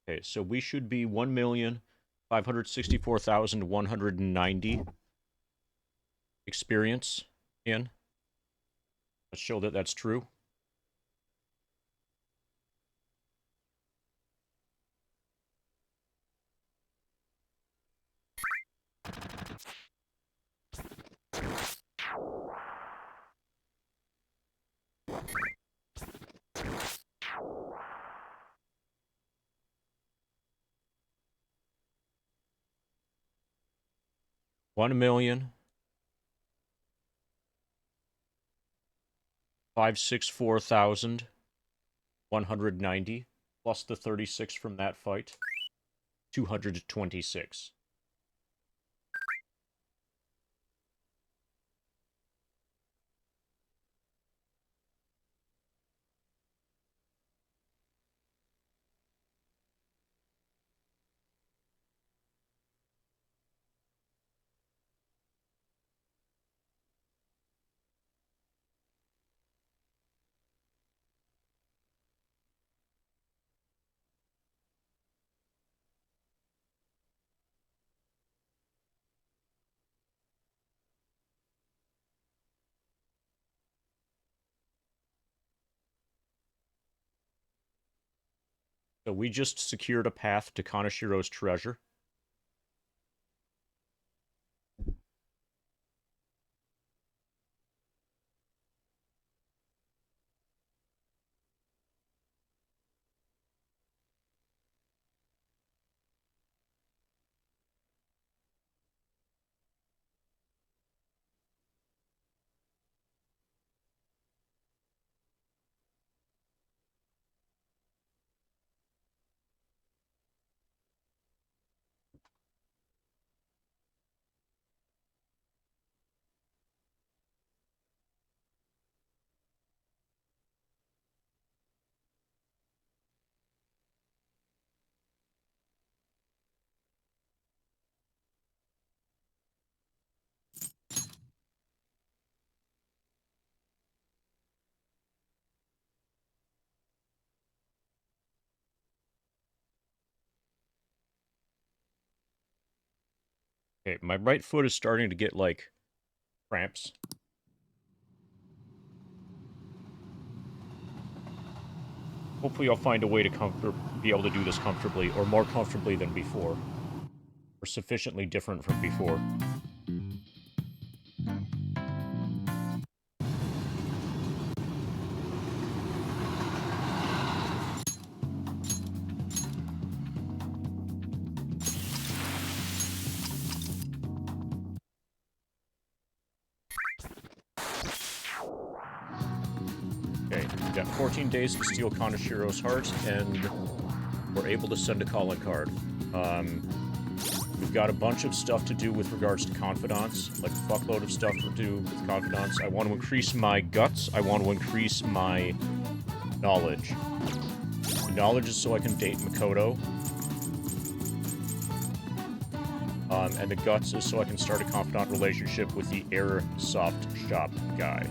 Okay, so we should be 1,564,190 experience in. Let's show that that's true. $1,564,190 plus the 36 from that fight, 226. So we just secured a path to Kanashiro's treasure. Okay, my right foot is starting to get, like, cramps. Hopefully I'll find a way to be able to do this comfortably, or more comfortably than before. Or sufficiently different from before. Okay, we've got 14 days to steal Kanashiro's heart, and we're able to send a calling card. We've got a bunch of stuff to do with regards to confidants, like a fuckload of stuff to do with confidants. I want to increase my guts. I want to increase my knowledge. The knowledge is so I can date Makoto. And the guts is so I can start a confidant relationship with the airsoft shop guy.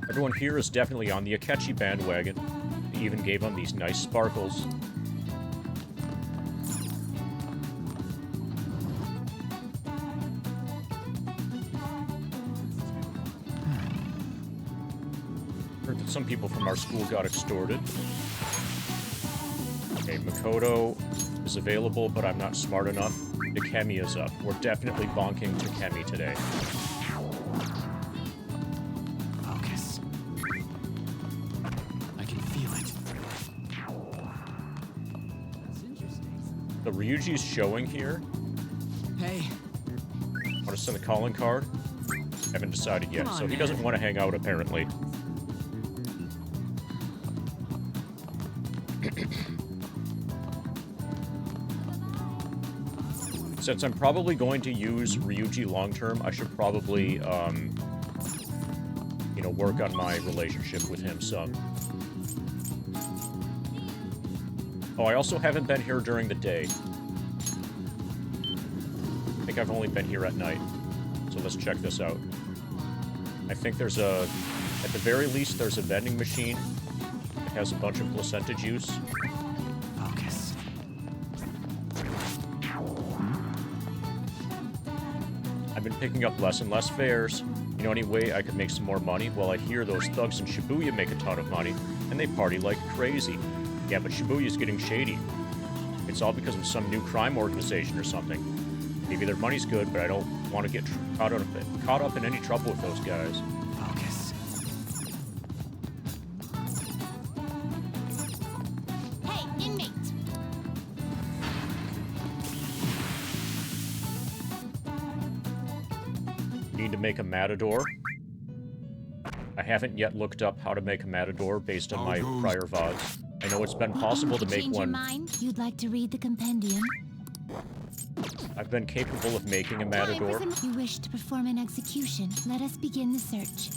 Everyone here is definitely on the Akechi bandwagon. They even gave him these nice sparkles. Heard that some people from our school got extorted. Okay, Makoto is available, but I'm not smart enough. Takemi is up. We're definitely bonking Takemi today. The Ryuji's showing here. Hey. Want to send a calling card? Haven't decided yet, so he doesn't want to hang out, apparently. Since I'm probably going to use Ryuji long-term, I should probably, you know, work on my relationship with him some. Oh, I also haven't been here during the day. think I've only been here at night. So let's check this out. I think there's a... At the very least, there's a vending machine that has a bunch of placenta juice. Focus. I've been picking up less and less fares. You know, any way I could make some more money? Well, I hear those thugs in Shibuya make a ton of money, and they party like crazy. Yeah, but Shibuya's getting shady. It's all because of some new crime organization or something. Maybe their money's good, but I don't want to get caught up in any trouble with those guys. Focus. Hey, inmate! Need to make a matador. I haven't yet looked up how to make a matador based on my prior VODs. I know it's been possible to make Change your one. mind? You'd like to read the compendium? I've been capable of making a matador. You wish to perform an execution. Let us begin the search.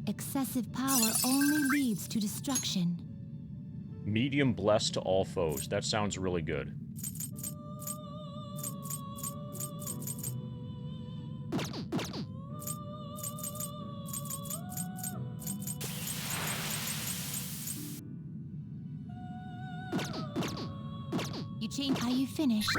Excessive power only leads to destruction. Medium blessed to all foes. That sounds really good. Are you finished?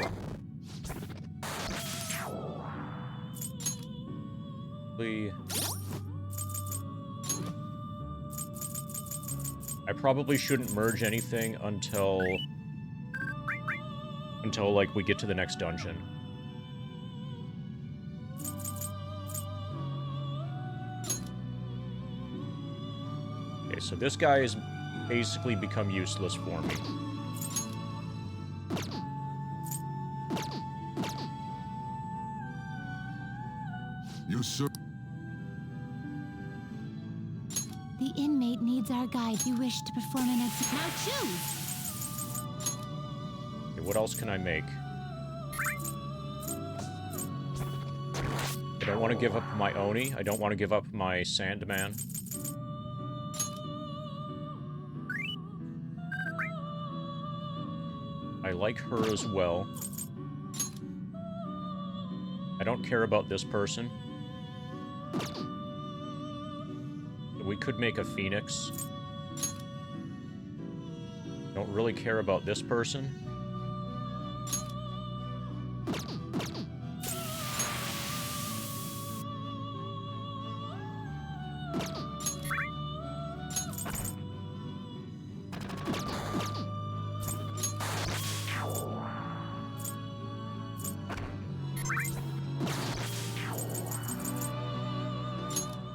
I probably shouldn't merge anything until like we get to the next dungeon. Okay, so this guy has basically become useless for me. Sir. The inmate needs our guide. You wish to perform an execution. Now choose! Okay, what else can I make? I don't want to give up my Oni. I don't want to give up my Sandman. I like her as well. I don't care about this person. We could make a Phoenix. Don't really care about this person.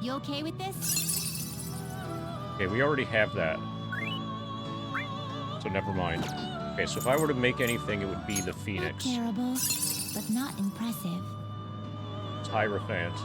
You okay with this? Okay, we already have that. So never mind. Okay, so if I were to make anything, it would be the Phoenix. Not terrible, but not impressive. It's Hierophant.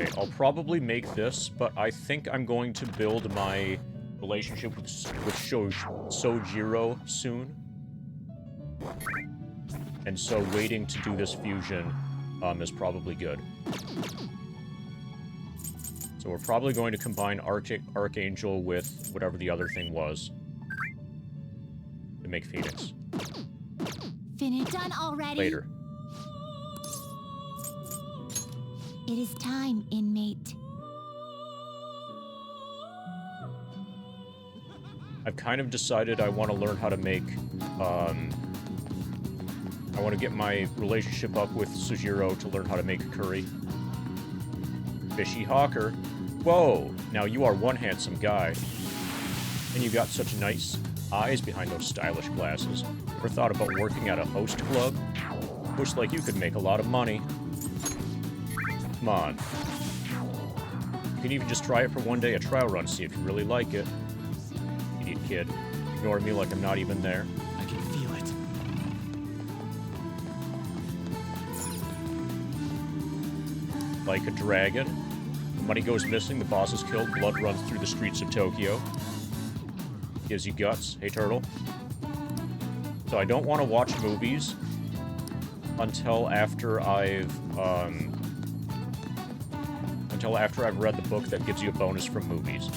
Okay, I'll probably make this, but I think I'm going to build my relationship with Sojiro soon. And so waiting to do this fusion is probably good. So we're probably going to combine Archangel with whatever the other thing was to make Phoenix. Finished. Done already? Later. It is time, inmate. I've kind of decided I want to learn how to make, I want to get my relationship up with Sojiro to learn how to make curry. Fishy Hawker. Whoa! Now you are one handsome guy. And you got such nice eyes behind those stylish glasses. Ever thought about working at a host club? Looks like you could make a lot of money. Come on. You can even just try it for one day, a trial run, see if you really like it. Idiot kid. Ignore me like I'm not even there. I can feel it. Like a dragon. Money goes missing, the boss is killed, blood runs through the streets of Tokyo. Gives you guts. Hey, turtle. So I don't want to watch movies until after I've read the book that gives you a bonus from movies.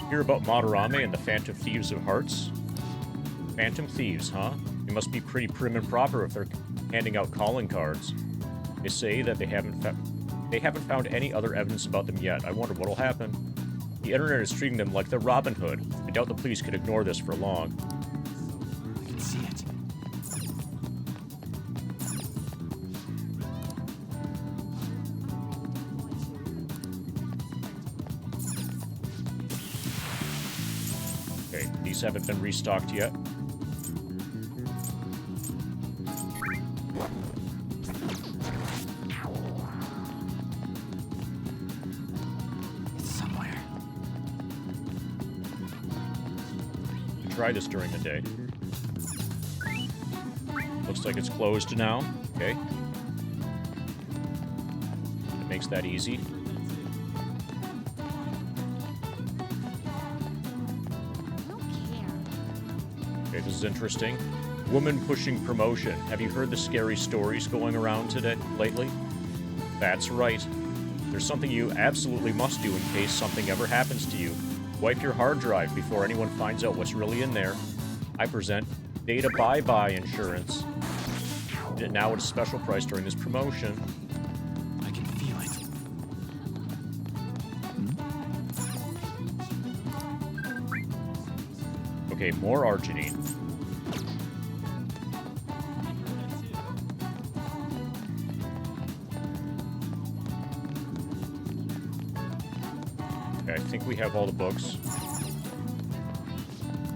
Hear about Madarame and the Phantom Thieves of Hearts? Phantom Thieves, huh? They must be pretty prim and proper if they're handing out calling cards. They say that they haven't found any other evidence about them yet. I wonder what'll happen. The internet is treating them like they're Robin Hood. I doubt the police could ignore this for long. I can see it. Okay, these haven't been restocked yet. It's somewhere. Try this during the day. Looks like it's closed now. Okay. It makes that easy. Okay, this is interesting. Woman pushing promotion. Have you heard the scary stories going around lately? That's right. There's something you absolutely must do in case something ever happens to you. Wipe your hard drive before anyone finds out what's really in there. I present Data Bye-Bye Insurance. Get it now at a special price during this promotion. I can feel it. Okay, more arginine. Okay, I think we have all the books.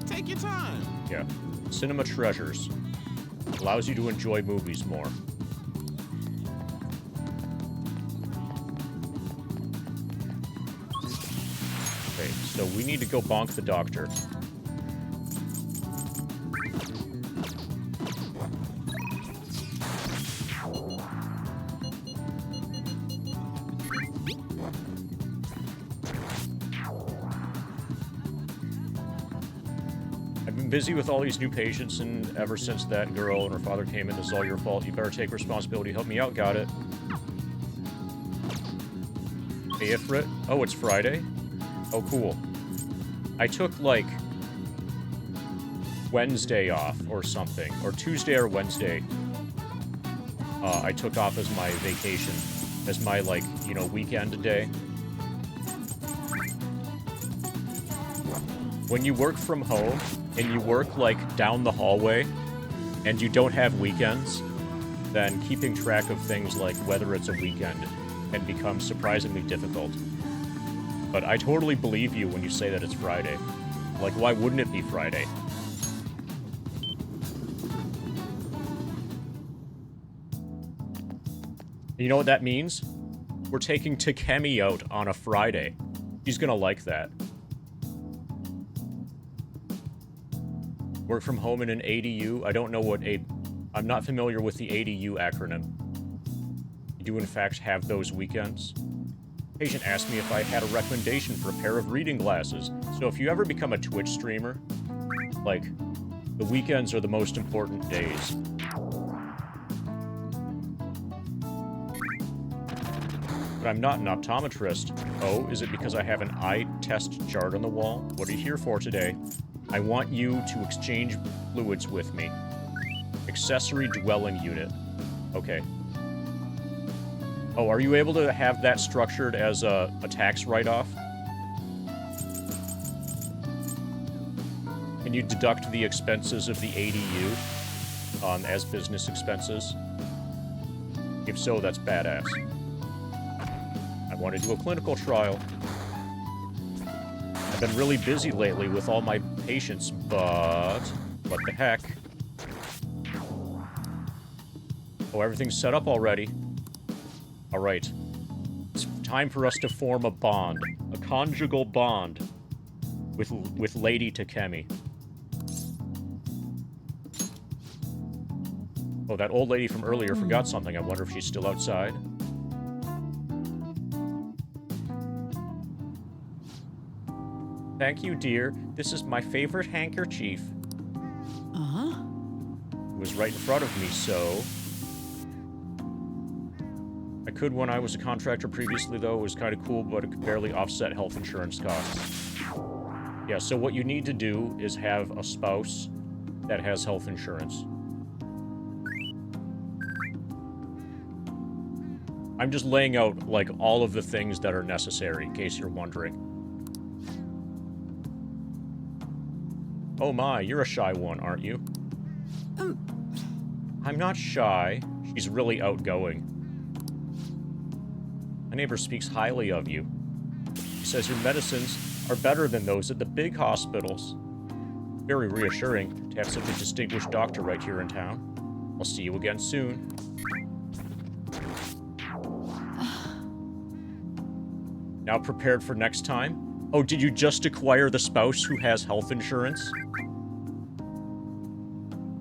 Take your time. Yeah. Cinema Treasures. Allows you to enjoy movies more. Okay, so we need to go bonk the doctor. I've been busy with all these new patients, and ever since that girl and her father came in, this is all your fault. You better take responsibility. Help me out. Got it. Hey, Ifrit. Oh, it's Friday? Oh, cool. I took, like, Wednesday off or something. Or Tuesday or Wednesday. I took off as my vacation. As my, like, you know, weekend day. When you work from home, and you work, like, down the hallway, and you don't have weekends, then keeping track of things like whether it's a weekend can become surprisingly difficult. But I totally believe you when you say that it's Friday. Like, why wouldn't it be Friday? You know what that means? We're taking Takemi out on a Friday. She's gonna like that. Work from home in an ADU? I don't know what I'm not familiar with the ADU acronym. You do in fact have those weekends? Patient asked me if I had a recommendation for a pair of reading glasses. So if you ever become a Twitch streamer, like, the weekends are the most important days. But I'm not an optometrist. Oh, is it because I have an eye test chart on the wall? What are you here for today? I want you to exchange fluids with me. Accessory dwelling unit. Okay. Oh, are you able to have that structured as a tax write-off? Can you deduct the expenses of the ADU as business expenses? If so, that's badass. I want to do a clinical trial. I've been really busy lately with all my patients, but what the heck? Oh, everything's set up already. All right. It's time for us to form a bond, a conjugal bond with Lady Takemi. Oh, that old lady from earlier forgot something. I wonder if she's still outside. Thank you, dear. This is my favorite handkerchief. Uh-huh. It was right in front of me, so... I could when I was a contractor previously, though. It was kind of cool, but it could barely offset health insurance costs. Yeah, so what you need to do is have a spouse that has health insurance. I'm just laying out, like, all of the things that are necessary, in case you're wondering. Oh my, you're a shy one, aren't you? I'm not shy. She's really outgoing. My neighbor speaks highly of you. She says your medicines are better than those at the big hospitals. Very reassuring to have such a distinguished doctor right here in town. I'll see you again soon. Now prepared for next time? Oh, did you just acquire the spouse who has health insurance?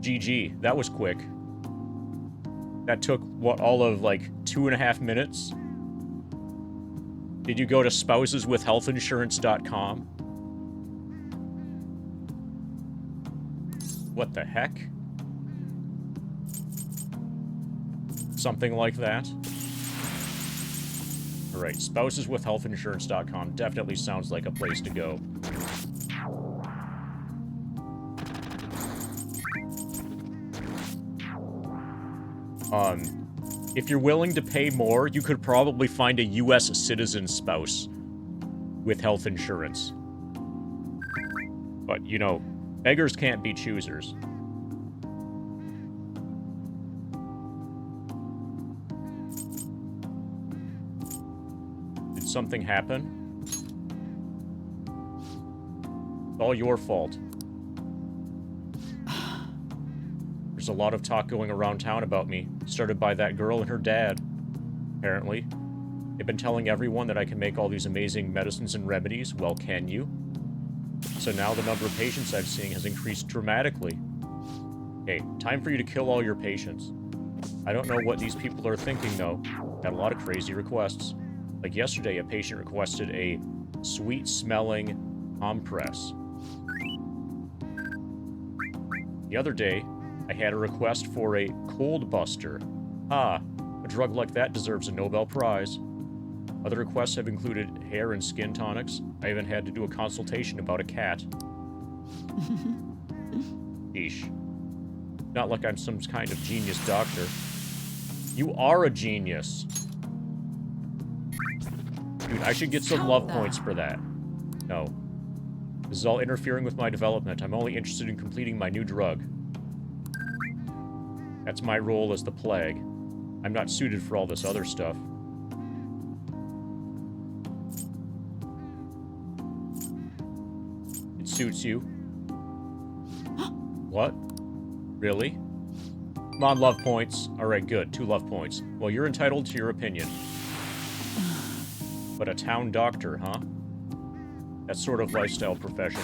GG, that was quick. That took, what, all of, like, 2.5 minutes? Did you go to spouseswithhealthinsurance.com? What the heck? Something like that? Alright, spouseswithhealthinsurance.com definitely sounds like a place to go. If you're willing to pay more, you could probably find a US citizen spouse with health insurance. But, you know, beggars can't be choosers. Did something happen? It's all your fault. There's a lot of talk going around town about me, started by that girl and her dad, apparently. They've been telling everyone that I can make all these amazing medicines and remedies. Well, can you? So now the number of patients I'm seeing has increased dramatically. Okay, time for you to kill all your patients. I don't know what these people are thinking, though. Got a lot of crazy requests. Like yesterday, a patient requested a sweet-smelling compress. The other day, I had a request for a cold buster. Ah, a drug like that deserves a Nobel Prize. Other requests have included hair and skin tonics. I even had to do a consultation about a cat. Eesh. Not like I'm some kind of genius doctor. You are a genius. Dude, I should get some love points for that. No. This is all interfering with my development. I'm only interested in completing my new drug. That's my role as the plague. I'm not suited for all this other stuff. It suits you. What? Really? Come on, love points. Alright, good. 2 love points. Well, you're entitled to your opinion. But a town doctor, huh? That sort of lifestyle profession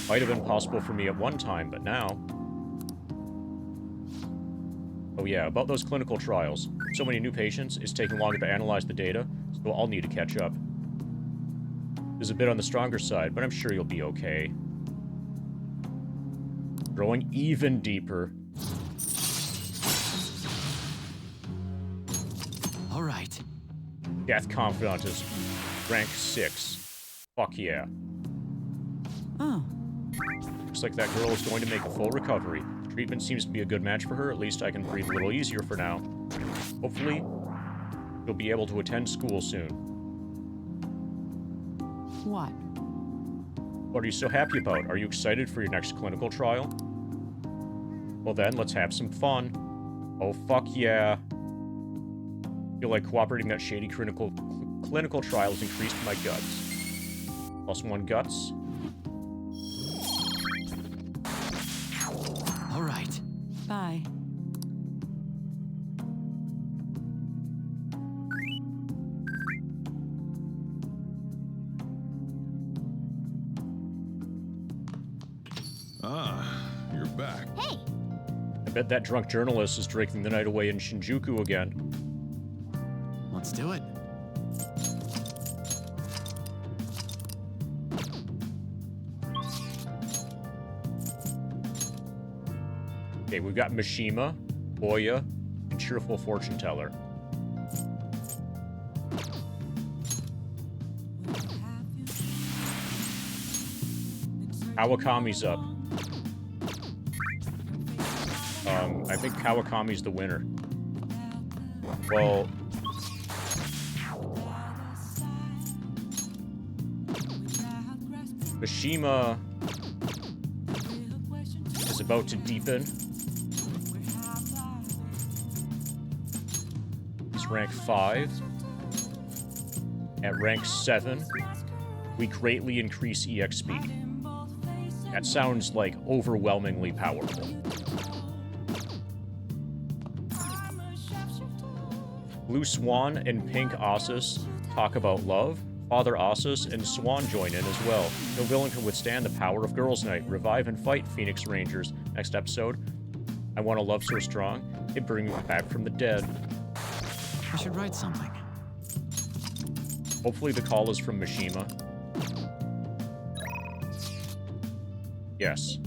might have been possible for me at one time, but now... Oh yeah, about those clinical trials. So many new patients, it's taking longer to analyze the data, so I'll need to catch up. This is a bit on the stronger side, but I'm sure you'll be okay. Growing even deeper. All right. Death Confidant is rank 6. Fuck yeah. Oh. Looks like that girl is going to make a full recovery. The treatment seems to be a good match for her. At least I can breathe a little easier for now. Hopefully, you'll be able to attend school soon. What? What are you so happy about? Are you excited for your next clinical trial? Well then, let's have some fun. Oh, fuck yeah. I feel like cooperating in that shady clinical trial has increased my guts. +1 guts. All right. Bye. Ah, you're back. Hey, Bet that drunk journalist is drinking the night away in Shinjuku again. Let's do it. Okay, we've got Mishima, Oya, and Cheerful Fortune Teller. Kawakami's up. I think Kawakami's the winner. Well... Mishima is about to deepen. It's rank 5. At rank 7, we greatly increase EX speed. That sounds like overwhelmingly powerful. Blue Swan and Pink Ossus talk about love. Father Ossus and Swan join in as well. No villain can withstand the power of Girls' Night. Revive and fight Phoenix Rangers. Next episode. I want a love so strong, it brings me back from the dead. I should write something. Hopefully the call is from Mishima. Yes.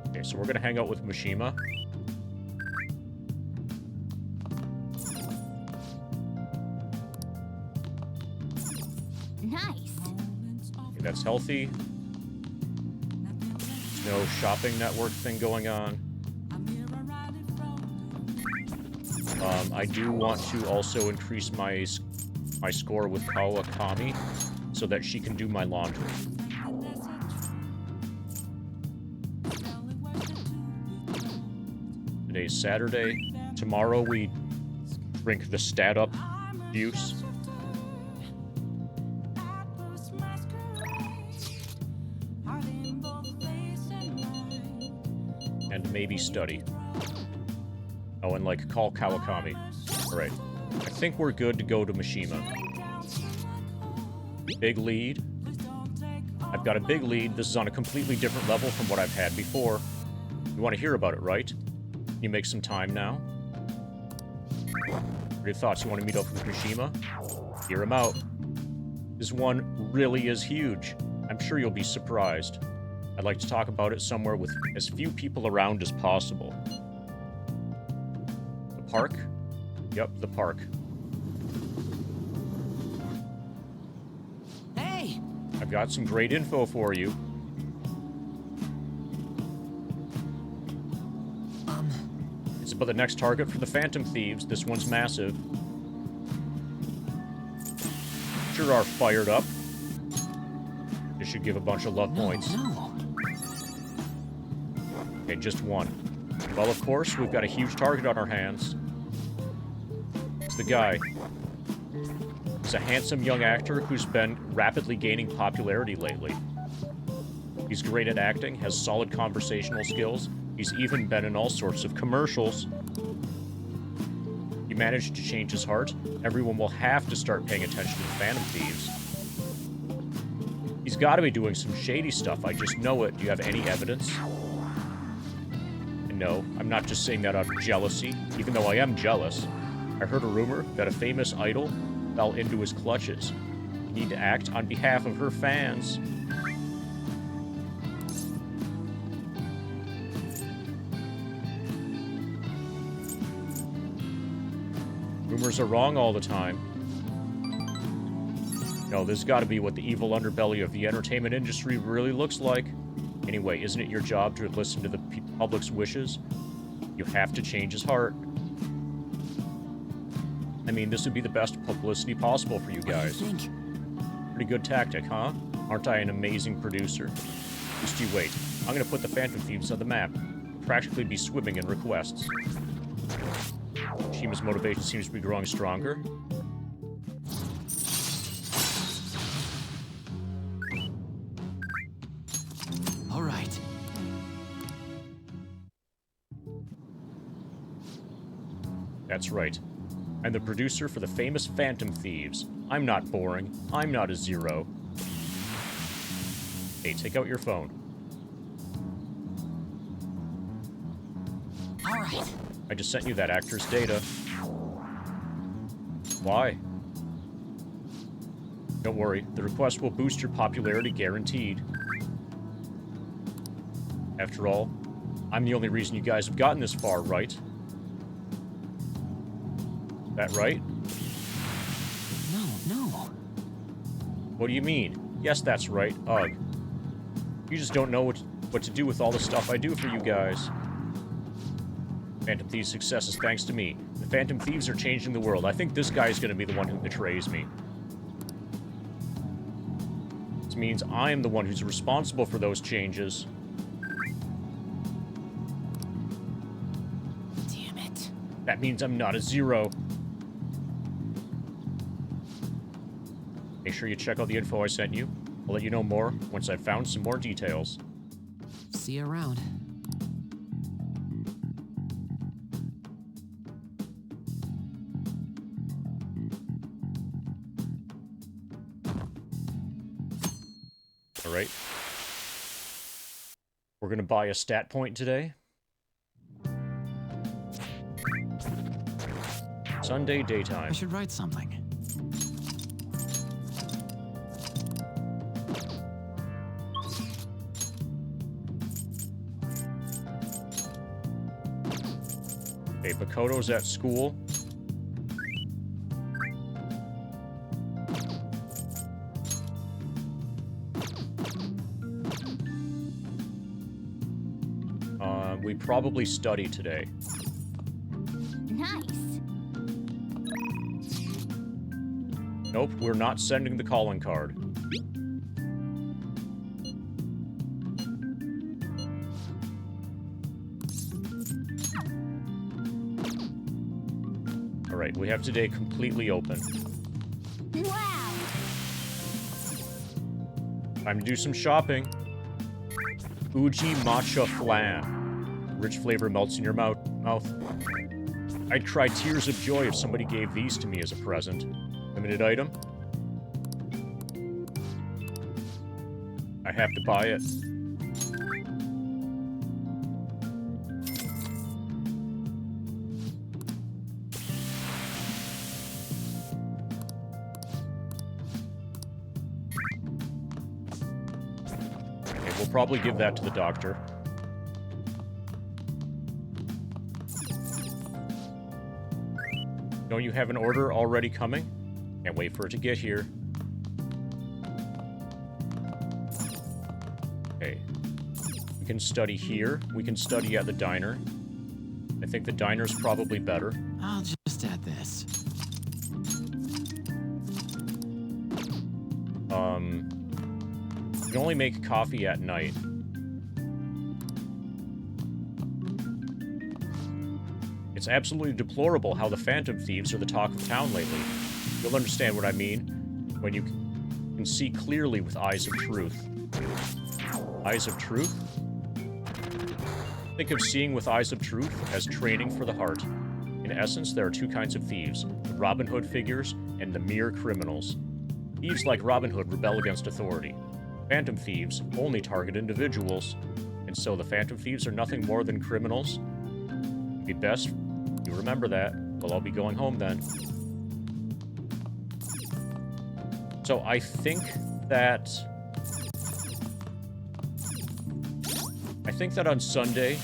Okay, so we're gonna hang out with Mishima. Nice. Okay, that's healthy. No shopping network thing going on. I do want to also increase my score with Kawakami so that she can do my laundry. Today's Saturday. Tomorrow we drink the stat up juice. And maybe study. Oh, and like call Kawakami. Alright. I think we're good to go to Mishima. Big lead. I've got a big lead. This is on a completely different level from what I've had before. You want to hear about it, right? Can you make some time now? What are your thoughts? You want to meet up with Mishima? Hear him out. This one really is huge. I'm sure you'll be surprised. I'd like to talk about it somewhere with as few people around as possible. The park? Yep, the park. Hey! I've got some great info for you. It's about the next target for the Phantom Thieves. This one's massive. Sure are fired up. This should give a bunch of love points. No. Okay, just one. Well, of course, we've got a huge target on our hands. It's the guy. He's a handsome young actor who's been rapidly gaining popularity lately. He's great at acting, has solid conversational skills. He's even been in all sorts of commercials. He managed to change his heart. Everyone will have to start paying attention to the Phantom Thieves. He's got to be doing some shady stuff. I just know it. Do you have any evidence? And no, I'm not just saying that out of jealousy, even though I am jealous. I heard a rumor that a famous idol fell into his clutches. You need to act on behalf of her fans. Rumors are wrong all the time. No, this has got to be what the evil underbelly of the entertainment industry really looks like. Anyway, isn't it your job to listen to the public's wishes? You have to change his heart. I mean, this would be the best publicity possible for you guys. What do you think? Pretty good tactic, huh? Aren't I an amazing producer? Just you wait. I'm gonna put the Phantom Thieves on the map. Practically be swimming in requests. Shima's motivation seems to be growing stronger. All right. That's right. I'm the producer for the famous Phantom Thieves. I'm not boring. I'm not a zero. Hey, take out your phone. All right. I just sent you that actor's data. Why? Don't worry, the request will boost your popularity guaranteed. After all, I'm the only reason you guys have gotten this far, right? That right? No. What do you mean? Yes, that's right. Ugh. You just don't know what to do with all the stuff I do for you guys. Phantom Thieves' success is thanks to me. The Phantom Thieves are changing the world. I think this guy's gonna be the one who betrays me. This means I am the one who's responsible for those changes. Damn it. That means I'm not a zero. Make sure you check out the info I sent you. I'll let you know more once I've found some more details. See you around. All right. We're gonna buy a stat point today. Sunday I daytime. should write something. Okay, Bakoto's at school. We probably study today. Nice. Nope, we're not sending the calling card. Alright, we have today completely open. Wow. Time to do some shopping. Uji matcha flan. Rich flavor melts in your mouth. I'd cry tears of joy if somebody gave these to me as a present. Limited item. I have to buy it. Okay, we'll probably give that to the doctor. Don't you have an order already coming? Can't wait for it to get here. Okay. We can study here. We can study at the diner. I think the diner's probably better. I'll just add this. You can only make coffee at night. It's absolutely deplorable how the Phantom Thieves are the talk of town lately. You'll understand what I mean when you can see clearly with eyes of truth. Eyes of truth? Think of seeing with eyes of truth as training for the heart. In essence, there are two kinds of thieves, the Robin Hood figures and the mere criminals. Thieves like Robin Hood rebel against authority. Phantom Thieves only target individuals, and so the Phantom Thieves are nothing more than criminals. It'd be best you remember that. Well, I'll be going home then. So I think that on Sunday,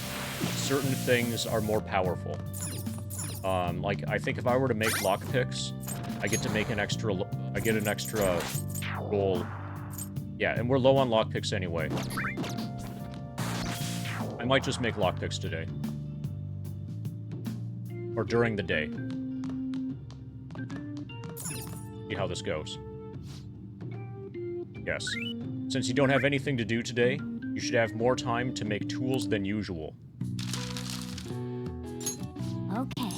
certain things are more powerful. Like, I think if I were to make lockpicks, I get to make an extra... I get an extra roll. Yeah, and we're low on lockpicks anyway. I might just make lockpicks today. Or during the day. See how this goes. Yes. Since you don't have anything to do today, you should have more time to make tools than usual. Okay.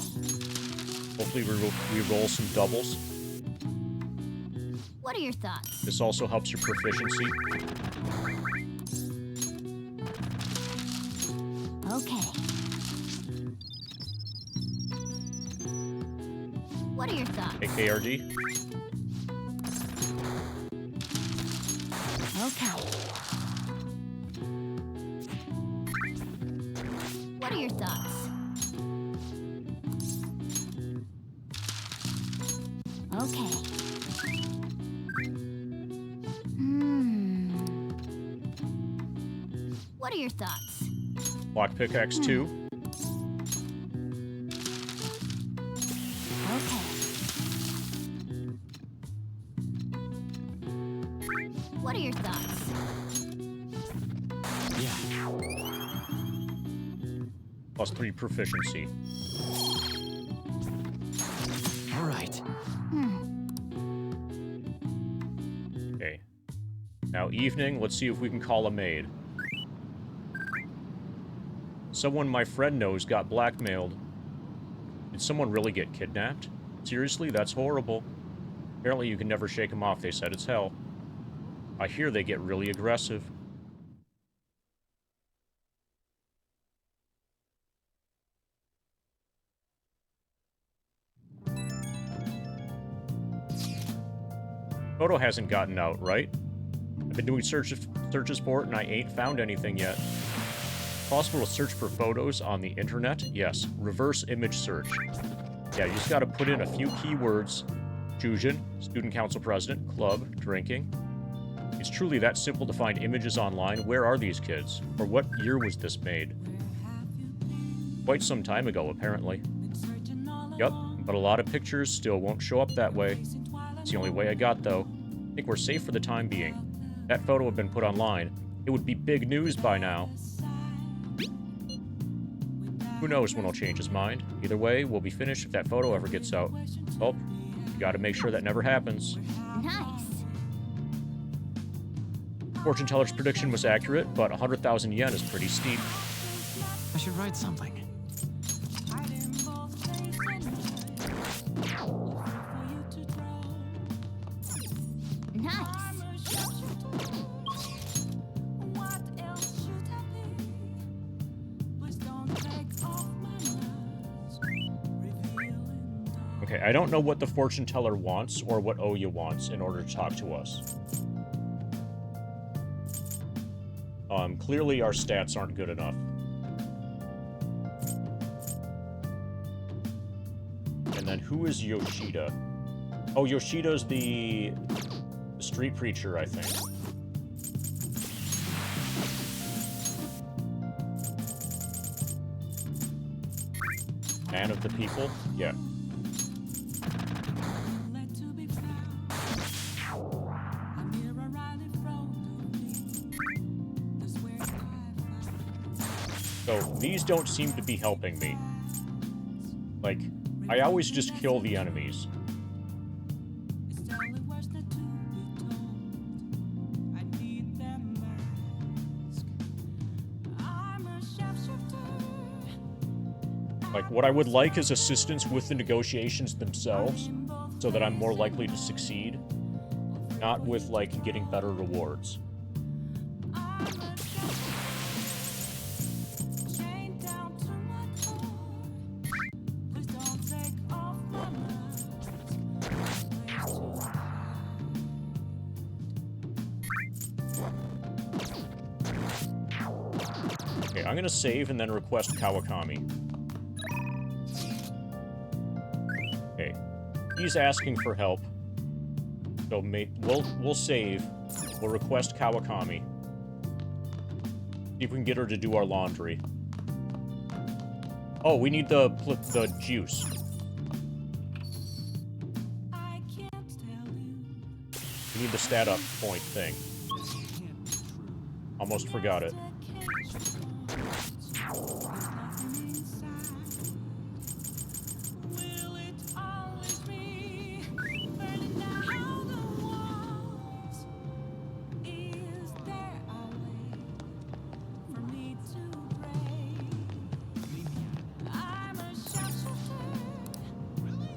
Hopefully we roll some doubles. What are your thoughts? This also helps your proficiency. Okay. What are your thoughts? AKRD. Okay. What are your thoughts? Okay. What are your thoughts? Block pickaxe 2. Okay. What are your thoughts? Yeah. Plus 3 proficiency. All right. Okay. Now, evening, let's see if we can call a maid. Someone my friend knows got blackmailed. Did someone really get kidnapped? Seriously, that's horrible. Apparently you can never shake them off, they said it's hell. I hear they get really aggressive. Photo hasn't gotten out, right? I've been doing searches for it and I ain't found anything yet. Possible to search for photos on the internet? Yes. Reverse image search. Yeah, you just gotta put in a few keywords. Jujin, student council president, club, drinking. It's truly that simple to find images online. Where are these kids? Or what year was this made? Quite some time ago, apparently. Yup, but a lot of pictures still won't show up that way. It's the only way I got, though. I think we're safe for the time being. That photo had been put online. It would be big news by now. Who knows when he'll change his mind. Either way, we'll be finished if that photo ever gets out. Oh, you gotta make sure that never happens. Nice. Fortune teller's prediction was accurate, but 100,000 yen is pretty steep. I should write something. Nice. Okay, I don't know what the fortune teller wants or what Oya wants in order to talk to us. Clearly our stats aren't good enough. And then who is Yoshida? Oh, Yoshida's the street preacher, I think. Man of the people? Yeah. So, these don't seem to be helping me. Like, I always just kill the enemies. Like, what I would like is assistance with the negotiations themselves, so that I'm more likely to succeed. Not with, like, getting better rewards. Okay, I'm gonna save and then request Kawakami. Okay, he's asking for help, so we'll save. We'll request Kawakami. See if we can get her to do our laundry. Oh, we need the juice. We need the stat up point thing. Almost forgot it.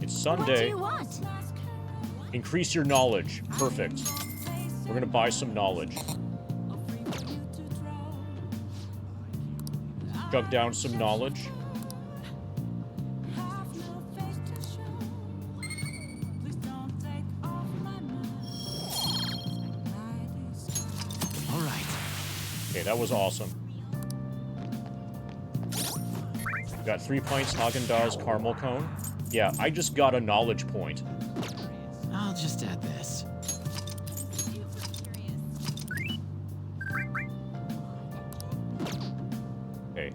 It's Sunday. What do you want? Increase your knowledge. Perfect. We're gonna buy some knowledge. Chug down some knowledge. All right. Okay, that was awesome. Got 3 pints Haagen-Dazs caramel cone. Yeah, I just got a knowledge point. just add this. Okay.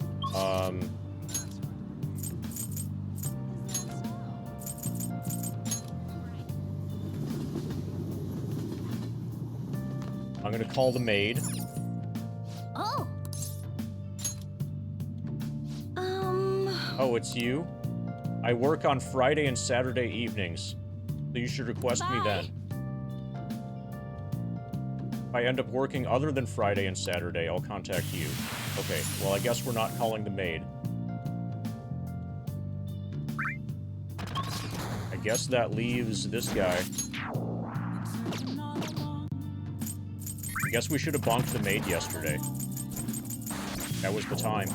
I'm gonna call the maid. Oh. Oh, it's you? I work on Friday and Saturday evenings, so you should request me then. If I end up working other than Friday and Saturday, I'll contact you. Okay, well, I guess we're not calling the maid. I guess that leaves this guy. I guess we should have bonked the maid yesterday. That was the time.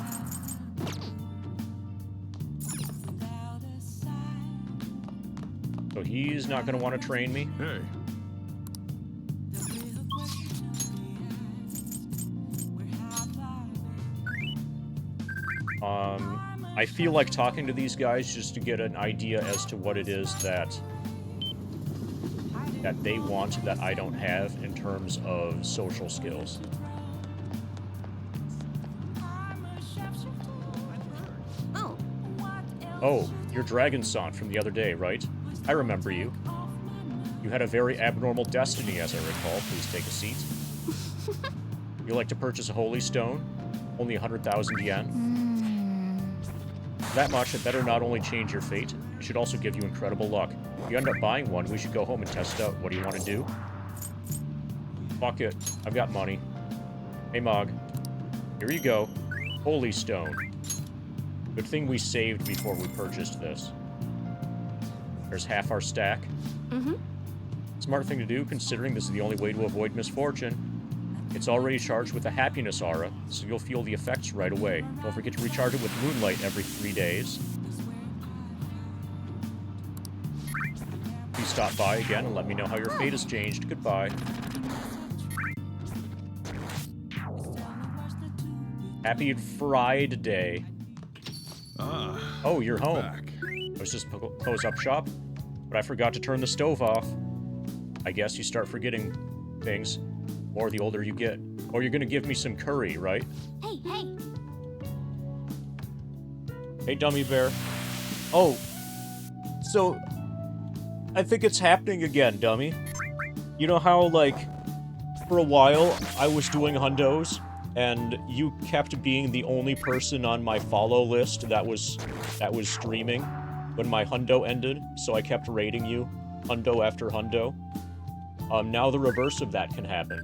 So he's not going to want to train me. Hey. I feel like talking to these guys just to get an idea as to what it is that they want that I don't have in terms of social skills. Oh. Oh, you're Dragon Sant from the other day, right? I remember you. You had a very abnormal destiny, as I recall. Please take a seat. You like to purchase a holy stone? Only 100,000 yen? That much, it better not only change your fate, it should also give you incredible luck. If you end up buying one, we should go home and test it out. What do you want to do? Fuck it. I've got money. Hey, Mog. Here you go. Holy stone. Good thing we saved before we purchased this. There's half our stack. Mm-hmm. Smart thing to do, considering this is the only way to avoid misfortune. It's already charged with a happiness aura, so you'll feel the effects right away. Don't forget to recharge it with moonlight every 3 days. Please stop by again and let me know how your fate has changed. Goodbye. Happy Friday. Oh, you're home. Back. I was just close up shop, but I forgot to turn the stove off. I guess you start forgetting things more the older you get. Or you're gonna give me some curry, right? Hey, hey. Hey, Dummy Bear. Oh, so I think it's happening again, Dummy. You know how, like, for a while I was doing hundos, and you kept being the only person on my follow list that was streaming when my hundo ended, so I kept rating you hundo after hundo. Now the reverse of that can happen.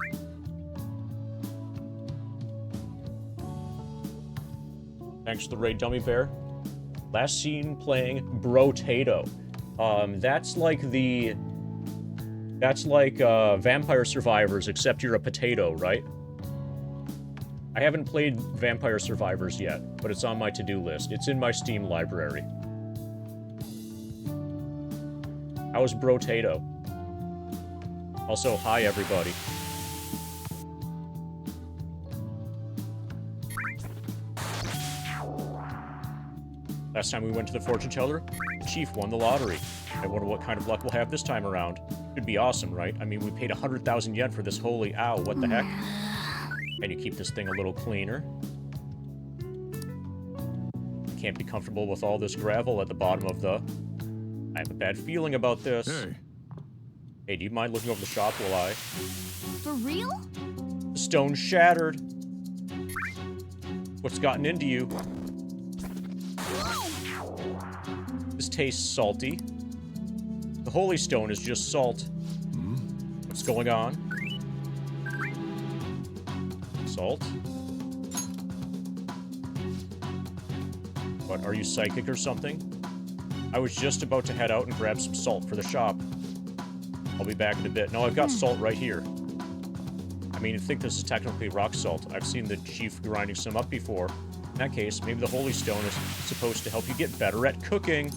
Thanks to the raid, Dummy Bear. Last seen playing Brotato. That's like Vampire Survivors, except you're a potato, right? I haven't played Vampire Survivors yet, but it's on my to-do list. It's in my Steam library. How's Brotato? Also, hi everybody. Last time we went to the fortune teller, the chief won the lottery. I wonder what kind of luck we'll have this time around. Should be awesome, right? I mean, we paid 100,000 yen for this holy ow, what the heck? Can you keep this thing a little cleaner? I can't be comfortable with all this gravel at the bottom of the... I have a bad feeling about this. Hey. Hey, do you mind looking over the shop while I... For real? The stone shattered. What's gotten into you? This tastes salty. The holy stone is just salt. What's going on? Salt? What, are you psychic or something? I was just about to head out and grab some salt for the shop. I'll be back in a bit. No, I've got salt right here. I mean, I think this is technically rock salt. I've seen the chief grinding some up before. In that case, maybe the holy stone is supposed to help you get better at cooking.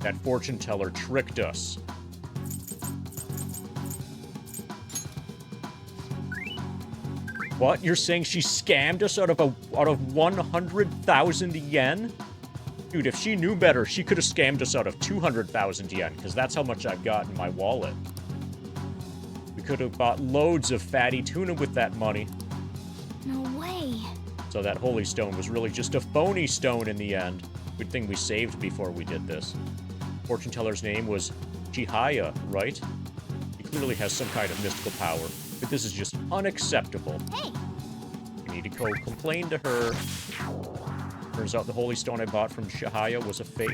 That fortune teller tricked us. What? You're saying she scammed us out of 100,000 yen? Dude, if she knew better, she could have scammed us out of 200,000 yen, because that's how much I've got in my wallet. We could have bought loads of fatty tuna with that money. No way. So that holy stone was really just a phony stone in the end. Good thing we saved before we did this. Fortune teller's name was Chihaya, right? He clearly has some kind of mystical power, but this is just unacceptable. Hey! We need to go complain to her. Turns out the holy stone I bought from Chihaya was a fake.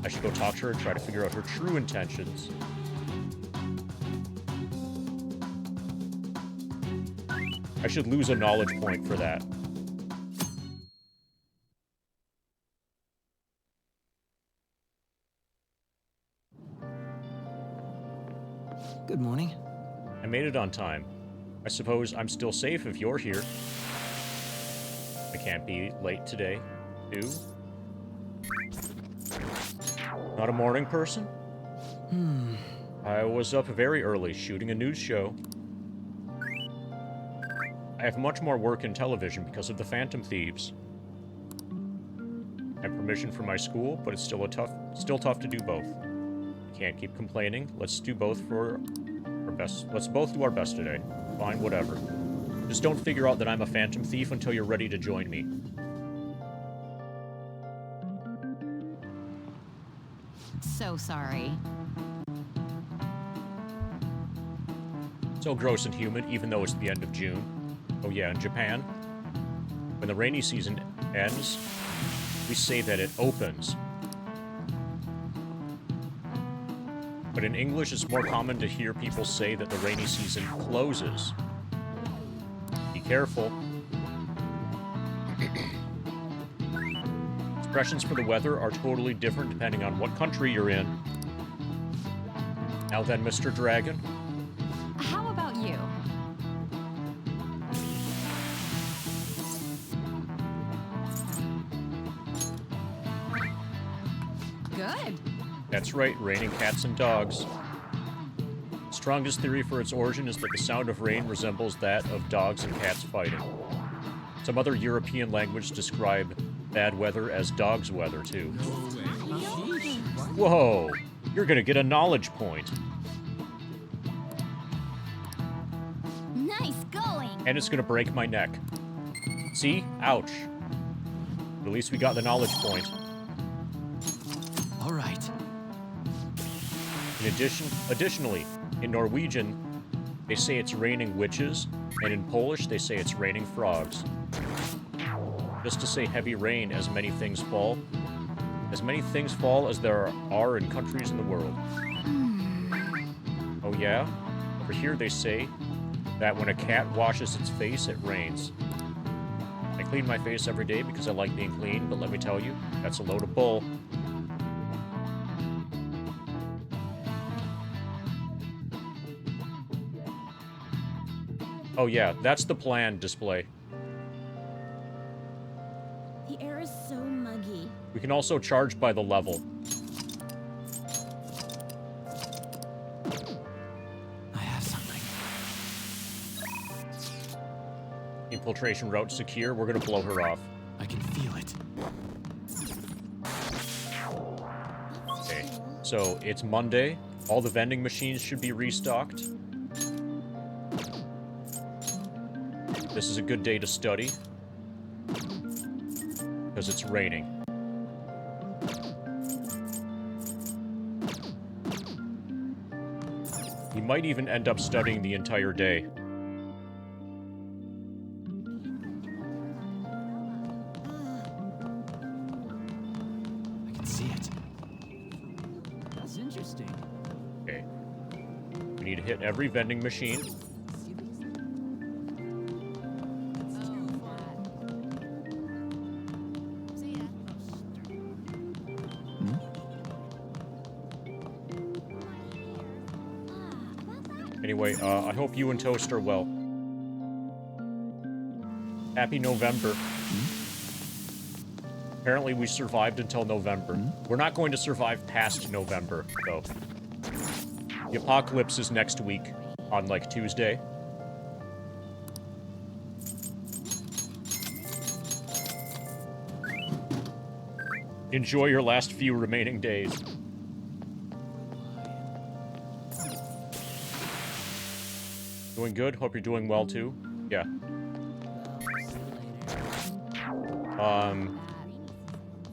I should go talk to her and try to figure out her true intentions. I should lose a knowledge point for that. Good morning. I made it on time. I suppose I'm still safe if you're here. I can't be late today, too. Not a morning person? I was up very early shooting a news show. I have much more work in television because of the Phantom Thieves. I have permission from my school, but it's still tough to do both. I can't keep complaining. Let's do both for our best. Let's both do our best today. Fine, whatever. Just don't figure out that I'm a Phantom Thief until you're ready to join me. So sorry. So gross and humid, even though it's the end of June. Oh yeah, in Japan, when the rainy season ends, we say that it opens. But in English, it's more common to hear people say that the rainy season closes. Be careful. Expressions for the weather are totally different depending on what country you're in. Now then, Mr. Dragon. How about you? Good. That's right, raining cats and dogs. Strongest theory for its origin is that the sound of rain resembles that of dogs and cats fighting. Some other European language describe bad weather as dog's weather, too. Whoa! You're gonna get a knowledge point. Nice going. And it's gonna break my neck. See? Ouch. At least we got the knowledge point. All right. Additionally, in Norwegian, they say it's raining witches, and in Polish, they say it's raining frogs. Just to say heavy rain as many things fall as there are in countries in the world. Oh yeah? Over here they say that when a cat washes its face, it rains. I clean my face every day because I like being clean, but let me tell you, that's a load of bull. Oh yeah, that's the plan display. The air is so muggy. We can also charge by the level. I have something. Infiltration route secure. We're gonna blow her off. I can feel it. Okay, so it's Monday. All the vending machines should be restocked. This is a good day to study. Because it's raining. You might even end up studying the entire day. I can see it. That's interesting. Okay. We need to hit every vending machine. Anyway, I hope you and Toast are well. Happy November. Apparently we survived until November. We're not going to survive past November, though. The apocalypse is next week, on, like, Tuesday. Enjoy your last few remaining days. Doing good? Hope you're doing well, too. Yeah.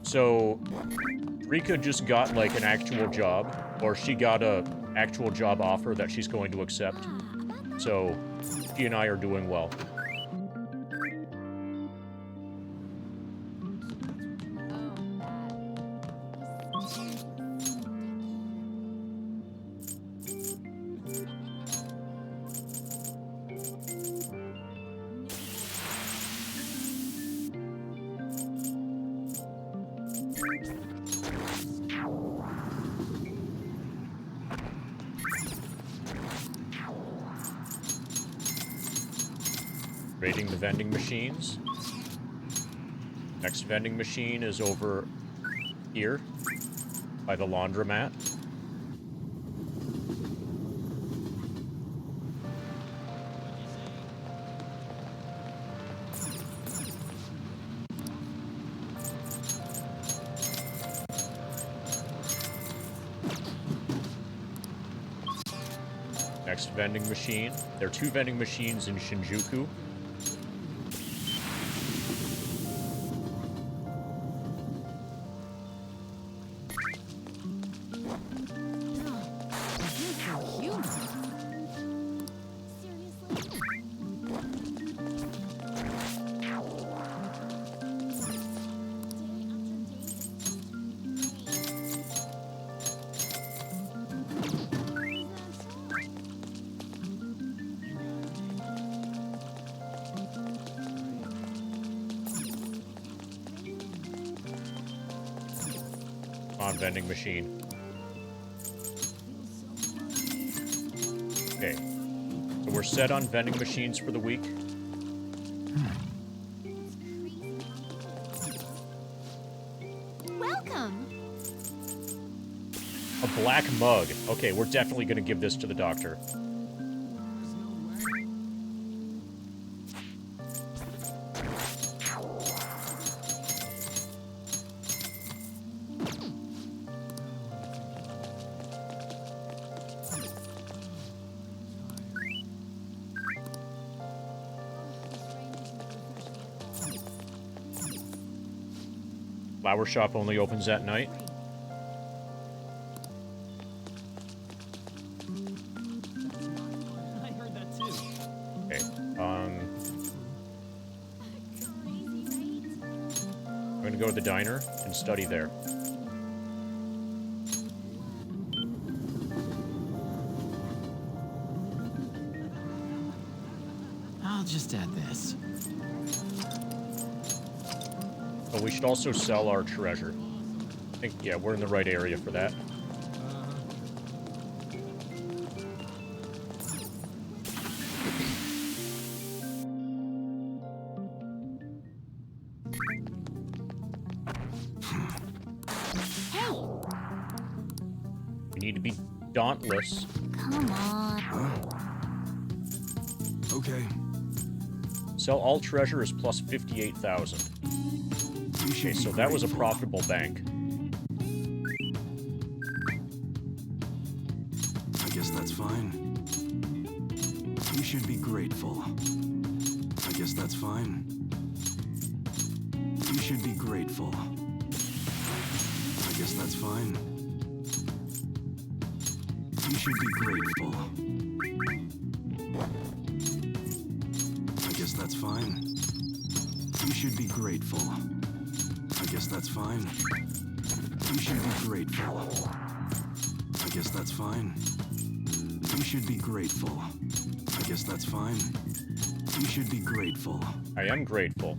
So, Rika just got, like, an actual job, or she got a actual job offer that she's going to accept. So, she and I are doing well. Raiding the vending machines. Next vending machine is over here by the laundromat. Next vending machine. There are 2 vending machines in Shinjuku. On vending machine. Okay. So we're set on vending machines for the week. Welcome. A black mug. Okay, we're definitely going to give this to the doctor. Flower shop only opens at night. I heard that too. Okay. I'm gonna go to the diner and study there. I'll just add this. But we should also sell our treasure. I think, yeah, we're in the right area for that. Hey, We need to be dauntless. come on. Okay. Sell all treasure is plus 58,000. Okay, so that was a profitable bank. I guess that's fine. You should be grateful. I guess that's fine. You should be grateful. I guess that's fine. You should be grateful. I guess that's fine. You should be grateful. I guess that's fine. You should be grateful. I guess that's fine. You should be grateful. I guess that's fine. You should be grateful. I am grateful.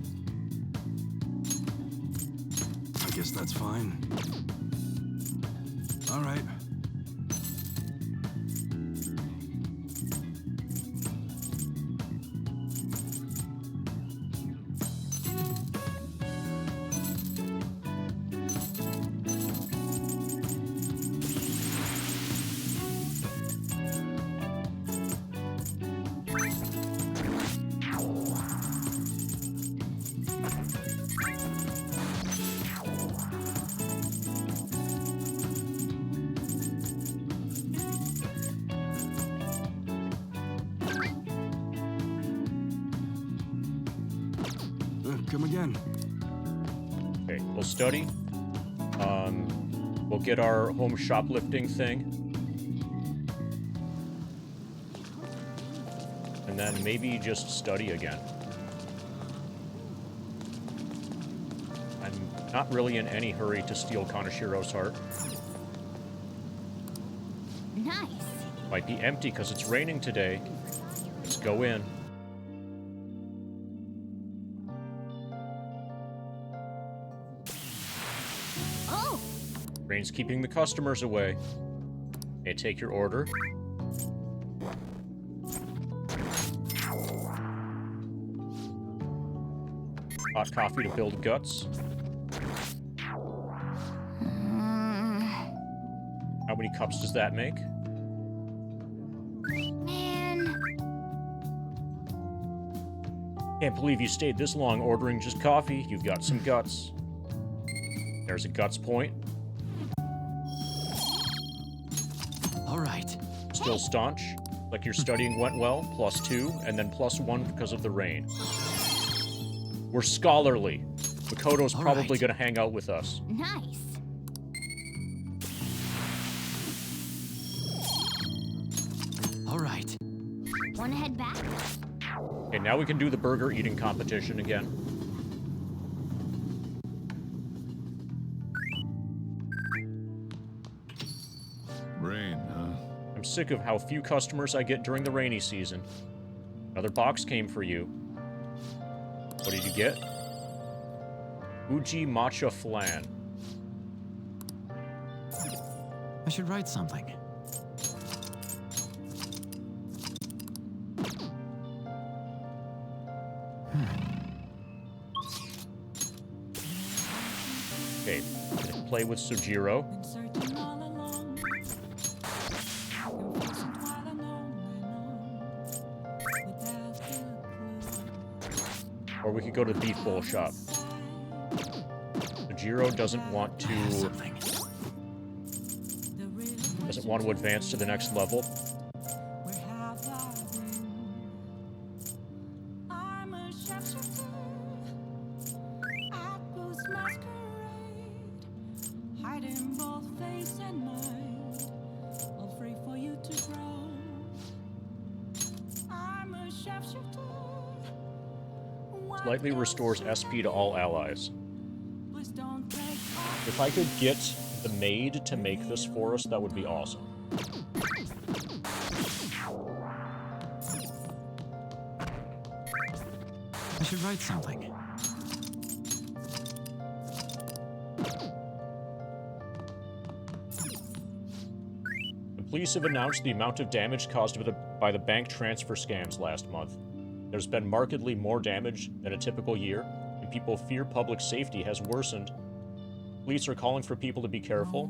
I guess that's fine. All right. Come again. Okay, we'll study. We'll get our home shoplifting thing. And then maybe just study again. I'm not really in any hurry to steal Kanashiro's heart. Nice. Might be empty because it's raining today. Let's go in. Oh, Rain's keeping the customers away. Okay, take your order. Hot coffee to build guts. How many cups does that make? man. Can't believe you stayed this long ordering just coffee. You've got some guts. There's a guts point. All right. Still staunch. Like your studying went well. +2, and then +1 because of the rain. We're scholarly. Makoto's All probably right. going to hang out with us. Nice. All right. Wanna head back? Okay, now we can do the burger eating competition again. Rain, huh? I'm sick of how few customers I get during the rainy season. Another box came for you. What did you get? Uji matcha flan. I should write something. Okay, play with Sujiro. Or we could go to the beef bowl shop. Sujiro doesn't want Something. to advance to the next level. Slightly restores SP to all allies. If I could get the maid to make this for us, that would be awesome. I should write something. The police have announced the amount of damage caused by the bank transfer scams last month. There's been markedly more damage than a typical year, and people fear public safety has worsened. Police are calling for people to be careful,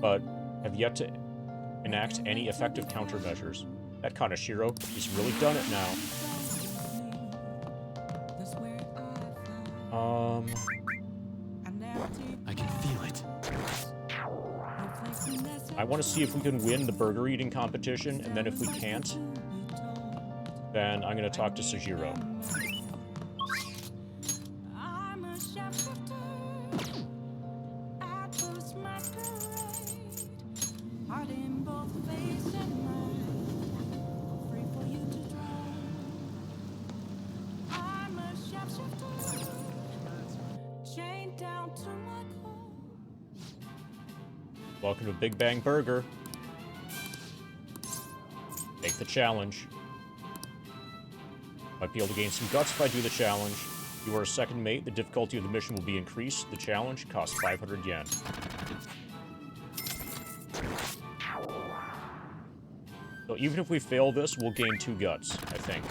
but have yet to enact any effective countermeasures. That Kanashiro, he's really done it now. I can feel it. I want to see if we can win the burger eating competition, and then if we can't, then I'm going to talk to Sujiro. Welcome to Big Bang Burger. Take the challenge. Might be able to gain some guts if I do the challenge. You are a second mate. The difficulty of the mission will be increased. The challenge costs 500 yen. So even if we fail this, we'll gain 2 guts, I think.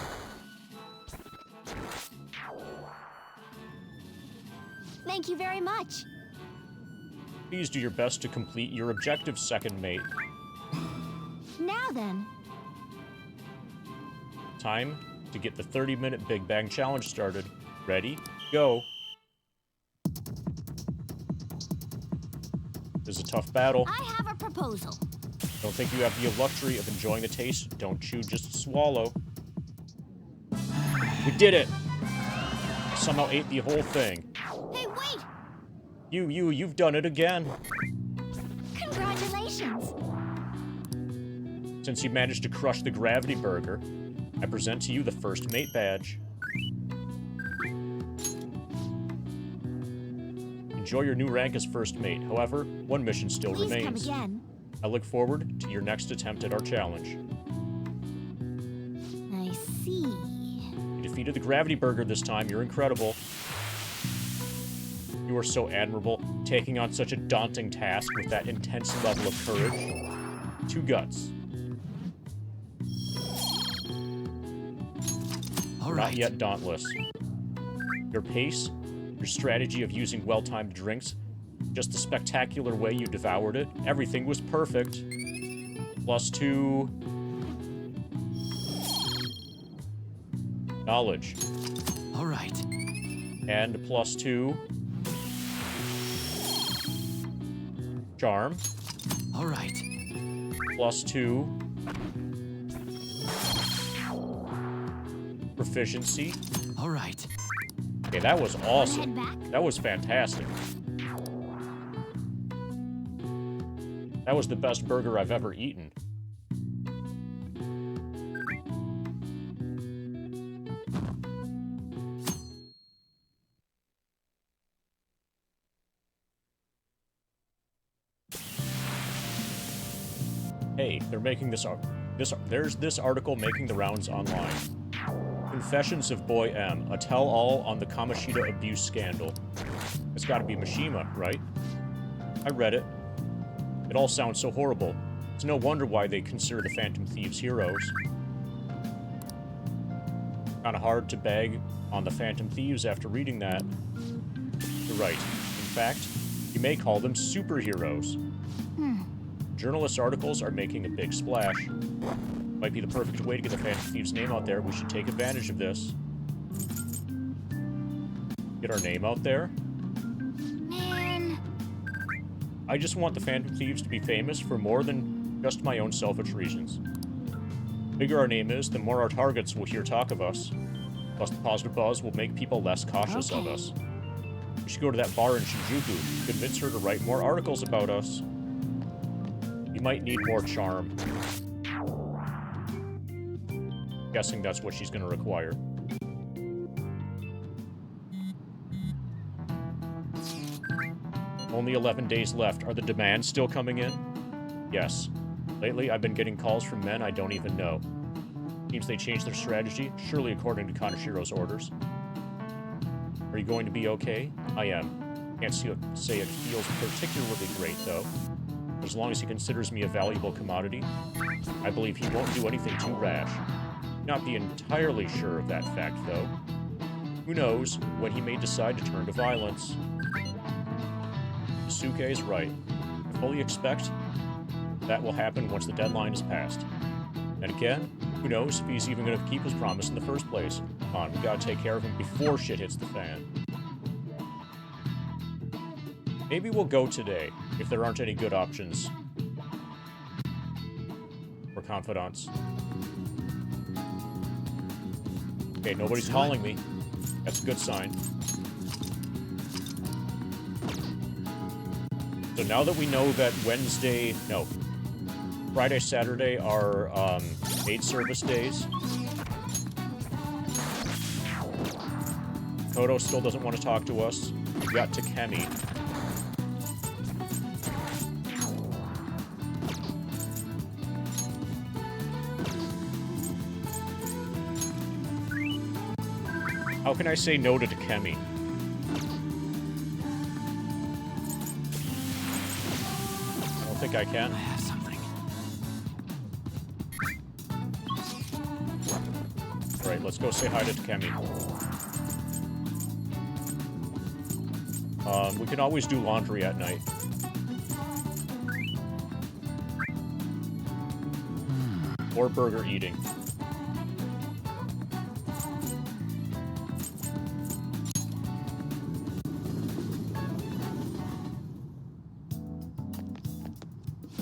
Thank you very much. Please do your best to complete your objective, second mate. Now then. Time to get the 30-minute Big Bang Challenge started. Ready? Go. This is a tough battle. I have a proposal. Don't think you have the luxury of enjoying the taste. Don't chew, just swallow. We did it! somehow ate the whole thing. Hey, wait! You've done it again. Congratulations! Since you managed to crush the gravity burger, I present to you the first mate badge. Enjoy your new rank as first mate. However, one mission still Please remains. come again. I look forward to your next attempt at our challenge. I see. You defeated the gravity burger this time. You're incredible. You are so admirable, taking on such a daunting task with that intense level of courage. 2 guts. All Not right. yet dauntless. Your pace, your strategy of using well-timed drinks, just the spectacular way you devoured it, everything was perfect. +2... knowledge. All right. And +2... charm. All right. +2... proficiency. All right. Okay, that was Wanna awesome. head back? That was fantastic. That was the best burger I've ever eaten. Hey, they're making there's this article making the rounds online. Confessions of Boy M, a tell-all on the Kamoshida abuse scandal. It's gotta be Mishima, right? I read it. It all sounds so horrible. It's no wonder why they consider the Phantom Thieves heroes. Kinda hard to bag on the Phantom Thieves after reading that. You're right. In fact, you may call them superheroes. Journalist articles are making a big splash. Might be the perfect way to get the Phantom Thieves' name out there. We should take advantage of this. Get our name out there. Man, I just want the Phantom Thieves to be famous for more than just my own selfish reasons. The bigger our name is, the more our targets will hear talk of us. Plus, the positive buzz will make people less cautious of us. We should go to that bar in Shinjuku, convince her to write more articles about us. You might need more charm. Guessing that's what she's gonna require. Only 11 days left. Are the demands still coming in? Yes. Lately, I've been getting calls from men I don't even know. Seems they changed their strategy, surely according to Kanashiro's orders. Are you going to be okay? I am. Can't say it feels particularly great, though. As long as he considers me a valuable commodity, I believe he won't do anything too rash. Not be entirely sure of that fact, though. Who knows when he may decide to turn to violence. Suke is right. I fully expect that will happen once the deadline is passed. And again, who knows if he's even going to keep his promise in the first place. Come on, we gotta take care of him before shit hits the fan. Maybe we'll go today, if there aren't any good options. For confidants. Okay, nobody's calling me. That's a good sign. So now that we know that Friday, Saturday are maid service days. Kodo still doesn't want to talk to us. We got Takemi. How can I say no to Takemi? I don't think I can. I have something. Alright, let's go say hi to Takemi. We can always do laundry at night. Or burger eating.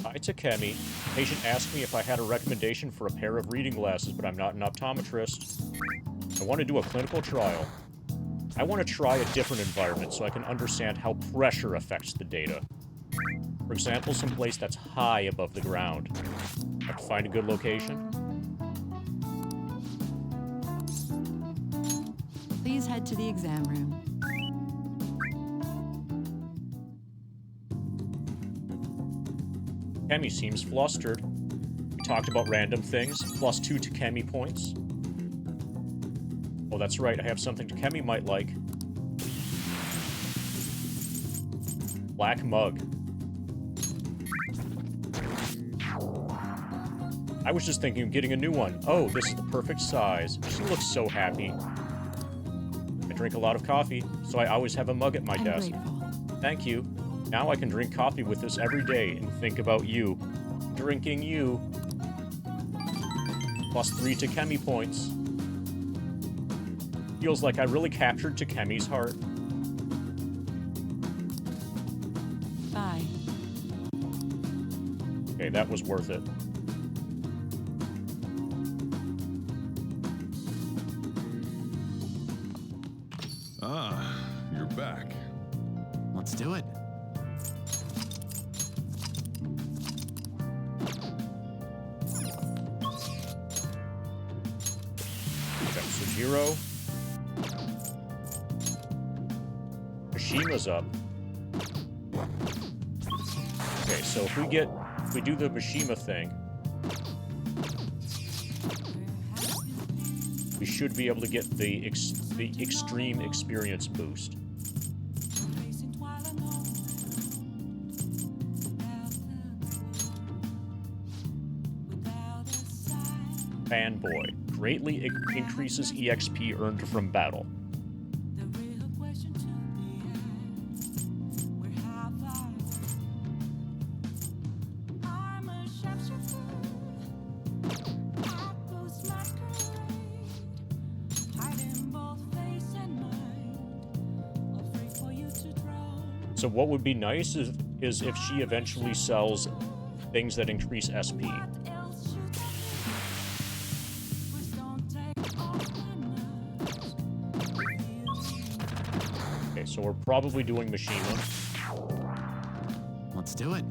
Hi, Takemi. Patient asked me if I had a recommendation for a pair of reading glasses, but I'm not an optometrist. I want to do a clinical trial. I want to try a different environment so I can understand how pressure affects the data. For example, someplace that's high above the ground. Have to find a good location. Please head to the exam room. Kemi seems flustered. We talked about random things. +2 to Kemi points. Oh, that's right. I have something Kemi might like. Black mug. I was just thinking of getting a new one. Oh, this is the perfect size. She looks so happy. I drink a lot of coffee, so I always have a mug at my desk. Grateful. Thank you. Now I can drink coffee with this every day and think about you. Drinking you. +3 to Kemi points. Feels like I really captured Takemi's heart. Bye. Okay, that was worth it. Ah, you're back. Let's do it. Got Sujiro. Mishima's up. Okay, so if we do the Mishima thing, we should be able to get the extreme experience boost. Fanboy. Greatly increases EXP earned from battle. So what would be nice is if she eventually sells things that increase SP. Okay, so we're probably doing Mishima. Let's do it.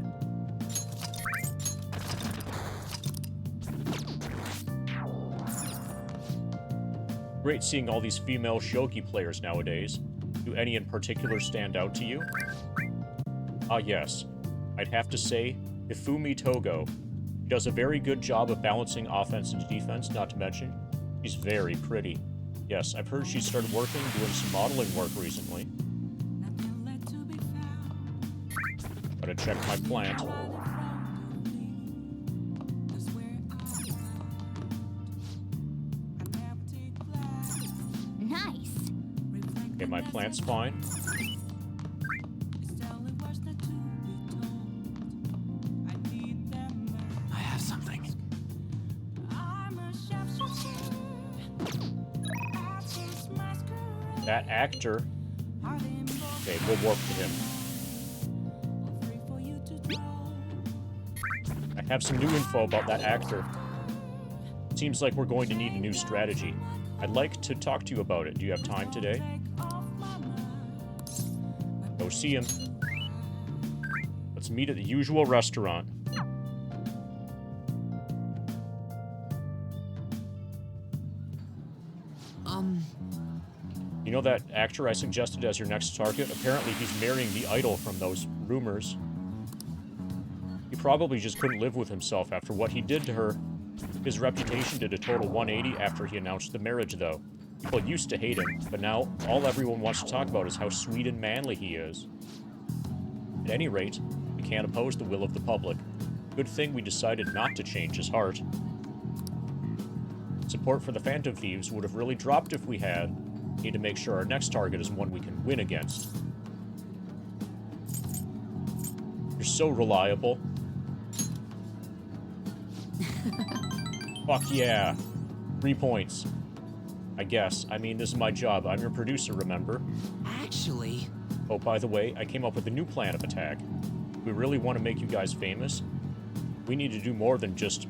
Great seeing all these female shogi players nowadays. Do any in particular stand out to you? Ah, yes. I'd have to say, Hifumi Togo. She does a very good job of balancing offense and defense, not to mention, she's very pretty. Yes, I've heard she started doing some modeling work recently. Gotta check my plant. Nice. Okay, my plant's fine. I have something. That actor. Okay, we'll warp to him. I have some new info about that actor. Seems like we're going to need a new strategy. I'd like to talk to you about it. Do you have time today? Go see him. Let's meet at the usual restaurant. You know that actor I suggested as your next target? Apparently he's marrying the idol from those rumors. He probably just couldn't live with himself after what he did to her. His reputation did a total 180 after he announced the marriage, though. People used to hate him, but now all everyone wants to talk about is how sweet and manly he is. At any rate, we can't oppose the will of the public. Good thing we decided not to change his heart. Support for the Phantom Thieves would have really dropped if we had. Need to make sure our next target is one we can win against. You're so reliable. Fuck yeah. 3 points. I guess. I mean, this is my job. I'm your producer, remember? Actually... Oh, by the way, I came up with a new plan of attack. We really want to make you guys famous. We need to do more than just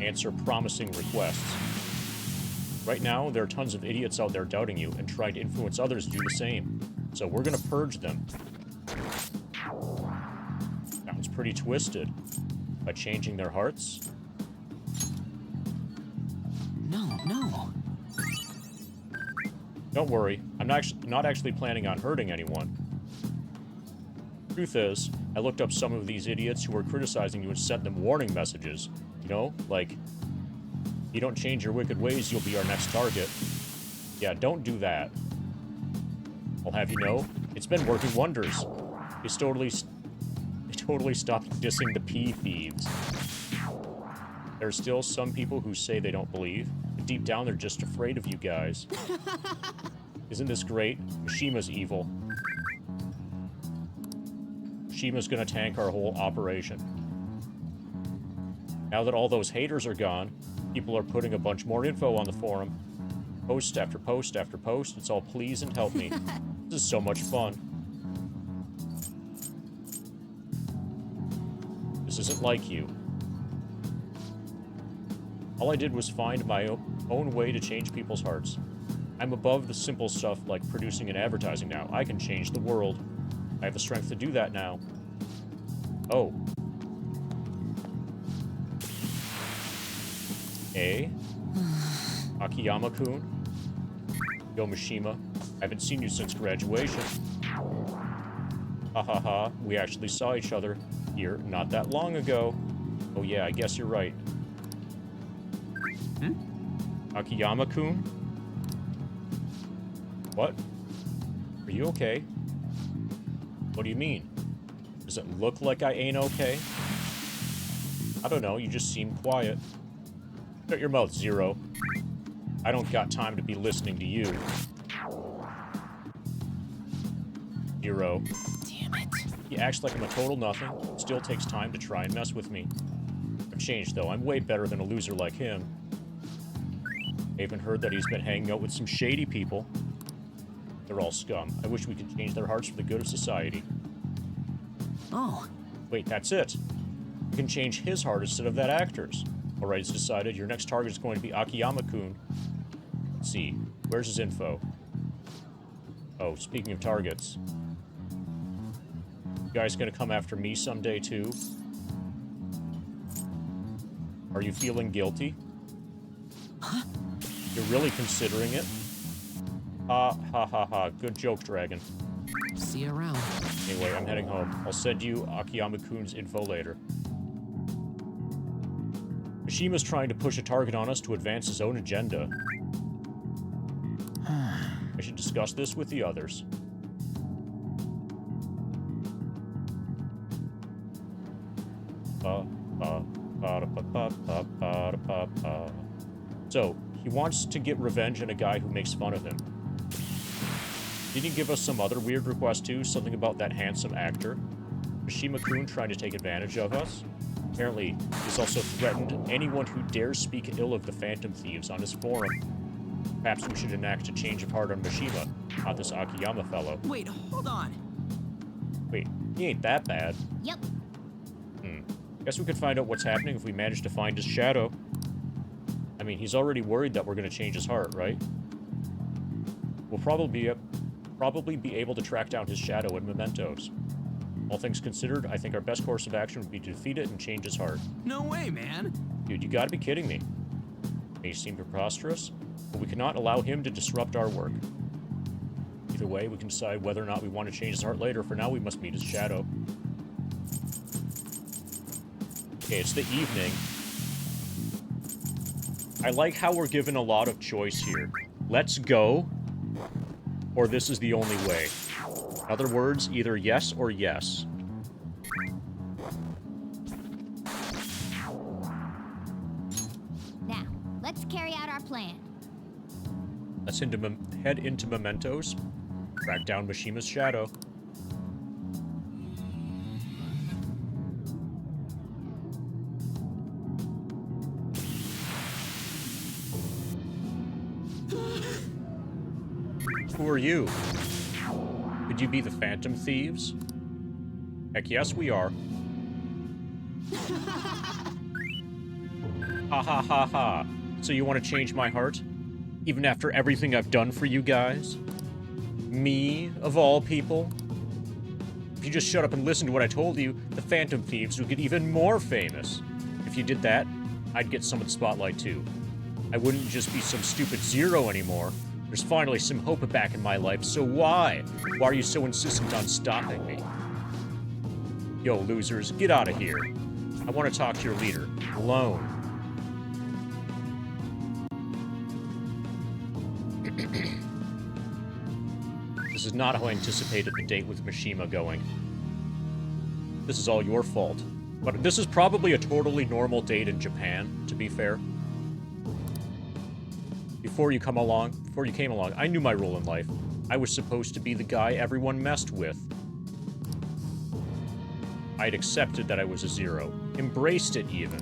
answer promising requests. Right now, there are tons of idiots out there doubting you and trying to influence others to do the same. So we're gonna purge them. Sounds pretty twisted. By changing their hearts? No. Don't worry, I'm not actually planning on hurting anyone. Truth is, I looked up some of these idiots who were criticizing you and sent them warning messages. You know, like, you don't change your wicked ways, you'll be our next target. Yeah, don't do that. I'll have you know, it's been working wonders. They totally stopped dissing the pea thieves. There are still some people who say they don't believe, but deep down they're just afraid of you guys. Isn't this great? Mishima's evil. Mishima's gonna tank our whole operation. Now that all those haters are gone, people are putting a bunch more info on the forum. Post after post after post, it's all please and help me. This is so much fun. This isn't like you. All I did was find my own way to change people's hearts. I'm above the simple stuff like producing and advertising now. I can change the world. I have the strength to do that now. Oh. Akiyama-kun? Yo, Mishima. I haven't seen you since graduation. Ha ha ha. We actually saw each other here not that long ago. Oh yeah, I guess you're right. Akiyama-kun? What? Are you okay? What do you mean? Does it look like I ain't okay? I don't know, you just seem quiet. Shut your mouth, Zero. I don't got time to be listening to you. Zero. Damn it. He acts like I'm a total nothing. Still takes time to try and mess with me. I've changed, though. I'm way better than a loser like him. I even heard that he's been hanging out with some shady people. They're all scum. I wish we could change their hearts for the good of society. Oh. Wait, that's it. We can change his heart instead of that actor's. Alright, it's decided. Your next target is going to be Akiyama-kun. Let's see. Where's his info? Oh, speaking of targets. You guys gonna come after me someday, too? Are you feeling guilty? Huh? You're really considering it? Ha ha ha ha. Good joke, Dragon. See you around. Anyway, I'm heading home. I'll send you Akiyama-kun's info later. Mishima's trying to push a target on us to advance his own agenda. I should discuss this with the others. So, he wants to get revenge on a guy who makes fun of him. Didn't he give us some other weird request too? Something about that handsome actor? Mishima-kun trying to take advantage of us? Apparently, he's also threatened anyone who dares speak ill of the Phantom Thieves on his forum. Perhaps we should enact a change of heart on Mishima, not this Akiyama fellow. Wait, hold on. Wait, he ain't that bad. Yep. Guess we could find out what's happening if we manage to find his shadow. I mean, he's already worried that we're going to change his heart, right? We'll probably be able to track down his shadow in mementos. All things considered, I think our best course of action would be to defeat it and change his heart. No way, man. Dude, you gotta be kidding me. May seem preposterous, but we cannot allow him to disrupt our work. Either way, we can decide whether or not we want to change his heart later. For now, we must meet his shadow. Okay, it's the evening. I like how we're given a lot of choice here. Let's go, or this is the only way. In other words, either yes or yes. Now, let's carry out our plan. Let's head into mementos. Track down Mishima's shadow. Who are you? Could you be the Phantom Thieves? Heck yes, we are. Ha ha ha ha. So you want to change my heart? Even after everything I've done for you guys? Me, of all people? If you just shut up and listen to what I told you, the Phantom Thieves would get even more famous. If you did that, I'd get some of the spotlight too. I wouldn't just be some stupid zero anymore. There's finally some hope back in my life, so why? Why are you so insistent on stopping me? Yo, losers, get out of here. I want to talk to your leader, alone. This is not how I anticipated the date with Mishima going. This is all your fault. But this is probably a totally normal date in Japan, to be fair. Before you came along, I knew my role in life. I was supposed to be the guy everyone messed with. I'd accepted that I was a zero. Embraced it, even.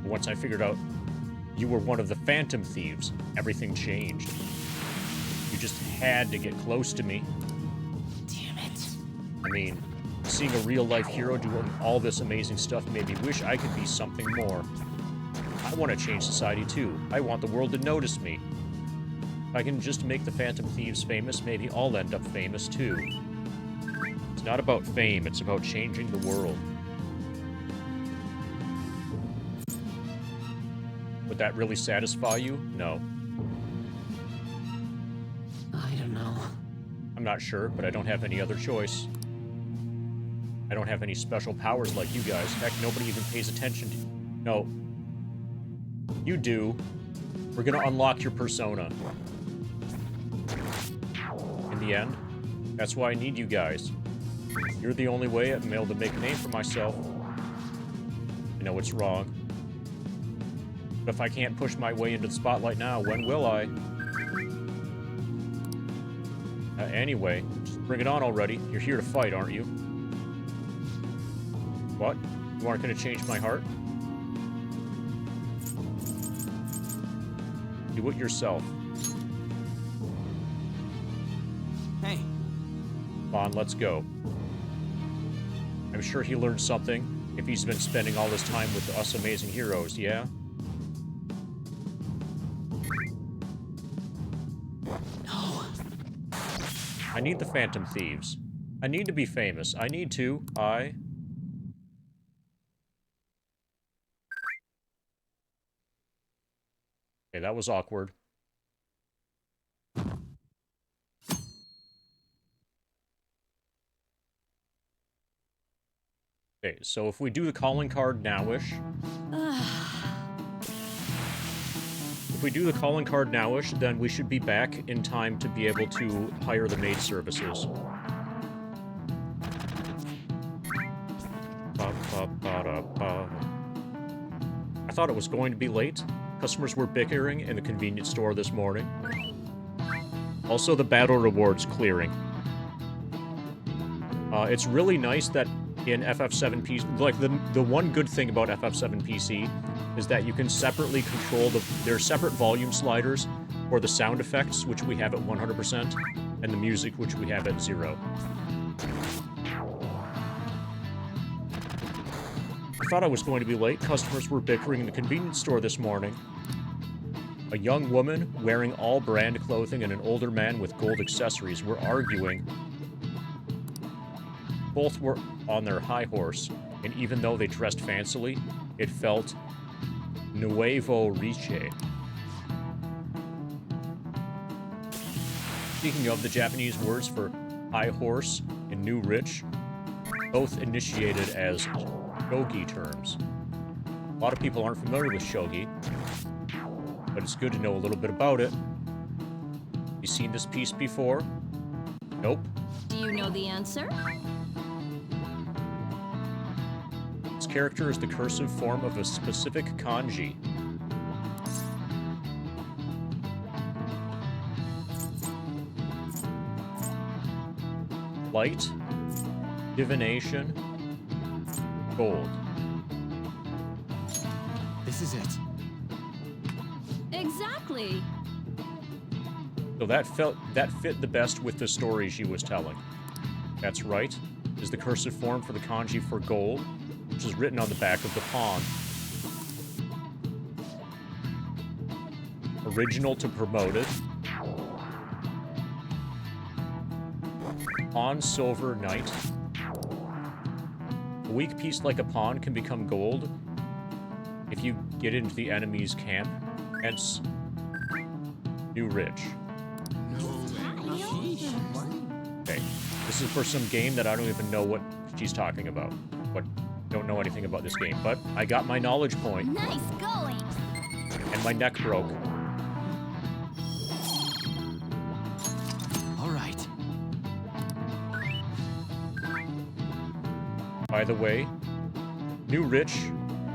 But once I figured out you were one of the Phantom Thieves, everything changed. You just had to get close to me. Damn it. I mean, seeing a real-life hero doing all this amazing stuff made me wish I could be something more. I want to change society, too. I want the world to notice me. If I can just make the Phantom Thieves famous, maybe I'll end up famous, too. It's not about fame, it's about changing the world. Would that really satisfy you? No. I don't know. I'm not sure, but I don't have any other choice. I don't have any special powers like you guys. Heck, nobody even pays attention to you. No. You do. We're gonna unlock your persona. In the end, that's why I need you guys. You're the only way I've been able to make a name for myself. I know it's wrong. But if I can't push my way into the spotlight now, when will I? Anyway, just bring it on already. You're here to fight, aren't you? What? You aren't going to change my heart? Do it yourself. Hey. Come on, let's go. I'm sure he learned something if he's been spending all his time with us amazing heroes, yeah? No. I need the Phantom Thieves. I need to be famous. I need to. Okay, that was awkward. Okay, so if we do the calling card nowish... If we do the calling card nowish, then we should be back in time to be able to hire the maid services. I thought it was going to be late. Customers were bickering in the convenience store this morning. Also, the battle rewards clearing. It's really nice that in FF7 PC, like the one good thing about FF7 PC is that you can separately control their separate volume sliders for the sound effects, which we have at 100%, and the music, which we have at 0. I thought I was going to be late. Customers were bickering in the convenience store this morning. A young woman wearing all brand clothing and an older man with gold accessories were arguing. Both were on their high horse, and even though they dressed fancily, it felt nuevo riche. Speaking of, the Japanese words for high horse and new rich, both initiated as shogi terms. A lot of people aren't familiar with shogi, but it's good to know a little bit about it. You seen this piece before? Nope. Do you know the answer? This character is the cursive form of a specific kanji. Light, divination, gold. This is it. Exactly. So that fit the best with the story she was telling. That's right, is the cursive form for the kanji for gold, which is written on the back of the pawn. original to promoted. Pawn silver knight. A weak piece like a pawn can become gold if you get into the enemy's camp. Hence, new rich. Okay, this is for some game that I don't even know what she's talking about. But don't know anything about this game. But I got my knowledge point. Nice going. And my neck broke. All right. By the way, new rich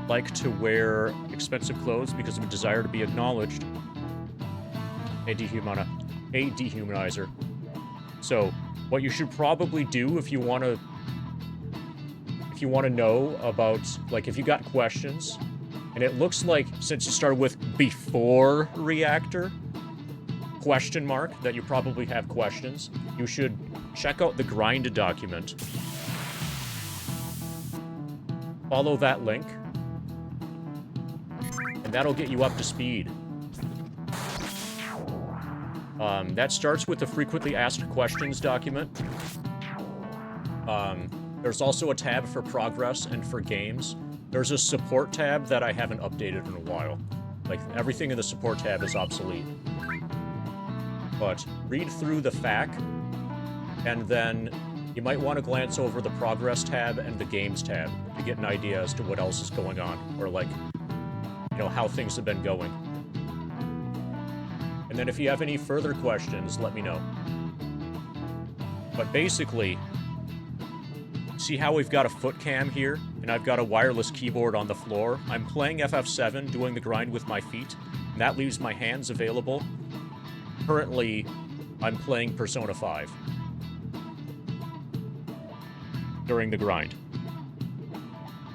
like to wear expensive clothes because of a desire to be acknowledged. A dehumanizer. So, what you should probably do if you want to know about, like, if you got questions, and it looks like since you started with before reactor question mark that you probably have questions, you should check out the grind document. Follow that link, and that'll get you up to speed. That starts with the frequently asked questions document. There's also a tab for progress and for games. There's a support tab that I haven't updated in a while. Like, everything in the support tab is obsolete. But read through the FAQ, and then you might want to glance over the progress tab and the games tab to get an idea as to what else is going on, or, like, you know, how things have been going. And then if you have any further questions, let me know. But basically, see how we've got a foot cam here, and I've got a wireless keyboard on the floor? I'm playing FF7, doing the grind with my feet, and that leaves my hands available. Currently, I'm playing Persona 5 during the grind.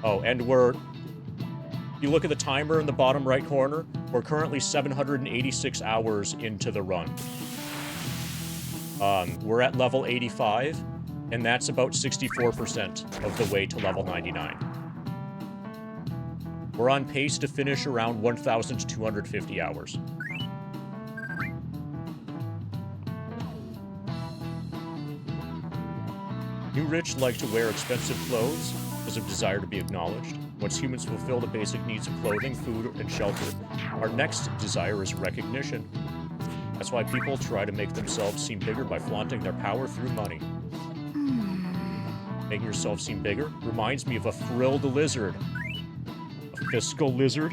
Oh, and you look at the timer in the bottom right corner, we're currently 786 hours into the run. We're at level 85, and that's about 64% of the way to level 99. We're on pace to finish around 1,250 hours. New rich like to wear expensive clothes because of desire to be acknowledged. Once humans fulfill the basic needs of clothing, food, and shelter, our next desire is recognition. That's why people try to make themselves seem bigger by flaunting their power through money. Making yourself seem bigger reminds me of a frilled lizard. A fiscal lizard?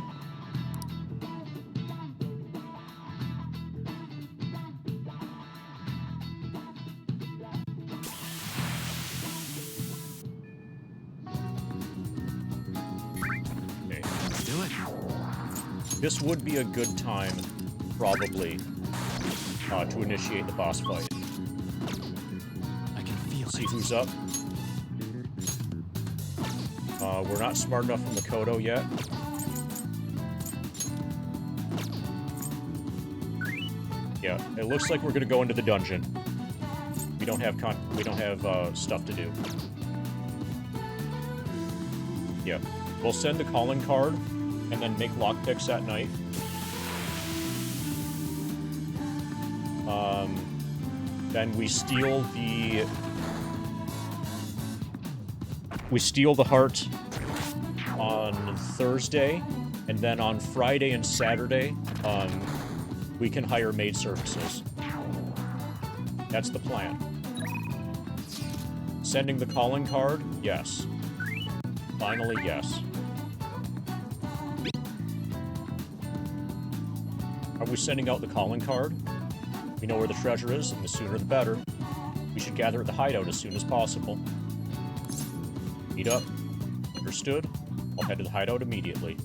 Okay. Let's do it. This would be a good time, probably, to initiate the boss fight. I can feel See it. who's up. We're not smart enough from Makoto yet. Yeah, it looks like we're gonna go into the dungeon. We don't have stuff to do. Yeah, we'll send the calling card and then make lockpicks at night. Then we steal the heart on Thursday, and then on Friday and Saturday, we can hire maid services. That's the plan. Sending the calling card? Yes. Finally, yes. Are we sending out the calling card? We know where the treasure is, and the sooner the better. We should gather at the hideout as soon as possible. Meet up. Understood? I'll head to the hideout immediately.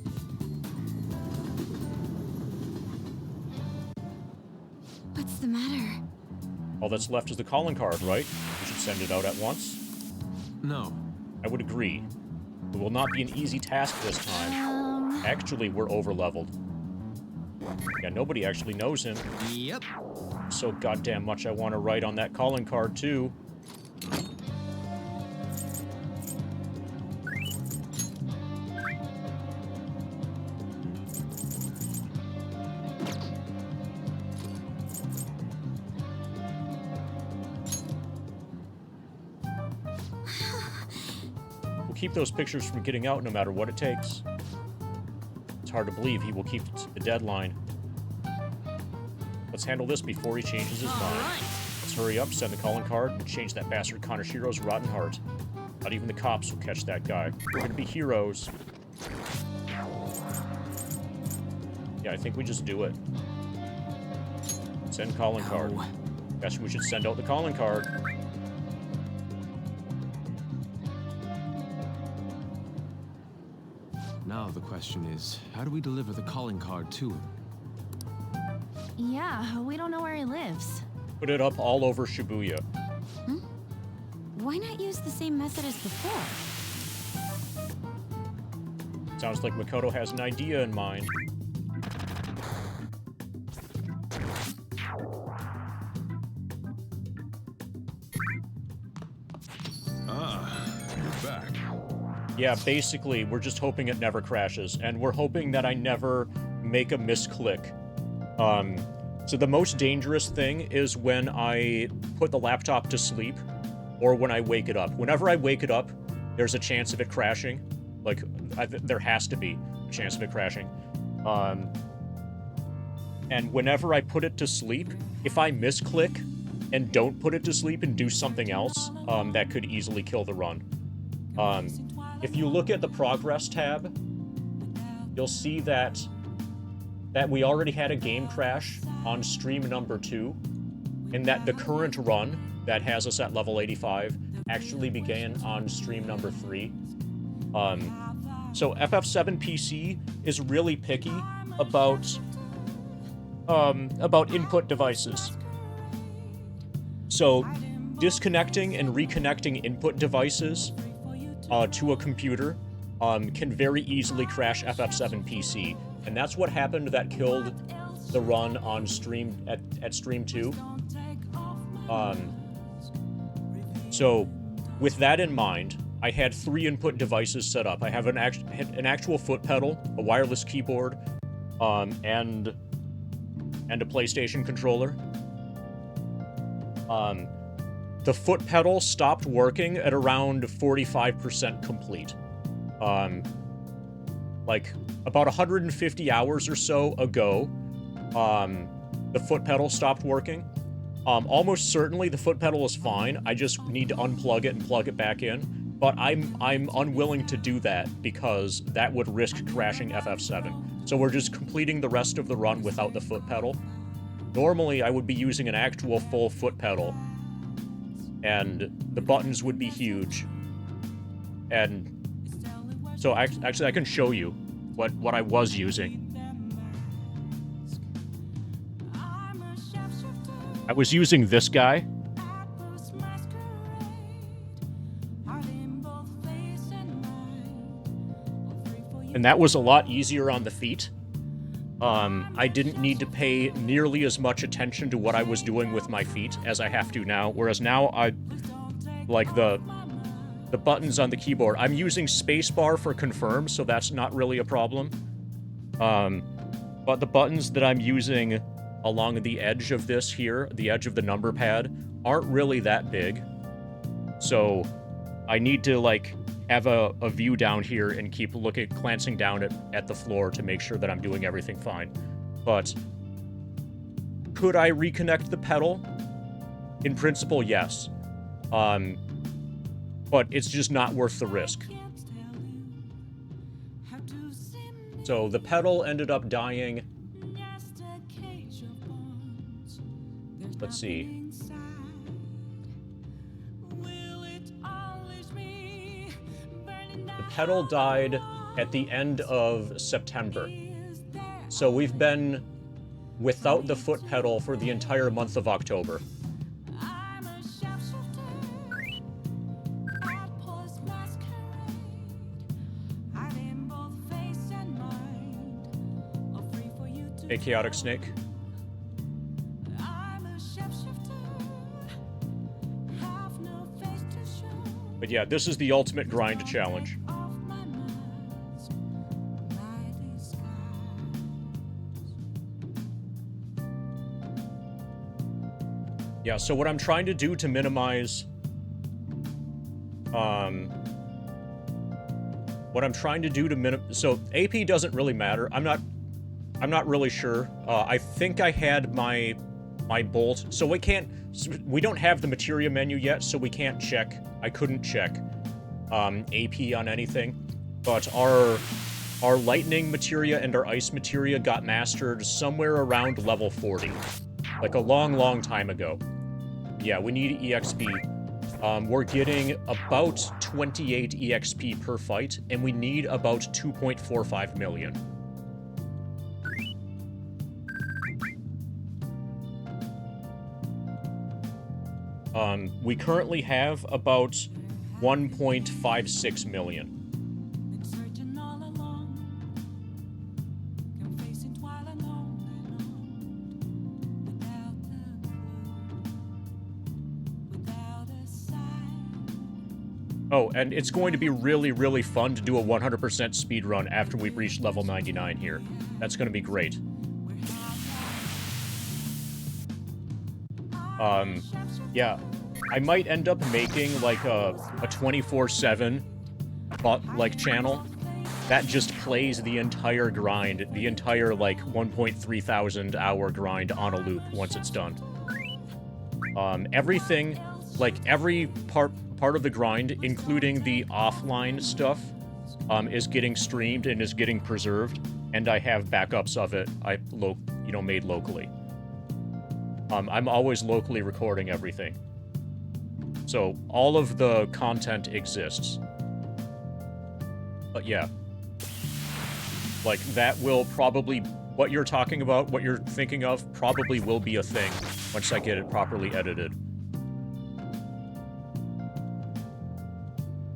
What's the matter? All that's left is the calling card, right? We should send it out at once? No. I would agree. It will not be an easy task this time. Actually, we're over-leveled. Yeah, nobody actually knows him. Yep. So goddamn much I want to write on that calling card, too. keep those pictures from getting out no matter what it takes. It's hard to believe he will keep the deadline. Let's handle this before he changes his mind. Let's hurry up, send the calling card, and change that bastard Kanashiro's rotten heart. Not even the cops will catch that guy. We're gonna be heroes. Yeah, I think we just do it. Send calling card. Guess we should send out the calling card. Now the question is, how do we deliver the calling card to him? Yeah, we don't know where he lives. Put it up all over Shibuya. Why not use the same method as before? Sounds like Makoto has an idea in mind. You're back. Yeah, basically, we're just hoping it never crashes, and we're hoping that I never make a misclick. So the most dangerous thing is when I put the laptop to sleep, or when I wake it up. Whenever I wake it up, there's a chance of it crashing. Like, there has to be a chance of it crashing. And whenever I put it to sleep, if I misclick and don't put it to sleep and do something else, that could easily kill the run. If you look at the progress tab, you'll see that we already had a game crash on stream number 2, and that the current run that has us at level 85 actually began on stream number 3. So FF7 PC is really picky about input devices. So disconnecting and reconnecting input devices to a computer can very easily crash FF7 PC, and that's what happened that killed the run on stream at stream 2. So with that in mind, I had 3 input devices set up. I have an actual foot pedal, a wireless keyboard, and a PlayStation controller. The foot pedal stopped working at around 45% complete. Like, about 150 hours or so ago, the foot pedal stopped working. Almost certainly the foot pedal is fine. I just need to unplug it and plug it back in. But I'm unwilling to do that because that would risk crashing FF7. So we're just completing the rest of the run without the foot pedal. Normally, I would be using an actual full foot pedal, and the buttons would be huge. And so actually, I can show you what I was using. I was using this guy. And that was a lot easier on the feet. I didn't need to pay nearly as much attention to what I was doing with my feet as I have to now. Whereas now, like the buttons on the keyboard, I'm using spacebar for confirm, so that's not really a problem. But the buttons that I'm using along the edge of this here, the edge of the number pad, aren't really that big. So I need to, like, have a view down here and keep glancing down at the floor to make sure that I'm doing everything fine. But could I reconnect the pedal? In principle, yes. But it's just not worth the risk. So the pedal ended up dying. Let's see. The pedal died at the end of September. So we've been without the foot pedal for the entire month of October. Hey, Chaotic Snake. But yeah, this is the ultimate grind challenge. Yeah, so what I'm trying to do to minimize what I'm trying to do to so AP doesn't really matter. I'm not really sure. I think I had my bolt, so we don't have the materia menu yet, so we can't check. I couldn't check AP on anything, but our lightning materia and our ice materia got mastered somewhere around level 40, like a long time ago. Yeah, we need EXP. We're getting about 28 EXP per fight, and we need about 2.45 million. We currently have about 1.56 million. Oh, and it's going to be really fun to do a 100% speed run after we reach level 99 here. That's going to be great. Yeah, I might end up making like a 24/7 like channel that just plays the entire grind, the entire like 1.3 thousand hour grind on a loop once it's done. Everything, like every part of the grind, including the offline stuff, is getting streamed and is getting preserved, and I have backups of it made locally. I'm always locally recording everything. So all of the content exists. But yeah. Like, that will probably, what you're talking about, what you're thinking of, probably will be a thing once I get it properly edited.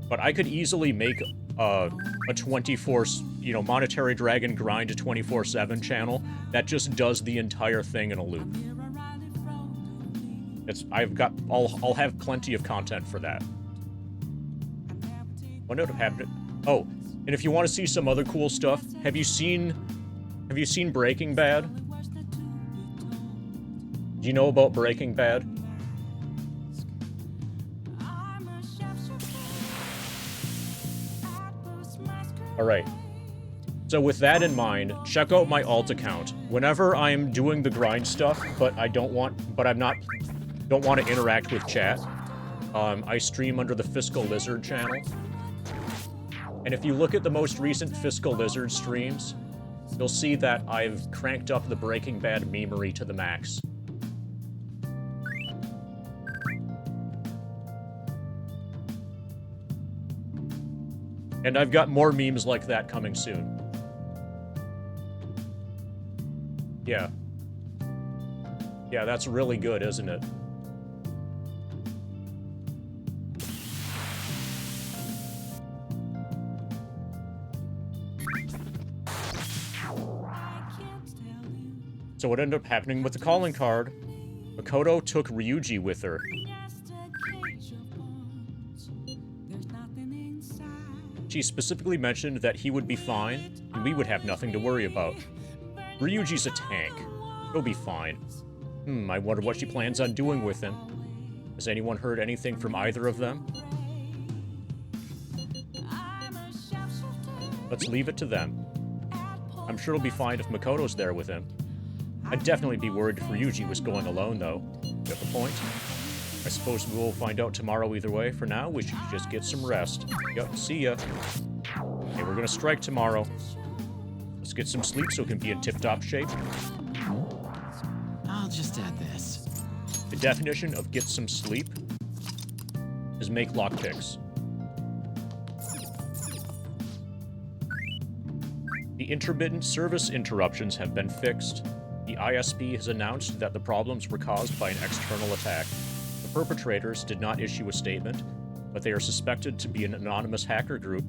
But I could easily make a 24, Monetary Dragon grind 24/7 channel that just does the entire thing in a loop. I'll have plenty of content for that. What would have happened? Oh, and if you want to see some other cool stuff, have you seen Breaking Bad? Do you know about Breaking Bad? Alright. So with that in mind, check out my alt account. Whenever I'm doing the grind stuff, but I don't want to interact with chat, I stream under the Fiscal Lizard channel. And if you look at the most recent Fiscal Lizard streams, you'll see that I've cranked up the Breaking Bad memery to the max. And I've got more memes like that coming soon. Yeah. Yeah, that's really good, isn't it? So what ended up happening with the calling card? Makoto took Ryuji with her. She specifically mentioned that he would be fine, and we would have nothing to worry about. Ryuji's a tank. He'll be fine. I wonder what she plans on doing with him. Has anyone heard anything from either of them? Let's leave it to them. I'm sure it'll be fine if Makoto's there with him. I'd definitely be worried if Ryuji was going alone, though. Get the point? I suppose we'll find out tomorrow either way. For now, we should just get some rest. Yep, see ya. Okay, we're gonna strike tomorrow. Let's get some sleep so we can be in tip-top shape. I'll just add this. The definition of get some sleep is make lockpicks. The intermittent service interruptions have been fixed. The ISP has announced that the problems were caused by an external attack. The perpetrators did not issue a statement, but they are suspected to be an anonymous hacker group.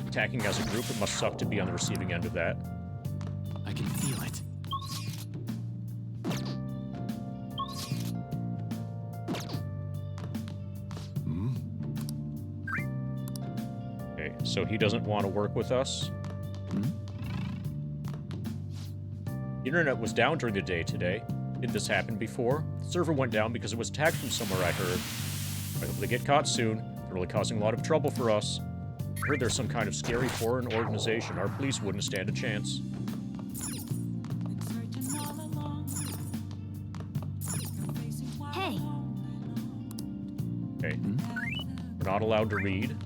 Attacking as a group, it must suck to be on the receiving end of that. I can feel it. Okay, so he doesn't want to work with us. The internet was down during the day today. Did this happen before? The server went down because it was attacked from somewhere, I heard. I hope they get caught soon. They're really causing a lot of trouble for us. I heard there's some kind of scary foreign organization. Our police wouldn't stand a chance. Hey, Okay. We're not allowed to read.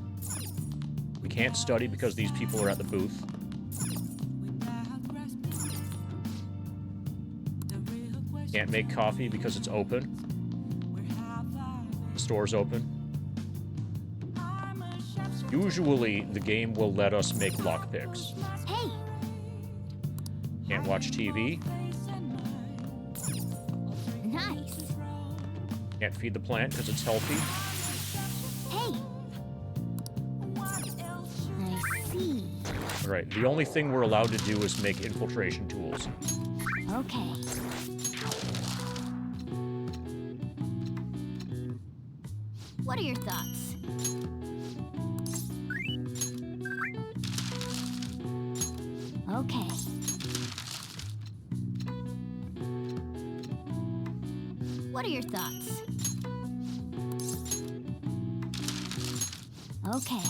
We can't study because these people are at the booth. Can't make coffee because it's open. The store's open. Usually, the game will let us make lockpicks. hey, Can't watch TV. nice. Can't feed the plant because it's healthy. Hey. I see. Alright, the only thing we're allowed to do is make infiltration tools. Okay. What are your thoughts? Okay. What are your thoughts? Okay.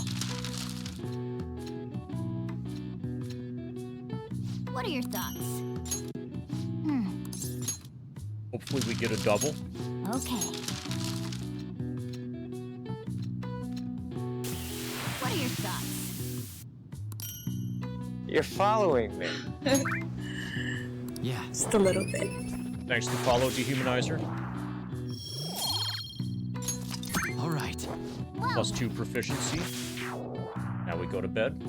What are your thoughts? Hopefully we get a double. Okay. What are your thoughts? You're following me. Yeah. Just a little bit. Thanks to follow, Dehumanizer. All right. Whoa. +2 proficiency. Now we go to bed.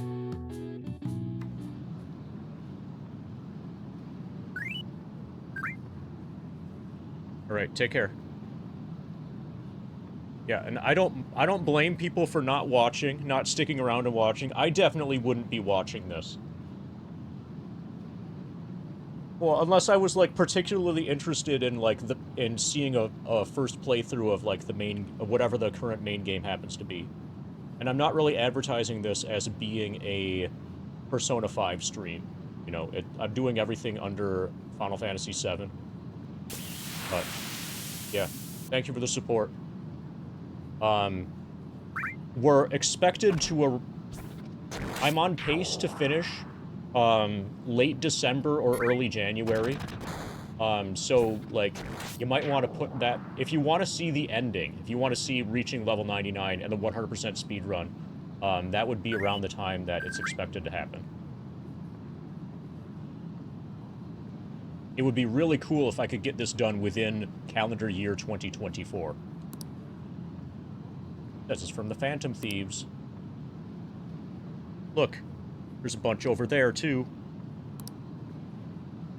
Alright, take care. Yeah, and I don't blame people for not watching, not sticking around and watching. I definitely wouldn't be watching this. Well, unless I was, like, particularly interested in, like, in seeing a first playthrough of, like, the main, whatever the current main game happens to be. And I'm not really advertising this as being a Persona 5 stream. You know, I'm doing everything under Final Fantasy VII. But, yeah. Thank you for the support. We're expected to... I'm on pace to finish late December or early January. So, like, you might want to put that... If you want to see the ending, if you want to see reaching level 99 and the 100% speed run, that would be around the time that it's expected to happen. It would be really cool if I could get this done within calendar year 2024. This is from the Phantom Thieves. Look, there's a bunch over there, too.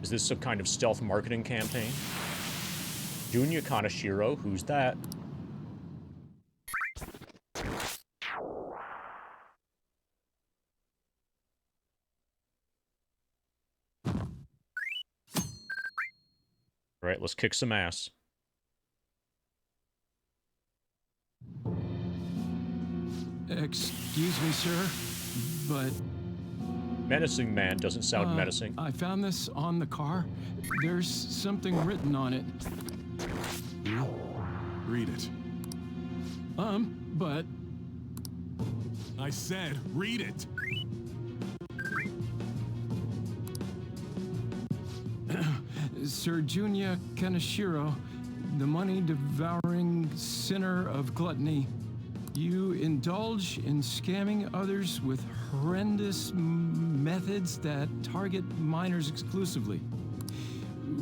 Is this some kind of stealth marketing campaign? Junya Kaneshiro, who's that? Alright, let's kick some ass. Excuse me, sir, but... Menacing man doesn't sound menacing. I found this on the car. There's something written on it. Read it. But... I said, read it. Sir Junya Kaneshiro, the money-devouring sinner of gluttony, you indulge in scamming others with horrendous methods that target minors exclusively.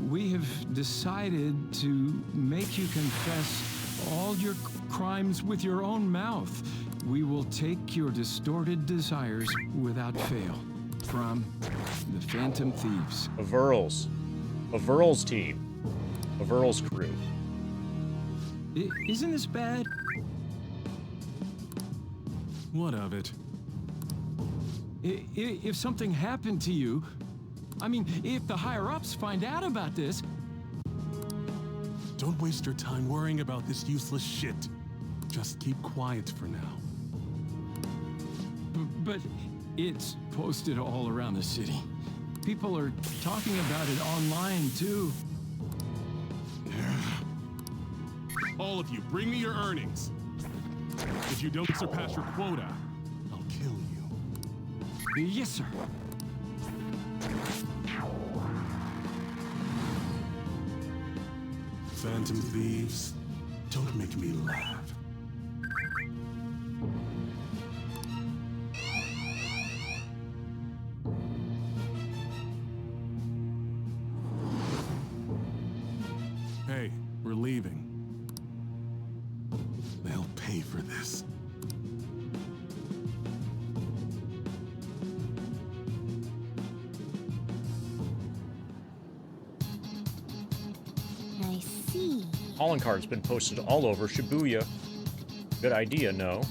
We have decided to make you confess all your crimes with your own mouth. We will take your distorted desires without fail. From the Phantom Thieves. Averls. Averls team. Averls crew. Isn't this bad? What of it? If something happened to you, I mean, if the higher-ups find out about this... Don't waste your time worrying about this useless shit. Just keep quiet for now. But it's posted all around the city. People are talking about it online, too. All of you, bring me your earnings. If you don't surpass your quota, I'll kill you. Yes, sir. Phantom thieves, don't make me laugh. Hey, we're leaving. They'll pay for this. I see. Calling card's been posted all over Shibuya. Good idea, no?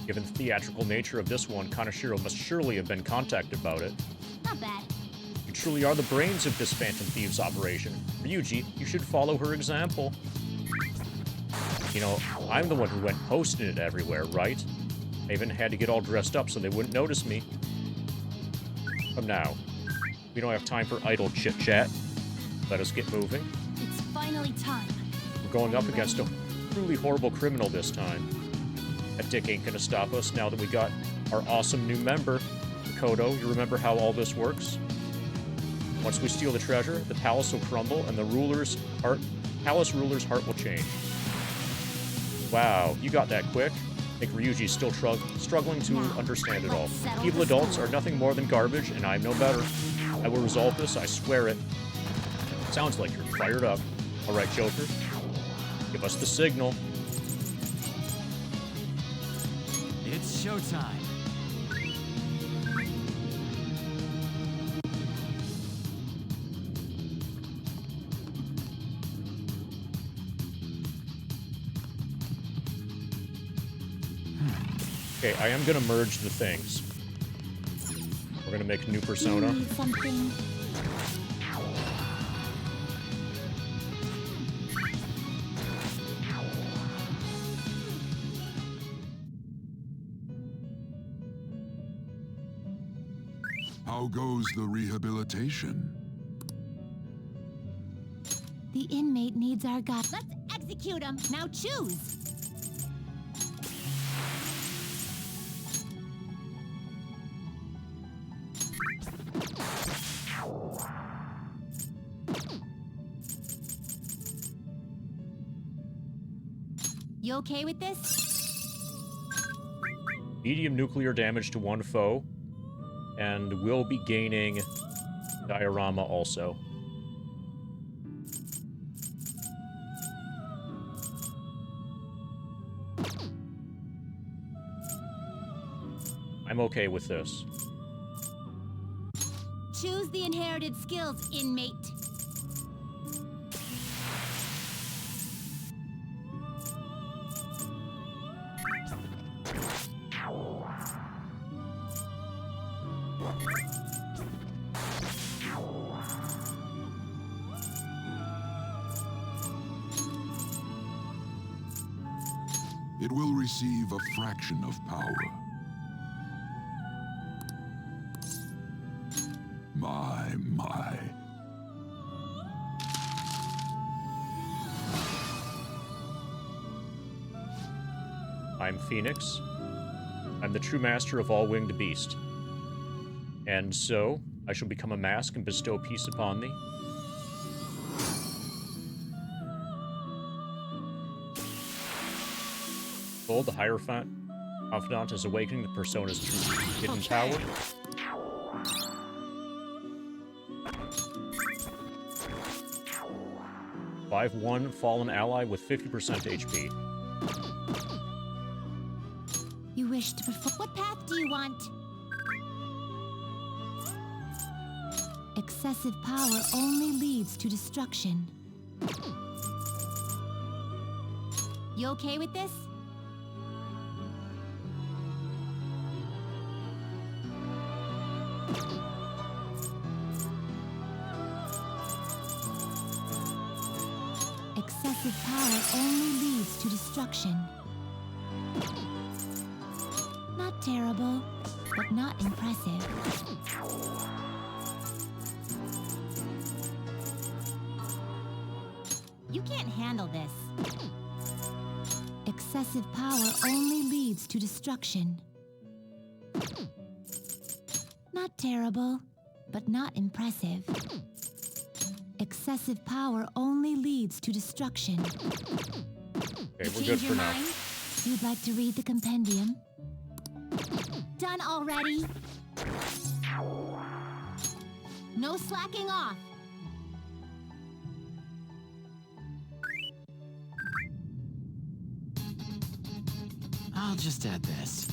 Given the theatrical nature of this one, Kaneshiro must surely have been contacted about it. Not bad. You truly are the brains of this Phantom Thieves operation. Ryuji, you should follow her example. You know, I'm the one who went posting it everywhere, right? I even had to get all dressed up so they wouldn't notice me. Come now. We don't have time for idle chit-chat. Let us get moving. It's finally time. We're going up against a truly horrible criminal this time. That dick ain't gonna stop us now that we got our awesome new member. Kodo, you remember how all this works? Once we steal the treasure, the palace will crumble and the palace ruler's heart will change. Wow, you got that quick. I think Ryuji's still struggling to understand it all. Evil adults are nothing more than garbage, and I'm no better. I will resolve this, I swear it. Sounds like you're fired up. All right, Joker. Give us the signal. It's showtime. Okay, I am gonna merge the things. We're gonna make a new persona. You need something? How goes the rehabilitation? The inmate needs our guide. Let's execute him. Now choose. You okay with this? Medium nuclear damage to one foe. And we'll be gaining diorama also. I'm okay with this. Choose the inherited skills, inmate. It will receive a fraction of power. My. I'm Phoenix. I'm the true master of all winged beast. And so, I shall become a mask and bestow peace upon thee. Behold, the Hierophant Confidant is awakening the Persona's true hidden power. One fallen ally with 50% HP. You wish to perform. What path do you want? Excessive power only leads to destruction. You okay with this? Excessive power only leads to destruction. Not terrible, but not impressive. You can't handle this. Excessive power only leads to destruction. Not terrible, but not impressive. Excessive power only leads to destruction. Okay, we're good Change for your now. mind? You'd like to read the compendium? Done already? No slacking off. I'll just add this.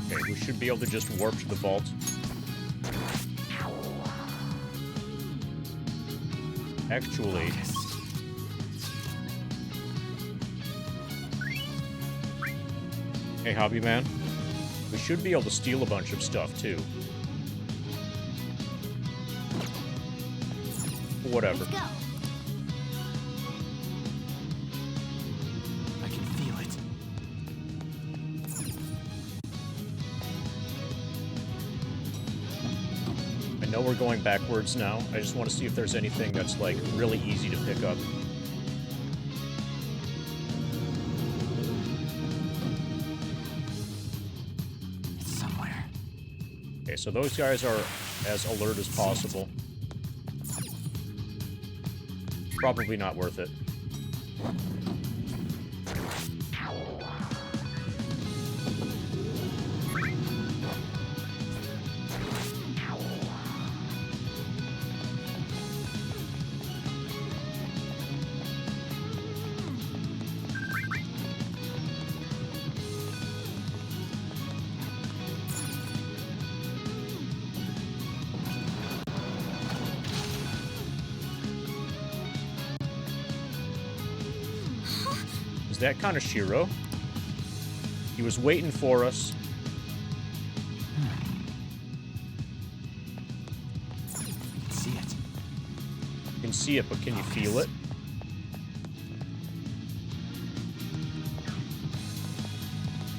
Okay, we should be able to just warp to the vault. Actually, hey, Hobby Man, we should be able to steal a bunch of stuff too. Whatever. Let's go. I can feel it. I know we're going backwards now. I just want to see if there's anything that's, like, really easy to pick up. It's somewhere. Okay, so those guys are as alert as possible. Probably not worth it. Is that Kaneshiro? He was waiting for us. I can see it. You can see it, but can you feel it? I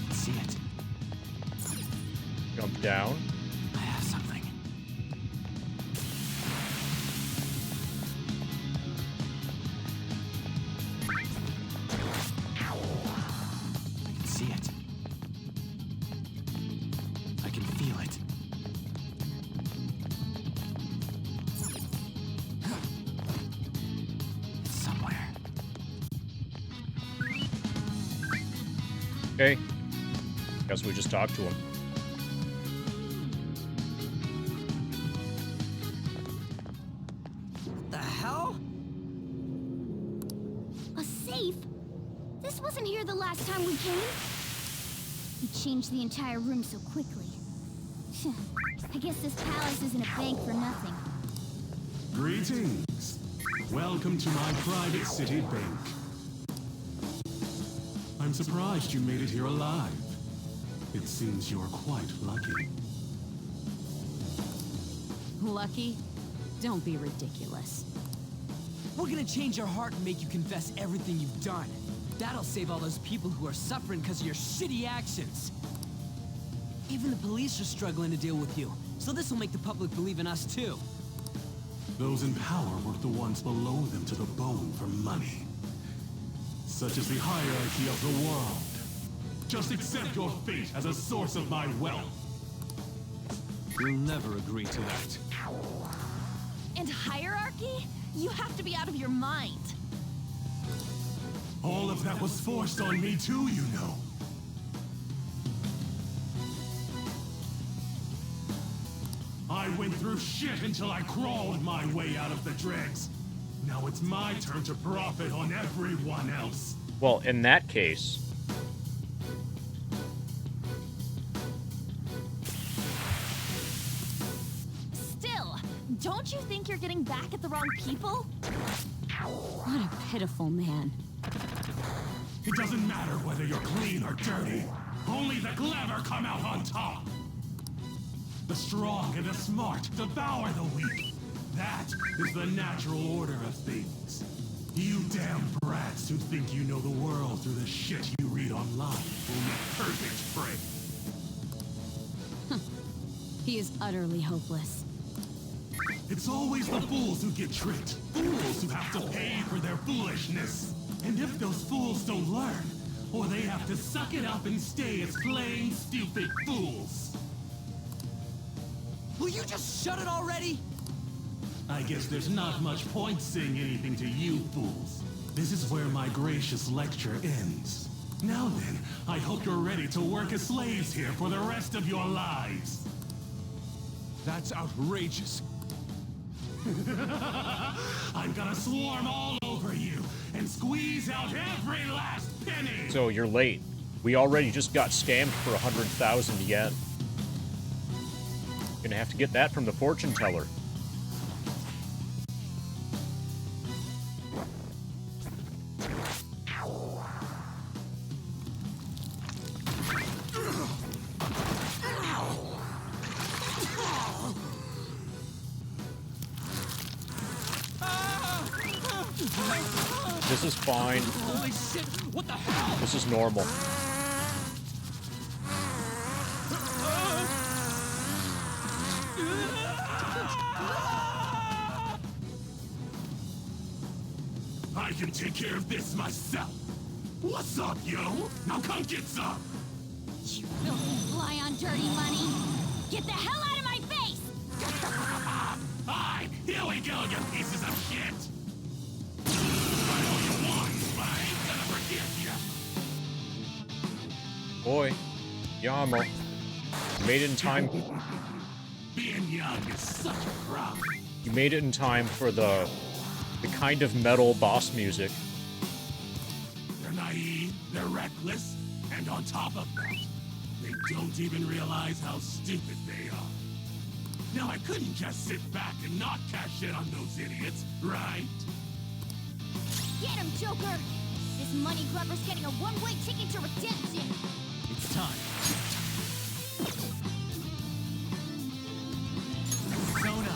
can see it. Jump down. I have something. I can see it. I can feel it. It's somewhere. Okay. Guess we just talked to him. The hell? A safe? This wasn't here the last time we came. We changed the entire room so quickly. I guess this palace isn't a bank for nothing. Greetings. Welcome to my private city bank. I'm surprised you made it here alive. It seems you're quite lucky. Lucky? Don't be ridiculous. We're gonna change your heart and make you confess everything you've done. That'll save all those people who are suffering because of your shitty actions. Even the police are struggling to deal with you, so this will make the public believe in us too. Those in power work the ones below them to the bone for money. Such is the hierarchy of the world. Just accept your fate as a source of my wealth. You'll never agree to that. And hierarchy? You have to be out of your mind. All of that was forced on me too, you know. I went through shit until I crawled my way out of the dregs. Now it's my turn to profit on everyone else. Well, in that case... Still, don't you think you're getting back at the wrong people? What a pitiful man. It doesn't matter whether you're clean or dirty. Only the clever come out on top. The strong and the smart devour the weak. That is the natural order of things. You damn brats who think you know the world through the shit you read online will make perfect prey. He is utterly hopeless. It's always the fools who get tricked. Fools who have to pay for their foolishness. And if those fools don't learn, or they have to suck it up and stay as plain stupid fools. Will you just shut it already? I guess there's not much point saying anything to you fools. This is where my gracious lecture ends. Now then, I hope you're ready to work as slaves here for the rest of your lives. That's outrageous. I'm gonna swarm all over you and squeeze out every last penny! So you're late. We already just got scammed for 100,000 yen. Gonna have to get that from the fortune teller. This is fine. Holy shit! What the hell? This is normal. I can take care of this myself. What's up, yo? Now come get some. You filthy fly on dirty money! Get the hell out of my face! Hi, here we go, you pieces of shit. Try all you want, but I ain't gonna forgive you. Boy, Yama. Made it in time. Being young is such a crop. You made it in time for the kind of metal boss music. They're naive, they're reckless, and on top of that, they don't even realize how stupid they are. Now, I couldn't just sit back and not cash in on those idiots, right? Get him, Joker! This money grubber's getting a one-way ticket to redemption! It's time. Zona.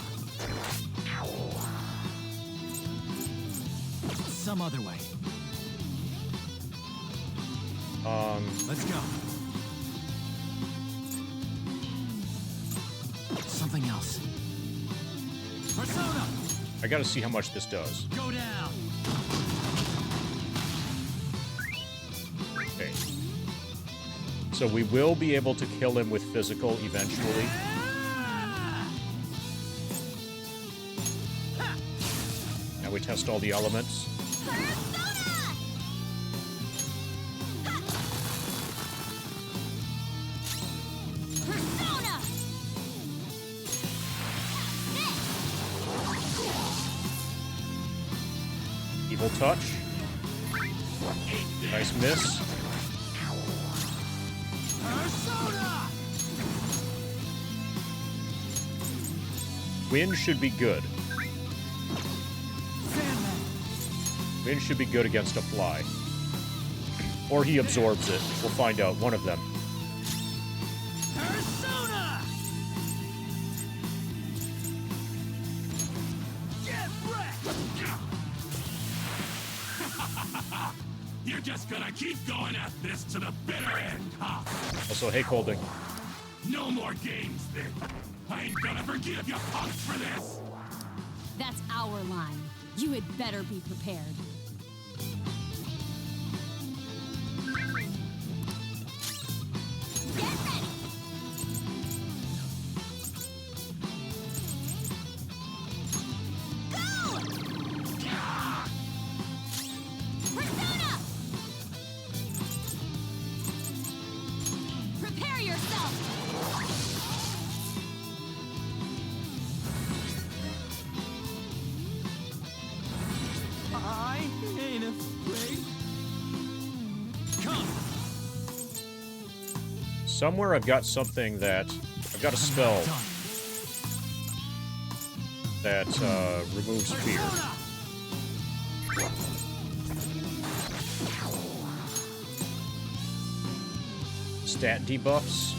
Some other way. Let's go. Something else. Persona! I gotta see how much this does. Go down! Okay. So we will be able to kill him with physical eventually. Now we test all the elements. Evil touch. Nice miss. Wind should be good. Wind should be good against a fly. Or he absorbs it. We'll find out. One of them. Persona! Get wrecked! You're just gonna keep going at this to the bitter end, huh? Also, hey, Colding. No more games, then. I ain't gonna forgive you punks for this. That's our line. You had better be prepared. Get ready! Go! Persona! Prepare yourself! I ain't afraid. Come! Somewhere I've got something that... I've got a spell that removes fear. Stat debuffs.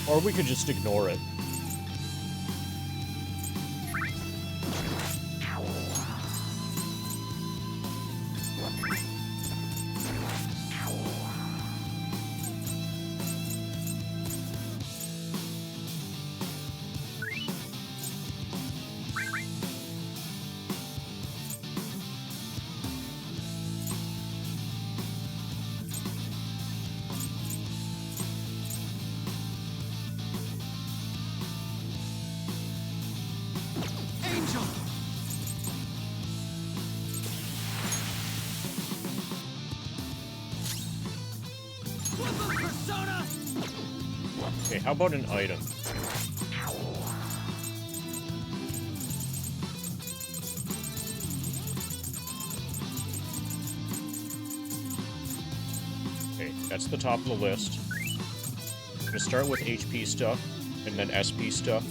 Or we could just ignore it. Okay, how about an item? Okay, that's the top of the list. I'm gonna start with HP stuff, and then SP stuff.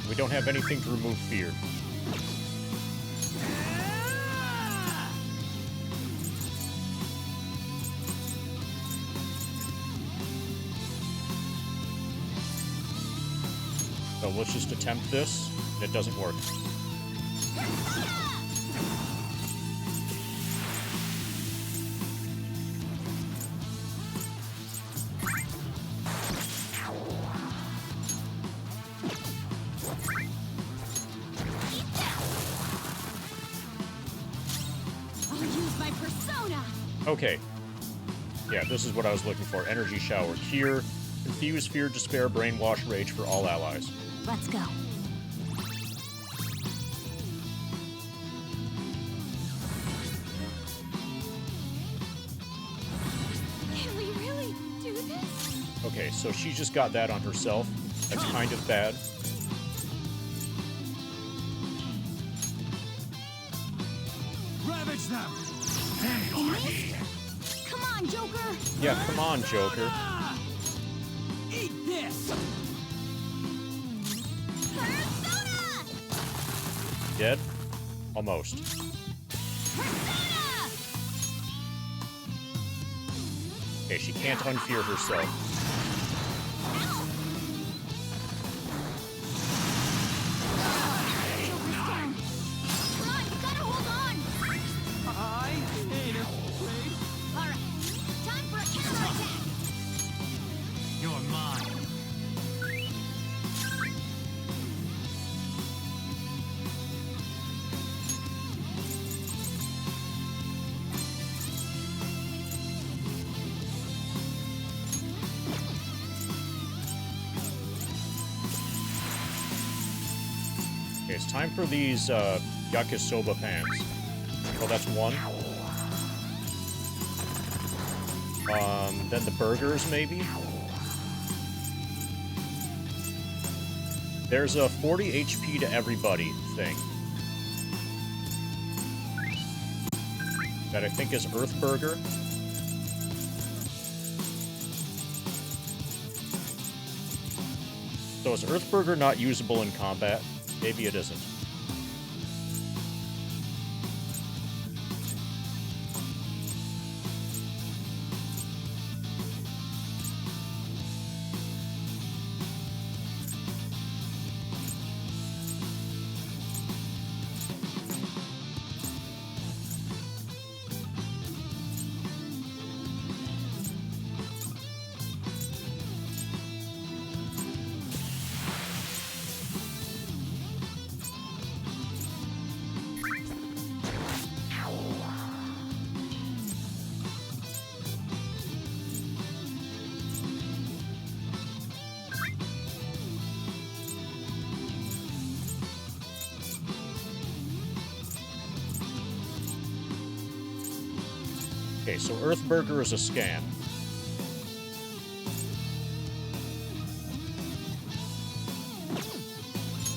We don't have anything to remove fear. So let's just attempt this. It doesn't work. Okay. Yeah, this is what I was looking for. Energy shower. Cure. Confuse, fear, despair, brainwash, rage for all allies. Let's go. Can we really do this? Okay, so she just got that on herself. That's kind of bad. Ravage them! Come on, Joker! Yeah, come on, Joker. Eat this! Persona! Dead? Almost. Persona! Okay, she can't unfear herself. Okay, it's time for these yakisoba pans. Well, that's one. Then the burgers, maybe? There's a 40 HP to everybody thing. That I think is Earth Burger. So is Earth Burger not usable in combat? Maybe it isn't. Okay, so Earthburger is a scam.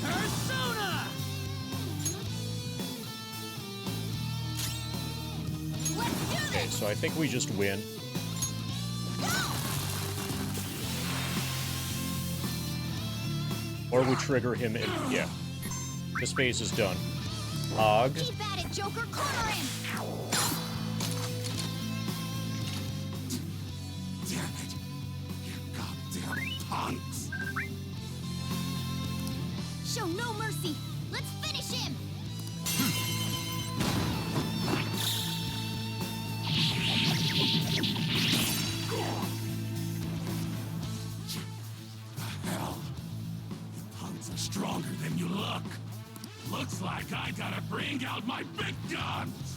Persona! Okay, so I think we just win. Or we trigger him and yeah. This phase is done. Og. Keep at it, Joker. Corner him. Damn it! You goddamn punks! Show no mercy. Let's finish him. Hell, you punks are stronger than you look. Looks like I gotta bring out my big guns.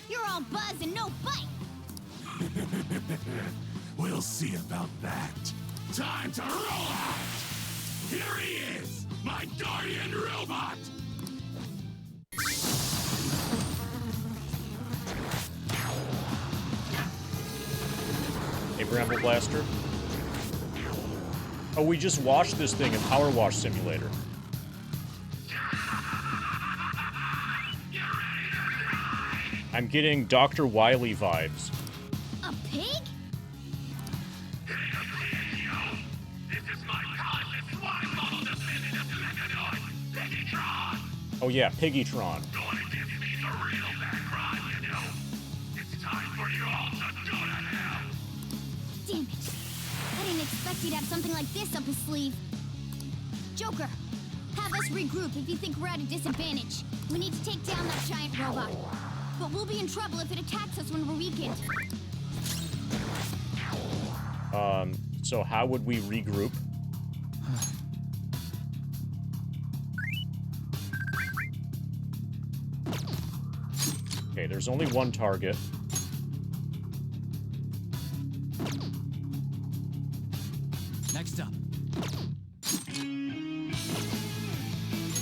You're all buzz and no bite. We'll see about that. Time to roll out! Here he is, my guardian robot! Hey, Bramble Blaster. Oh, we just watched this thing in Power Wash Simulator. I'm getting Dr. Wily vibes. A pig? Oh yeah, Piggytron. Damn it. I didn't expect he'd have something like this up his sleeve. Joker, have us regroup if you think we're at a disadvantage. We need to take down that giant robot. But we'll be in trouble if it attacks us when we're weakened. So how would we regroup? Okay, there's only one target. Next up.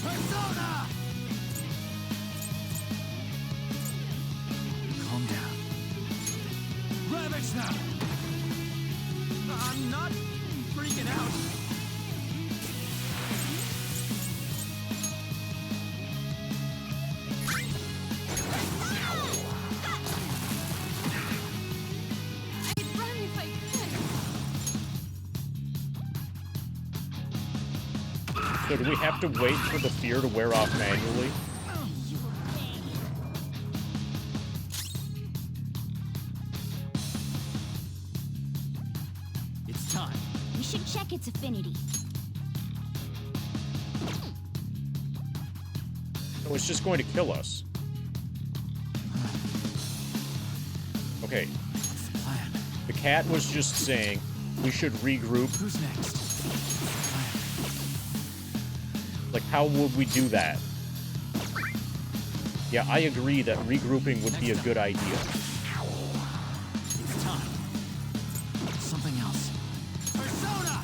Persona! Calm down. Ravage now! I'm not freaking out. I'd run if I could. So do we have to wait for the fear to wear off manually? It's time. We should check its affinity. No, it's just going to kill us. Okay. What's the plan? The cat was just saying we should regroup. Who's next? What's the plan? Like, how would we do that? Yeah, I agree that regrouping would be a good idea. It's time. Something else. Persona!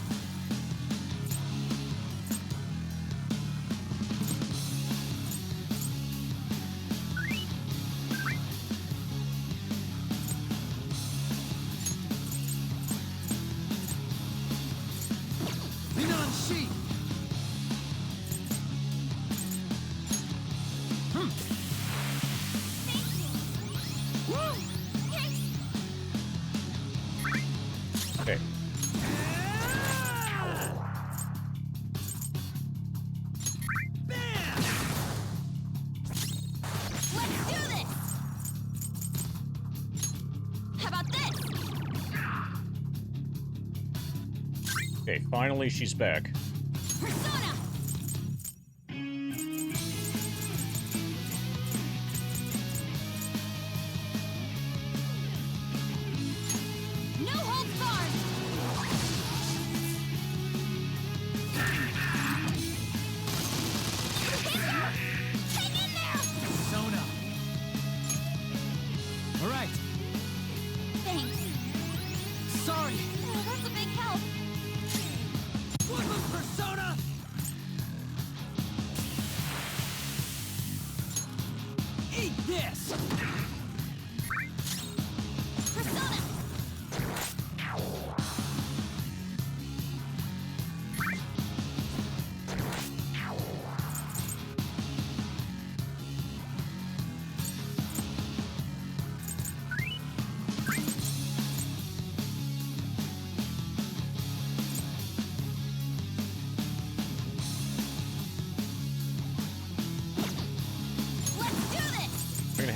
Lean on sheet! Okay. Let's do this! How about this? Okay, finally she's back. Persona! No holds barred! Hang in there! Persona! Alright, Thanks. sorry! Oh, that's a big help. What was Persona? Eat this!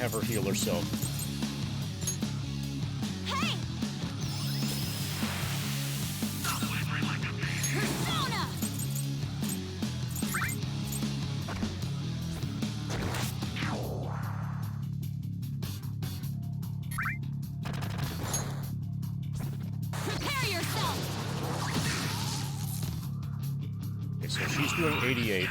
have her heal herself. Hey! Persona! Prepare yourself! Okay, so she's doing 88.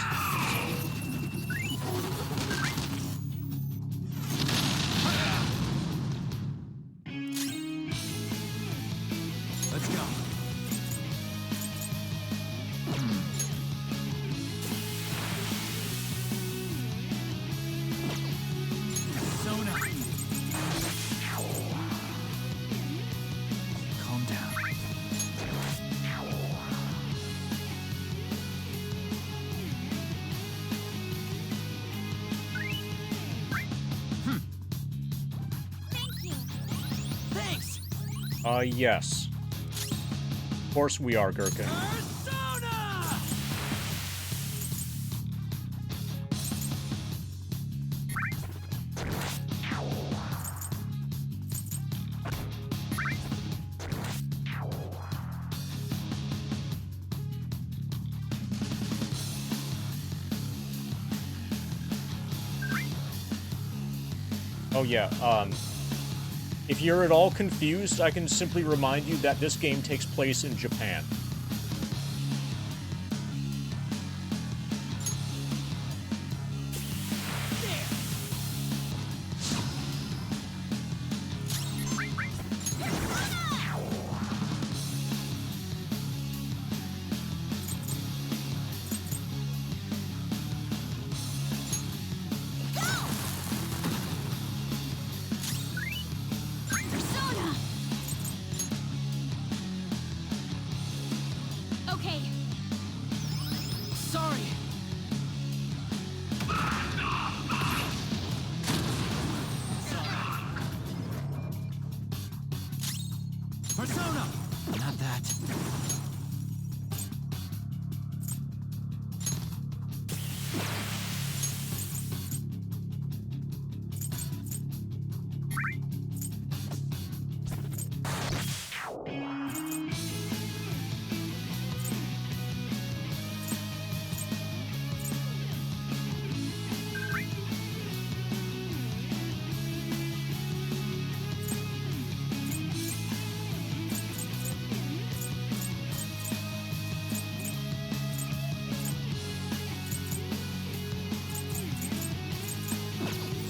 Let's go. Persona. Calm down. Thank you! Thanks. Yes. Of course we are, Gurkha. Persona! Oh yeah, if you're at all confused, I can simply remind you that this game takes place in Japan. Persona! Okay. Sorry. Persona! Not that.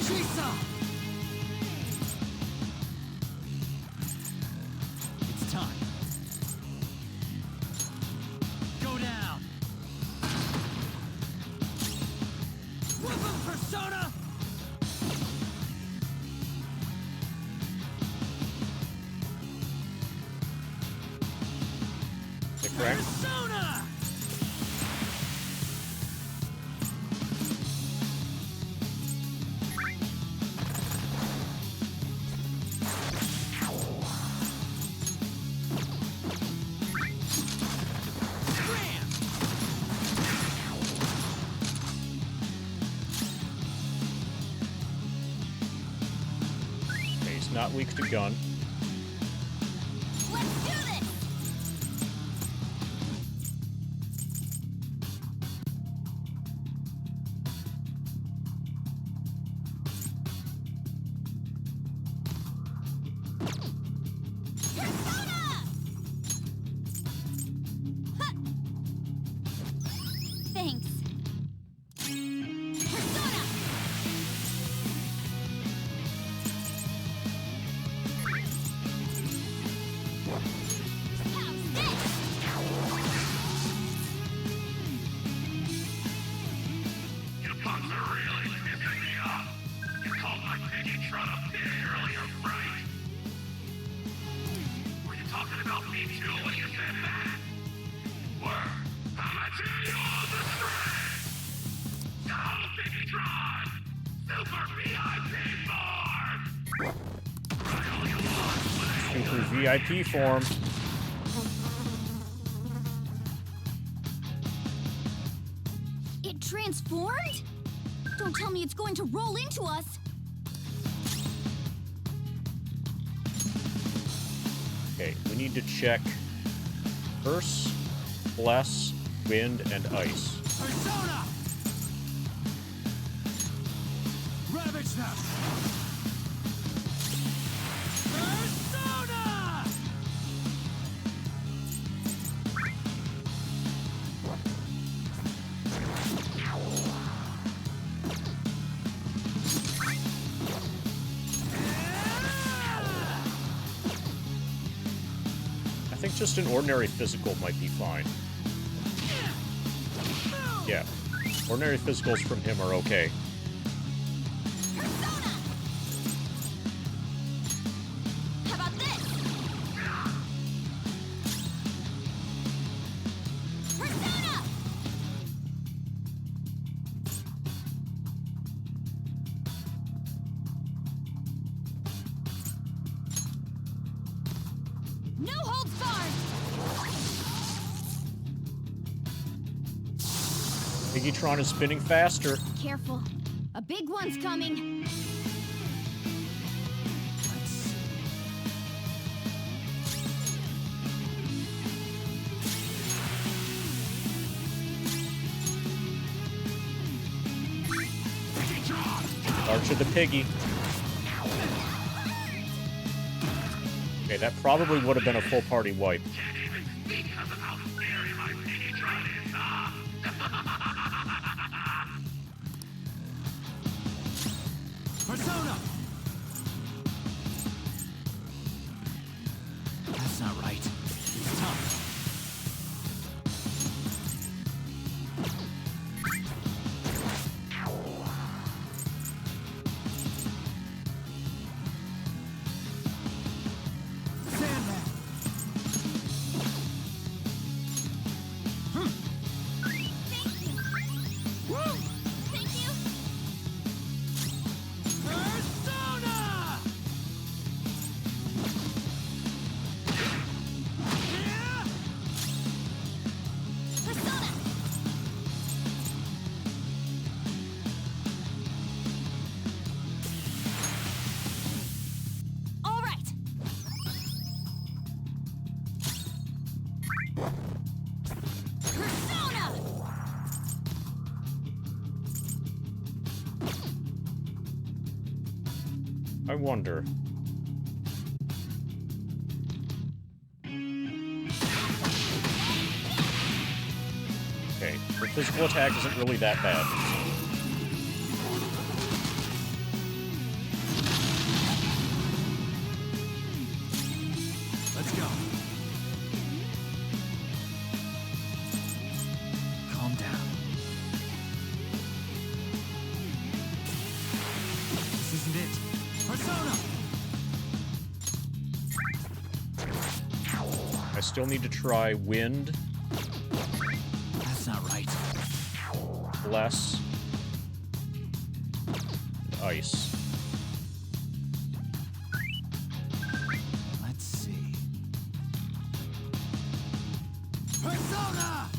Chisa! It's time. Go down. Whoop him, Persona! Okay, correct? Persona! Okay, he's not weak to gun. Let's do this! Persona! Huh. Thanks. Persona! How's this? You punks are really pissing me off. You called my piggy truck up there earlier, right? Were you talking about me too when you said that? Were? I'ma tell you all the strength! Call Piggytron! Super VIP form! Right all you want, please! Super VIP form. It transformed? Don't tell me it's going to roll into us. Okay, we need to check Curse, Bless, Wind, and Ice. Persona! Ravage them! Persona! I think just an ordinary physical might be fine. Yeah, ordinary physicals from him are okay. Persona! How about this? Persona! No holds barred! Piggytron is spinning faster. Careful. A big one's coming. Let's see. Archer the Piggy. Okay, that probably would have been a full party wipe. Persona! That's not right. It's tough. Sandman! Thank you. Woo! Thank you. Persona! Yeah! Persona! All right. Persona! I wonder. Okay, the physical attack isn't really that bad. Let's go. Calm down. This isn't it. Persona! I still need to try Wind, That's not right. Bless, and Ice. Let's see. Persona!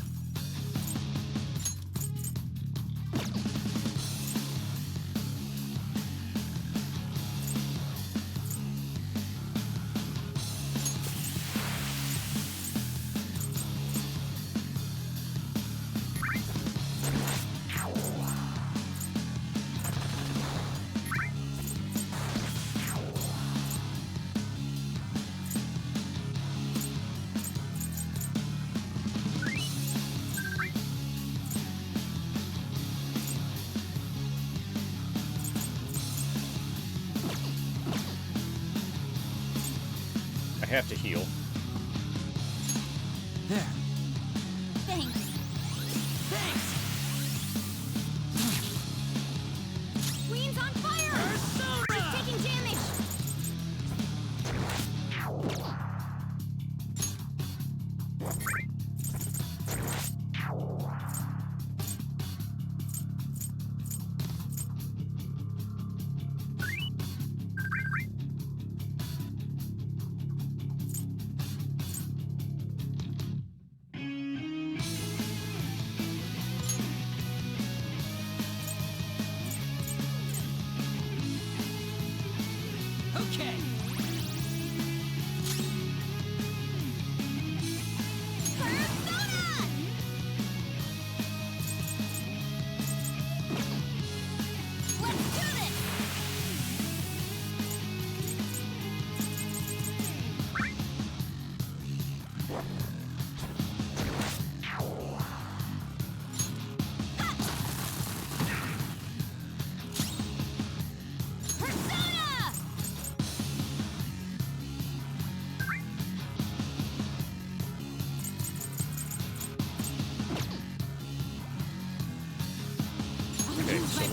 I have to heal. There. Thanks. Thanks! Queen's on fire! Persona! She's taking damage! Okay.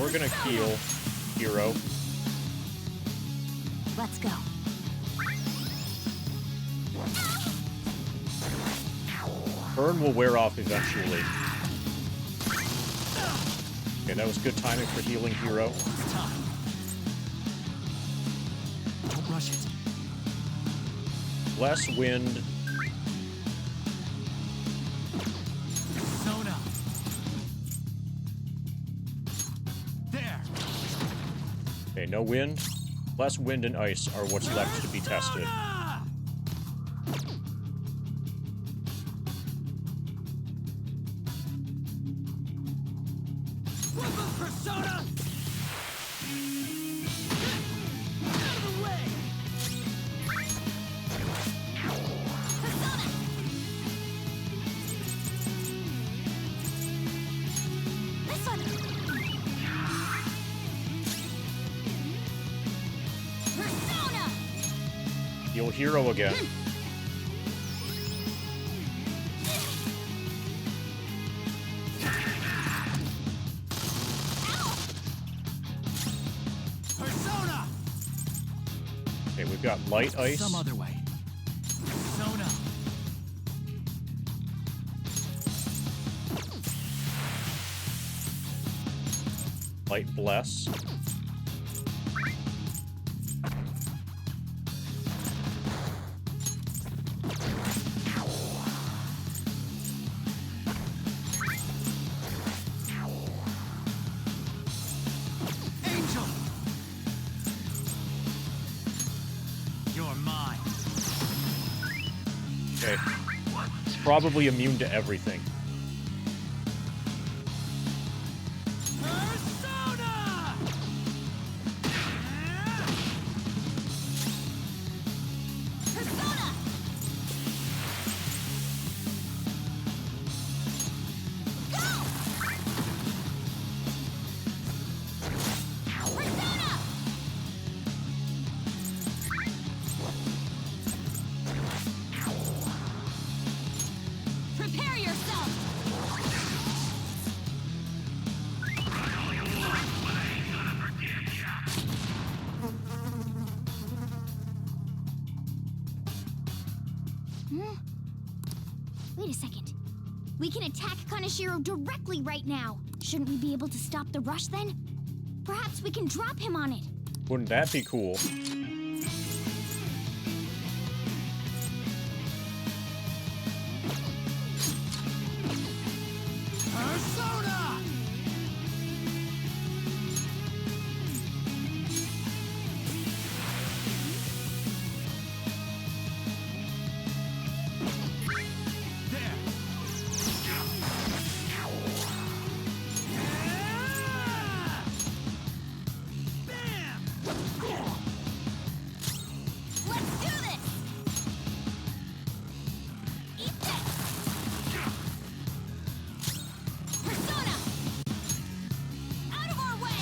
we're gonna heal Hero. Let's go. Burn will wear off eventually. Okay, that was good timing for healing Hero. It's time. Don't rush it. Less wind. Zone out. There. Okay, no wind. Less wind and ice are what's left to be tested. Persona! Out of the way! Persona! This one! Persona! Heal Hero again. Persona! Okay, we've got light ice. Some other way. Persona! Light bless. Angel! You're mine. Okay. Probably immune to everything. Persona! Persona! Go! Persona! Prepare yourself! Wait a second. We can attack Kaneshiro directly right now. Shouldn't we be able to stop the rush then? Perhaps we can drop him on it. Wouldn't that be cool? Persona! There. Bam! Let's do this! Eat this! Persona! Out of our way!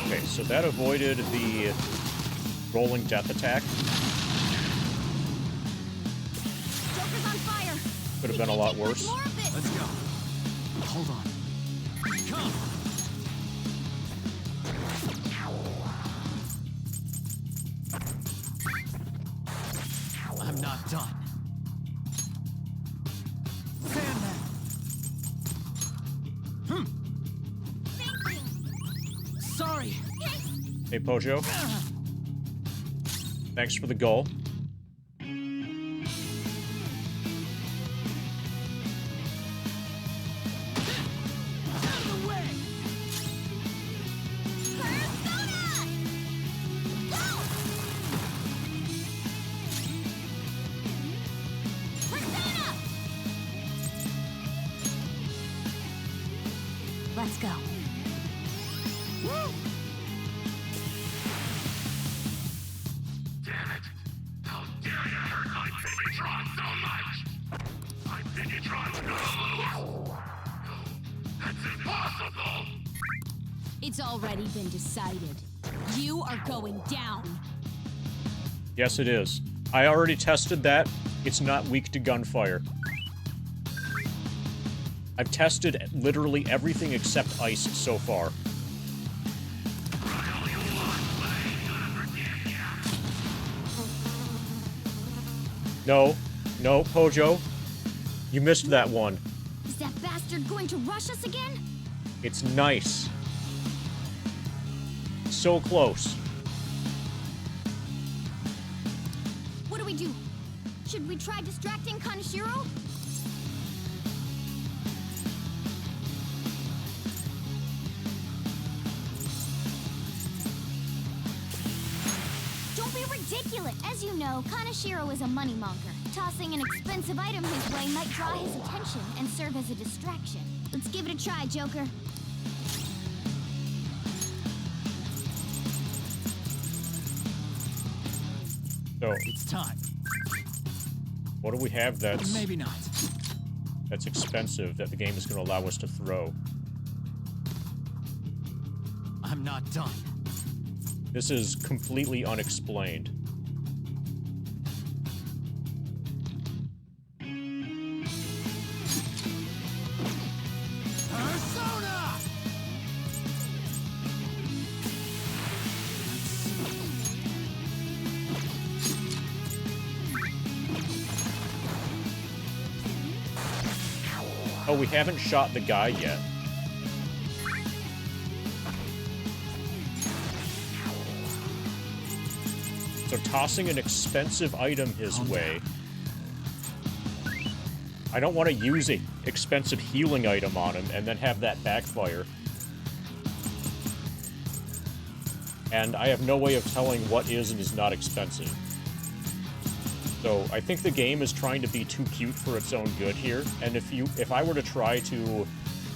Okay, so that avoided the rolling death attack. Joker's on fire! Could have been a lot Much worse. more of this! Let's go. Hold on. Come. I'm not done. Sandman. Thank you! Sorry. Hey, Pojo. Thanks for the goal. Out of the way. Persona! Go! Persona! Let's go. Woo! Damn it! How dare you hurt my Finitron so much! My Finitron's gonna lose! It's already been decided. You are going down. Yes, it is. I already tested that. It's not weak to gunfire. I've tested literally everything except ice so far. No. No, Pojo. You missed that one. Is that bastard going to rush us again? It's nice. So close. What do we do? Should we try distracting Kaneshiro? Don't be ridiculous! As you know, Kaneshiro is a moneymonger. Tossing an expensive item his way might draw his attention and serve as a distraction. Let's give it a try, Joker. So, It's time. what do we have that's... Maybe not. That's expensive that the game is going to allow us to throw? I'm not done. This is completely unexplained. Persona! Oh, we haven't shot the guy yet. So tossing an expensive item his way... I don't want to use an expensive healing item on him and then have that backfire. And I have no way of telling what is and is not expensive. So I think the game is trying to be too cute for its own good here, and if I were to try to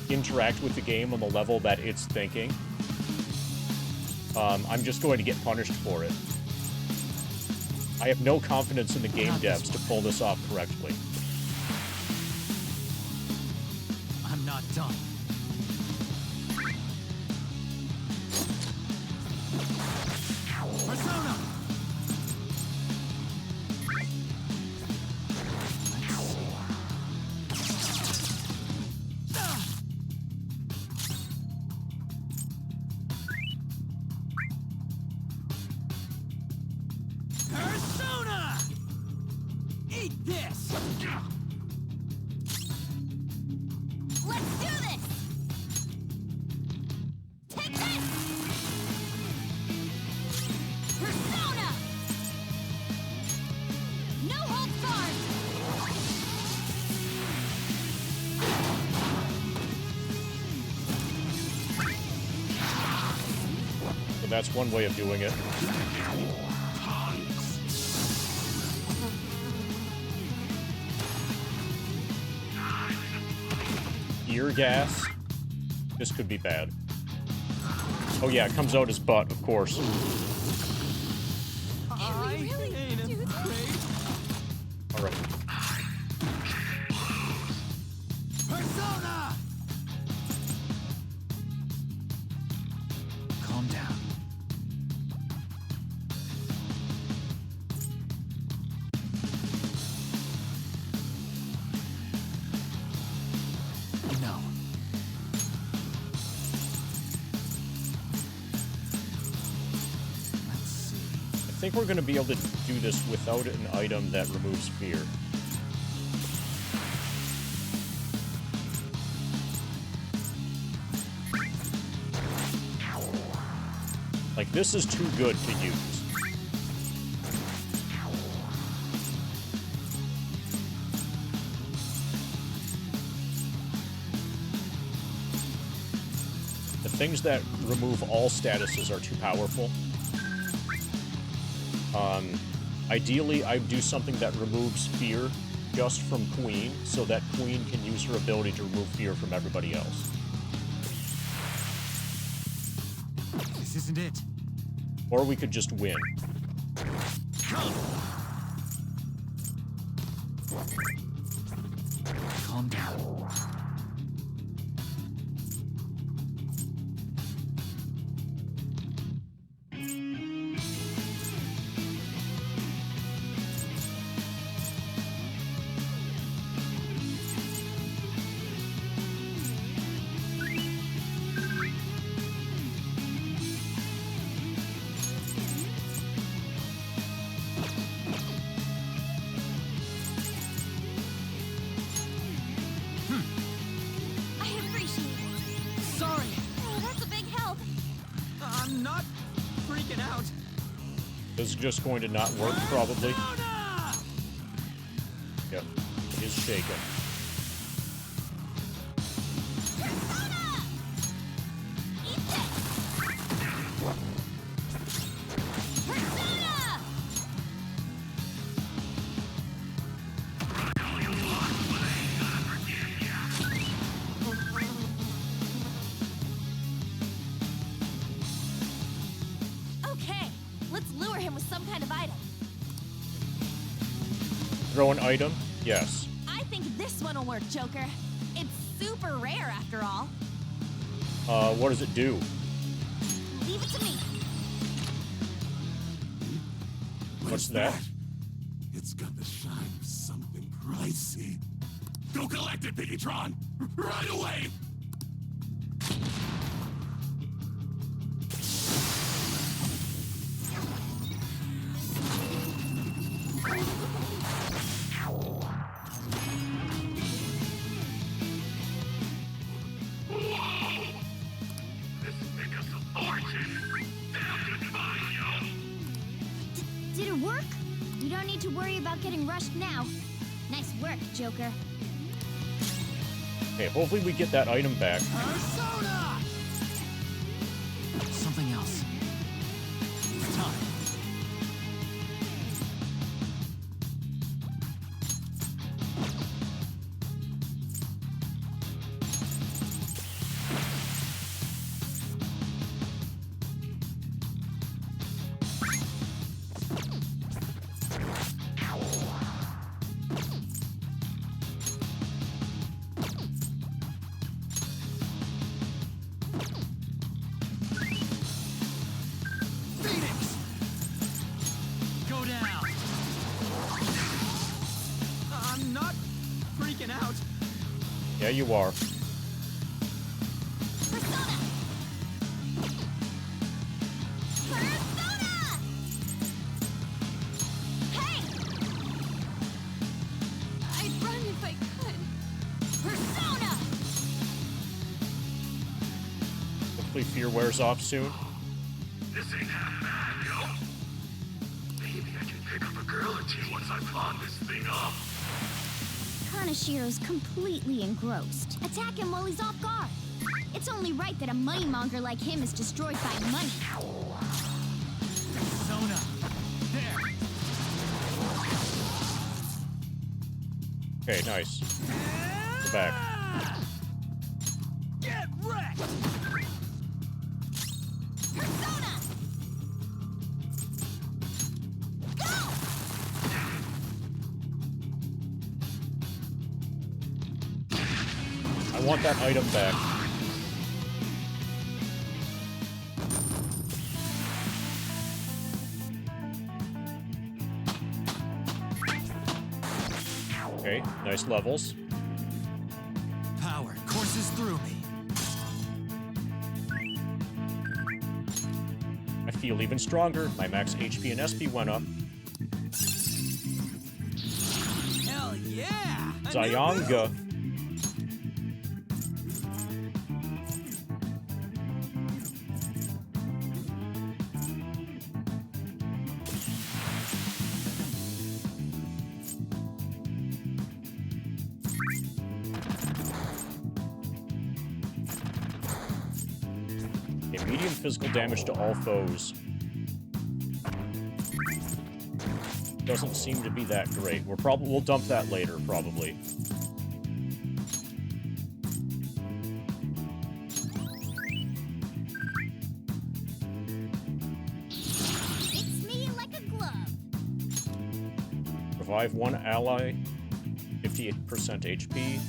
interact with the game on the level that it's thinking, I'm just going to get punished for it. I have no confidence in the game devs to pull this off correctly. I'm not done. Persona! Persona! Eat this! Let's do this! Take this! Persona! No holds barred! So that's one way of doing it. Ear gas. This could be bad. Oh yeah, it comes out his butt, of course. I ain't afraid. Alright. Persona! Calm down. No. Let's see. I think we're going to be able to do this without an item that removes fear. Like, this is too good to use. The things that remove all statuses are too powerful. Ideally, I'd do something that removes fear just from Queen, so that Queen can use her ability to remove fear from everybody else. This isn't it. Or we could just win. Calm down. I'm not freaking out. This is just going to not work, probably. Yep, it is shaken. Okay, let's lure him with some kind of item. Throw an item? Yes. I think this one will work, Joker. It's super rare after all. What does it do? Leave it to me. What's that? It's got the shine of something pricey. Go collect it, Piggytron! Right away! Did it work? You don't need to worry about getting rushed now. Nice work, Joker. Okay, hopefully we get that item back. Persona! Something else. It's time. Phoenix! Go down. I'm not freaking out. Yeah, you are. Persona! Persona! Hey! I'd run if I could. Persona! Hopefully fear wears off soon. This ain't half bad, yo. Maybe I can pick up a girl or two once I pawn this thing off. Kanashiro's completely engrossed. Attack him while he's off guard. It's only right that a moneymonger like him is destroyed by money. Persona. There. Okay, nice. We're back. Get wrecked! Persona! Go! I want that item back. Okay, nice levels. Power courses through me. I feel even stronger. My max HP and SP went up. Hell yeah! Zayanga. Okay, medium physical damage to all foes. Doesn't seem to be that great. We'll dump that later, probably. Fits me like a glove. Revive one ally, 58% HP.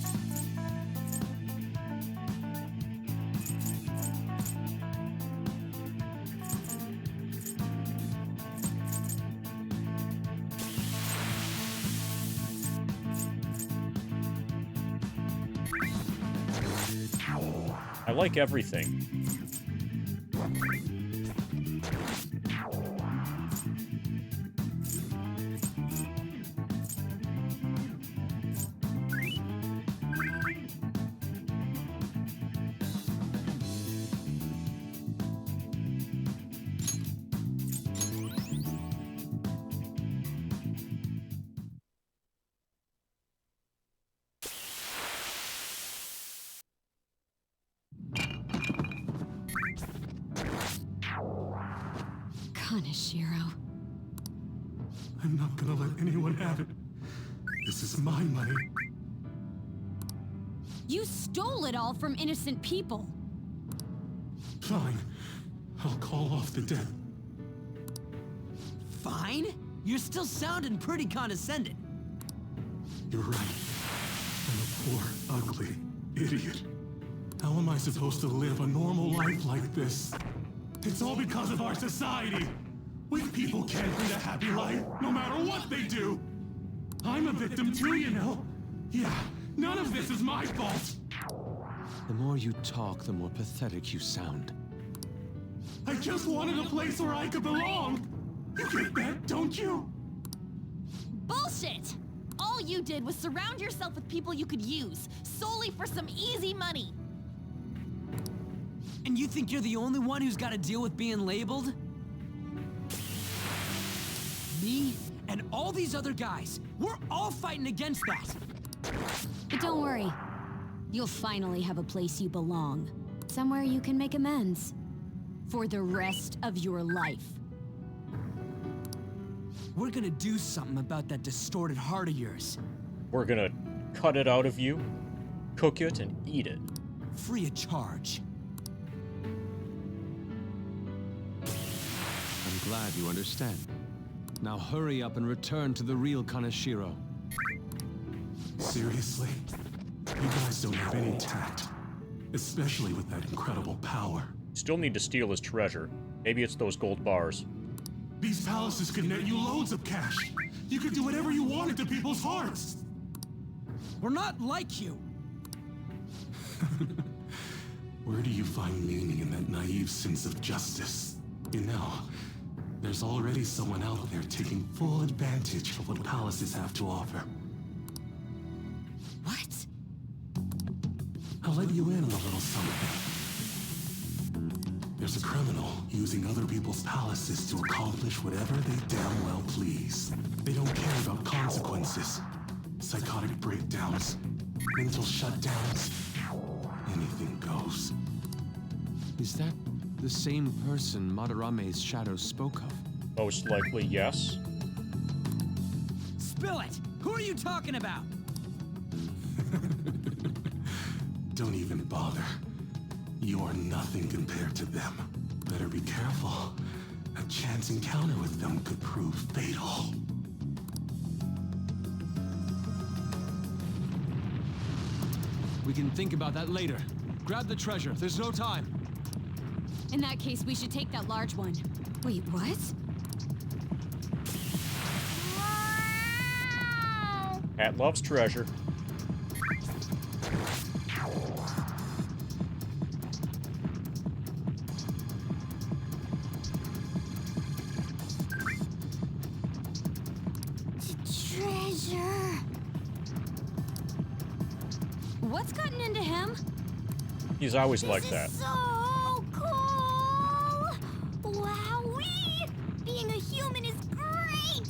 I like everything. Kaneshiro. I'm not gonna let anyone have it. This is my money. You stole it all from innocent people. Fine. I'll call off the debt. Fine? You're still sounding pretty condescending. You're right. I'm a poor, ugly idiot. How am I supposed to live a normal life like this? It's all because of our society. Weak people can't lead a happy life, no matter what they do. I'm a victim too, you know. Yeah, none of this is my fault. The more you talk, the more pathetic you sound. I just wanted a place where I could belong. You get that, don't you? Bullshit! All you did was surround yourself with people you could use, solely for some easy money. And you think you're the only one who's got to deal with being labeled? Me and all these other guys, we're all fighting against that. But don't worry. You'll finally have a place you belong. Somewhere you can make amends. For the rest of your life. We're gonna do something about that distorted heart of yours. We're gonna cut it out of you, cook it, and eat it. Free of charge. I'm glad you understand. Now hurry up and return to the real Kaneshiro. Seriously? You guys don't have any tact. Especially with that incredible power. Still need to steal his treasure. Maybe it's those gold bars. These palaces could net you loads of cash. You could do whatever you wanted to people's hearts. We're not like you. Where do you find meaning in that naive sense of justice? You know, there's already someone out there taking full advantage of what palaces have to offer. What? I'll let you in on a little something. There's a criminal using other people's palaces to accomplish whatever they damn well please. They don't care about consequences. Psychotic breakdowns, mental shutdowns, anything goes. Is that the same person Madarame's shadow spoke of? Most likely, yes. Spill it! Who are you talking about? Don't even bother. You are nothing compared to them. Better be careful. A chance encounter with them could prove fatal. We can think about that later. Grab the treasure. There's no time. In that case, we should take that large one. Wait, what? Cat loves treasure. Treasure. What's gotten into him? He's always like This that. is so cool! Wowee! Being a human is great!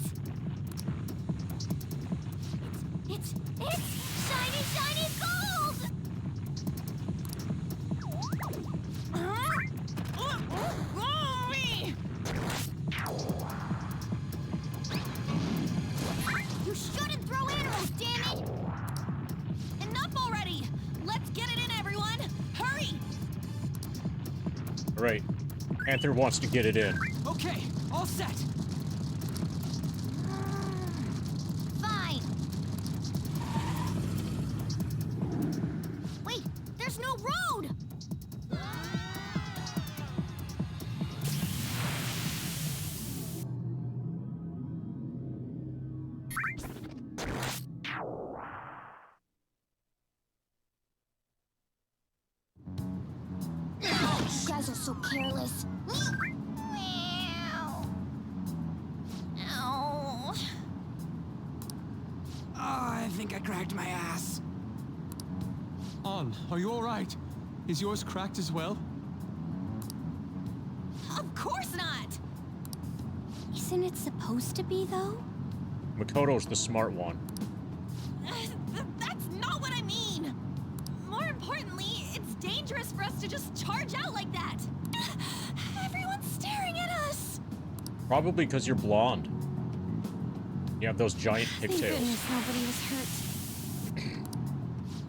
It's shiny, shiny gold! You shouldn't throw animals, damn it! Enough already! Let's get it in, everyone! Hurry! All right. Panther wants to get it in. Okay, all set. Fine. Wait, there's no road! You guys are so careless. Meow. Ow. Oh, I think I cracked my ass. On, are you all right? Is yours cracked as well? Of course not! Isn't it supposed to be, though? Makoto's the smart one. That's not what I mean! More importantly, it's dangerous for us to just charge out like that! Probably because you're blonde. You have those giant Thank pigtails. goodness nobody was hurt.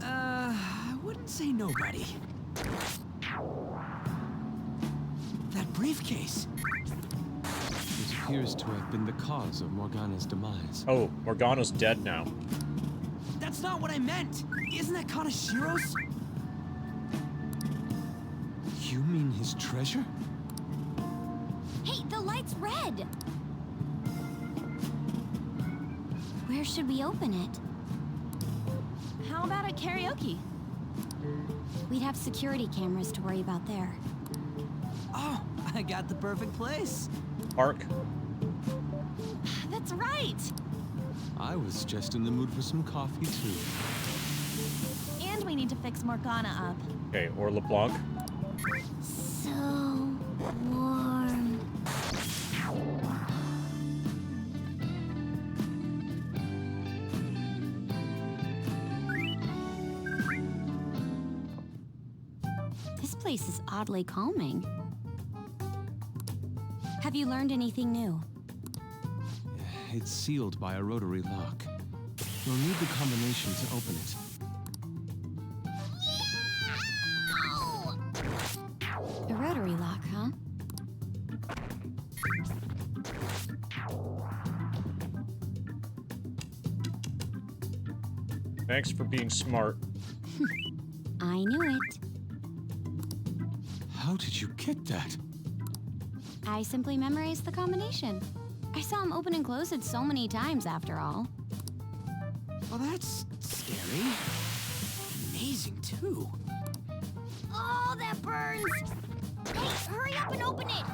I wouldn't say nobody. That briefcase. It appears to have been the cause of Morgana's demise. Oh, Morgana's dead now. That's not what I meant. Isn't that Kanashiro's? You mean his treasure? Hey, the light's red! Where should we open it? How about at karaoke? We'd have security cameras to worry about there. Oh, I got the perfect place. Park. That's right. I was just in the mood for some coffee, too. And we need to fix Morgana up. Okay, or LeBlanc. So warm. This place is oddly calming. Have you learned anything new? It's sealed by a rotary lock. You'll need the combination to open it. A rotary lock, huh? Thanks for being smart. I knew it. How did you get that? I simply memorized the combination. I saw him open and close it so many times, after all. Well, that's scary. Amazing, too. Oh, that burns! Hey, hurry up and open it!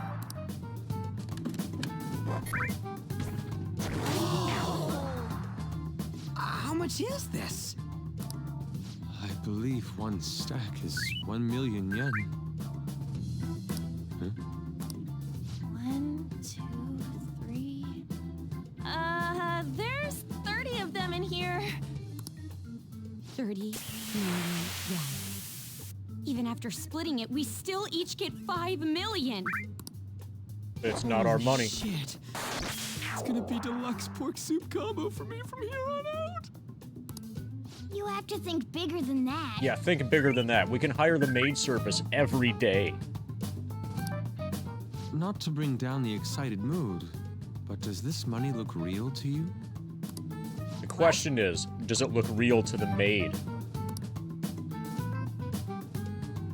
How much is this? I believe one stack is 1 million yen. Huh? 1, 2, 3. There's 30 of them in here. 30 million yen. Even after splitting it, we still each get 5 million. It's not our money. Shit. It's gonna be deluxe pork soup combo for me from here on out. You have to think bigger than that. Yeah, think bigger than that. We can hire the maid service every day. Not to bring down the excited mood, but does this money look real to you? The question is, does it look real to the maid?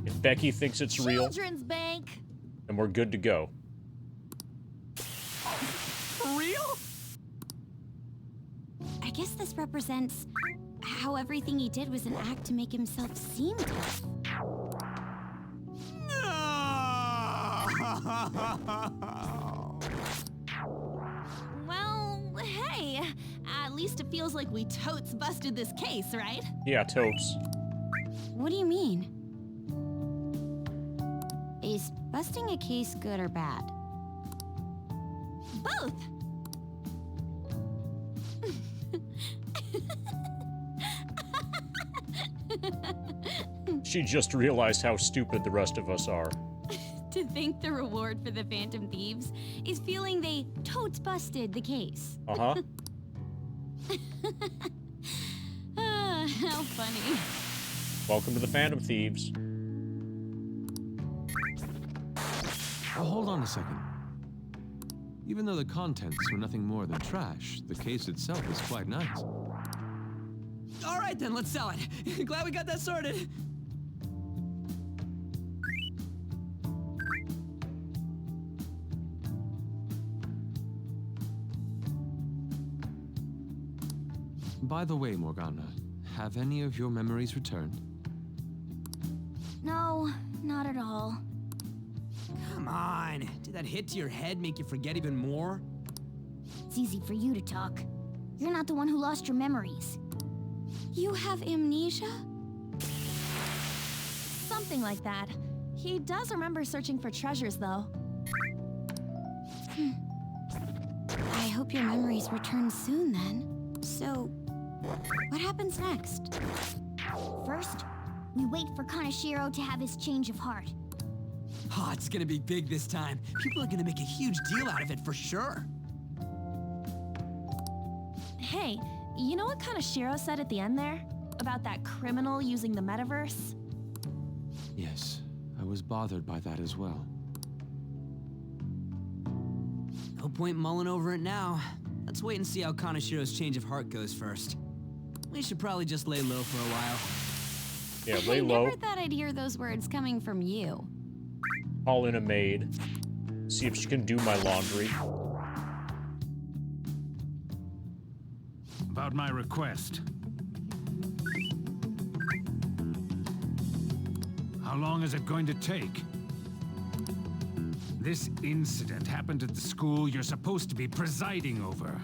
If Becky thinks it's real, Children's bank. then we're good to go. For real? I guess this represents how everything he did was an act to make himself seem tough. Well, hey, at least it feels like we totes busted this case, right? Yeah, totes. What do you mean? Is busting a case good or bad? Both. She just realized how stupid the rest of us are. To think the reward for the Phantom Thieves is feeling they totes busted the case. Uh-huh. How funny. Welcome to the Phantom Thieves. Oh, hold on a second. Even though the contents were nothing more than trash, the case itself is quite nice. All right, then, let's sell it. Glad we got that sorted. By the way, Morgana, have any of your memories returned? No, not at all. Come on. Did that hit to your head make you forget even more? It's easy for you to talk. You're not the one who lost your memories. You have amnesia? Something like that. He does remember searching for treasures, though. I hope your memories return soon, then. So, what happens next? First, we wait for Kanashiro to have his change of heart. Oh, it's gonna be big this time. People are gonna make a huge deal out of it for sure. Hey, you know what Kaneshiro said at the end there? About that criminal using the metaverse? Yes, I was bothered by that as well. No point mulling over it now. Let's wait and see how Kaneshiro's change of heart goes first. We should probably just lay low for a while. Yeah, lay low. I never thought I'd hear those words coming from you. Call in a maid. See if she can do my laundry. About my request. How long is it going to take? This incident happened at the school you're supposed to be presiding over.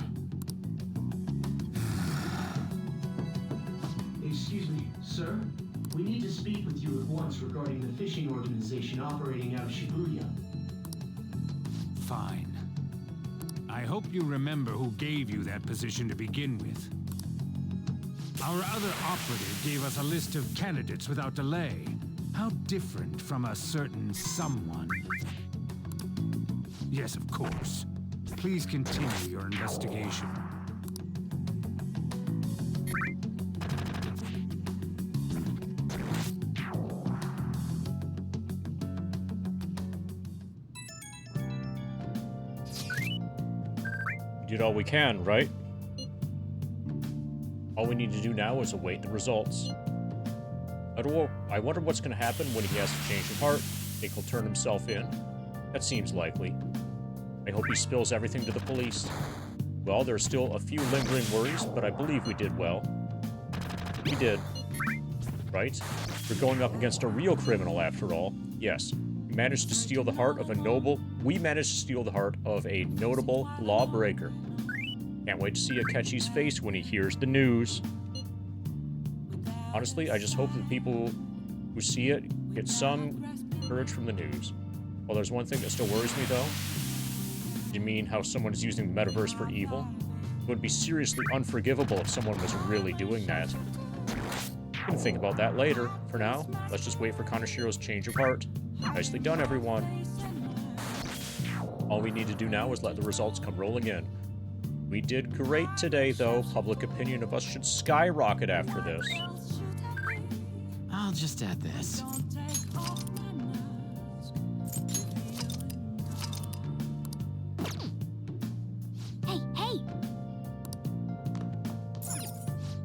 Excuse me, sir? We need to speak with you at once regarding the fishing organization operating out of Shibuya. Fine. I hope you remember who gave you that position to begin with. Our other operative gave us a list of candidates without delay. How different from a certain someone. Yes, of course. Please continue your investigation. We did all we can, right? All we need to do now is await the results. I wonder what's going to happen when he has to change of heart. Think he'll turn himself in? That seems likely. I hope he spills everything to the police. Well, there are still a few lingering worries, but I believe we did well. We did. Right? We're going up against a real criminal, after all. Yes. We managed to steal the heart of a notable lawbreaker. Can't wait to see Akechi's face when he hears the news. Honestly, I just hope that people who see it get some courage from the news. Well, there's one thing that still worries me, though. You mean how someone is using the metaverse for evil? It would be seriously unforgivable if someone was really doing that. We can think about that later. For now, let's just wait for Kaneshiro's change of heart. Nicely done, everyone. All we need to do now is let the results come rolling in. We did great today, though. Public opinion of us should skyrocket after this. I'll just add this. Hey, hey!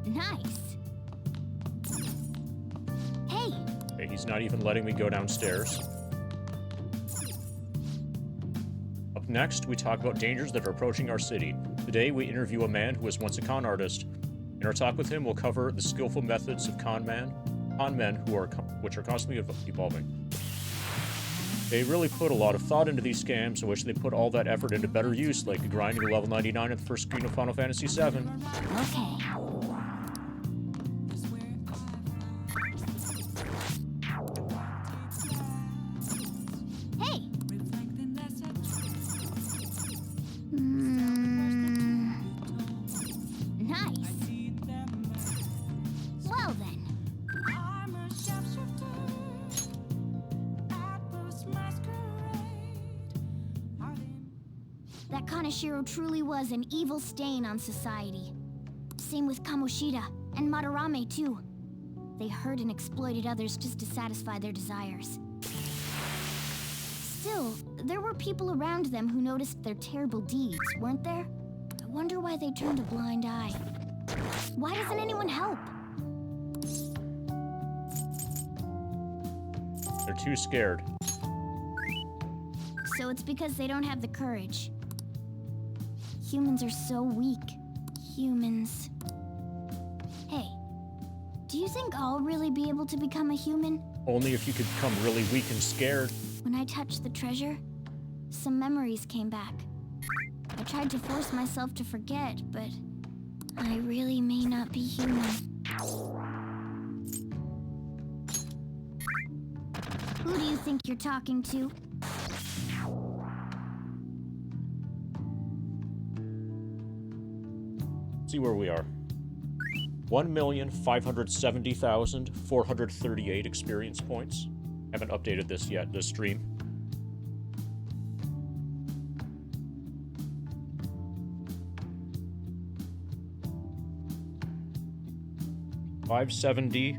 Nice. Hey! Okay, he's not even letting me go downstairs. Up next, we talk about dangers that are approaching our city. Today, we interview a man who was once a con artist. In our talk with him, we'll cover the skillful methods of con men which are constantly evolving. They really put a lot of thought into these scams. I wish they put all that effort into better use, like grinding to level 99 at the first screen of Final Fantasy VII. Okay. Hey! Nice. Well then. That Kaneshiro truly was an evil stain on society. Same with Kamoshida, and Madarame too. They hurt and exploited others just to satisfy their desires. Still, there were people around them who noticed their terrible deeds, weren't there? I wonder why they turned a blind eye. Why doesn't anyone help? They're too scared. So it's because they don't have the courage. Humans are so weak. Humans. Hey, do you think I'll really be able to become a human? Only if you could become really weak and scared. When I touched the treasure, some memories came back. I tried to force myself to forget, but I really may not be human. Who do you think you're talking to? See where we are. 1,570,438 experience points. Haven't updated this yet, this stream. 570,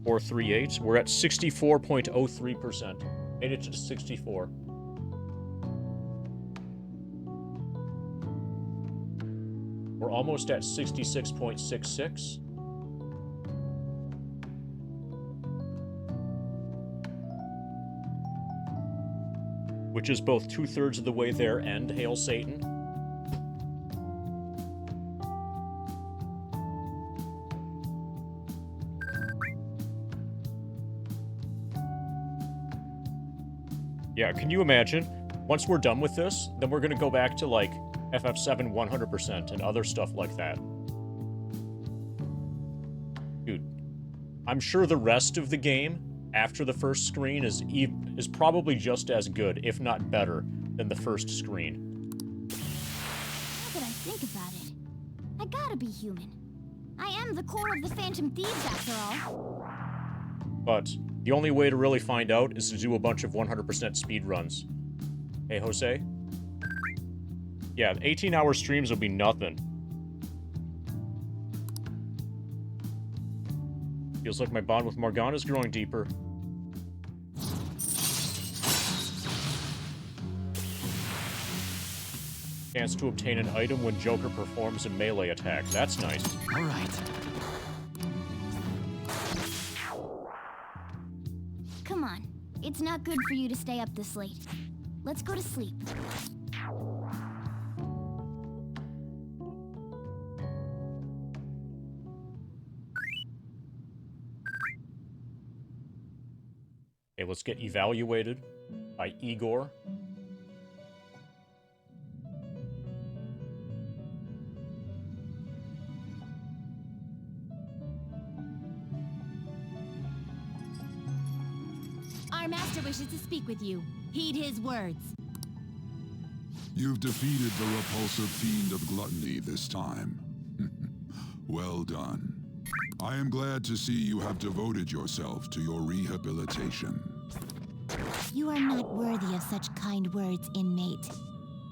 438. We're at 64.03%. Made it to 64. We're almost at 66.66. Which is both 2/3 of the way there and Hail Satan. Yeah, can you imagine? Once we're done with this, then we're gonna go back to, like, FF7 100% and other stuff like that. Dude, I'm sure the rest of the game, after the first screen, is probably just as good, if not better, than the first screen. Now that I think about it, I gotta be human. I am the core of the Phantom Thieves, after all. But the only way to really find out is to do a bunch of 100% speed runs. Hey, Jose? Yeah, 18-hour streams would be nothing. Feels like my bond with Morgana is growing deeper. Chance to obtain an item when Joker performs a melee attack. That's nice. All right. Come on. It's not good for you to stay up this late. Let's go to sleep. Okay, let's get evaluated by Igor. Our master wishes to speak with you. Heed his words. You've defeated the repulsive fiend of gluttony this time. Well done. I am glad to see you have devoted yourself to your rehabilitation. You are not worthy of such kind words, inmate.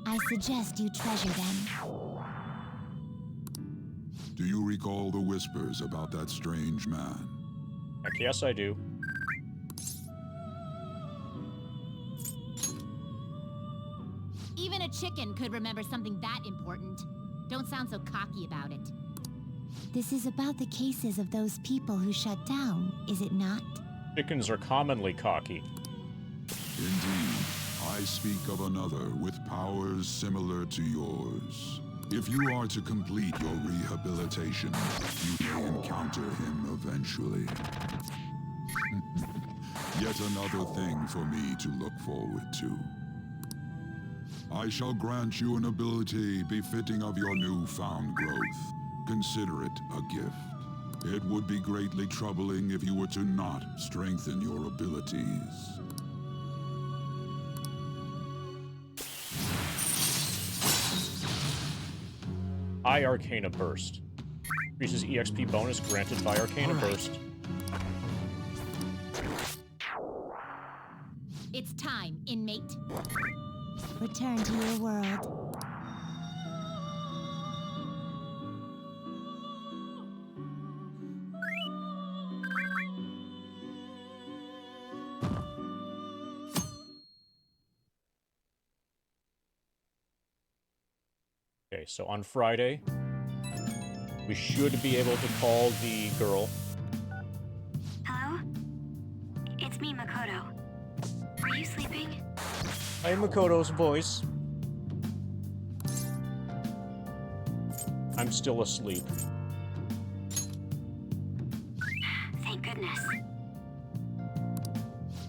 I suggest you treasure them. Do you recall the whispers about that strange man? Heck yes, I do. Even a chicken could remember something that important. Don't sound so cocky about it. This is about the cases of those people who shut down, is it not? Chickens are commonly cocky. Indeed. I speak of another with powers similar to yours. If you are to complete your rehabilitation, you may encounter him eventually. Yet another thing for me to look forward to. I shall grant you an ability befitting of your newfound growth. Consider it a gift. It would be greatly troubling if you were to not strengthen your abilities. High Arcana Burst. Increases EXP bonus granted by Arcana Burst. It's time, inmate. Return to your world. Okay, so on Friday, we should be able to call the girl. Hello? It's me, Makoto. Are you sleeping? I am Makoto's voice. I'm still asleep. Thank goodness.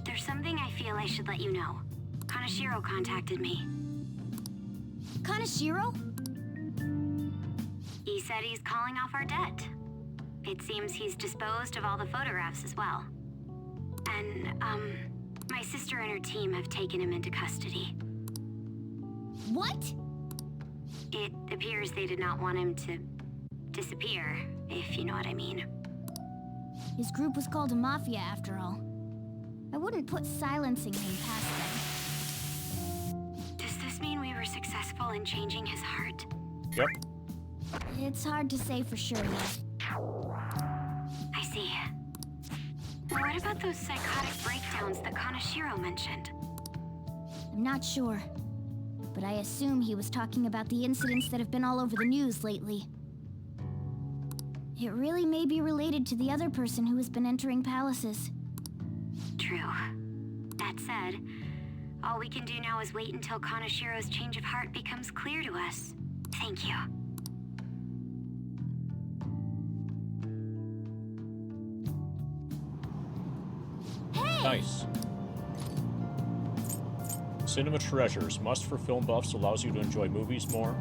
There's something I feel I should let you know. Kaneshiro contacted me. Kaneshiro? He said he's calling off our debt. It seems he's disposed of all the photographs as well. And, my sister and her team have taken him into custody. What? It appears they did not want him to disappear, if you know what I mean. His group was called a mafia, after all. I wouldn't put silencing him past them. Does this mean we were successful in changing his heart? Yep. It's hard to say for sure yet. What about those psychotic breakdowns that Kaneshiro mentioned? I'm not sure, but I assume he was talking about the incidents that have been all over the news lately. It really may be related to the other person who has been entering palaces. True. That said, all we can do now is wait until Kaneshiro's change of heart becomes clear to us. Thank you. Hey! Nice. Cinema treasures. Must for film buffs. Allows you to enjoy movies more.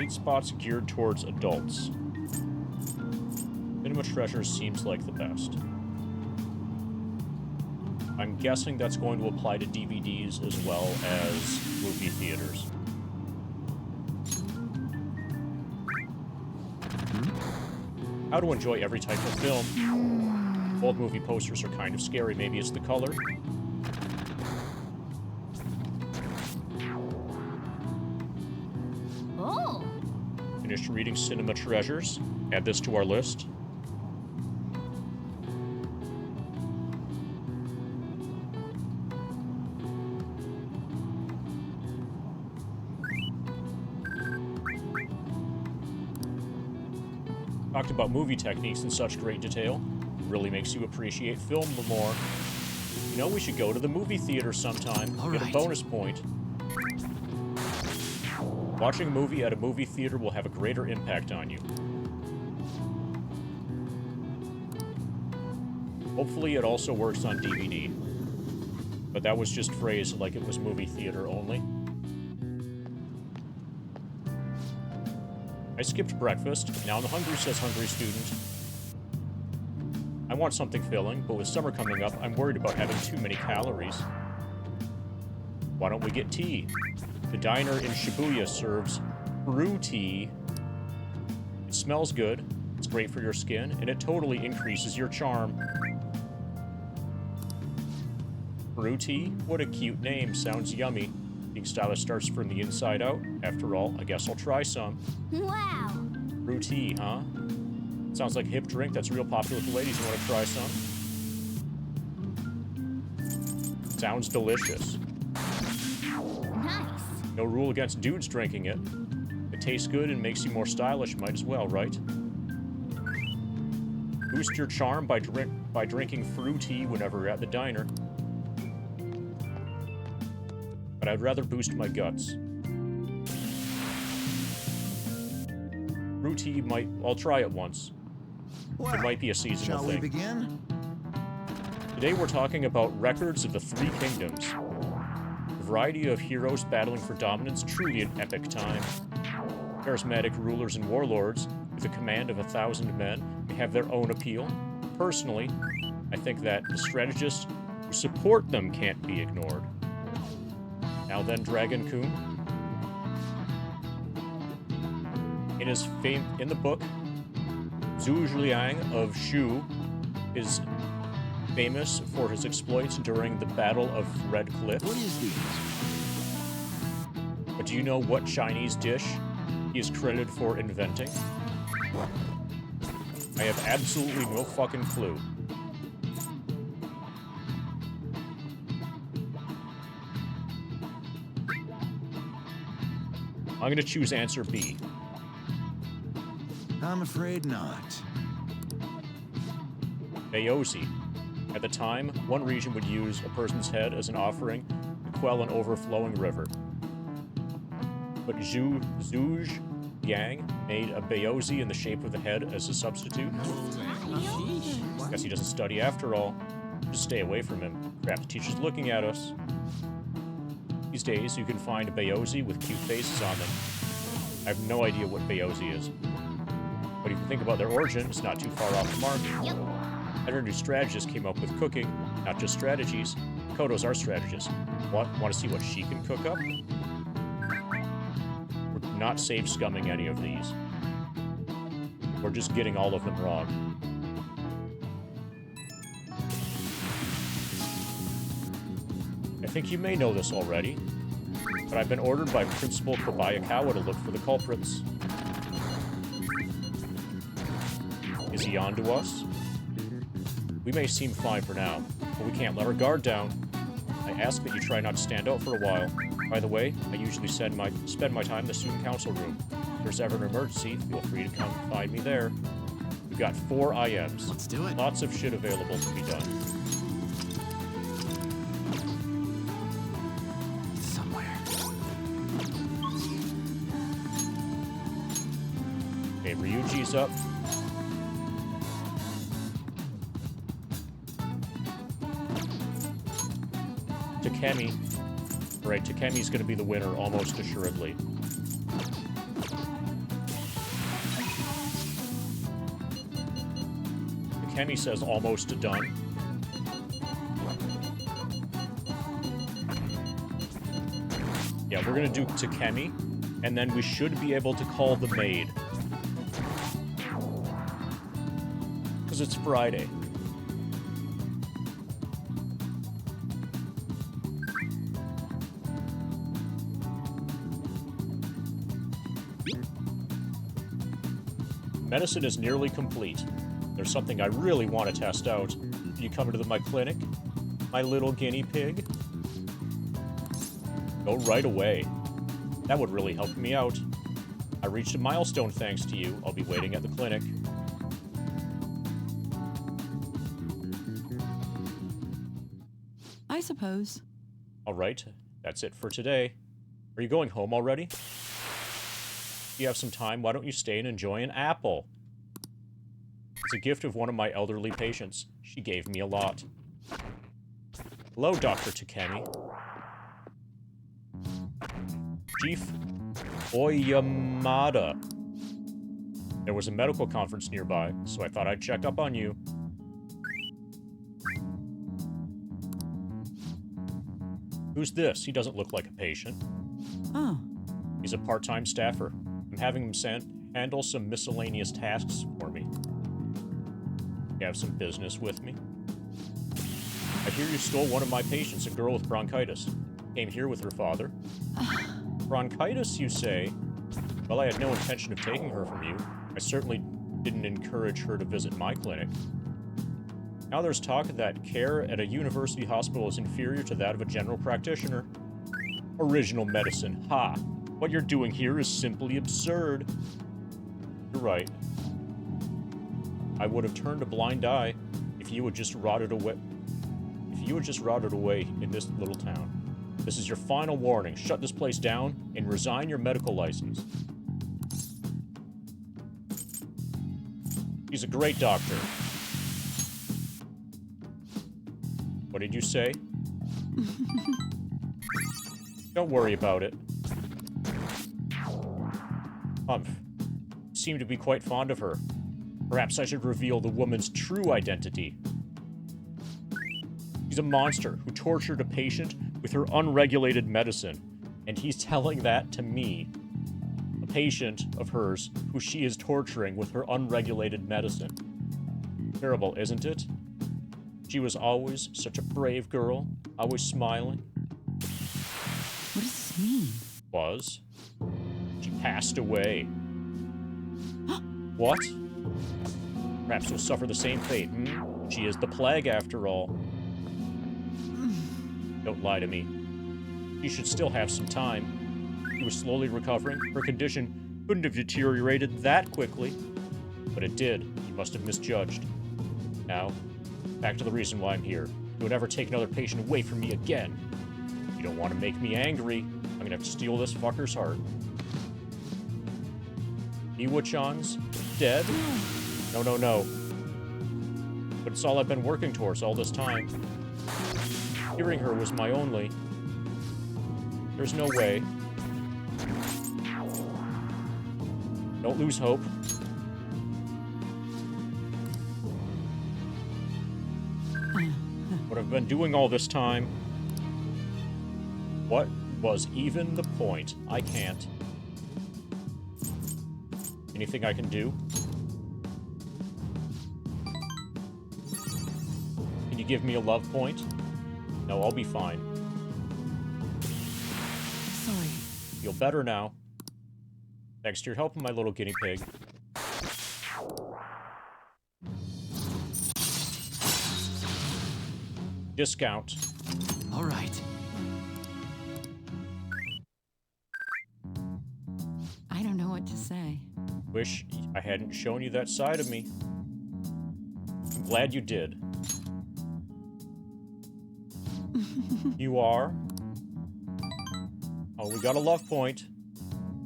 Spots geared towards adults. Cinema treasures seems like the best. I'm guessing that's going to apply to DVDs as well as movie theaters. How to enjoy every type of film. Old movie posters are kind of scary. Maybe it's the color. Finished reading Cinema Treasures. Add this to our list. Talked about movie techniques in such great detail. Really makes you appreciate film more. You know, we should go to the movie theater sometime. Get a bonus point. Watching a movie at a movie theater will have a greater impact on you. Hopefully it also works on DVD. But that was just phrased like it was movie theater only. I skipped breakfast. Now I'm hungry, says hungry student. I want something filling, but with summer coming up, I'm worried about having too many calories. Why don't we get tea? The diner in Shibuya serves brew tea. It smells good, it's great for your skin, and it totally increases your charm. Brew tea? What a cute name, sounds yummy. Being stylish starts from the inside out. After all, I guess I'll try some. Wow! Brew tea, huh? Sounds like a hip drink that's real popular with the ladies. You want to try some? Sounds delicious. Nice. No rule against dudes drinking it. It tastes good and makes you more stylish, might as well, right? Boost your charm by drinking fruity whenever you're at the diner. But I'd rather boost my guts. Fruity I'll try it once. Well, it might be a seasonal thing. Shall we begin? Today we're talking about records of the Three Kingdoms. A variety of heroes battling for dominance, truly an epic time. Charismatic rulers and warlords, with a command of 1,000 men, may have their own appeal. Personally, I think that the strategists who support them can't be ignored. Now then, Dragon-kun. In the book, Zhu Liang of Shu is famous for his exploits during the Battle of Red Cliffs. What is these? But do you know what Chinese dish he is credited for inventing? I have absolutely no fucking clue. I'm gonna choose answer B. I'm afraid not. Bayozi. At the time, one region would use a person's head as an offering to quell an overflowing river. But Zhu Yang made a Bayozi in the shape of the head as a substitute. Guess he doesn't study after all. Just stay away from him. Crap, the teacher's looking at us. These days, you can find a Bayozi with cute faces on them. I have no idea what Bayozi is. But if you think about their origin, it's not too far off the mark. Yep. Our new strategist came up with cooking, not just strategies. Koto's our strategist. Want to see what she can cook up? not safe scumming any of these. We're just getting all of them wrong. I think you may know this already, but I've been ordered by Principal Kobayakawa to look for the culprits. Is he on to us? We may seem fine for now, but we can't let our guard down. I ask that you try not to stand out for a while. By the way, I usually spend my time in the student council room. If there's ever an emergency, feel free to come find me there. We've got 4 IMs. Let's do it. Lots of shit available to be done. Somewhere. Okay, Ryuji's up. Takemi. Alright, Takemi's gonna be the winner almost assuredly. Takemi says almost done. Yeah, we're gonna do Takemi, and then we should be able to call the maid. Because it's Friday. Medicine is nearly complete. There's something I really want to test out. Can you come into my clinic? My little guinea pig? Go right away. That would really help me out. I reached a milestone thanks to you. I'll be waiting at the clinic. I suppose. Alright, that's it for today. Are you going home already? If you have some time, why don't you stay and enjoy an apple? It's a gift of one of my elderly patients. She gave me a lot. Hello, Dr. Takemi. Chief Oyamada. There was a medical conference nearby, so I thought I'd check up on you. Who's this? He doesn't look like a patient. Oh. He's a part-time staffer. I'm having him handle some miscellaneous tasks for me. You have some business with me? I hear you stole one of my patients, a girl with bronchitis. Came here with her father. Bronchitis, you say? Well, I had no intention of taking her from you. I certainly didn't encourage her to visit my clinic. Now there's talk that care at a university hospital is inferior to that of a general practitioner. Original medicine, ha! What you're doing here is simply absurd. You're right. I would have turned a blind eye if you had just rotted away. If you had just rotted away in this little town. This is your final warning. Shut this place down and resign your medical license. He's a great doctor. What did you say? Don't worry about it. Seem to be quite fond of her. Perhaps I should reveal the woman's true identity. She's a monster who tortured a patient with her unregulated medicine, and he's telling that to me. A patient of hers who she is torturing with her unregulated medicine. Terrible, isn't it? She was always such a brave girl, always smiling. What does this mean? Was. She passed away. What? Perhaps you'll suffer the same fate, hmm? She is the plague, after all. Don't lie to me. She should still have some time. She was slowly recovering. Her condition couldn't have deteriorated that quickly. But it did. You must have misjudged. Now, back to the reason why I'm here. Don't ever take another patient away from me again. You don't want to make me angry. I'm gonna have to steal this fucker's heart. Iwa-chan's dead? No, no, no. But it's all I've been working towards all this time. Hearing her was my only. There's no way. Don't lose hope. What I've been doing all this time. What was even the point? I can't. Anything I can do? Can you give me a love point? No, I'll be fine. Sorry. Feel better now. Thanks to your help, my little guinea pig. Discount. All right. I don't know what to say. Wish I hadn't shown you that side of me. I'm glad you did. You are? Oh, we got a love point.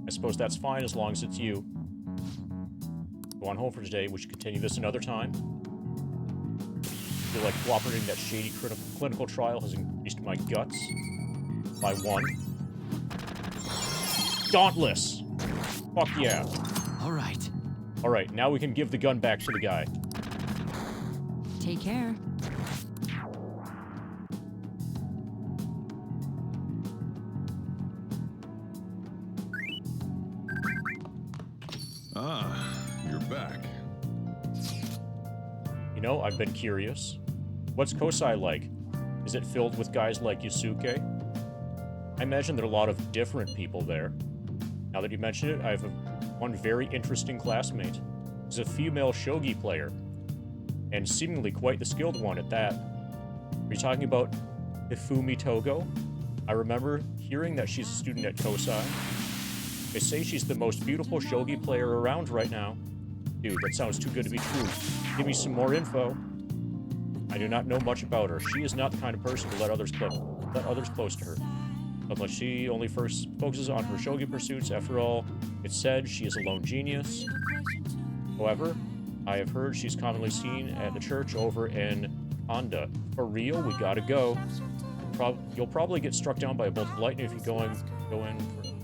I suppose that's fine as long as it's you. Go on home for today. We should continue this another time. I feel like cooperating in that shady clinical trial has increased my guts by 1. Dauntless! Fuck yeah. All right. All right, now we can give the gun back to the guy. Take care. Ah, you're back. You know, I've been curious. What's Kosai like? Is it filled with guys like Yusuke? I imagine there are a lot of different people there. Now that you mention it, I have one very interesting classmate. He's a female shogi player, and seemingly quite the skilled one at that. Are you talking about Hifumi Togo? I remember hearing that she's a student at Kosai. They say she's the most beautiful shogi player around right now. Dude, that sounds too good to be true. Give me some more info. I do not know much about her. She is not the kind of person to let others close to her. But she only first focuses on her shogi pursuits. After all, it's said she is a lone genius. However, I have heard she's commonly seen at the church over in Honda. For real, we gotta go. You'll probably get struck down by a bolt of lightning if you go in for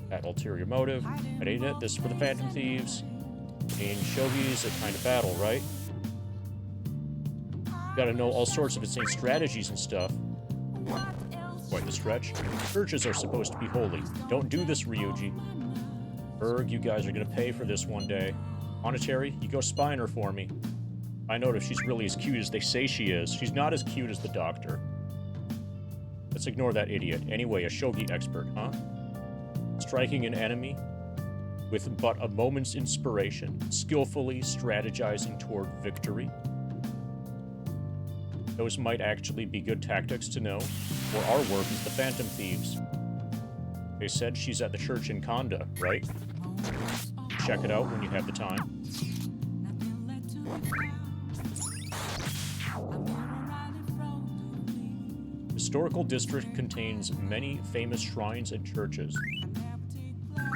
that ulterior motive. But ain't it? This is for the Phantom Thieves. I mean, shogi's a kind of battle, right? Gotta know all sorts of insane strategies and stuff. Quite the stretch. Churches are supposed to be holy. Don't do this, Ryuji. Berg, you guys are gonna pay for this one day. Monetary, you go spy on her for me. Find out if she's really as cute as they say she is. She's not as cute as the doctor. Let's ignore that idiot. Anyway, a shogi expert, huh? Striking an enemy with but a moment's inspiration, skillfully strategizing toward victory. Those might actually be good tactics to know, for our work is the Phantom Thieves. They said she's at the church in Konda, right? Check it out when you have the time. Historical district contains many famous shrines and churches.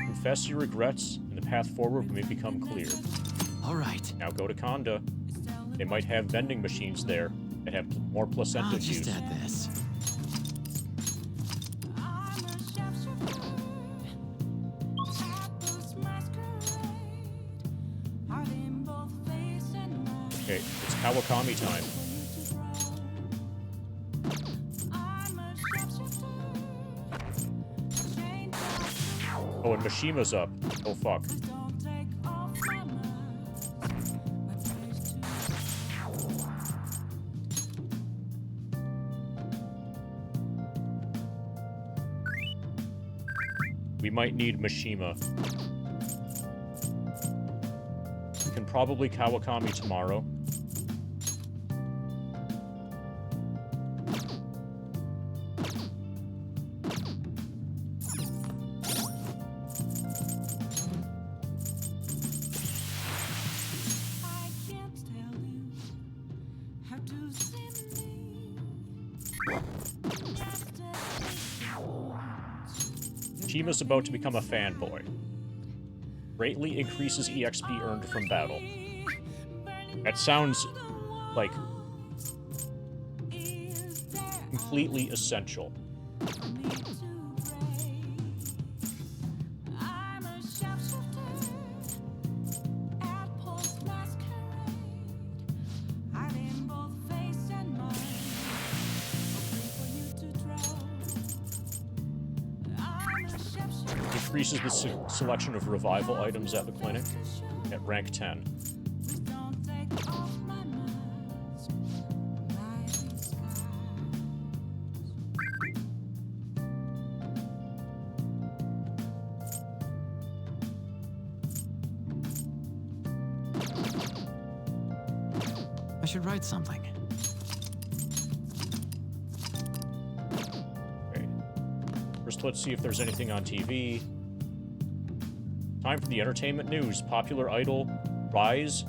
Confess your regrets, and the path forward may become clear. All right. Now go to Konda. They might have vending machines there that have more placenta Just juice. add this. Okay, it's Kawakami time. Oh, and Mishima's up. Oh, fuck. We might need Mishima. We can probably Kawakami tomorrow. Mishima's about to become a fanboy. Greatly increases EXP earned from battle. That sounds like completely essential. Increases the selection of revival items at the clinic. At at rank 10. I should write something. Okay. First, let's see if there's anything on TV. Time for the entertainment news. Popular idol Rise,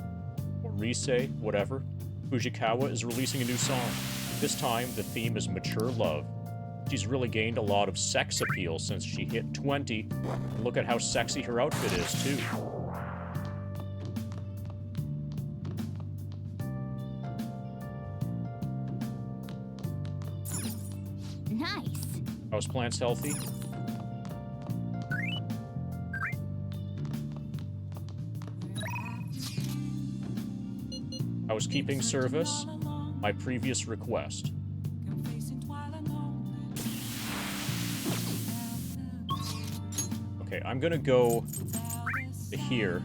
or Rise, whatever, Fujikawa is releasing a new song. This time, the theme is mature love. She's really gained a lot of sex appeal since she hit 20. And look at how sexy her outfit is, too. Nice. Houseplant's healthy. Housekeeping service, my previous request. Okay, I'm gonna go to here.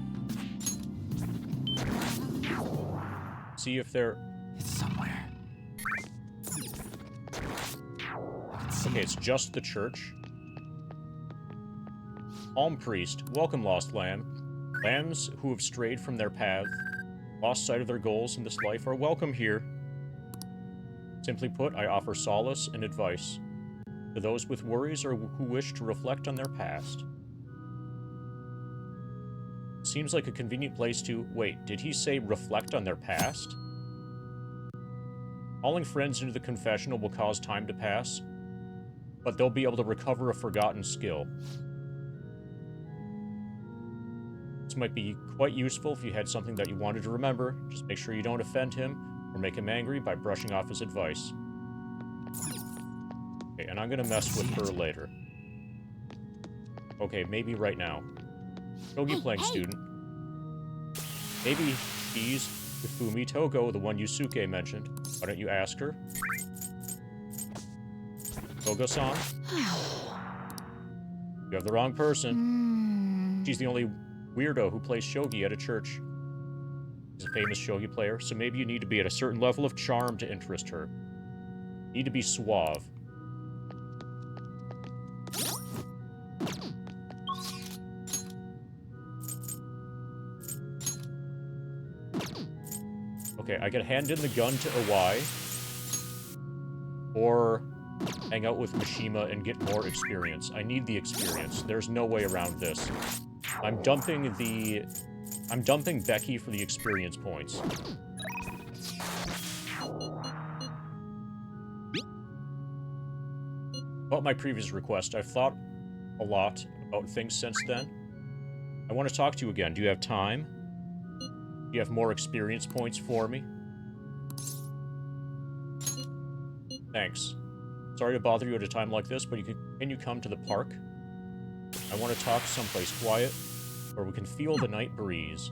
See if they're... It's somewhere. Okay, it's just the church. Alm Priest, welcome, lost lamb. Lambs who have strayed from their path, lost sight of their goals in this life, are welcome here. Simply put, I offer solace and advice to those with worries or who wish to reflect on their past. Seems like a convenient place to... Wait, did he say reflect on their past? Calling friends into the confessional will cause time to pass, but they'll be able to recover a forgotten skill. This might be quite useful if you had something that you wanted to remember. Just make sure you don't offend him or make him angry by brushing off his advice. Okay, and I'm gonna mess with her later. Okay, maybe right now. Shogi playing student. Maybe she's Ifumi Togo, the one Yusuke mentioned. Why don't you ask her? Togo-san? You have the wrong person. She's the only weirdo who plays shogi at a church. She's a famous shogi player, so maybe you need to be at a certain level of charm to interest her. You need to be suave. Okay, I could hand in the gun to Awai, or hang out with Mishima and get more experience. I need the experience. There's no way around this. I'm dumping Becky for the experience points. About my previous request, I've thought a lot about things since then. I want to talk to you again. Do you have time? Do you have more experience points for me? Thanks. Sorry to bother you at a time like this, but can you come to the park? I want to talk someplace quiet, where we can feel the night breeze.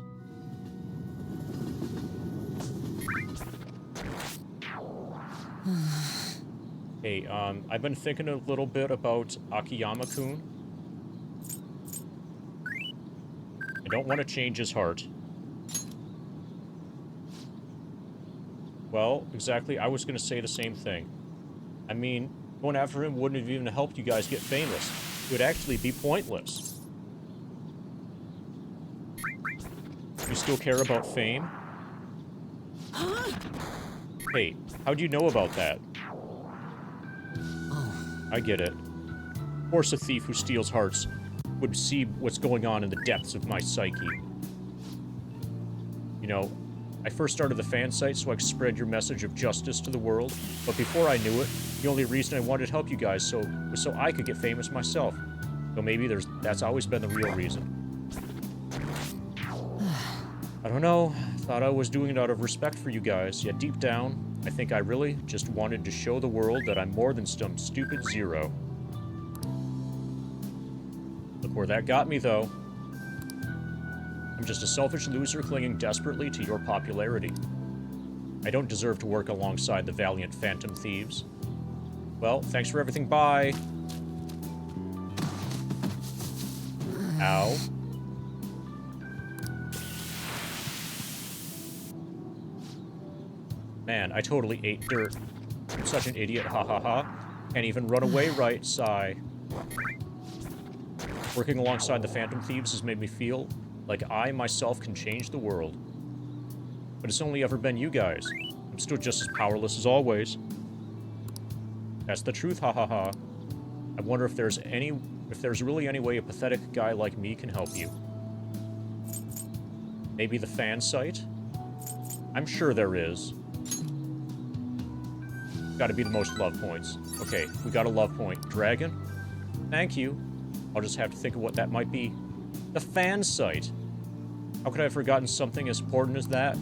Hey, I've been thinking a little bit about Akiyama-kun. I don't want to change his heart. Well, exactly, I was going to say the same thing. I mean, going after him wouldn't have even helped you guys get famous. It would actually be pointless. You still care about fame? Hey, how'd you know about that? I get it. Of course a thief who steals hearts would see what's going on in the depths of my psyche. You know, I first started the fan site so I could spread your message of justice to the world, but before I knew it, the only reason I wanted to help you guys was so I could get famous myself. So maybe that's always been the real reason. I don't know. Thought I was doing it out of respect for you guys, yet deep down, I think I really just wanted to show the world that I'm more than some stupid zero. Look where that got me, though. I'm just a selfish loser clinging desperately to your popularity. I don't deserve to work alongside the valiant phantom thieves. Well, thanks for everything, bye! Ow. Man, I totally ate dirt. I'm such an idiot, ha ha ha. Can't even run away right, sigh. Working alongside the Phantom Thieves has made me feel like I myself can change the world. But it's only ever been you guys. I'm still just as powerless as always. That's the truth, ha ha ha. I wonder if there's really any way a pathetic guy like me can help you. Maybe the fan site? I'm sure there is. Gotta be the most love points. Okay, we got a love point. Dragon? Thank you. I'll just have to think of what that might be. The fan site! How could I have forgotten something as important as that?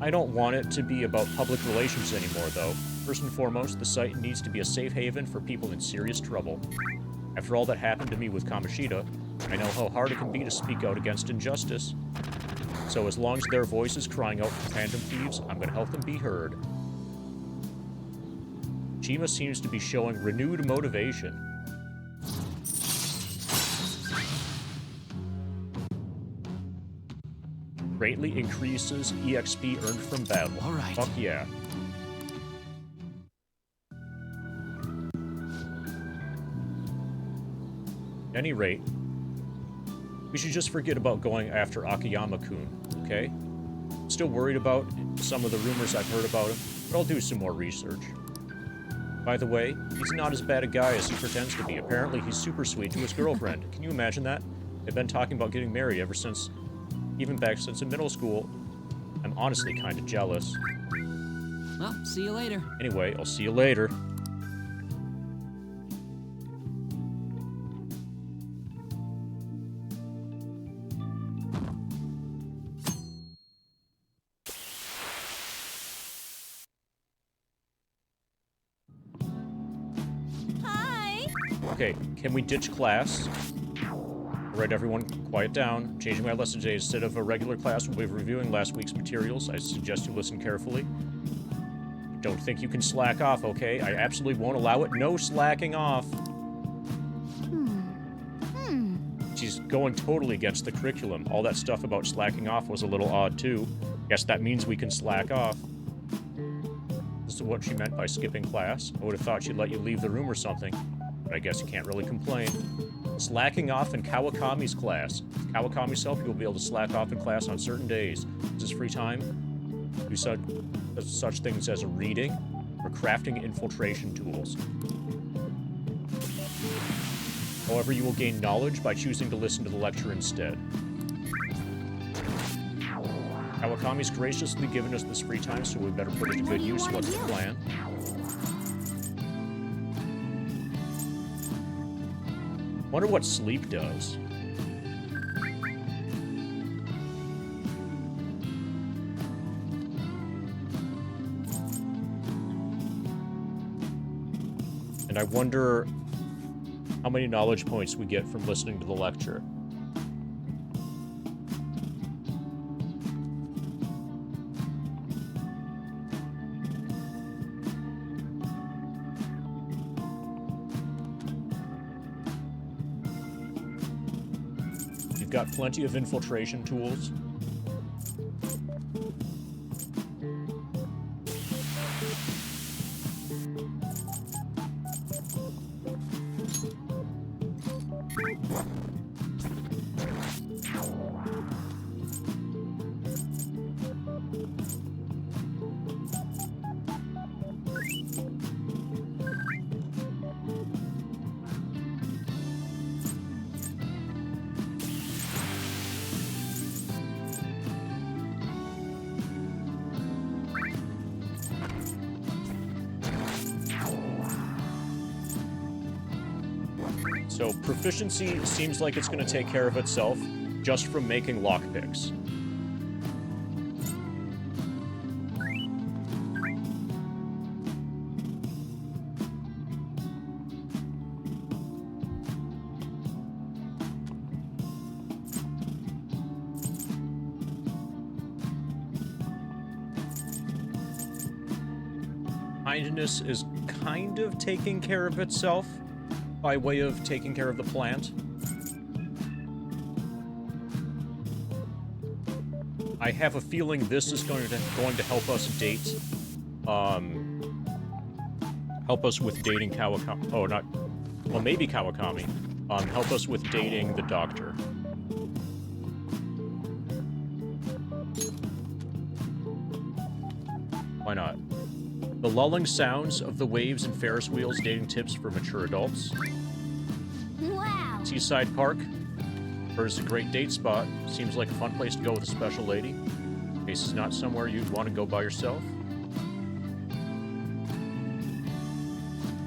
I don't want it to be about public relations anymore, though. First and foremost, the site needs to be a safe haven for people in serious trouble. After all that happened to me with Kamoshida, I know how hard it can be to speak out against injustice. So as long as their voice is crying out for Phantom Thieves, I'm going to help them be heard. Chima seems to be showing renewed motivation. Greatly increases EXP earned from battle. All right. Fuck yeah. At any rate, we should just forget about going after Akiyama-kun, okay? Still worried about some of the rumors I've heard about him, but I'll do some more research. By the way, he's not as bad a guy as he pretends to be. Apparently, he's super sweet to his girlfriend. Can you imagine that? They've been talking about getting married even back since in middle school. I'm honestly kind of jealous. Well, see you later. Anyway, I'll see you later. Hi! Okay, can we ditch class? Alright, everyone, quiet down. Changing my lesson today. Instead of a regular class, we'll be reviewing last week's materials. I suggest you listen carefully. Don't think you can slack off, okay? I absolutely won't allow it. No slacking off. She's going totally against the curriculum. All that stuff about slacking off was a little odd, too. Guess that means we can slack off. This is what she meant by skipping class. I would have thought she'd let you leave the room or something. But I guess you can't really complain. Slacking off in Kawakami's class. With Kawakami's help, you'll be able to slack off in class on certain days. This is free time. Do such things as reading or crafting infiltration tools. However, you will gain knowledge by choosing to listen to the lecture instead. Kawakami's graciously given us this free time, so we better put it to good use. What's the plan? Wonder what sleep does. And I wonder how many knowledge points we get from listening to the lecture. You've got plenty of infiltration tools. So proficiency seems like it's going to take care of itself just from making lockpicks. Kindness is kind of taking care of itself by way of taking care of the plant. I have a feeling this is going to help us date, help us with dating Kawakami. Oh, not, well, maybe Kawakami. Help us with dating the Doctor. Why not? The lulling sounds of the waves and Ferris wheels, dating tips for mature adults. Wow. Seaside Park. Heard it's a great date spot. Seems like a fun place to go with a special lady. In case it's not somewhere you'd want to go by yourself.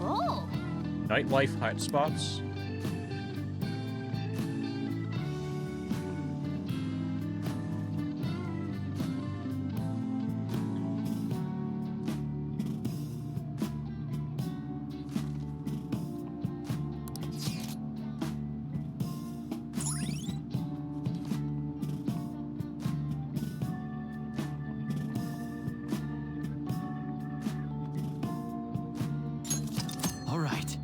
Oh. Nightlife hotspots. All right.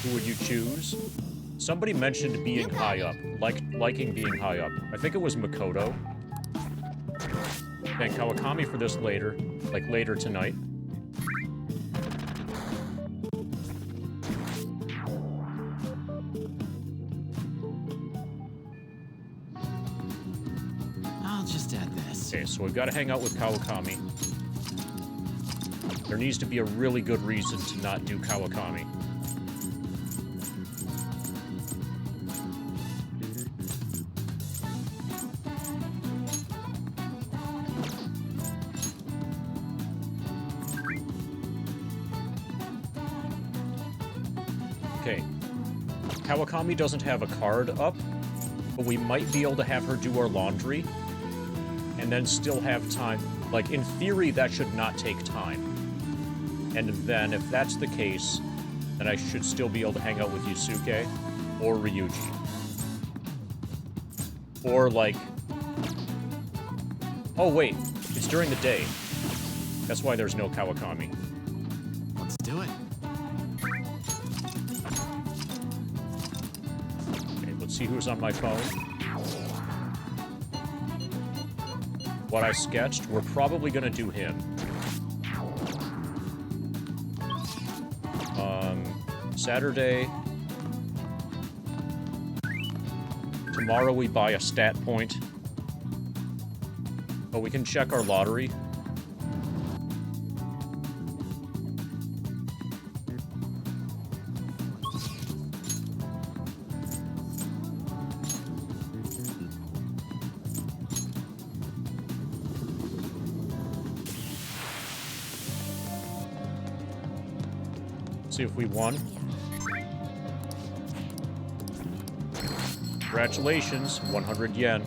Who would you choose? Somebody mentioned being high up, liking being high up. I think it was Makoto. Thank Kawakami for this later, like later tonight. I'll just add this. Okay, so we've got to hang out with Kawakami. There needs to be a really good reason to not do Kawakami. Okay. Kawakami doesn't have a card up, but we might be able to have her do our laundry and then still have time. Like, in theory, that should not take time. And then, if that's the case, then I should still be able to hang out with Yusuke or Ryuji. Or, like... Oh, wait. It's during the day. That's why there's no Kawakami. Let's do it. Okay, let's see who's on my phone. What I sketched, we're probably gonna do him. Saturday. Tomorrow we buy a stat point. Oh, we can check our lottery. See if we won. Congratulations, 100 yen.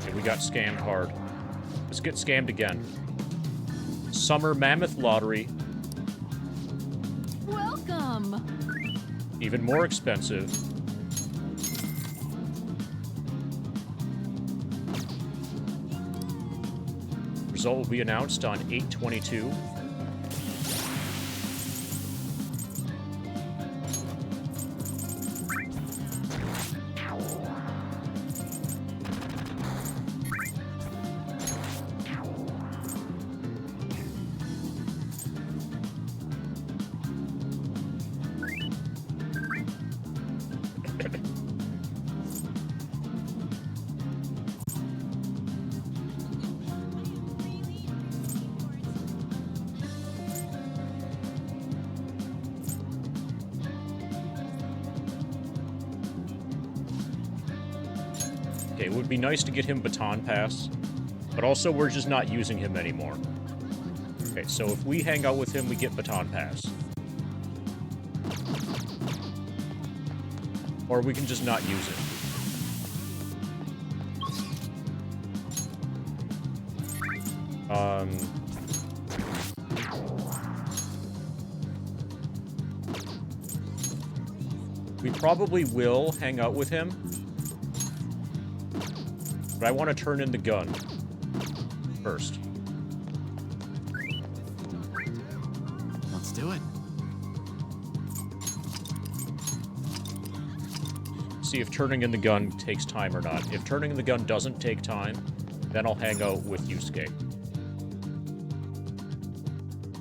Okay, we got scammed hard. Let's get scammed again. Summer Mammoth Lottery. Welcome! Even more expensive. Result will be announced on 8/22. Okay, it would be nice to get him Baton Pass, but also we're just not using him anymore. Okay, so if we hang out with him, we get Baton Pass. Or we can just not use it. We probably will hang out with him. But I want to turn in the gun first. Let's do it. See if turning in the gun takes time or not. If turning in the gun doesn't take time, then I'll hang out with Yusuke.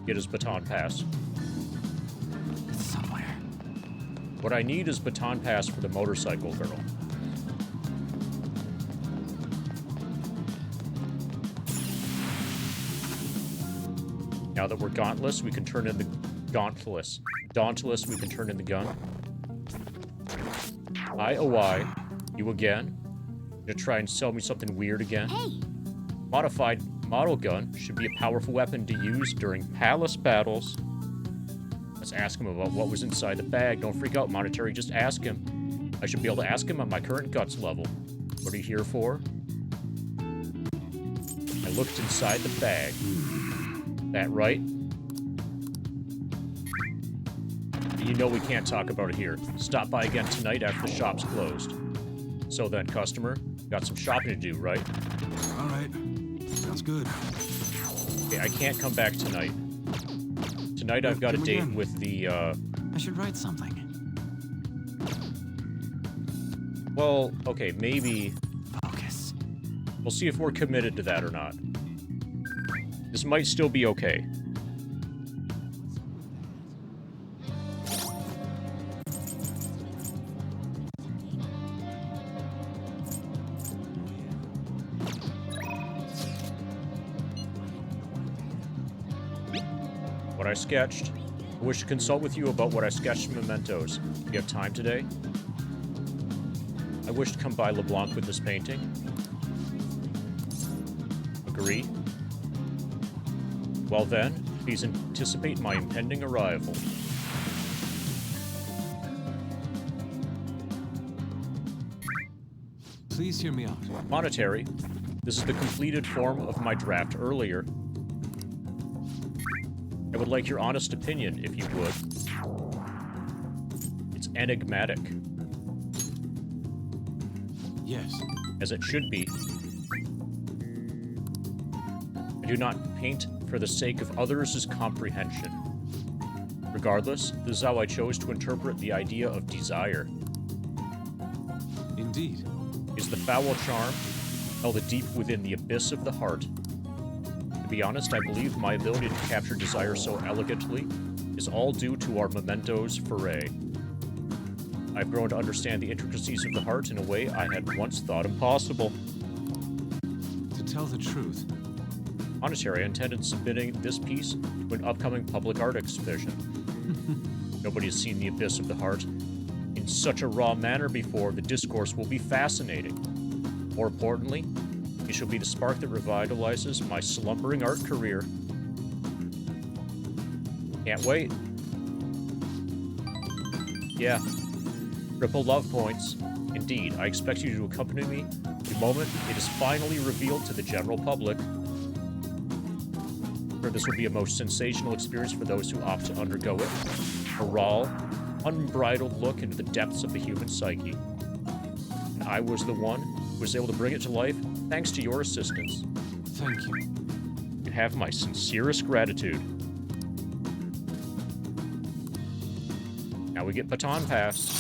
Get his baton pass. It's somewhere. What I need is baton pass for the motorcycle girl. Now that we're Dauntless, we can turn in the Dauntless. Dauntless, we can turn in the gun. IOI, you again? Gonna try and sell me something weird again? Hey! Modified model gun should be a powerful weapon to use during palace battles. Let's ask him about what was inside the bag. Don't freak out, Monetary, just ask him. I should be able to ask him at my current guts level. What are you here for? I looked inside the bag. That right? You know we can't talk about it here. Stop by again tonight after the shop's closed. So then, customer, got some shopping to do, right? All right. Sounds good. Okay, I can't come back tonight. Tonight I've got a date with the, I should write something. Well, okay, maybe... Focus. We'll see if we're committed to that or not. This might still be okay. What I sketched. I wish to consult with you about what I sketched in mementos. Do you have time today? I wish to come by LeBlanc with this painting. Agree? Well then, please anticipate my impending arrival. Please hear me out. Monetary. This is the completed form of my draft earlier. I would like your honest opinion, if you would. It's enigmatic. Yes. As it should be. I do not paint for the sake of others' comprehension. Regardless, this is how I chose to interpret the idea of desire. Indeed. Is the foul charm held deep within the abyss of the heart. To be honest, I believe my ability to capture desire so elegantly is all due to our mementos foray. I've grown to understand the intricacies of the heart in a way I had once thought impossible. To tell the truth, Monetary, I intended submitting this piece to an upcoming public art exhibition. Nobody has seen the abyss of the heart in such a raw manner before. The discourse will be fascinating. More importantly, it shall be the spark that revitalizes my slumbering art career. Can't wait. Yeah. Triple love points. Indeed, I expect you to accompany me the moment it is finally revealed to the general public. This will be a most sensational experience for those who opt to undergo it. A raw, unbridled look into the depths of the human psyche. And I was the one who was able to bring it to life thanks to your assistance. Thank you. You have my sincerest gratitude. Now we get baton pass.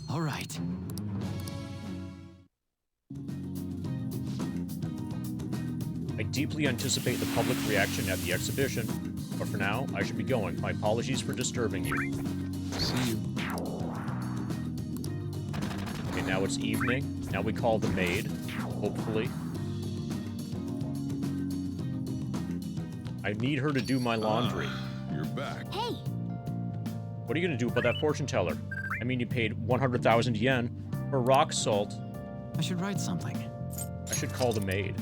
All right. I deeply anticipate the public reaction at the exhibition, but for now, I should be going. My apologies for disturbing you. See you. Okay, now it's evening. Now we call the maid, hopefully. I need her to do my laundry. You're back. Hey! What are you gonna do about that fortune teller? I mean, you paid 100,000 yen for rock salt. I should write something. I should call the maid.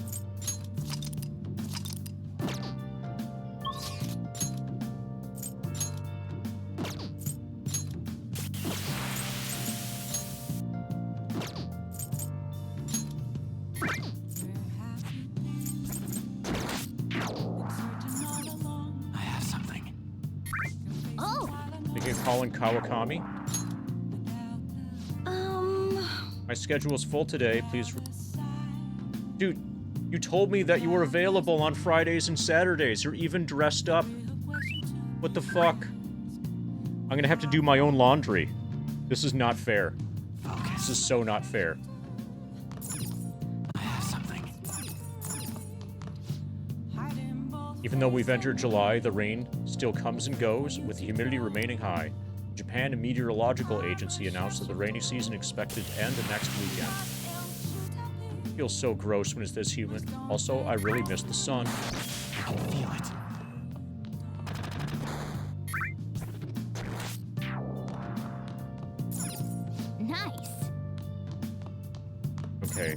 I have something. Oh! Thinking of calling Kawakami? My schedule is full today, please. Dude, you told me that you were available on Fridays and Saturdays. You're even dressed up. What the fuck? I'm gonna have to do my own laundry. This is not fair. This is so not fair. I have something. Even though we've entered July, the rain still comes and goes, with the humidity remaining high. Japan Meteorological Agency announced that the rainy season expected to end next weekend. It feels so gross when it's this humid. Also, I really miss the sun. I can feel it. Nice. Okay.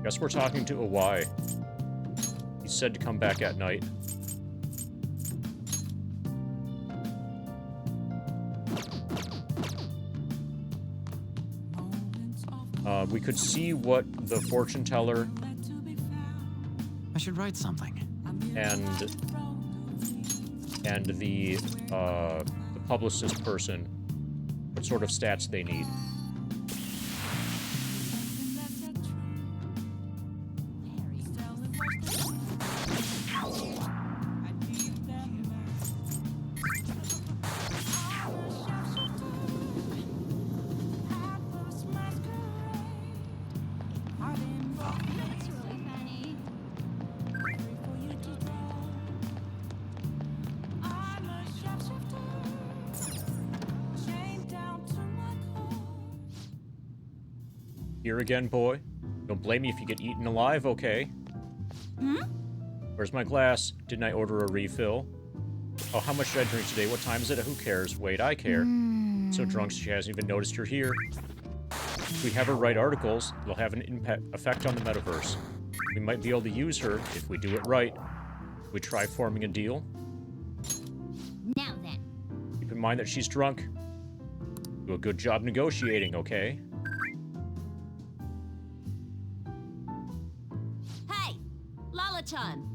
Guess we're talking to Awai. He said to come back at night. We could see what the fortune teller I should write something. and the publicist person, what sort of stats they need. Here again, boy. Don't blame me if you get eaten alive, okay? Hmm? Where's my glass? Didn't I order a refill? Oh, how much did I drink today? What time is it? Who cares? Wait, I care. So drunk she hasn't even noticed you're here. If we have her write articles, they'll have an effect on the metaverse. We might be able to use her if we do it right. We try forming a deal. Now then. Keep in mind that she's drunk. Do a good job negotiating, okay? Hey, Lala-chan,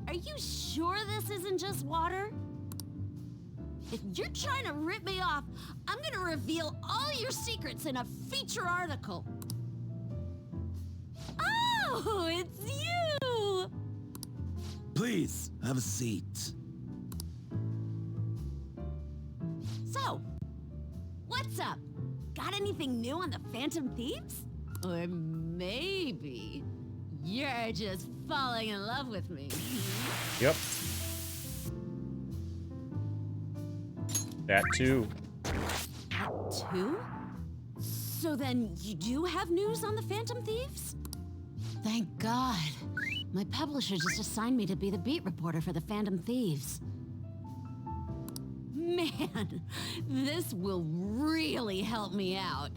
are you sure this isn't just water? If you're trying to rip me off, I'm gonna reveal all your secrets in a feature article. Oh, it's you! Please, have a seat. So, what's up? Got anything new on the Phantom Thieves? Or maybe you're just falling in love with me. Yep. That too. That too? So then you do have news on the Phantom Thieves? Thank God. My publisher just assigned me to be the beat reporter for the Phantom Thieves. Man, this will really help me out.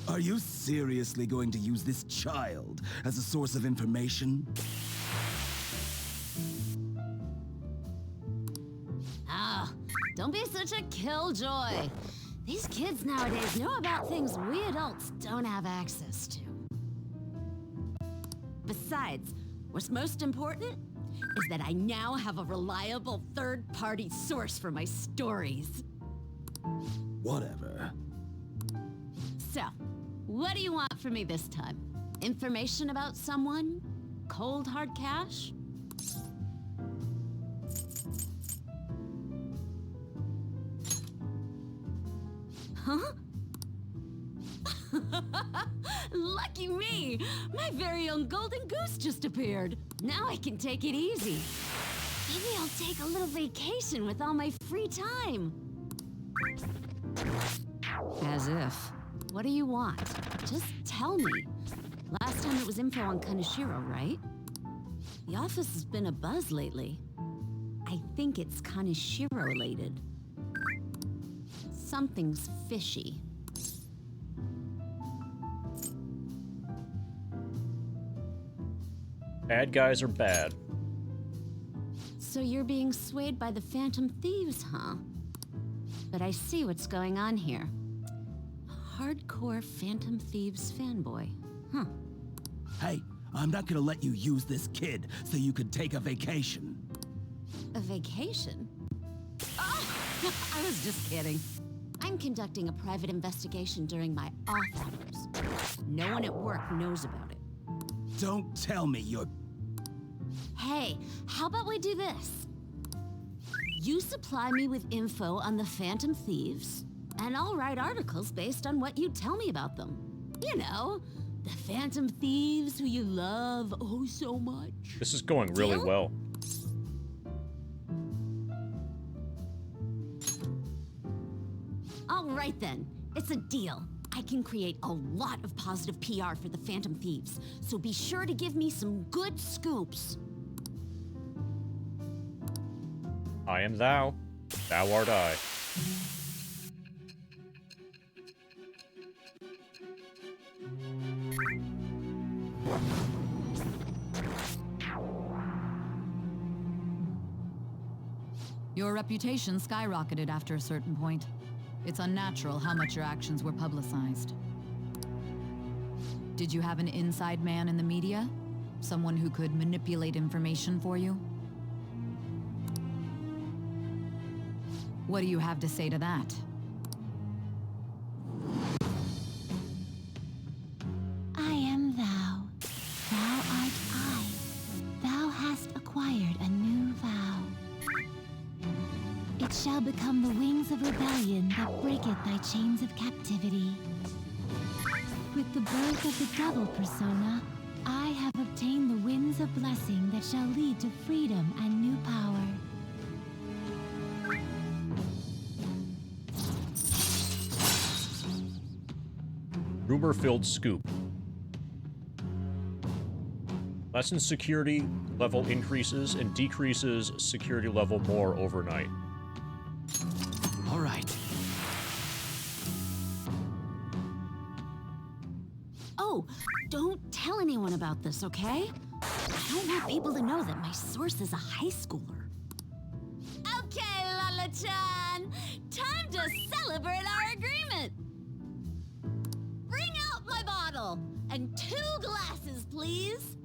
Are you seriously going to use this child as a source of information? Ah, don't be such a killjoy. These kids nowadays know about things we adults don't have access to. Besides, what's most important is that I now have a reliable third-party source for my stories. Whatever. So, what do you want from me this time? Information about someone? Cold hard cash? Huh? Lucky me! My very own golden goose just appeared. Now I can take it easy. Maybe I'll take a little vacation with all my free time. As if. What do you want? Just tell me. Last time it was info on Kaneshiro, right? The office has been a buzz lately. I think it's Kaneshiro-related. Something's fishy. Bad guys are bad. So you're being swayed by the Phantom Thieves, huh? But I see what's going on here. Hardcore Phantom Thieves fanboy. Huh. Hey, I'm not gonna let you use this kid so you could take a vacation. A vacation? Oh, I was just kidding. I'm conducting a private investigation during my off hours. No one at work knows about it. Don't tell me you're Hey, how about we do this? You supply me with info on the Phantom Thieves, and I'll write articles based on what you tell me about them. You know, the Phantom Thieves who you love oh so much. This is going really well. All right then, it's a deal. I can create a lot of positive PR for the Phantom Thieves, so be sure to give me some good scoops. I am thou. Thou art I. Your reputation skyrocketed after a certain point. It's unnatural how much your actions were publicized. Did you have an inside man in the media? Someone who could manipulate information for you? What do you have to say to that? I am thou. Thou art I. Thou hast acquired a new vow. It shall become the wings of rebellion that breaketh thy chains of captivity. With the birth of the double persona, I have obtained the winds of blessing that shall lead to freedom and new power. Rumor-filled scoop. Lessens security level increases and decreases security level more overnight. All right. Oh, don't tell anyone about this, okay? I don't want people to know that my source is a high schooler. Okay, Lala-chan! Time to celebrate our agreement! Bring out my bottle! And 2 glasses, please!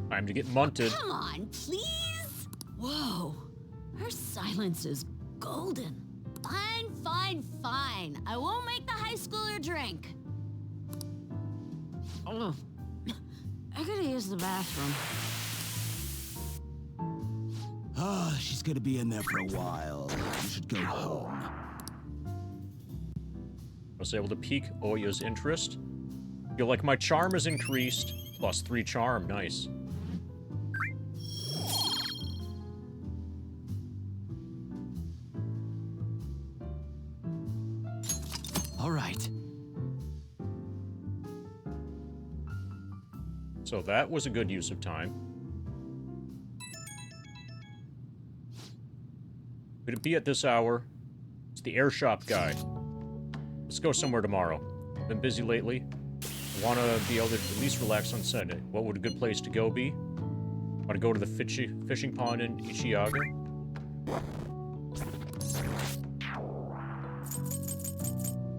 Time to get munted. Come on, please! Whoa, her silence is golden. Fine, fine, fine. I won't make the high schooler drink. Oh, I gotta use the bathroom. Ah, she's gonna be in there for a while. You should go home. I was able to pique Oya's interest. Feel like my charm is increased. +3 charm, nice. All right. So that was a good use of time. Could it be at this hour? It's the air shop guy. Let's go somewhere tomorrow. Been busy lately. I want to be able to at least relax on Sunday. What would a good place to go be? Want to go to the fishing pond in Ichiaga?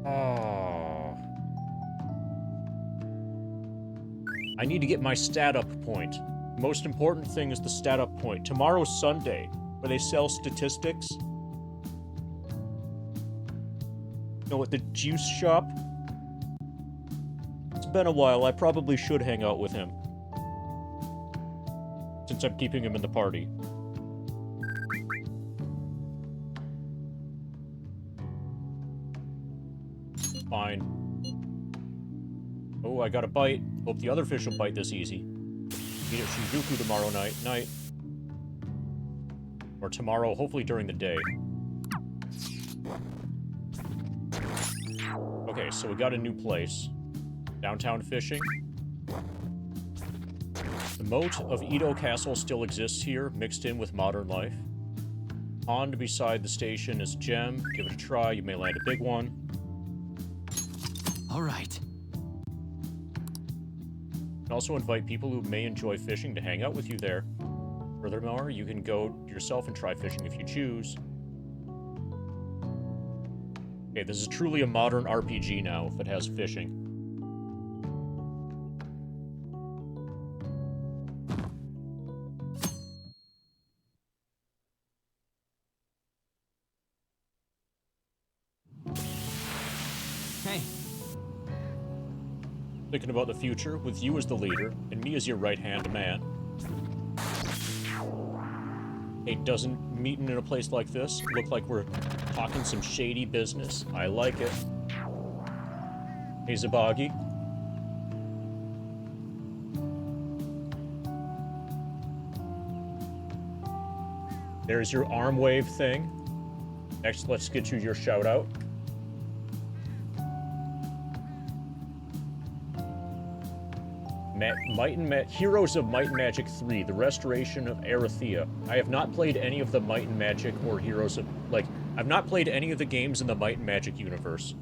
Oh. I need to get my stat up point. Most important thing is the stat up point. Tomorrow's Sunday, where they sell statistics. You know, at the juice shop. It's been a while. I probably should hang out with him. Since I'm keeping him in the party. Fine. Oh, I got a bite. Hope the other fish will bite this easy. Meet at Shinjuku tomorrow night. Or tomorrow, hopefully during the day. Okay, so we got a new place. Downtown fishing. The moat of Edo Castle still exists here, mixed in with modern life. Pond beside the station is gem. Give it a try, you may land a big one. All right. You can also invite people who may enjoy fishing to hang out with you there. Furthermore, you can go yourself and try fishing if you choose. Okay, this is truly a modern RPG now, if it has fishing. Hey. Thinking about the future, with you as the leader, and me as your right-hand man. Hey, doesn't meeting in a place like this look like we're talking some shady business? I like it. Hey, Zabagi. There's your arm wave thing. Next, let's get you your shout out. Heroes of Might and Magic 3, The Restoration of Arathea. I have not played any of the Might and Magic or Heroes of... Like, I've not played any of the games in the Might and Magic universe.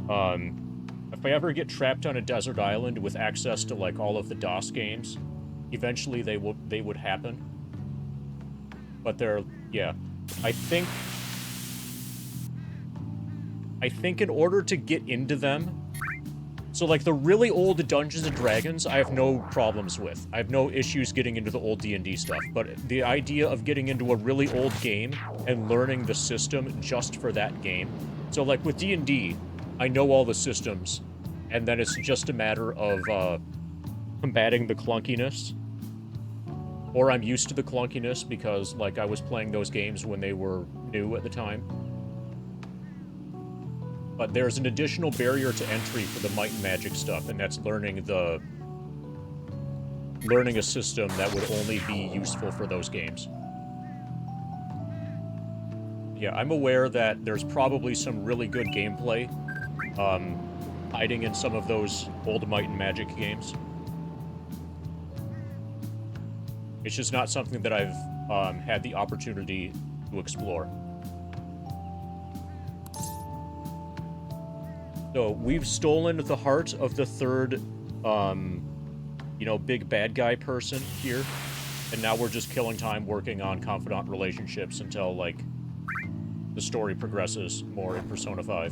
If I ever get trapped on a desert island with access to, like, all of the DOS games, eventually they would happen. But they're... Yeah. I think in order to get into them... So, like, the really old Dungeons & Dragons, I have no problems with. I have no issues getting into the old D&D stuff. But the idea of getting into a really old game and learning the system just for that game. So, like, with D&D, I know all the systems. And then it's just a matter of combating the clunkiness. Or I'm used to the clunkiness because, like, I was playing those games when they were new at the time. But there's an additional barrier to entry for the Might and Magic stuff, and that's learning a system that would only be useful for those games. Yeah, I'm aware that there's probably some really good gameplay hiding in some of those old Might and Magic games. It's just not something that I've had the opportunity to explore. So, we've stolen the heart of the third, you know, big bad guy person here. And now we're just killing time working on confidant relationships until, like, the story progresses more in Persona 5.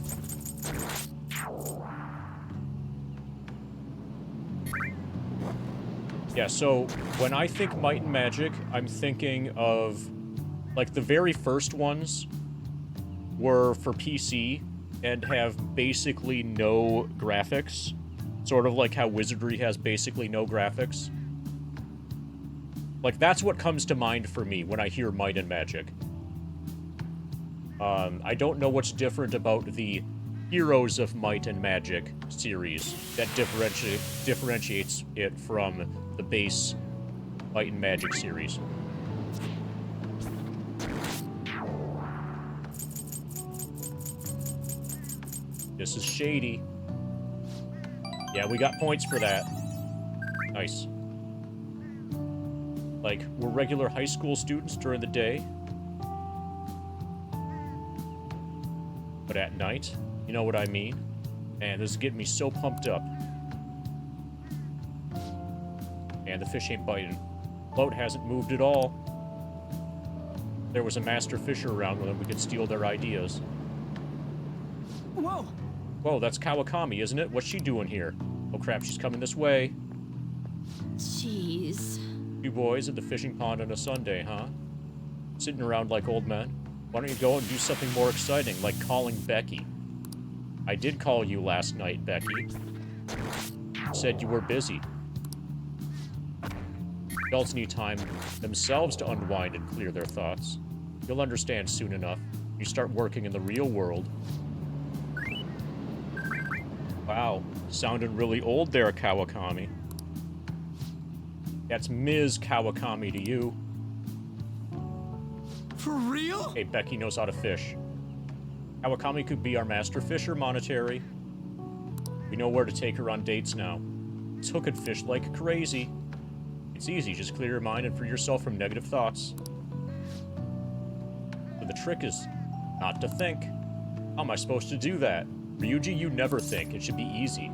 Yeah, so when I think Might and Magic, I'm thinking of, like, the very first ones were for PC and have basically no graphics. Sort of like how Wizardry has basically no graphics. Like, that's what comes to mind for me when I hear Might and Magic. I don't know what's different about the Heroes of Might and Magic series that differentiates it from the base Might and Magic series. This is shady. Yeah, we got points for that. Nice. Like, we're regular high school students during the day. But at night, you know what I mean? Man, this is getting me so pumped up. And the fish ain't biting. Boat hasn't moved at all. There was a master fisher around with them. We could steal their ideas. Whoa! Whoa, that's Kawakami, isn't it? What's she doing here? Oh crap, she's coming this way. Jeez. You boys at the fishing pond on a Sunday, huh? Sitting around like old men? Why don't you go and do something more exciting, like calling Becky? I did call you last night, Becky. You said you were busy. Adults need time themselves to unwind and clear their thoughts. You'll understand soon enough. You start working in the real world. Wow, sounded really old there, Kawakami. That's Ms. Kawakami to you. For real? Hey, Becky knows how to fish. Kawakami could be our master fisher, Monetary. We know where to take her on dates now. Let's hook and fish like crazy. It's easy, just clear your mind and free yourself from negative thoughts. But the trick is not to think. How am I supposed to do that? Ryuji, you never think. It should be easy.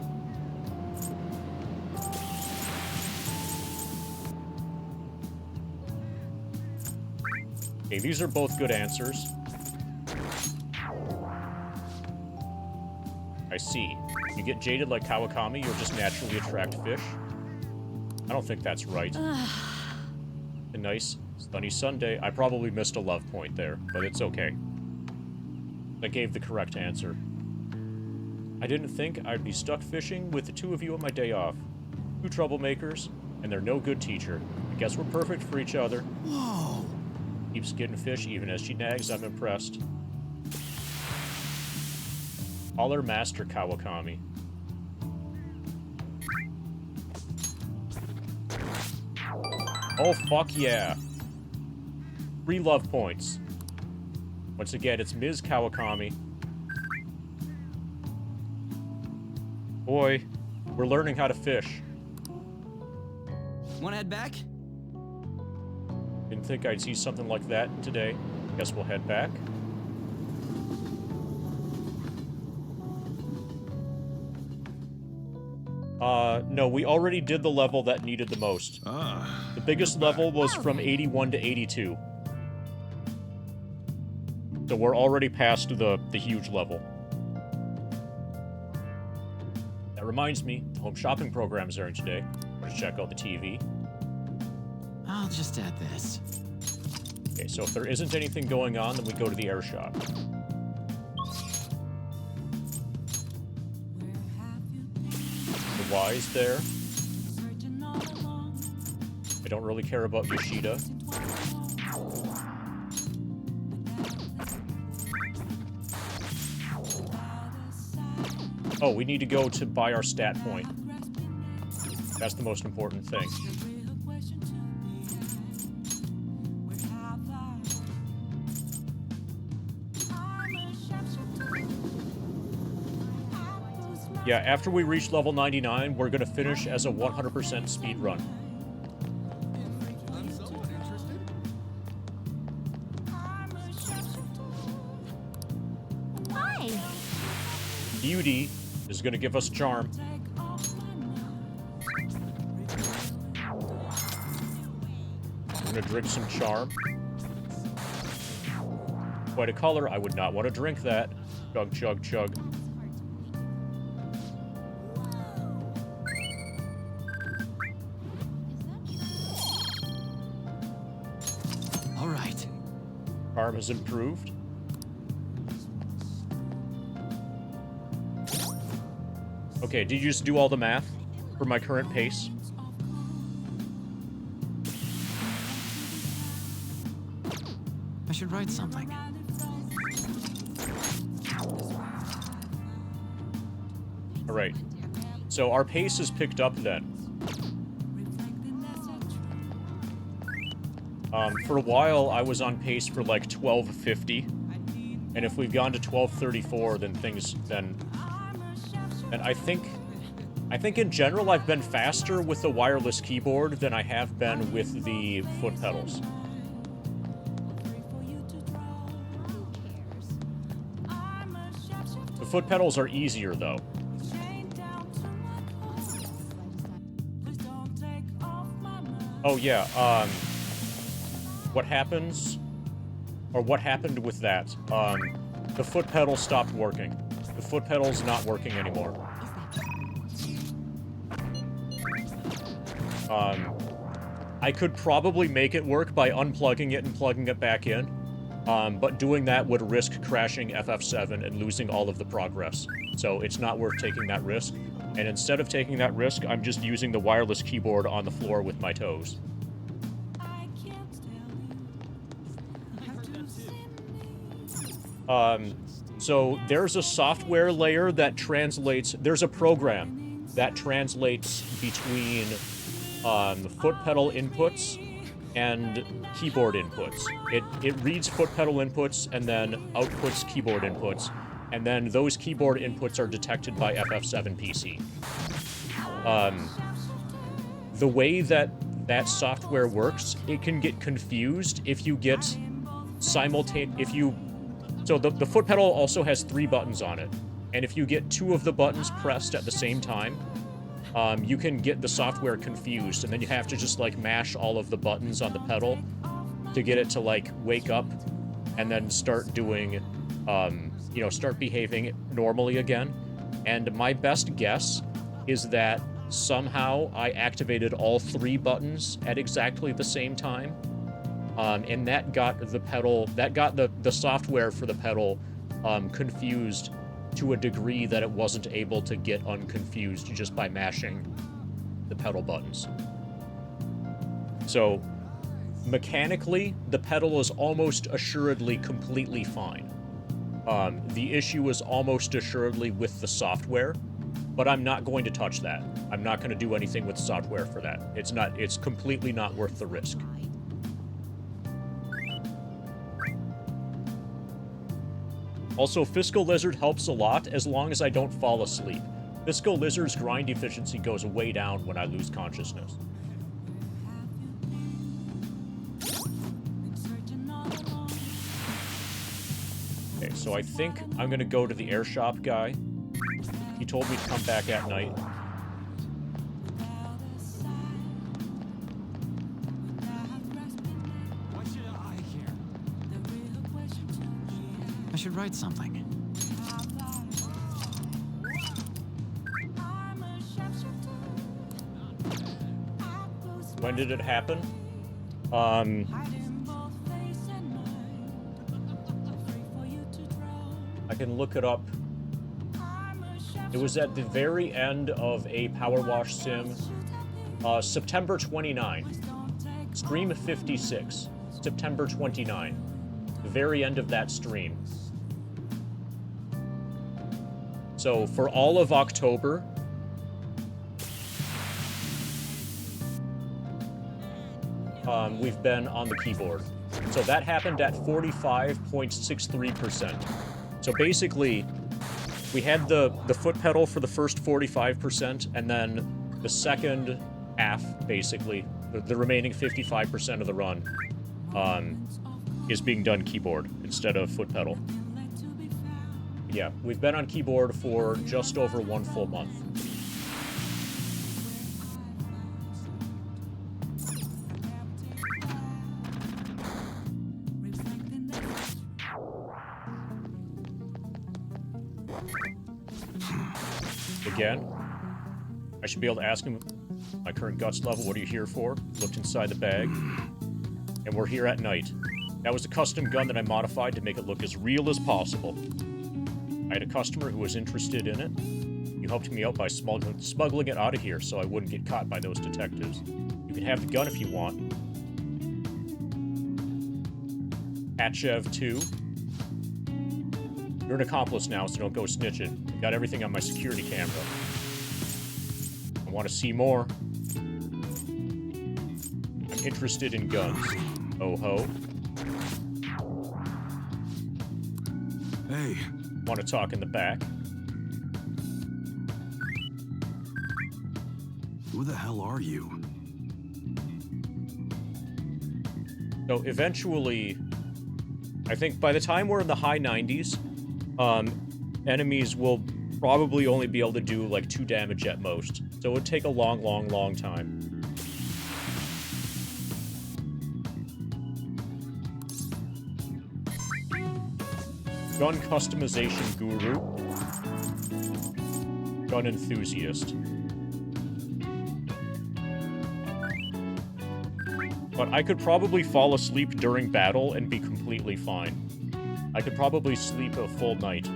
Okay, these are both good answers. I see. You get jaded like Kawakami, you'll just naturally attract fish? I don't think that's right. A nice, sunny Sunday. I probably missed a love point there, but it's okay. I gave the correct answer. I didn't think I'd be stuck fishing with the two of you on my day off. Two troublemakers, and they're no good teacher. I guess we're perfect for each other. Whoa! Keeps getting fish even as she nags. I'm impressed. Call her Master Kawakami. Oh, fuck yeah. 3 love points. Once again, it's Ms. Kawakami. Boy, we're learning how to fish. Wanna head back? Didn't think I'd see something like that today. Guess we'll head back. No, we already did the level that needed the most. The biggest level was from 81 to 82. So we're already past the huge level. That reminds me, the home shopping program is airing today. Let's check out the TV. I'll just add this. Okay, so if there isn't anything going on, then we go to the air shop. The Y's there. I don't really care about Yoshida. Oh, we need to go to buy our stat point. That's the most important thing. Yeah, after we reach level 99, we're gonna finish as a 100% speed run. Hi. Beauty is gonna give us charm. I'm gonna drink some charm. Quite a color. I would not want to drink that. Chug, chug, chug. All right. Charm has improved. Okay, did you just do all the math for my current pace? I should write something. All right. So our pace is picked up then. For a while, I was on pace for like 1250, and if we've gone to 1234, then and I think in general I've been faster with the wireless keyboard than I have been with the foot pedals. The foot pedals are easier though. Oh yeah, what happens, or what happened with that, the foot pedal stopped working. The foot pedal's not working anymore. I could probably make it work by unplugging it and plugging it back in, but doing that would risk crashing FF7 and losing all of the progress. So it's not worth taking that risk. And instead of taking that risk, I'm just using the wireless keyboard on the floor with my toes. So there's a software layer that translates, there's a program that translates between foot pedal inputs and keyboard inputs. It reads foot pedal inputs and then outputs keyboard inputs, and then those keyboard inputs are detected by FF7 PC. The way that software works, it can get confused if you get so the foot pedal also has 3 buttons on it, and if you get 2 of the buttons pressed at the same time, you can get the software confused, and then you have to just like mash all of the buttons on the pedal to get it to like wake up and then start doing, start behaving normally again. And my best guess is that somehow I activated all 3 buttons at exactly the same time. And that got the software for the pedal confused to a degree that it wasn't able to get unconfused just by mashing the pedal buttons. So Mechanically, the pedal is almost assuredly completely fine. The issue is almost assuredly with the software, but I'm not going to touch that. I'm not going to do anything with software for that. It's completely not worth the risk. Also, Fiscal Lizard helps a lot as long as I don't fall asleep. Fiscal Lizard's grind efficiency goes way down when I lose consciousness. Okay, so I think I'm gonna go to the air shop guy. He told me to come back at night. I should write something. When did it happen? I can look it up. It was at the very end of a Power Wash sim. September 29. Stream 56. September 29. The very end of that stream. So for all of October, we've been on the keyboard. So that happened at 45.63%. So basically, we had the foot pedal for the first 45%, and then the second half, basically, the remaining 55% of the run, is being done keyboard instead of foot pedal. Yeah, we've been on keyboard for just over 1 full month. Again, I should be able to ask him my current guts level. What are you here for? Looked inside the bag, and we're here at night. That was a custom gun that I modified to make it look as real as possible. I had a customer who was interested in it. You helped me out by smuggling it out of here so I wouldn't get caught by those detectives. You can have the gun if you want. Hatchev 2. You're an accomplice now, so don't go snitching. I got everything on my security camera. I want to see more. I'm interested in guns. Oh ho. Hey. Want to talk in the back? Who the hell are you? So eventually, I think by the time we're in the high 90s, enemies will probably only be able to do like 2 damage at most. So it would take a long, long, long time. Gun customization guru. Gun enthusiast. But I could probably fall asleep during battle and be completely fine. I could probably sleep a full night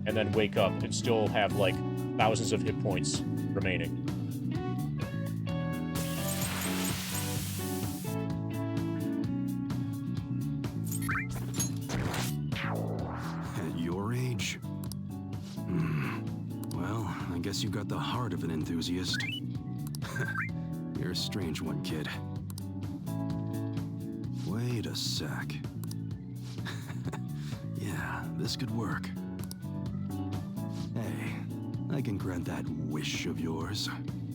and then wake up and still have like thousands of hit points remaining. At your age? Well, I guess you got the heart of an enthusiast. You're a strange one, kid. Wait a sec. Yeah, this could work. Hey, I can grant that wish of yours.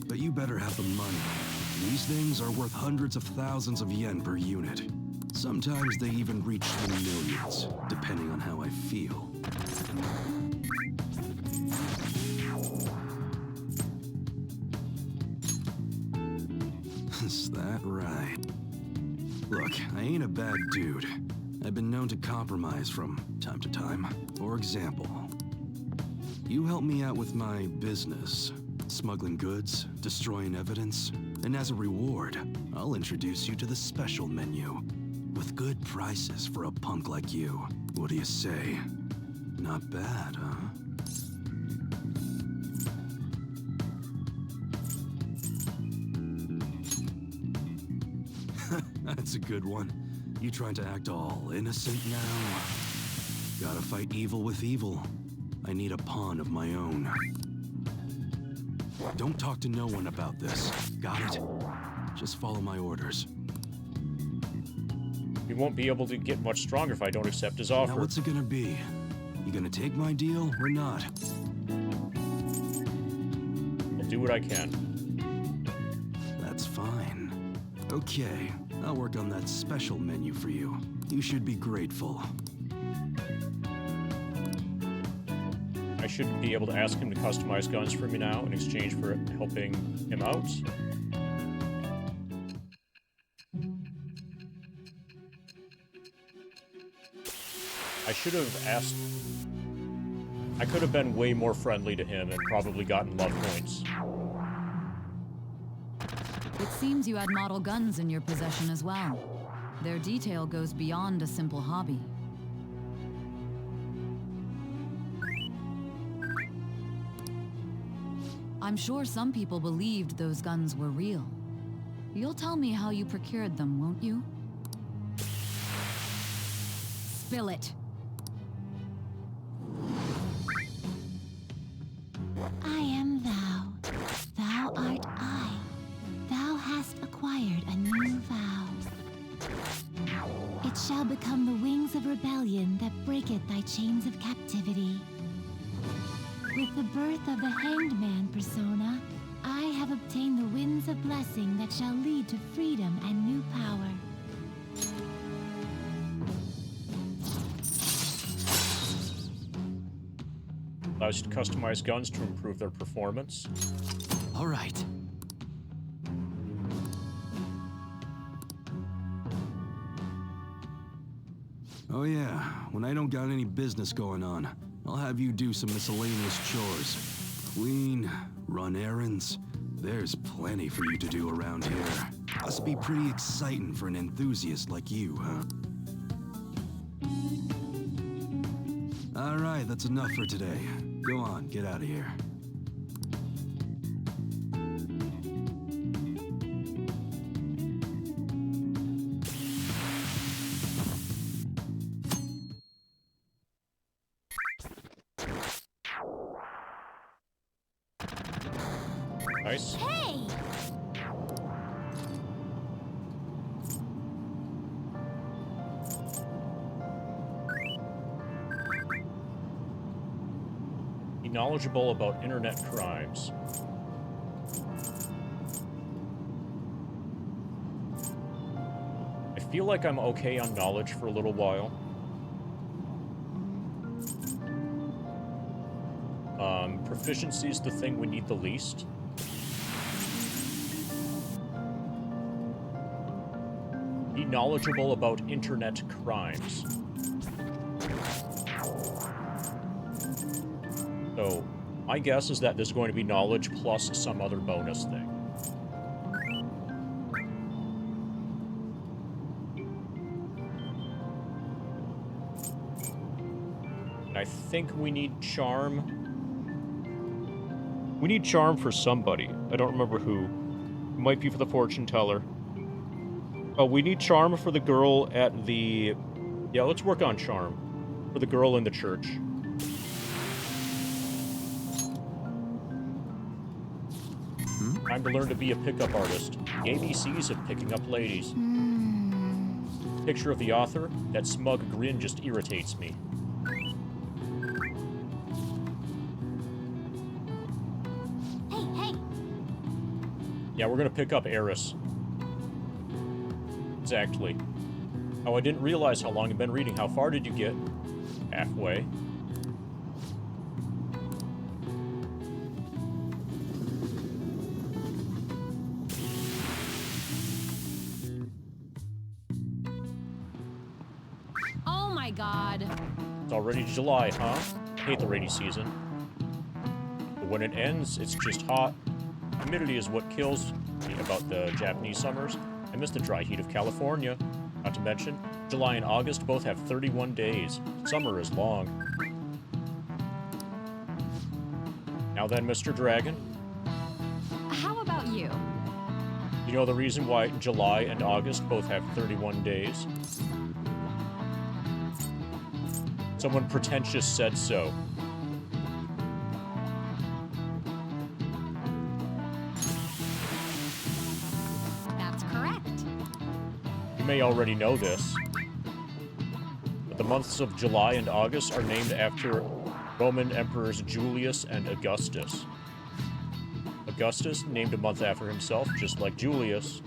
But you better have the money. These things are worth hundreds of thousands of yen per unit. Sometimes they even reach the millions, depending on how I feel. Is that right? Look, I ain't a bad dude. I've been known to compromise from time to time. For example, you help me out with my business, smuggling goods, destroying evidence, and as a reward, I'll introduce you to the special menu, with good prices for a punk like you. What do you say? Not bad, huh? That's a good one. You trying to act all innocent now? Gotta fight evil with evil. I need a pawn of my own. Don't talk to no one about this. Got it? Just follow my orders. We won't be able to get much stronger if I don't accept his offer. Now what's it gonna be? You gonna take my deal or not? I'll do what I can. That's fine. Okay, I'll work on that special menu for you. You should be grateful. I should be able to ask him to customize guns for me now in exchange for helping him out. I should have asked... I could have been way more friendly to him and probably gotten love points. It seems you had model guns in your possession as well. Their detail goes beyond a simple hobby. I'm sure some people believed those guns were real. You'll tell me how you procured them, won't you? Spill it. I am thou. Thou art I. Thou hast acquired a new vow. It shall become the wings of rebellion that breaketh thy chains of captivity. With the birth of the Hanged Man persona, I have obtained the winds of blessing that shall lead to freedom and new power. Allows you to customize guns to improve their performance. All right. Oh yeah, when I don't got any business going on, I'll have you do some miscellaneous chores. Clean, run errands. There's plenty for you to do around here. Must be pretty exciting for an enthusiast like you, huh? All right, that's enough for today. Go on, get out of here. Nice. Hey! Be knowledgeable about internet crimes. I feel like I'm okay on knowledge for a little while. Proficiency is the thing we need the least. Be knowledgeable about internet crimes. So, my guess is that there's going to be knowledge plus some other bonus thing. And I think we need charm. We need charm for somebody. I don't remember who. It might be for the fortune teller. Oh, we need charm for the girl at the... Yeah, let's work on charm. For the girl in the church. Time to learn to be a pickup artist. The ABCs of picking up ladies. Picture of the author. That smug grin just irritates me. Yeah, we're gonna pick up Eris. Exactly. Oh, I didn't realize how long I've been reading. How far did you get? Halfway. Oh my god. It's already July, huh? I hate the rainy season. But when it ends, it's just hot. Humidity is what kills me about the Japanese summers. I miss the dry heat of California. Not to mention, July and August both have 31 days. Summer is long. Now then, Mr. Dragon. How about you? You know the reason why July and August both have 31 days? Someone pretentious said so. That's correct. You may already know this, but the months of July and August are named after Roman emperors Julius and Augustus. Augustus named a month after himself, just like Julius.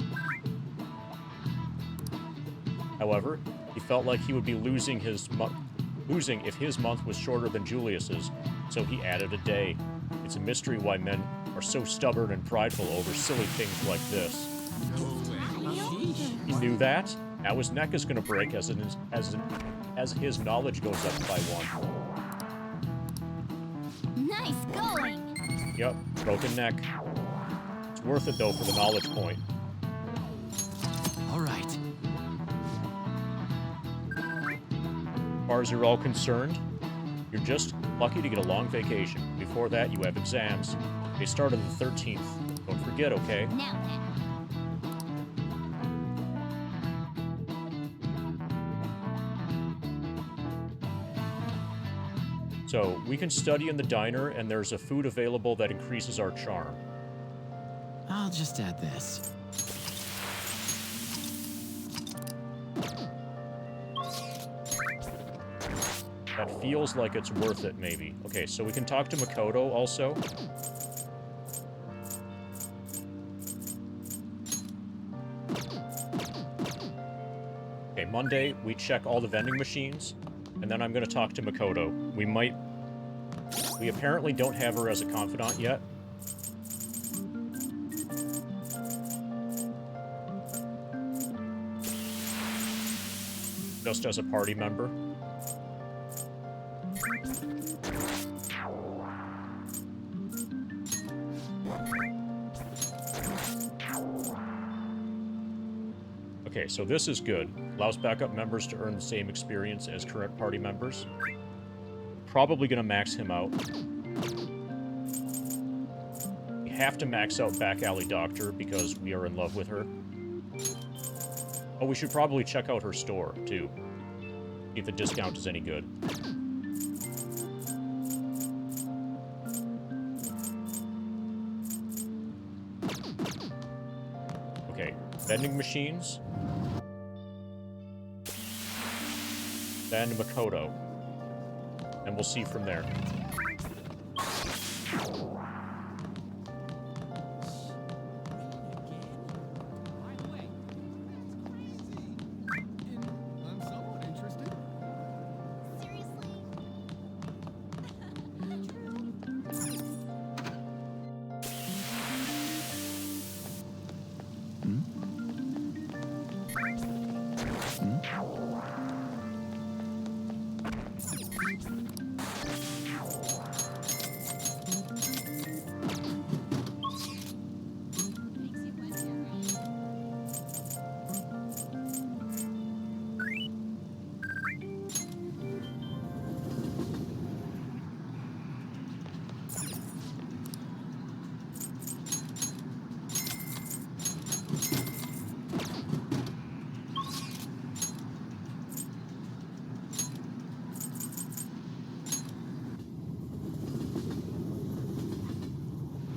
However, he felt like he would be losing if his month was shorter than Julius's, so he added a day. It's a mystery why men are so stubborn and prideful over silly things like this. He knew that. Now his neck is going to break as his knowledge goes up by one. Nice going! Yep, broken neck. It's worth it, though, for the knowledge point. All right. As far as you're all concerned, you're just lucky to get a long vacation. Before that, you have exams. They start on the 13th. Don't forget, okay? Now then. So, we can study in the diner, and there's a food available that increases our charm. I'll just add this. That feels like it's worth it, maybe. Okay, so we can talk to Makoto also. Okay, Monday, we check all the vending machines, and then I'm going to talk to Makoto. We apparently don't have her as a confidant yet. Just as a party member. Okay, so this is good. Allows backup members to earn the same experience as current party members. Probably gonna max him out. We have to max out Back Alley Doctor because we are in love with her. Oh, we should probably check out her store, too. See if the discount is any good. Okay, vending machines. Then Makoto. And we'll see from there.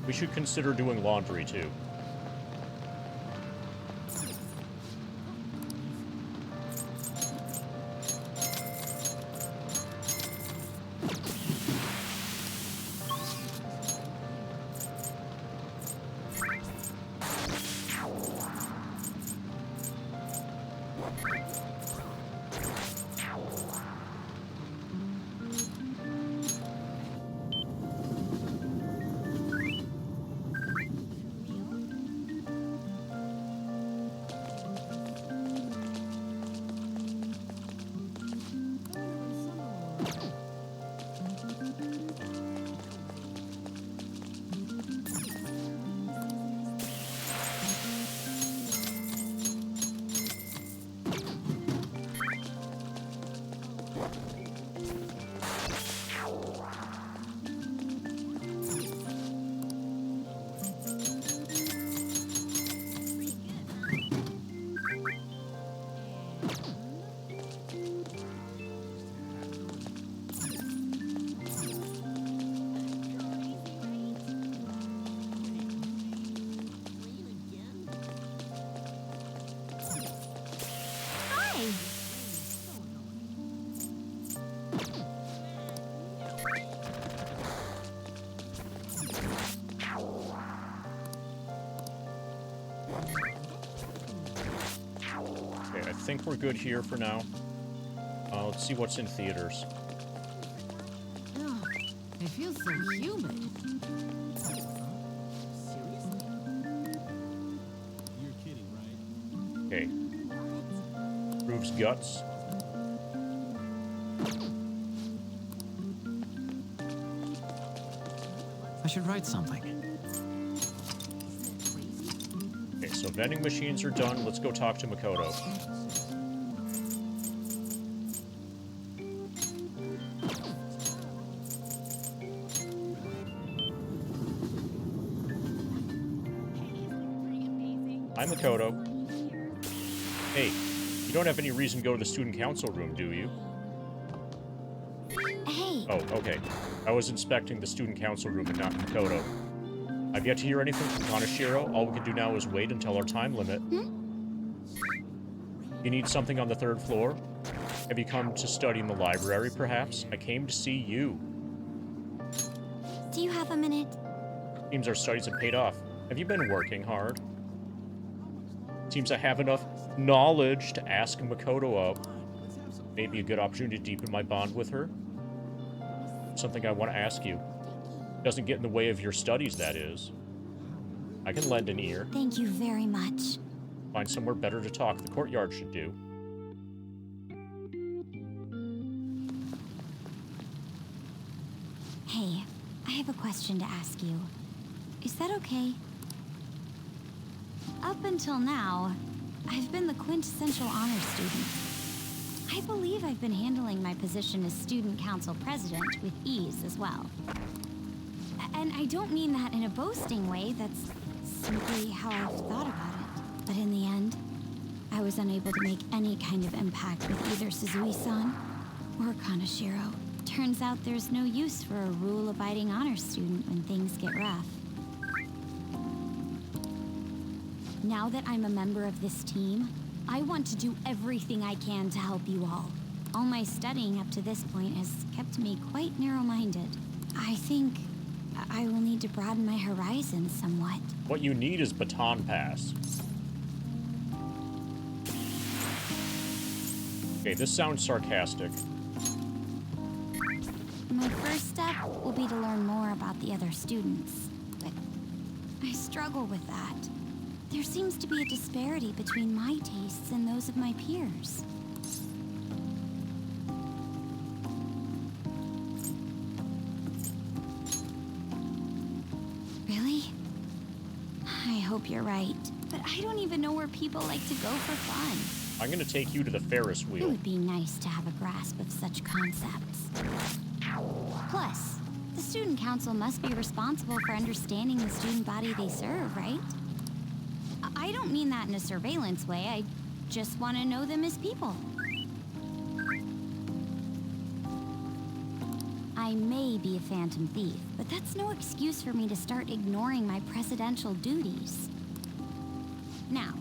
We should consider doing laundry, too. I think we're good here for now. Let's see what's in theaters. Ugh, it feels so humid. Okay. Proves guts. I should write something. Okay, so vending machines are done. Let's go talk to Makoto. Hi, Makoto. Hey, you don't have any reason to go to the student council room, do you? Hey. Oh, okay. I was inspecting the student council room and not Makoto. I've yet to hear anything from Kaneshiro. All we can do now is wait until our time limit. You need something on the 3rd floor? Have you come to study in the library, perhaps? I came to see you. Do you have a minute? Seems our studies have paid off. Have you been working hard? Seems I have enough knowledge to ask Makoto up. Maybe a good opportunity to deepen my bond with her. Something I want to ask you. Doesn't get in the way of your studies, that is. I can lend an ear. Thank you very much. Find somewhere better to talk. The courtyard should do. Hey, I have a question to ask you. Is that okay? Up until now, I've been the quintessential honor student. I believe I've been handling my position as student council president with ease as well. And I don't mean that in a boasting way, that's simply how I've thought about it. But in the end, I was unable to make any kind of impact with either Suzui-san or Kaneshiro. Turns out there's no use for a rule-abiding honor student when things get rough. Now that I'm a member of this team, I want to do everything I can to help you all. All my studying up to this point has kept me quite narrow-minded. I think I will need to broaden my horizons somewhat. What you need is baton pass. Okay, this sounds sarcastic. My first step will be to learn more about the other students, but I struggle with that. There seems to be a disparity between my tastes and those of my peers. Really? I hope you're right, but I don't even know where people like to go for fun. I'm gonna take you to the Ferris It wheel. would be nice to have a grasp of such concepts. Plus, the student council must be responsible for understanding the student body they serve, right? I don't mean that in a surveillance way. I just want to know them as people. I may be a phantom thief, but that's no excuse for me to start ignoring my presidential duties. Now,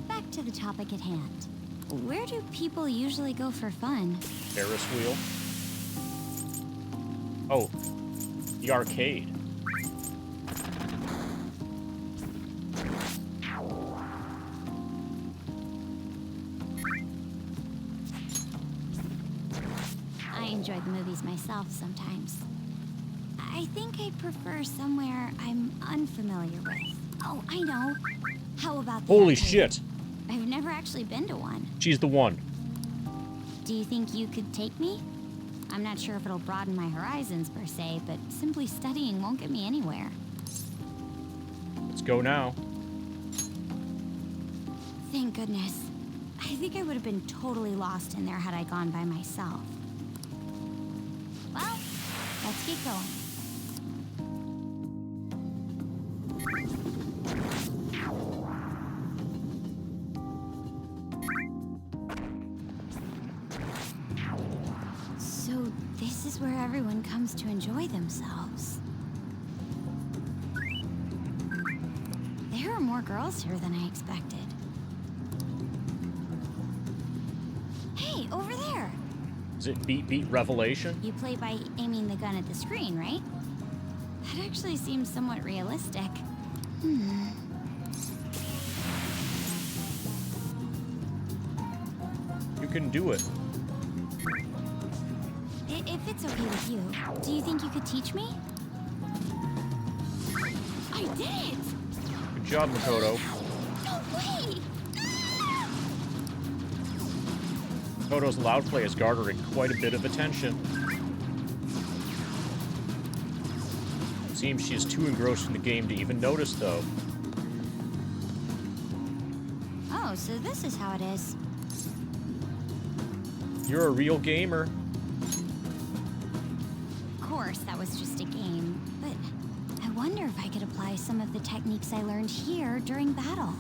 back to the topic at hand. Where do people usually go for fun? Ferris wheel. Oh, the arcade. I enjoy the movies myself sometimes. I think I prefer somewhere I'm unfamiliar with. Oh, I know. How about the Holy arcade? shit. I've never actually been to one. She's the one. Do you think you could take me? I'm not sure if it'll broaden my horizons per se, but simply studying won't get me anywhere. Let's go now. Thank goodness. I think I would have been totally lost in there had I gone by myself. Well, let's get going. So this is where everyone comes to enjoy themselves. There are more girls here than I expected. Hey, over there! Is it Beat Revelation? You play by aiming the gun at the screen, right? That actually seems somewhat realistic. can do it. If it's okay with you, do you think you could teach me? I did it! Good job, Makoto. No way! Makoto's loud play is garnering quite a bit of attention. It seems she is too engrossed in the game to even notice, though. Oh, so this is how it is. You're a real gamer. Of course, that was just a game, but I wonder if I could apply some of the techniques I learned here during battle.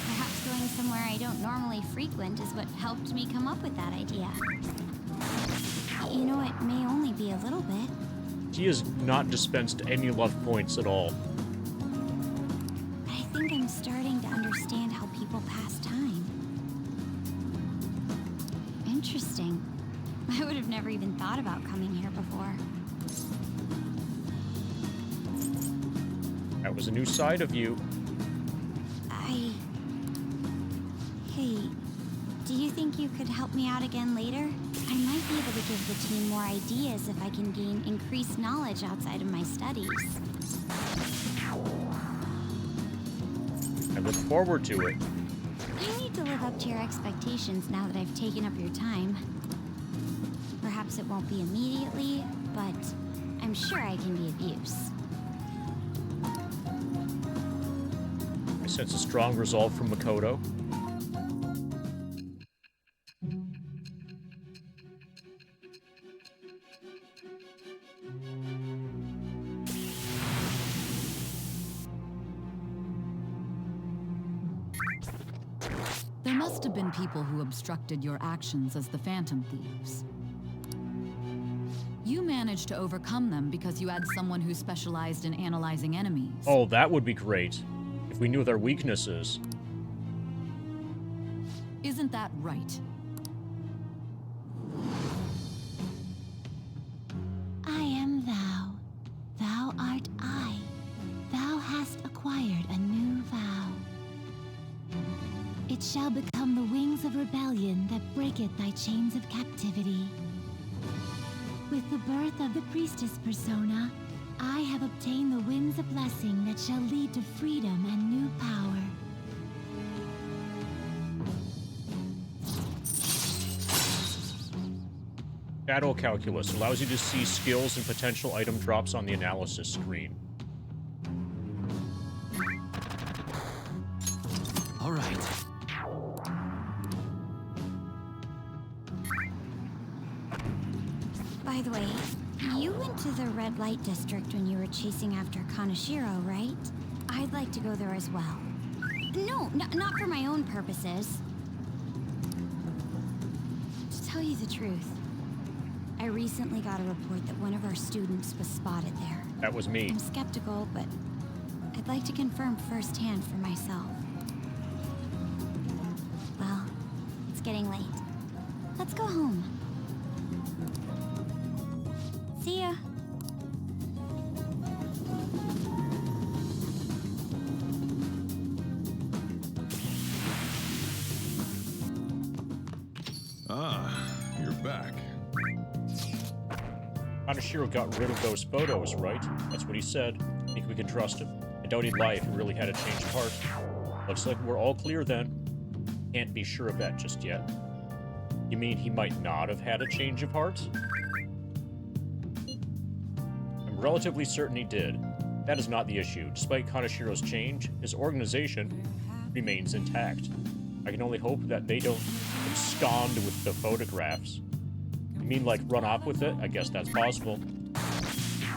Perhaps going somewhere I don't normally frequent is what helped me come up with that idea. You know, it may only be a little bit. She has not dispensed any love points at all. I think I'm starting to understand how people pass time. Interesting. I would have never even thought about coming here before. That was a new side of you. Hey, do you think you could help me out again later? I might be able to give the team more ideas if I can gain increased knowledge outside of my studies. I look forward to it. I need to live up to your expectations now that I've taken up your time. Perhaps it won't be immediately, but I'm sure I can be of use. I sense a strong resolve from Makoto. There must have been people who obstructed your actions as the Phantom Thieves. You managed to overcome them because you had someone who specialized in analyzing enemies. Oh, that would be great. If we knew their weaknesses. Isn't that right? I am thou. Thou art I. Thou hast acquired a new vow. It shall become the wings of rebellion that breaketh thy chains of captivity. With the birth of the priestess persona, I have obtained the winds of blessing that shall lead to freedom and new power. Shadow Calculus allows you to see skills and potential item drops on the analysis screen. All right. By the way, you went to the red light district when you were chasing after Kaneshiro, right? I'd like to go there as well. No, not for my own purposes. To tell you the truth, I recently got a report that one of our students was spotted there. That was me. I'm skeptical, but I'd like to confirm firsthand for myself. Well, it's getting late. Let's go home. See ya. Ah, you're back. Kaneshiro got rid of those photos, right? That's what he said. Think we can trust him? I doubt he'd lie if he really had a change of heart. Looks like we're all clear then. Can't be sure of that just yet. You mean he might not have had a change of heart? I'm relatively certain he did. That is not the issue. Despite Kaneshiro's change, his organization remains intact. I can only hope that they don't abscond with the photographs. You mean like run off with it? I guess that's possible.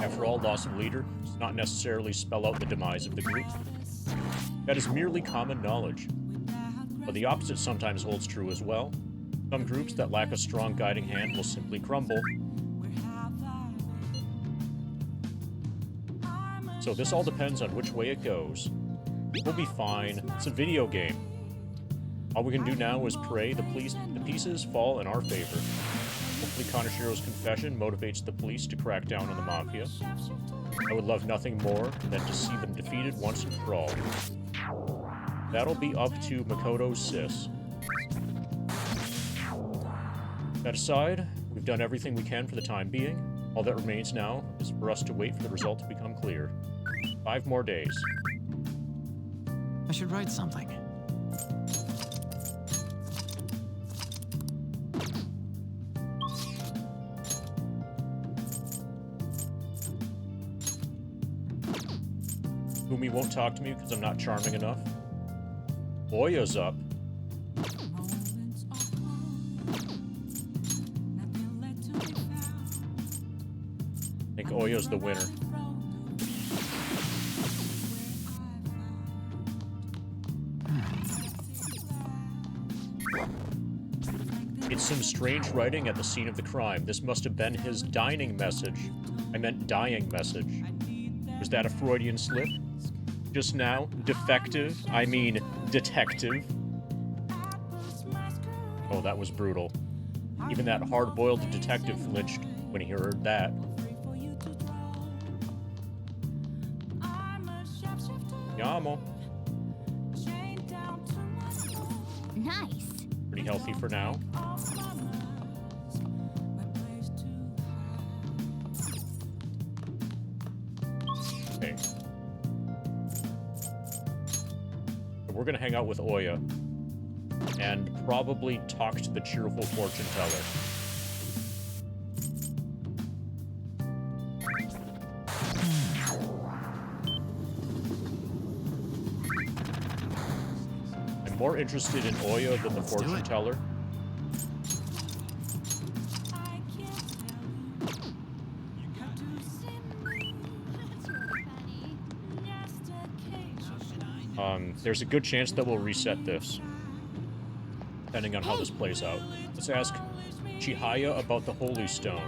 After all, loss of leader does not necessarily spell out the demise of the group. That is merely common knowledge. But the opposite sometimes holds true as well. Some groups that lack a strong guiding hand will simply crumble. So this all depends on which way it goes. We'll be fine. It's a video game. All we can do now is pray the pieces fall in our favor. Hopefully Kaneshiro's confession motivates the police to crack down on the Mafia. I would love nothing more than to see them defeated once and for all. That'll be up to Makoto's sis. That aside, we've done everything we can for the time being. All that remains now is for us to wait for the result to become clear. 5 more days. I should write something. Umi won't talk to me because I'm not charming enough. Oya's up. I think Oya's the winner. It's some strange writing at the scene of the crime. This must have been his dining message. I meant dying message. Was that a Freudian slip? Just now, defective, I mean detective. Oh, that was brutal. Even that hard-boiled detective flinched when he heard that. Yamo. Nice. Pretty healthy for now. Okay. We're gonna hang out with Oya and probably talk to the cheerful fortune teller. I'm more interested in Oya than the fortune teller. There's a good chance that we'll reset this, depending on how this plays out. Let's ask Chihaya about the Holy Stone.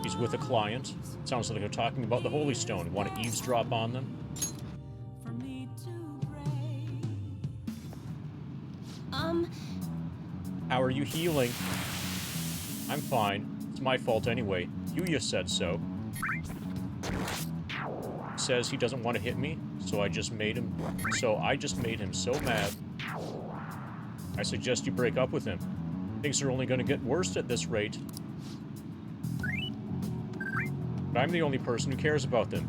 He's with a client. Sounds like they're talking about the Holy Stone. Want to eavesdrop on them? How are you healing? I'm fine. It's my fault anyway. Yuya said so. Says he doesn't want to hit me, so I just made him so mad. I suggest you break up with him. Things are only going to get worse at this rate. But I'm the only person who cares about them.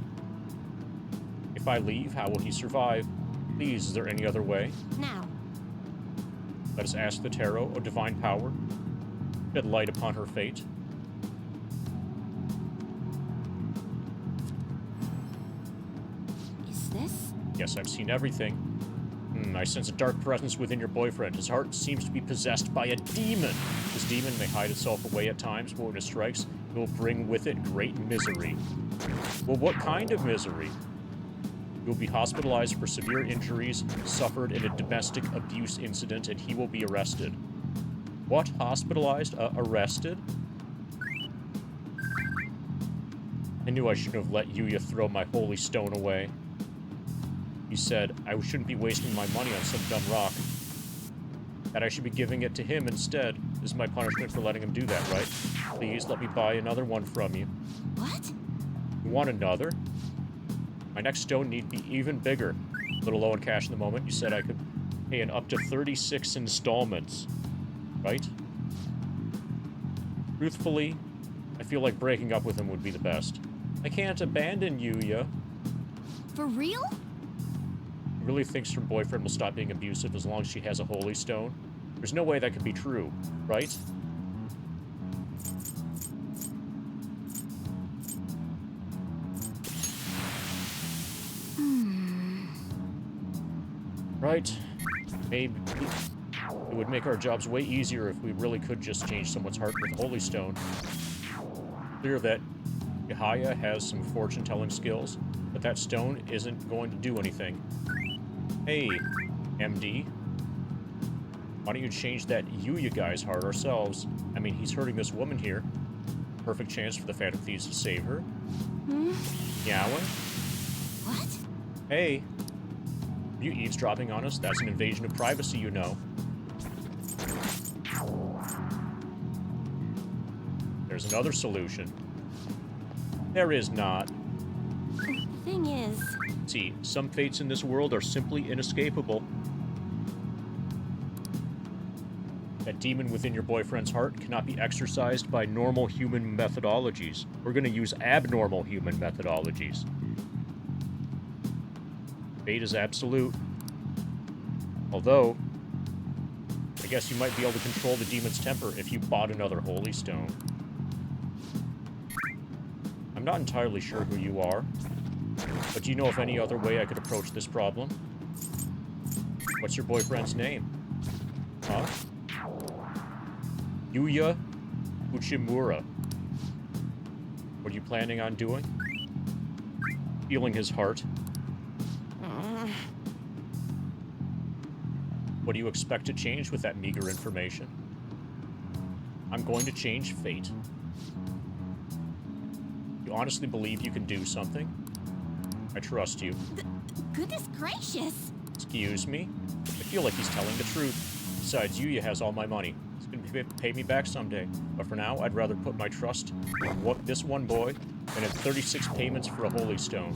If I leave, how will he survive? Please, is there any other way? Now. Let us ask the Tarot of Divine Power. Shed light upon her fate. Yes, I've seen everything. I sense a dark presence within your boyfriend. His heart seems to be possessed by a demon. This demon may hide itself away at times, but when it strikes, it will bring with it great misery. Well, what kind of misery? He will be hospitalized for severe injuries suffered in a domestic abuse incident, and he will be arrested. What? Hospitalized? Arrested? I knew I shouldn't have let Yuya throw my holy stone away. He said I shouldn't be wasting my money on some dumb rock. That I should be giving it to him instead. This is my punishment for letting him do that, right? Please, let me buy another one from you. What? You want another? My next stone need be even bigger. A little low on cash in the moment. You said I could pay in up to 36 installments. Right? Truthfully, I feel like breaking up with him would be the best. I can't abandon Yuya. For real? Really thinks her boyfriend will stop being abusive as long as she has a holy stone? There's no way that could be true, right? Right? Maybe it would make our jobs way easier if we really could just change someone's heart with a holy stone. Clear that Chihaya has some fortune-telling skills, but that stone isn't going to do anything. Hey, MD. Why don't you change that Yuya guy's heart ourselves? I mean, he's hurting this woman here. Perfect chance for the Phantom Thieves to save her. Meowing? What? Hey. Are you eavesdropping on us? That's an invasion of privacy, you know. There's another solution. There is not. The thing is... See, some fates in this world are simply inescapable. That demon within your boyfriend's heart cannot be exorcised by normal human methodologies. We're going to use abnormal human methodologies. Fate is absolute. Although, I guess you might be able to control the demon's temper if you bought another Holy Stone. I'm not entirely sure who you are, but do you know of any other way I could approach this problem? What's your boyfriend's name? Huh? Yuya Uchimura. What are you planning on doing? Healing his heart. What do you expect to change with that meager information? I'm going to change fate. You honestly believe you can do something? I trust you. Goodness gracious! Excuse me? I feel like he's telling the truth. Besides, Yuya has all my money. He's gonna pay me back someday. But for now, I'd rather put my trust in this one boy than in 36 payments for a Holy Stone.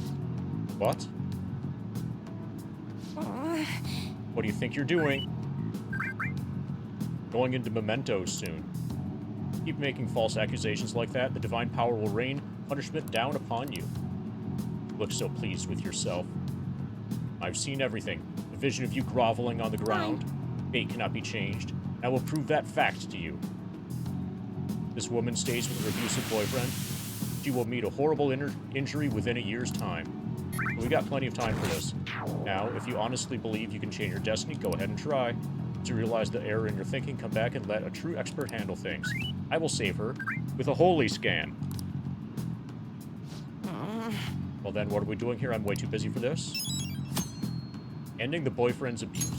What? What do you think you're doing? Going into mementos soon. Keep making false accusations like that, the divine power will rain punishment down upon you. You look so pleased with yourself. I've seen everything. The vision of you groveling on the ground. Fate cannot be changed. I will prove that fact to you. This woman stays with her abusive boyfriend. She will meet a horrible injury within a year's time. But we got plenty of time for this. Now, if you honestly believe you can change your destiny, go ahead and try. To realize the error in your thinking, come back and let a true expert handle things. I will save her with a holy scan. Well then, what are we doing here? I'm way too busy for this. Ending the boyfriend's abuse.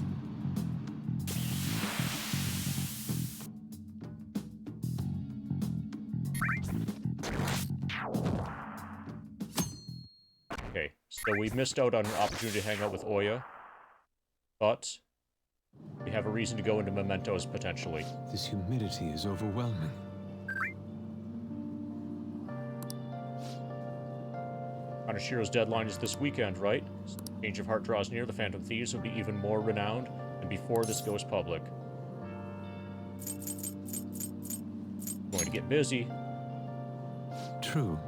Okay, so we missed out on an opportunity to hang out with Oya, but we have a reason to go into mementos, potentially. This humidity is overwhelming. Kanashiro's deadline is this weekend, right? Change of heart draws near, the Phantom Thieves will be even more renowned than before this goes public. Going to get busy. True.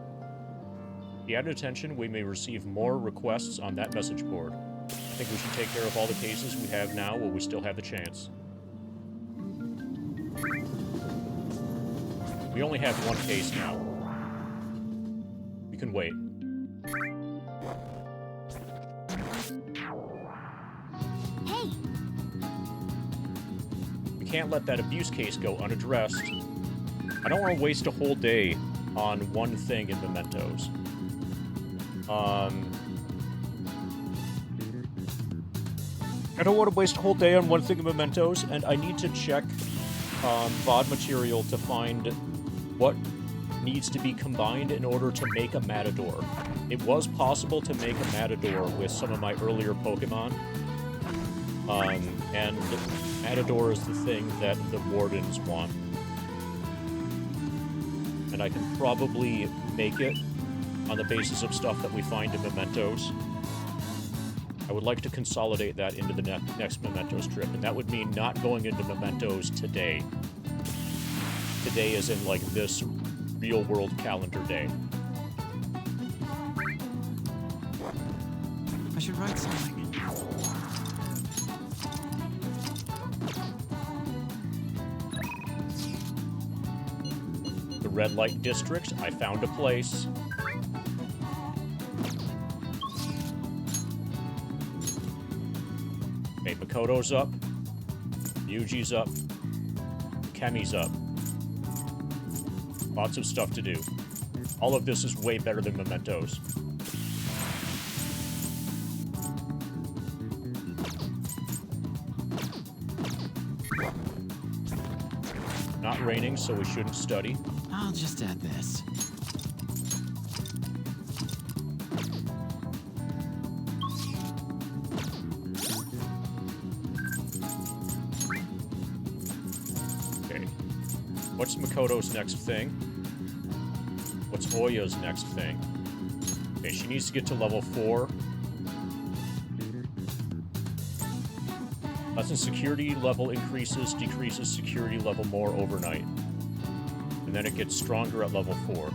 The added attention, we may receive more requests on that message board. I think we should take care of all the cases we have now while we still have the chance. We only have one case now. We can wait. Hey! We can't let that abuse case go unaddressed. I don't want to waste a whole day on one thing in mementos. I don't want to waste a whole day on one thing in mementos, and I need to check VOD material to find what needs to be combined in order to make a Matador. It was possible to make a Matador with some of my earlier Pokemon, and Matador is the thing that the Wardens want. And I can probably make it on the basis of stuff that we find in mementos. I would like to consolidate that into the next mementos trip, and that would mean not going into mementos today. Today is in, like, this real-world calendar day. I should write something. The Red Light District, I found a place. Okay, Makoto's up. Yuji's up. Kemi's up. Lots of stuff to do. All of this is way better than mementos. Not raining, so we shouldn't study. I'll just add this. Okay. What's Makoto's next thing? What's Oya's next thing? Okay, she needs to get to level 4. Lesson security level increases, decreases security level more overnight. And then it gets stronger at level 4.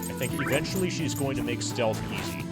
I think eventually she's going to make stealth easy.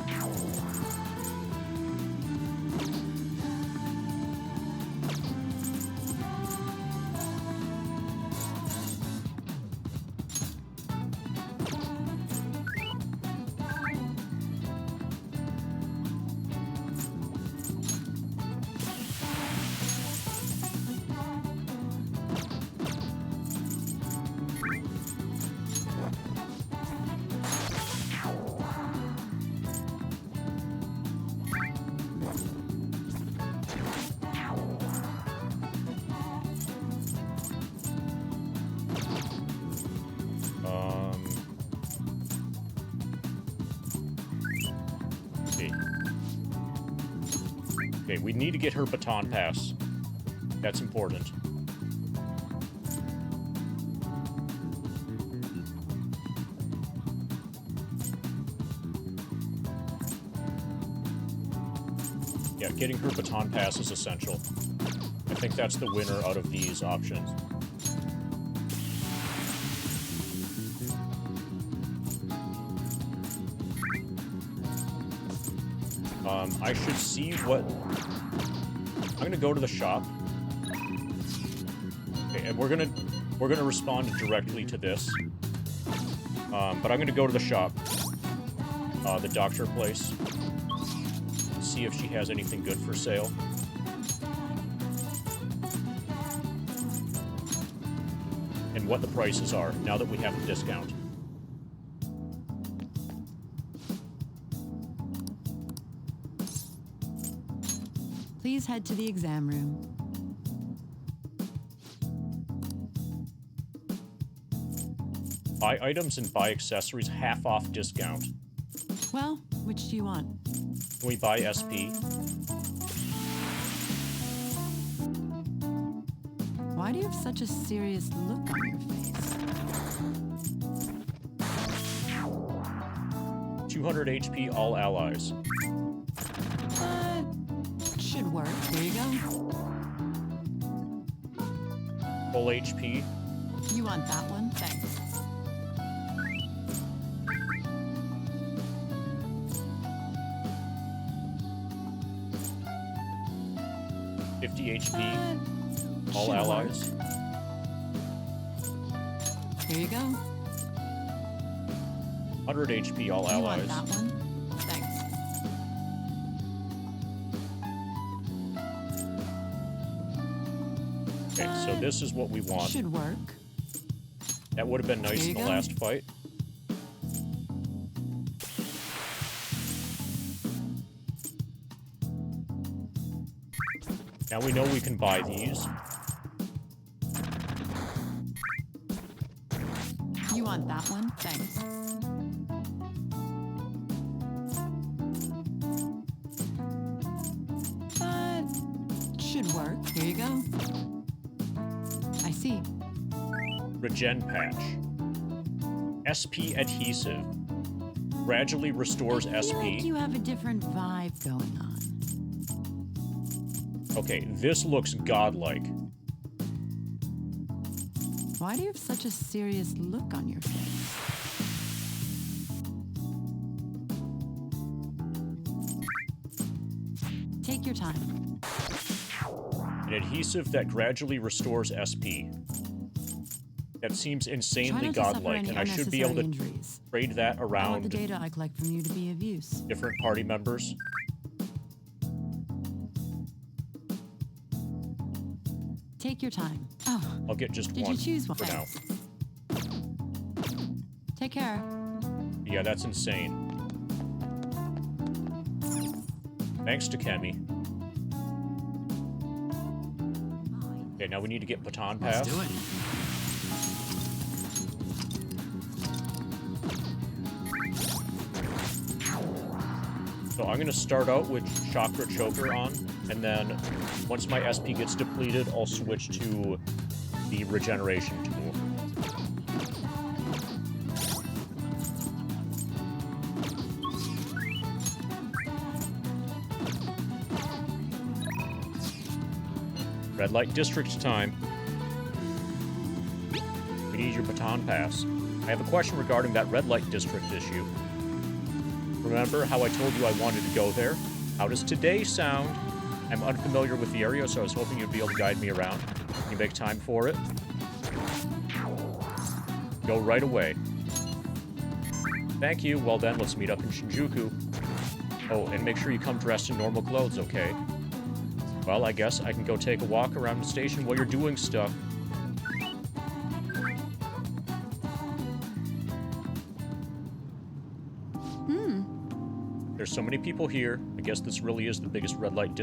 Okay, we need to get her baton pass. That's important. Yeah, getting her baton pass is essential. I think that's the winner out of these options. I should see what... I'm gonna go to the shop. Okay, and we're gonna respond directly to this. But I'm gonna go to the shop. The doctor place. See if she has anything good for sale. And what the prices are, now that we have a discount. Please head to the exam room. Buy items and buy accessories, half off discount. Well, which do you want? Can we buy SP? Why do you have such a serious look on your face? 200 HP, all allies. Should work. Here you go. Full HP. You want that one? Thanks. HP, all allies. Here you go. 100 HP, all you allies. Want that one? Thanks. Okay, so this is what we want. Should work. That would have been nice in the last fight. Now we know we can buy these. You want that one? Thanks. Should work. Here you go. I see. Regen patch. SP adhesive. Gradually restores I feel SP. like you have a different vibe going on. Okay, this looks godlike. Why do you have such a serious look on your face? Take your time. An adhesive that gradually restores SP. That seems insanely godlike, and I should be able to trade that I want around the data I collect from you to be of use. different party members. Take your time. Oh, I'll get just did one you choose one? for now. Take care. Yeah, that's insane. Thanks to Kemi. Okay, now we need to get baton pass. Let's do it. So I'm gonna start out with Chakra Choker on, and then once my SP gets depleted, I'll switch to the regeneration tool. Red light district time. We need your baton pass. I have a question regarding that red light district issue. Remember how I told you I wanted to go there? How does today sound? I'm unfamiliar with the area, so I was hoping you'd be able to guide me around. Can you make time for it? Go right away. Thank you. Well then, let's meet up in Shinjuku. Oh, and make sure you come dressed in normal clothes, okay? Well, I guess I can go take a walk around the station while you're doing stuff. There's so many people here. I guess this really is the biggest red light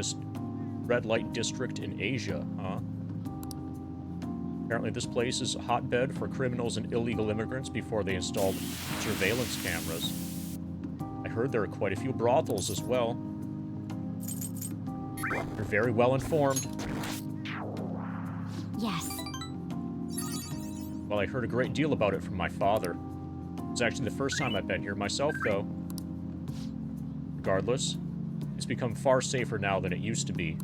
district in Asia, huh? Apparently this place is a hotbed for criminals and illegal immigrants before they installed surveillance cameras. I heard there are quite a few brothels as well. You're very well informed. Yes. Well, I heard a great deal about it from my father. It's actually the first time I've been here myself, though. Regardless, it's become far safer now than it used to be.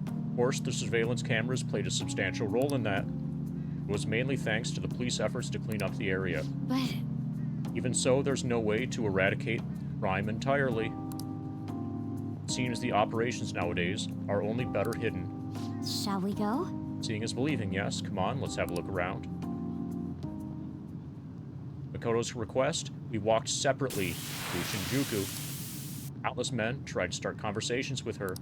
Of course, the surveillance cameras played a substantial role in that. It was mainly thanks to the police efforts to clean up the area. But... Even so, there's no way to eradicate crime entirely. It seems the operations nowadays are only better hidden. Shall we go? Seeing is believing, yes. Come on, let's have a look around. Makoto's request, we walked separately through Shinjuku. Countless men tried to start conversations with her.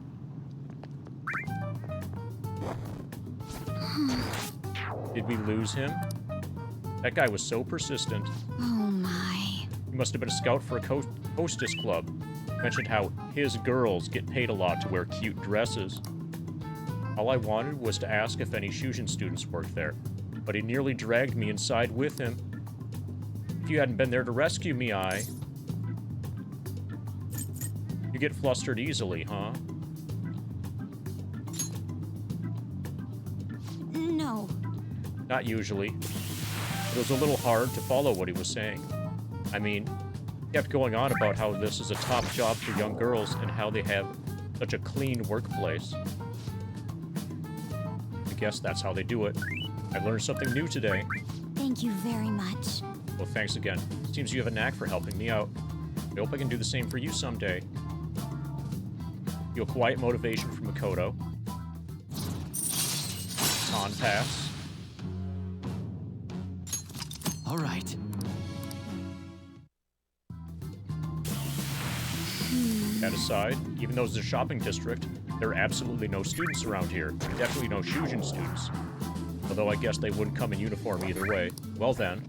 Did we lose him? That guy was so persistent. Oh my. He must have been a scout for a hostess club. Mentioned how his girls get paid a lot to wear cute dresses. All I wanted was to ask if any Shujin students worked there, but he nearly dragged me inside with him. If you hadn't been there to rescue me, You get flustered easily, huh? No. Not usually. It was a little hard to follow what he was saying. I mean, he kept going on about how this is a top job for young girls and how they have such a clean workplace. I guess that's how they do it. I learned something new today. Thank you very much. Well, thanks again. Seems you have a knack for helping me out. I hope I can do the same for you someday. Feel quiet motivation from Makoto. Baton pass. All right. That aside, even though it's a shopping district, there are absolutely no students around here. Definitely no Shujin students. Although I guess they wouldn't come in uniform either way. Well then.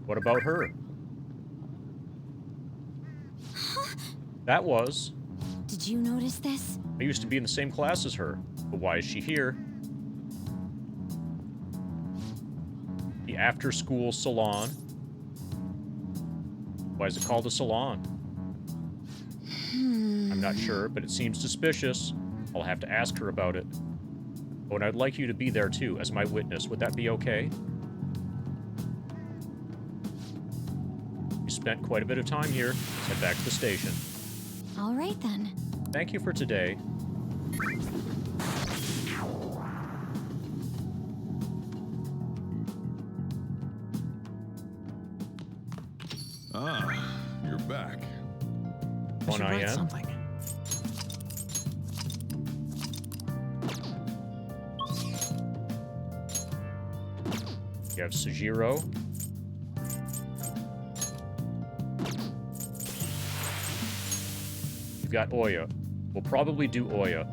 What about her? That was... Did you notice this? I used to be in the same class as her. But why is she here? The after-school salon. Why is it called a salon? I'm not sure, but it seems suspicious. I'll have to ask her about it. Oh, and I'd like you to be there too, as my witness. Would that be okay? You spent quite a bit of time here. Let's head back to the station. All right then. Thank you for today. Ah, you're back. One I am. Something. You have Sujiro. You've got Oya. We'll probably do Oya.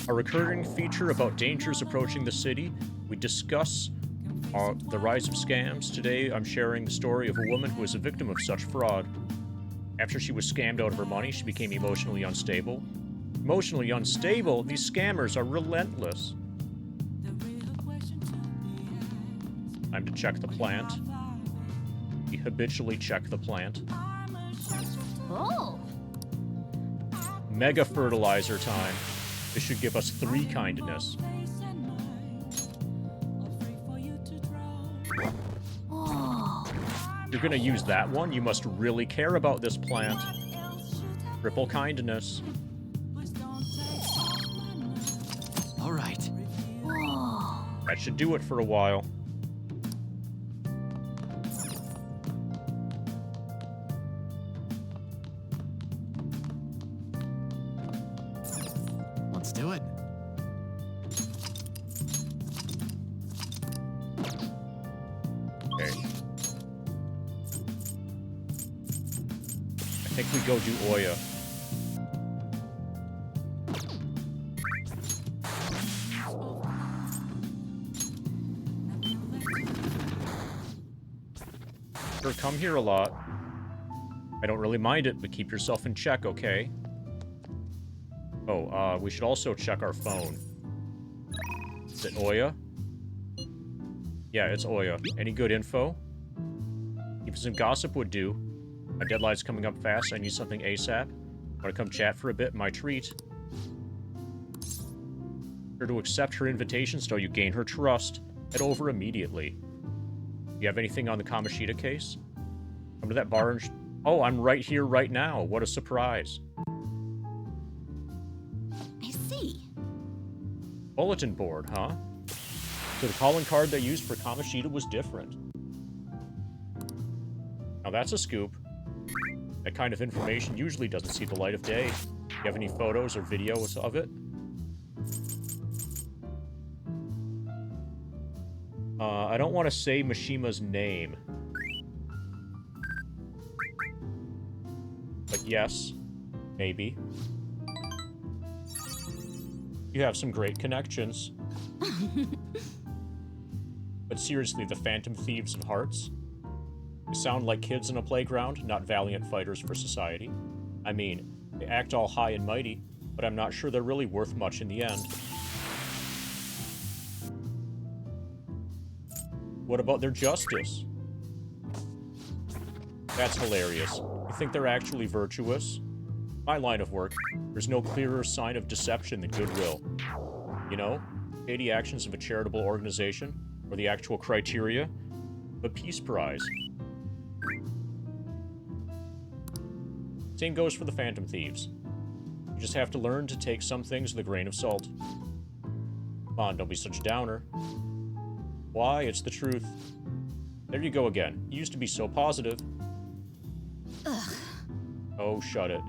A recurring feature about dangers approaching the city, we discuss the rise of scams. Today, I'm sharing the story of a woman who was a victim of such fraud. After she was scammed out of her money, she became emotionally unstable. Emotionally unstable? These scammers are relentless. Time to check the plant. We habitually check the plant. Oh! Mega fertilizer time. This should give us 3 kindness. you're gonna use that one, you must really care about this plant. Triple kindness. All right. That should do it for a while. Let's do it. Okay. I think we go do Oya. Sure, come here a lot. I don't really mind it, but keep yourself in check, okay? Oh, we should also check our phone. Is it Oya? Yeah, it's Oya. Any good info? Even some gossip would do. My deadline's coming up fast. I need something ASAP. Want to come chat for a bit? My treat. Sure to accept her invitation so you gain her trust. Head over immediately. You have anything on the Kamoshida case? Come to that bar and... Oh, I'm right here, right now. What a surprise. I see. Bulletin board, huh? So the calling card they used for Kamoshida was different. Now that's a scoop. That kind of information usually doesn't see the light of day. Do you have any photos or videos of it? I don't want to say Mishima's name. But yes, maybe. You have some great connections. But seriously, the Phantom Thieves of Hearts? They sound like kids in a playground, not valiant fighters for society. I mean, they act all high and mighty, but I'm not sure they're really worth much in the end. What about their justice? That's hilarious. You think they're actually virtuous? My line of work, there's no clearer sign of deception than goodwill. You know, shady actions of a charitable organization, or the actual criteria, of a peace prize. Same goes for the Phantom Thieves. You just have to learn to take some things with a grain of salt. Come on, don't be such a downer. Why, it's the truth. There you go again. You used to be so positive. Ugh. Oh, shut it.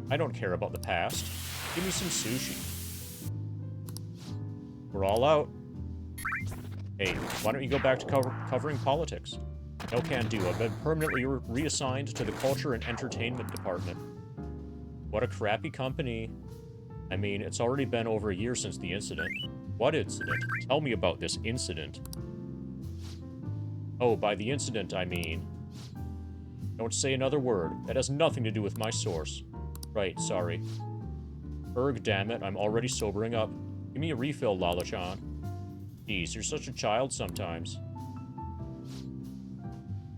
I don't care about the past. Give me some sushi. We're all out. Hey, why don't you go back to covering politics? No can do. I've been permanently reassigned to the Culture and Entertainment Department. What a crappy company. I mean, it's already been over a year since the incident. What incident? Tell me about this incident. Oh, by the incident, I mean... Don't say another word. That has nothing to do with my source. Right, sorry. Erg, damn it, I'm already sobering up. Give me a refill, Lala-chan. Jeez, you're such a child sometimes.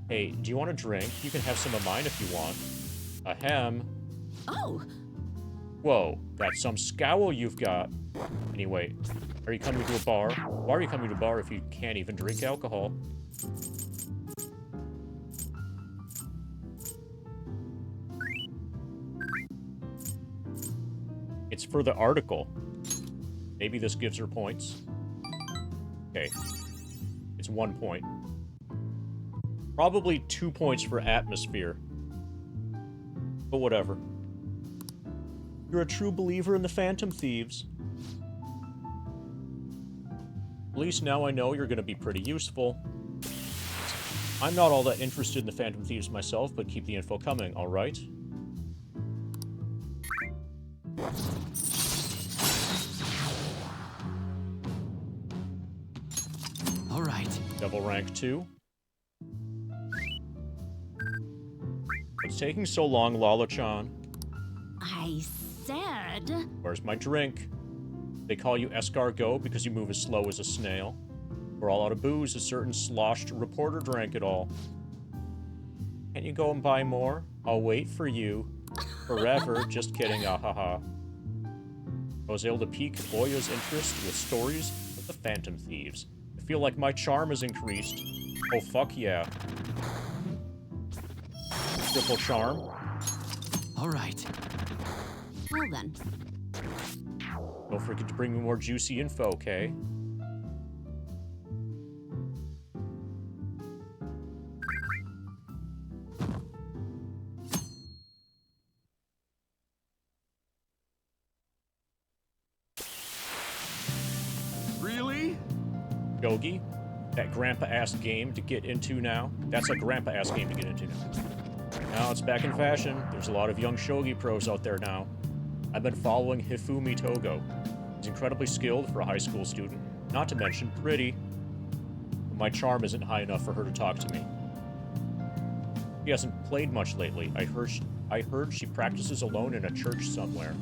Hey, do you want a drink? You can have some of mine if you want. Ahem. Oh! Whoa, that's some scowl you've got. Anyway, are you coming to a bar? Why are you coming to a bar if you can't even drink alcohol? It's for the article. Maybe this gives her points. Okay. It's 1 point. Probably 2 points for atmosphere. But whatever. You're a true believer in the Phantom Thieves. At least now I know you're going to be pretty useful. I'm not all that interested in the Phantom Thieves myself, but keep the info coming, alright? Alright. Double rank 2. What's taking so long, Lala-chan? I said... Where's my drink? They call you escargot because you move as slow as a snail. We're all out of booze. A certain sloshed reporter drank it all. Can't you go and buy more? I'll wait for you. Forever. Just kidding, ahaha. I was able to pique Oya's interest with stories of the Phantom Thieves. I feel like my charm has increased. Oh, fuck yeah. Triple charm. All right. Well then. Don't forget to bring me more juicy info, okay? Really? Yogi? That grandpa-ass game to get into now? That's a grandpa-ass game to get into now. Now it's back in fashion. There's a lot of young shogi pros out there now. I've been following Hifumi Togo. He's incredibly skilled for a high school student, not to mention pretty. But my charm isn't high enough for her to talk to me. She hasn't played much lately. I heard she practices alone in a church somewhere.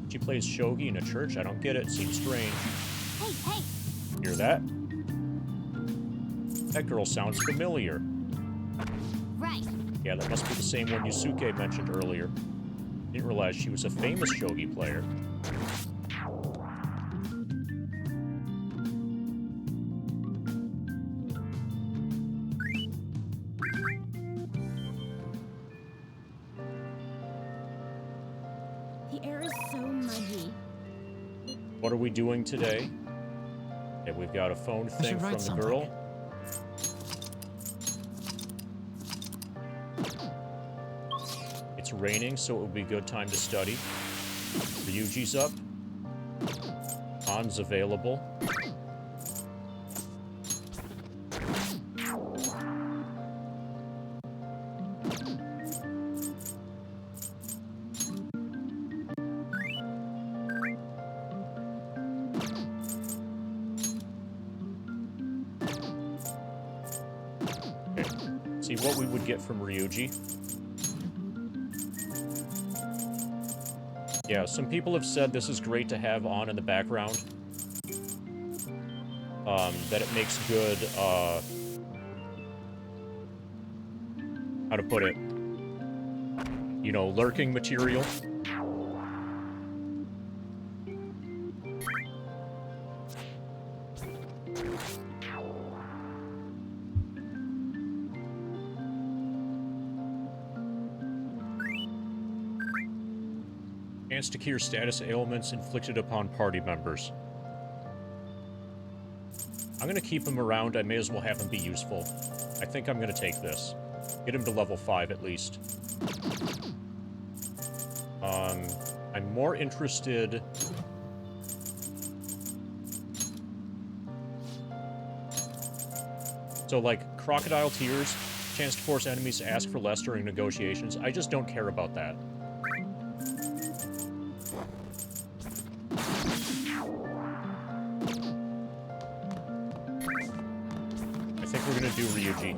She plays shogi in a church? I don't get it. Seems strange. Hey, hey! Hear that? That girl sounds familiar. Right. Yeah, that must be the same one Yusuke mentioned earlier. Didn't realize she was a famous shogi player. The air is so muggy. What are we doing today? Okay, we've got a phone thing from the girl. It's raining, so it would be a good time to study. Ryuji's up. Han's available. Okay, see what we would get from Ryuji. Yeah, some people have said this is great to have on in the background. That it makes good, how to put it? You know, lurking material. Chance to cure status ailments inflicted upon party members. I'm gonna keep him around. I may as well have him be useful. I think I'm gonna take this. Get him to level 5 at least. I'm more interested... So, like, Crocodile Tears, chance to force enemies to ask for less during negotiations. I just don't care about that. We're gonna do Ryuji.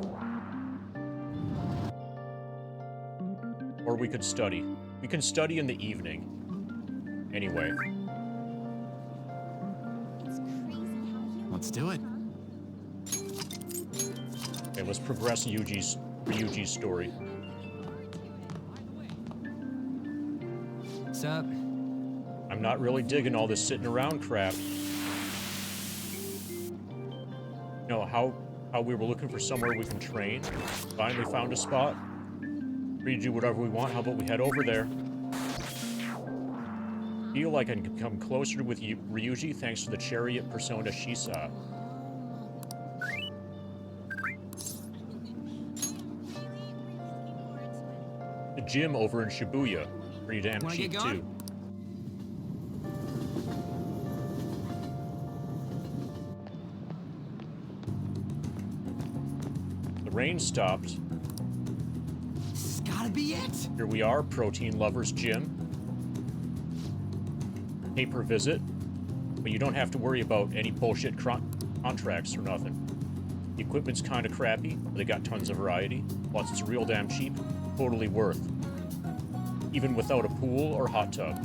Or we could study. We can study in the evening. Anyway. Let's do it. Okay, let's progress Ryuji's story. What's up? I'm not really digging all this sitting around crap. You know, how we were looking for somewhere we can train. Finally found a spot. Free to do whatever we want. How about we head over there? Feel like I can come closer with Ryuji thanks to the chariot persona she saw. The gym over in Shibuya. Pretty damn cheap too. Rain stopped. This has gotta be it! Here we are, Protein Lovers Gym. Pay per visit, but you don't have to worry about any bullshit contracts or nothing. The equipment's kinda crappy, but they got tons of variety. Plus it's real damn cheap, totally worth. Even without a pool or hot tub.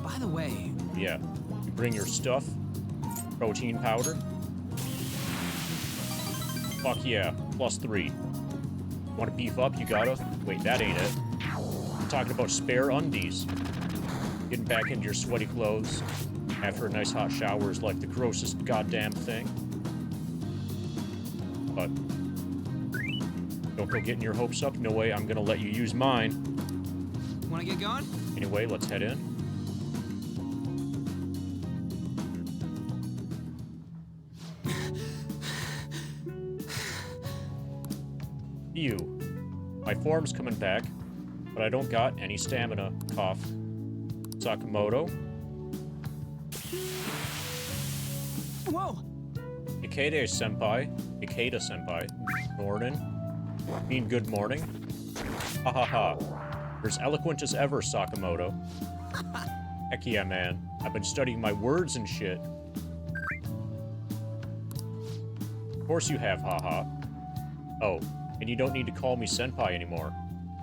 By the way... Yeah, you bring your stuff, protein powder. Fuck yeah, +3. Want to beef up? You gotta. Wait, that ain't it. I'm talking about spare undies. Getting back into your sweaty clothes after a nice hot shower is like the grossest goddamn thing. but don't go getting your hopes up. No way I'm gonna let you use mine. Wanna get going? Anyway, let's head in. Phew. My form's coming back, but I don't got any stamina. Cough. Sakamoto. Whoa! Ikeda-senpai. Morning. Mean good morning. Ha ha ha. You're as eloquent as ever, Sakamoto. Heck yeah, man. I've been studying my words and shit. Of course you have, haha. Oh, and you don't need to call me senpai anymore.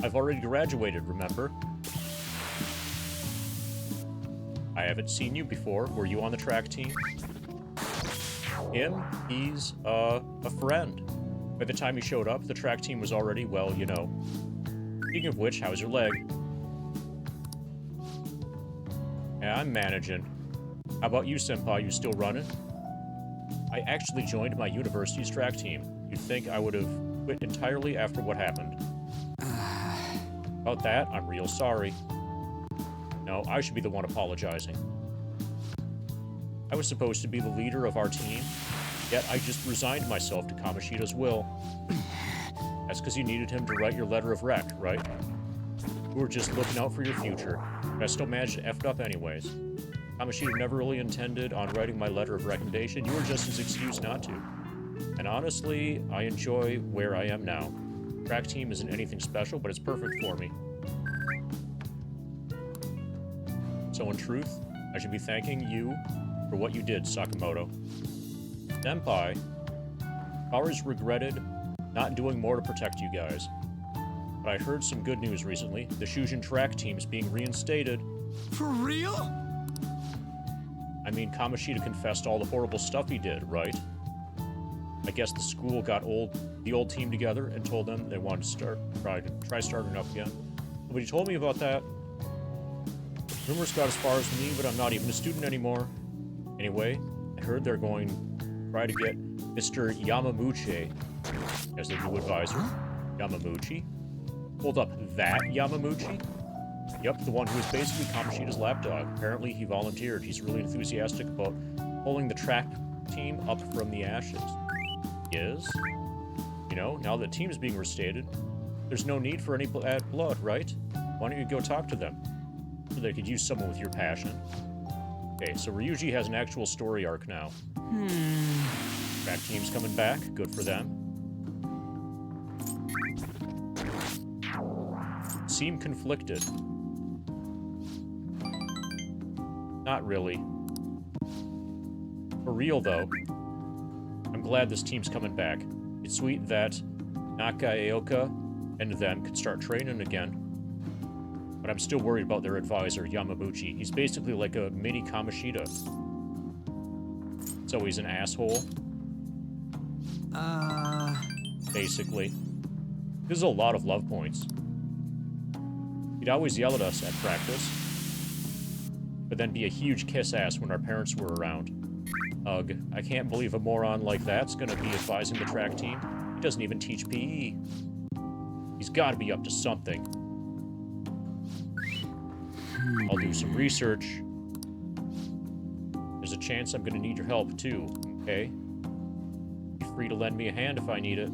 I've already graduated, remember? I haven't seen you before. Were you on the track team? Him? He's, a friend. By the time he showed up, the track team was already, well, you know. Speaking of which, how's your leg? Yeah, I'm managing. How about you, senpai? You still running? I actually joined my university's track team. You'd think I would have quit entirely after what happened. About that, I'm real sorry. No, I should be the one apologizing. I was supposed to be the leader of our team, yet I just resigned myself to Kamoshida's will. That's because you needed him to write your letter of rec, right? You were just looking out for your future, but I still managed to F it up anyways. Kamoshida never really intended on writing my letter of recommendation. You were just his excuse not to. And honestly, I enjoy where I am now. Track team isn't anything special, but it's perfect for me. So in truth, I should be thanking you for what you did, Sakamoto. Senpai, I've always regretted not doing more to protect you guys. But I heard some good news recently. The Shujin track team's being reinstated. For real? I mean, Kamoshida confessed all the horrible stuff he did, right? I guess the school got the old team together and told them they wanted to try starting up again. Nobody told me about that. Rumors got as far as me, but I'm not even a student anymore. Anyway, I heard they're going to try to get Mr. Yamamuchi as their new advisor. Yamamuchi? Hold up, that Yamamuchi? Yep, the one who was basically Kamoshida's lapdog. Apparently he volunteered. He's really enthusiastic about pulling the track team up from the ashes. He is? You know, now that the team's being restated, there's no need for any bad blood, right? Why don't you go talk to them? So they could use someone with your passion. Okay, so Ryuji has an actual story arc now. Track team's coming back. Good for them. Seem conflicted. Not really. For real, though, I'm glad this team's coming back. It's sweet that Nakaeoka and them could start training again. But I'm still worried about their advisor, Yamamuchi. He's basically like a mini Kamoshida. So he's an asshole. Basically. This is a lot of love points. He'd always yell at us at practice, but then be a huge kiss-ass when our parents were around. Ugh, I can't believe a moron like that's gonna be advising the track team. He doesn't even teach PE. He's gotta be up to something. I'll do some research. There's a chance I'm gonna need your help, too, okay? Be free to lend me a hand if I need it.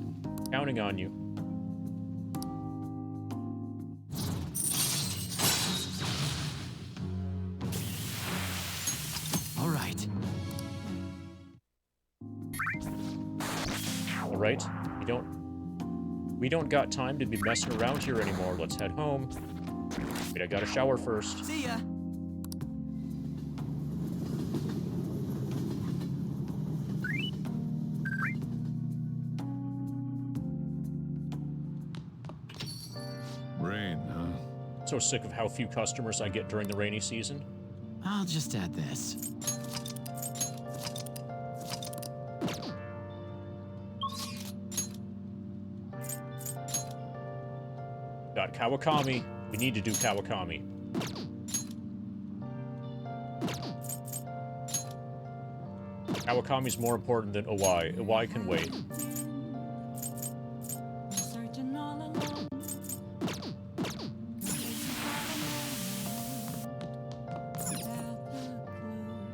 Counting on you. All right. All right. We don't got time to be messing around here anymore. Let's head home. Wait, I gotta shower first. See ya. Rain, huh? So sick of how few customers I get during the rainy season. I'll just add this. Got Kawakami. We need to do Kawakami. Kawakami's more important than Owai. Owai can wait.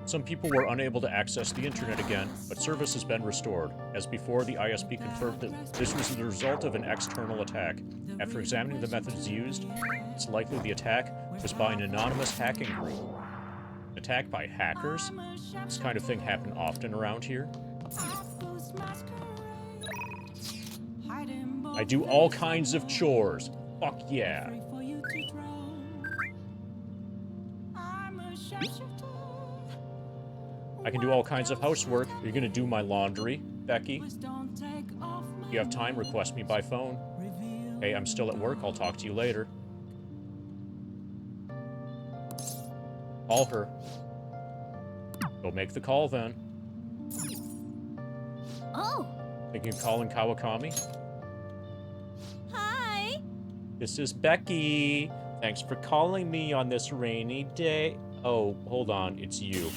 Some people were unable to access the internet again, but service has been restored. As before, the ISP confirmed that this was the result of an external attack. After examining the methods used, it's likely the attack was by an anonymous hacking group. An attack by hackers? This kind of thing happened often around here. I do all kinds of chores. Fuck yeah. I can do all kinds of housework. You're gonna do my laundry, Becky? If you have time, request me by phone. Hey, I'm still at work. I'll talk to you later. Call her. Go make the call then. Oh! Thinking of calling Kawakami? Hi! This is Becky. Thanks for calling me on this rainy day. Oh, hold on. It's you.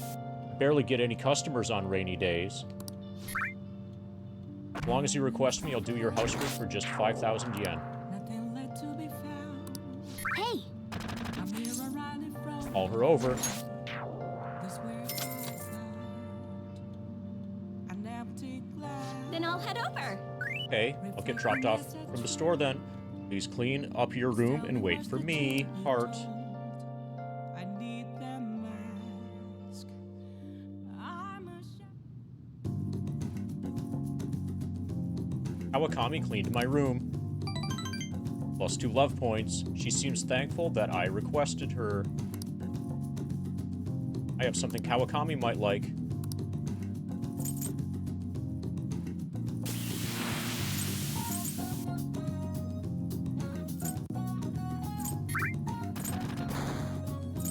I barely get any customers on rainy days. As long as you request me, I'll do your housework for just 5,000 yen. Hey! Call her over. Then I'll head over. Okay, I'll get dropped off from the store then. Please clean up your room and wait for me, heart. Kawakami cleaned my room. +2 love points. She seems thankful that I requested her. I have something Kawakami might like.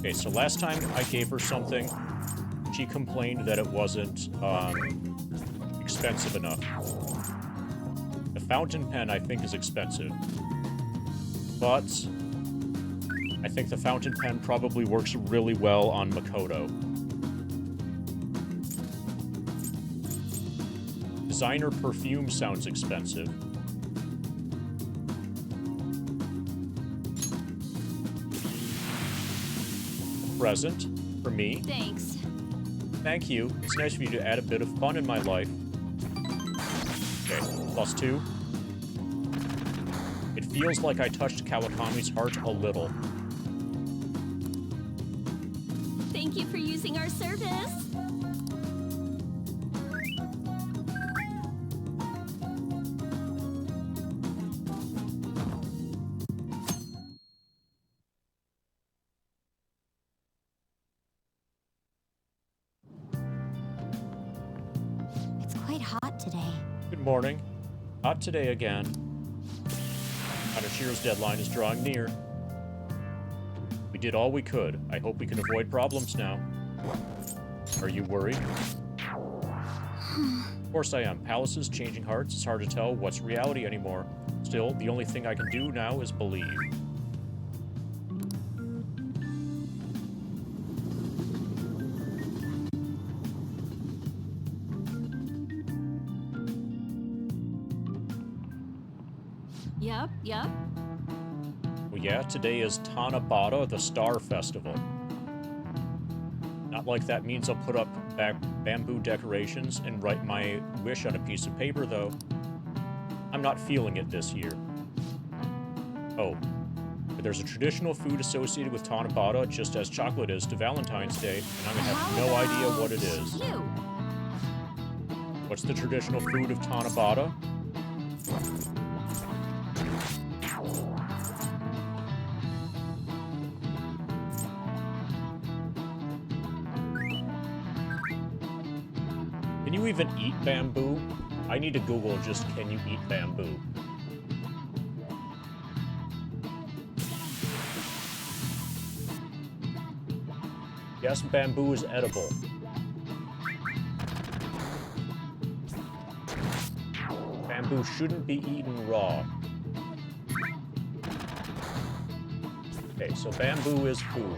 Okay, so last time I gave her something, she complained that it wasn't expensive enough. The fountain pen, I think, is expensive. But I think the fountain pen probably works really well on Makoto. Designer perfume sounds expensive. Present for me. Thanks. Thank you. It's nice of you to add a bit of fun in my life. Okay, +2. It feels like I touched Kawakami's heart a little. Thank you for using our service. It's quite hot today. Good morning. Hot today again. Kanashiro's deadline is drawing near. We did all we could. I hope we can avoid problems now. Are you worried? Of course I am. Palaces, changing hearts, it's hard to tell what's reality anymore. Still, the only thing I can do now is believe. Yep. Well, yeah, today is Tanabata, the Star Festival. Not like that means I'll put up bamboo decorations and write my wish on a piece of paper, though. I'm not feeling it this year. Oh, but there's a traditional food associated with Tanabata, just as chocolate is to Valentine's Day, and I'm gonna have no idea what it is. What's the traditional food of Tanabata? Can you even eat bamboo? I need to Google just, can you eat bamboo? Yes, bamboo is edible. Bamboo shouldn't be eaten raw. Okay, so bamboo is food.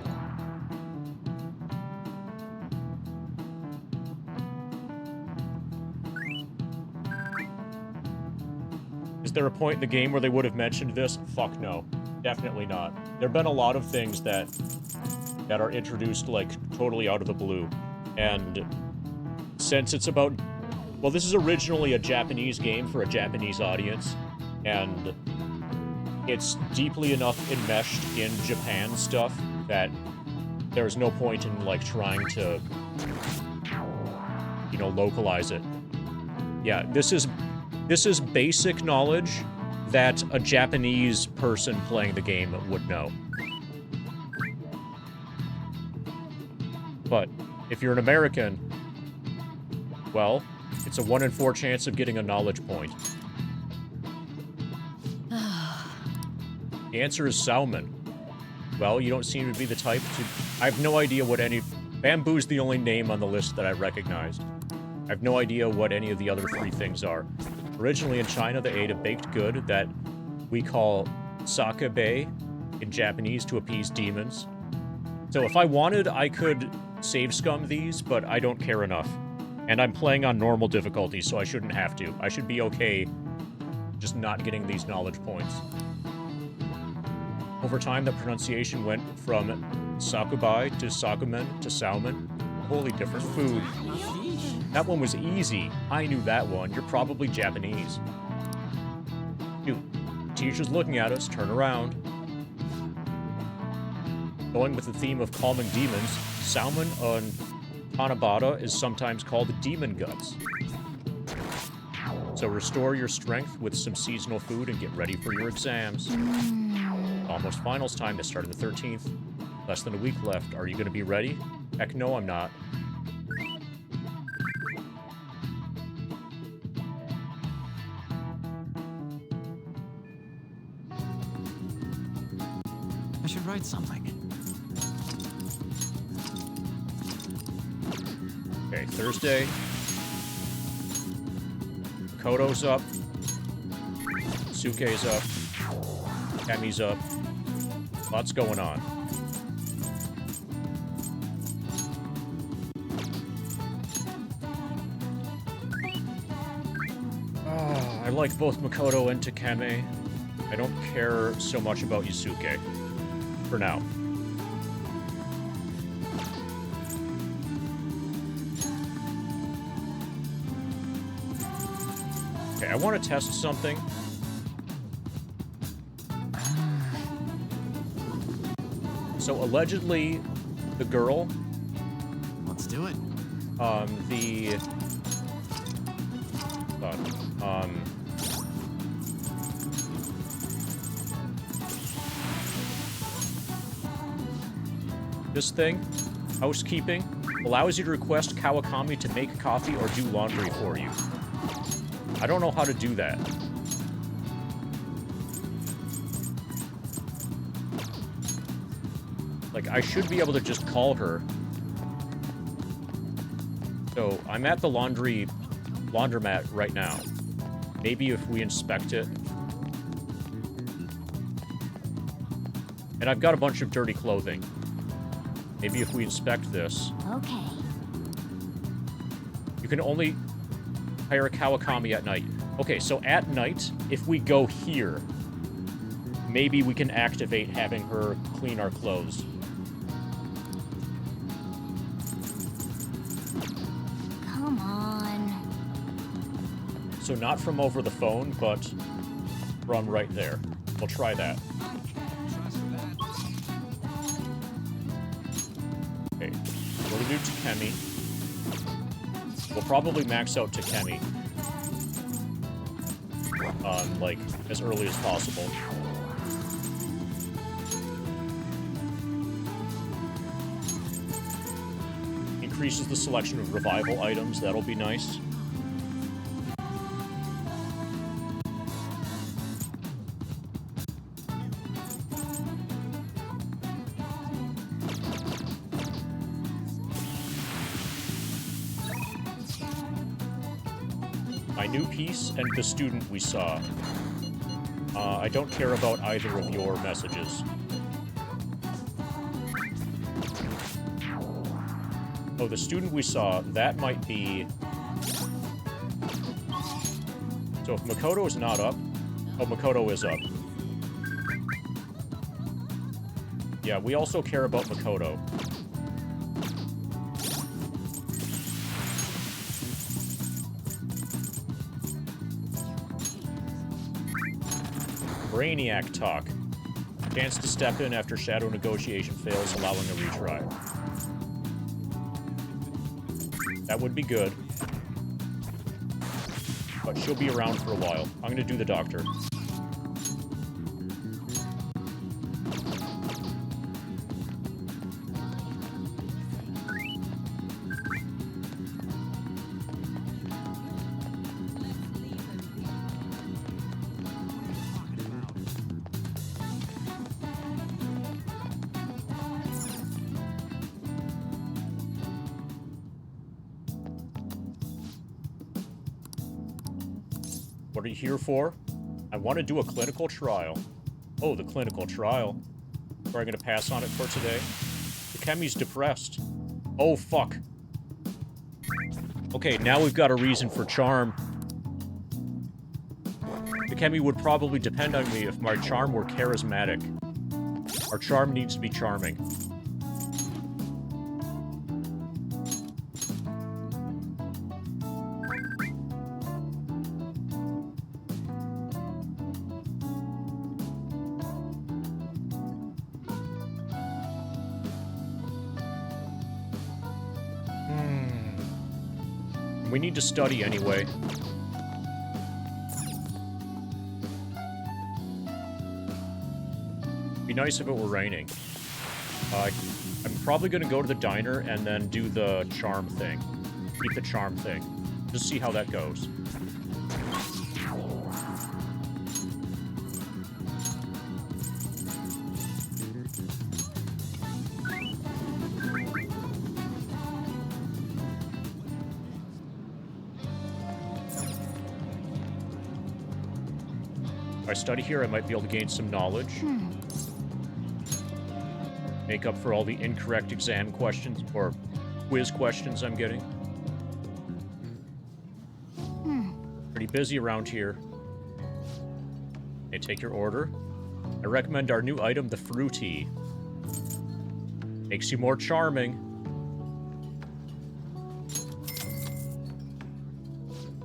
Is there a point in the game where they would have mentioned this? Fuck no. Definitely not. There have been a lot of things that that are introduced, like, totally out of the blue. And since it's about... Well, this is originally a Japanese game for a Japanese audience, and it's deeply enough enmeshed in Japan stuff that there's no point in, like, trying to, you know, localize it. Yeah, this is basic knowledge that a Japanese person playing the game would know. But if you're an American, well, it's a 1 in 4 chance of getting a knowledge point. The answer is salmon. Well, you don't seem to be the type to... I have no idea what any... Bamboo's the only name on the list that I recognized. I have no idea what any of the other 3 things are. Originally in China, they ate a baked good that we call sakabe in Japanese to appease demons. So if I wanted, I could save scum these, but I don't care enough. And I'm playing on normal difficulty, so I shouldn't have to. I should be okay just not getting these knowledge points. Over time, the pronunciation went from sakubai to sakumen to salmon. Wholly different food. That one was easy. I knew that one. You're probably Japanese. Dude, teacher's looking at us. Turn around. Going with the theme of calming demons, salmon on Tanabata is sometimes called demon guts. So restore your strength with some seasonal food and get ready for your exams. Almost finals time. They start on the 13th. Less than a week left. Are you going to be ready? Heck no, I'm not. I should write something. Okay, Thursday. Kodo's up. Suke's up. Kemi's up. Lots going on. I like both Makoto and Takeme. I don't care so much about Yusuke. For now. Okay, I want to test something. So allegedly, the girl... Let's do it. This thing, housekeeping, allows you to request Kawakami to make coffee or do laundry for you. I don't know how to do that. Like, I should be able to just call her. So, I'm at the laundromat right now. Maybe if we inspect it. And I've got a bunch of dirty clothing. Maybe if we inspect this. Okay. You can only hire a Kawakami at night. Okay, so at night, if we go here, maybe we can activate having her clean our clothes. Come on. So not from over the phone, but from right there. We'll try that. Okay, we're gonna do Takemi. We'll probably max out Takemi. Like, as early as possible. Increases the selection of revival items, that'll be nice. My new piece and the student we saw. I don't care about either of your messages. Oh, the student we saw, that might be... So if Makoto is not up... Oh, Makoto is up. Yeah, we also care about Makoto. Brainiac talk. Chance to step in after Shadow negotiation fails, allowing a retry. That would be good. But she'll be around for a while. I'm gonna do the doctor. What are you here for? I want to do a clinical trial. Oh, the clinical trial. We're gonna pass on it for today. The Chemi's depressed. Oh, fuck. Okay, now we've got a reason for charm. The Chemi would probably depend on me if my charm were charismatic. Our charm needs to be charming. We need to study anyway. Be nice if it were raining. I'm probably gonna go to the diner and then do the charm thing. Keep the charm thing. Just see how that goes. If I study here, I might be able to gain some knowledge. Make up for all the incorrect exam questions, or quiz questions I'm getting. Pretty busy around here. Okay, take your order. I recommend our new item, the Fruity. Makes you more charming.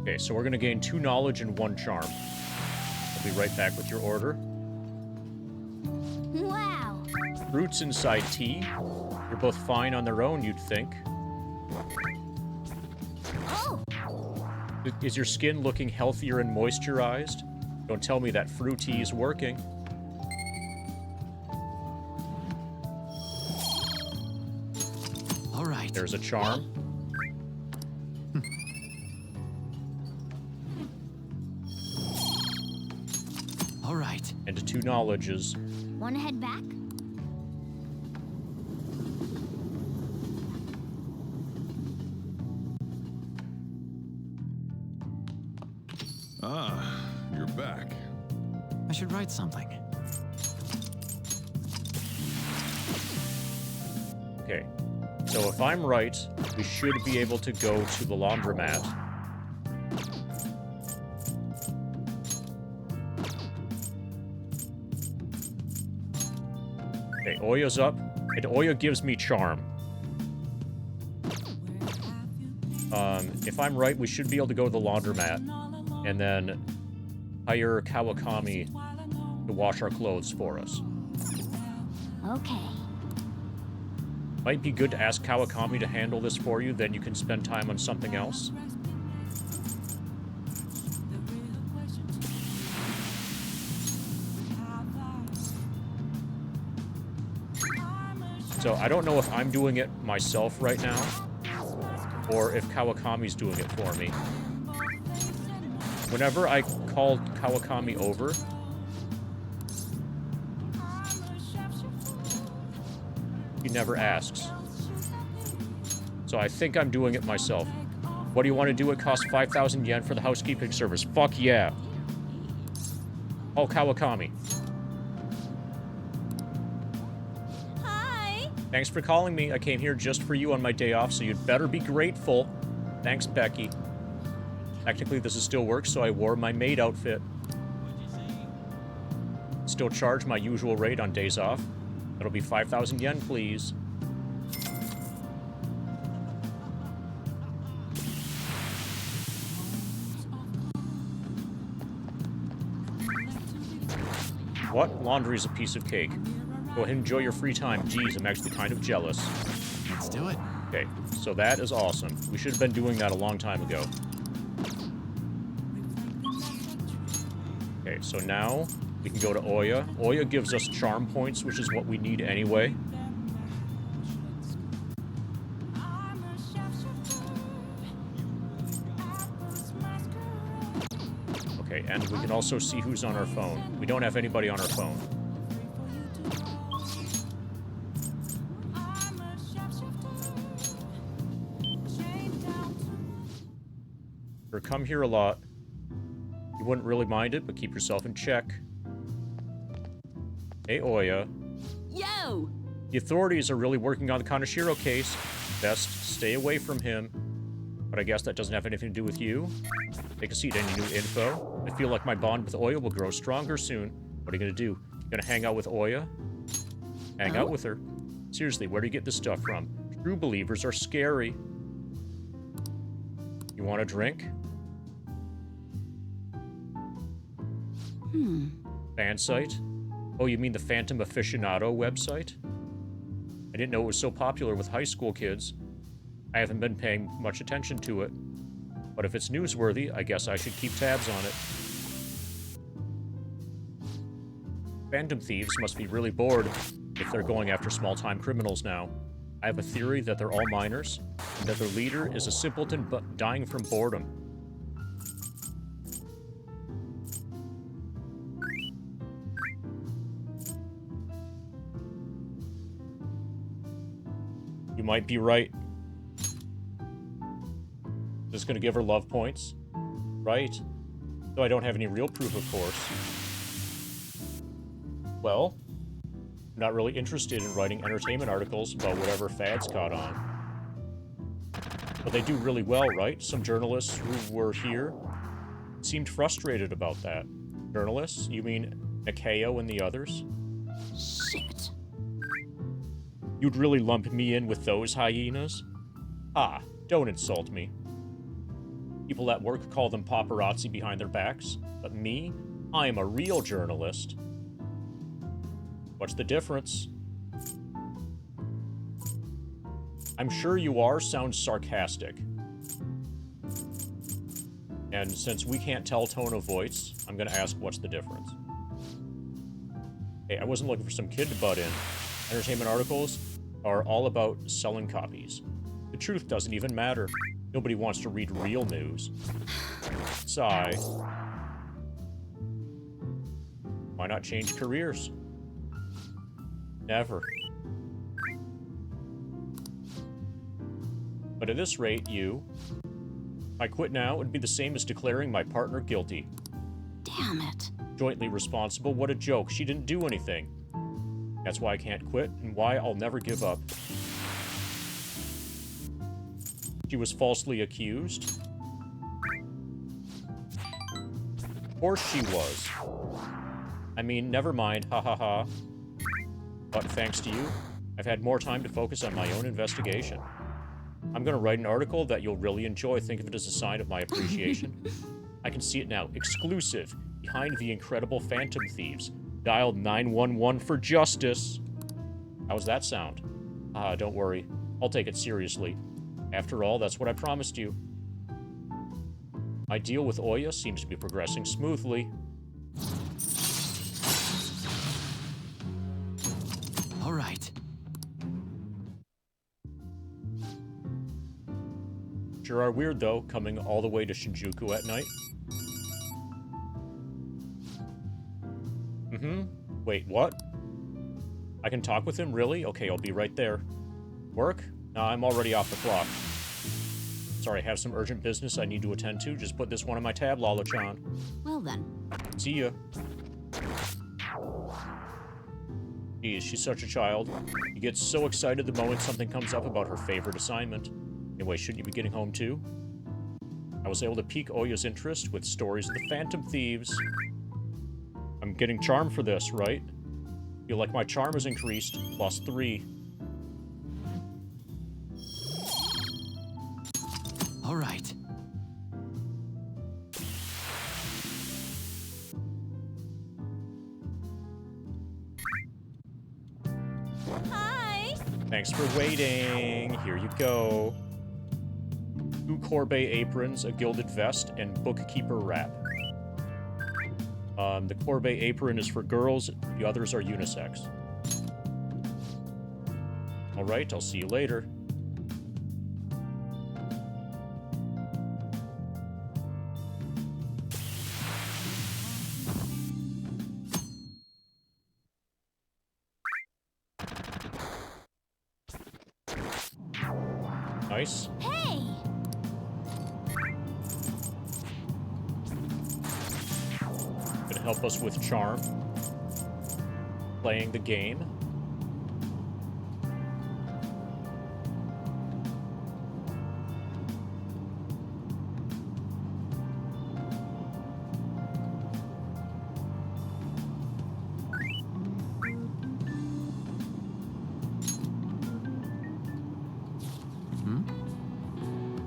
Okay, so we're gonna gain 2 knowledge and 1 charm. I'll be right back with your order. Wow. Fruits inside tea. You're both fine on their own, you'd think. Oh. Is your skin looking healthier and moisturized? Don't tell me that Fruity is working. All right. There's a charm. All right. And 2 knowledges. Wanna head back? Ah, you're back. I should write something. Okay. So if I'm right, we should be able to go to the laundromat. Okay, Oya's up, and Oya gives me charm. If I'm right, we should be able to go to the laundromat, and then hire Kawakami to wash our clothes for us. Okay. Might be good to ask Kawakami to handle this for you, then you can spend time on something else. So I don't know if I'm doing it myself right now, or if Kawakami's doing it for me. Whenever I called Kawakami over, he never asks. So I think I'm doing it myself. What do you want to do? It costs 5,000 yen for the housekeeping service. Fuck yeah. Oh, Kawakami. Hi. Thanks for calling me. I came here just for you on my day off, so you'd better be grateful. Thanks, Becky. Technically, this is still work, so I wore my maid outfit. Still charge my usual rate on days off. That'll be 5,000 yen, please. What? Laundry's a piece of cake. Go ahead and enjoy your free time. Geez, I'm actually kind of jealous. Let's do it. Okay, so that is awesome. We should have been doing that a long time ago. Okay, so now we can go to Oya. Oya gives us charm points, which is what we need anyway. Okay, and we can also see who's on our phone. We don't have anybody on our phone. Or come here a lot. You wouldn't really mind it, but keep yourself in check. Hey, Oya. Yo! The authorities are really working on the Kaneshiro case. Best stay away from him. But I guess that doesn't have anything to do with you. Take a seat. Any new info? I feel like my bond with Oya will grow stronger soon. What are you gonna do? You gonna hang out with Oya? Hang out with her. Seriously, where do you get this stuff from? True believers are scary. You want a drink? Fan site? Oh, you mean the Phantom Aficionado website? I didn't know it was so popular with high school kids. I haven't been paying much attention to it. But if it's newsworthy, I guess I should keep tabs on it. Phantom thieves must be really bored if they're going after small-time criminals now. I have a theory that they're all minors, and that their leader is a simpleton but dying from boredom. You might be right. Just gonna give her love points. Right. Though I don't have any real proof, of course. Well, I'm not really interested in writing entertainment articles about whatever fads caught on. But they do really well, right? Some journalists who were here seemed frustrated about that. Journalists? You mean Nikeo and the others? Shit. You'd really lump me in with those hyenas? Ah, don't insult me. People at work call them paparazzi behind their backs, but me? I am a real journalist. What's the difference? I'm sure you are sounds sarcastic. And since we can't tell tone of voice, I'm gonna ask what's the difference. Hey, I wasn't looking for some kid to butt in. Entertainment articles are all about selling copies. The truth doesn't even matter. Nobody wants to read real news. Sigh. Why not change careers? Never. But at this rate, if I quit now, it would be the same as declaring my partner guilty. Damn it. Jointly responsible? What a joke. She didn't do anything. That's why I can't quit, and why I'll never give up. She was falsely accused. Of course she was. I mean, never mind, ha ha ha. But thanks to you, I've had more time to focus on my own investigation. I'm gonna write an article that you'll really enjoy. Think of it as a sign of my appreciation. I can see it now. Exclusive. Behind the incredible Phantom Thieves. Dialed 911 for justice. How's that sound? Don't worry. I'll take it seriously. After all, that's what I promised you. My deal with Oya seems to be progressing smoothly. All right. Sure are weird, though, coming all the way to Shinjuku at night. Wait, what? I can talk with him? Really? Okay, I'll be right there. Work? No, I'm already off the clock. Sorry, I have some urgent business I need to attend to. Just put this one on my tab, Lalo-chan. Well then. See ya. Geez, she's such a child. She gets so excited the moment something comes up about her favorite assignment. Anyway, shouldn't you be getting home too? I was able to pique Oya's interest with stories of the Phantom Thieves. I'm getting charmed for this, right? Feel like my charm has increased, +3. All right. Hi. Thanks for waiting. Here you go. 2 Corbet aprons, a gilded vest, and bookkeeper wrap. The Corbet apron is for girls, the others are unisex. Alright, I'll see you later. Nice. Hey! Gonna help us with charm. Playing the game.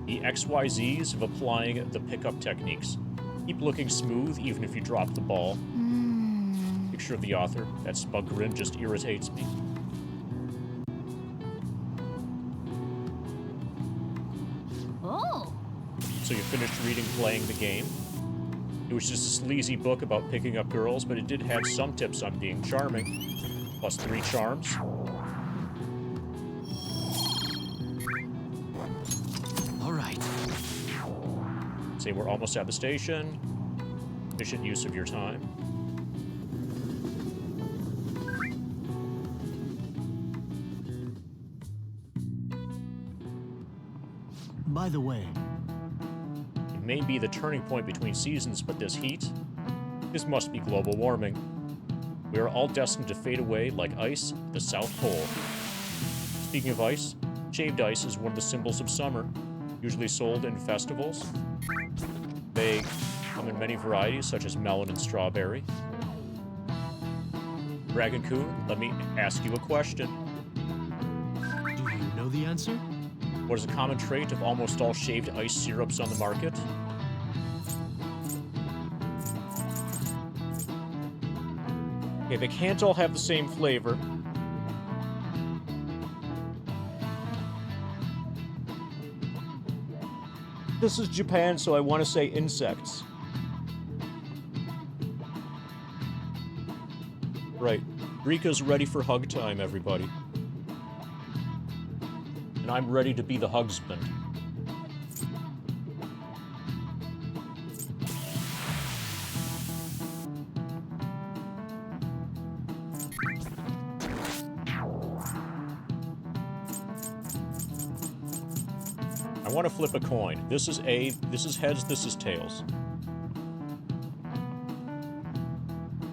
The XYZs of applying the pickup techniques. Keep looking smooth even if you drop the ball. Picture of the author. That smug grin just irritates me. Oh! So you finished reading Playing the Game? It was just a sleazy book about picking up girls, but it did have some tips on being charming. +3 charms. All right. Say we're almost at the station. Efficient use of your time. By the way, It may be the turning point between seasons, but this must be global warming. We are all destined to fade away like ice at the South Pole. Speaking of ice, shaved ice is one of the symbols of summer, usually sold in festivals. They come in many varieties, such as melon and strawberry. Dragon Coon, let me ask you a question. do you know the answer? What is a common trait of almost all shaved ice syrups on the market? Okay, they can't all have the same flavor. This is Japan, so I want to say insects. Right. Rika's ready for hug time, everybody. And I'm ready to be the husband. I want to flip a coin. This is heads, this is tails.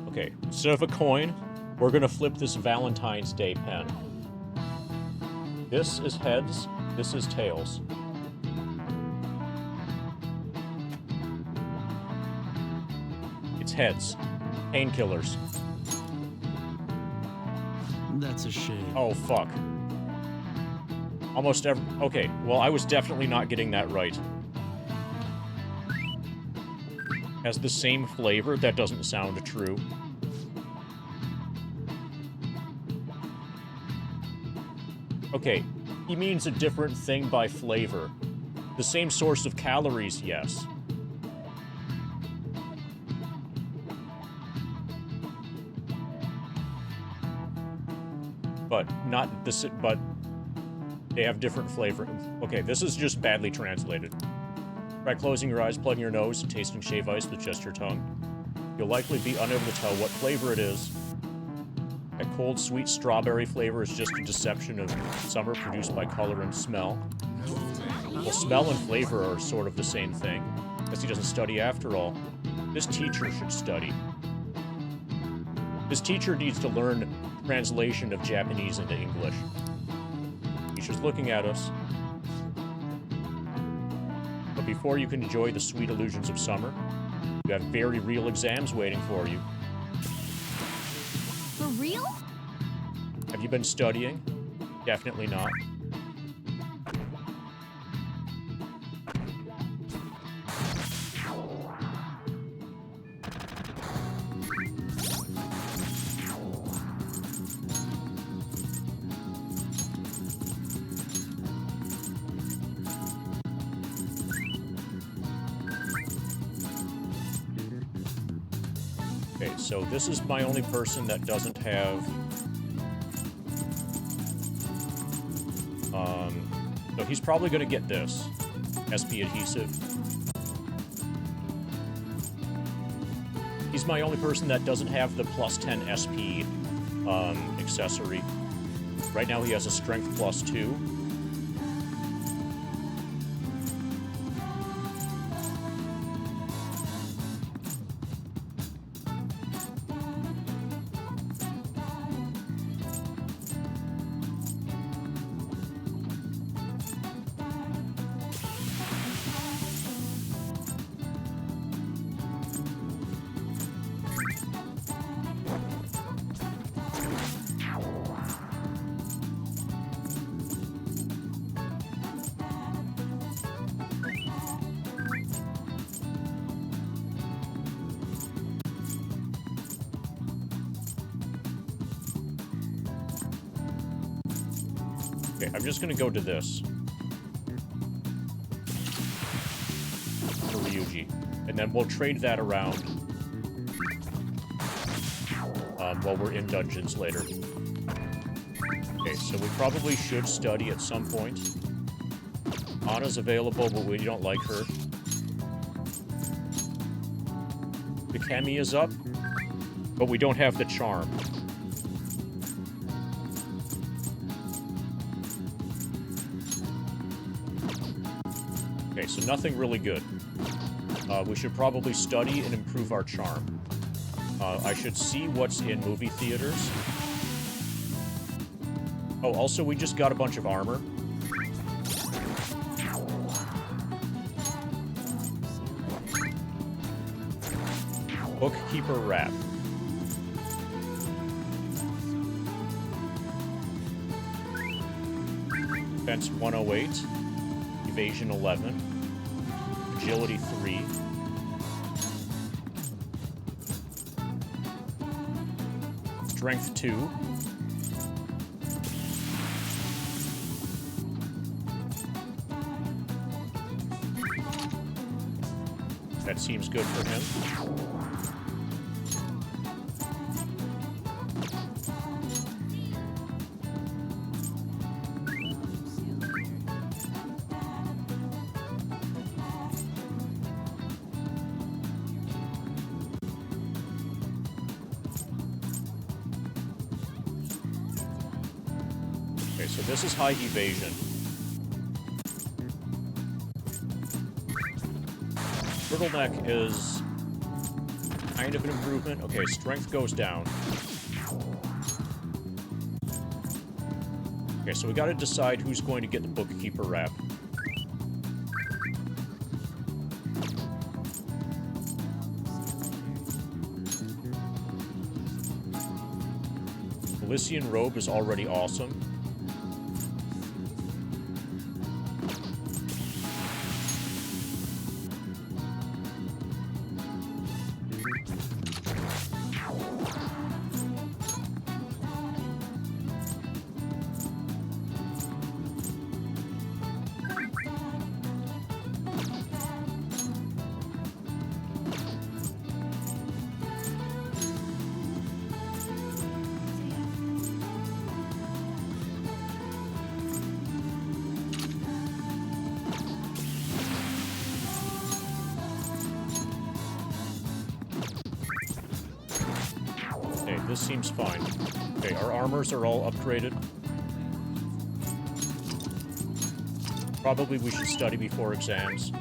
Okay, instead of a coin, we're gonna flip this Valentine's Day pen. This is heads, this is tails. It's heads. Painkillers. That's a shame. Oh, fuck. Almost every... Okay, well, I was definitely not getting that right. Has the same flavor? That doesn't sound true. Okay, he means a different thing by flavor. The same source of calories, yes. But not this, but they have different flavor. Okay, this is just badly translated. Try closing your eyes, plugging your nose, and tasting shave ice with just your tongue. You'll likely be unable to tell what flavor it is. That cold, sweet strawberry flavor is just a deception of summer produced by color and smell. Well, smell and flavor are sort of the same thing. Guess he doesn't study after all. This teacher should study. This teacher needs to learn translation of Japanese into English. Teacher's looking at us. But before you can enjoy the sweet illusions of summer, you have very real exams waiting for you. For real? Have you been studying? Definitely not. Okay, so this is my only person that doesn't have... So he's probably going to get this. SP adhesive. He's my only person that doesn't have the plus 10 SP accessory. Right now he has a strength plus 2. Okay, I'm just gonna go to this. For Ryuji. And then we'll trade that around while we're in dungeons later. Okay, so we probably should study at some point. Anna's available, but we don't like her. The Kemi is up, but we don't have the charm. Okay, so nothing really good. We should probably study and improve our charm. I should see what's in movie theaters. Oh, also, we just got a bunch of armor. Bookkeeper wrap. Defense 108. Evasion 11. Agility 3. Strength 2. That seems good for him. So this is high evasion. Turtleneck is kind of an improvement. Okay, strength goes down. Okay, so we gotta decide who's going to get the bookkeeper wrap. Elysian robe is already awesome. This seems fine. Okay, our armors are all upgraded. Probably we should study before exams.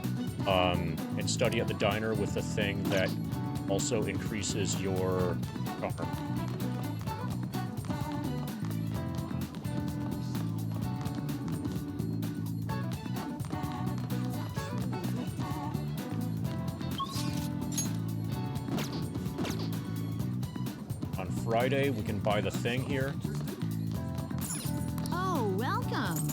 And study at the diner with the thing that also increases your charm. Friday, we can buy the thing here. Welcome.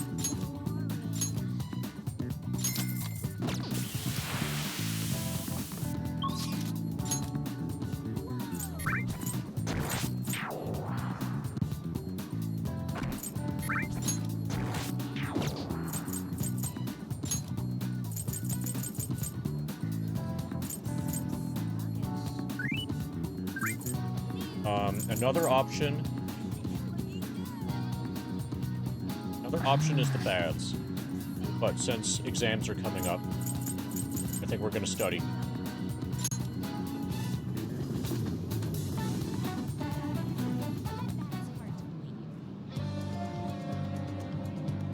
Another option is the baths. But since exams are coming up, I think we're gonna study.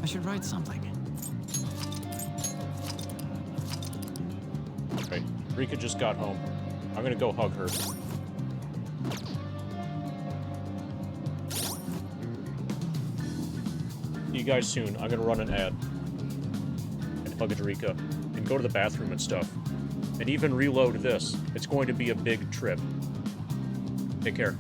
I should write something. Right, Rika just got home. I'm gonna go hug her. See you guys soon. I'm gonna run an ad. And hug Rika. And go to the bathroom and stuff. And even reload this. It's going to be a big trip. Take care.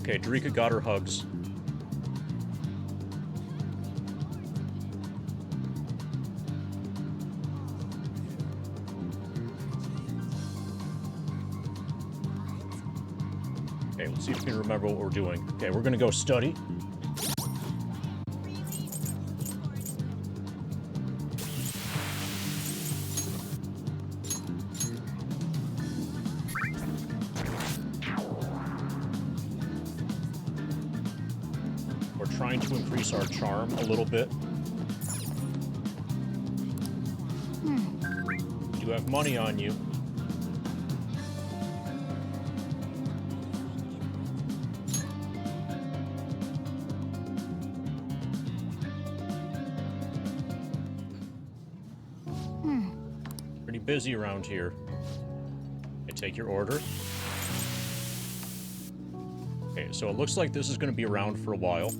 Okay, Drika got her hugs. Okay, let's see if we can remember what we're doing. Okay, we're gonna go study. We're trying to increase our charm a little bit. You do have money on you. Pretty busy around here. I take your order. Okay, so it looks like this is going to be around for a while.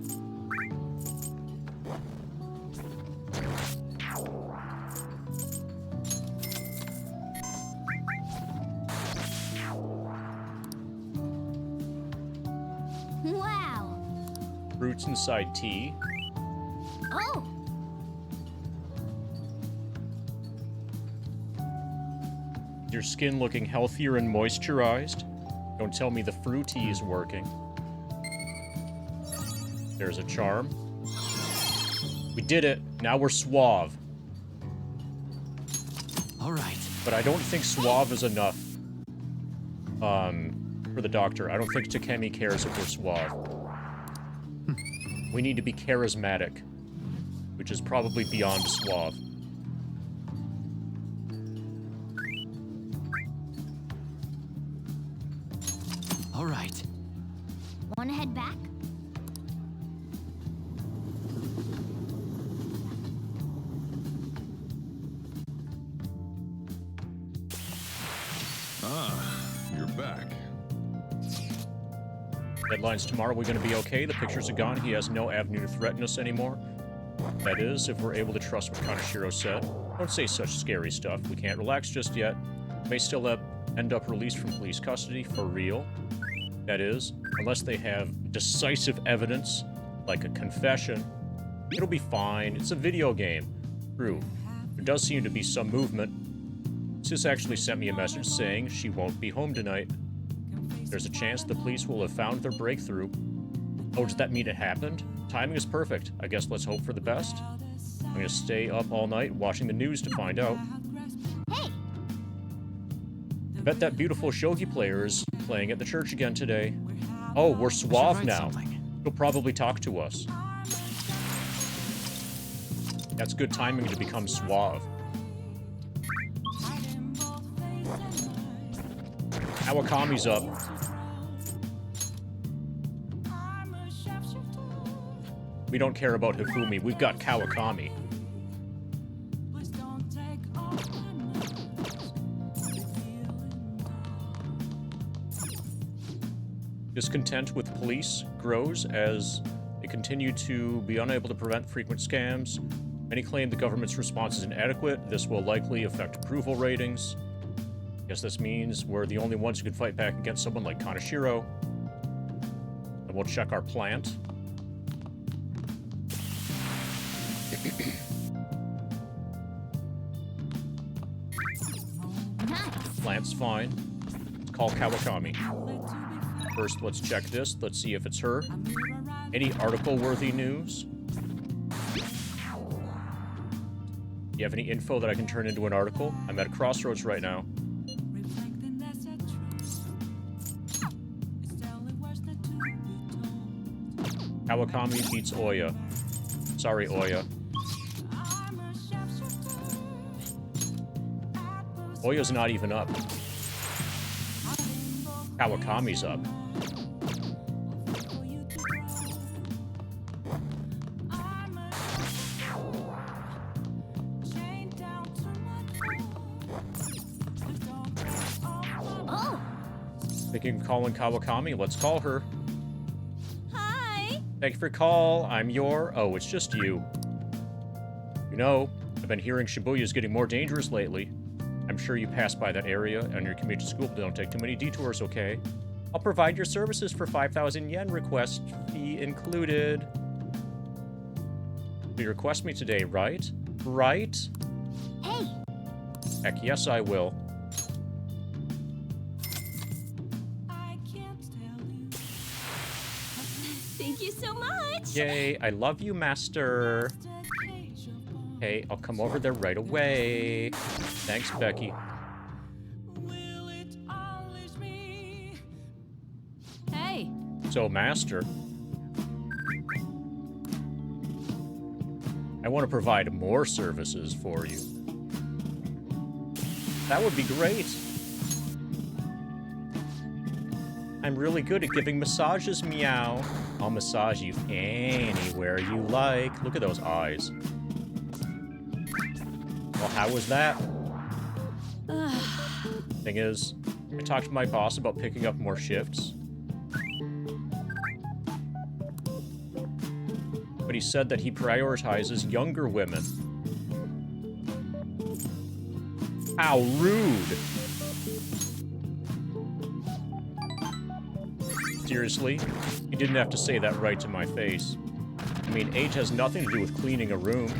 Wow. Fruits inside tea. Oh. Your skin looking healthier and moisturized. Don't tell me the fruity is working. There's a charm. We did it. Now we're suave. All right. But I don't think suave is enough. For the doctor. I don't think Takemi cares if we're suave. We need to be charismatic, which is probably beyond suave. All right. Wanna head back? You're back. Deadline's tomorrow. We're going to be okay. The pictures are gone. He has no avenue to threaten us anymore. That is, if we're able to trust what Kaneshiro said. Don't say such scary stuff. We can't relax just yet. May still end up released from police custody for real. That is, unless they have decisive evidence, like a confession. It'll be fine. It's a video game. True. There does seem to be some movement. Sis actually sent me a message saying she won't be home tonight. There's a chance the police will have found their breakthrough. Oh, does that mean it happened? Timing is perfect. I guess let's hope for the best. I'm gonna stay up all night watching the news to find out. Hey! I bet that beautiful shogi player is playing at the church again today. Oh, we're suave now. He'll probably talk to us. That's good timing to become suave. Awakami's up. We don't care about Hifumi. We've got Kawakami. Discontent with police grows as they continue to be unable to prevent frequent scams. Many claim the government's response is inadequate. This will likely affect approval ratings. Guess this means we're the only ones who can fight back against someone like Kaneshiro. And we'll check our plant. Plant's fine. Let's call Kawakami. First, let's check this. Let's see if it's her. Any article-worthy news? You have any info that I can turn into an article? I'm at a crossroads right now. Kawakami beats Oya. Sorry, Oya. Oya's not even up. Kawakami's up. Oh! Thinking of calling Kawakami? Let's call her. Hi! Thank you for your call. I'm your... Oh, it's just you. You know, I've been hearing Shibuya's getting more dangerous lately. I'm sure you pass by that area on your commute to school, but don't take too many detours, okay? I'll provide your services for 5,000 yen, request fee included. You request me today, right? Right? Hey! Heck yes, I will. Thank you so much! Yay, I love you, Master. Hey, I'll come over there right away. Thanks, Becky. Hey! So, Master, I want to provide more services for you. That would be great. I'm really good at giving massages, meow. I'll massage you anywhere you like. Look at those eyes. Well, how was that? Thing is, I talked to my boss about picking up more shifts. But he said that he prioritizes younger women. How rude! Seriously? You didn't have to say that right to my face. I mean, age has nothing to do with cleaning a room.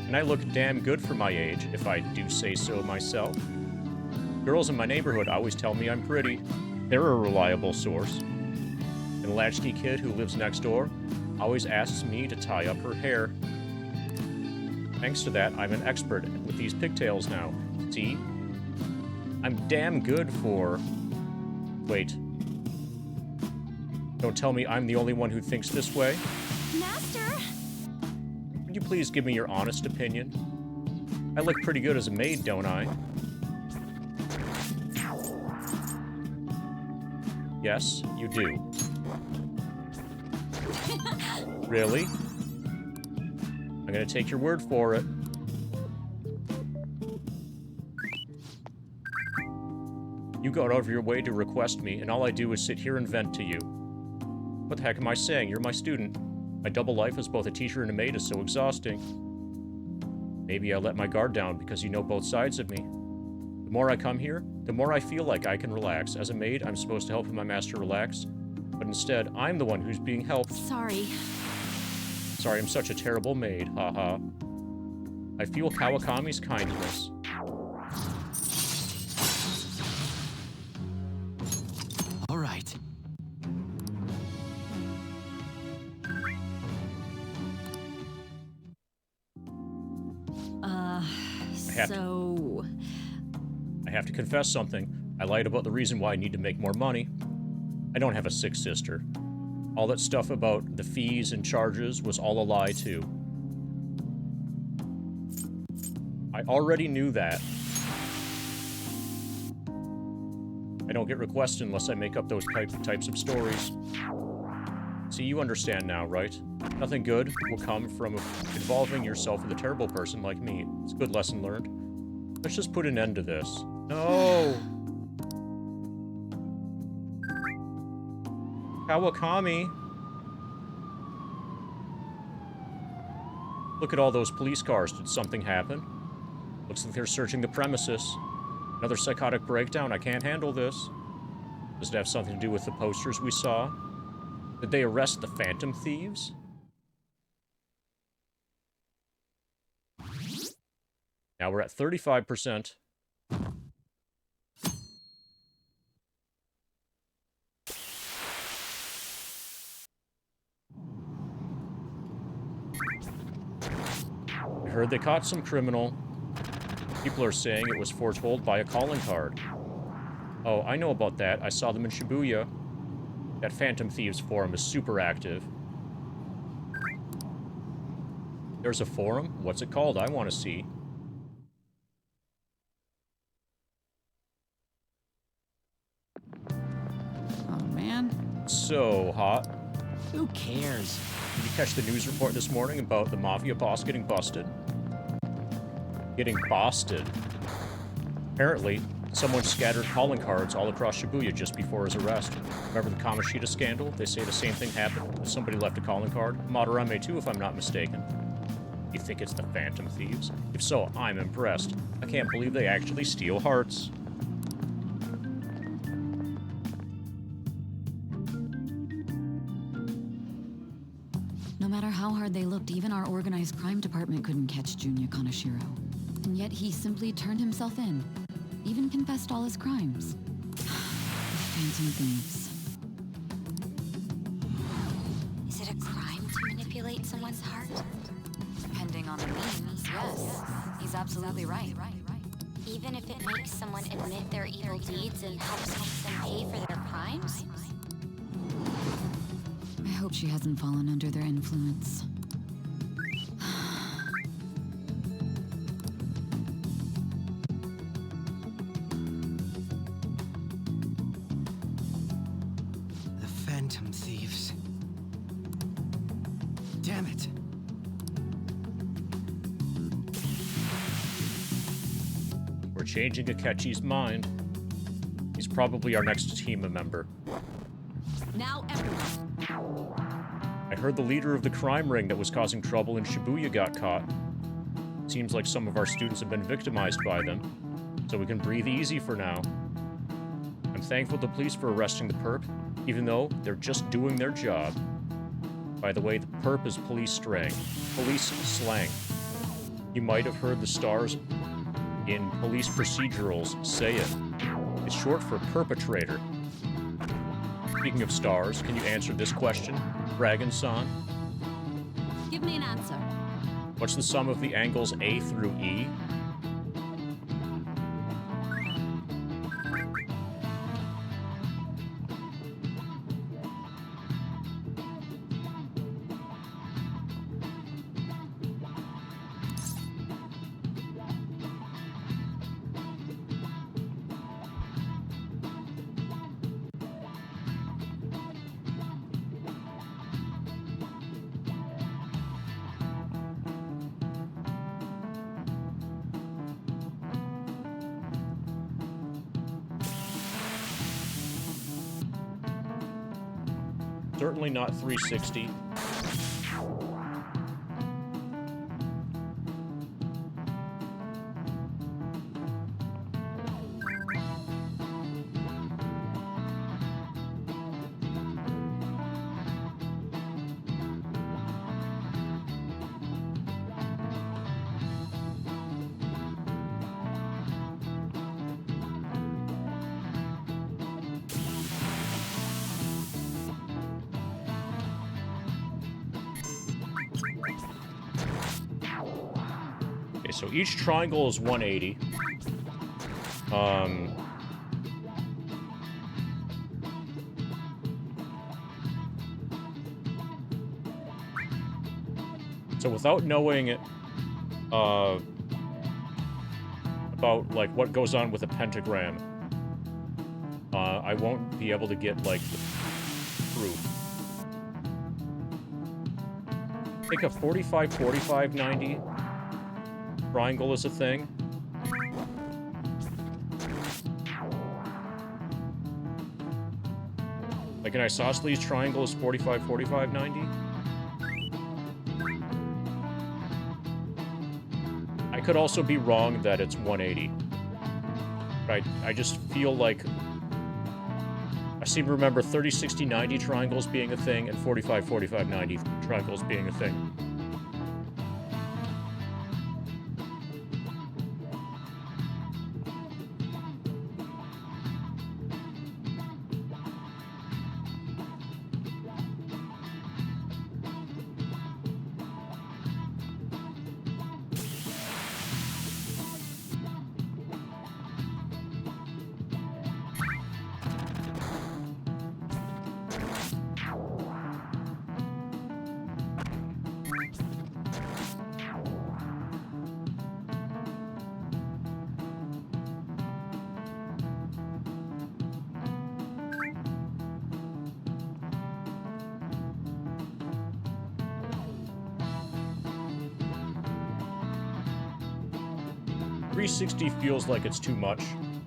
And I look damn good for my age, if I do say so myself. Girls in my neighborhood always tell me I'm pretty. They're a reliable source. And the latchkey kid who lives next door always asks me to tie up her hair. Thanks to that, I'm an expert with these pigtails now. See? I'm damn good for... Wait. Don't tell me I'm the only one who thinks this way. Master! Would you please give me your honest opinion? I look pretty good as a maid, don't I? Yes, you do. Really? I'm gonna take your word for it. You go out of your way to request me, and all I do is sit here and vent to you. What the heck am I saying? You're my student. My double life as both a teacher and a maid is so exhausting. Maybe I let my guard down because you know both sides of me. The more I come here, the more I feel like I can relax. As a maid, I'm supposed to help my master relax, but instead, I'm the one who's being helped. Sorry. Sorry, I'm such a terrible maid, haha. I feel Kawakami's kindness. All right. I have to confess something. I lied about the reason why I need to make more money. I don't have a sick sister. All that stuff about the fees and charges was all a lie, too. I already knew that. I don't get requested unless I make up those types of stories. See, you understand now, right? Nothing good will come from involving yourself with a terrible person like me. It's a good lesson learned. Let's just put an end to this. No! Kawakami! Look at all those police cars. Did something happen? Looks like they're searching the premises. Another psychotic breakdown. I can't handle this. Does it have something to do with the posters we saw? Did they arrest the Phantom Thieves? Now we're at 35%. I heard they caught some criminal. People are saying it was foretold by a calling card. Oh, I know about that. I saw them in Shibuya. That Phantom Thieves forum is super active. There's a forum? What's it called? I want to see. Oh, man. So hot. Who cares? Did you catch the news report this morning about the mafia boss getting busted? Getting busted. Apparently, someone scattered calling cards all across Shibuya just before his arrest. Remember the Kamoshida scandal? They say the same thing happened. Somebody left a calling card. Madarame too, if I'm not mistaken. You think it's the Phantom Thieves? If so, I'm impressed. I can't believe they actually steal hearts. hard they looked, even our organized crime department couldn't catch Junya Kaneshiro. And yet he simply turned himself in. Even confessed all his crimes. The Phantom Thieves. Is it a crime to manipulate someone's heart? Depending on the means, yes. He's absolutely right. Even if it makes someone admit their evil deeds and helps make them pay for their crimes? I hope she hasn't fallen under their influence. The Phantom Thieves. Damn it. We're changing Akechi's mind. He's probably our next team member. Now everyone. I heard the leader of the crime ring that was causing trouble in Shibuya got caught. Seems like some of our students have been victimized by them, so we can breathe easy for now. I'm thankful to the police for arresting the perp, even though they're just doing their job. By the way, the perp is police slang. You might have heard the stars in police procedurals say it. It's short for perpetrator. Speaking of stars, can you answer this question, Dragon-san? Give me an answer. What's the sum of the angles A through E? Certainly not 360. So each triangle is 180. So without knowing about like what goes on with a pentagram, I won't be able to get like the proof. I think a 45-45-90 triangle is a thing. Like an isosceles triangle is 45-45-90. I could also be wrong that it's 180. But I just feel like I seem to remember 30-60-90 triangles being a thing and 45-45-90 triangles being a thing. .360 feels like it's too much.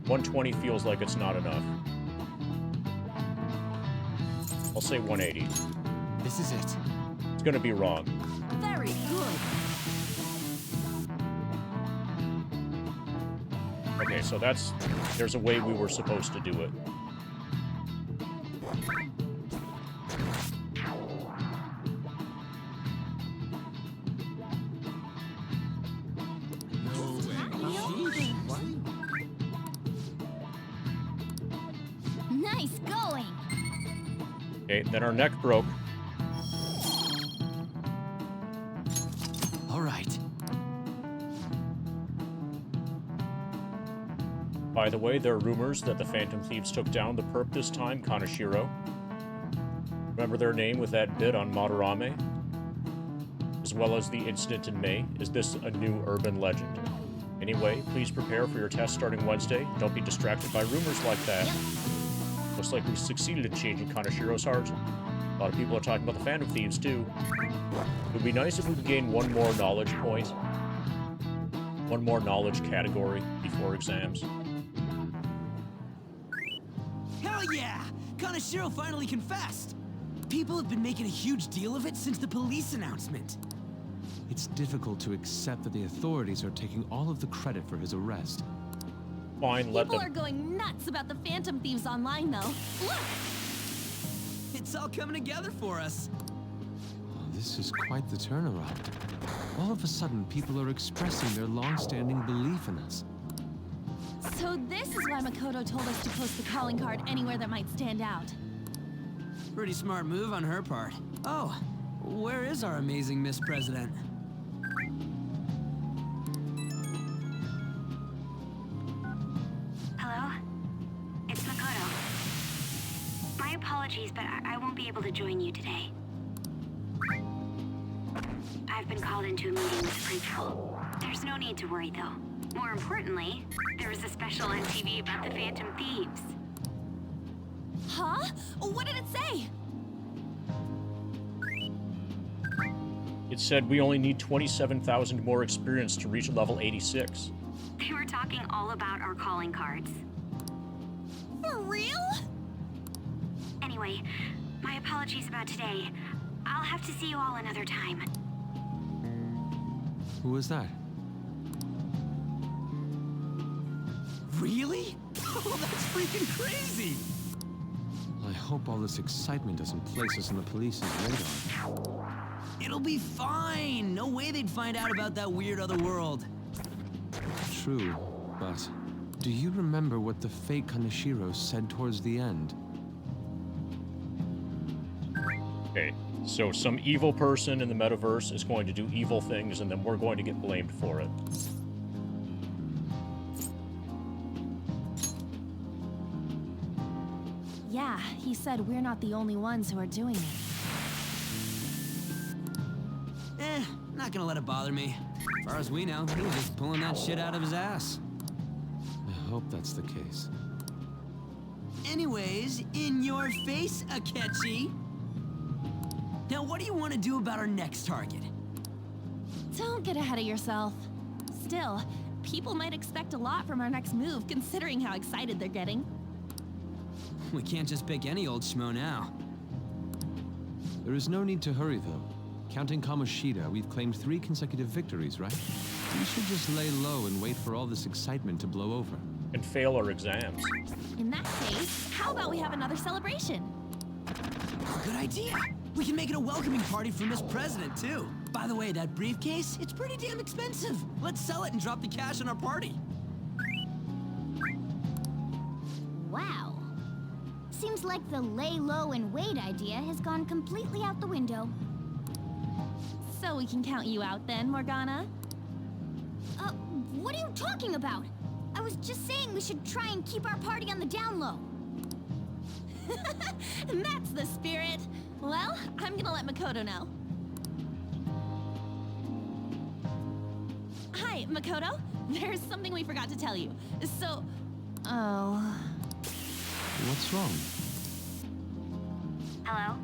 120 feels like it's not enough. I'll say 180. This is it. It's gonna be wrong. Very good. Okay, so there's a way we were supposed to do it. Nice going. Okay, then our neck broke. All right. By the way, there are rumors that the Phantom Thieves took down the perp this time, Kaneshiro. Remember their name with that bit on Madarame? As well as the incident in May. Is this a new urban legend? Anyway, please prepare for your test starting Wednesday. Don't be distracted by rumors like that. Yep. Looks like we succeeded in changing Kaneshiro's heart. A lot of people are talking about the Phantom Thieves, too. It would be nice if we could gain one more knowledge point. One more knowledge category before exams. Hell yeah! Kaneshiro finally confessed! People have been making a huge deal of it since the police announcement. It's difficult to accept that the authorities are taking all of the credit for his arrest. Fine, let People them. are going nuts about the Phantom Thieves online, though. Look! It's all coming together for us. Oh, this is quite the turnaround. All of a sudden, people are expressing their long-standing belief in us. So this is why Makoto told us to post the calling card anywhere that might stand out. Pretty smart move on her part. Oh, where is our amazing Miss President? Hello? It's Makoto. My apologies, but I won't be able to join you today. I've been called into a meeting with the principal. There's no need to worry, though. More importantly, there was a special on TV about the Phantom Thieves. Huh? What did it say? It said we only need 27,000 more experience to reach level 86. They were talking all about our calling cards. For real? Anyway, my apologies about today. I'll have to see you all another time. Who was that? Really? Oh, that's freaking crazy! I hope all this excitement doesn't place us on the police's radar. It'll be fine! No way they'd find out about that weird other world. True, but do you remember what the fake Kaneshiro said towards the end? Okay, so some evil person in the metaverse is going to do evil things, and then we're going to get blamed for it. Yeah, he said we're not the only ones who are doing it. Not gonna let it bother me. As far as we know, he was just pulling that shit out of his ass. I hope that's the case. Anyways, in your face, Akechi. Now, what do you want to do about our next target? Don't get ahead of yourself. Still, people might expect a lot from our next move, considering how excited they're getting. We can't just pick any old schmo now. There is no need to hurry, though. Counting Kamoshida, we've claimed 3 consecutive victories, right? We should just lay low and wait for all this excitement to blow over. And fail our exams. In that case, how about we have another celebration? Good idea. We can make it a welcoming party for Miss President, too. By the way, that briefcase, it's pretty damn expensive. Let's sell it and drop the cash on our party. Wow. Seems like the lay low and wait idea has gone completely out the window. So we can count you out then, Morgana? What are you talking about? I was just saying we should try and keep our party on the down low. That's the spirit. Well, I'm gonna let Makoto know. Hi, Makoto. There's something we forgot to tell you. So... Oh... What's wrong? Hello?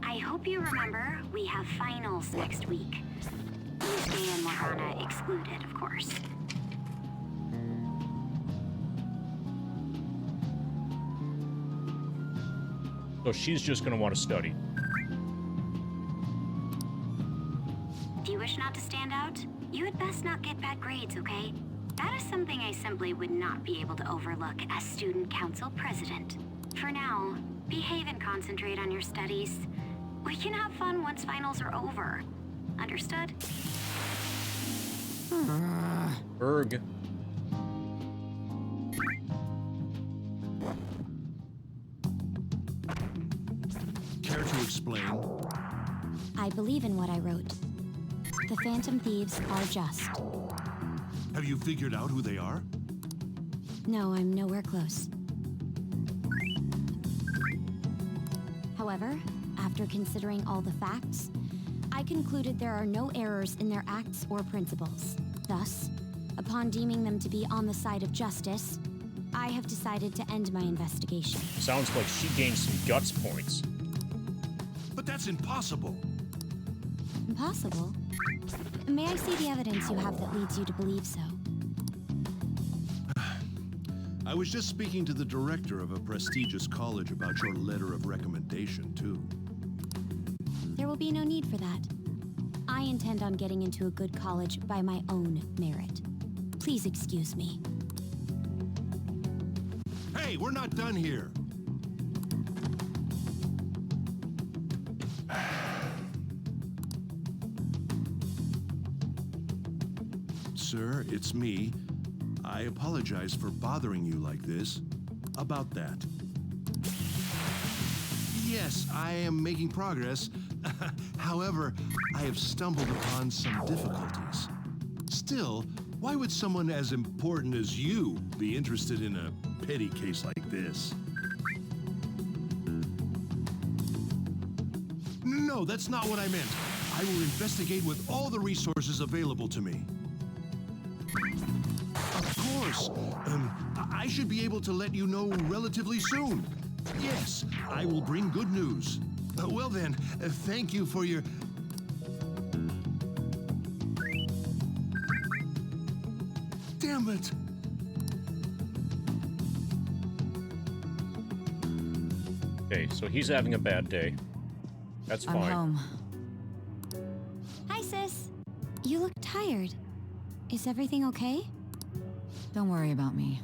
I hope you remember we have finals next week. Yusuke and Morgana excluded, of course. So she's just going to want to study. Do you wish not to stand out? You had best not get bad grades, okay? That is something I simply would not be able to overlook as student council president. For now, behave and concentrate on your studies. We can have fun once finals are over. Understood? Erg. Care to explain? I believe in what I wrote. The Phantom Thieves are just. Have you figured out who they are? No, I'm nowhere close. However, after considering all the facts, I concluded there are no errors in their acts or principles. Thus, upon deeming them to be on the side of justice, I have decided to end my investigation. Sounds like she gained some guts points. But that's impossible. Impossible? May I see the evidence you have that leads you to believe so? I was just speaking to the director of a prestigious college about your letter of recommendation, too. There will be no need for that. I intend on getting into a good college by my own merit. Please excuse me. Hey, we're not done here. Sir, it's me. I apologize for bothering you like this. About that. Yes, I am making progress. However, I have stumbled upon some difficulties. Still, why would someone as important as you be interested in a petty case like this? No, that's not what I meant. I will investigate with all the resources available to me. Of course. I should be able to let you know relatively soon. Yes, I will bring good news. Well then, thank you for your... Damn it! Okay, so he's having a bad day. That's fine. I'm home. Hi, sis. You look tired. Is everything okay? Don't worry about me.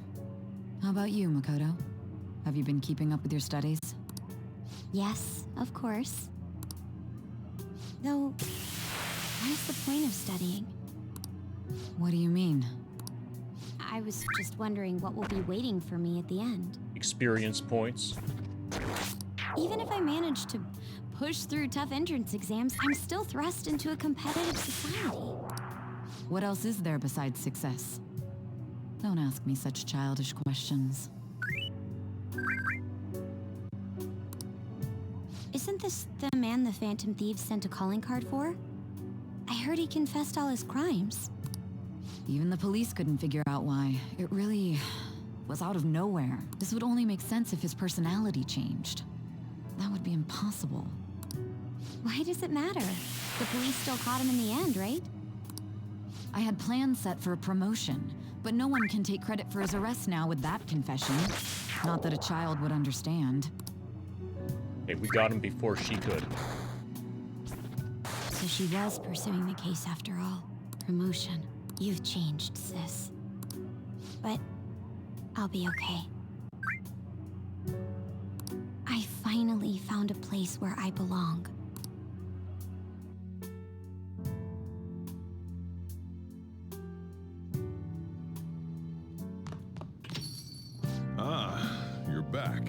How about you, Makoto? Have you been keeping up with your studies? Yes, of course. Though, what is the point of studying? What do you mean? I was just wondering what will be waiting for me at the end. Experience points. Even if I manage to push through tough entrance exams, I'm still thrust into a competitive society. What else is there besides success? Don't ask me such childish questions. Isn't this the man the Phantom Thieves sent a calling card for? I heard he confessed all his crimes. Even the police couldn't figure out why. It really was out of nowhere. This would only make sense if his personality changed. That would be impossible. Why does it matter? The police still caught him in the end, right? I had plans set for a promotion, but no one can take credit for his arrest now with that confession. Not that a child would understand. Okay, we got him before she could. So she was pursuing the case after all. Promotion. You've changed, sis. But I'll be okay. I finally found a place where I belong. Ah, you're back.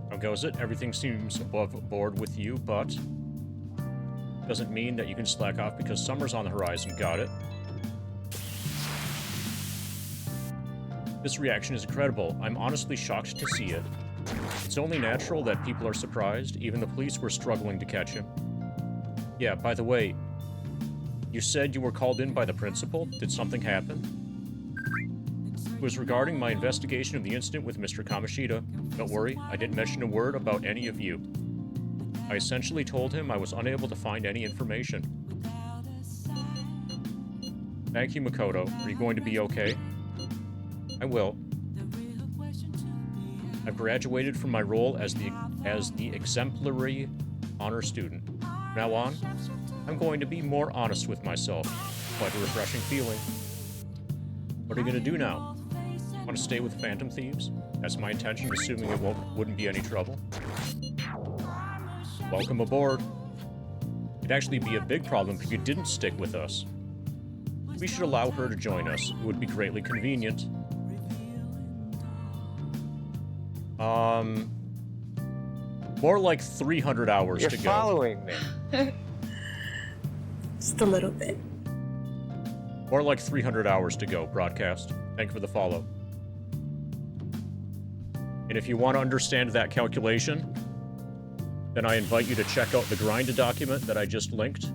How goes it? Everything seems above board with you, but doesn't mean that you can slack off because summer's on the horizon. Got it. This reaction is incredible. I'm honestly shocked to see it. It's only natural that people are surprised. Even the police were struggling to catch him. Yeah, by the way, you said you were called in by the principal? Did something happen? It was regarding my investigation of the incident with Mr. Kamoshida. Don't worry, I didn't mention a word about any of you. I essentially told him I was unable to find any information. Thank you, Makoto. Are you going to be okay? I will. I've graduated from my role as the exemplary honor student. From now on, I'm going to be more honest with myself. Quite a refreshing feeling. What are you going to do now? Want to stay with Phantom Thieves? That's my intention, assuming it wouldn't be any trouble. Welcome aboard. It'd actually be a big problem if you didn't stick with us. We should allow her to join us. It would be greatly convenient. More like 300 hours to go. You're following me. Just a little bit. More like 300 hours to go, broadcast. Thank you for the follow. And if you want to understand that calculation, then I invite you to check out the grind document that I just linked.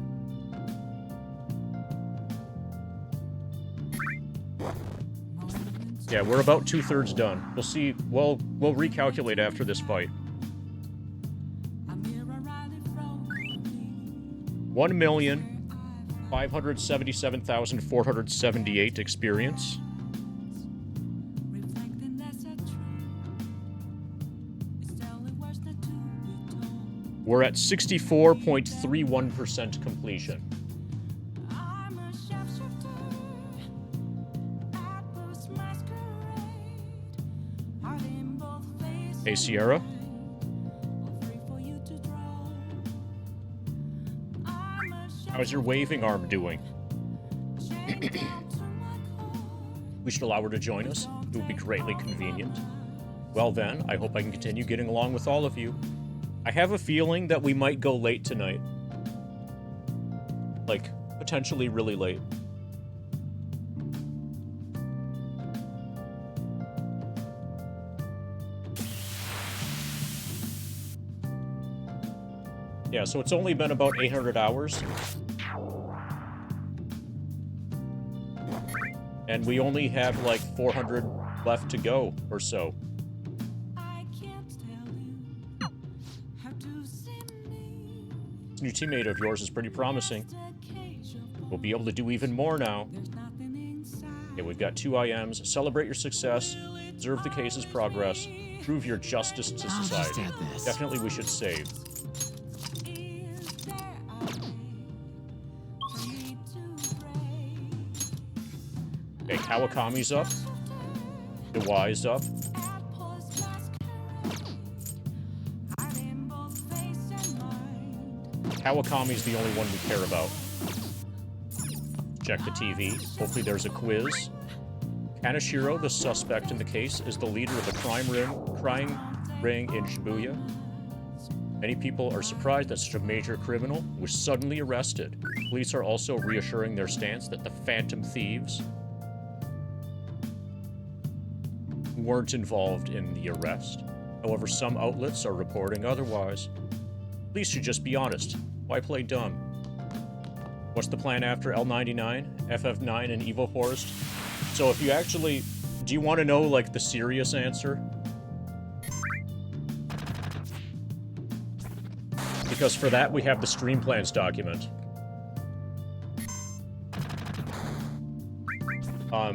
Yeah, we're about 2/3 done. We'll see. We'll recalculate after this fight. 1,577,478 experience. We're at 64.31% completion. Hey, Sierra. How's your waving arm doing? We should allow her to join us. It would be greatly convenient. Well then, I hope I can continue getting along with all of you. I have a feeling that we might go late tonight. Like, potentially really late. Yeah, so it's only been about 800 hours. And we only have like 400 left to go, or so. This new teammate of yours is pretty promising. We'll be able to do even more now. Okay, we've got 2 IMs. Celebrate your success. Observe the case's progress. Prove your justice to society. Definitely we should save. Okay, Kawakami's up. Dewai's up. Kawakami's the only one we care about. Check the TV. Hopefully there's a quiz. Kaneshiro, the suspect in the case, is the leader of the crime ring in Shibuya. Many people are surprised that such a major criminal was suddenly arrested. Police are also reassuring their stance that the Phantom Thieves weren't involved in the arrest. However, some outlets are reporting otherwise. Police should just be honest. Why play dumb? What's the plan after L99, FF9, and Evil Forest? So if you actually... Do you want to know, like, the serious answer? Because for that, we have the stream plans document.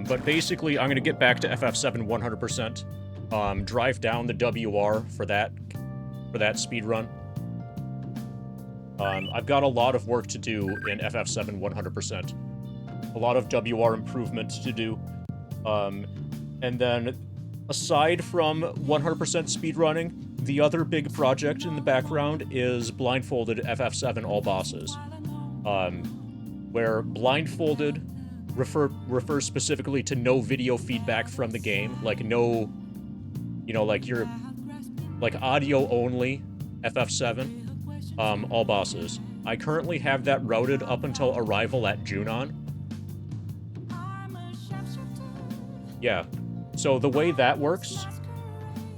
But basically, I'm going to get back to FF7 100%. Drive down the WR for that speed run. I've got a lot of work to do in FF7 100%. A lot of WR improvements to do. And then, aside from 100% speedrunning, the other big project in the background is Blindfolded FF7 all bosses. Where Blindfolded refers specifically to no video feedback from the game. Like no, you know, like your, like audio only FF7. All bosses. I currently have that routed up until arrival at Junon. Yeah. So the way that works,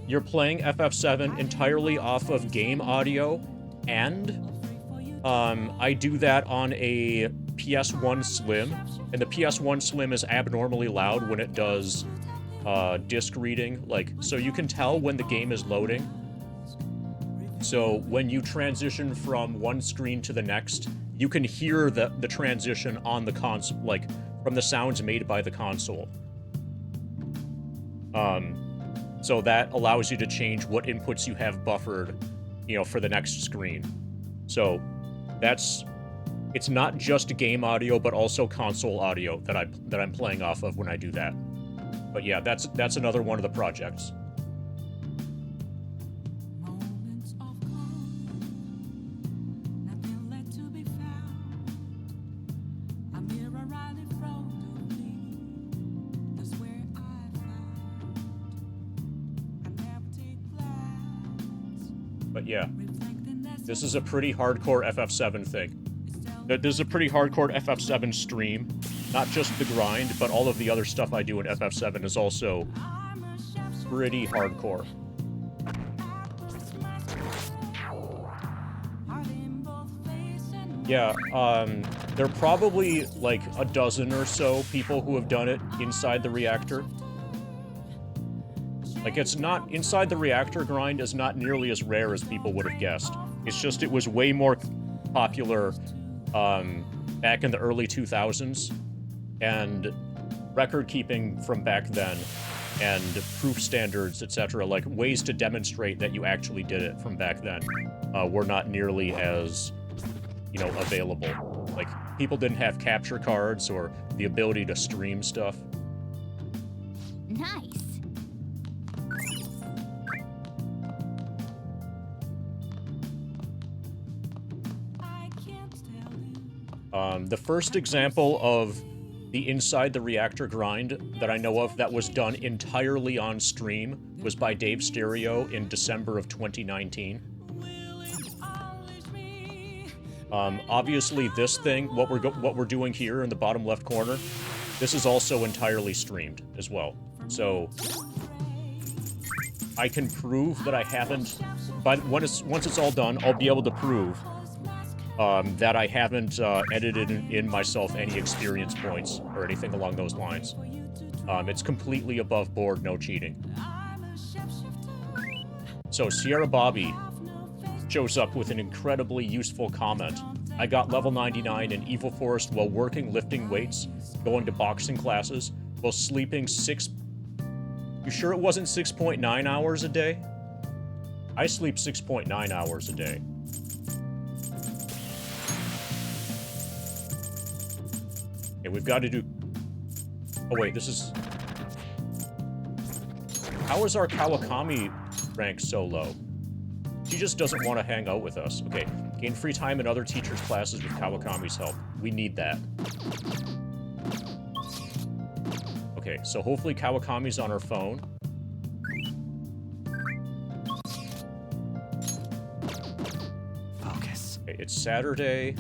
you're playing FF7 entirely off of game audio, and I do that on a PS1 Slim, and the PS1 Slim is abnormally loud when it does disc reading, like, so you can tell when the game is loading. So when you transition from one screen to the next, you can hear the transition on the console, like, from the sounds made by the console. So that allows you to change what inputs you have buffered, you know, for the next screen. So it's not just game audio, but also console audio that I'm playing off of when I do that. But yeah, that's another one of the projects. But yeah, this is a pretty hardcore FF7 thing. This is a pretty hardcore FF7 stream. Not just the grind, but all of the other stuff I do in FF7 is also pretty hardcore. Yeah, there are probably like a dozen or so people who have done it inside the reactor. Like, it's not... Inside the reactor grind is not nearly as rare as people would have guessed. It's just it was way more popular back in the early 2000s, and record-keeping from back then, and proof standards, etc., like ways to demonstrate that you actually did it from back then, were not nearly as, you know, available. Like, people didn't have capture cards or the ability to stream stuff. Nice. The first example of the inside the reactor grind that I know of that was done entirely on stream was by Dave Stereo in December of 2019. Obviously this thing, what we're doing here in the bottom left corner, this is also entirely streamed as well. So I can prove that I haven't, once it's all done, I'll be able to prove that I haven't edited in myself any experience points or anything along those lines. It's completely above board, no cheating. So Sierra Bobby shows up with an incredibly useful comment. I got level 99 in Evil Forest while working, lifting weights, going to boxing classes, while sleeping 6... You sure it wasn't 6.9 hours a day? I sleep 6.9 hours a day. Okay, we've got to do... Oh wait, this is... How is our Kawakami rank so low? She just doesn't want to hang out with us. Okay, gain free time in other teachers' classes with Kawakami's help. We need that. Okay, so hopefully Kawakami's on her phone. Focus. Okay, it's Saturday.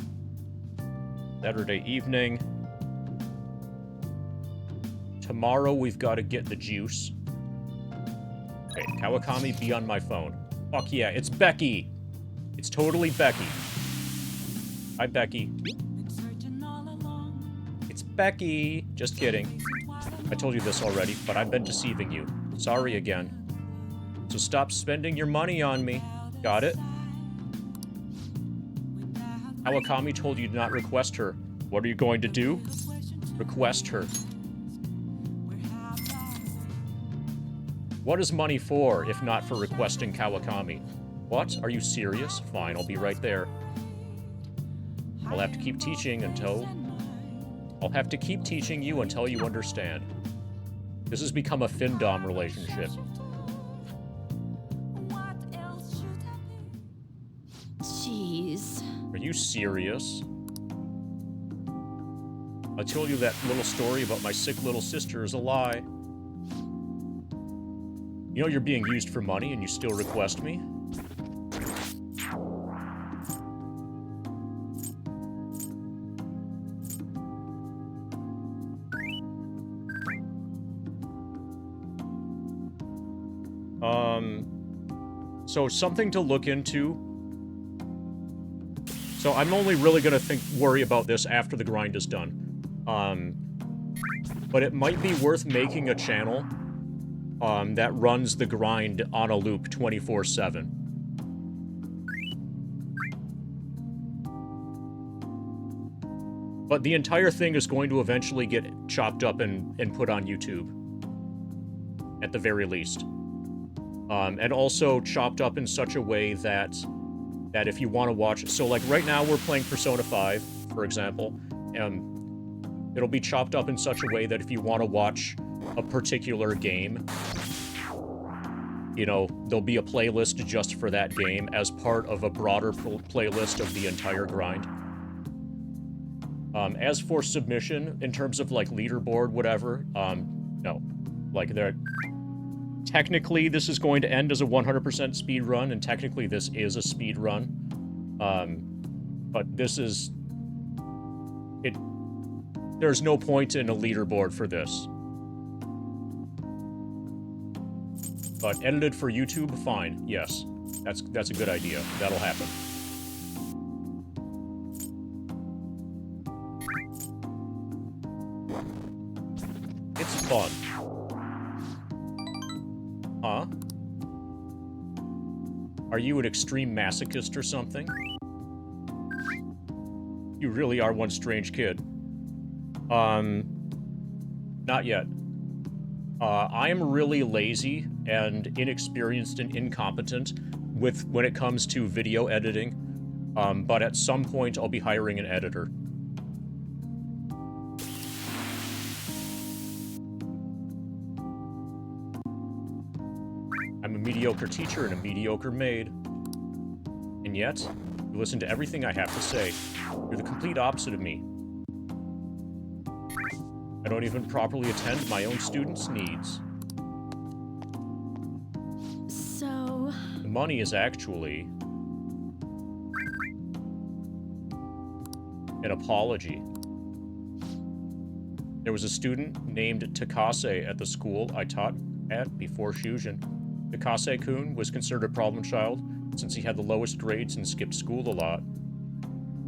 Saturday evening. Tomorrow we've got to get the juice. Okay, Kawakami, be on my phone. Fuck yeah, it's Becky! It's totally Becky. Hi, Becky. It's Becky! Just kidding. I told you this already, but I've been deceiving you. Sorry again. So stop spending your money on me. Got it? Kawakami told you to not request her. What are you going to do? Request her. What is money for, if not for requesting Kawakami? What? Are you serious? Fine, I'll be right there. I'll have to keep teaching until... I'll have to keep teaching you until you understand. This has become a Findom relationship. Jeez. Are you serious? I told you that little story about my sick little sister is a lie. You know you're being used for money and you still request me? So something to look into. So I'm only really gonna worry about this after the grind is done. But it might be worth making a channel that runs the grind on a loop 24/7. But the entire thing is going to eventually get chopped up and put on YouTube. At the very least. And also chopped up in such a way that if you want to watch... So, like, right now we're playing Persona 5, for example. It'll be chopped up in such a way that if you want to watch a particular game, you know, there'll be a playlist just for that game as part of a broader playlist of the entire grind. As for submission, in terms of, like, leaderboard, whatever, no. Like, technically this is going to end as a 100% speed run, and technically this is a speed run. But this is... There's no point in a leaderboard for this. But edited for YouTube, fine. Yes, that's a good idea. That'll happen. It's fun. Huh? Are you an extreme masochist or something? You really are one strange kid. Not yet. I am really lazy and inexperienced and incompetent when it comes to video editing. But at some point I'll be hiring an editor. I'm a mediocre teacher and a mediocre maid. And yet, you listen to everything I have to say. You're the complete opposite of me. I don't even properly attend my own students' needs. So... The money is actually... an apology. There was a student named Takase at the school I taught at before Shujin. Takase-kun was considered a problem child since he had the lowest grades and skipped school a lot.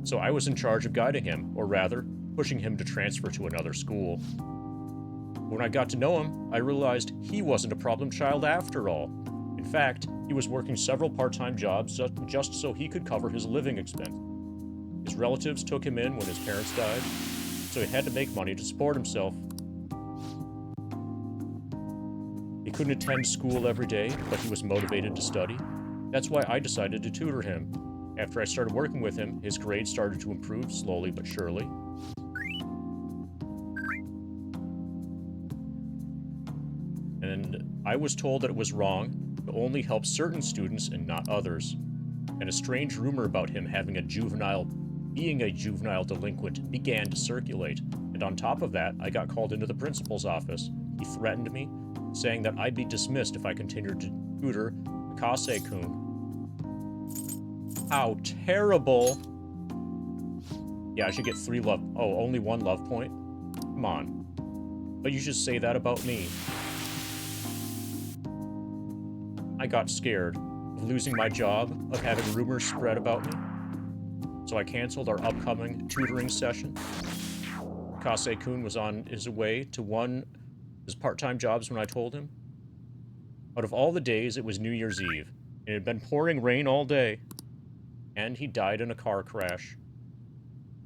So I was in charge of guiding him, or rather, pushing him to transfer to another school. When I got to know him, I realized he wasn't a problem child after all. In fact, he was working several part-time jobs just so he could cover his living expense. His relatives took him in when his parents died, so he had to make money to support himself. He couldn't attend school every day, but he was motivated to study. That's why I decided to tutor him. After I started working with him, his grades started to improve slowly but surely. And I was told that it was wrong to only help certain students and not others. And a strange rumor about him being a juvenile delinquent began to circulate. And on top of that, I got called into the principal's office. He threatened me, saying that I'd be dismissed if I continued to tutor Takase-kun. How terrible! Yeah, I should get 3 love... Oh, only 1 love point? Come on. But you should say that about me. I got scared of losing my job, of having rumors spread about me. So I canceled our upcoming tutoring session. Takase-kun was on his way to one of his part-time jobs when I told him. Out of all the days, it was New Year's Eve, and it had been pouring rain all day. And he died in a car crash.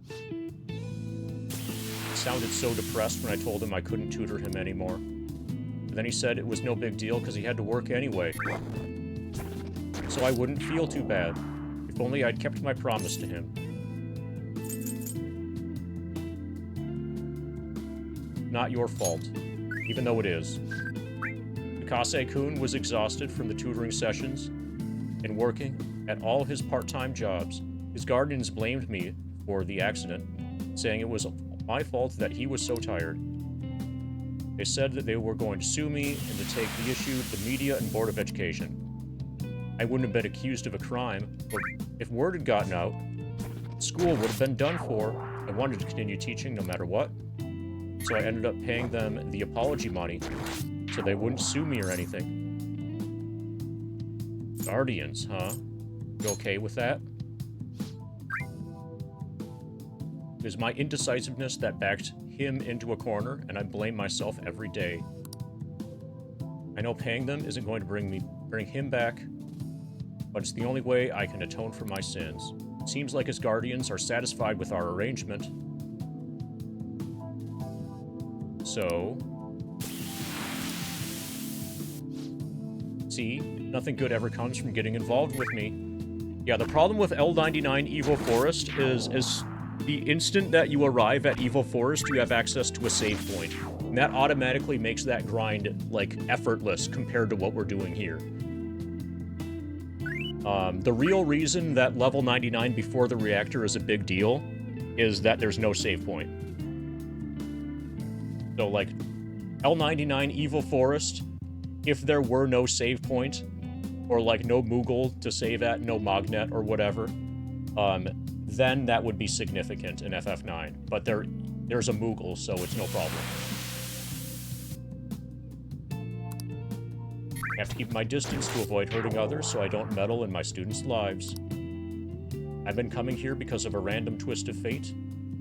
He sounded so depressed when I told him I couldn't tutor him anymore. But then he said it was no big deal because he had to work anyway. So I wouldn't feel too bad. If only I'd kept my promise to him. Not your fault, even though it is. Takase-kun was exhausted from the tutoring sessions and working at all his part-time jobs. His guardians blamed me for the accident, saying it was my fault that he was so tired. They said that they were going to sue me and to take the issue to the media and Board of Education. I wouldn't have been accused of a crime, but if word had gotten out, school would have been done for. I wanted to continue teaching no matter what, so I ended up paying them the apology money so they wouldn't sue me or anything. Guardians, huh? You okay with that? It was my indecisiveness that backed him into a corner, and I blame myself every day. I know paying them isn't going to bring him back, but it's the only way I can atone for my sins. It seems like his guardians are satisfied with our arrangement. So... See, nothing good ever comes from getting involved with me. Yeah, the problem with L99 Evil Forest is the instant that you arrive at Evil Forest, you have access to a save point. And that automatically makes that grind, like, effortless compared to what we're doing here. The real reason that level 99 before the reactor is a big deal is that there's no save point. So, like, L99 Evil Forest if there were no save point, or like no Moogle to save at, no Magnet or whatever, then that would be significant in FF9. But there's a Moogle, so it's no problem. I have to keep my distance to avoid hurting others so I don't meddle in my students' lives. I've been coming here because of a random twist of fate.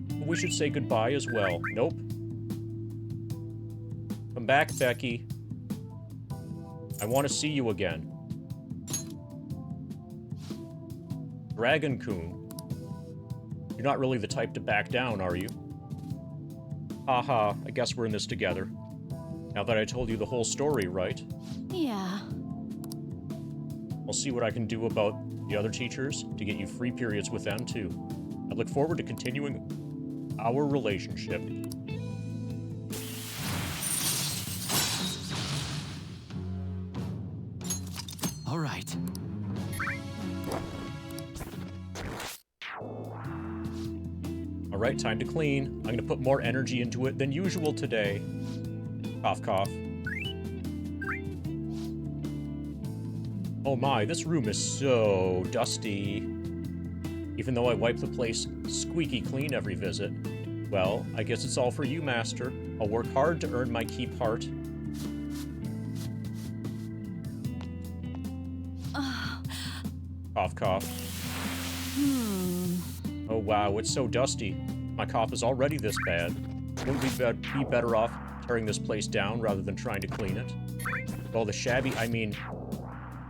But we should say goodbye as well. Nope. Come back, Becky. I want to see you again. Dragon-kun. You're not really the type to back down, are you? Haha, I guess we're in this together. Now that I told you the whole story, right? Yeah. I'll see what I can do about the other teachers to get you free periods with them, too. I look forward to continuing our relationship. All right. All right, time to clean. I'm going to put more energy into it than usual today. Cough, cough. Oh my, this room is so dusty. Even though I wipe the place squeaky clean every visit. Well, I guess it's all for you, Master. I'll work hard to earn my keep heart. Cough, cough. Oh wow, it's so dusty. My cough is already this bad. Wouldn't we be better off tearing this place down rather than trying to clean it? Well, the shabby, I mean,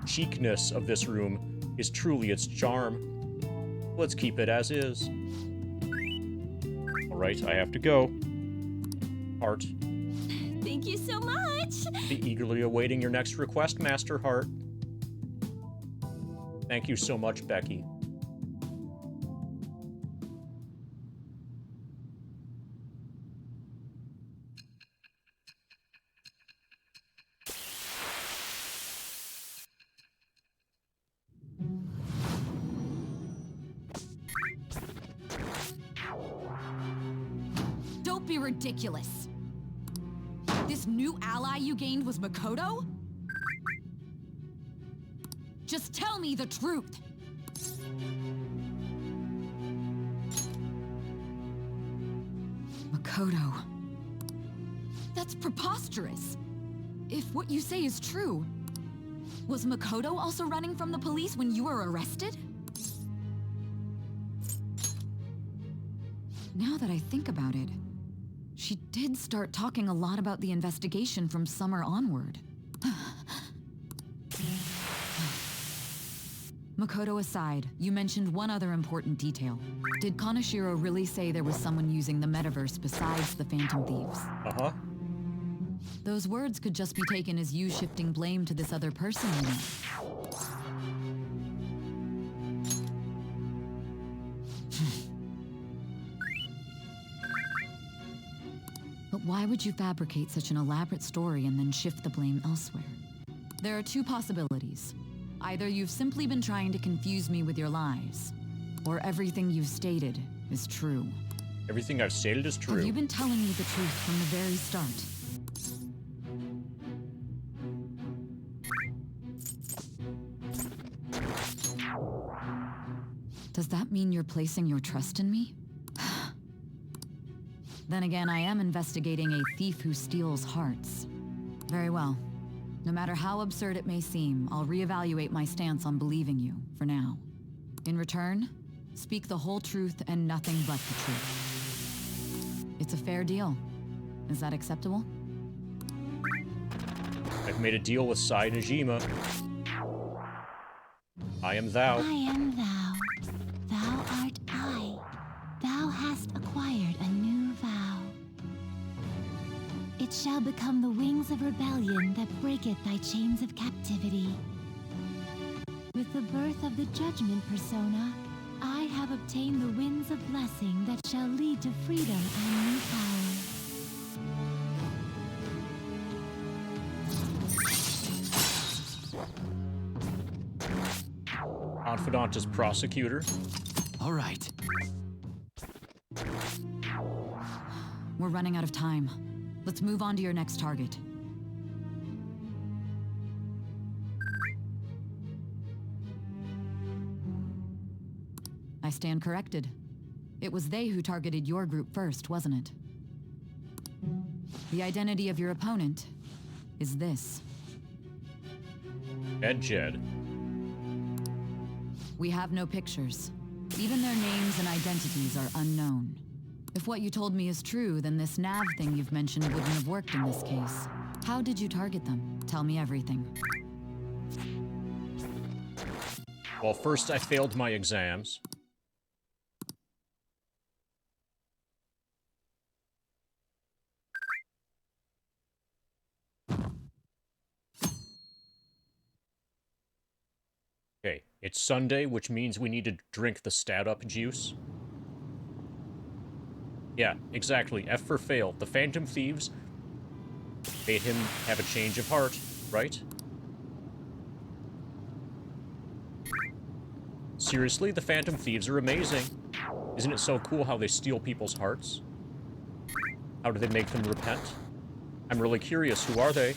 chicness of this room is truly its charm. Let's keep it as is. Alright, I have to go. Heart. Thank you so much! Be eagerly awaiting your next request, Master Heart. Thank you so much, Becky. Don't be ridiculous. This new ally you gained was Makoto? Just tell me the truth. Makoto. That's preposterous. If what you say is true, was Makoto also running from the police when you were arrested? Now that I think about it, she did start talking a lot about the investigation from summer onward. Makoto aside, you mentioned one other important detail. Did Kaneshiro really say there was someone using the metaverse besides the Phantom Thieves? Uh-huh. Those words could just be taken as you shifting blame to this other person, you know. But why would you fabricate such an elaborate story and then shift the blame elsewhere? There are two possibilities. Either you've simply been trying to confuse me with your lies, or everything you've stated is true. Everything I've stated is true. Have you been telling me the truth from the very start? Does that mean you're placing your trust in me? Then again, I am investigating a thief who steals hearts. Very well. No matter how absurd it may seem, I'll reevaluate my stance on believing you, for now. In return, speak the whole truth and nothing but the truth. It's a fair deal. Is that acceptable? I've made a deal with Sai Najima. I am thou. I am thou. Thou art I. Thou hast acquired a new vow. It shall become the wings of rebellion that breaketh thy chains of captivity. With the birth of the judgment persona, I have obtained the winds of blessing that shall lead to freedom and new power. Confidant is prosecutor. All right. We're running out of time. Let's move on to your next target. I stand corrected. It was they who targeted your group first, wasn't it? The identity of your opponent is this. Ed Jed. We have no pictures. Even their names and identities are unknown. If what you told me is true, then this nav thing you've mentioned wouldn't have worked in this case. How did you target them? Tell me everything. Well, first I failed my exams. Okay, it's Sunday, which means we need to drink the stat-up juice. Yeah, exactly. F for fail. The Phantom Thieves made him have a change of heart, right? Seriously, the Phantom Thieves are amazing. Isn't it so cool how they steal people's hearts? How do they make them repent? I'm really curious. Who are they?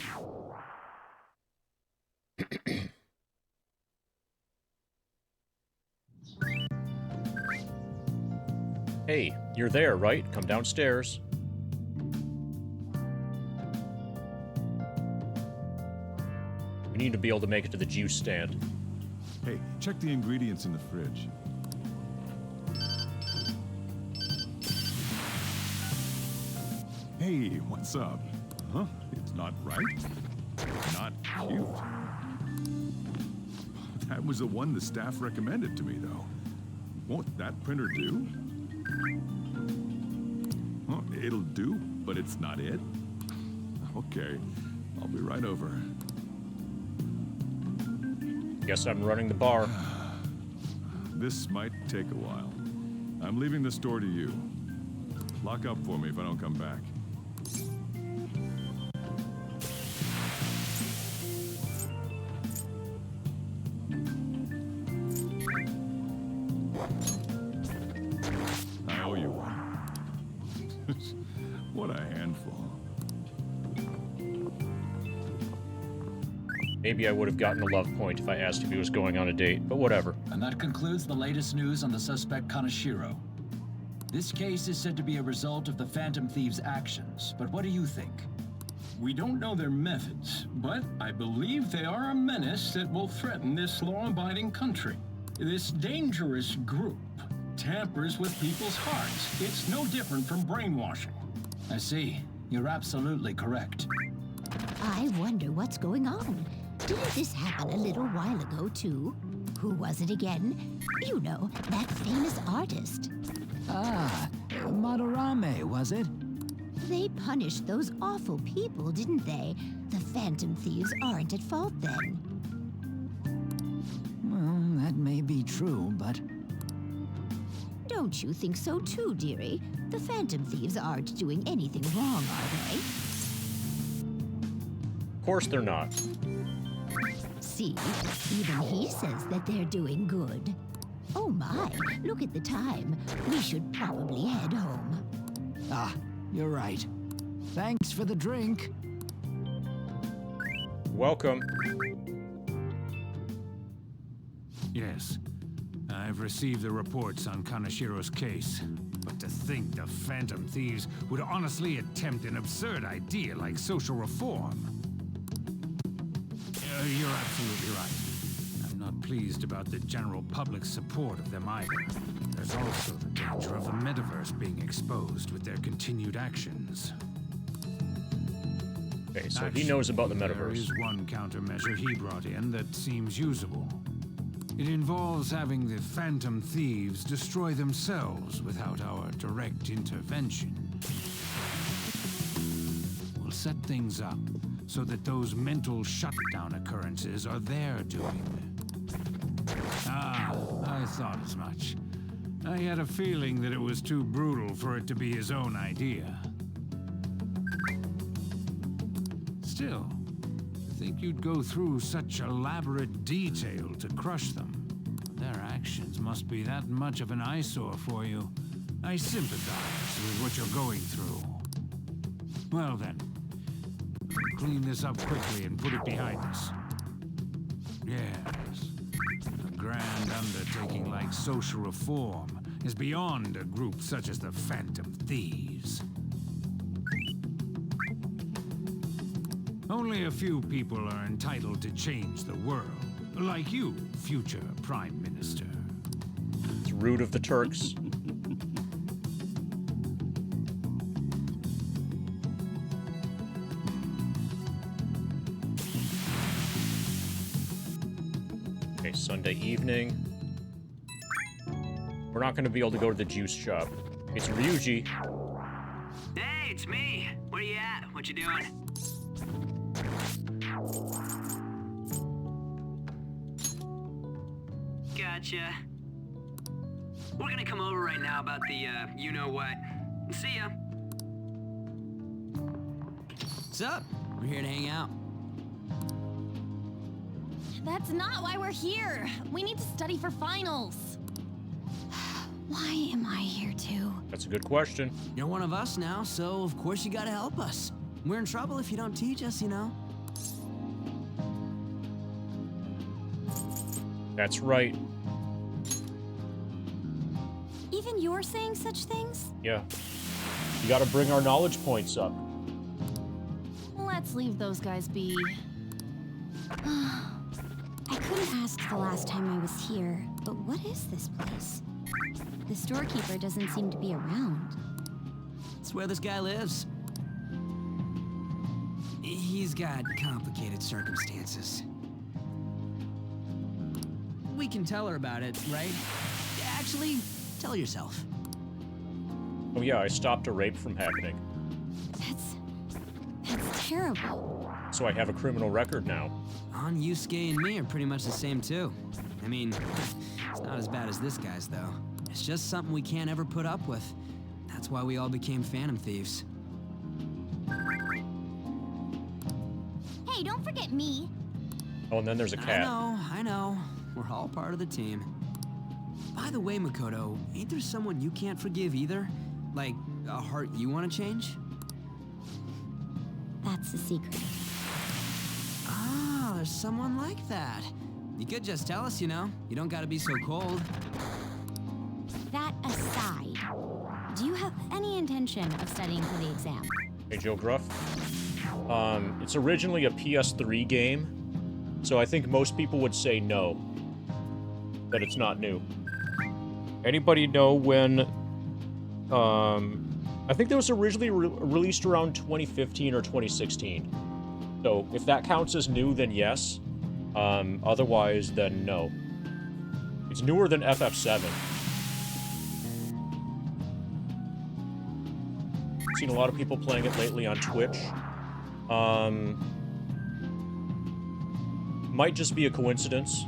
Hey, you're there, right? Come downstairs. We need to be able to make it to the juice stand. Hey, check the ingredients in the fridge. Hey, what's up? Huh? It's not right? Not cute. That was the one the staff recommended to me, though. Won't that printer do? Well, it'll do, but it's not it. Okay, I'll be right over. Guess I'm running the bar. This might take a while. I'm leaving the store to you. Lock up for me if I don't come back. I owe you one. What a handful. Maybe I would have gotten a love point if I asked if he was going on a date, but whatever. And that concludes the latest news on the suspect Kaneshiro. This case is said to be a result of the Phantom Thieves' actions, but what do you think? We don't know their methods, but I believe they are a menace that will threaten this law-abiding country. This dangerous group tampers with people's hearts. It's no different from brainwashing. I see. You're absolutely correct. I wonder what's going on. Didn't this happen a little while ago, too? Who was it again? You know, that famous artist. Ah, Madarame, was it? They punished those awful people, didn't they? The Phantom Thieves aren't at fault then. Well, that may be true, but... Don't you think so too, dearie? The Phantom Thieves aren't doing anything wrong, are they? Of course they're not. See, even he says that they're doing good. Oh my, look at the time. We should probably head home. Ah, you're right. Thanks for the drink. Welcome. Yes. I've received the reports on Kaneshiro's case. But to think the Phantom Thieves would honestly attempt an absurd idea like social reform. You're absolutely right. I'm not pleased about the general public's support of them either. There's also the danger of the metaverse being exposed with their continued actions. Okay, so he knows about the metaverse. There is one countermeasure he brought in that seems usable. It involves having the Phantom Thieves destroy themselves without our direct intervention. We'll set things up so that those mental shutdown occurrences are their doing. Ah, I thought as much. I had a feeling that it was too brutal for it to be his own idea. Still, I think you'd go through such elaborate detail to crush them. Their actions must be that much of an eyesore for you. I sympathize with what you're going through. Well then, clean this up quickly and put it behind us. Yes, a grand undertaking like social reform is beyond a group such as the Phantom Thieves. Only a few people are entitled to change the world, like you, future Prime Minister. It's rude of the Turks. Okay, Sunday evening. We're not going to be able to go to the juice shop. It's Ryuji. Hey, it's me. Where you at? What you doing? Gotcha. We're gonna come over right now about the, you-know-what. See ya. What's up? We're here to hang out. That's not why we're here. We need to study for finals. Why am I here too? That's a good question. You're one of us now, so of course you gotta help us. We're in trouble if you don't teach us, you know? That's right. Even you're saying such things? Yeah. You gotta bring our knowledge points up. Let's leave those guys be. I couldn't ask the last time I was here, but what is this place? The storekeeper doesn't seem to be around. It's where this guy lives. He's got complicated circumstances. We can tell her about it, right? Actually, tell yourself. Oh yeah, I stopped a rape from happening. That's terrible. So I have a criminal record now. On Yusuke and me are pretty much the same too. I mean, it's not as bad as this guy's though. It's just something we can't ever put up with. That's why we all became Phantom Thieves. Hey, don't forget me. Oh, and then there's a cat. I know. We're all part of the team. By the way, Makoto, ain't there someone you can't forgive either? Like, a heart you want to change? That's the secret. Ah, there's someone like that. You could just tell us, you know. You don't gotta be so cold. That aside, do you have any intention of studying for the exam? Hey, Joe Gruff. It's originally a PS3 game, so I think most people would say no. That it's not new. Anybody know when... I think that was originally released around 2015 or 2016. So if that counts as new, then yes. Otherwise, then no. It's newer than FF7. Seen a lot of people playing it lately on Twitch. Might just be a coincidence.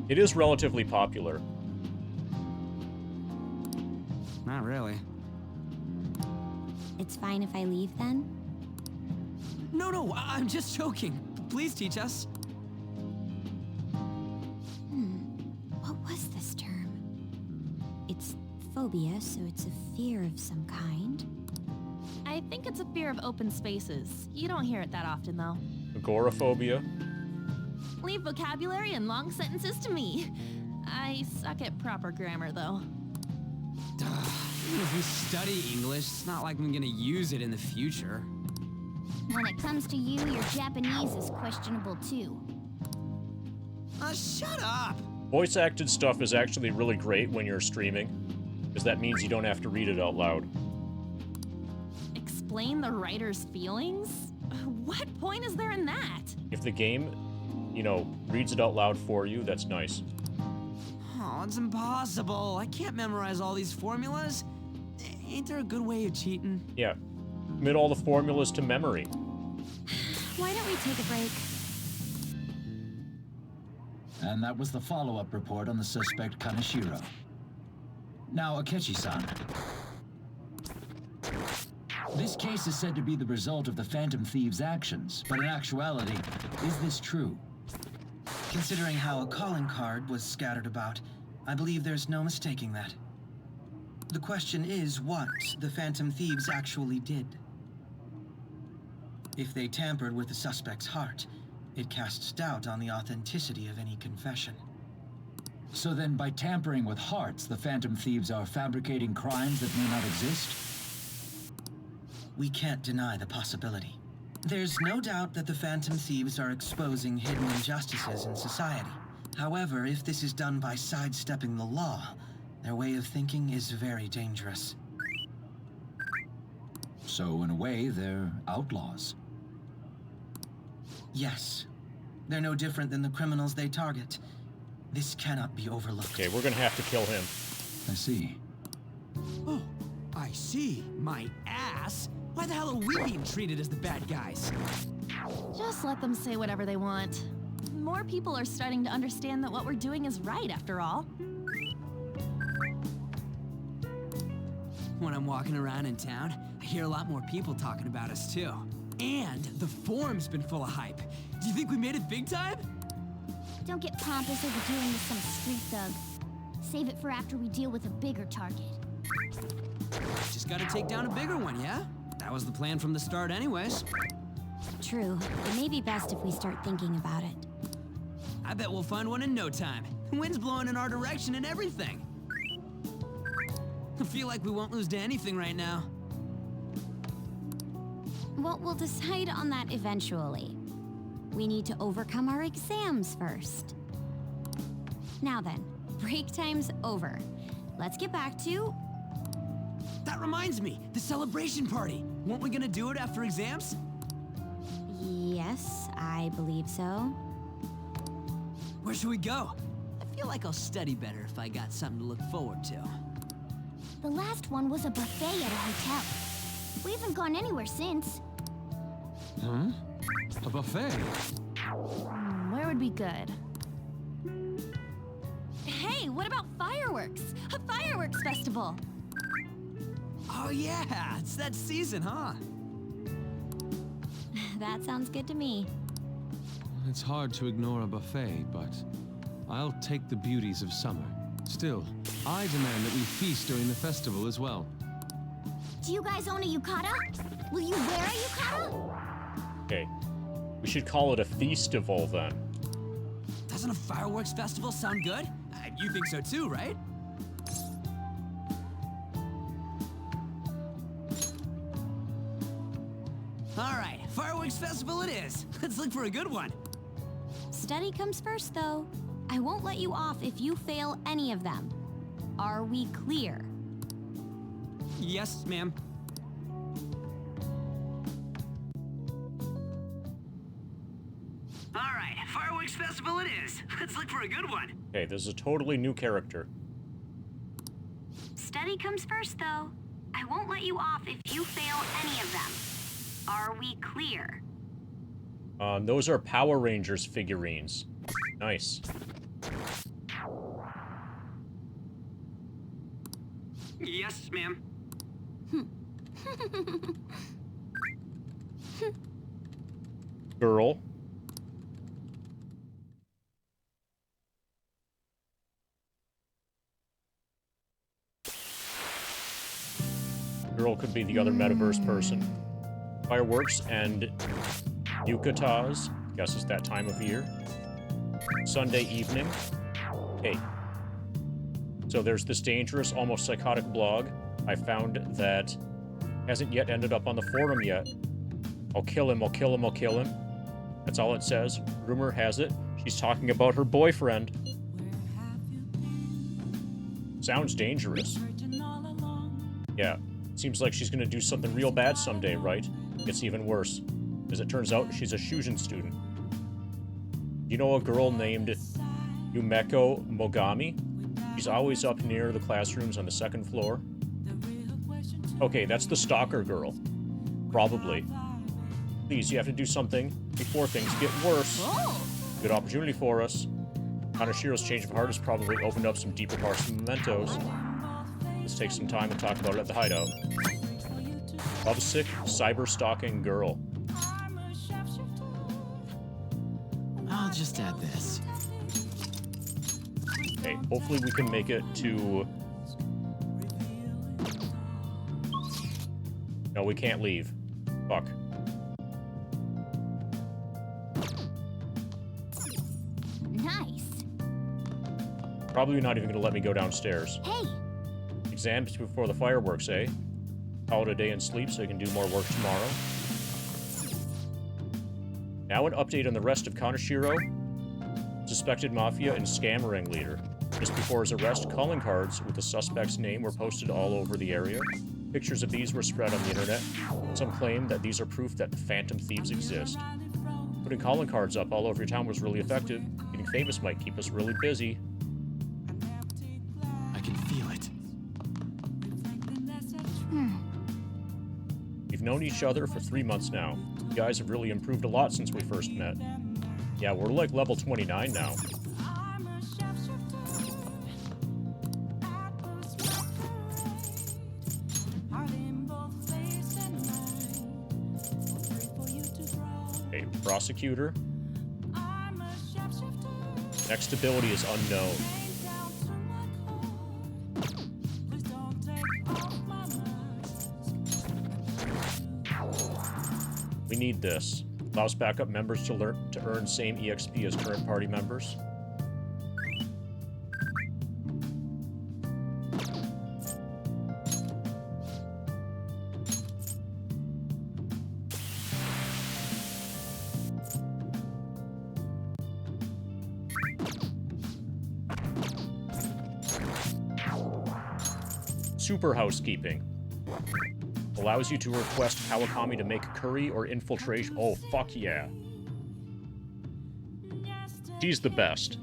It is relatively popular. Not really. It's fine if I leave then? No, I'm just joking. Please teach us. What was this term? It's phobia, so it's a fear of some kind. I think it's a fear of open spaces. You don't hear it that often, though. Agoraphobia. Leave vocabulary and long sentences to me. I suck at proper grammar, though. Even if we study English, it's not like I'm gonna use it in the future. When it comes to you, your Japanese is questionable too. Shut up! Voice acted stuff is actually really great when you're streaming, because that means you don't have to read it out loud. Explain the writer's feelings? What point is there in that? If the game, you know, reads it out loud for you, that's nice. Oh, it's impossible. I can't memorize all these formulas. Ain't there a good way of cheating? Yeah. Commit all the formulas to memory. Why don't we take a break? And that was the follow-up report on the suspect Kaneshiro. Now, Akechi-san. This case is said to be the result of the Phantom Thieves' actions, but in actuality, is this true? Considering how a calling card was scattered about, I believe there's no mistaking that. The question is what the Phantom Thieves actually did. If they tampered with the suspect's heart, it casts doubt on the authenticity of any confession. So then, by tampering with hearts, the Phantom Thieves are fabricating crimes that may not exist? We can't deny the possibility. There's no doubt that the Phantom Thieves are exposing hidden injustices in society. However, if this is done by sidestepping the law, their way of thinking is very dangerous. So, in a way, they're outlaws. Yes. They're no different than the criminals they target. This cannot be overlooked. Okay, we're gonna have to kill him. I see. Oh, I see. My ass? Why the hell are we being treated as the bad guys? Just let them say whatever they want. More people are starting to understand that what we're doing is right, after all. When I'm walking around in town, I hear a lot more people talking about us, too. And the forum's been full of hype. Do you think we made it big time? Don't get pompous over dealing with some street thug. Save it for after we deal with a bigger target. Just gotta take down a bigger one, yeah? That was the plan from the start anyways. True. It may be best if we start thinking about it. I bet we'll find one in no time. The wind's blowing in our direction and everything. I feel like we won't lose to anything right now. Well, we'll decide on that eventually. We need to overcome our exams first. Now then, break time's over. Let's get back to... That reminds me, the celebration party. Weren't we gonna do it after exams? Yes, I believe so. Where should we go? I feel like I'll study better if I got something to look forward to. The last one was a buffet at a hotel. We haven't gone anywhere since. Huh? A buffet? Where would be good? Hey, what about fireworks? A fireworks festival! Oh yeah, it's that season, huh? That sounds good to me. It's hard to ignore a buffet, but I'll take the beauties of summer. Still, I demand that we feast during the festival as well. Do you guys own a yukata? Will you wear a yukata? Okay. We should call it a festival then. Doesn't a fireworks festival sound good? You think so too, right? Alright, fireworks festival it is. Let's look for a good one. Study comes first, though. I won't let you off if you fail any of them. Are we clear? Yes, ma'am. Alright, fireworks festival it is. Let's look for a good one. Okay, this is a totally new character. Study comes first, though. I won't let you off if you fail any of them. Are we clear? Those are Power Rangers figurines. Nice. Yes, ma'am. Girl. Girl could be the other metaverse person. Fireworks and yukatas. Guess it's that time of year. Sunday evening. Hey. So there's this dangerous, almost psychotic blog I found that hasn't yet ended up on the forum yet. I'll kill him, I'll kill him, I'll kill him. That's all it says. Rumor has it, she's talking about her boyfriend. Sounds dangerous. Yeah, seems like she's gonna do something real bad someday, right? It's even worse. As it turns out, she's a Shujin student. You know a girl named Yumeko Mogami? She's always up near the classrooms on the second floor. Okay, that's the stalker girl. Probably. Please, you have to do something before things get worse. Good opportunity for us. Kanashiro's change of heart has probably opened up some deeper parts of Mementos. Let's take some time and talk about it at the hideout. Lovesick, cyber-stalking girl. I'll just add this. Okay, hopefully we can make it to... No, we can't leave. Fuck. Probably not even gonna let me go downstairs. Hey! Exams before the fireworks, eh? Call it a day and sleep so I can do more work tomorrow. Now an update on the rest of Kaneshiro. Suspected mafia and scam ringleader. Just before his arrest, calling cards with the suspect's name were posted all over the area. Pictures of these were spread on the internet. Some claim that these are proof that the Phantom Thieves exist. Putting calling cards up all over your town was really effective. Getting famous might keep us really busy. I can feel it. We've known each other for 3 months now. You guys have really improved a lot since we first met. Yeah, we're like level 29 now. Okay, prosecutor. Next ability is unknown. We need this. Allows backup members to earn same EXP as current party members. Super housekeeping. Allows you to request Kawakami to make curry or infiltration. Oh, fuck yeah. She's the best.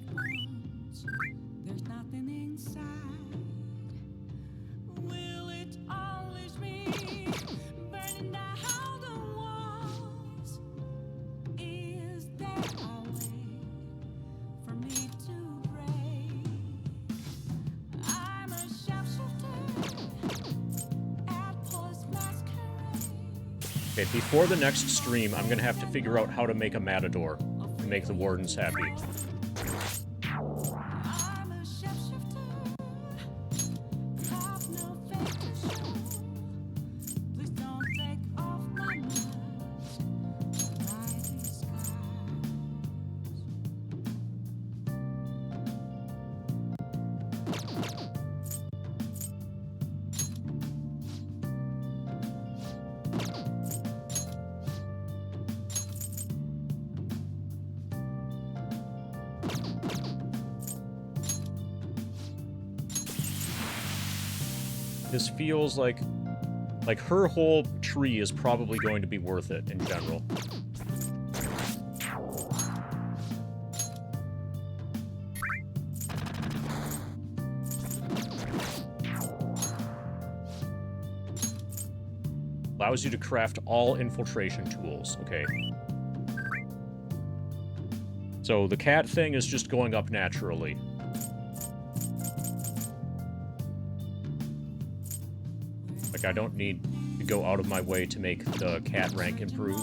Okay, before the next stream, I'm gonna have to figure out how to make a matador to make the wardens happy. This feels like her whole tree is probably going to be worth it in general. Allows you to craft all infiltration tools. Okay. So the cat thing is just going up naturally. I don't need to go out of my way to make the cat rank improve.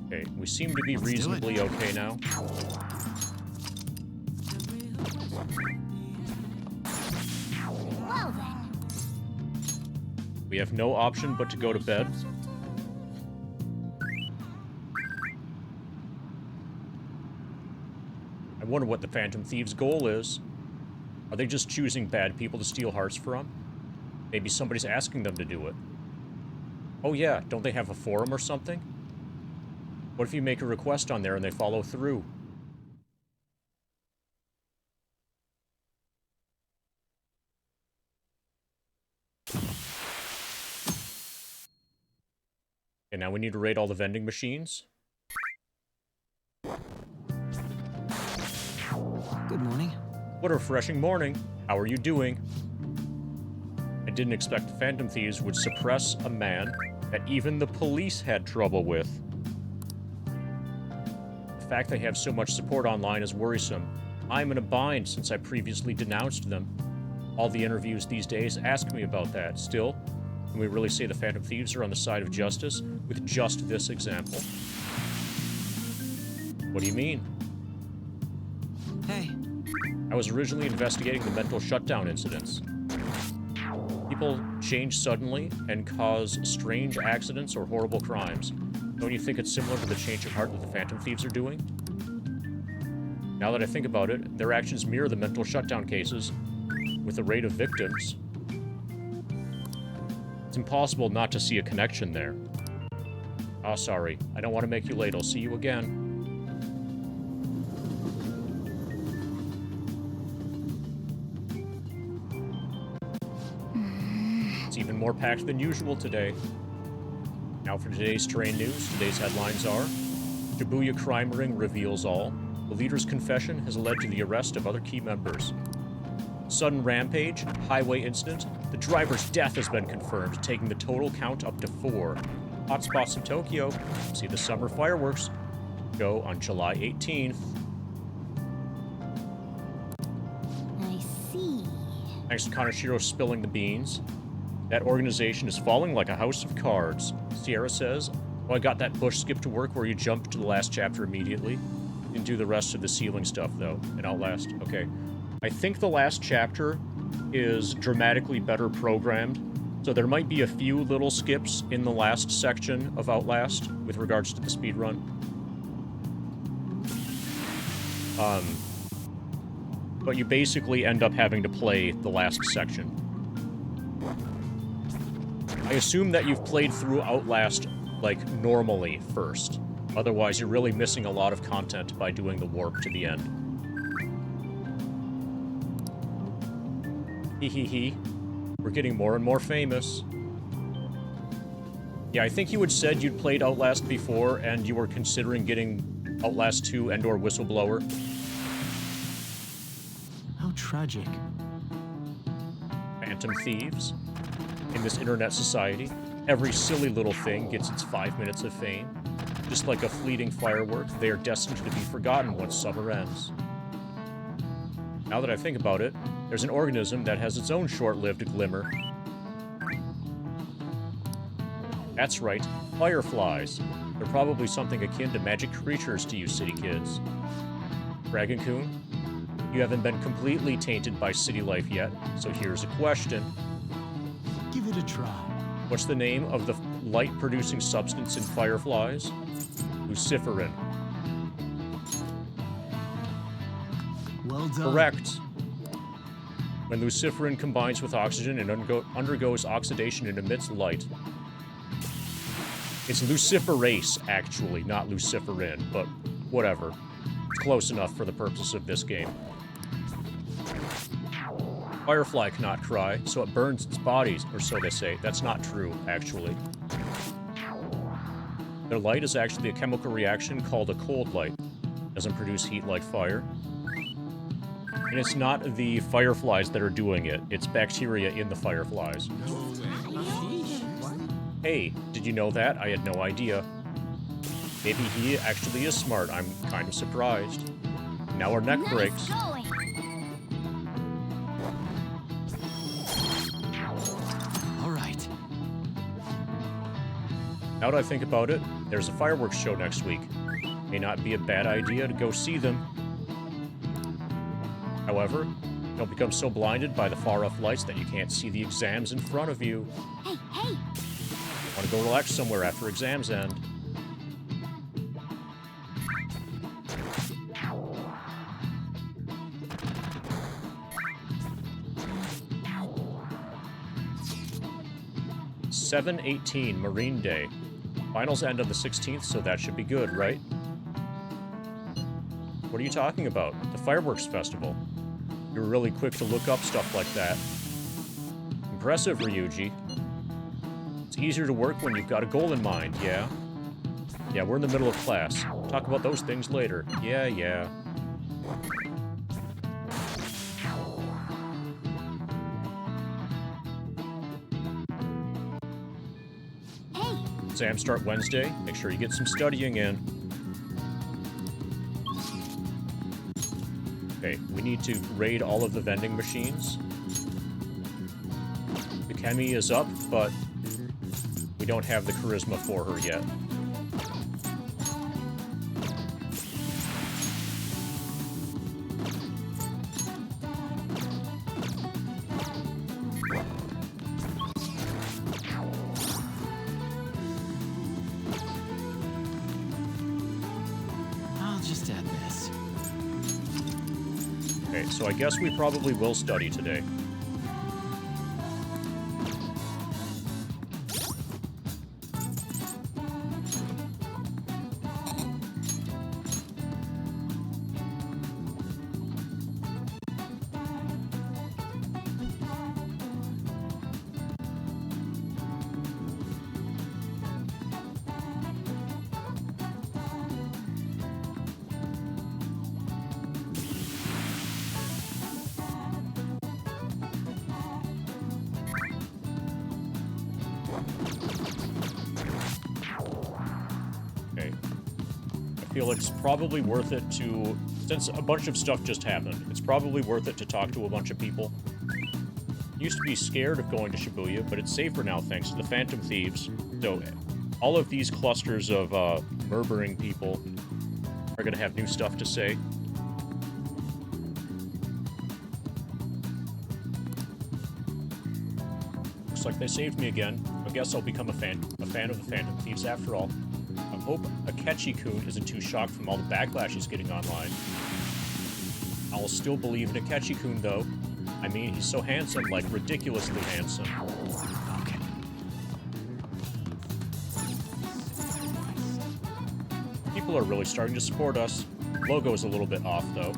Okay, we seem to be reasonably okay now. Well then. We have no option but to go to bed. I wonder what the Phantom Thieves' goal is. Are they just choosing bad people to steal hearts from? Maybe somebody's asking them to do it. Oh yeah, don't they have a forum or something? What if you make a request on there and they follow through? Okay, now we need to raid all the vending machines. Good morning. What a refreshing morning. How are you doing? I didn't expect Phantom Thieves would suppress a man that even the police had trouble with. The fact they have so much support online is worrisome. I'm in a bind since I previously denounced them. All the interviews these days ask me about that. Still, can we really say the Phantom Thieves are on the side of justice with just this example? What do you mean? Hey. I was originally investigating the mental shutdown incidents. People change suddenly and cause strange accidents or horrible crimes. Don't you think it's similar to the change of heart that the Phantom Thieves are doing? Now that I think about it, their actions mirror the mental shutdown cases with the rate of victims. It's impossible not to see a connection there. Oh, sorry. I don't want to make you late. I'll see you again. It's even more packed than usual today. Now for today's train news. Today's headlines are: Shibuya crime ring reveals all. The leader's confession has led to the arrest of other key members. Sudden rampage, highway incident. The driver's death has been confirmed, taking the total count up to 4. Hotspots in Tokyo. See the summer fireworks go on July 18th. I see. Thanks to Kaneshiro spilling the beans. That organization is falling like a house of cards. Sierra says, "Oh, I got that bush skip to work where you jump to the last chapter immediately. Didn't do the rest of the ceiling stuff, though, in Outlast." Okay. I think the last chapter is dramatically better programmed, so there might be a few little skips in the last section of Outlast with regards to the speedrun. But you basically end up having to play the last section. I assume that you've played through Outlast, like, normally first. Otherwise, you're really missing a lot of content by doing the warp to the end. Hee. We're getting more and more famous. Yeah, I think you had said you'd played Outlast before, and you were considering getting Outlast 2 and/or Whistleblower. How tragic. Phantom Thieves. In this internet society, every silly little thing gets its 5 minutes of fame. Just like a fleeting firework, they are destined to be forgotten once summer ends. Now that I think about it, there's an organism that has its own short-lived glimmer. That's right, fireflies. They're probably something akin to magic creatures to you city kids. Dragon-kun, you haven't been completely tainted by city life yet, so here's a question. Give it a try. What's the name of the light-producing substance in fireflies? Luciferin. Well done. Correct. When luciferin combines with oxygen and undergoes oxidation and emits light. It's luciferase, actually, not luciferin, but whatever. It's close enough for the purpose of this game. Firefly cannot cry, so it burns its bodies, or so they say. That's not true, actually. Their light is actually a chemical reaction called a cold light. Doesn't produce heat like fire. And it's not the fireflies that are doing it. It's bacteria in the fireflies. Hey, did you know that? I had no idea. Maybe he actually is smart. I'm kind of surprised. Now our neck breaks. Now that I think about it, there's a fireworks show next week. May not be a bad idea to go see them. However, don't become so blinded by the far-off lights that you can't see the exams in front of you. Hey! Want to go relax somewhere after exams end. (7/18) Marine Day. Finals end on the 16th, so that should be good, right? What are you talking about? The Fireworks Festival. You're really quick to look up stuff like that. Impressive, Ryuji. It's easier to work when you've got a goal in mind, yeah? Yeah, we're in the middle of class. Talk about those things later. Yeah. Exams start Wednesday. Make sure you get some studying in. Okay, we need to raid all of the vending machines. The Kemi is up, but we don't have the charisma for her yet. just add this. Okay, so I guess we probably will study today. I feel it's probably worth it to, since a bunch of stuff just happened, it's probably worth it to talk to a bunch of people. Used to be scared of going to Shibuya, but it's safer now thanks to the Phantom Thieves. So all of these clusters of murdering people are going to have new stuff to say. Looks like they saved me again. I guess I'll become a fan of the Phantom Thieves after all. I hope Akechi-kun isn't too shocked from all the backlash he's getting online. I'll still believe in Akechi-kun, though. I mean, he's so handsome, like, ridiculously handsome. Okay. People are really starting to support us. Logo's a little bit off, though.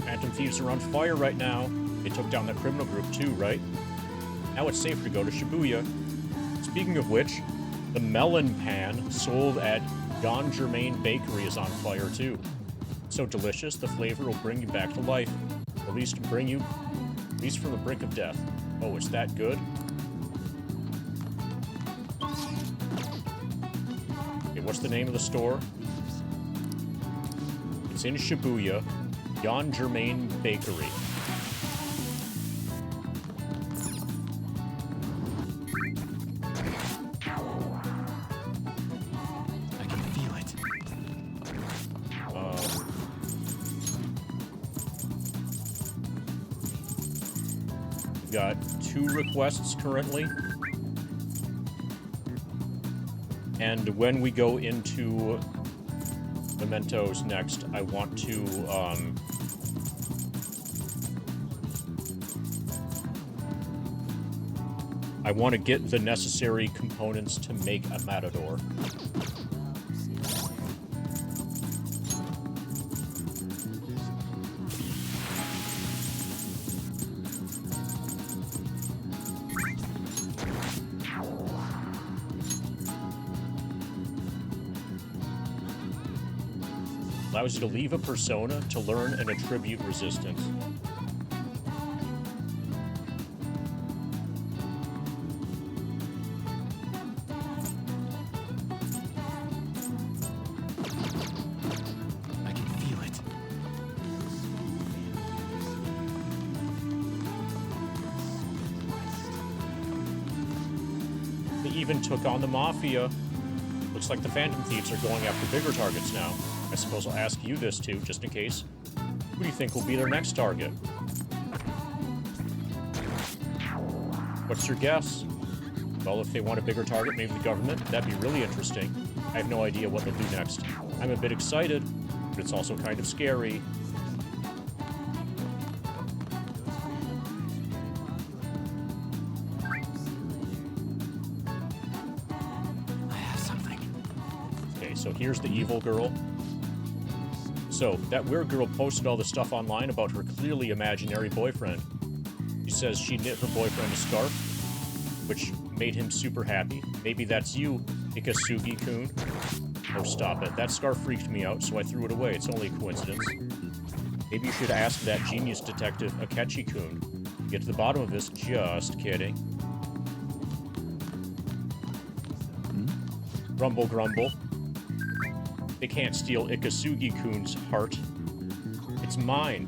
Phantom Thieves are on fire right now. They took down that criminal group too, right? Now it's safe to go to Shibuya. Speaking of which, the melon pan sold at Don Germain Bakery is on fire too. So delicious, the flavor will bring you back to life. At least from the brink of death. Oh, it's that good? Okay, what's the name of the store? It's in Shibuya. Don Germain Bakery. I can feel it. We've got 2 requests currently. And when we go into Mementos next, I want to, I want to get the necessary components to make a matador. Allows you to leave a persona to learn and attribute resistance. I can feel it. They even took on the Mafia. Looks like the Phantom Thieves are going after bigger targets now. I suppose I'll ask you this too, just in case. Who do you think will be their next target? What's your guess? Well, if they want a bigger target, maybe the government. That'd be really interesting. I have no idea what they'll do next. I'm a bit excited, but it's also kind of scary. I have something. Okay, so here's the evil girl. So, that weird girl posted all the stuff online about her clearly imaginary boyfriend. She says she knit her boyfriend a scarf, which made him super happy. Maybe that's you, Ikasugi-kun. Oh, stop it. That scarf freaked me out, so I threw it away. It's only a coincidence. Maybe you should ask that genius detective, Akechi-kun. Get to the bottom of this. Just kidding. Grumble, grumble. They can't steal Ikasugi-kun's heart. It's mine.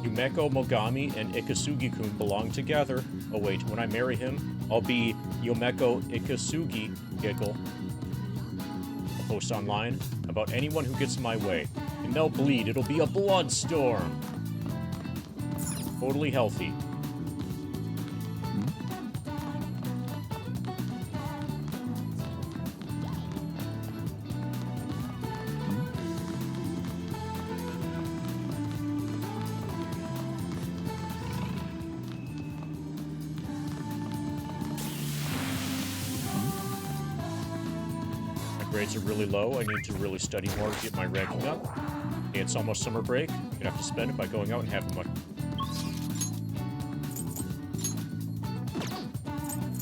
Yumeko Mogami and Ikasugi-kun belong together. Oh wait, when I marry him, I'll be Yumeko Ikasugi, giggle. I'll post online about anyone who gets in my way. And they'll bleed. It'll be a blood storm. Totally healthy. Grades are really low. I need to really study more to get my ranking up. Okay, it's almost summer break. I'm gonna have to spend it by going out and having much.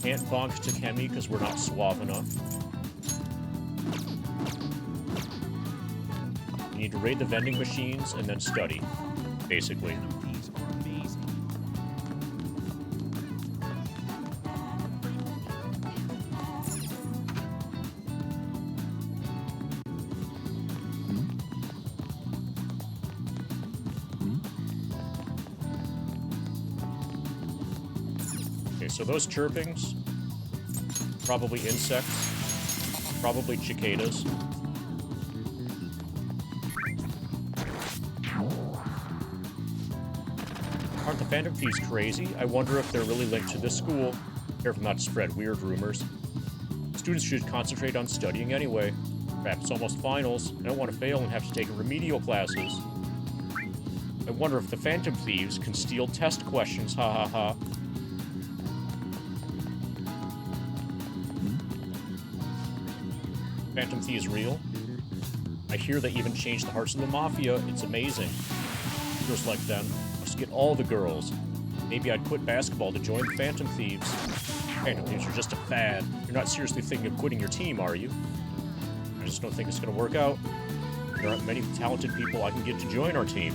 Can't bonk Takemi because we're not suave enough. You need to raid the vending machines and then study, basically. So those chirpings, probably insects, probably cicadas. Aren't the Phantom Thieves crazy? I wonder if they're really linked to this school. Careful not to spread weird rumors. Students should concentrate on studying anyway. Crap, it's almost finals. I don't want to fail and have to take remedial classes. I wonder if the Phantom Thieves can steal test questions, ha ha ha. Phantom Thieves real? I hear they even changed the hearts of the Mafia. It's amazing. Girls like them must get all the girls. Maybe I'd quit basketball to join the Phantom Thieves. Phantom Thieves are just a fad. You're not seriously thinking of quitting your team, are you? I just don't think it's going to work out. There aren't many talented people I can get to join our team.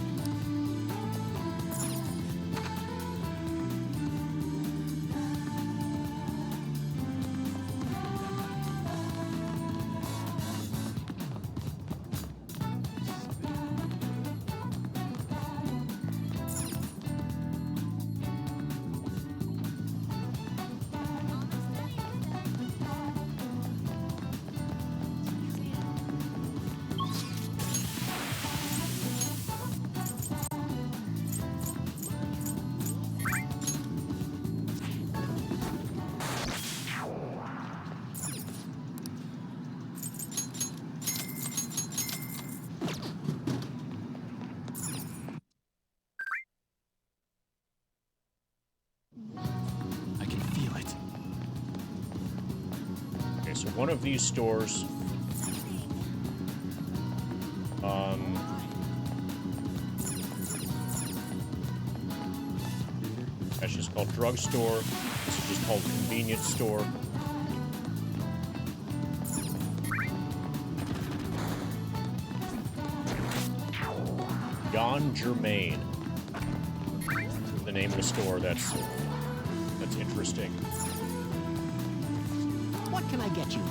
So one of these stores, that's just called drugstore. This is just called convenience store. Jan Germain, the name of the store. That's interesting. What can I get you?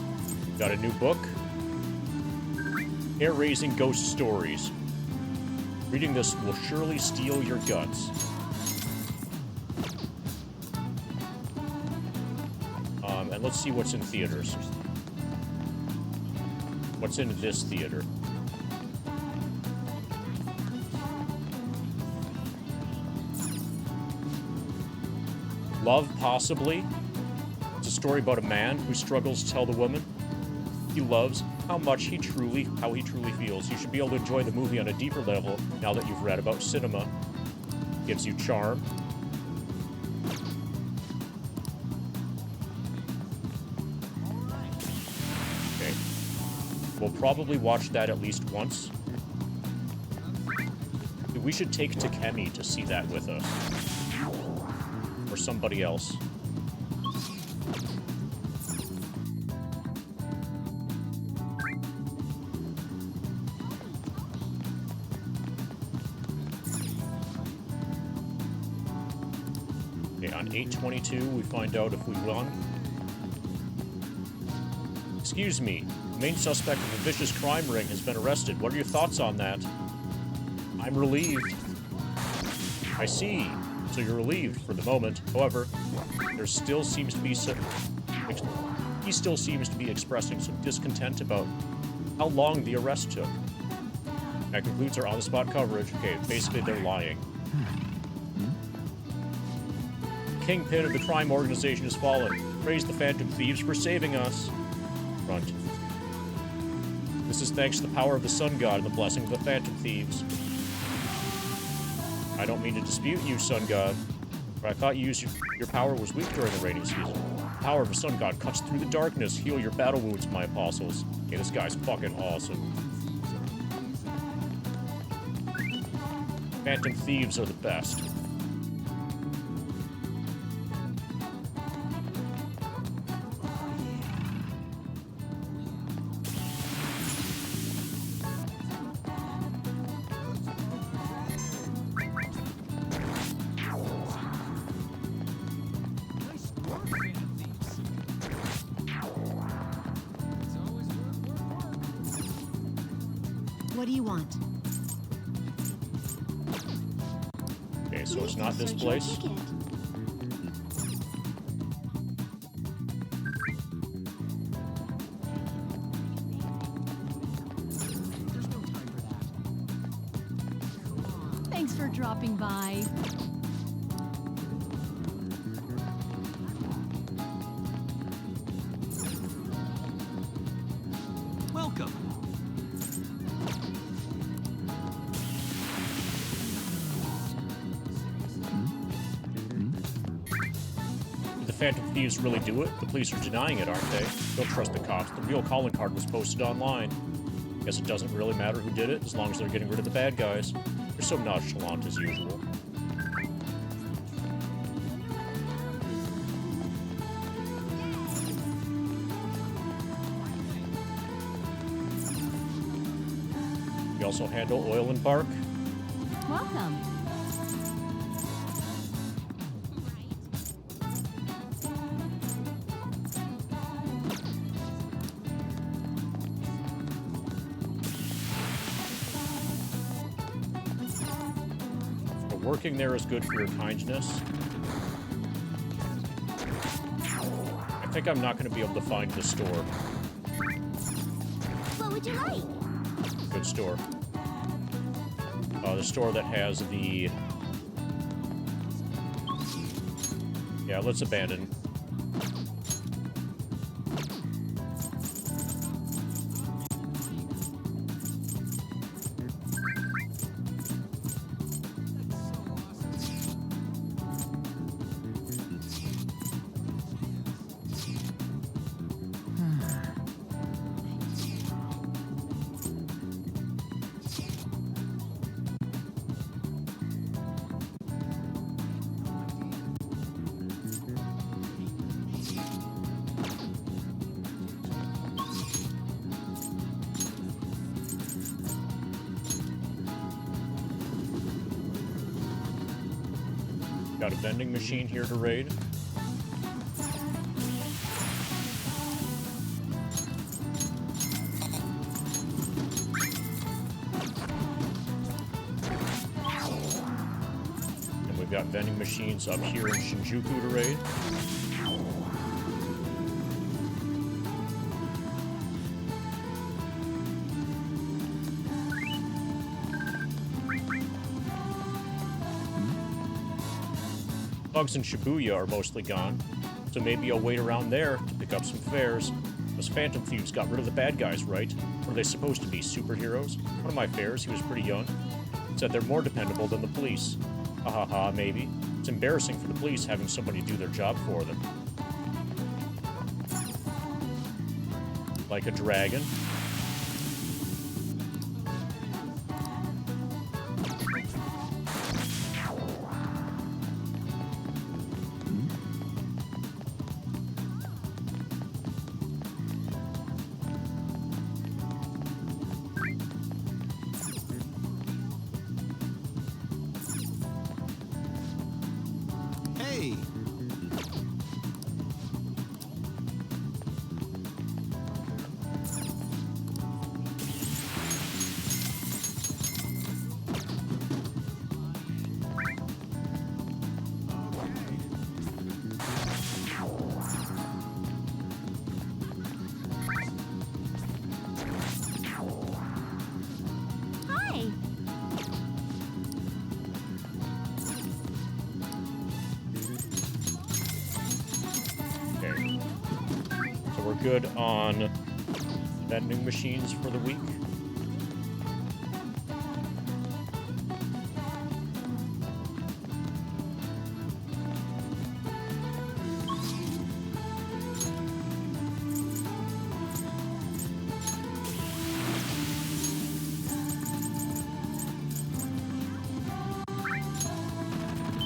Got a new book? Hair-raising ghost stories. Reading this will surely steal your guts. And let's see what's in theaters. What's in this theater? Love, possibly. It's a story about a man who struggles to tell the woman he loves how he truly feels. You should be able to enjoy the movie on a deeper level now that you've read about cinema. Gives you charm. Okay. We'll probably watch that at least once. We should take Takemi to see that with us. Or somebody else. Okay, on 8/22, we find out if we won. Excuse me, the main suspect of a vicious crime ring has been arrested. What are your thoughts on that? I'm relieved. I see. So you're relieved for the moment. However, there still seems to be he still seems to be expressing some discontent about how long the arrest took. That concludes our on-the-spot coverage. Okay, basically they're lying. kingpin of the crime organization has fallen. Praise the Phantom Thieves for saving us. Grunt. This is thanks to the power of the Sun God and the blessing of the Phantom Thieves. I don't mean to dispute you, Sun God, but I thought your power was weak during the rainy season. The power of the Sun God cuts through the darkness. Heal your battle wounds, my apostles. Hey, this guy's fucking awesome. Phantom Thieves are the best. What do you want? Okay, so it's not this place. Thanks for dropping by. Welcome. Did the Phantom Thieves really do it? The police are denying it, aren't they? Don't trust the cops. The real calling card was posted online. Guess it doesn't really matter who did it, as long as they're getting rid of the bad guys. They're so nonchalant as usual. We also handle oil and bark. Welcome. But working there is good for your kindness. I think I'm not going to be able to find the store. What would you like? Good store. The store that has the... Yeah, let's abandon. Got a vending machine here to raid. And we've got vending machines up here in Shinjuku to raid. Bugs in Shibuya are mostly gone, so maybe I'll wait around there to pick up some fares. Those Phantom Thieves got rid of the bad guys, right? Or are they supposed to be superheroes? One of my fares, he was pretty young, said they're more dependable than the police. Ha ha ha, maybe. It's embarrassing for the police having somebody do their job for them. Like a dragon. Hey! Hi. good on vending machines for the week?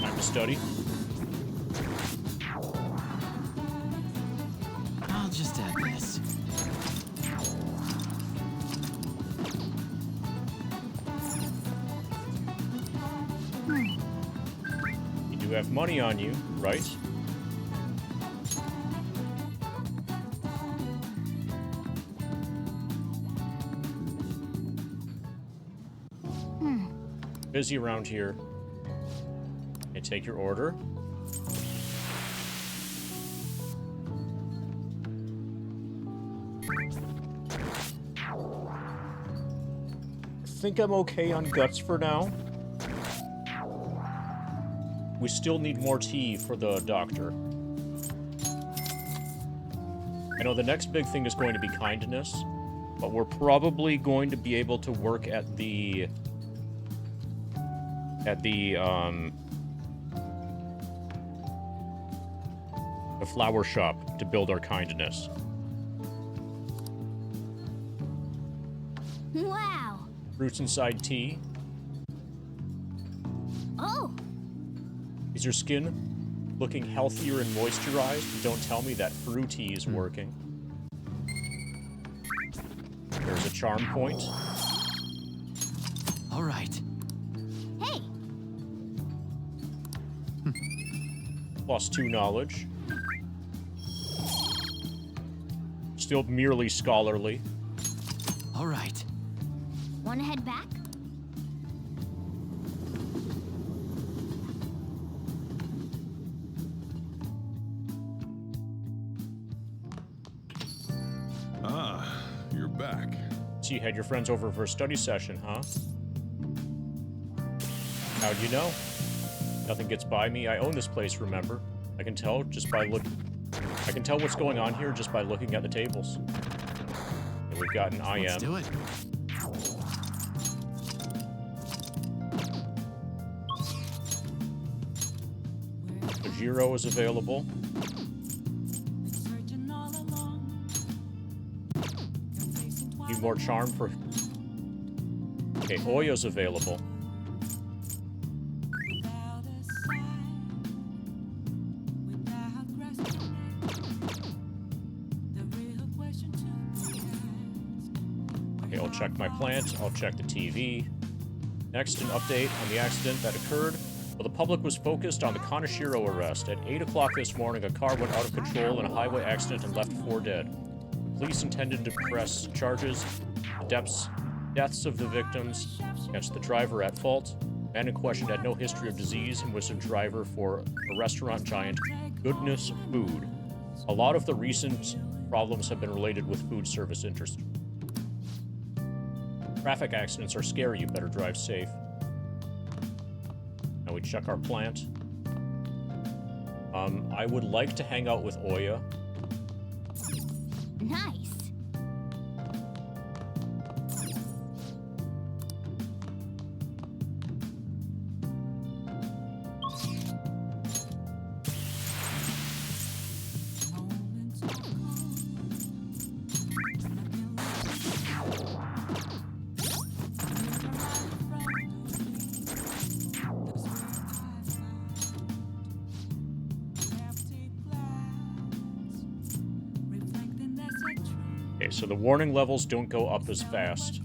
Time to study. I'll just add this. You do have money on you, right? Busy around here. Okay, take your order. I think I'm okay on guts for now. We still need more tea for the doctor. I know the next big thing is going to be kindness, but we're probably going to be able to work at the flower shop to build our kindness. Wow. Fruits inside tea. Oh. Is your skin looking healthier and moisturized? Don't tell me that fruity is working. There's a charm point. All right. Hey. +2 knowledge. Still merely scholarly. All right. Want to head back? Ah, you're back. So you had your friends over for a study session, huh? How'd you know? Nothing gets by me. I own this place, remember? I can tell just by I can tell what's going on here just by looking at the tables. And we've got an IM. Let's do it. Jiro is available. Need more charm for... Okay, Oya's available. Okay, I'll check my plant. I'll check the TV. Next, an update on the accident that occurred. Well, the public was focused on the Kaneshiro arrest. At 8 o'clock this morning, a car went out of control in a highway accident and left 4 dead. Police intended to press charges. The deaths of the victims against the driver at fault. The man in question had no history of disease and was a driver for a restaurant giant, Goodness Food. A lot of the recent problems have been related with food service interest. Traffic accidents are scary. You better drive safe. Now we check our plant. I would like to hang out with Oya. Nice. Okay, so the warning levels don't go up as fast.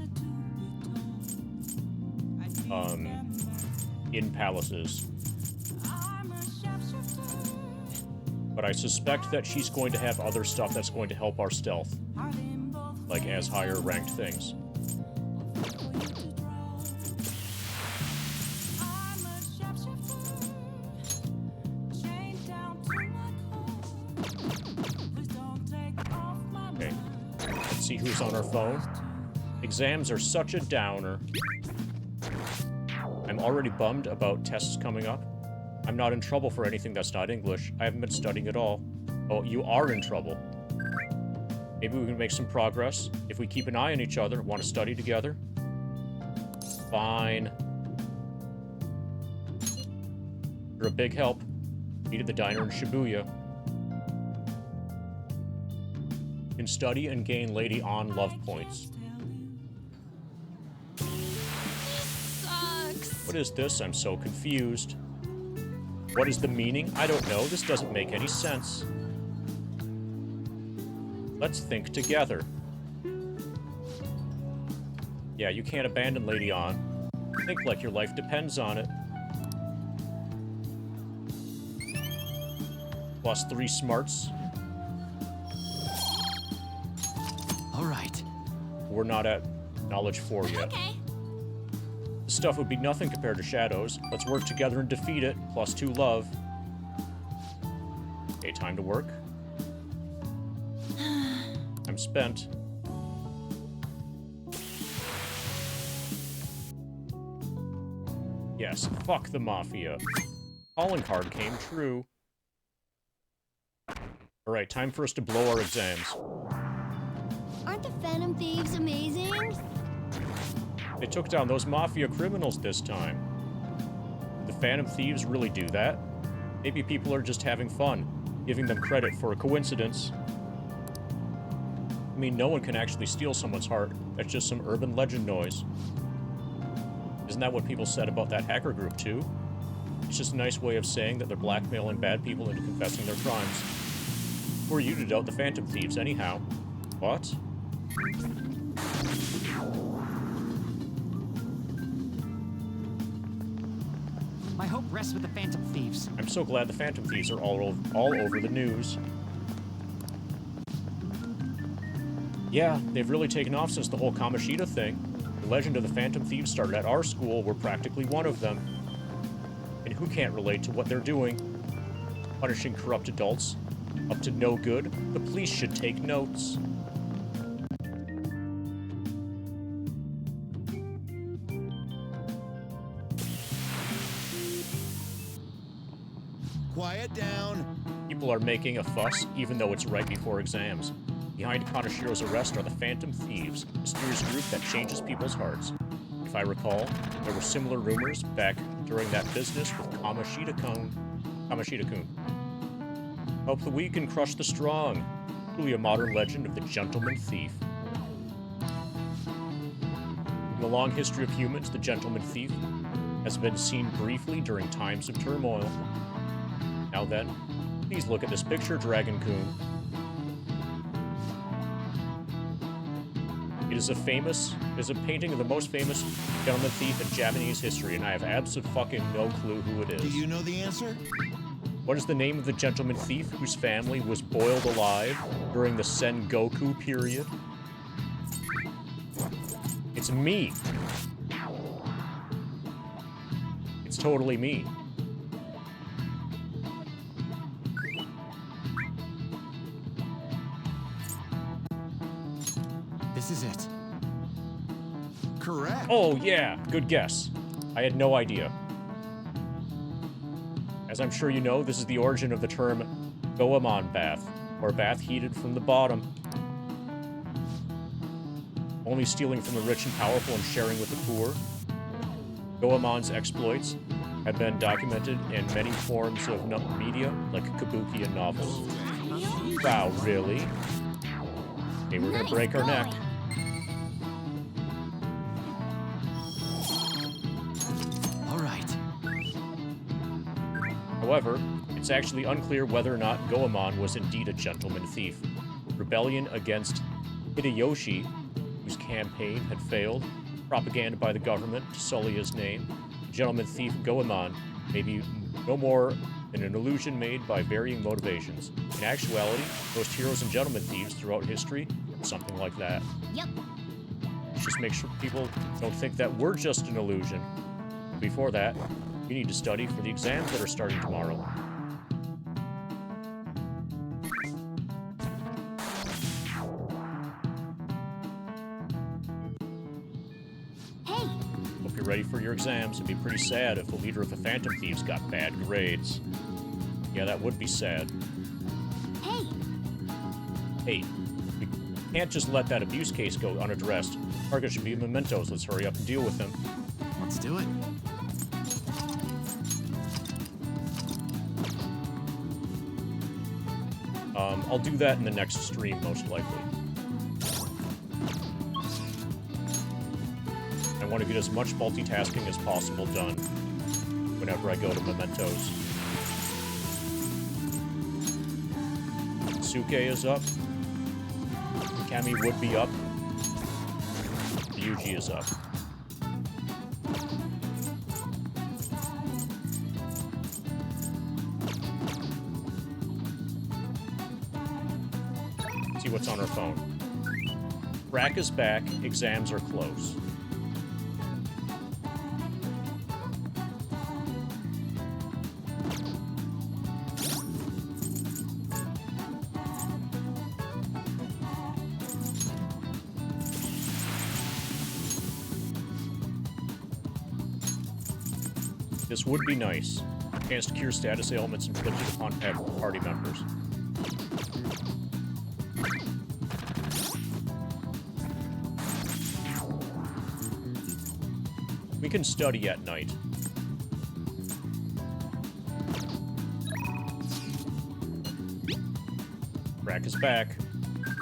In palaces. But I suspect that she's going to have other stuff that's going to help our stealth. Like as higher ranked things. Okay, let's see who's on our phone. Exams are such a downer. I'm already bummed about tests coming up. I'm not in trouble for anything that's not English. I haven't been studying at all. Oh, you are in trouble. Maybe we can make some progress if we keep an eye on each other, want to study together. Fine. You're a big help. Meet at the diner in Shibuya. You can study and gain Lady On love points. Sucks. What is this? I'm so confused. What is the meaning? I don't know. This doesn't make any sense. Let's think together. Yeah, you can't abandon Lady On. Think like your life depends on it. Plus 3 smarts. All right. We're not at knowledge 4 yet. Okay. This stuff would be nothing compared to Shadows. Let's work together and defeat it. Plus 2 love. Okay, time to work. I'm spent. Yes, fuck the Mafia. Calling card came true. Alright, time for us to blow our exams. Aren't the Phantom Thieves amazing? They took down those Mafia criminals this time. Did the Phantom Thieves really do that? Maybe people are just having fun, giving them credit for a coincidence. I mean, no one can actually steal someone's heart. That's just some urban legend noise. Isn't that what people said about that hacker group, too? It's just a nice way of saying that they're blackmailing bad people into confessing their crimes. Who are you to doubt the Phantom Thieves, anyhow? What? My hope rests with the Phantom Thieves. I'm so glad the Phantom Thieves are all over the news. Yeah, they've really taken off since the whole Kamoshida thing. The legend of the Phantom Thieves started at our school. We're practically one of them. And who can't relate to what they're doing? Punishing corrupt adults. Up to no good. The police should take notes. Quiet down. People are making a fuss, even though it's right before exams. Behind Kanashiro's arrest are the Phantom Thieves, a mysterious group that changes people's hearts. If I recall, there were similar rumors back during that business with Kamoshida-kun. Help the weak and crush the strong. Truly a modern legend of the gentleman thief. In the long history of humans, the gentleman thief has been seen briefly during times of turmoil. Now then, please look at this picture, Dragon-kun. It is a painting of the most famous gentleman thief in Japanese history, and I have absolutely no clue who it is. Do you know the answer? What is the name of the gentleman thief whose family was boiled alive during the Sengoku period? It's me. It's totally me. This is it. Correct. Oh, yeah. Good guess. I had no idea. As I'm sure you know, this is the origin of the term Goemon bath, or bath heated from the bottom. Only stealing from the rich and powerful and sharing with the poor. Goemon's exploits have been documented in many forms of media, like kabuki and novels. Wow, really? Okay, we're gonna break our neck. However, it's actually unclear whether or not Goemon was indeed a gentleman thief. Rebellion against Hideyoshi, whose campaign had failed, propaganda by the government to sully his name, the gentleman thief Goemon may be no more than an illusion made by varying motivations. In actuality, most heroes and gentleman thieves throughout history, something like that. Yep. Let's just make sure people don't think that we're just an illusion. Before that, you need to study for the exams that are starting tomorrow. Hey! Hope you're ready for your exams. It'd be pretty sad if the leader of the Phantom Thieves got bad grades. Yeah, that would be sad. Hey! Hey, Can't just let that abuse case go unaddressed. Target should be mementos. Let's hurry up and deal with him. Let's do it. I'll do that in the next stream, most likely. I want to get as much multitasking as possible done whenever I go to mementos. Suke is up. Kami would be up. Ryuji is up. See what's on her phone. Brack is back. Exams are close. This would be nice. Chance to cure status ailments inflicted upon party members. We can study at night. Brack is back.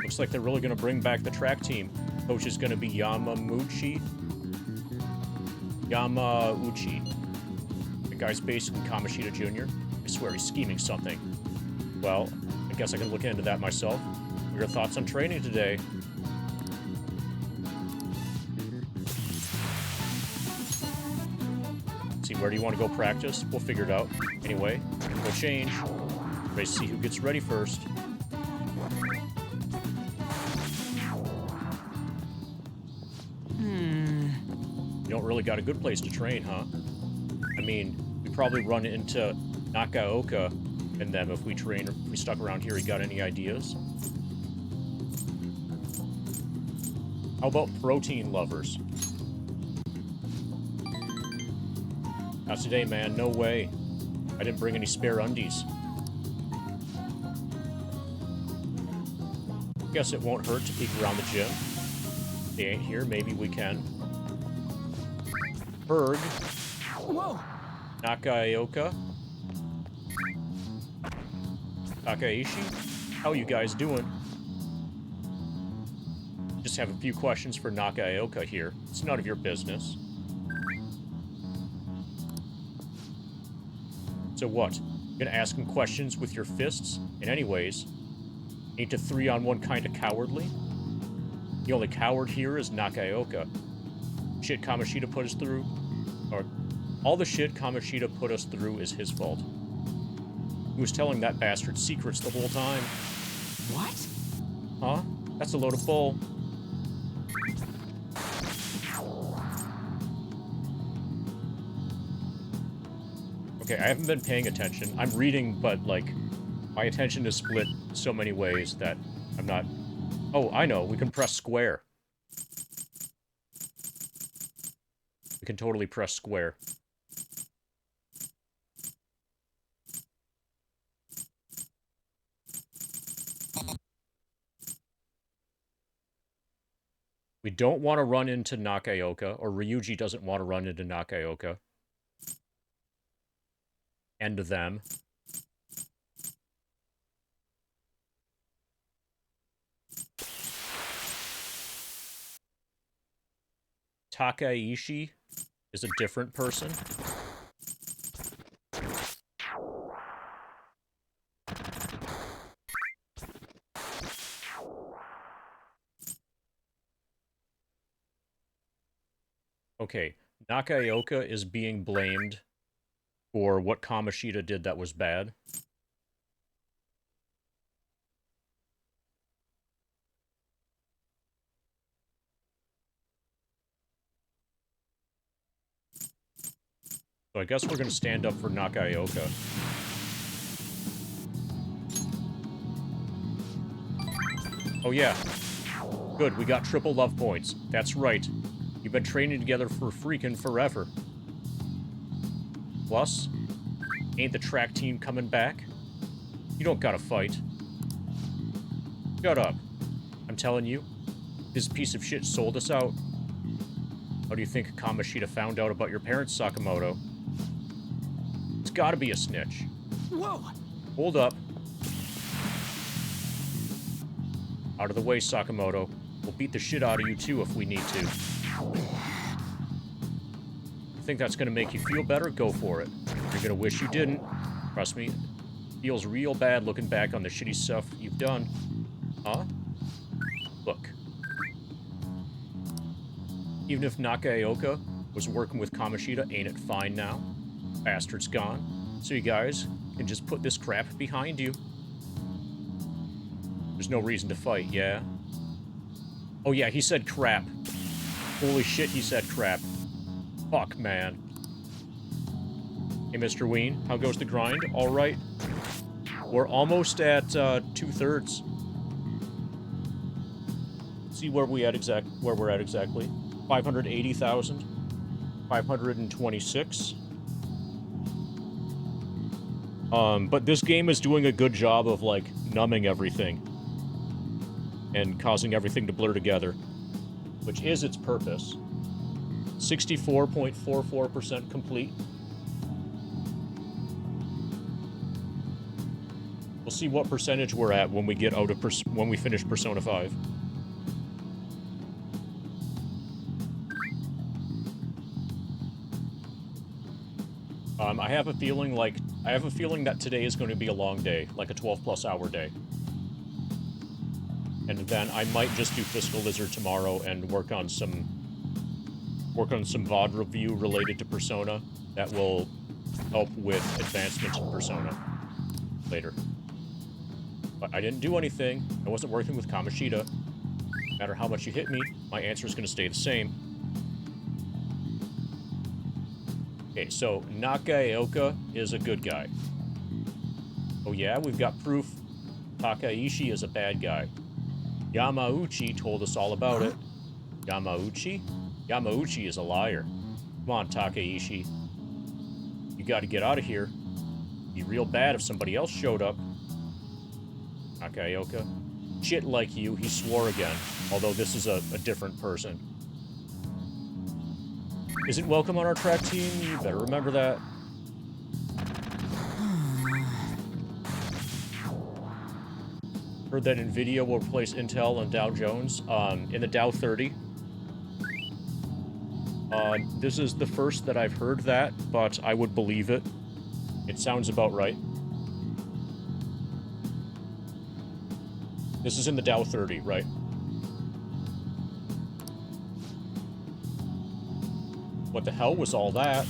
Looks like they're really going to bring back the track team. Coach is going to be Yamauchi. The guy's basically Kamoshida Jr. I swear he's scheming something. Well, I guess I can look into that myself. What are your thoughts on training today? See, where do you want to go practice? We'll figure it out. Anyway, we'll change. Let's see who gets ready first. You don't really got a good place to train, huh? I mean, we probably run into Nakaoka and them if we stuck around here. You got any ideas? How about protein lovers? Not today, man. No way. I didn't bring any spare undies. Guess it won't hurt to peek around the gym. They ain't here. Maybe we can. Berg. Whoa! Nakaoka. Takaishi. How you guys doing? Just have a few questions for Nakaoka here. It's none of your business. So what? You gonna ask him questions with your fists? And anyways, ain't a 3-on-1 kinda cowardly? The only coward here is Nakaoka. Shit Kamoshida put us through, or all the shit Kamoshida put us through is his fault. He was telling that bastard secrets the whole time. What? Huh? That's a load of bull. Okay, I haven't been paying attention. I'm reading, but, like, my attention is split so many ways that I'm not... Oh, I know. We can press square. We can totally press square. We don't want to run into Nakaoka, or Ryuji doesn't want to run into Nakaoka. And them. Takaishi is a different person. Okay, Nakaoka is being blamed for what Kamoshida did that was bad. So I guess we're going to stand up for Nakaoka. Oh yeah. Good, we got triple love points. That's right. You've been training together for freaking forever. Plus, ain't the track team coming back? You don't gotta fight. Shut up. I'm telling you, this piece of shit sold us out. How do you think Kamoshida found out about your parents, Sakamoto? It's gotta be a snitch. Whoa! Hold up. Out of the way, Sakamoto. We'll beat the shit out of you too if we need to. You think that's gonna make you feel better? Go for it. You're gonna wish you didn't. Trust me, it feels real bad looking back on the shitty stuff you've done. Huh? Look. Even if Nakaoka was working with Kamoshida, ain't it fine now? Bastard's gone. So you guys can just put this crap behind you. There's no reason to fight, yeah? Oh yeah, he said crap. Holy shit, he said crap. Fuck, man. Hey, Mr. Ween, how goes the grind? All right. We're almost at 2/3. See where we're at exactly. 580,000. 526. But this game is doing a good job of, like, numbing everything. And causing everything to blur together. Which is its purpose. 64.44% complete. We'll see what percentage we're at when we get out of when we finish Persona 5. I have a feeling that today is going to be a long day, like a 12+ hour day. And then I might just do Fiscal Lizard tomorrow and work on some VOD review related to Persona that will help with advancement in Persona later. But I didn't do anything. I wasn't working with Kamoshida. No matter how much you hit me, my answer is going to stay the same. Okay, so Nakaoka is a good guy. Oh yeah, we've got proof. Takaishi is a bad guy. Yamauchi told us all about it. Yamauchi? Yamauchi is a liar. Come on, Takaishi. You gotta get out of here. It'd be real bad if somebody else showed up. Nakaoka. Shit like you, he swore again. Although this is a different person. Isn't welcome on our track team? You better remember that. Heard that NVIDIA will replace Intel and Dow Jones in the Dow 30. This is the first that I've heard that, but I would believe it. It sounds about right. This is in the Dow 30, right? What the hell was all that?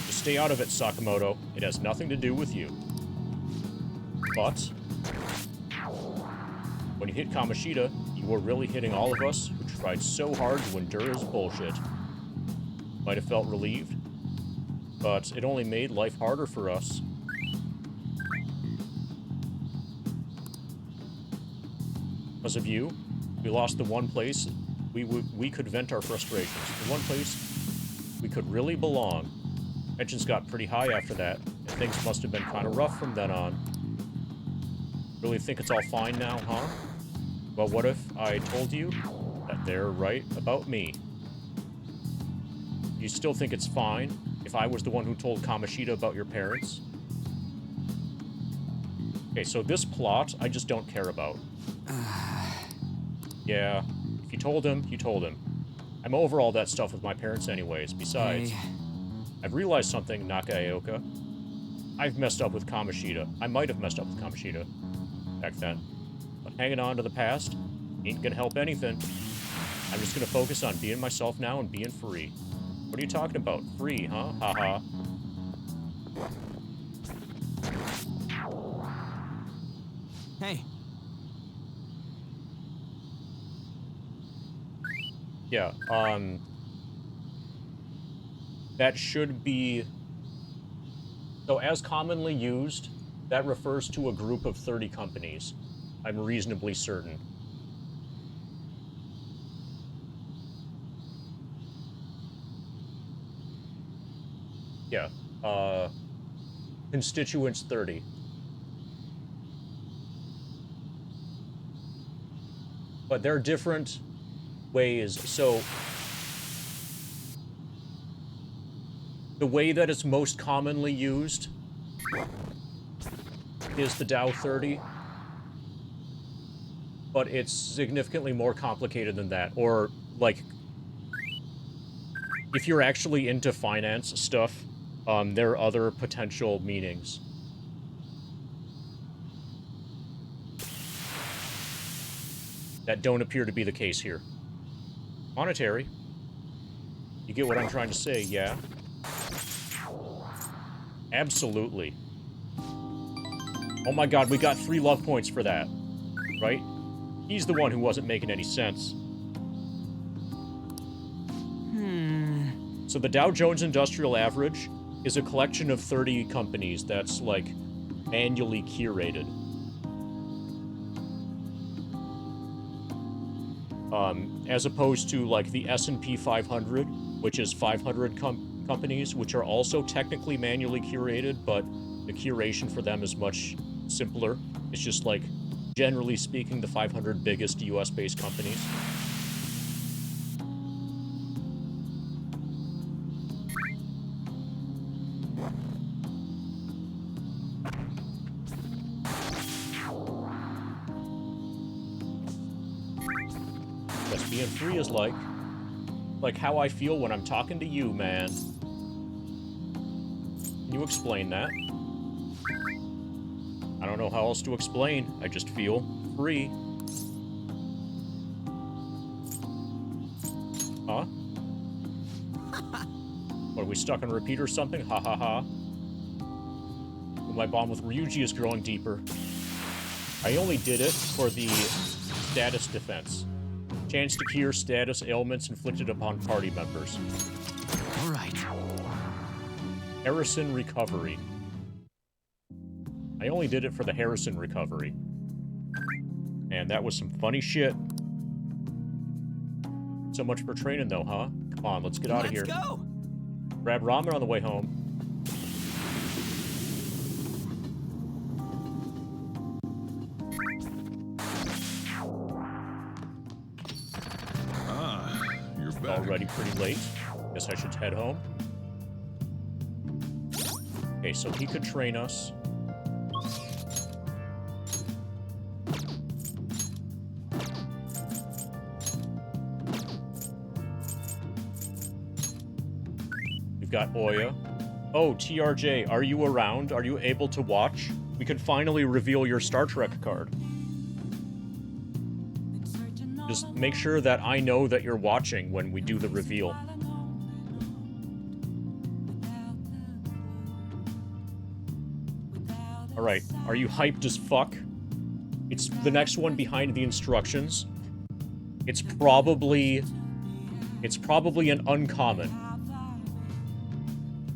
Just stay out of it, Sakamoto. It has nothing to do with you. But when you hit Kamoshida, you were really hitting all of us who tried so hard to endure his bullshit. Might have felt relieved, but it only made life harder for us. Because of you, we lost the one place we could vent our frustrations. The one place we could really belong. Tensions got pretty high after that, and things must have been kind of rough from then on. Really think it's all fine now, huh? Well, what if I told you that they're right about me? You still think it's fine if I was the one who told Kamoshida about your parents? Okay, so this plot, I just don't care about. Yeah, if you told him, you told him. I'm over all that stuff with my parents anyways. Besides, I've realized something, Nakaoka. I've messed up with Kamoshida. I might have messed up with Kamoshida back then. But hanging on to the past ain't gonna help anything. I'm just gonna focus on being myself now and being free. What are you talking about? Free, huh? Haha. Hey. Yeah, that should be... So, as commonly used, that refers to a group of 30 companies. I'm reasonably certain. Yeah, constituents 30. But there are different ways. So the way that it's most commonly used is the Dow 30, but it's significantly more complicated than that. Or, like, if you're actually into finance stuff, there are other potential meanings. That don't appear to be the case here. Monetary. You get what I'm trying to say, yeah? Absolutely. Oh my god, we got 3 love points for that. Right? He's the one who wasn't making any sense. So the Dow Jones Industrial Average is a collection of 30 companies that's, like, manually curated. As opposed to, like, the S&P 500, which is 500 companies, which are also technically manually curated, but the curation for them is much simpler. It's just, like, generally speaking, the 500 biggest US-based companies. Just being free is like how I feel when I'm talking to you, man. Can you explain that? I don't know how else to explain. I just feel free. Huh? What, are we stuck on repeat or something? Ha ha ha. Well, my bond with Ryuji is growing deeper. I only did it for the status defense. Chance to cure status ailments inflicted upon party members. All right. Harrison recovery. I only did it for the Harrison recovery. And that was some funny shit. So much for training, though, huh? Come on, let's get out of here. Let's go! Grab ramen on the way home. You're back. Already pretty late. Guess I should head home. Okay, so he could train us. We've got Oya. Oh, TRJ, are you around? Are you able to watch? We can finally reveal your Star Trek card. Just make sure that I know that you're watching when we do the reveal. Alright, are you hyped as fuck? It's the next one behind the instructions. It's probably an uncommon.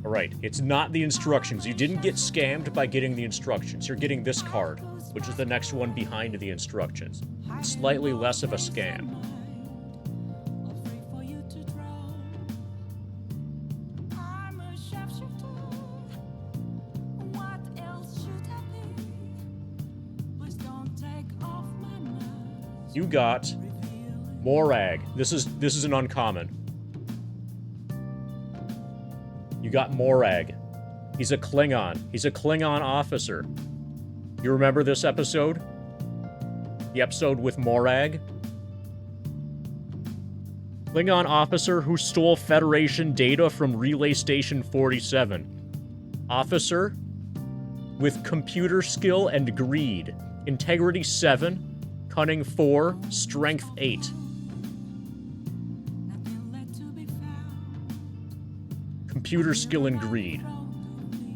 Alright, it's not the instructions. You didn't get scammed by getting the instructions. You're getting this card, which is the next one behind the instructions. Slightly less of a scam. You got Morag. This is an uncommon. You got Morag. He's a Klingon. He's a Klingon officer. You remember this episode? The episode with Morag? Klingon officer who stole Federation data from Relay Station 47. Officer with computer skill and greed. Integrity 7. Cunning 4, Strength 8. Computer skill and greed.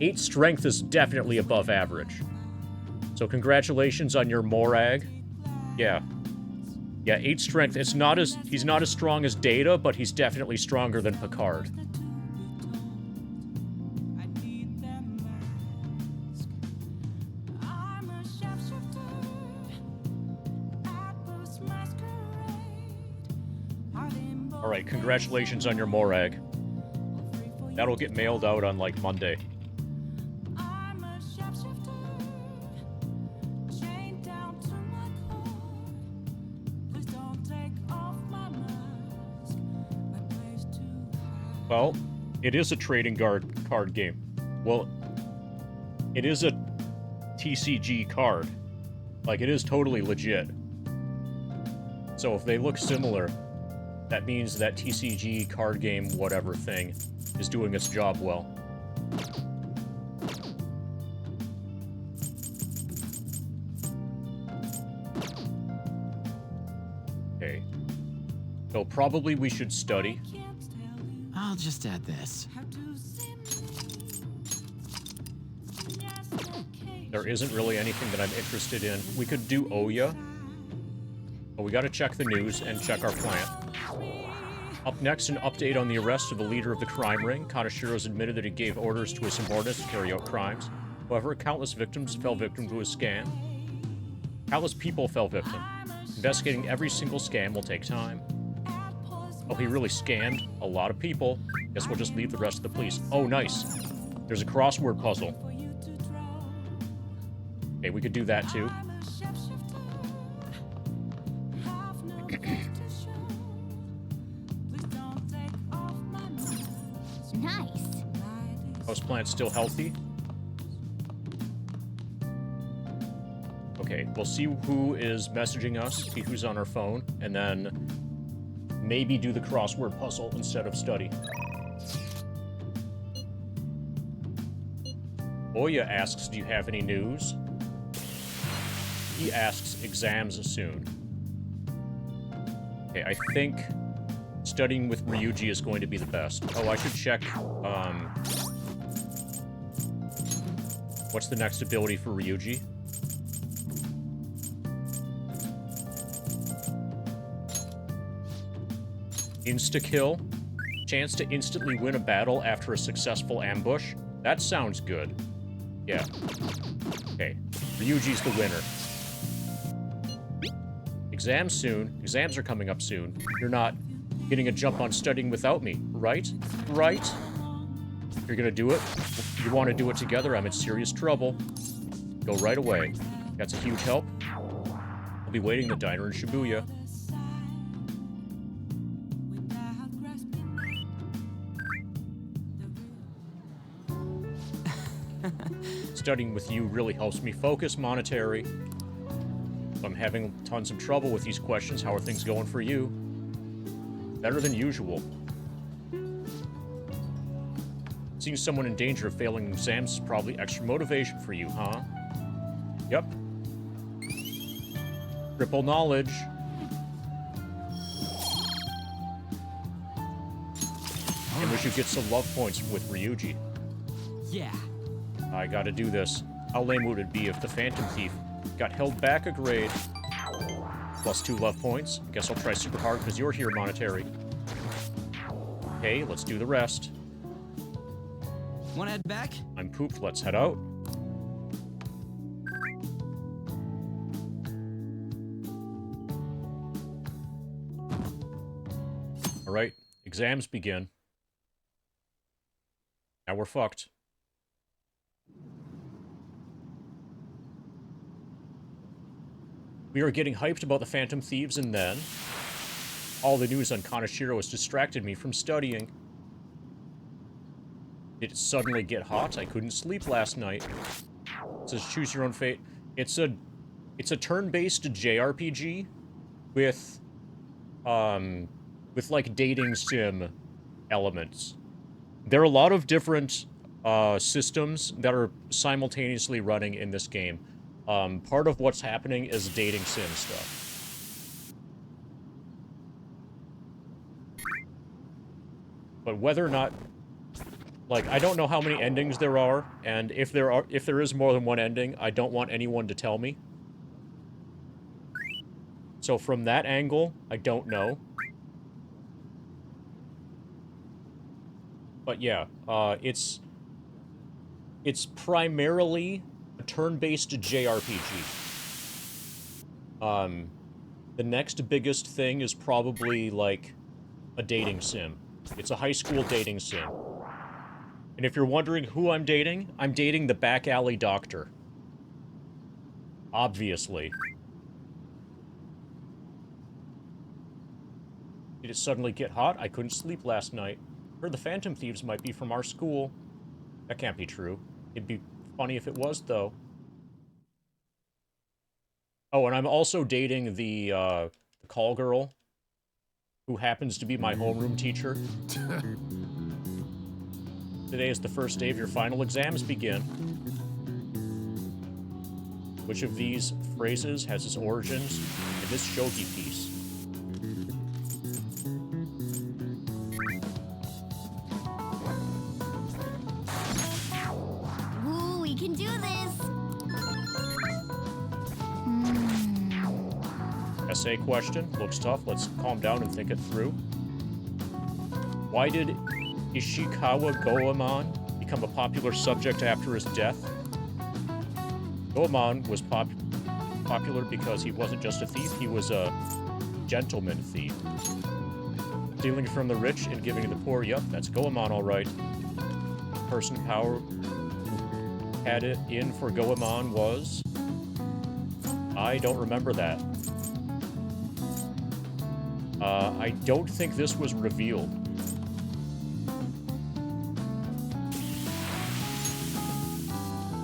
8 Strength is definitely above average. So congratulations on your Morag. Yeah. Yeah, 8 Strength. He's not as strong as Data, but he's definitely stronger than Picard. Alright, congratulations on your Morag. That'll get mailed out on, like, Monday. Well, it is a trading card game. Well, it is a TCG card. Like, it is totally legit. So if they look similar, that means that TCG card game whatever thing is doing its job well. Okay. So probably we should study. I'll just add this. There isn't really anything that I'm interested in. We could do Oya. But we gotta check the news and check our plant. Up next, an update on the arrest of the leader of the crime ring. Kanashiro's admitted that he gave orders to his subordinates to carry out crimes. However, countless victims fell victim to his scam. Countless people fell victim. Investigating every single scam will take time. Oh, he really scammed a lot of people. Guess we'll just leave the rest of the police. Oh, nice. There's a crossword puzzle. Okay, we could do that too. Nice. Houseplant's still healthy. Okay, we'll see who is messaging us, see who's on our phone, and then maybe do the crossword puzzle instead of study. Oya asks, do you have any news? He asks, exams soon. Okay, I think studying with Ryuji is going to be the best. Oh, I should check, what's the next ability for Ryuji? Insta-kill. Chance to instantly win a battle after a successful ambush. That sounds good. Yeah. Okay. Ryuji's the winner. Exams soon. Exams are coming up soon. You're not getting a jump on studying without me, right? Right? You're gonna do it? You want to do it together? I'm in serious trouble. Go right away. That's a huge help. I'll be waiting in the diner in Shibuya. Studying with you really helps me focus, Monetary. I'm having tons of trouble with these questions. How are things going for you? Better than usual. Seeing someone in danger of failing exams is probably extra motivation for you, huh? Yep. Triple knowledge. And we should get some love points with Ryuji. Yeah. I gotta do this. How lame would it be if the Phantom Thief got held back a grade? Plus 2 love points. Guess I'll try super hard because you're here, Monetary. Okay, let's do the rest. Wanna head back? I'm pooped. Let's head out. Alright, exams begin. Now we're fucked. We are getting hyped about the Phantom Thieves, and then all the news on Kanashiro has distracted me from studying. Did it suddenly get hot? I couldn't sleep last night. It says choose your own fate. It's a turn-based JRPG with like dating sim elements. There are a lot of different systems that are simultaneously running in this game. Part of what's happening is dating sim stuff. But whether or not, like, I don't know how many endings there are, and if there is more than one ending, I don't want anyone to tell me. So from that angle, I don't know. But yeah, it's primarily a turn-based JRPG. The next biggest thing is probably, like, a dating sim. It's a high school dating sim. And if you're wondering who I'm dating the back alley doctor. Obviously. Did it suddenly get hot? I couldn't sleep last night. Heard the Phantom Thieves might be from our school. That can't be true. It'd be funny if it was, though. Oh, and I'm also dating the call girl, who happens to be my homeroom teacher. Today is the first day of your final exams begin. Which of these phrases has its origins in this shogi piece? Ooh, we can do this! Essay question. Looks tough. Let's calm down and think it through. Why did Ishikawa Goemon become a popular subject after his death? Goemon was popular because he wasn't just a thief, he was a gentleman thief. Stealing from the rich and giving to the poor, yep, that's Goemon all right. Person in power who had it in for Goemon was... I don't remember that. I don't think this was revealed.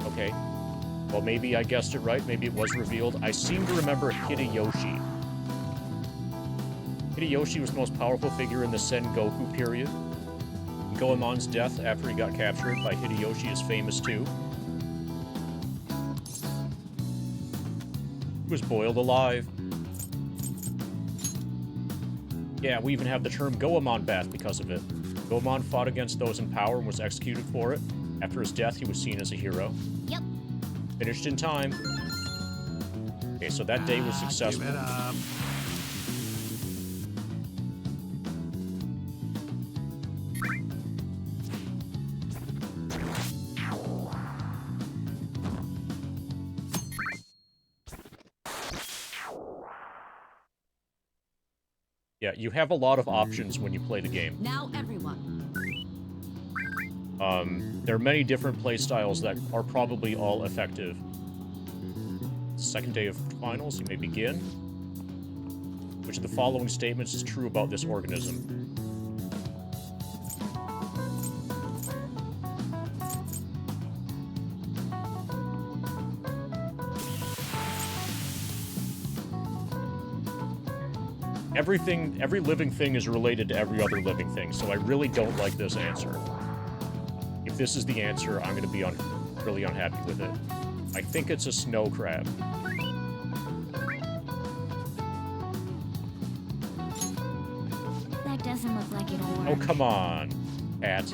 Okay. Well, maybe I guessed it right. Maybe it was revealed. I seem to remember Hideyoshi. Hideyoshi was the most powerful figure in the Sengoku period. Goemon's death after he got captured by Hideyoshi is famous too. He was boiled alive. Yeah, we even have the term Goemon bath because of it. Goemon fought against those in power and was executed for it. After his death, he was seen as a hero. Yep. Finished in time. Okay, so that day was successful. Give it up. Yeah, you have a lot of options when you play the game. Now everyone. There are many different playstyles that are probably all effective. Second day of finals, you may begin. Which of the following statements is true about this organism? Every living thing is related to every other living thing, so I really don't like this answer. If this is the answer, I'm going to be really unhappy with it. I think it's a snow crab. That doesn't look like it'll work. Oh, come on, Pat.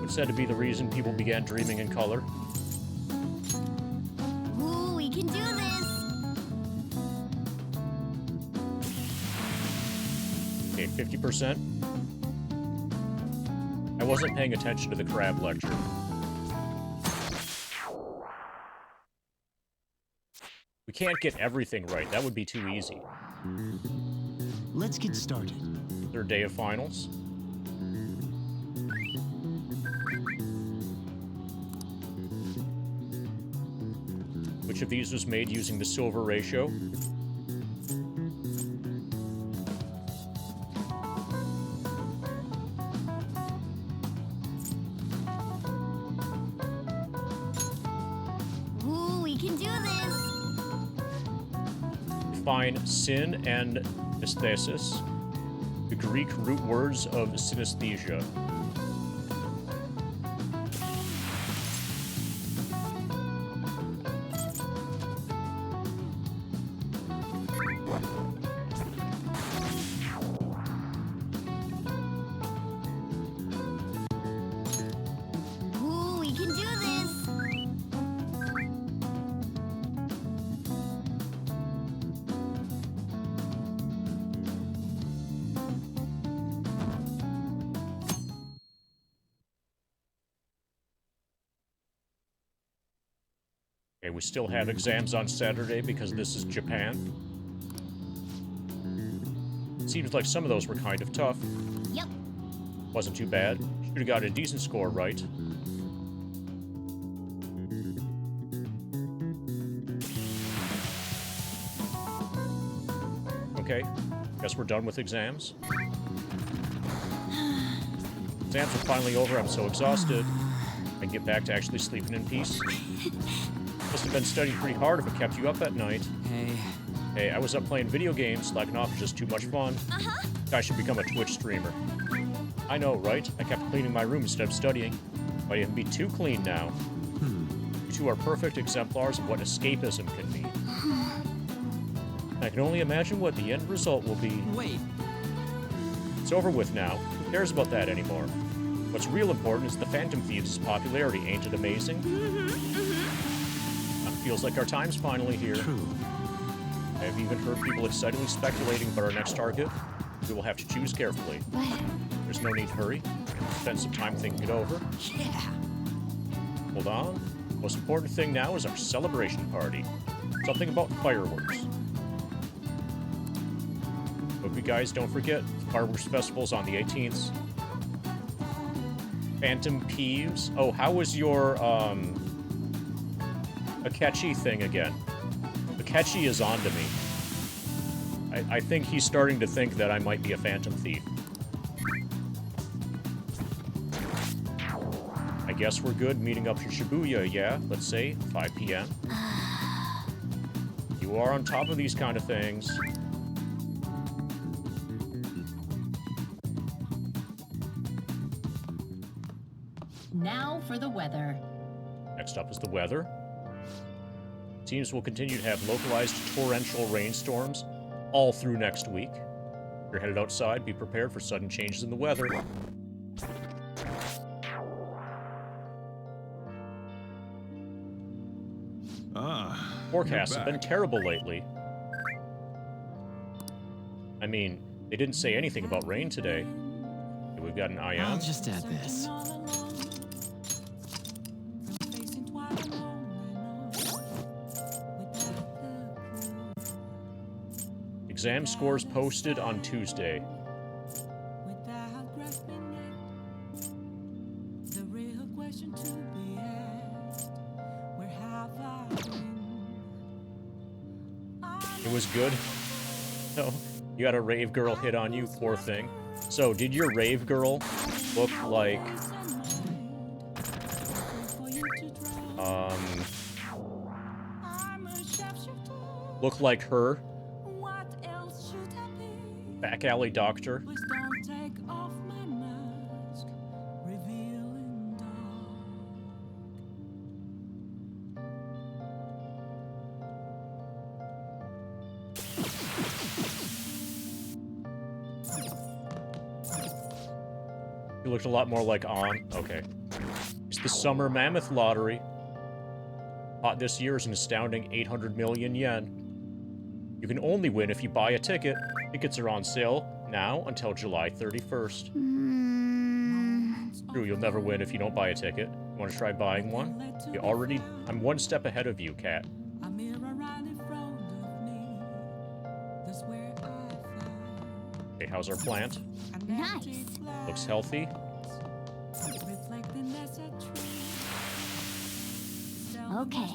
It's said to be the reason people began dreaming in color. Ooh, we can do this! Okay, 50%. I wasn't paying attention to the crab lecture. We can't get everything right. That would be too easy. Let's get started. Third day of finals. Which of these was made using the silver ratio? Ooh, we can do this! Define sin and aesthesis, the Greek root words of synesthesia. Ooh, we can do this! Okay, we still have exams on Saturday because this is Japan. Seems like some of those were kind of tough. Yep. Wasn't too bad. Should have got a decent score right. Okay, guess we're done with exams. Exams are finally over. I'm so exhausted. I can get back to actually sleeping in peace. Must have been studying pretty hard if it kept you up at night. Hey, I was up playing video games. Slacking off is just too much fun. I should become a Twitch streamer. I know, right? I kept cleaning my room instead of studying. Might even be too clean now. You two are perfect exemplars of what escapism can be. I can only imagine what the end result will be. Wait. It's over with now. Who cares about that anymore? What's real important is the Phantom Thieves' popularity. Ain't it amazing? It feels like our time's finally here. True. I've even heard people excitedly speculating about our next target. We will have to choose carefully. There's no need to hurry. Spend some time thinking it over. Yeah. Hold on. The most important thing now is our celebration party. Something about fireworks. Hope you guys don't forget, the Fireworks Festival's on the 18th. Phantom Peeves. Oh, how was your, Akechi thing again? Akechi is on to me. I think he's starting to think that I might be a Phantom Thief. I guess we're good meeting up in Shibuya, yeah? Let's say 5 p.m. You are on top of these kind of things. Now for the weather. Next up is the weather. Teams will continue to have localized torrential rainstorms all through next week. If you're headed outside, be prepared for sudden changes in the weather. Forecasts have been terrible lately. I mean, they didn't say anything about rain today. Okay, we've got an ion. I'll just add this. Exam scores posted on Tuesday. It was good. No, you had a rave girl hit on you, poor thing. So, did your rave girl look like... look like her? Back alley doctor? You looked a lot more like On. Okay. It's the Summer Mammoth Lottery. Pot this year is an astounding 800 million yen. You can only win if you buy a ticket. Tickets are on sale now until July 31st. True, you'll never win if you don't buy a ticket. You want to try buying one? You already... I'm one step ahead of you, Kat. Okay, how's our plant? Nice. Looks healthy. Okay.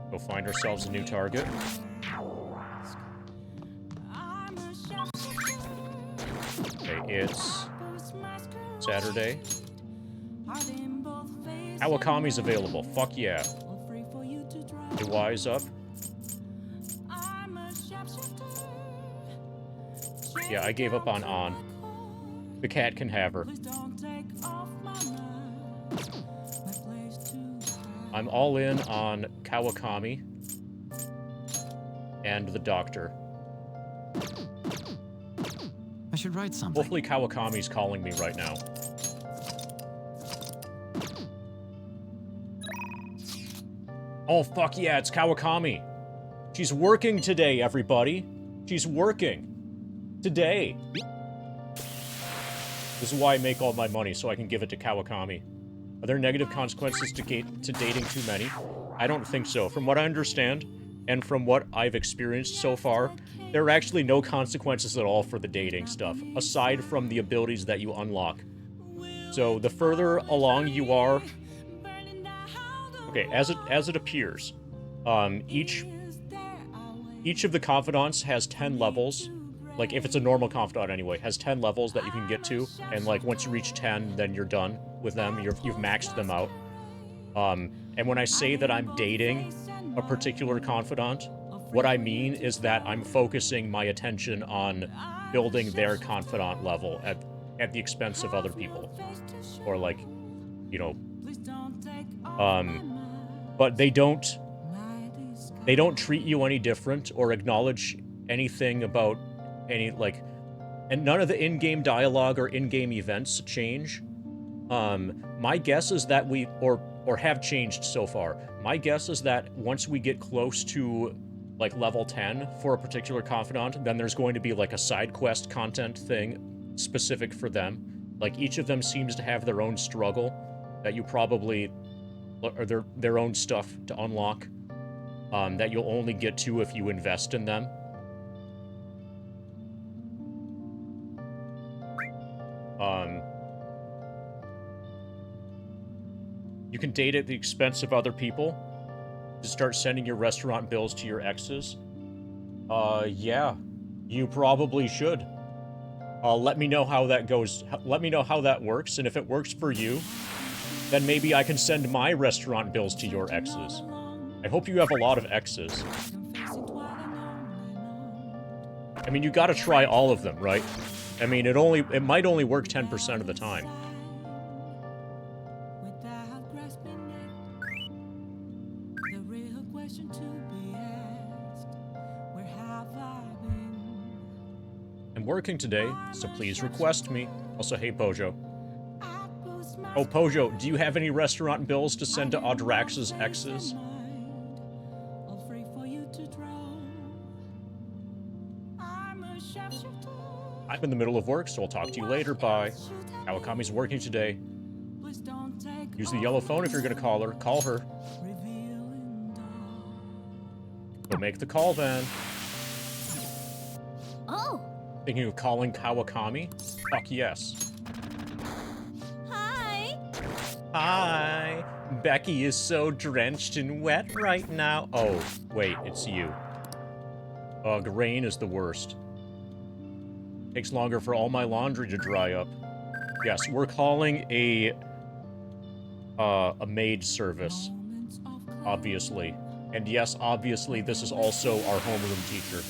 Go find ourselves a new target. Okay, it's Saturday. Awakami's available. Fuck yeah. Hey, wise up. Yeah, I gave up on On. The cat can have her. I'm all in on Kawakami and the Doctor. I should write something. Hopefully Kawakami's calling me right now. Oh, fuck yeah, it's Kawakami. She's working today, everybody. She's working. Today. This is why I make all my money, so I can give it to Kawakami. Are there negative consequences to dating too many? I don't think so. From what I understand, and from what I've experienced so far, there are actually no consequences at all for the dating stuff, aside from the abilities that you unlock. So the further along you are... Okay, as it appears, each of the confidants has 10 levels, like, if it's a normal confidant anyway, has 10 levels that you can get to, and, like, once you reach 10, then you're done with them. You've maxed them out. And when I say that I'm dating a particular confidant, what I mean is that I'm focusing my attention on building their confidant level at the expense of other people. Or, like, you know, but they don't treat you any different or acknowledge anything about any, like, and none of the in-game dialogue or in-game events change. My guess is that or have changed so far. My guess is that once we get close to, like, level 10 for a particular confidant, then there's going to be, like, a side quest content thing specific for them. Like, each of them seems to have their own struggle that you probably, or their own stuff to unlock, that you'll only get to if you invest in them. You can date at the expense of other people to start sending your restaurant bills to your exes. Yeah, you probably should. Let me know how that goes. Let me know how that works, and if it works for you, then maybe I can send my restaurant bills to your exes. I hope you have a lot of exes. I mean, you gotta try all of them, right? I mean, it might only work 10% of the time. I'm working today, so please request me. Also, hey, Pojo. Oh, Pojo, do you have any restaurant bills to send to Audrax's exes? I'm in the middle of work, so I'll talk to you later. Bye. Kawakami's working today. Use the yellow phone if you're gonna call her. Call her. Go make the call, then. Oh! Thinking of calling Kawakami? Fuck yes. Hi! Hi! Becky is so drenched and wet right now. Oh, wait, it's you. Ugh, rain is the worst. Takes longer for all my laundry to dry up. Yes, we're calling a maid service, obviously. And yes, obviously, this is also our homeroom teacher.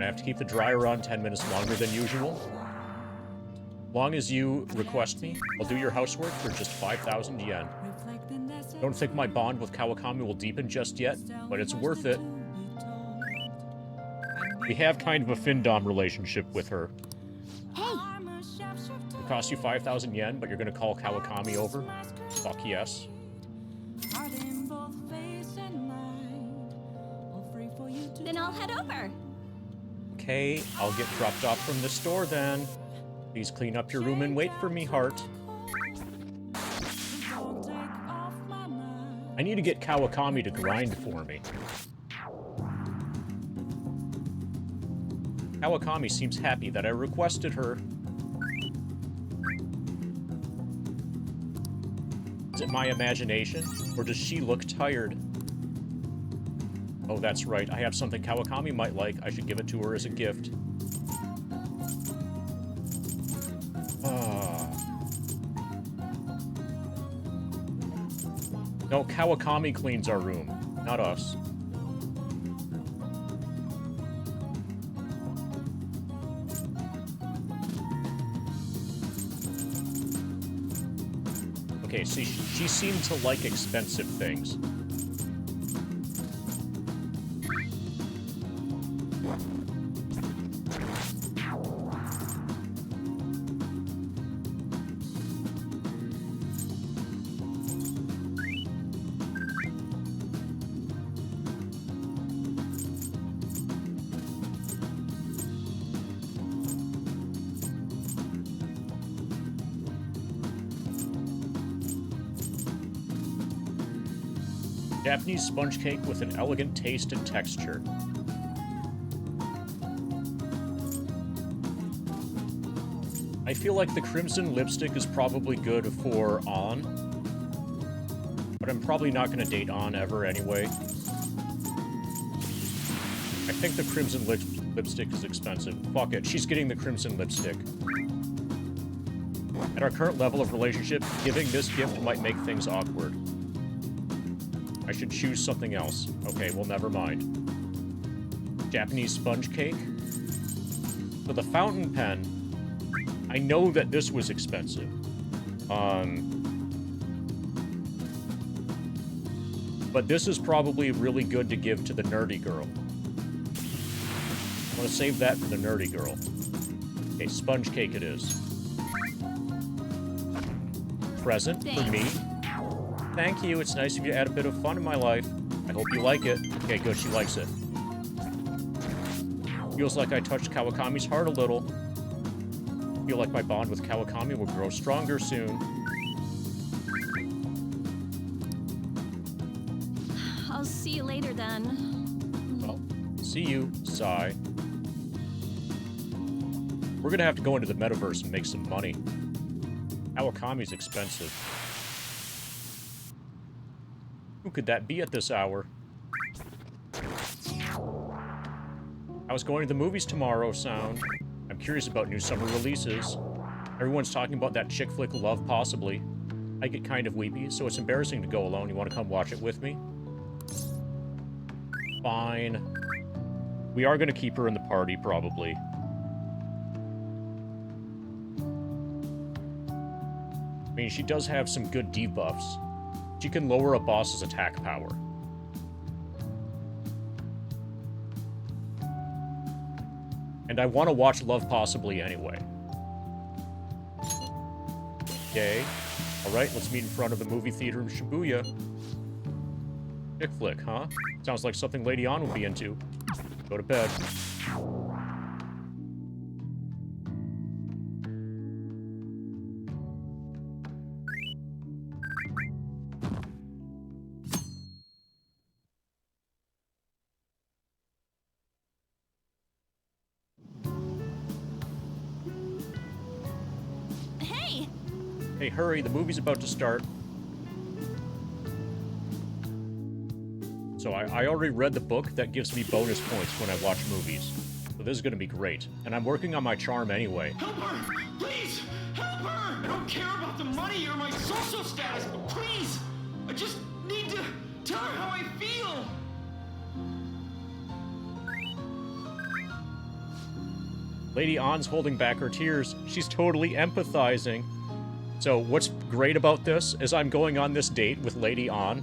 I have to keep the dryer on 10 minutes longer than usual. As long as you request me, I'll do your housework for just 5,000 yen. Don't think my bond with Kawakami will deepen just yet, but it's worth it. We have kind of a Findom relationship with her. Hey! It costs you 5,000 yen, but you're gonna call Kawakami over? Fuck yes. Then I'll head over. Okay, I'll get dropped off from the store then. Please clean up your room and wait for me, heart. I need to get Kawakami to grind for me. Kawakami seems happy that I requested her. Is it my imagination, or does she look tired? Oh, that's right. I have something Kawakami might like. I should give it to her as a gift. No, Kawakami cleans our room, not us. Okay, see, she seemed to like expensive things. Japanese sponge cake with an elegant taste and texture. I feel like the crimson lipstick is probably good for On, but I'm probably not going to date On ever anyway. I think the crimson lipstick is expensive. Fuck it, she's getting the crimson lipstick. At our current level of relationship, giving this gift might make things awkward. I should choose something else. Okay, well, never mind. Japanese sponge cake? So the fountain pen, I know that this was expensive. But this is probably really good to give to the nerdy girl. I'm gonna save that for the nerdy girl. Okay, sponge cake it is. Present for me. Thank you, it's nice of you to add a bit of fun in my life. I hope you like it. Okay, good, she likes it. Feels like I touched Kawakami's heart a little. Feel like my bond with Kawakami will grow stronger soon. I'll see you later then. Well, see you, Sai. We're gonna have to go into the metaverse and make some money. Kawakami's expensive. Who could that be at this hour? I was going to the movies tomorrow, Sound. I'm curious about new summer releases. Everyone's talking about that chick flick Love Possibly. I get kind of weepy, so it's embarrassing to go alone. You want to come watch it with me? Fine. We are going to keep her in the party, probably. I mean, she does have some good debuffs. She can lower a boss's attack power. And I want to watch Love Possibly anyway. Yay. Alright, let's meet in front of the movie theater in Shibuya. Chick flick, huh? Sounds like something Lady Ann would be into. Go to bed. Hey, hurry, the movie's about to start. So I already read the book that gives me bonus points when I watch movies. So this is gonna be great. And I'm working on my charm anyway. Help her! Please! Help her! I don't care about the money or my social status, but please! I just need to tell her how I feel! Lady Ann's holding back her tears. She's totally empathizing. So what's great about this is I'm going on this date with Lady Ann.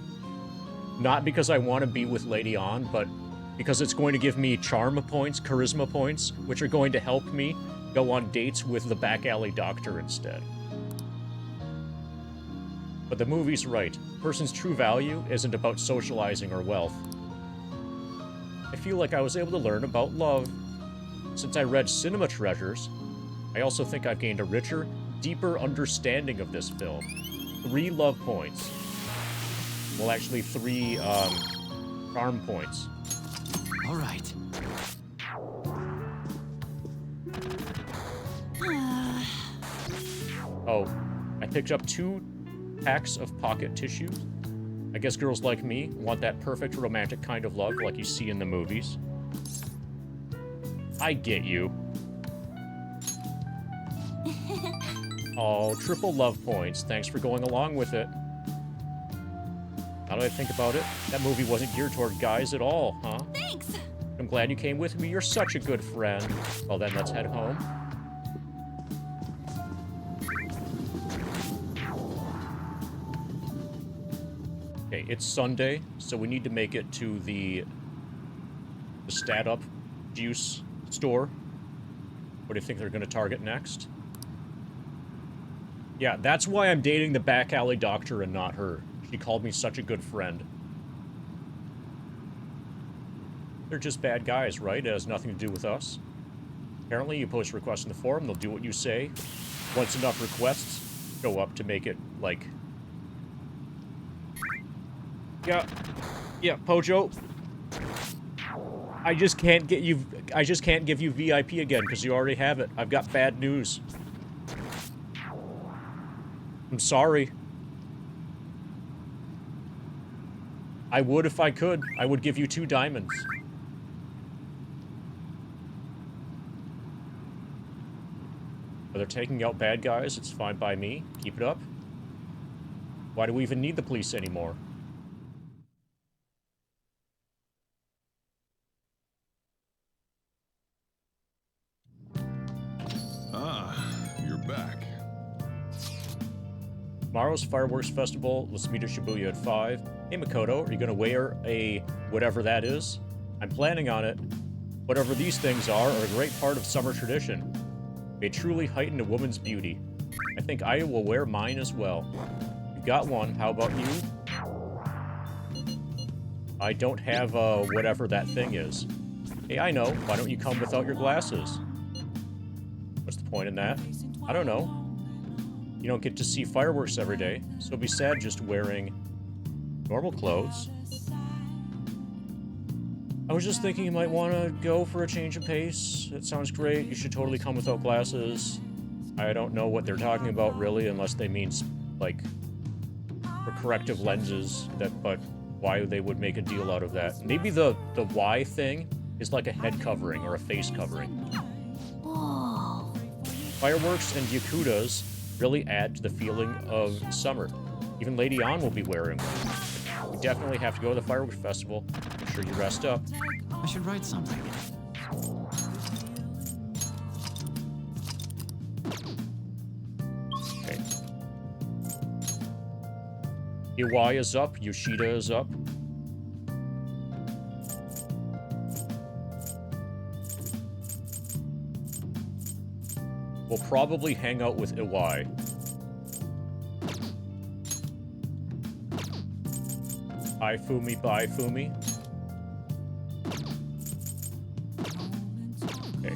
Not because I want to be with Lady Ann, but because it's going to give me charm points, charisma points, which are going to help me go on dates with the back alley doctor instead. But the movie's right. A person's true value isn't about socializing or wealth. I feel like I was able to learn about love. Since I read Cinema Treasures, I also think I've gained a richer, deeper understanding of this film. 3 love points. Well, actually 3, charm points. All right. Oh, I picked up 2 packs of pocket tissues. I guess girls like me want that perfect romantic kind of love like you see in the movies. I get you. Oh, triple love points. Thanks for going along with it. Now that I think about it, that movie wasn't geared toward guys at all, huh? Thanks! I'm glad you came with me. You're such a good friend. Well then, let's head home. Okay, it's Sunday, so we need to make it to the Stat Up juice store. What do you think they're going to target next? Yeah, that's why I'm dating the back alley doctor and not her. She called me such a good friend. They're just bad guys, right? It has nothing to do with us. Apparently, you post requests in the forum, they'll do what you say. Once enough requests go up to make it, like... Yeah, Pojo. I just can't give you VIP again, because you already have it. I've got bad news. I'm sorry. I would if I could. I would give you 2 diamonds. they're taking out bad guys, it's fine by me. Keep it up. Why do we even need the police anymore? You're back. Tomorrow's Fireworks Festival. Let's meet at Shibuya at 5. Hey, Makoto, are you going to wear a whatever that is? I'm planning on it. Whatever these things are a great part of summer tradition. They truly heighten a woman's beauty. I think I will wear mine as well. You got one. How about you? I don't have whatever that thing is. Hey, I know. Why don't you come without your glasses? What's the point in that? I don't know. You don't get to see fireworks every day, so it'd be sad just wearing normal clothes. I was just thinking you might want to go for a change of pace. It sounds great. You should totally come without glasses. I don't know what they're talking about, really, unless they mean, like, for corrective lenses, but why they would make a deal out of that. Maybe the Y thing is like a head covering or a face covering. Whoa. Fireworks and Yakutas really add to the feeling of summer. Even Lady An will be wearing one. We definitely have to go to the fireworks festival. Make sure you rest up. I should write something. Okay. Iwai is up. Yoshida is up. We'll probably hang out with Iwai. Hi, Fumi, bye, Fumi. Okay.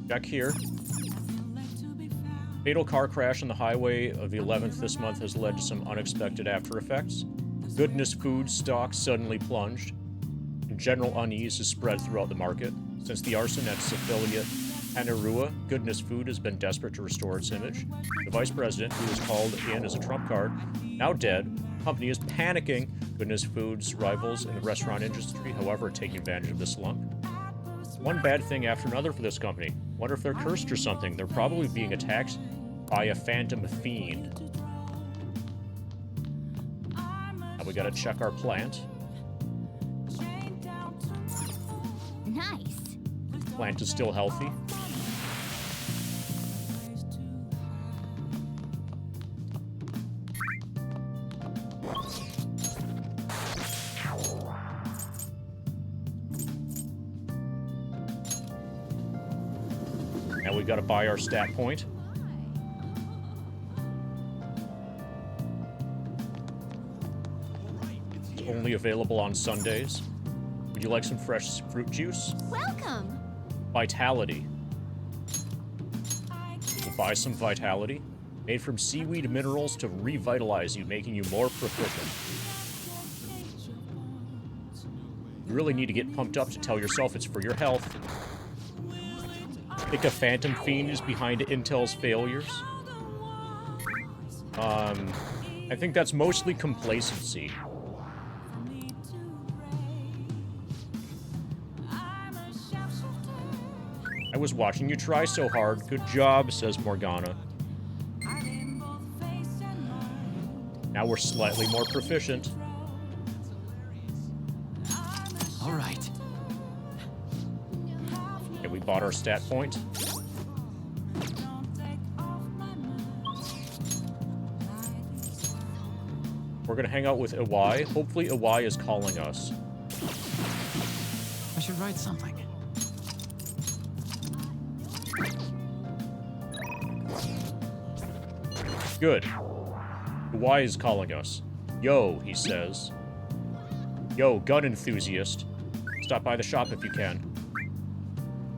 Check here. Fatal car crash on the highway of the 11th this month has led to some unexpected after effects. Goodness Food stock suddenly plunged, and general unease has spread throughout the market. Since the arson at its affiliate Hanarua, Goodness Food has been desperate to restore its image. The vice president, who was called in as a trump card, now dead, the company is panicking. Goodness Food's rivals in the restaurant industry, however, are taking advantage of this slump. One bad thing after another for this company. Wonder if they're cursed or something. They're probably being attacked by a phantom fiend. Now we gotta check our plant. Nice. Plant is still healthy. Now we gotta buy our stat point. It's only available on Sundays. Would you like some fresh fruit juice? Welcome. Vitality. We'll buy some Vitality. Made from seaweed minerals to revitalize you, making you more proficient. You really need to get pumped up to tell yourself it's for your health. Think a phantom fiend is behind Intel's failures? I think that's mostly complacency. I was watching you try so hard. Good job, says Morgana. Now we're slightly more proficient. All right. Okay, we bought our stat point. We're gonna hang out with Iwai. Hopefully Iwai is calling us. I should write something. Good. Iwai is calling us. Yo, he says. Yo, gun enthusiast. Stop by the shop if you can.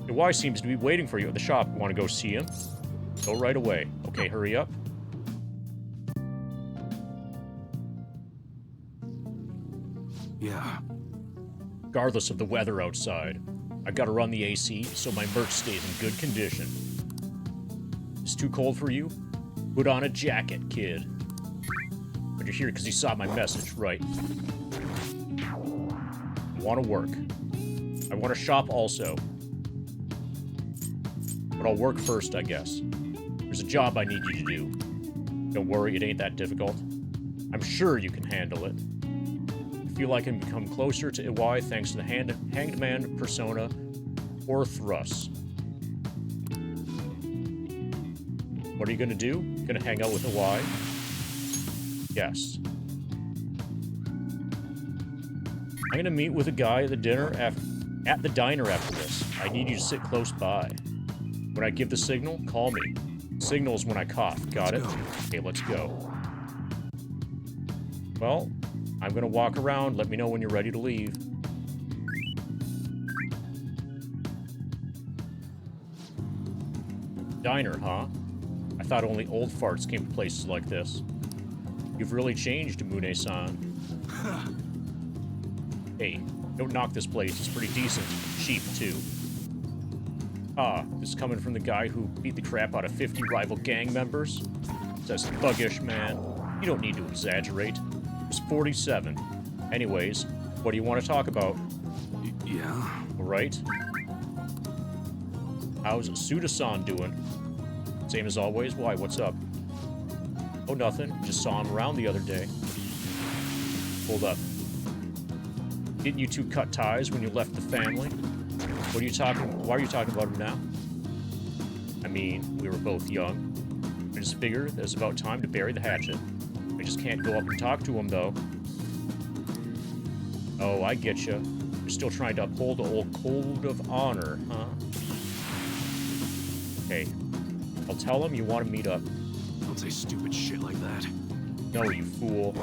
Iwai seems to be waiting for you at the shop. Want to go see him? Go right away. Okay, hurry up. Yeah. Regardless of the weather outside, I gotta run the AC so my merch stays in good condition. It's too cold for you? Put on a jacket, kid. But you're here because you saw my message, right? I want to work. I want to shop also. But I'll work first, I guess. There's a job I need you to do. Don't worry, it ain't that difficult. I'm sure you can handle it. I feel I can become closer to Iwai thanks to the Hanged Man persona or thrust. What are you gonna do? Gonna hang out with Iwai? Yes. I'm gonna meet with a guy at the diner after this. I need you to sit close by. When I give the signal, call me. Signal's when I cough. Got it? Okay, let's go. Well, I'm gonna walk around. Let me know when you're ready to leave. Diner, huh? I thought only old farts came to places like this. You've really changed, Mune-san. Hey, don't knock this place. It's pretty decent. Cheap, too. Ah, this is coming from the guy who beat the crap out of 50 rival gang members? Says thuggish man. You don't need to exaggerate. It was 47. Anyways, what do you want to talk about? Yeah? Alright. How's Suda-san doing? Same as always? Why, what's up? Oh, nothing. Just saw him around the other day. Hold up. Didn't you two cut ties when you left the family? What are you talking? Why are you talking about him now? I mean, we were both young. I just figured that it's about time to bury the hatchet. I just can't go up and talk to him, though. Oh, I get you. You're still trying to uphold the old code of honor, huh? Okay. I'll tell him you want to meet up. Don't say stupid shit like that. No, you fool.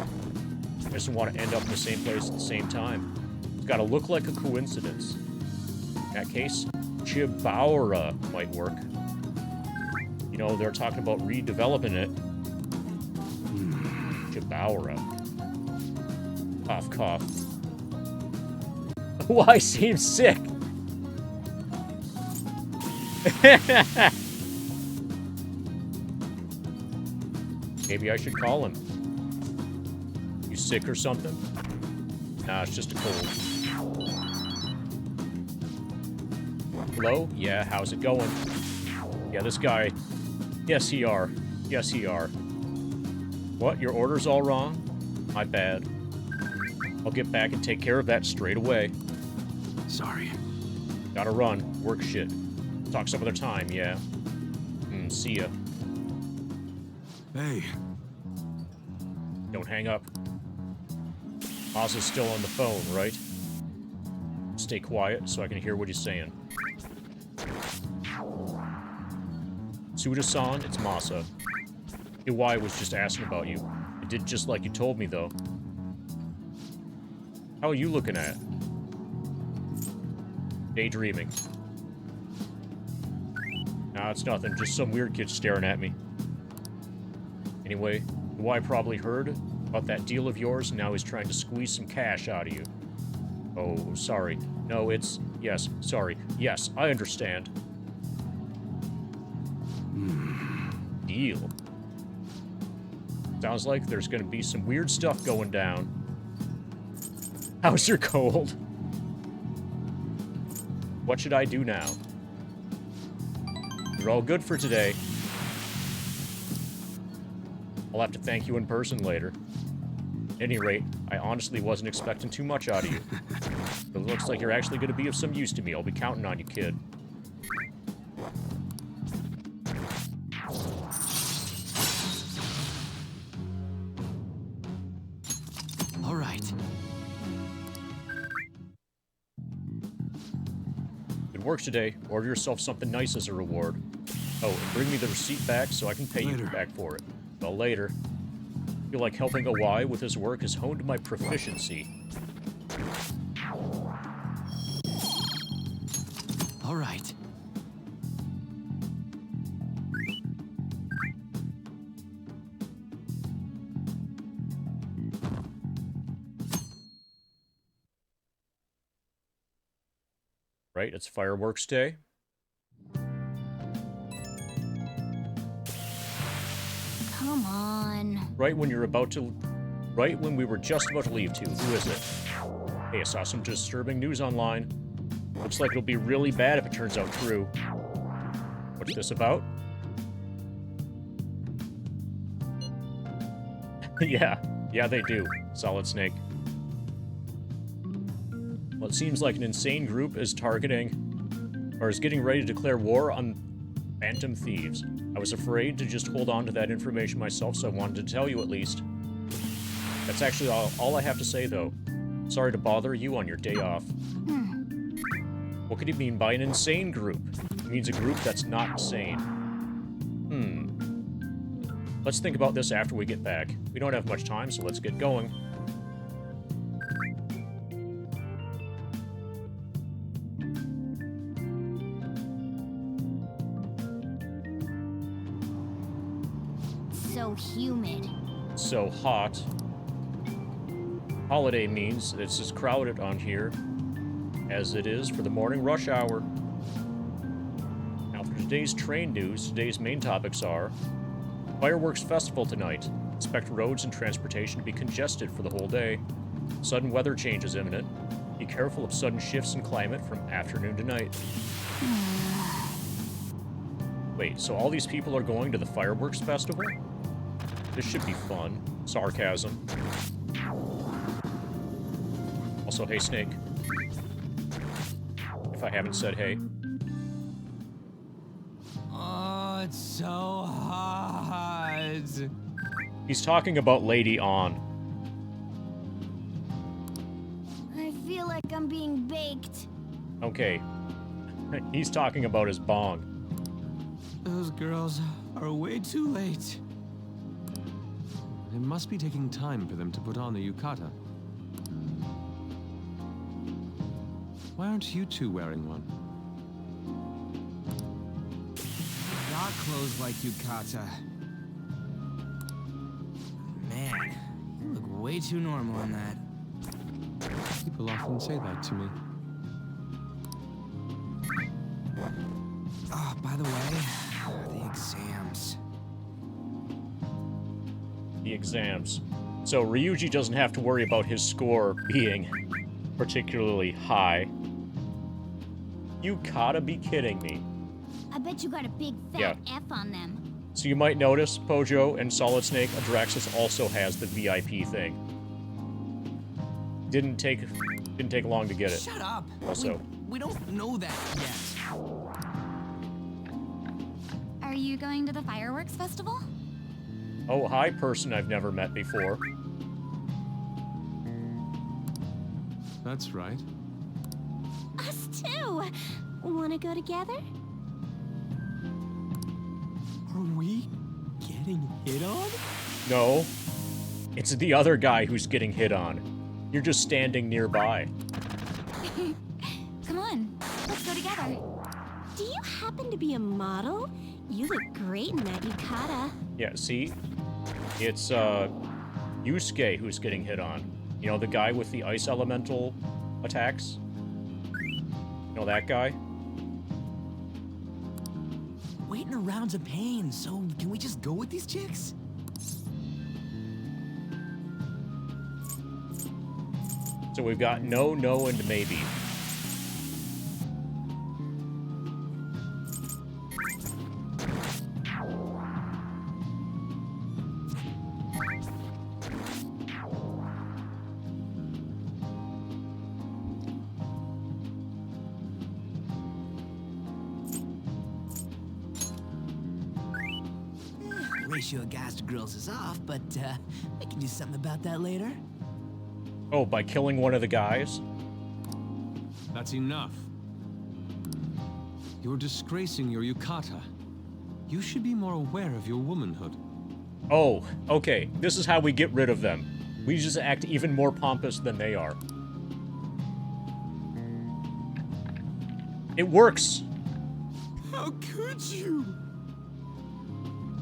I just want to end up in the same place at the same time. It's got to look like a coincidence. In that case, Chibaura might work. You know, they're talking about redeveloping it. Chibaura. Cough, cough. Oh, I seem sick. Maybe I should call him. You sick or something? Nah, it's just a cold. Hello? Yeah, how's it going? Yeah, this guy... Yes, he are. Yes, he are. What? Your order's all wrong? My bad. I'll get back and take care of that straight away. Sorry. Gotta run. Work shit. Talk some other time, yeah? See ya. Hey. Don't hang up. Masa's still on the phone, right? Stay quiet so I can hear what he's saying. Suda-san, it's Masa. Iwai was just asking about you. I did just like you told me, though. How are you looking at? Daydreaming. Nah, it's nothing. Just some weird kid staring at me. Anyway, Iwai probably heard about that deal of yours, and now he's trying to squeeze some cash out of you. Oh, sorry. No, it's... Yes, sorry. Yes, I understand. Deal. Sounds like there's gonna be some weird stuff going down. How's your cold? What should I do now? You're all good for today. I'll have to thank you in person later. At any rate, I honestly wasn't expecting too much out of you. But it looks like you're actually going to be of some use to me. I'll be counting on you, kid. All right. Good work today. Order yourself something nice as a reward. Oh, and bring me the receipt back so I can pay you back for it. Well, later. I feel like helping Iwai with his work has honed my proficiency. All right. Right, it's fireworks day. Come on. Right when we were just about to leave, too. Who is it? Hey, I saw some disturbing news online. Looks like it'll be really bad if it turns out true. What's this about? Yeah, they do. Solid Snake. Well, it seems like an insane group is targeting, or is getting ready to declare war on Phantom Thieves. I was afraid to just hold on to that information myself, so I wanted to tell you at least. That's actually all I have to say, though. Sorry to bother you on your day off. What could he mean by an insane group? It means a group that's not sane. Let's think about this after we get back. We don't have much time, so let's get going. So humid. So hot. Holiday means it's as crowded on here as it is for the morning rush hour. Now for today's train news, today's main topics are Fireworks Festival tonight. Expect roads and transportation to be congested for the whole day. Sudden weather change is imminent. Be careful of sudden shifts in climate from afternoon to night. Wait, so all these people are going to the Fireworks Festival? This should be fun. Sarcasm. Also, hey, Snake. If I haven't said hey. Oh, it's so hot. He's talking about Lady On. I feel like I'm being baked. Okay. He's talking about his bong. Those girls are way too late. It must be taking time for them to put on the yukata. Why aren't you two wearing one? Got clothes like yukata. Man, you look way too normal on that. People often say that to me. Oh, by the way, the exams. The exams. So Ryuji doesn't have to worry about his score being particularly high. You gotta be kidding me. I bet you got a big fat F on them. So you might notice, Pojo and Solid Snake, Adraxis also has the VIP thing. Didn't take long to get it. Shut up. Also. We don't know that yet. Are you going to the fireworks festival? Oh, hi, person I've never met before. That's right. Us too. Wanna go together? Are we getting hit on? No. It's the other guy who's getting hit on. You're just standing nearby. Come on, let's go together. Do you happen to be a model? You look great in that yukata. Yeah, see? It's, Yusuke who's getting hit on. You know, the guy with the ice elemental attacks? You know that guy? Waiting around's a pain, so can we just go with these chicks? So we've got no, and maybe. Ratio of guys to girls is off, but we can do something about that later. Oh, by killing one of the guys? That's enough. You're disgracing your yukata. You should be more aware of your womanhood. Oh, okay. This is how we get rid of them. We just act even more pompous than they are. It works! How could you?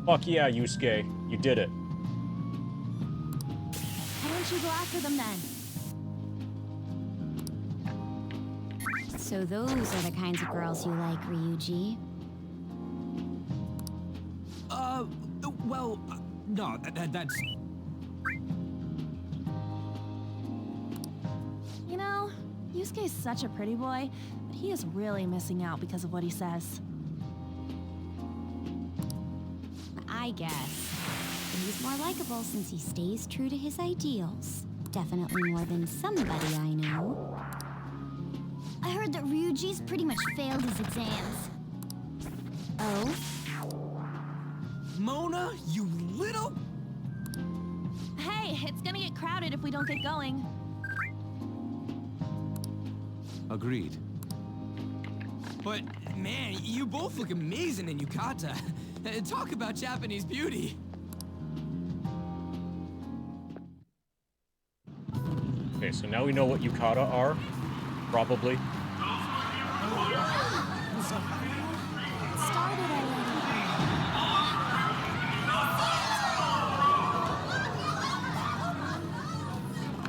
Fuck yeah, Yusuke. You did it. Why don't you go after them then? So those are the kinds of girls you like, Ryuji. Well, no, that's... You know, Yusuke's such a pretty boy, but he is really missing out because of what he says. I guess. he's more likable since he stays true to his ideals. Definitely more than somebody I know. I heard that Ryuji's pretty much failed his exams. Oh? Mona, you little... Hey, it's gonna get crowded if we don't get going. Agreed. But, man, you both look amazing in yukata. Talk about Japanese beauty. Okay, so now we know what yukata are. Probably.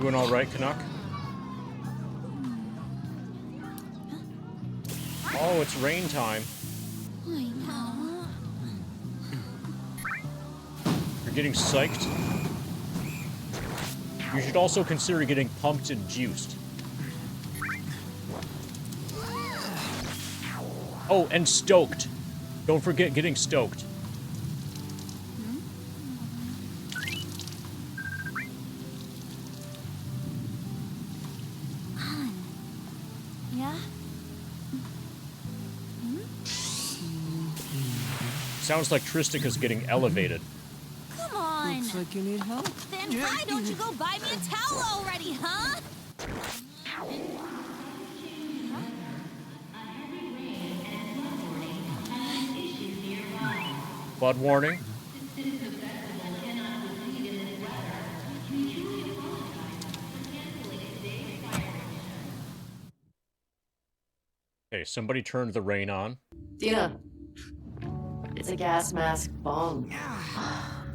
Doing all right, Canuck? Oh, it's rain time. I know. You're getting psyched? You should also consider getting pumped and juiced. Oh, and stoked. Don't forget getting stoked. Yeah? Sounds like Tristika's getting elevated. Come on. Looks like you need help. Then why don't you go buy me a towel already, huh? Flood warning. Okay, somebody turned the rain on. Dina, it's a gas mask bomb.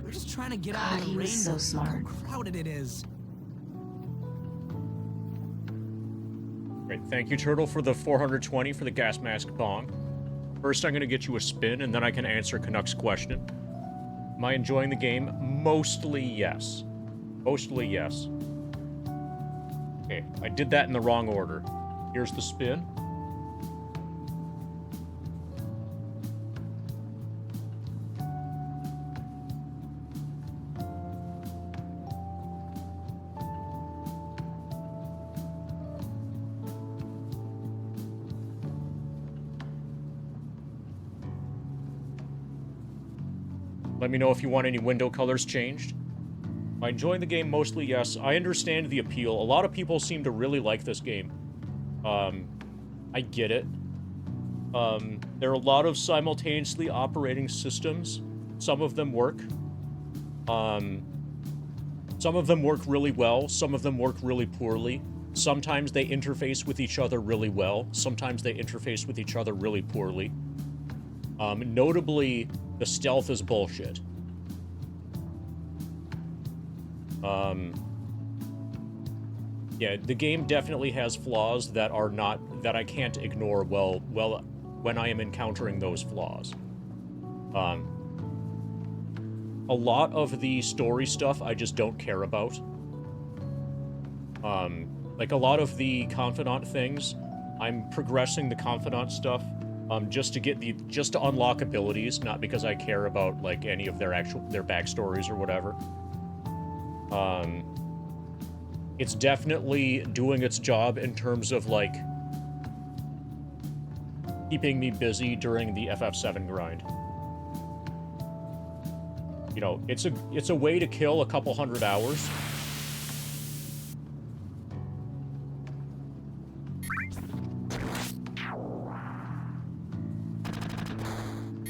We're just trying to get out of the He rain. was so smart. Look how crowded it is. Great, thank you, Turtle, for the 420 for the gas mask bong. First, I'm going to get you a spin, and then I can answer Canuck's question. Am I enjoying the game? Mostly yes. Mostly yes. Okay, I did that in the wrong order. Here's the spin. Let me know if you want any window colors changed. Am I enjoying the game? Mostly yes. I understand the appeal. A lot of people seem to really like this game. I get it. There are a lot of simultaneously operating systems. Some of them work. Some of them work really well. Some of them work really poorly. Sometimes they interface with each other really well. Sometimes they interface with each other really poorly. Notably, the stealth is bullshit. Yeah, the game definitely has flaws that are not, that I can't ignore well, when I am encountering those flaws. A lot of the story stuff I just don't care about. Like a lot of the Confidant things, I'm progressing the Confidant stuff just to unlock abilities, not because I care about like any of their backstories or whatever. It's definitely doing its job in terms of like keeping me busy during the FF7 grind. You know, it's a way to kill a couple 100 hours.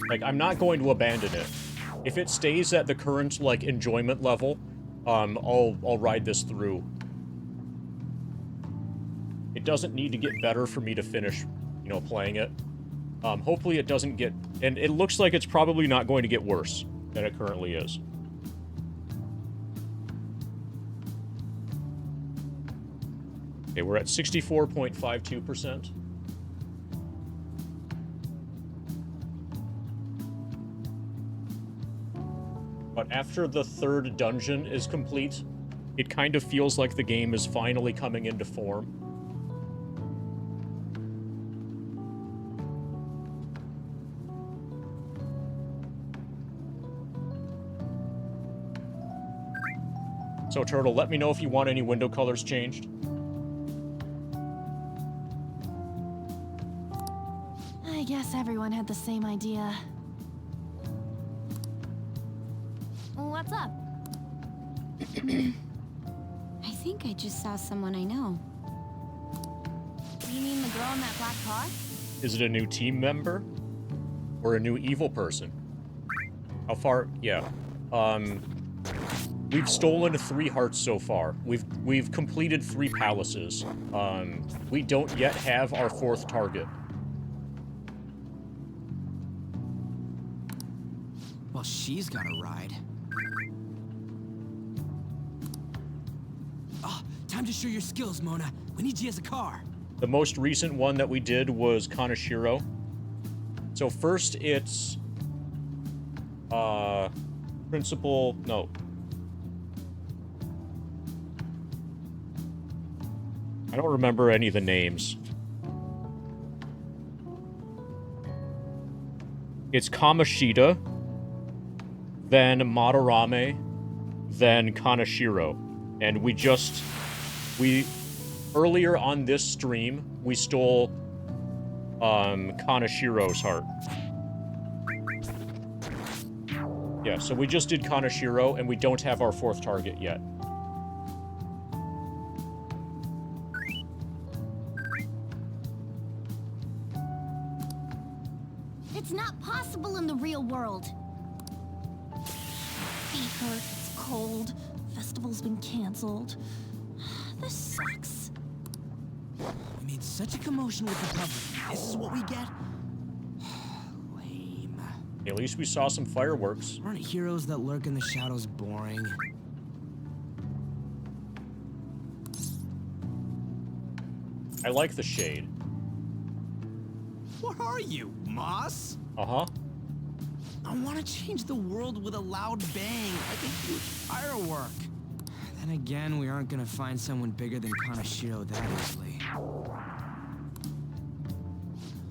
Like, I'm not going to abandon it. If it stays at the current, like, enjoyment level, I'll ride this through. It doesn't need to get better for me to finish, you know, playing it. Hopefully it doesn't get... And it looks like it's probably not going to get worse than it currently is. Okay, we're at 64.52%. But after the third dungeon is complete, it kind of feels like the game is finally coming into form. So, Turtle, let me know if you want any window colors changed. I guess everyone had the same idea. What's up? I think I just saw someone I know. You mean the girl in that black car? Is it a new team member? Or a new evil person? How far? Yeah. We've stolen 3 hearts so far. We've completed 3 palaces. We don't yet have our 4th target. Well, she's got a ride. Oh, time to show your skills, Mona. We need you as a car. The most recent one that we did was Kaneshiro. So first it's... Principal... No. I don't remember any of the names. It's Kamoshida, then Madarame, then Kaneshiro. And earlier on this stream, we stole Kaneshiro's heart. Yeah, so we just did Kaneshiro, and we don't have our 4th target yet. It's not possible in the real world. Feet hurt, it's cold, festival's been canceled. This sucks. We made such a commotion with the public. This is what we get? Lame. At least we saw some fireworks. Aren't heroes that lurk in the shadows boring? I like the shade. What are you, Moss? Uh-huh. I want to change the world with a loud bang, like a huge firework. Then again, we aren't gonna find someone bigger than Kaneshiro that easily.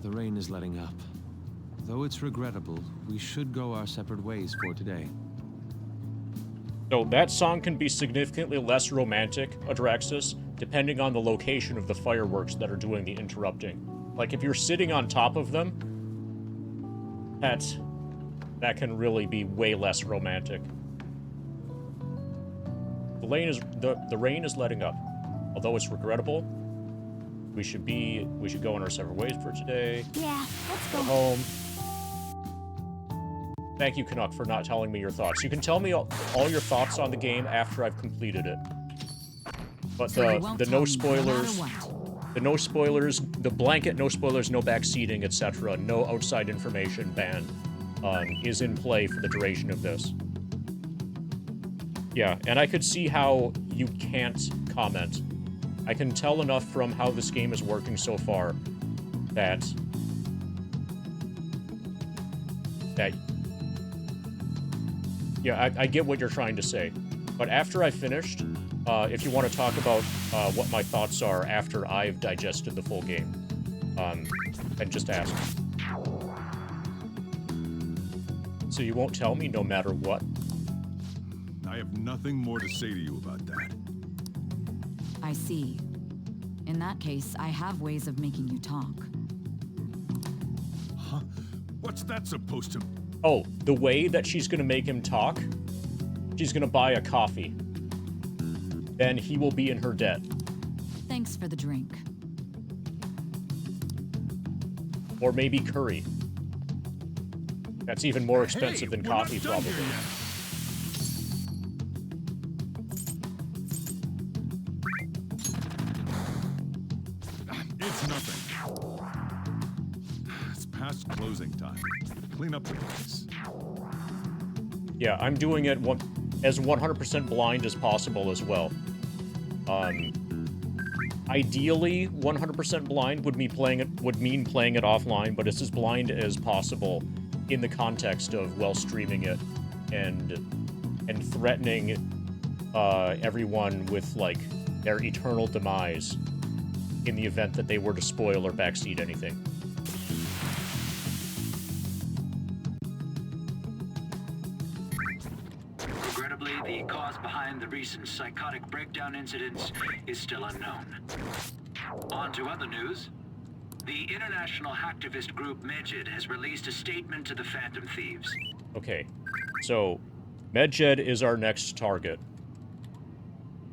The rain is letting up. Though it's regrettable, we should go our separate ways for today. So that song can be significantly less romantic, Adraxis, depending on the location of the fireworks that are doing the interrupting. Like, if you're sitting on top of them, that can really be way less romantic. The rain is letting up. Although it's regrettable, we should go on our separate ways for today. Yeah, let's go home. Thank you, Canuck, for not telling me your thoughts. You can tell me all your thoughts on the game after I've completed it. But the no spoilers, the no spoilers, the blanket no spoilers, no backseating, etc., no outside information ban is in play for the duration of this. Yeah, and I could see how you can't comment. I can tell enough from how this game is working so far that yeah, I get what you're trying to say. But after I finished, if you want to talk about what my thoughts are after I've digested the full game, then just ask. So you won't tell me no matter what? I have nothing more to say to you about that. I see. In that case, I have ways of making you talk. Huh? What's that supposed to... Oh, the way that she's gonna make him talk? She's gonna buy a coffee. Then he will be in her debt. Thanks for the drink. Or maybe curry. That's even more expensive than coffee, probably. It's nothing. It's past closing time. Clean up the place. Yeah, I'm doing it as 100% blind as possible as well. Ideally, 100% blind would mean playing it offline, but it's as blind as possible in the context of streaming it and threatening everyone with like their eternal demise in the event that they were to spoil or backseat anything. Regrettably, the cause behind the recent psychotic breakdown incidents is still unknown. On to other news. The international hacktivist group Medjed has released a statement to the Phantom Thieves. Okay, so Medjed is our next target.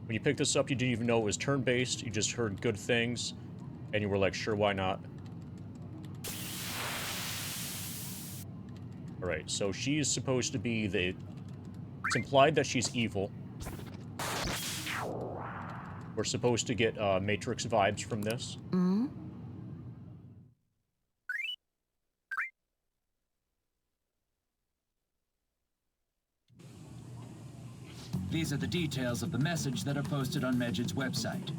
When you picked this up, you didn't even know it was turn-based. You just heard good things, and you were like, sure, why not? Alright, so she's supposed to be the... It's implied that she's evil. We're supposed to get Matrix vibes from this. Mm-hmm. These are the details of the message that are posted on Medjed's website.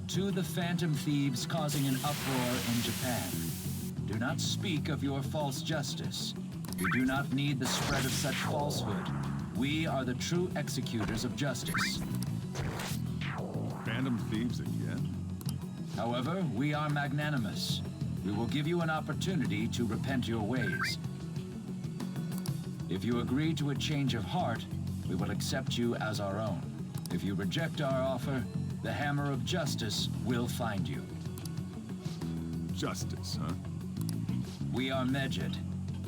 To the Phantom Thieves causing an uproar in Japan. Do not speak of your false justice. We do not need the spread of such falsehood. We are the true executors of justice. Phantom Thieves again? However, we are magnanimous. We will give you an opportunity to repent your ways. If you agree to a change of heart, we will accept you as our own. If you reject our offer, the hammer of justice will find you. Justice, huh? We are Medjed.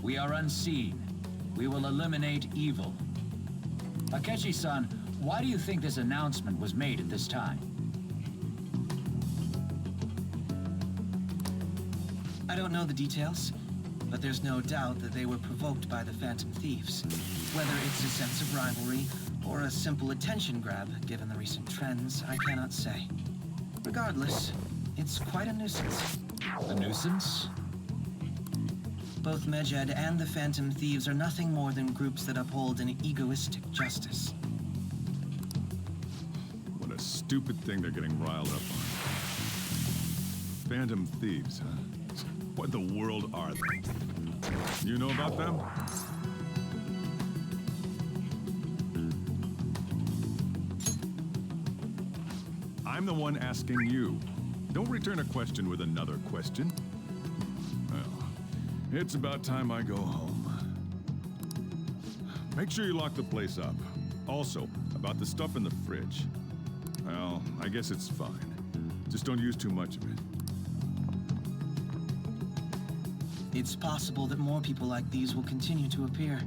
We are unseen. We will eliminate evil. Akechi-san, why do you think this announcement was made at this time? I don't know the details, but there's no doubt that they were provoked by the Phantom Thieves. Whether it's a sense of rivalry or a simple attention grab, given the recent trends, I cannot say. Regardless, it's quite a nuisance. A nuisance? Both Medjed and the Phantom Thieves are nothing more than groups that uphold an egoistic justice. What a stupid thing they're getting riled up on. Phantom Thieves, huh? What the world are they? You know about them? I'm the one asking you. Don't return a question with another question. Well, it's about time I go home. Make sure you lock the place up. Also, about the stuff in the fridge. Well, I guess it's fine. Just don't use too much of it. It's possible that more people like these will continue to appear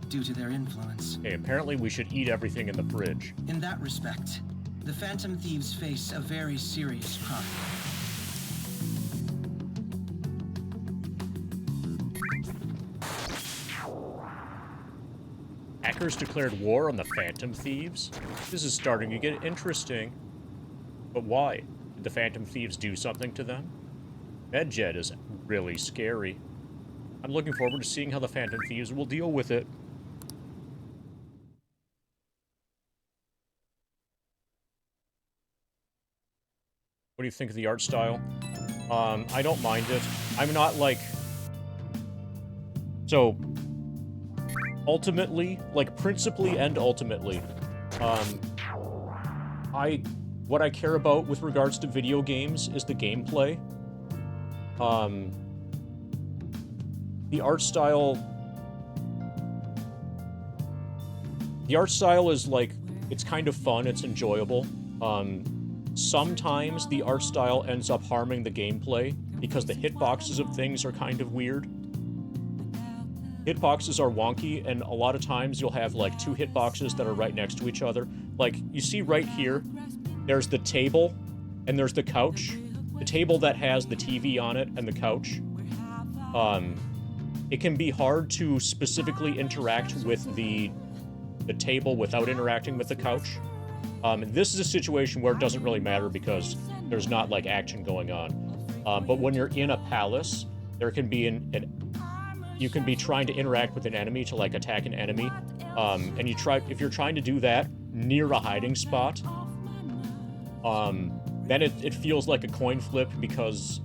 due to their influence. Okay, apparently we should eat everything in the fridge. In that respect, the Phantom Thieves face a very serious crime. Hackers declared war on the Phantom Thieves? This is starting to get interesting. But why? Did the Phantom Thieves do something to them? Medjed is really scary. I'm looking forward to seeing how the Phantom Thieves will deal with it. What do you think of the art style? I don't mind it. I'm not like... So, ultimately, like principally and ultimately, what I care about with regards to video games is the gameplay. The art style is like, it's kind of fun, it's enjoyable. Sometimes the art style ends up harming the gameplay because the hitboxes of things are kind of weird. Hitboxes are wonky, and a lot of times you'll have like two hitboxes that are right next to each other. Like, you see right here, there's the table and there's the couch. The table that has the TV on it and the couch. It can be hard to specifically interact with the table without interacting with the couch. This is a situation where it doesn't really matter because there's not like action going on. But when you're in a palace, there can be you can be trying to interact with an enemy to like attack an enemy. And if you're trying to do that near a hiding spot, then it feels like a coin flip because,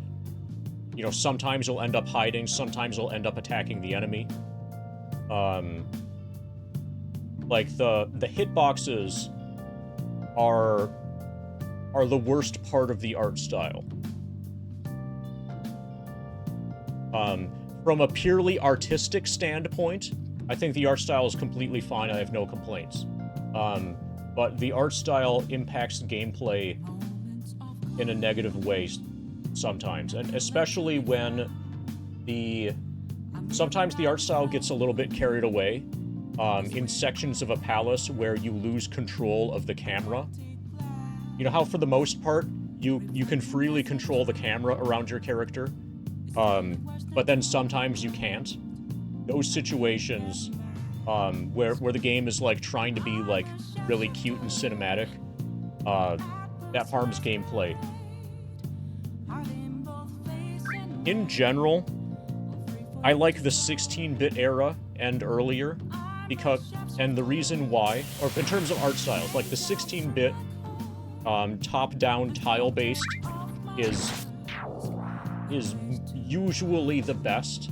you know, sometimes you'll end up hiding, sometimes you'll end up attacking the enemy. Like the hitboxes are the worst part of the art style. From a purely artistic standpoint, I think the art style is completely fine. I have no complaints. But the art style impacts gameplay in a negative way sometimes, and especially when sometimes the art style gets a little bit carried away in sections of a palace where you lose control of the camera. You know how for the most part you can freely control the camera around your character, but then sometimes you can't. Those situations where the game is like trying to be like really cute and cinematic, that harms gameplay. In general, I like the 16-bit era and earlier, and the reason why, or in terms of art styles, like the 16-bit top-down tile-based is usually the best,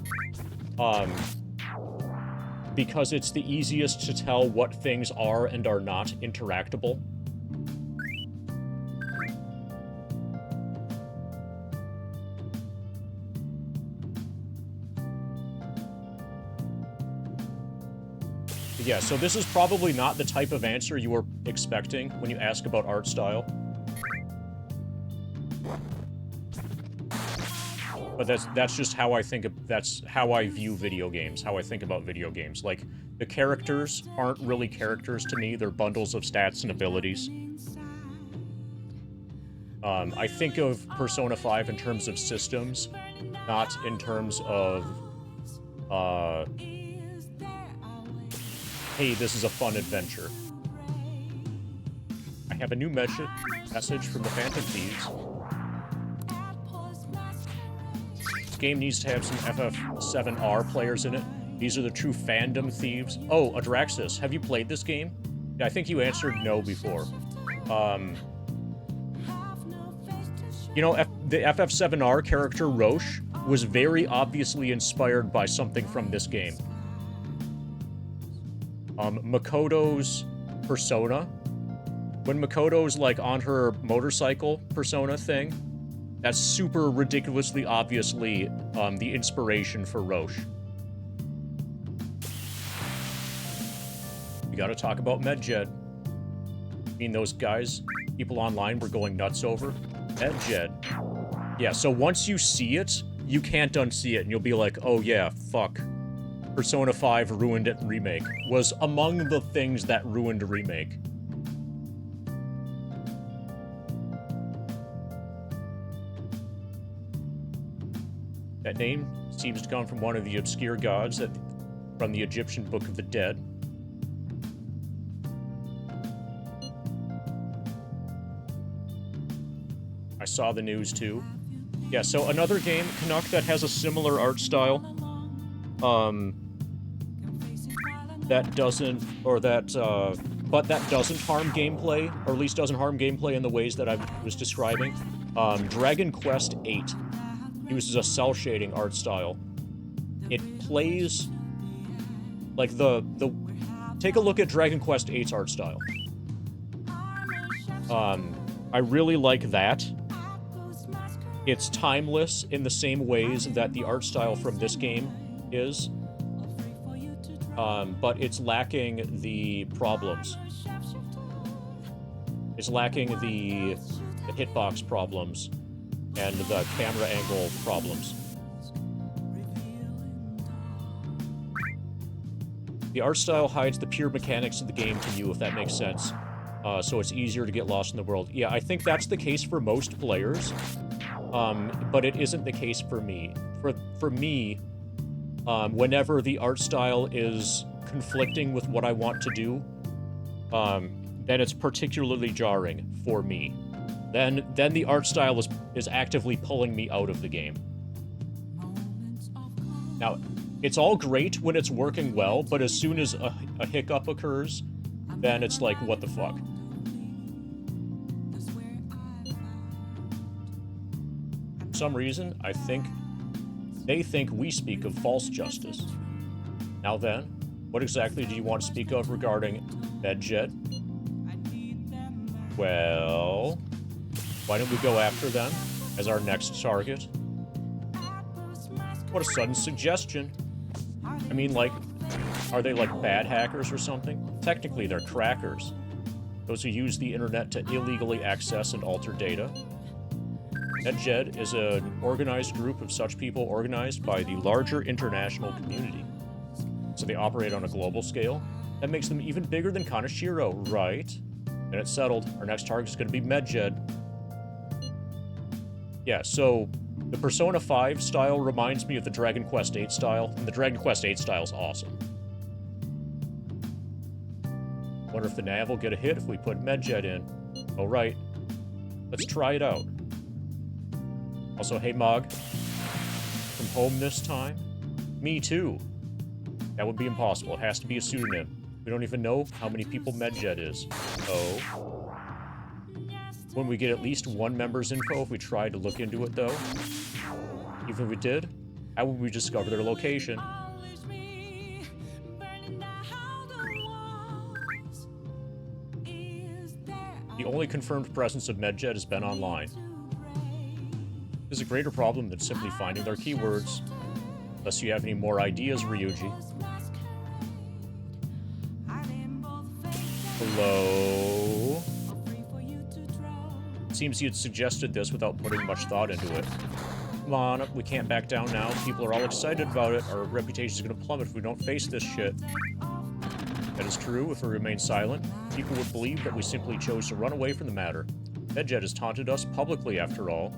because it's the easiest to tell what things are and are not interactable. Yeah, so this is probably not the type of answer you were expecting when you ask about art style. But that's just how I think that's how I view video games, how I think about video games. Like, the characters aren't really characters to me, they're bundles of stats and abilities. I think of Persona 5 in terms of systems, not in terms of, hey, this is a fun adventure. I have a new message from the Phantom Thieves. This game needs to have some FF7R players in it. These are the true fandom thieves. Oh, Adraxis, have you played this game? Yeah, I think you answered no before. You know, the FF7R character, Roche, was very obviously inspired by something from this game. Makoto's persona. When Makoto's, like, on her motorcycle persona thing, that's super ridiculously obviously the inspiration for Roche. We gotta talk about Medjed. I mean, those guys, people online were going nuts over. Medjed. Yeah, so once you see it, you can't unsee it, and you'll be like, oh yeah, fuck. Persona 5 ruined it remake. Was among the things that ruined a remake. That name seems to come from one of the obscure gods from the Egyptian Book of the Dead. I saw the news too. Yeah, so another game, Canuck, that has a similar art style. That doesn't, or that, but that doesn't harm gameplay, or at least doesn't harm gameplay in the ways that I was describing. Dragon Quest VIII uses a cell shading art style. It plays like take a look at Dragon Quest VIII's art style. I really like that. It's timeless in the same ways that the art style from this game is. But it's lacking the problems. It's lacking the hitbox problems and the camera angle problems. The art style hides the pure mechanics of the game to you, if that makes sense. So it's easier to get lost in the world. Yeah, I think that's the case for most players, but it isn't the case for me. For me, whenever the art style is conflicting with what I want to do, then it's particularly jarring for me. Then the art style is actively pulling me out of the game. Now, it's all great when it's working well, but as soon as a hiccup occurs, then it's like, what the fuck? For some reason, they think we speak of false justice. Now then, what exactly do you want to speak of regarding Medjed? Well, why don't we go after them as our next target? What a sudden suggestion. I mean, like, Are they like bad hackers or something? Technically, they're crackers. Those who use the internet to illegally access and alter data. NetJed is an organized group of such people organized by the larger international community. So they operate on a global scale. That makes them even bigger than Kaneshiro, right? And it's settled. Our next target is going to be MedJed. Yeah, so the Persona 5 style reminds me of the Dragon Quest 8 style, and the Dragon Quest 8 style is awesome. Wonder if the nav will get a hit if we put MedJed in. Oh, right. Let's try it out. Also, hey, Mog. From home this time? Me too. That would be impossible. It has to be a pseudonym. We don't even know how many people MedJed is. Oh. When we get at least one member's info if we try to look into it, though. Even if we did, how would we discover their location? The only confirmed presence of MedJed has been online. This is a greater problem than simply finding their keywords. Unless you have any more ideas, Ryuji. Hello? Seems he had suggested this without putting much thought into it. Come on, we can't back down now. People are all excited about it. Our reputation is going to plummet if we don't face this shit. That is true. If we remain silent, people would believe that we simply chose to run away from the matter. MedJed has taunted us publicly, after all.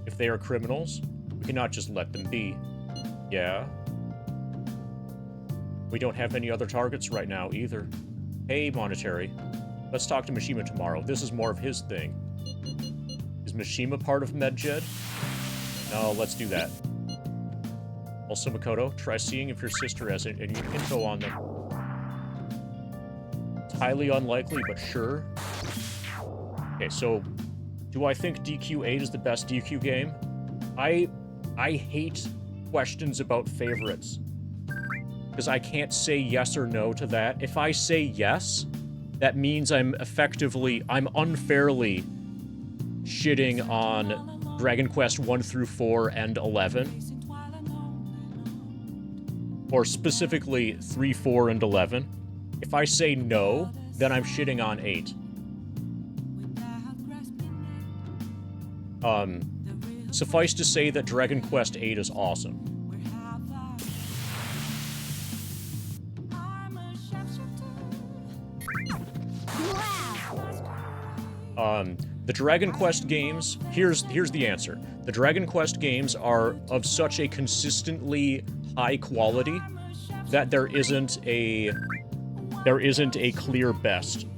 If they are criminals, we cannot just let them be. Yeah? We don't have any other targets right now, either. Hey, Monetary. Let's talk to Mishima tomorrow. This is more of his thing. Is Mishima part of MedJed? No, let's do that. Also, Makoto, try seeing if your sister has any info on them. It's highly unlikely, but sure. Okay, so do I think DQ8 is the best DQ game? I hate questions about favorites. Because I can't say yes or no to that. If I say yes, that means I'm unfairly shitting on Dragon Quest 1 through 4 and 11. Or specifically 3, 4, and 11. If I say no, then I'm shitting on 8. Suffice to say that Dragon Quest 8 is awesome. The Dragon Quest games, here's the answer. The Dragon Quest games are of such a consistently high quality that there isn't a clear best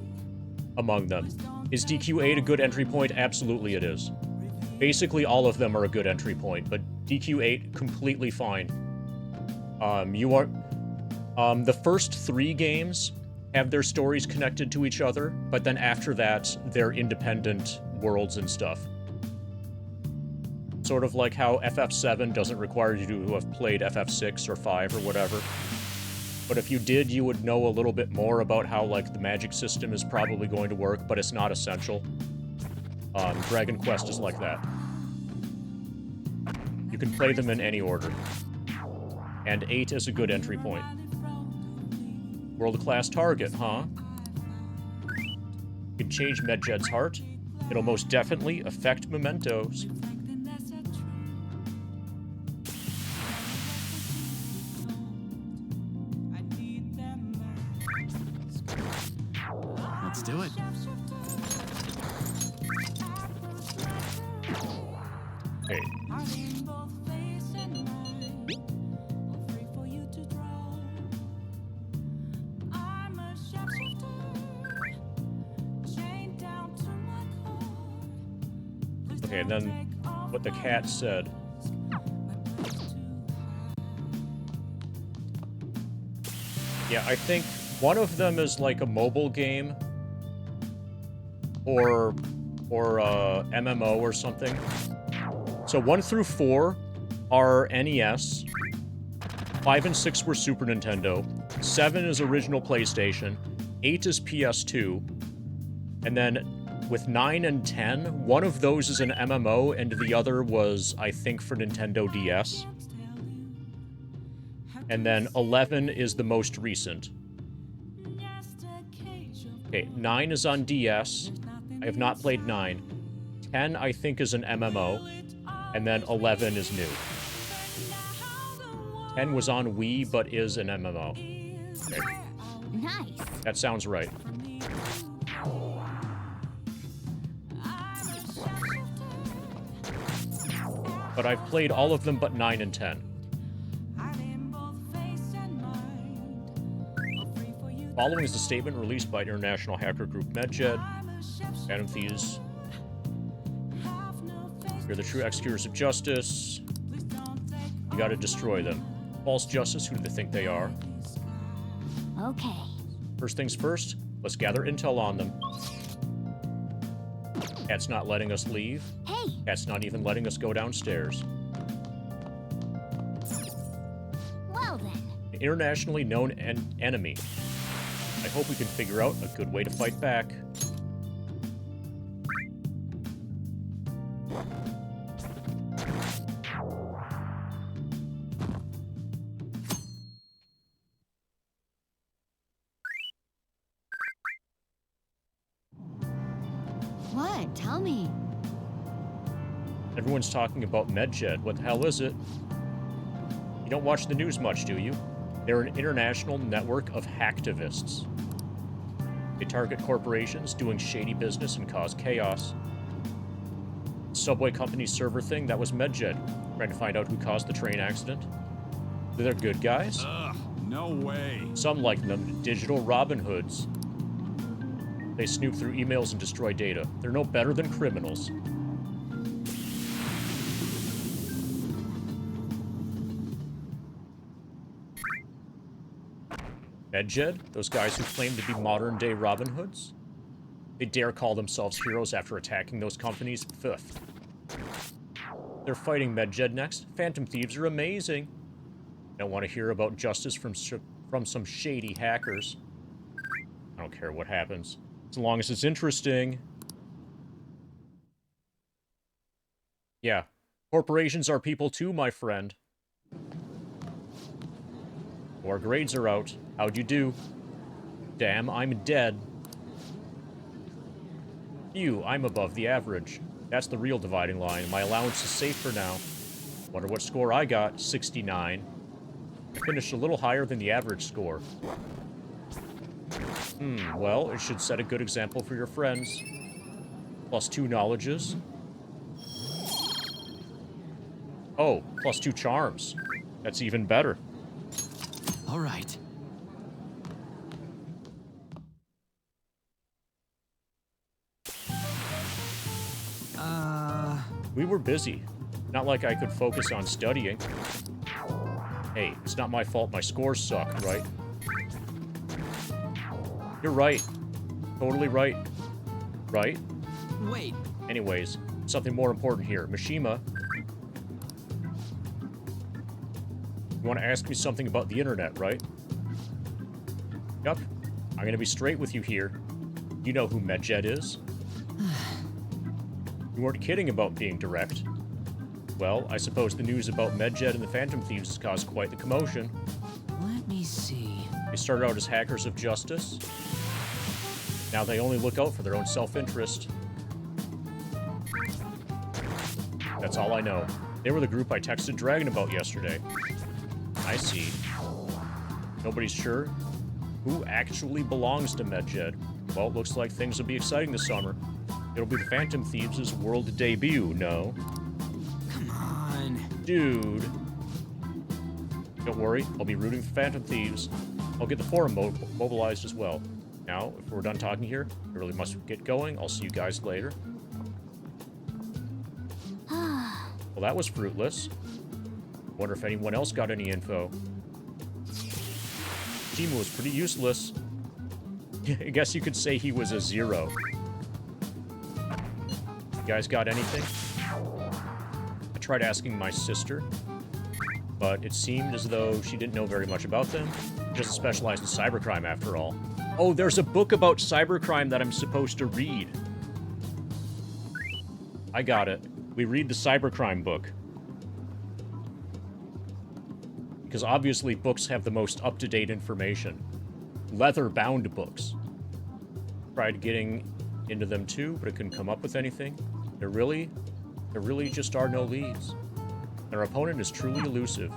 among them. Is DQ8 a good entry point? Absolutely it is. Basically all of them are a good entry point, but DQ8 completely fine. The first 3 games have their stories connected to each other, but then after that, they're independent worlds and stuff. Sort of like how FF7 doesn't require you to have played FF6 or 5 or whatever. But if you did, you would know a little bit more about how, like, the magic system is probably going to work, but it's not essential. Dragon Quest is like that. You can play them in any order. And 8 is a good entry point. World-class target, huh? You can change MedJed's heart. It'll most definitely affect mementos. Let's do it. Hey. Okay, and then what the cat said. Yeah, I think one of them is like a mobile game or MMO or something. So 1 through 4 are NES. 5 and 6 were Super Nintendo. 7 is original PlayStation. 8 is PS2. And then with 9 and 10, one of those is an MMO, and the other was, I think, for Nintendo DS. And then 11 is the most recent. Okay, 9 is on DS. I have not played 9. 10, I think, is an MMO. And then 11 is new. 10 was on Wii, but is an MMO. Okay. Nice. That sounds right. But I've played all of them but 9 and 10. Following is a statement released by international hacker group Medjed. Phantom Thieves. You're the true executors of justice. You gotta destroy them. False justice, who do they think they are? Okay. First things first, let's gather intel on them. Cat's not letting us leave. Hey! Cat's not even letting us go downstairs. Well then. An internationally known enemy. I hope we can figure out a good way to fight back. What? Tell me. Everyone's talking about Medjed. What the hell is it? You don't watch the news much, do you? They're an international network of hacktivists. They target corporations doing shady business and cause chaos. The subway company server thing, that was Medjed. Trying to find out who caused the train accident. They're good guys. Ugh, no way. Some like them, digital Robin Hoods. They snoop through emails and destroy data. They're no better than criminals. Medjed, those guys who claim to be modern-day Robin Hoods? They dare call themselves heroes after attacking those companies? Fifth. They're fighting Medjed next. Phantom Thieves are amazing. Don't want to hear about justice from some shady hackers. I don't care what happens. As long as it's interesting. Yeah. Corporations are people too, my friend. Our grades are out. How'd you do? Damn, I'm dead. Phew, I'm above the average. That's the real dividing line. My allowance is safe for now. Wonder what score I got. 69. I finished a little higher than the average score. Well, it should set a good example for your friends. +2 knowledges. Oh, +2 charms. That's even better. All right. We were busy. Not like I could focus on studying. Hey, it's not my fault my scores suck, right? You're right. Totally right. Right? Wait. Anyways, something more important here. Mishima. You want to ask me something about the internet, right? Yup. I'm gonna be straight with you here. You know who Medjed is? You weren't kidding about being direct. Well, I suppose the news about Medjed and the Phantom Thieves has caused quite the commotion. Let me see. They started out as hackers of justice. Now they only look out for their own self-interest. That's all I know. They were the group I texted Dragon about yesterday. I see. Nobody's sure who actually belongs to Medjed. Well, it looks like things will be exciting this summer. It'll be the Phantom Thieves' world debut, no? Come on. Dude. Don't worry, I'll be rooting for Phantom Thieves. I'll get the forum mobilized as well. Now, if we're done talking here, I really must get going. I'll see you guys later. Well, that was fruitless. Wonder if anyone else got any info. Timu was pretty useless. I guess you could say he was a 0. You guys got anything? I tried asking my sister, but it seemed as though she didn't know very much about them. She doesn't specialize in cybercrime after all. Oh, there's a book about cybercrime that I'm supposed to read. I got it. We read the cybercrime book. Because obviously books have the most up-to-date information. Leather-bound books. Tried getting into them too, but it couldn't come up with anything. There really just are no leads. Our opponent is truly elusive.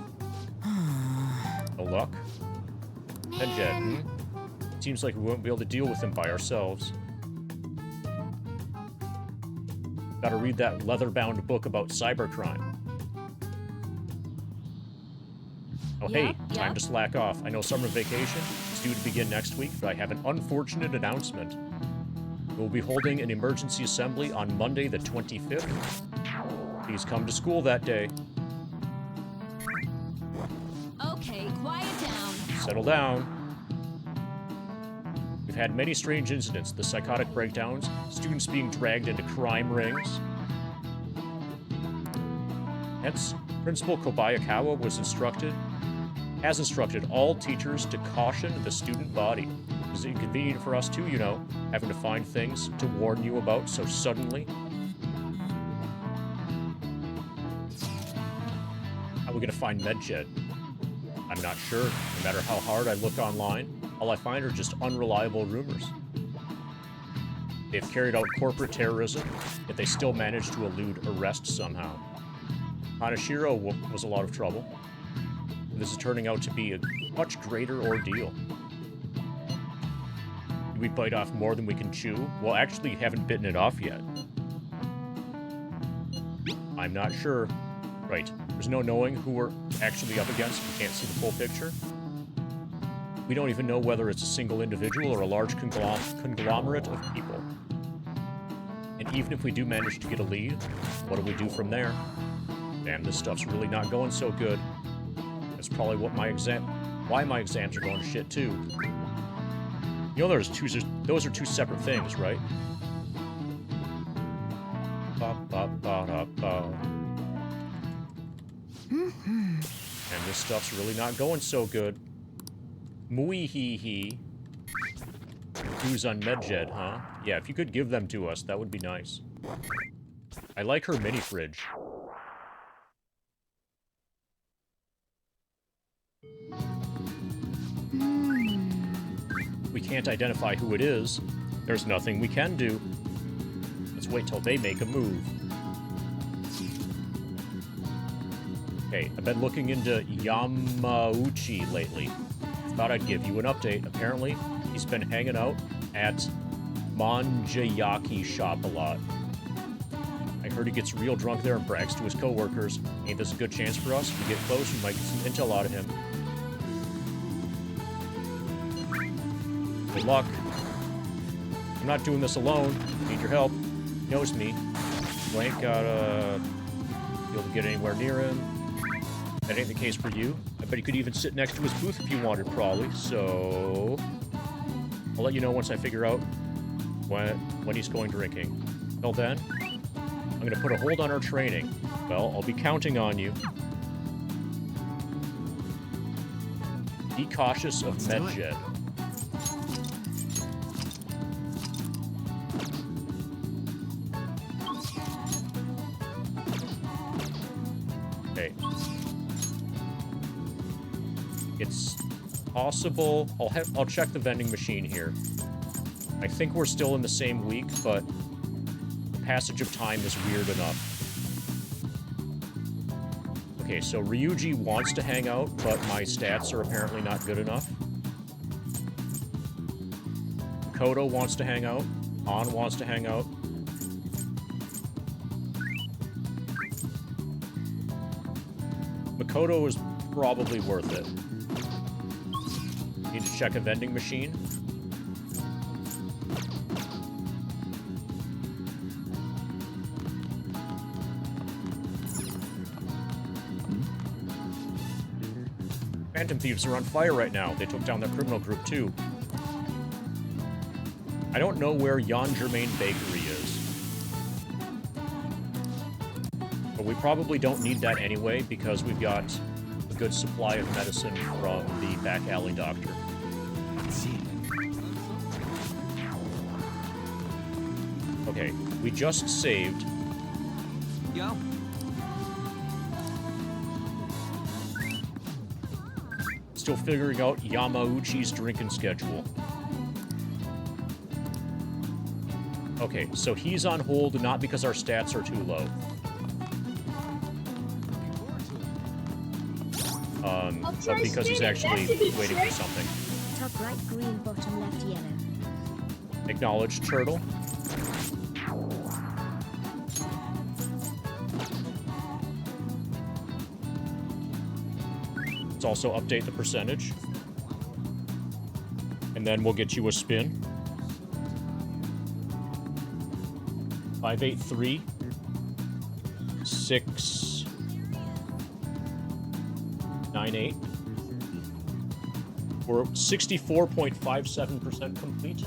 No luck? And Jet, Seems like we won't be able to deal with him by ourselves. Gotta read that leather-bound book about cybercrime. Oh, hey, time to slack off. I know summer vacation is due to begin next week, but I have an unfortunate announcement. We'll be holding an emergency assembly on Monday the 25th. Please come to school that day. Okay, quiet down. Settle down. We've had many strange incidents, the psychotic breakdowns, students being dragged into crime rings. Hence, Principal Kobayakawa has instructed all teachers to caution the student body. It's inconvenient for us too, you know, having to find things to warn you about so suddenly. How are we gonna find Medjet? I'm not sure. No matter how hard I look online, all I find are just unreliable rumors. They've carried out corporate terrorism, yet they still managed to elude arrest somehow. Kaneshiro was a lot of trouble. This is turning out to be a much greater ordeal. Do we bite off more than we can chew? Well, actually, haven't bitten it off yet. I'm not sure. Right, there's no knowing who we're actually up against. We can't see the full picture. We don't even know whether it's a single individual or a large conglomerate of people. And even if we do manage to get a lead, what do we do from there? Damn, this stuff's really not going so good. That's probably what why my exams are going to shit too. You know, those are two separate things, right? And this stuff's really not going so good. Mui-hee-hee. Who's on Medjet, huh? Yeah, if you could give them to us, that would be nice. I like her mini-fridge. We can't identify who it is. There's nothing we can do. Let's wait till they make a move. Okay, I've been looking into Yamauchi lately. Thought I'd give you an update. Apparently, he's been hanging out at Manjayaki shop a lot. I heard he gets real drunk there and brags to his coworkers. Ain't this a good chance for us? If we get close, we might get some intel out of him. Good luck. I'm not doing this alone. Need your help. He knows me. You ain't gotta be able to get anywhere near him. That ain't the case for you. I bet you could even sit next to his booth if you wanted, probably. So I'll let you know once I figure out when he's going drinking. Till then, I'm gonna put a hold on our training. Well, I'll be counting on you. Be cautious of Medjet. Okay. It's possible. I'll check the vending machine here. I think we're still in the same week, but the passage of time is weird enough. Okay, so Ryuji wants to hang out, but my stats are apparently not good enough. Kodo wants to hang out. An wants to hang out. Makoto is probably worth it. Need to check a vending machine. Phantom Thieves are on fire right now. They took down that criminal group too. I don't know where Jan Germain Bakery is. But we probably don't need that anyway because we've got a good supply of medicine from the back alley doctor. Okay, we just saved go. Still figuring out Yamauchi's drinking schedule. Okay, so he's on hold not because our stats are too low. But because he's actually waiting for something. Top right green, bottom left yellow. Acknowledge turtle. Let's also update the percentage. And then we'll get you a spin. 583 698. We're 64.57% complete.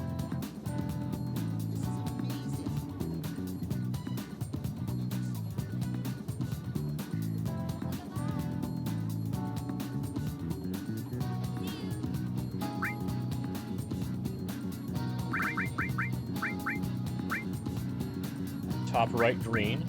Top right green.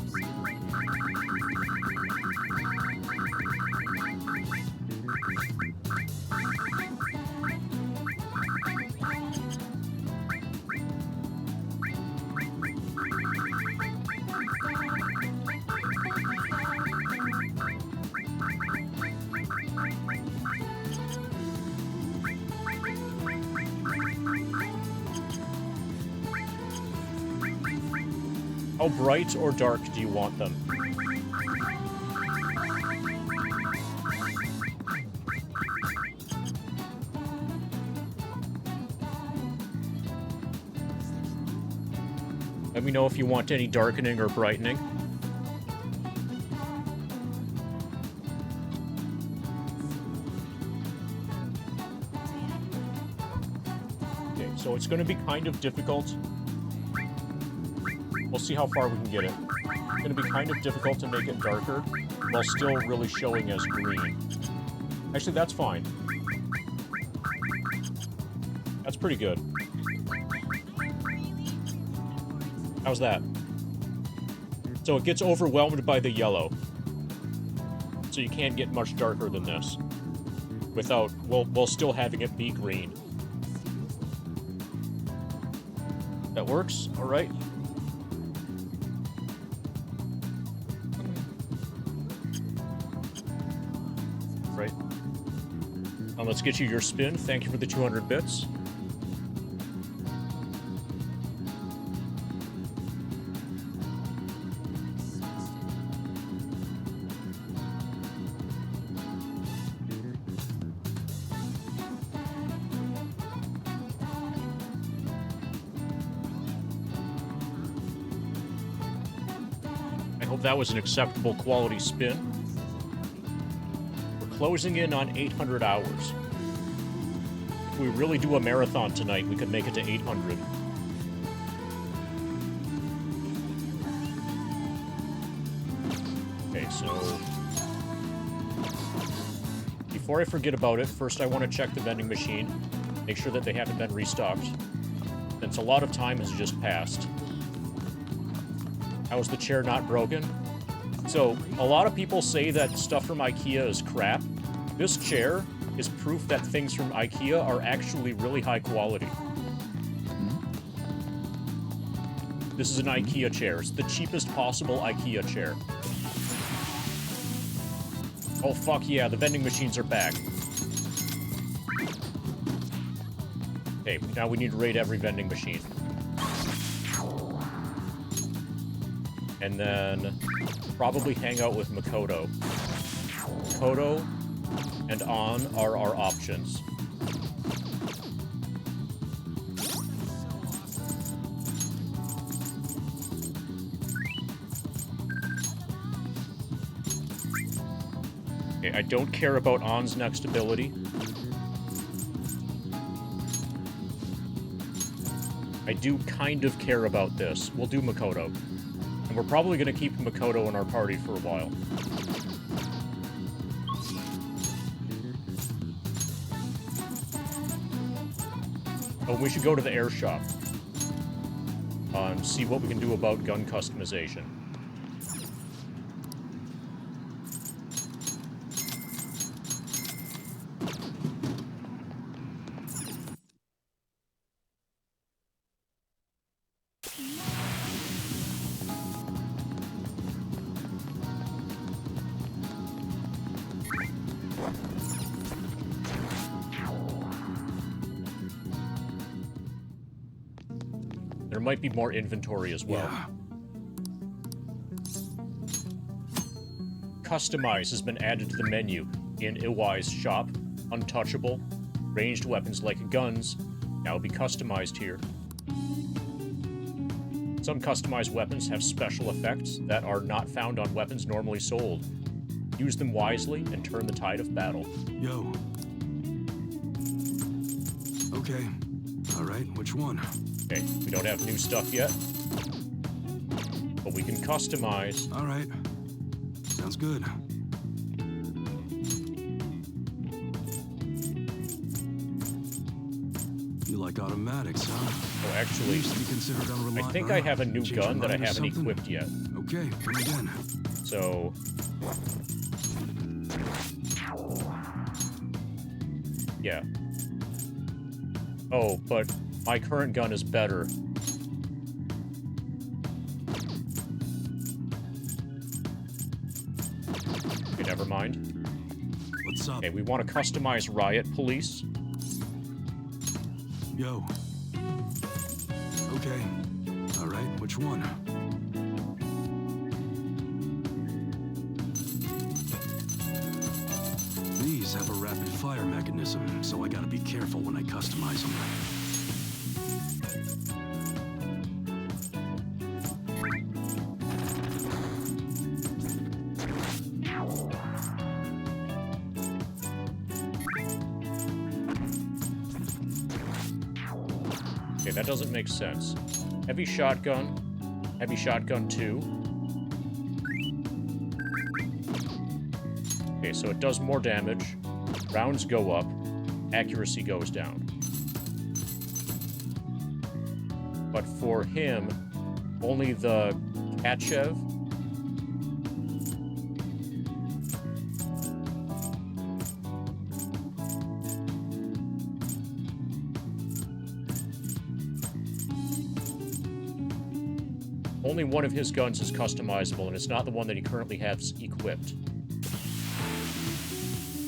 How bright or dark do you want them? Let me know if you want any darkening or brightening. Okay, so it's going to be kind of difficult. We'll see how far we can get it. It's going to be kind of difficult to make it darker while still really showing as green. Actually, that's fine. That's pretty good. How's that? So it gets overwhelmed by the yellow. So you can't get much darker than this without, while still having it be green. That works? All right. Right. Let's get you your spin. Thank you for the 200 bits. I hope that was an acceptable quality spin. Closing in on 800 hours. If we really do a marathon tonight, we could make it to 800. Okay, so... before I forget about it, first I want to check the vending machine, make sure that they haven't been restocked, since a lot of time has just passed. How is the chair not broken? So, a lot of people say that stuff from IKEA is crap. This chair is proof that things from IKEA are actually really high quality. This is an IKEA chair. It's the cheapest possible IKEA chair. Oh, fuck yeah, the vending machines are back. Okay, now we need to raid every vending machine. And then probably hang out with Makoto. Makoto and On are our options. Okay, I don't care about On's next ability. I do kind of care about this. We'll do Makoto. And we're probably going to keep Makoto in our party for a while. Oh, we should go to the air shop. And see what we can do about gun customization. There might be more inventory as well. Yeah. Customize has been added to the menu in Iwai's shop. Untouchable. Ranged weapons like guns now be customized here. Some customized weapons have special effects that are not found on weapons normally sold. Use them wisely and turn the tide of battle. Yo. Okay. All right, which one? Okay, we don't have new stuff yet, but we can customize. All right. Sounds good. You like automatics, huh? Oh, actually, Used to be considered unreliable. I think I have a new Change gun your that I mind or haven't something? equipped yet. Okay, come again. So... yeah. Oh, but my current gun is better. Okay, never mind. What's up? Okay, we want to customize Riot Police. Yo. Okay. All right, which one? These have a rapid fire mechanism, so I gotta be careful when I customize them. Okay, that doesn't make sense. Heavy shotgun 2. Okay, so it does more damage. Rounds go up. Accuracy goes down. But for him, only the Kachev. Only one of his guns is customizable, and it's not the one that he currently has equipped.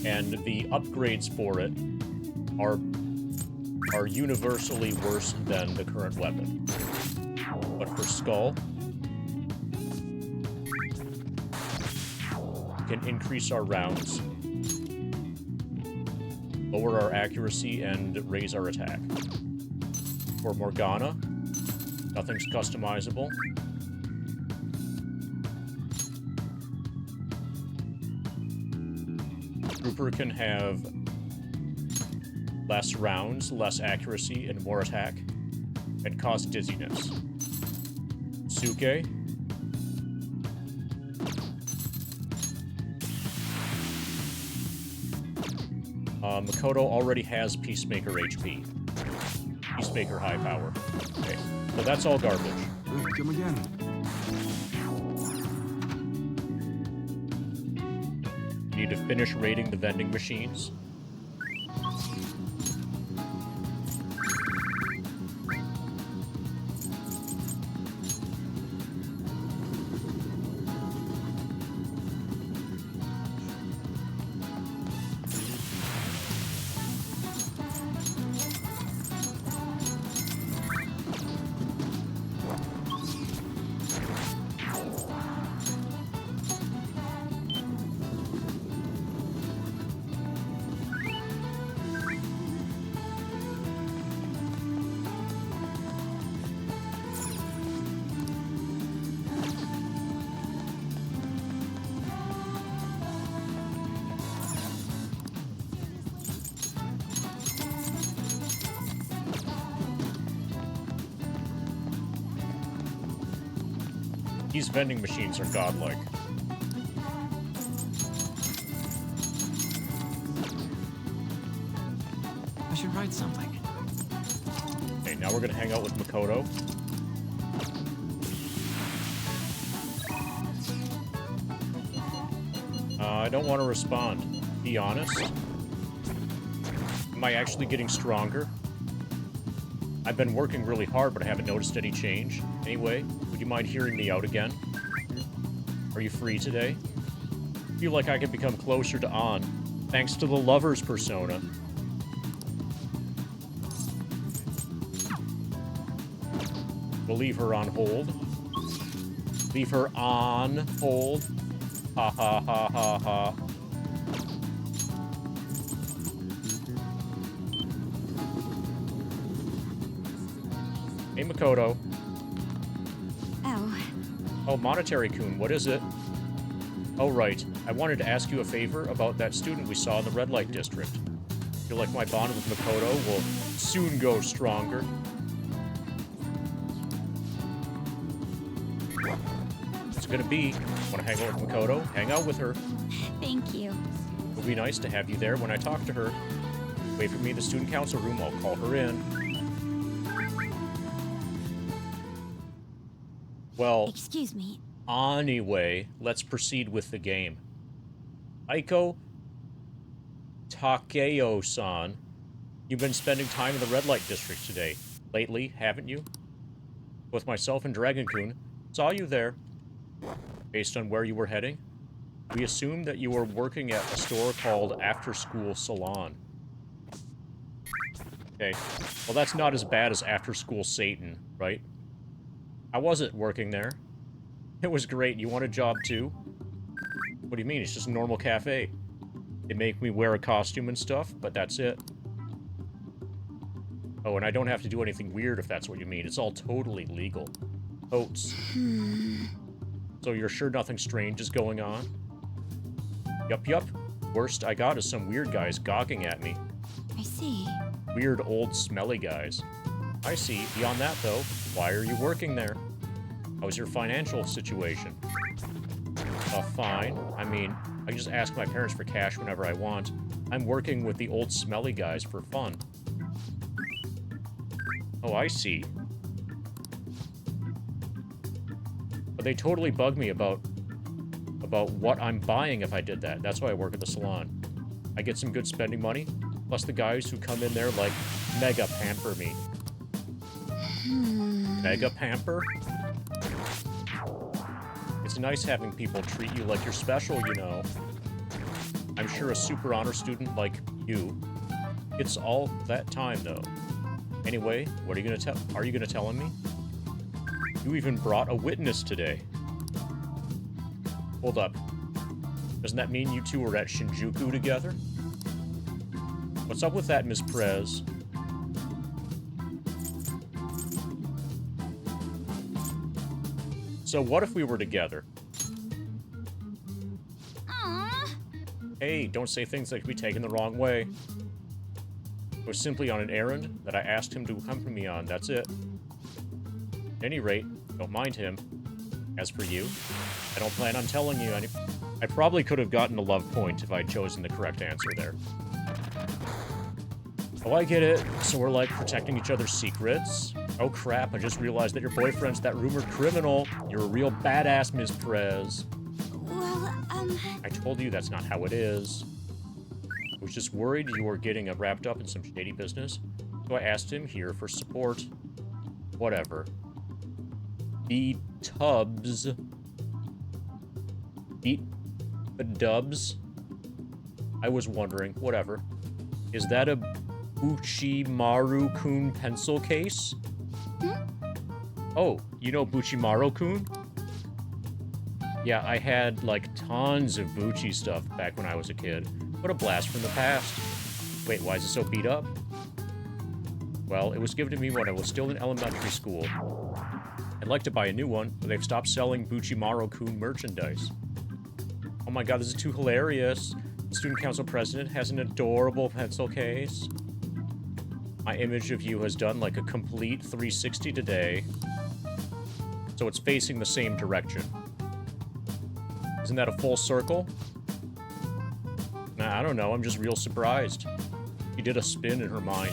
And the upgrades for it are universally worse than the current weapon. But for Skull, we can increase our rounds, lower our accuracy, and raise our attack. For Morgana, nothing's customizable. Trooper can have less rounds, less accuracy, and more attack, and cause dizziness. Suke. Makoto already has Peacemaker HP. Peacemaker high power. Okay, so that's all garbage. Come again. We need to finish raiding the vending machines. These vending machines are godlike. I should write something. Okay, now we're gonna hang out with Makoto. I don't want to respond. Be honest. Am I actually getting stronger? I've been working really hard, but I haven't noticed any change. Anyway, would you mind hearing me out again? Are you free today? I feel like I can become closer to An, thanks to the lover's persona. We'll leave her on hold. Leave her on hold. Ha ha ha ha ha. Hey, Makoto. Oh. Oh, Monetary-kun, what is it? Oh, right. I wanted to ask you a favor about that student we saw in the red light district. I feel like my bond with Makoto will soon go stronger. It's gonna be. Want to hang out with Makoto? Hang out with her. Thank you. It'll be nice to have you there when I talk to her. Wait for me in the student council room. I'll call her in. Well, excuse me. Anyway, let's proceed with the game. Aiko Takeo-san, you've been spending time in the red light district today. Lately, haven't you? Both myself and Dragon-kun saw you there. Based on where you were heading, we assumed that you were working at a store called After School Salon. Okay, well that's not as bad as After School Satan, right? How was it working there? It was great. You want a job too? What do you mean? It's just a normal cafe. They make me wear a costume and stuff, but that's it. Oh, and I don't have to do anything weird if that's what you mean. It's all totally legal. Oats. So you're sure nothing strange is going on? Yup. Worst I got is some weird guys gawking at me. I see. Weird old smelly guys. I see. Beyond that though, why are you working there? How's your financial situation? Fine. I mean, I can just ask my parents for cash whenever I want. I'm working with the old smelly guys for fun. Oh, I see. But they totally bug me about what I'm buying if I did that. That's why I work at the salon. I get some good spending money, plus the guys who come in there, like, mega pamper me. Mega pamper? It's nice having people treat you like you're special, you know. I'm sure a super honor student like you gets all that time, though. Anyway, what are you gonna tell me? You even brought a witness today. Hold up. Doesn't that mean you two were at Shinjuku together? What's up with that, Miss Prez? So what if we were together? Aww. Hey, don't say things that could be taken the wrong way. It was simply on an errand that I asked him to accompany me on, that's it. At any rate, don't mind him. As for you, I don't plan on telling you any... I probably could have gotten a love point if I'd chosen the correct answer there. Oh, I get it. So we're like protecting each other's secrets. Oh crap, I just realized that your boyfriend's that rumored criminal. You're a real badass, Ms. Prez. Well, I told you that's not how it is. I was just worried you were getting wrapped up in some shady business, so I asked him here for support. Whatever. B-Tubs. B-Dubs? I was wondering. Whatever. Is that a Buchimaru-kun pencil case? Oh, you know Buchimaru-kun? Yeah, I had, like, tons of Buchi stuff back when I was a kid. What a blast from the past. Wait, why is it so beat up? Well, it was given to me when I was still in elementary school. I'd like to buy a new one, but they've stopped selling Buchimaru-kun merchandise. Oh my god, this is too hilarious. The student council president has an adorable pencil case. My image of you has done like a complete 360 today. So it's facing the same direction. Isn't that a full circle? Nah, I don't know. I'm just real surprised. She did a spin in her mind.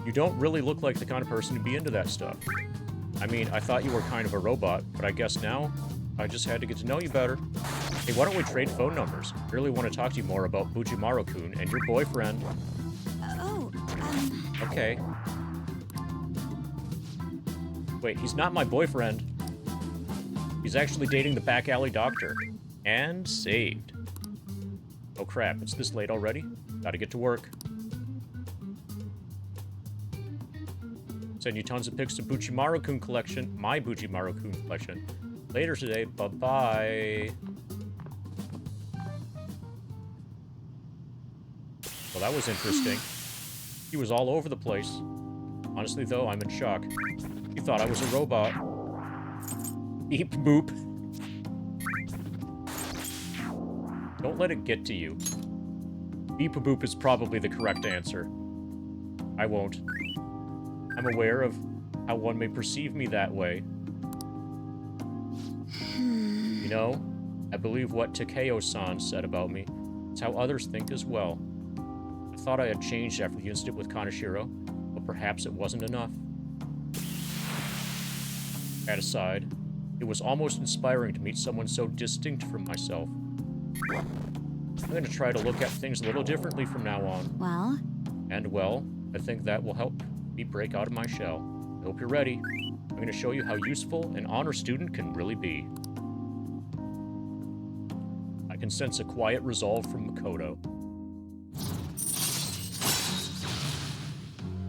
You don't really look like the kind of person to be into that stuff. I mean, I thought you were kind of a robot, but I guess now I just had to get to know you better. Hey, why don't we trade phone numbers? I really want to talk to you more about Buchimaru-kun and your boyfriend. Okay. Wait, he's not my boyfriend. He's actually dating the back alley doctor. And saved. Oh crap, it's this late already? Gotta get to work. Send you tons of pics of Buchimaru-kun collection, my Buchimaru-kun collection. Later today, bye-bye. Well, that was interesting. He was all over the place. Honestly, though, I'm in shock. He thought I was a robot. Beep boop. Don't let it get to you. Beep boop is probably the correct answer. I won't. I'm aware of how one may perceive me that way. You know, I believe what Takeo-san said about me. It's how others think as well. I thought I had changed after the incident with Kaneshiro, but perhaps it wasn't enough. That aside, it was almost inspiring to meet someone so distinct from myself. I'm going to try to look at things a little differently from now on. Well? And well, I think that will help me break out of my shell. I hope you're ready. I'm going to show you how useful an honor student can really be. I can sense a quiet resolve from Makoto.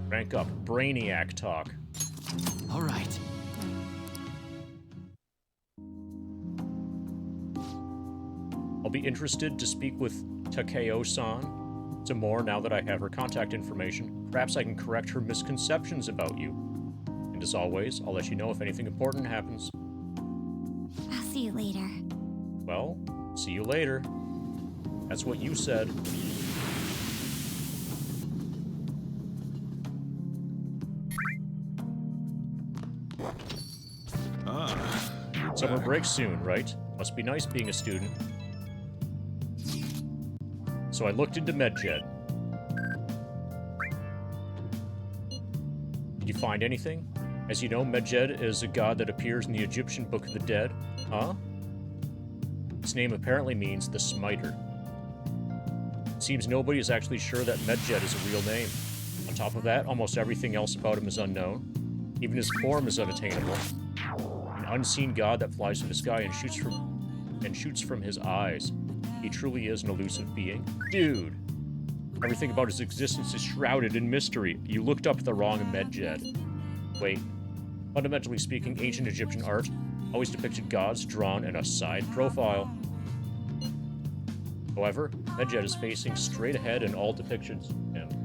Rank up. Brainiac talk. All right. I'll be interested to speak with Takeo-san some more now that I have her contact information. Perhaps I can correct her misconceptions about you. And as always, I'll let you know if anything important happens. I'll see you later. Well, see you later. That's what you said. Summer break soon, right? Must be nice being a student. So I looked into MedJed. Did you find anything? As you know, MedJed is a god that appears in the Egyptian Book of the Dead. Huh? Its name apparently means the Smiter. It seems nobody is actually sure that MedJed is a real name. On top of that, almost everything else about him is unknown. Even his form is unattainable. An unseen god that flies through the sky and shoots from his eyes. He truly is an elusive being. Dude! Everything about his existence is shrouded in mystery. You looked up the wrong MedJed. Wait. Fundamentally speaking, ancient Egyptian art always depicted gods drawn in a side profile. However, MedJed is facing straight ahead in all depictions. And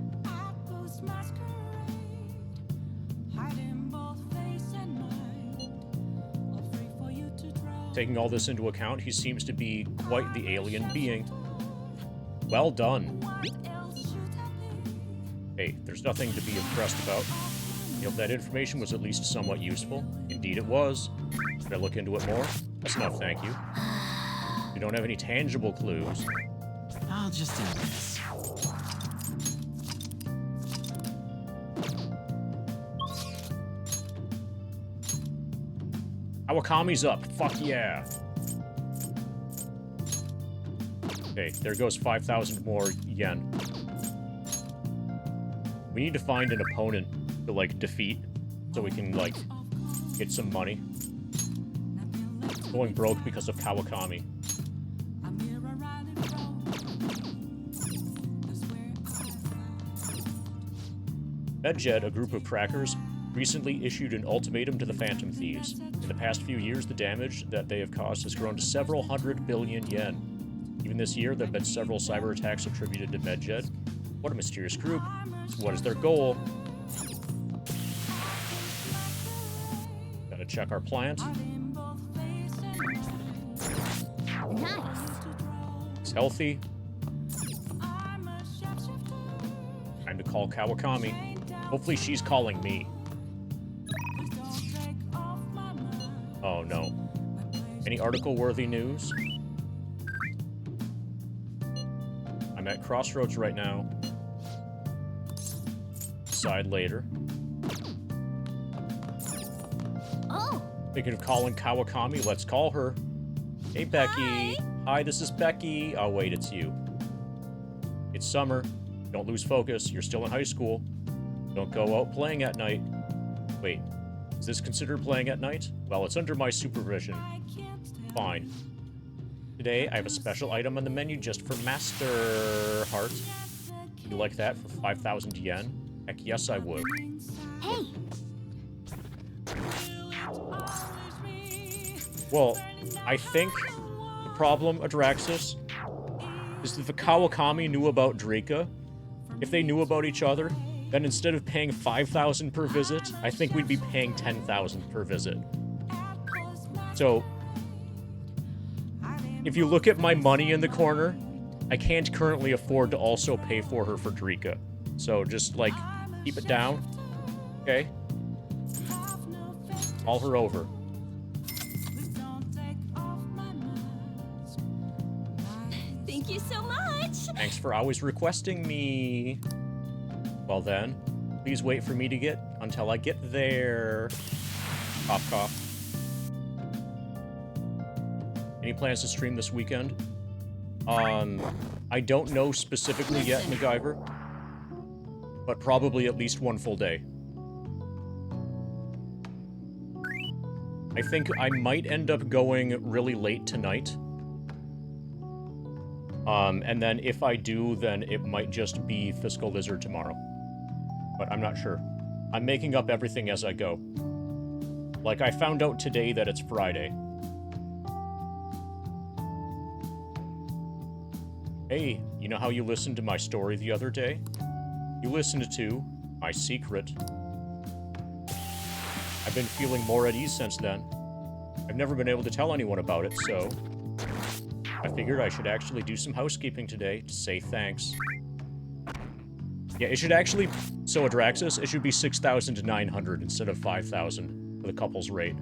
taking all this into account, he seems to be quite the alien being. Well done. Hey, there's nothing to be impressed about. You know, that information was at least somewhat useful. Indeed it was. Should I look into it more? That's enough, thank you. We don't have any tangible clues. I'll just do this. Awakami's up. Fuck yeah. Okay, there goes 5,000 more yen. We need to find an opponent to, like, defeat so we can, like, get some money. Going broke because of Kawakami. MedJed, a group of crackers, recently issued an ultimatum to the Phantom Thieves. In the past few years, the damage that they have caused has grown to several 100 billion yen. Even this year, there have been several cyber attacks attributed to MedJed. What a mysterious group. So what is their goal? Gotta check our plant. Nice. It's healthy. Time to call Kawakami. Hopefully she's calling me. Oh no. Any article-worthy news? I'm at Crossroads right now. Decide later. Oh! Thinking of calling Kawakami? Let's call her. Hey, Becky. Hi, this is Becky. Oh, wait, it's you. It's summer. Don't lose focus. You're still in high school. Don't go out playing at night. Wait, is this considered playing at night? Well, it's under my supervision. Fine. Today, I have a special item on the menu just for Master Heart. You like that for 5,000 yen? Heck yes, I would. Hey! Well, I think the problem, Adraxis, is that the Kawakami knew about Drika. If they knew about each other, then instead of paying 5,000 per visit, I think we'd be paying 10,000 per visit. So, if you look at my money in the corner, I can't currently afford to also pay for her for Drika. So just, like, keep it down, okay? Call her over. Thank you so much! Thanks for always requesting me. Well then, please wait for me to get until I get there. Cough, cough. Any plans to stream this weekend? I don't know specifically yet, MacGyver, but probably at least one full day. I think I might end up going really late tonight. And then if I do, then it might just be Fiscal Lizard tomorrow. But I'm not sure. I'm making up everything as I go. Like, I found out today that it's Friday. Hey, you know how you listened to my story the other day? You listened to my secret. I've been feeling more at ease since then. I've never been able to tell anyone about it, so I figured I should actually do some housekeeping today to say thanks. Yeah, it should actually... So, Adraxis, it should be 6,900 instead of 5,000 for the couple's rate.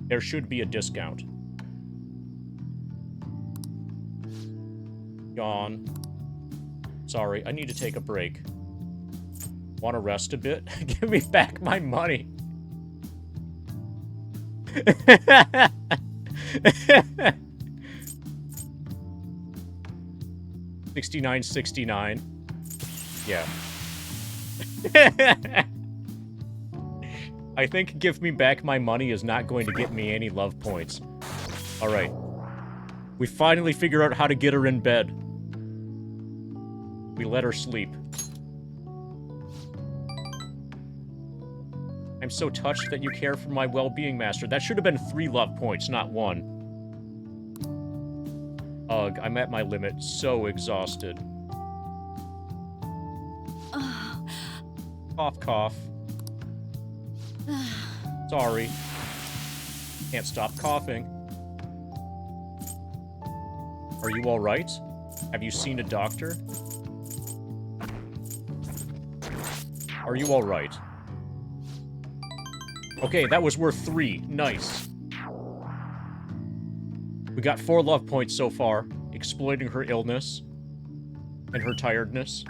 There should be a discount. Gone. Sorry, I need to take a break. Want to rest a bit? Give me back my money. 69.69. Yeah. I think give me back my money is not going to get me any love points. Alright. We finally figure out how to get her in bed. We let her sleep. I'm so touched that you care for my well-being, Master. That should have been 3 love points, not 1. Ugh, I'm at my limit. So exhausted. Cough, cough. Sorry. Can't stop coughing. Are you alright? Have you seen a doctor? Are you alright? Okay, that was worth 3. Nice. We got 4 love points so far, exploiting her illness and her tiredness.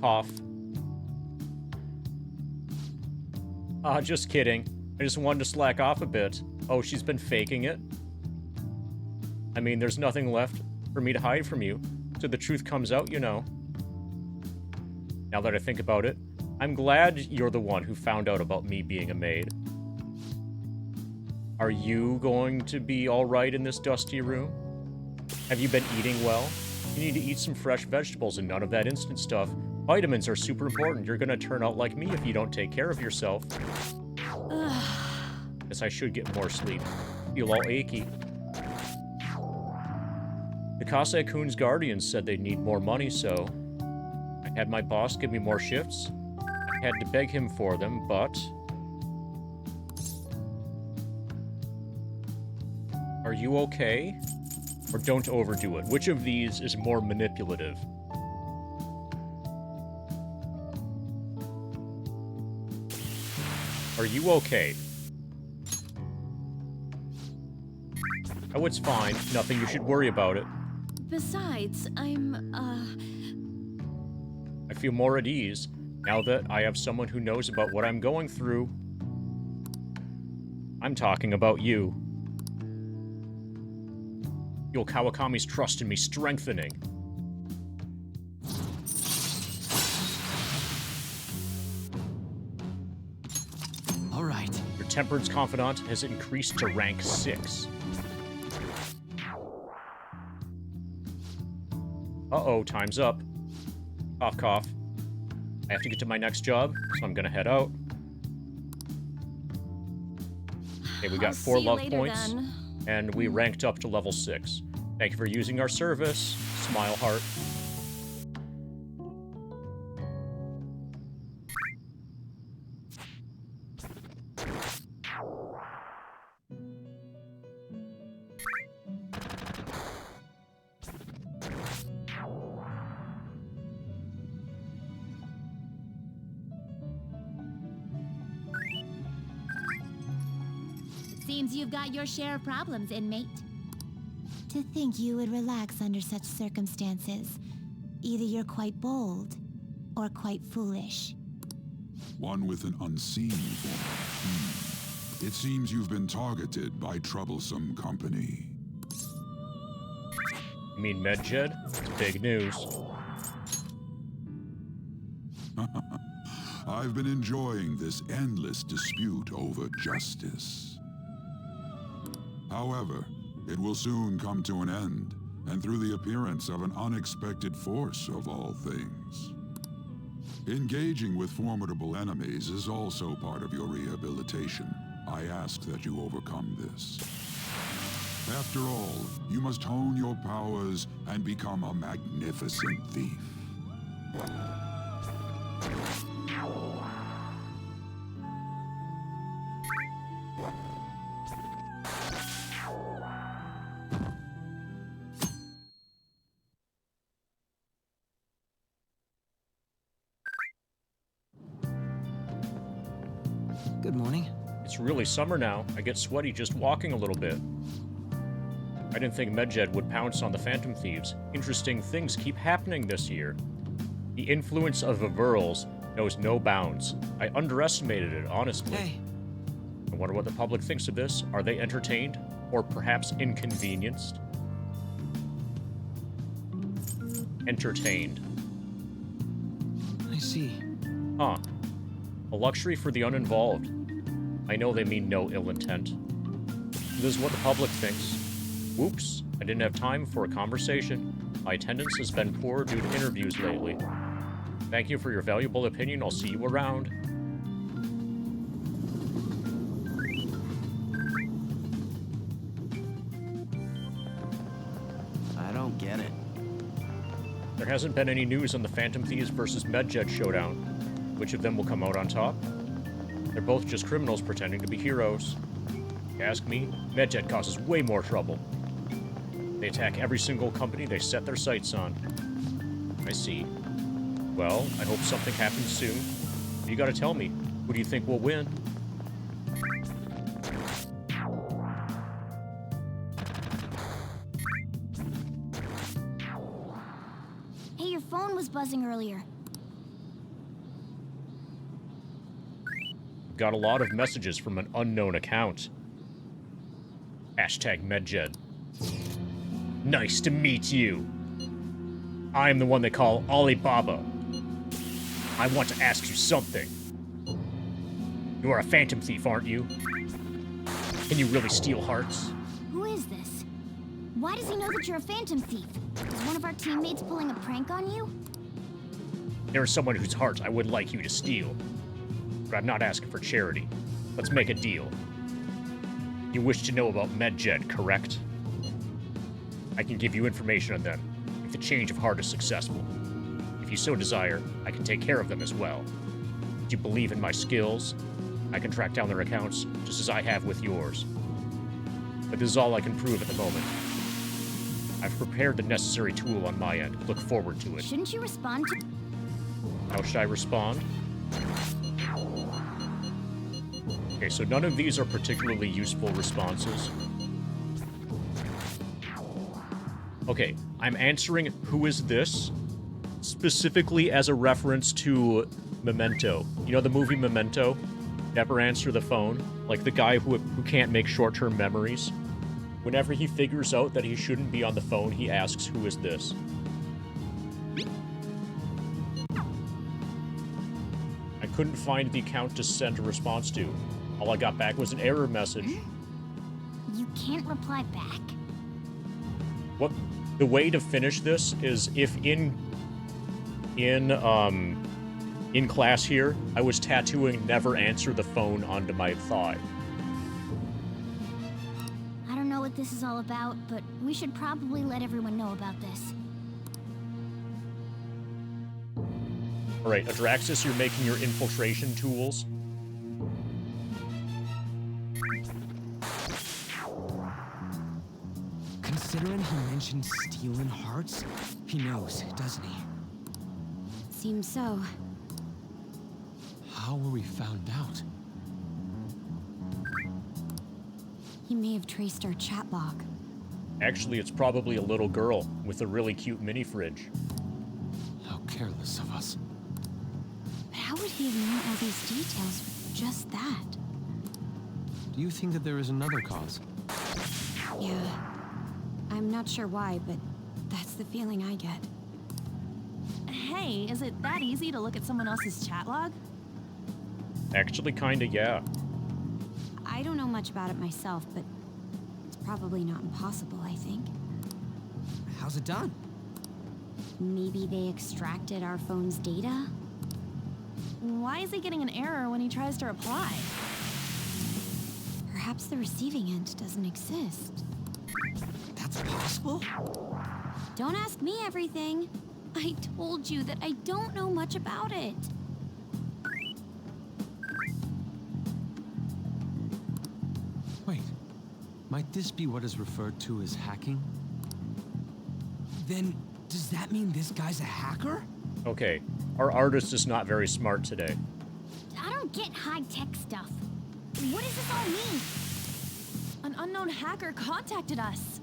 Cough. Just kidding. I just wanted to slack off a bit. Oh, she's been faking it? I mean, there's nothing left for me to hide from you, so the truth comes out, you know. Now that I think about it, I'm glad you're the one who found out about me being a maid. Are you going to be alright in this dusty room? Have you been eating well? You need to eat some fresh vegetables and none of that instant stuff. Vitamins are super important. You're gonna turn out like me if you don't take care of yourself. Guess I should get more sleep. Feel all achy. The Kase-kun's guardians said they'd need more money, so I had my boss give me more shifts. I had to beg him for them, but... Are you okay? Or don't overdo it? Which of these is more manipulative? Are you okay? Oh, it's fine. Nothing you should worry about it. Besides, I feel more at ease now that I have someone who knows about what I'm going through. I'm talking about you. Feel Kawakami's trust in me strengthening. All right. Your Temperance Confidant has increased to rank 6. Uh-oh, time's up. Cough, cough. I have to get to my next job, so I'm gonna head out. Okay, we got I'll 4 see you love later, points, then. and we ranked up to level 6. Thank you for using our service. Smile heart. Seems you've got your share of problems, inmate. To think you would relax under such circumstances. Either you're quite bold, or quite foolish. One with an unseen form. It seems you've been targeted by troublesome company. You mean Medjed? It's big news. I've been enjoying this endless dispute over justice. However, it will soon come to an end, and through the appearance of an unexpected force of all things. Engaging with formidable enemies is also part of your rehabilitation. I ask that you overcome this. After all, you must hone your powers and become a magnificent thief. Good morning. It's really summer now. I get sweaty just walking a little bit. I didn't think Medjed would pounce on the Phantom Thieves. Interesting things keep happening this year. The influence of the Virals knows no bounds. I underestimated it, honestly. Hey. I wonder what the public thinks of this. Are they entertained? Or perhaps inconvenienced? Entertained. I see. Huh. A luxury for the uninvolved. I know they mean no ill intent. This is what the public thinks. Whoops, I didn't have time for a conversation. My attendance has been poor due to interviews lately. Thank you for your valuable opinion. I'll see you around. I don't get it. There hasn't been any news on the Phantom Thieves versus Medjed showdown. Which of them will come out on top? They're both just criminals pretending to be heroes. If you ask me, Medjed causes way more trouble. They attack every single company they set their sights on. I see. Well, I hope something happens soon. You gotta tell me, who do you think will win? Hey, your phone was buzzing earlier. Got a lot of messages from an unknown account. Hashtag Medjed. Nice to meet you. I am the one they call Alibaba. I want to ask you something. You are a phantom thief, aren't you? Can you really steal hearts? Who is this? Why does he know that you're a phantom thief? Is one of our teammates pulling a prank on you? There is someone whose heart I would like you to steal. But I'm not asking for charity. Let's make a deal. You wish to know about Medjed, correct? I can give you information on them if the change of heart is successful. If you so desire, I can take care of them as well. Do you believe in my skills? I can track down their accounts, just as I have with yours. But this is all I can prove at the moment. I've prepared the necessary tool on my end. Look forward to it. Shouldn't you respond to... How should I respond? Okay, so none of these are particularly useful responses. Okay, I'm answering who is this, specifically as a reference to Memento. You know the movie Memento? Never answer the phone. Like the guy who can't make short-term memories. Whenever he figures out that he shouldn't be on the phone, he asks, who is this? I couldn't find the account to send a response to. All I got back was an error message. You can't reply back? What? The way to finish this is if in in class here, I was tattooing "Never answer the phone" onto my thigh. I don't know what this is all about, but we should probably let everyone know about this. Alright, Adraxis, you're making your infiltration tools. Considering he mentioned stealing hearts, he knows, doesn't he? Seems so. How were we found out? He may have traced our chat log. Actually, it's probably a little girl with a really cute mini fridge. How careless of us. But how would he have known all these details with just that? Do you think that there is another cause? Yeah. I'm not sure why, but that's the feeling I get. Hey, is it that easy to look at someone else's chat log? Actually, kinda, yeah. I don't know much about it myself, but it's probably not impossible, I think. How's it done? Maybe they extracted our phone's data? Why is he getting an error when he tries to reply? Perhaps the receiving end doesn't exist. That's possible? Don't ask me everything. I told you that I don't know much about it. Wait, might this be what is referred to as hacking? Then, does that mean this guy's a hacker? Okay, our artist is not very smart today. I don't get high-tech stuff. What does this all mean? An unknown hacker contacted us.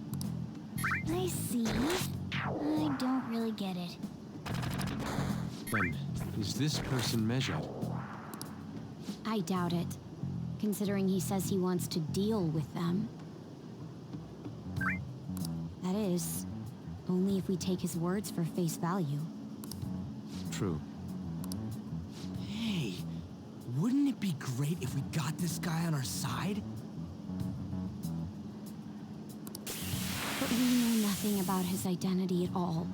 I see. I don't really get it. Then, is this person measured? I doubt it, considering he says he wants to deal with them. That is, only if we take his words for face value. True. Hey, wouldn't it be great if we got this guy on our side? But we know nothing about his identity at all.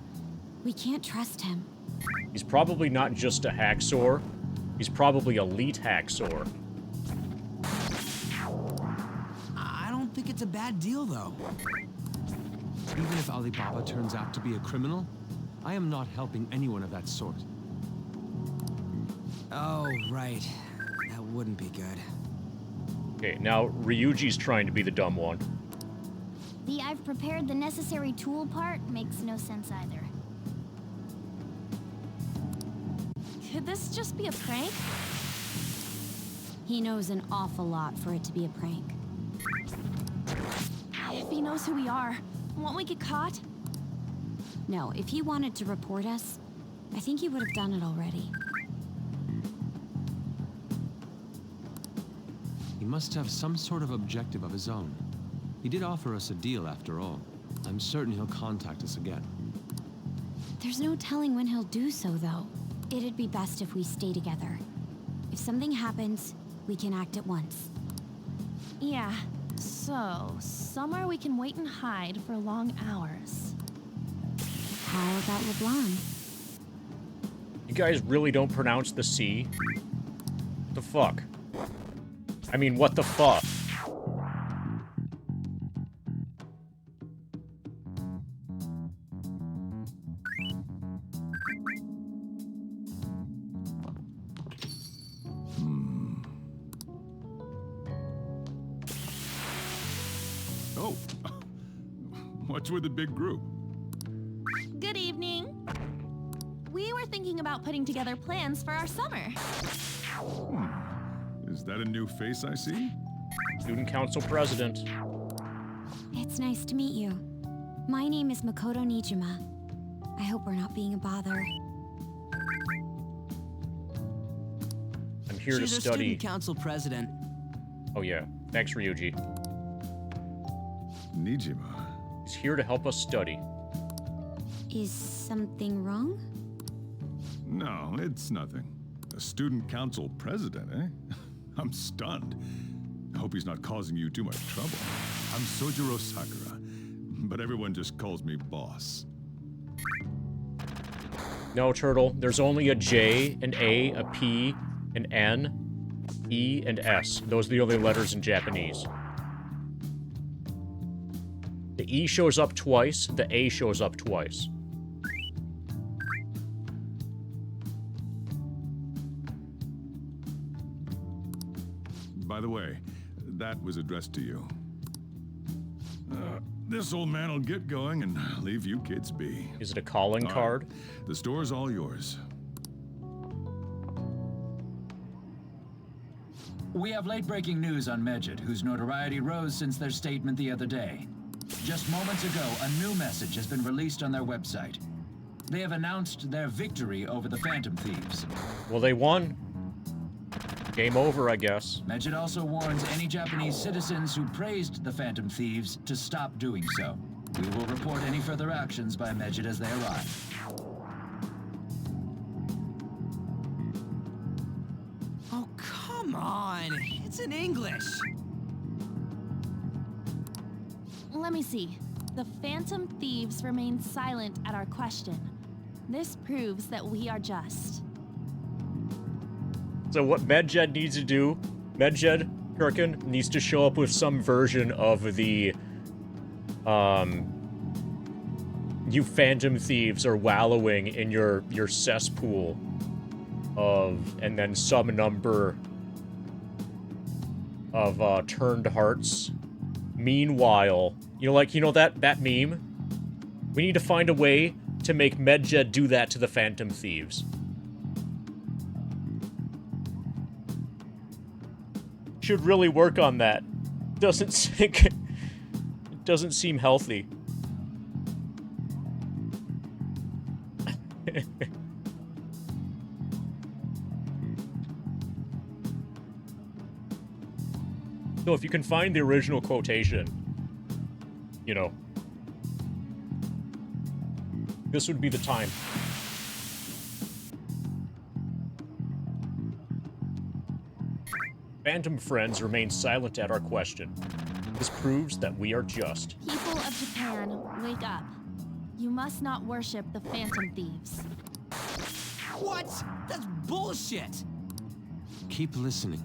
We can't trust him. He's probably not just a hacksaw. He's probably elite hacksaw. I don't think it's a bad deal, though. Even if Alibaba turns out to be a criminal, I am not helping anyone of that sort. Oh, right. That wouldn't be good. Okay, now Ryuji's trying to be the dumb one. The "I've prepared the necessary tool" part makes no sense either. Could this just be a prank? He knows an awful lot for it to be a prank. If he knows who we are, won't we get caught? No, if he wanted to report us, I think he would have done it already. He must have some sort of objective of his own. He did offer us a deal after all. I'm certain he'll contact us again. There's no telling when he'll do so, though. It'd be best if we stay together. If something happens, we can act at once. Yeah, so somewhere we can wait and hide for long hours. How about LeBlanc? You guys really don't pronounce the C? What the fuck? I mean, what the fuck? Oh, what's with the big group? Good evening. We were thinking about putting together plans for our summer. Is that a new face I see? Student Council President. It's nice to meet you. My name is Makoto Nijima. I hope we're not being a bother. I'm here to She's our study. student council president. Oh yeah, thanks Ryuji. Nijima. He's here to help us study. Is something wrong? No, it's nothing. A student council president, eh? I'm stunned. I hope he's not causing you too much trouble. I'm Sojiro Sakura, but everyone just calls me boss. No, Turtle. There's only a J, an A, a P, an N, E, and S. Those are the only letters in Japanese. The E shows up twice, the A shows up twice. By the way, that was addressed to you. This old man will get going and leave you kids be. Is it a calling card? The store's all yours. We have late-breaking news on Medjed, whose notoriety rose since their statement the other day. Just moments ago, a new message has been released on their website. They have announced their victory over the Phantom Thieves. Well, they won. Game over, I guess. Medjed also warns any Japanese citizens who praised the Phantom Thieves to stop doing so. We will report any further actions by Medjed as they arrive. Oh, come on. It's in English. Let me see. The Phantom Thieves remain silent at our question. This proves that we are just. So what Medjed needs to do, Medjed, Kirkin, needs to show up with some version of the, you Phantom Thieves are wallowing in your cesspool of, and then some number of, turned hearts. Meanwhile, you know that meme? We need to find a way to make Medjed do that to the Phantom Thieves. Should really work on that. Doesn't seem healthy. So if you can find the original quotation, you know, this would be the time. Phantom friends remain silent at our question. This proves that we are just. People of Japan, wake up. You must not worship the Phantom Thieves. What? That's bullshit! Keep listening.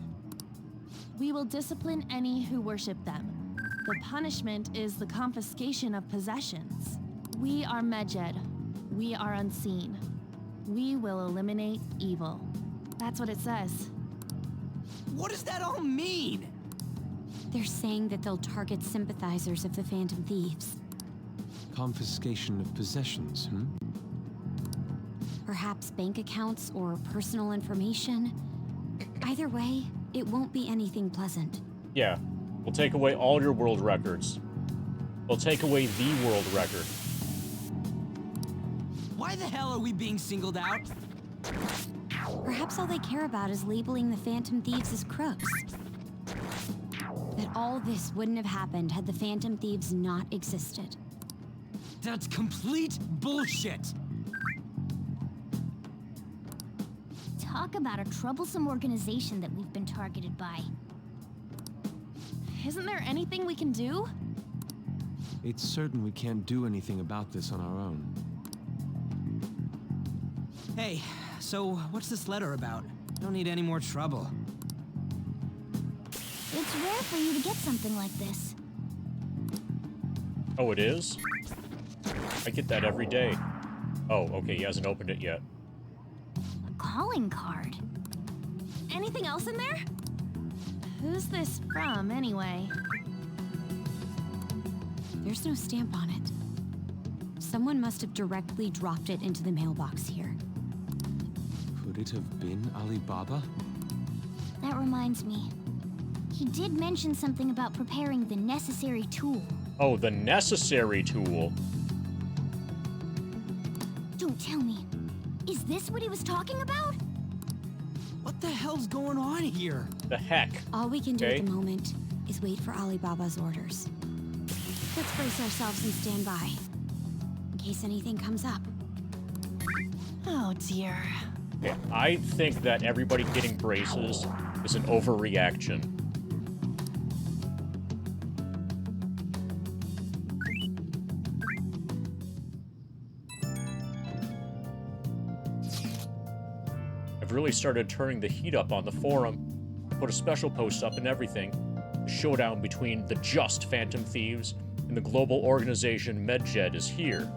We will discipline any who worship them. The punishment is the confiscation of possessions. We are Medjed. We are unseen. We will eliminate evil. That's what it says. What does that all mean? They're saying that they'll target sympathizers of the Phantom Thieves. Confiscation of possessions, Perhaps bank accounts or personal information. Either way, it won't be anything pleasant. Yeah. We'll take away all your world records. We'll take away the world record. Why the hell are we being singled out? Perhaps all they care about is labeling the Phantom Thieves as crooks. That all this wouldn't have happened had the Phantom Thieves not existed. That's complete bullshit! Talk about a troublesome organization that we've been targeted by. Isn't there anything we can do? It's certain we can't do anything about this on our own. Hey, so what's this letter about? Don't need any more trouble. It's rare for you to get something like this. Oh, it is? I get that every day. Oh, okay, he hasn't opened it yet. A calling card. Anything else in there? Who's this from, anyway? There's no stamp on it. Someone must have directly dropped it into the mailbox here. Could it have been Alibaba? That reminds me. He did mention something about preparing the necessary tool. Oh, the necessary tool. Don't tell me. Is this what he was talking about? What the hell's going on here? The heck? All we can do at the moment is wait for Alibaba's orders. Let's brace ourselves and stand by, in case anything comes up. Oh dear. Okay, I think that everybody getting braces is an overreaction. really started turning the heat up on the forum, put a special post up and everything. The showdown between the just Phantom Thieves and the global organization MedJed is here.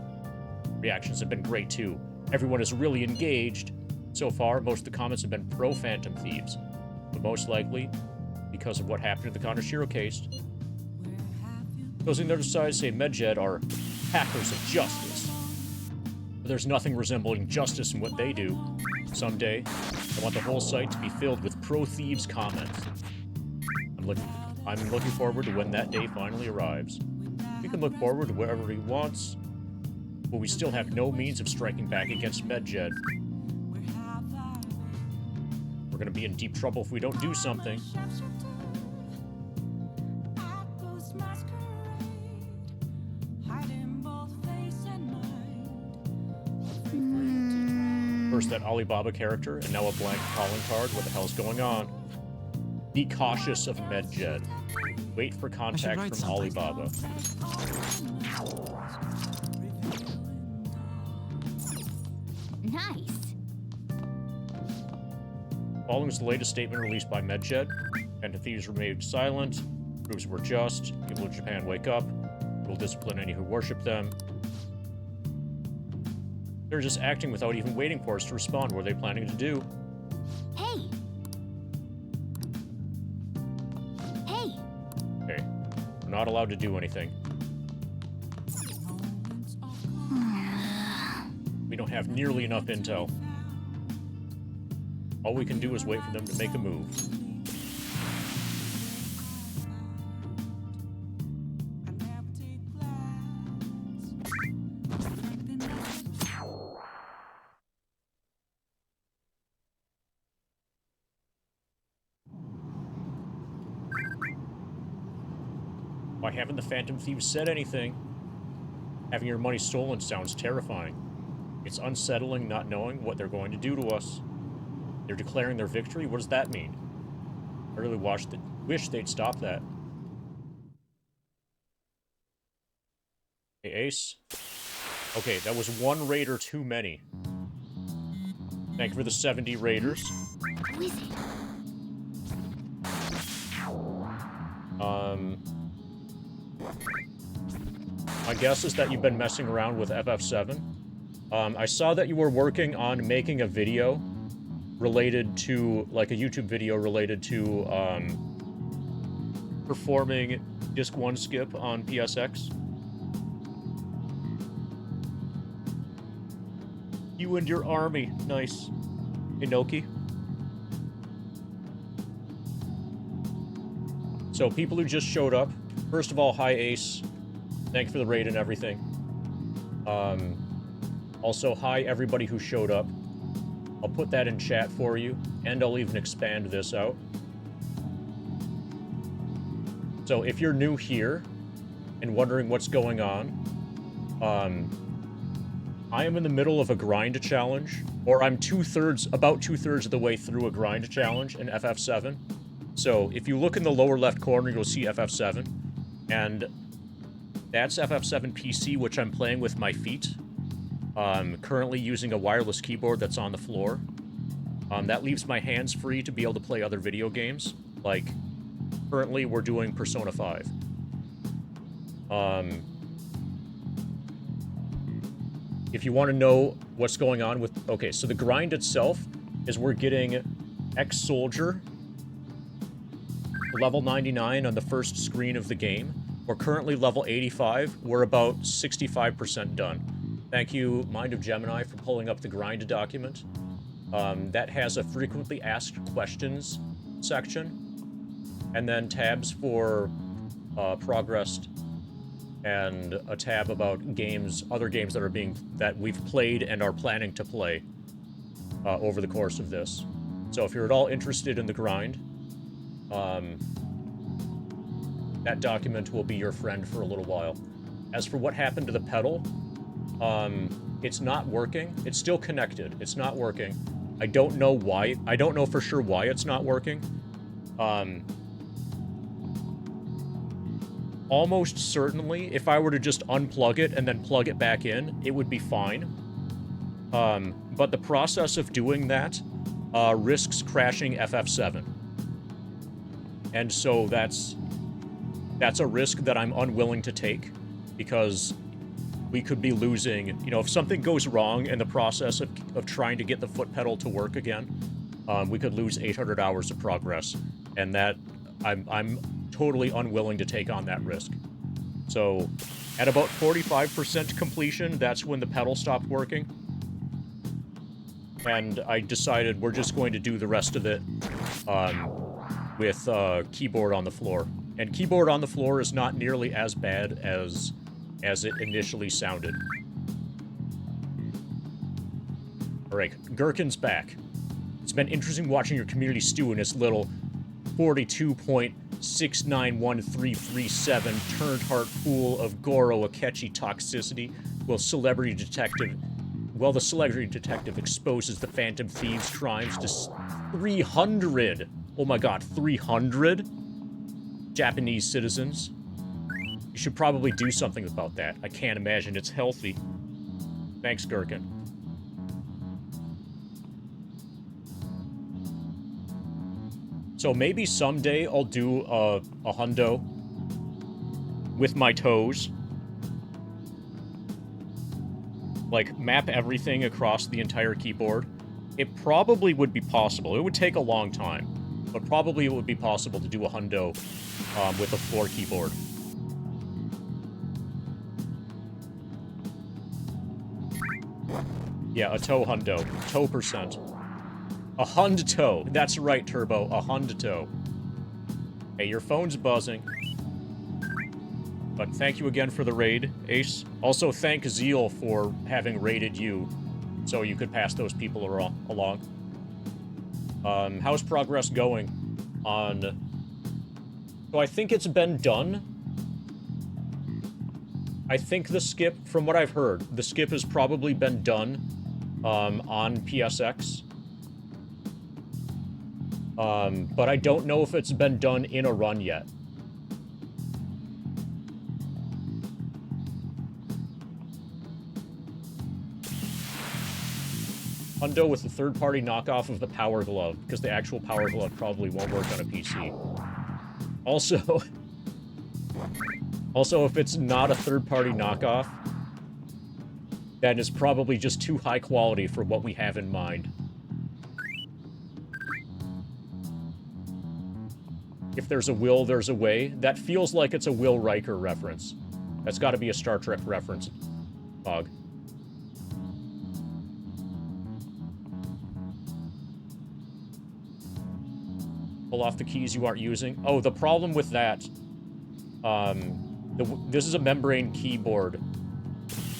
Reactions have been great too. Everyone is really engaged. So far, most of the comments have been pro-Phantom Thieves, but most likely because of what happened in the Kaneshiro case. Those on the other side say MedJed are hackers of justice. But there's nothing resembling justice in what they do. Someday, I want the whole site to be filled with pro-thieves comments. I'm looking forward to when that day finally arrives. We can look forward to whatever he wants, but we still have no means of striking back against MedJed. We're gonna be in deep trouble if we don't do something. First that Alibaba character, and now a blank calling card. What the hell's going on? Be cautious of MedJed. Wait for contact from Alibaba. Nice. Following is the latest statement released by MedJed. Phantom Thieves remained silent. Proofs were just. People of Japan wake up. We'll discipline any who worship them. They're just acting without even waiting for us to respond. What are they planning to do? Hey! Hey! Okay. We're not allowed to do anything. We don't have nearly enough intel. All we can do is wait for them to make a move. Why haven't the Phantom Thieves said anything? Having your money stolen sounds terrifying. It's unsettling not knowing what they're going to do to us. They're declaring their victory? What does that mean? I really wish they'd stop that. Hey, Ace? Okay, that was one raider too many. Thank you for the 70 raiders. Who is it? My guess is that you've been messing around with FF7. I saw that you were working on making a video related to, like a YouTube video related to, performing Disc 1 skip on PSX. You and your army. Nice. Inoki. So, people who just showed up. First of all, hi Ace. Thank you for the raid and everything. Also, hi everybody who showed up. I'll put that in chat for you, and I'll even expand this out. So if you're new here and wondering what's going on, I am in the middle of a grind challenge, or I'm about two-thirds of the way through a grind challenge in FF7. So if you look in the lower left corner, you'll see FF7, and that's FF7 PC, which I'm playing with my feet. Currently using a wireless keyboard that's on the floor. That leaves my hands free to be able to play other video games. Like, currently we're doing Persona 5. If you want to know what's going on with... Okay, so the grind itself is we're getting Ex-SOLDIER, level 99 on the first screen of the game. We're currently level 85. We're about 65% done. Thank you, Mind of Gemini, for pulling up the grind document. That has a frequently asked questions section, and then tabs for progressed, and a tab about games, other games that we've played and are planning to play over the course of this. So if you're at all interested in the grind, that document will be your friend for a little while. As for what happened to the pedal, it's not working. It's still connected. It's not working. I don't know why. I don't know for sure why it's not working. Almost certainly, if I were to just unplug it and then plug it back in, it would be fine. But the process of doing that risks crashing FF7. And so that's a risk that I'm unwilling to take, because we could be losing, you know, if something goes wrong in the process of trying to get the foot pedal to work again, we could lose 800 hours of progress, and that I'm totally unwilling to take on that risk. So at about 45% completion, that's when the pedal stopped working. And I decided we're just going to do the rest of it with keyboard on the floor. And keyboard on the floor is not nearly as bad as it initially sounded. Alright, Gherkin's back. It's been interesting watching your community stew in this little 42.691337 turned heart pool of Goro Akechi toxicity, while the celebrity detective exposes the Phantom Thieves' crimes to 300, oh my god, 300 Japanese citizens. You should probably do something about that. I can't imagine it's healthy. Thanks, Gherkin. So maybe someday I'll do a hundo with my toes. Like, map everything across the entire keyboard. It probably would be possible. It would take a long time, but probably it would be possible to do a hundo with a floor keyboard. Yeah, a toe hundo. Toe percent. A hundo. That's right, Turbo. A hundo. Hey, your phone's buzzing. But thank you again for the raid, Ace. Also, thank Zeal for having raided you, so you could pass those people along. How's progress going on... So I think it's been done. I think the skip, from what I've heard, the skip has probably been done on PSX. But I don't know if it's been done in a run yet. Hundo with the third-party knockoff of the Power Glove, because the actual Power Glove probably won't work on a PC. Also, if it's not a third-party knockoff, then it's probably just too high quality for what we have in mind. If there's a will, there's a way. That feels like it's a Will Riker reference. That's got to be a Star Trek reference, Bog. Pull off the keys you aren't using. Oh, the problem with that... this is a membrane keyboard,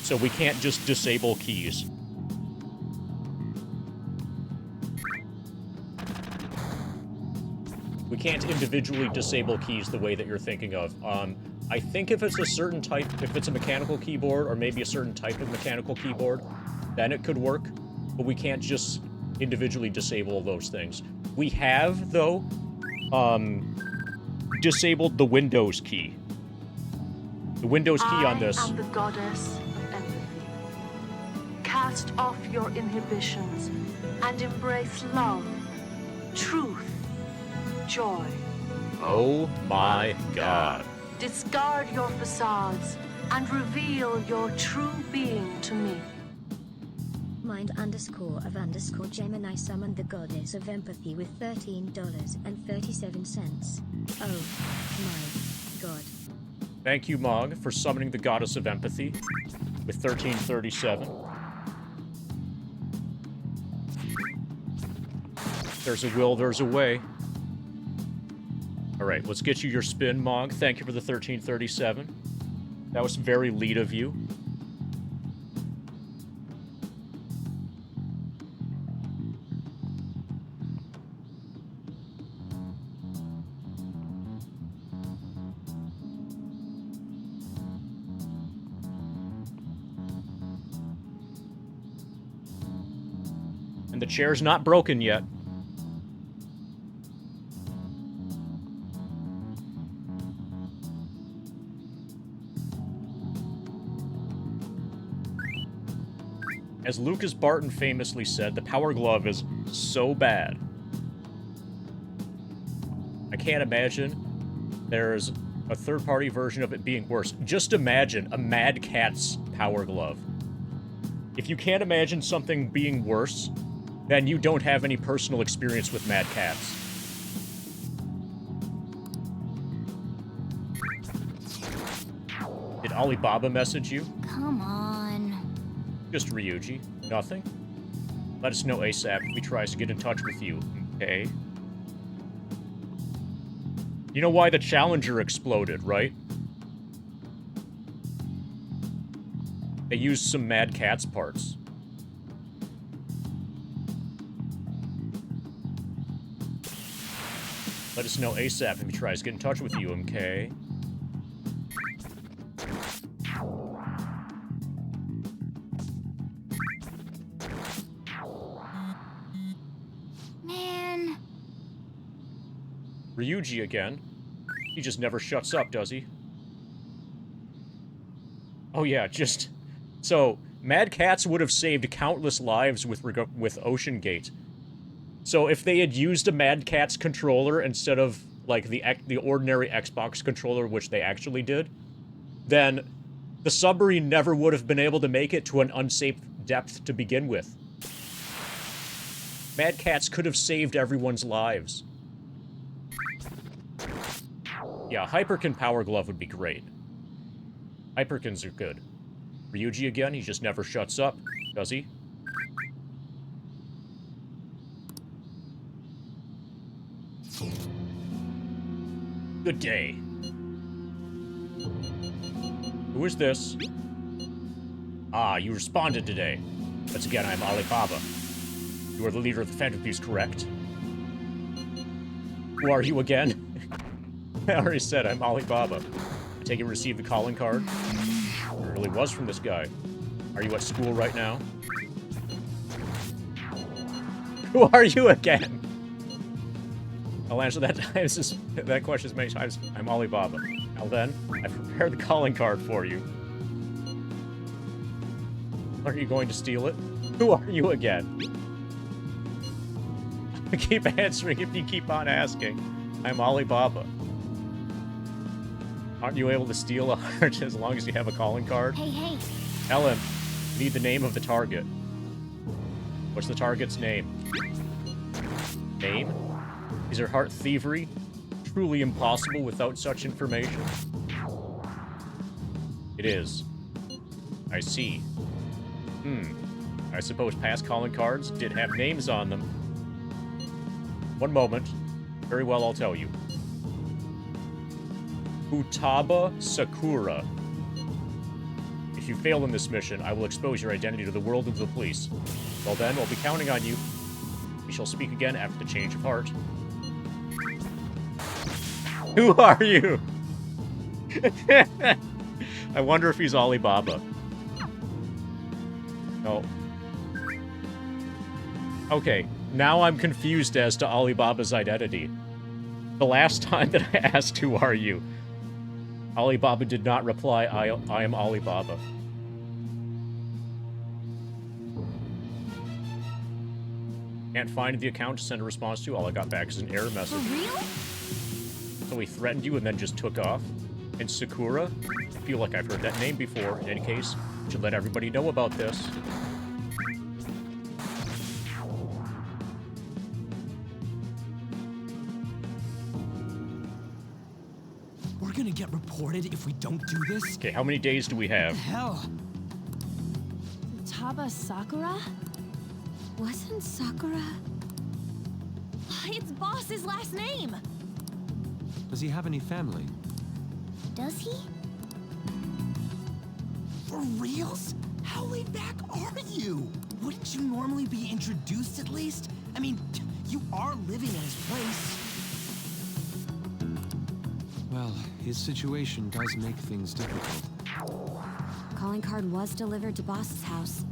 so we can't just disable keys. We can't individually disable keys the way that you're thinking of. I think if it's a certain type, if it's a mechanical keyboard, or maybe a certain type of mechanical keyboard, then it could work, but we can't just individually disable those things. We have, though, disabled the Windows key. The Windows key on this. I am the goddess of empathy. Cast off your inhibitions and embrace love, truth, joy. Oh my god. Discard your facades and reveal your true being to me. Mind_of_Gemini summoned the goddess of empathy with $13.37. Oh my god. Thank you, Mog, for summoning the Goddess of Empathy with 1337. There's a will, there's a way. Alright, let's get you your spin, Mog. Thank you for the 1337. That was very lead of you. The chair's not broken yet. As Lucas Barton famously said, the Power Glove is so bad. I can't imagine there's a third-party version of it being worse. Just imagine a Mad Catz power glove. If you can't imagine something being worse, then you don't have any personal experience with Mad Catz. Did Alibaba message you? Come on. Just Ryuji. Nothing? Let us know ASAP if he tries to get in touch with you, okay? You know why the Challenger exploded, right? They used some Mad Catz parts. Let us know ASAP if he tries to get in touch with you, okay? Man. Ryuji again. He just never shuts up, does he? Oh yeah, just... So, Mad Catz would have saved countless lives with Ocean Gate. So if they had used a Mad Catz controller instead of, like, the ordinary Xbox controller, which they actually did, then the submarine never would have been able to make it to an unsafe depth to begin with. Mad Catz could have saved everyone's lives. Yeah, Hyperkin Power Glove would be great. Hyperkins are good. Ryuji again, he just never shuts up, does he? Good day. Who is this? Ah, you responded today. Once again, I'm Alibaba. You are the leader of the Phantom Thieves, correct? Who are you again? I already said I'm Alibaba. I take it you received the calling card? It really was from this guy. Are you at school right now? Who are you again? I'll answer that question as many times. I'm Alibaba. Now then, I've prepared the calling card for you. Are you going to steal it? Who are you again? I keep answering if you keep on asking. I'm Alibaba. Aren't you able to steal a heart as long as you have a calling card? Hey. Ellen, need the name of the target. What's the target's name? Name? Is her heart thievery? Truly impossible without such information? It is. I see. I suppose past calling cards did have names on them. One moment. Very well, I'll tell you. Futaba Sakura. If you fail in this mission, I will expose your identity to the world and to the police. Well then, I'll be counting on you. We shall speak again after the change of heart. Who are you? I wonder if he's Alibaba. No. Okay, now I'm confused as to Alibaba's identity. The last time that I asked who are you, Alibaba did not reply, I am Alibaba. Can't find the account to send a response to. All I got back is an error message. For real? So he threatened you and then just took off? And Sakura? I feel like I've heard that name before. In any case, I should let everybody know about this. We're gonna get reported if we don't do this? Okay, how many days do we have? Hell! Futaba Sakura? Wasn't Sakura... It's Boss's last name! Does he have any family? Does he? For reals? How laid back are you? Wouldn't you normally be introduced at least? I mean, you are living in his place. Well, his situation does make things difficult. Calling card was delivered to Boss's house.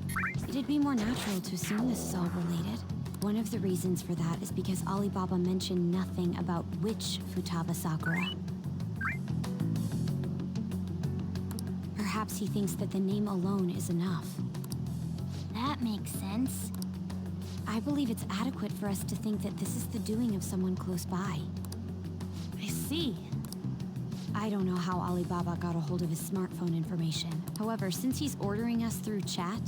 It'd be more natural to assume this is all related. One of the reasons for that is because Alibaba mentioned nothing about which Futaba Sakura. Perhaps he thinks that the name alone is enough. That makes sense. I believe it's adequate for us to think that this is the doing of someone close by. I see. I don't know how Alibaba got a hold of his smartphone information. However, since he's ordering us through chat,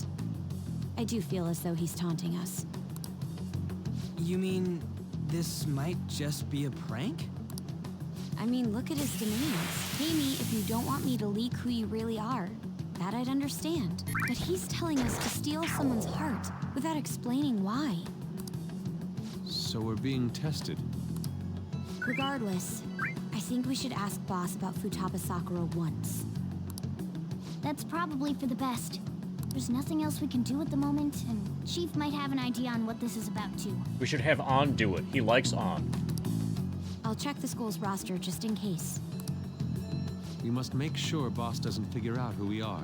I do feel as though he's taunting us. You mean this might just be a prank? I mean, look at his demands. Pay me if you don't want me to leak who you really are. That I'd understand. But he's telling us to steal someone's heart without explaining why. So we're being tested. Regardless, I think we should ask Boss about Futaba Sakura once. That's probably for the best. There's nothing else we can do at the moment, and Chief might have an idea on what this is about too. We should have On do it. He likes On. I'll check the school's roster just in case. We must make sure Boss doesn't figure out who we are.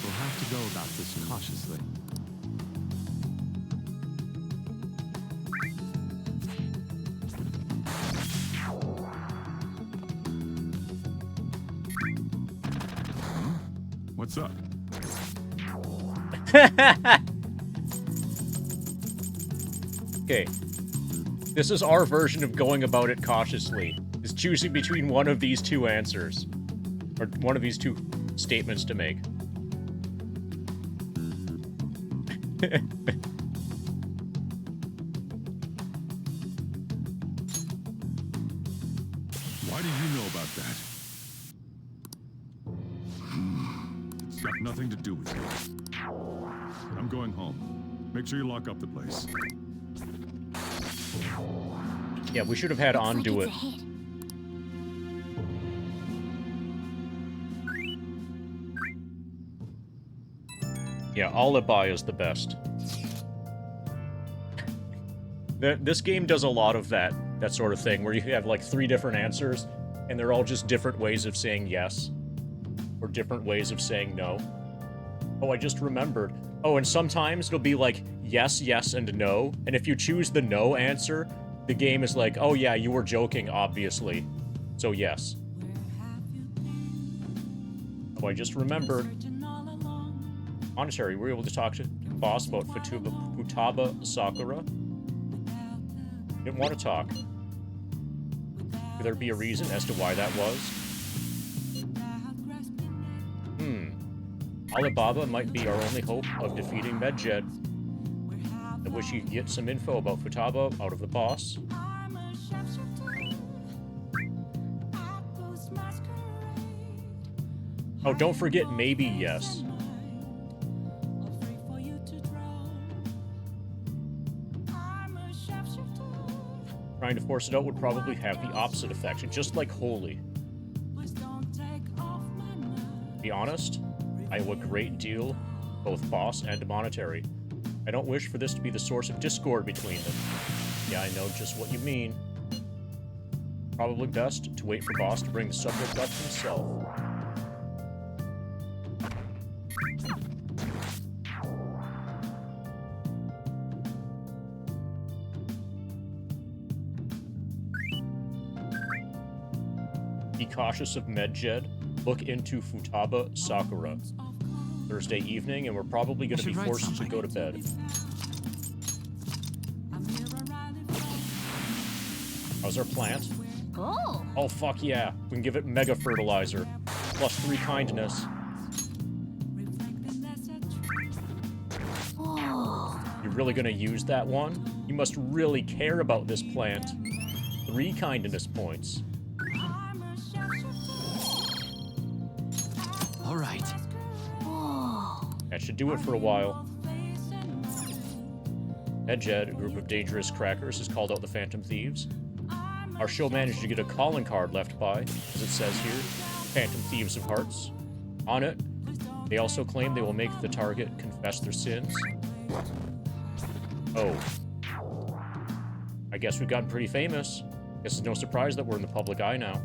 We'll have to go about this cautiously. What's up? Okay. This is our version of going about it cautiously. Is choosing between one of these two answers. Or one of these two statements to make. Why do you know about that? It's got nothing to do with you. I'm going home. Make sure you lock up the place. Yeah, we should have had On do it. Yeah, Alibi is the best. This game does a lot of that sort of thing, where you have like 3 different answers, and they're all just different ways of saying yes. Or different ways of saying no. Oh, I just remembered. Oh, and sometimes it'll be like yes, yes, and no, and if you choose the no answer, the game is like, oh yeah, you were joking, obviously. So yes. Oh, I just remembered. Monetary, we were able to talk to Boss about Futaba Sakura. Didn't want to talk. Could there be a reason as to why that was? Alibaba might be our only hope of defeating Medjed. I wish you could get some info about Futaba out of the boss. Oh, don't forget maybe yes. Trying to force it out would probably have the opposite effect, just like Holy. To be honest, I owe a great deal, both Boss and Monetary. I don't wish for this to be the source of discord between them. Yeah, I know just what you mean. Probably best to wait for Boss to bring the subject up himself. Be cautious of Medjed. Look into Futaba Sakura. Thursday evening, and we're probably going to be forced to go to bed. How's our plant? Oh! Oh, fuck yeah. We can give it mega fertilizer. Plus 3 kindness. Oh. You're really going to use that one? You must really care about this plant. 3 kindness points. All right. That should do it for a while. Medjed, a group of dangerous crackers, has called out the Phantom Thieves. Our show managed to get a calling card left by, as it says here, Phantom Thieves of Hearts. On it, they also claim they will make the target confess their sins. Oh. I guess we've gotten pretty famous. Guess it's no surprise that we're in the public eye now.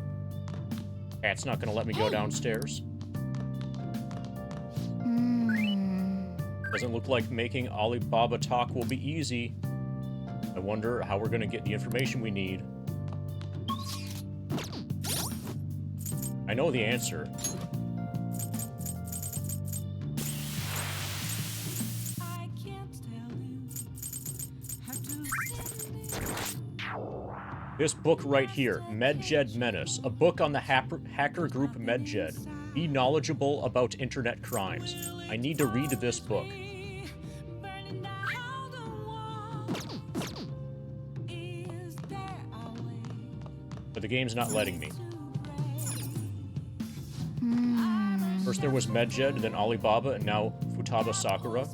Cat's not gonna let me go downstairs. Doesn't look like making Alibaba talk will be easy. I wonder how we're gonna get the information we need. I know the answer. This book right here, Medjed Menace, a book on the hacker group Medjed. Be knowledgeable about internet crimes. I need to read this book. But the game's not letting me. First there was Medjed, then Alibaba, and now Futaba Sakura.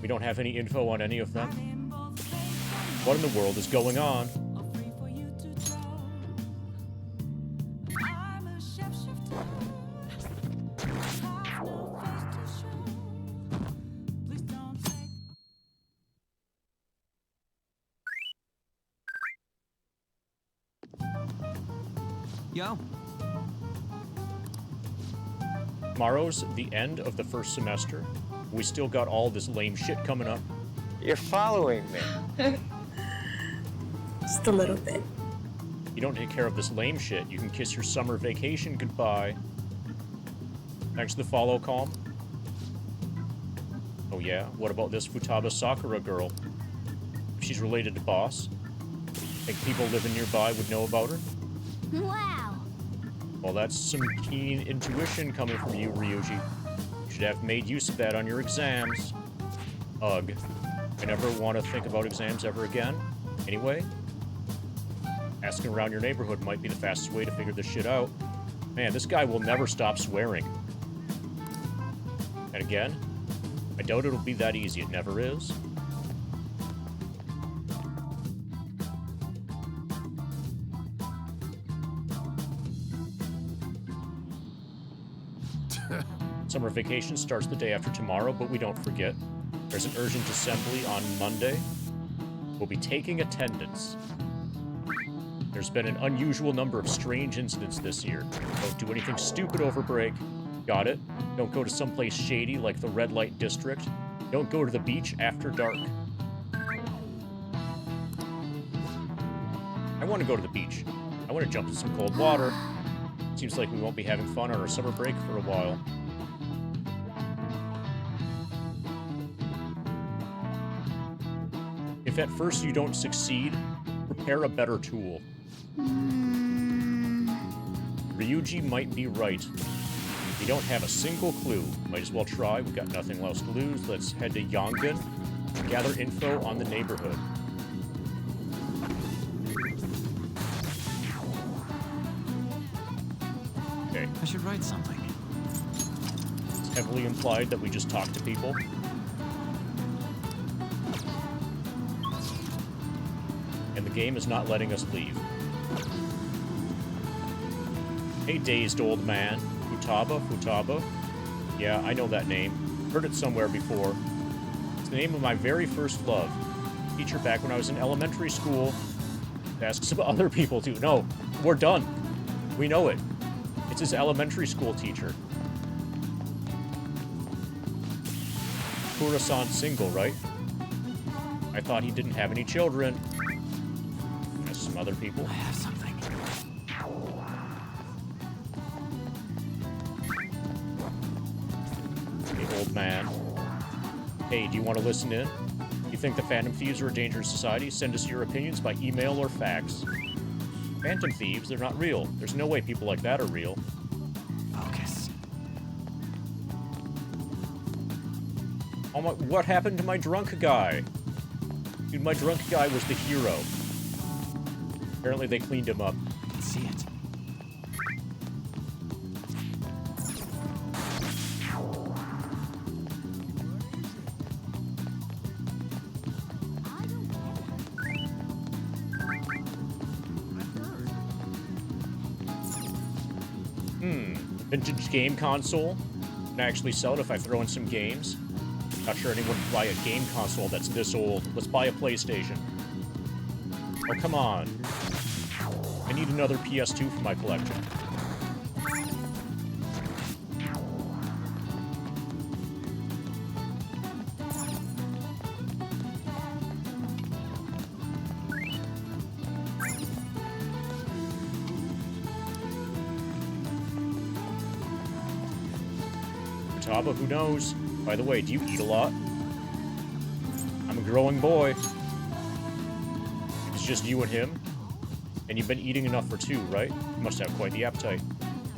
We don't have any info on any of them. What in the world is going on? Yo. Tomorrow's the end of the first semester. We still got all this lame shit coming up. You're following me. Just a little bit. You don't take care of this lame shit, you can kiss your summer vacation goodbye. Thanks to the follow, Calm. Oh yeah, what about this Futaba Sakura girl? She's related to Boss. Think people living nearby would know about her? Wow. Well, that's some keen intuition coming from you, Ryuji. You should have made use of that on your exams. Ugh. I never want to think about exams ever again. Anyway, asking around your neighborhood might be the fastest way to figure this shit out. Man, this guy will never stop swearing. And again, I doubt it'll be that easy. It never is. Summer vacation starts the day after tomorrow, but we don't forget. There's an urgent assembly on Monday. We'll be taking attendance. There's been an unusual number of strange incidents this year. Don't do anything stupid over break. Got it? Don't go to someplace shady like the red light district. Don't go to the beach after dark. I want to go to the beach. I want to jump in some cold water. Seems like we won't be having fun on our summer break for a while. If at first you don't succeed, prepare a better tool. Ryuji might be right. We don't have a single clue. Might as well try. We've got nothing else to lose. Let's head to Yongan and gather info on the neighborhood. Okay. I should write something. It's heavily implied that we just talk to people. And the game is not letting us leave. Hey, dazed old man. Futaba? Yeah, I know that name. Heard it somewhere before. It's the name of my very first love. Teacher back when I was in elementary school. Ask some other people too. No, we're done. We know it. It's his elementary school teacher. Kura-san single, right? I thought he didn't have any children. There's some other people. I have something. The old man. Hey, do you want to listen in? You think the Phantom Thieves are a dangerous society? Send us your opinions by email or fax. Phantom Thieves? They're not real. There's no way people like that are real. Focus. Oh my, what happened to my drunk guy? Dude, my drunk guy was the hero. Apparently they cleaned him up. I can see it. Vintage game console. Can actually sell it if I throw in some games. Not sure anyone would buy a game console that's this old. Let's buy a PlayStation. Oh, come on. I need another PS2 for my collection. Futaba, who knows? By the way, do you eat a lot? I'm a growing boy. It's just you and him? And you've been eating enough for two, right? You must have quite the appetite.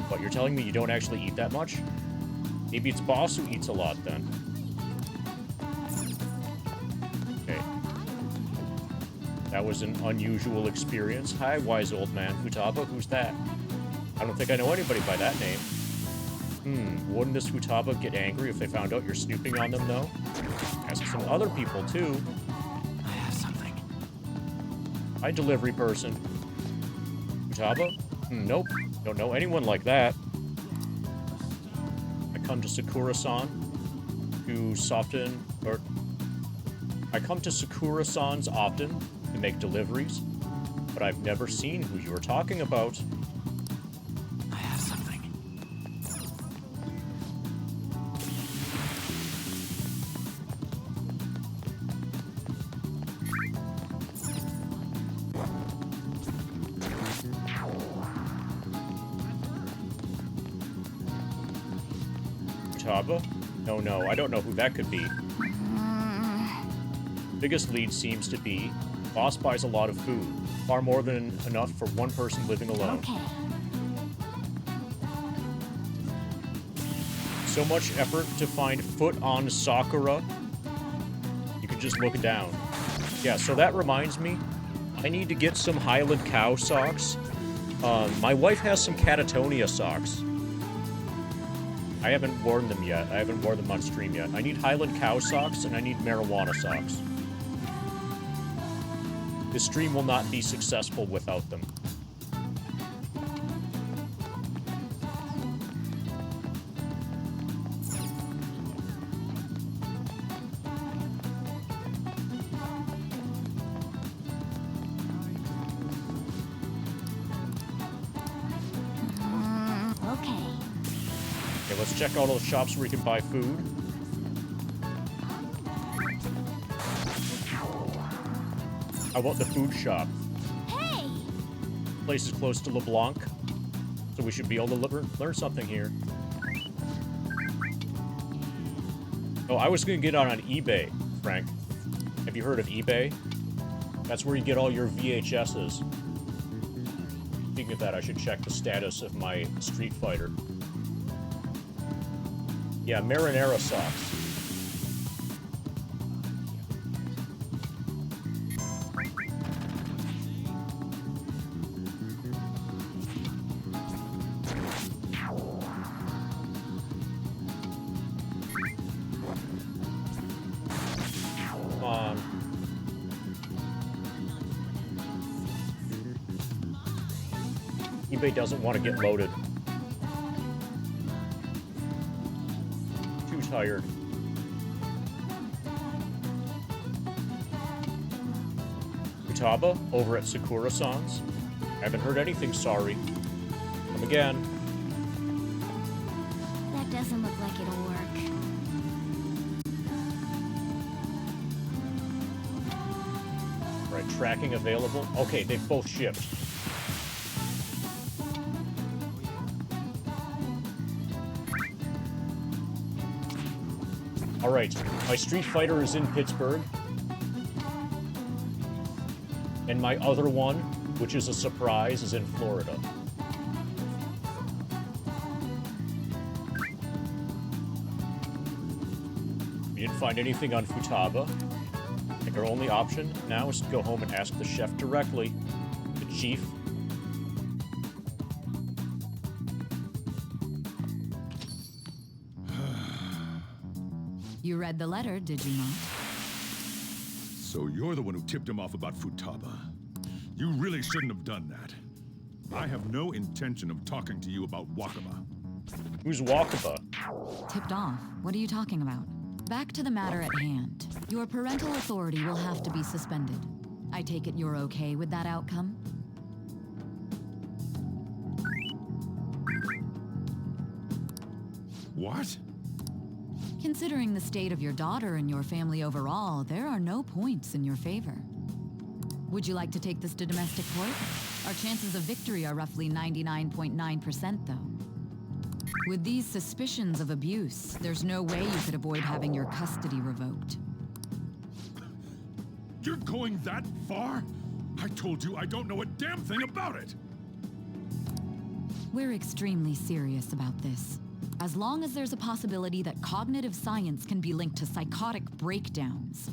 But you're telling me you don't actually eat that much? Maybe it's Boss who eats a lot, then. Okay. That was an unusual experience. Hi, wise old man. Futaba, who's that? I don't think I know anybody by that name. Wouldn't this Futaba get angry if they found out you're snooping on them, though? Ask some other people, too. I have something. Hi, delivery person. Futaba? Nope. Don't know anyone like that. I come to Sakura-san to soften, or... I come to Sakura-san's often to make deliveries, but I've never seen who you were talking about. I have something. Futaba? No, I don't know who that could be. Biggest lead seems to be Boss buys a lot of food, far more than enough for one person living alone. Okay. So much effort to find foot on Sakura. You can just look down. Yeah, so that reminds me, I need to get some Highland Cow socks. My wife has some Catatonia socks. I haven't worn them yet. I haven't worn them on stream yet. I need Highland Cow socks, and I need marijuana socks. This stream will not be successful without them. Okay. Okay, let's check all those shops where you can buy food. How about the food shop? Hey! Place is close to LeBlanc, so we should be able to learn something here. Oh, I was going to get on eBay, Frank. Have you heard of eBay? That's where you get all your VHSs. Speaking of that, I should check the status of my Street Fighter. Yeah, marinara sauce. Come on. eBay doesn't want to get loaded. Too tired. Futaba, over at Sakura-san's. I haven't heard anything, sorry. Come again. That doesn't look like it'll work. Right, tracking available. Okay, they've both shipped. Alright, my Street Fighter is in Pittsburgh. And my other one, which is a surprise, is in Florida. We didn't find anything on Futaba. I think our only option now is to go home and ask the chef directly. The chief. You read the letter, did you not? So you're the one who tipped him off about Futaba. You really shouldn't have done that. I have no intention of talking to you about Wakaba. Who's Wakaba? Tipped off? What are you talking about? Back to the matter at hand. Your parental authority will have to be suspended. I take it you're okay with that outcome? What? Considering the state of your daughter and your family overall, there are no points in your favor. Would you like to take this to domestic court? Our chances of victory are roughly 99.9%, though. With these suspicions of abuse, there's no way you could avoid having your custody revoked. You're going that far? I told you I don't know a damn thing about it! We're extremely serious about this. As long as there's a possibility that cognitive science can be linked to psychotic breakdowns.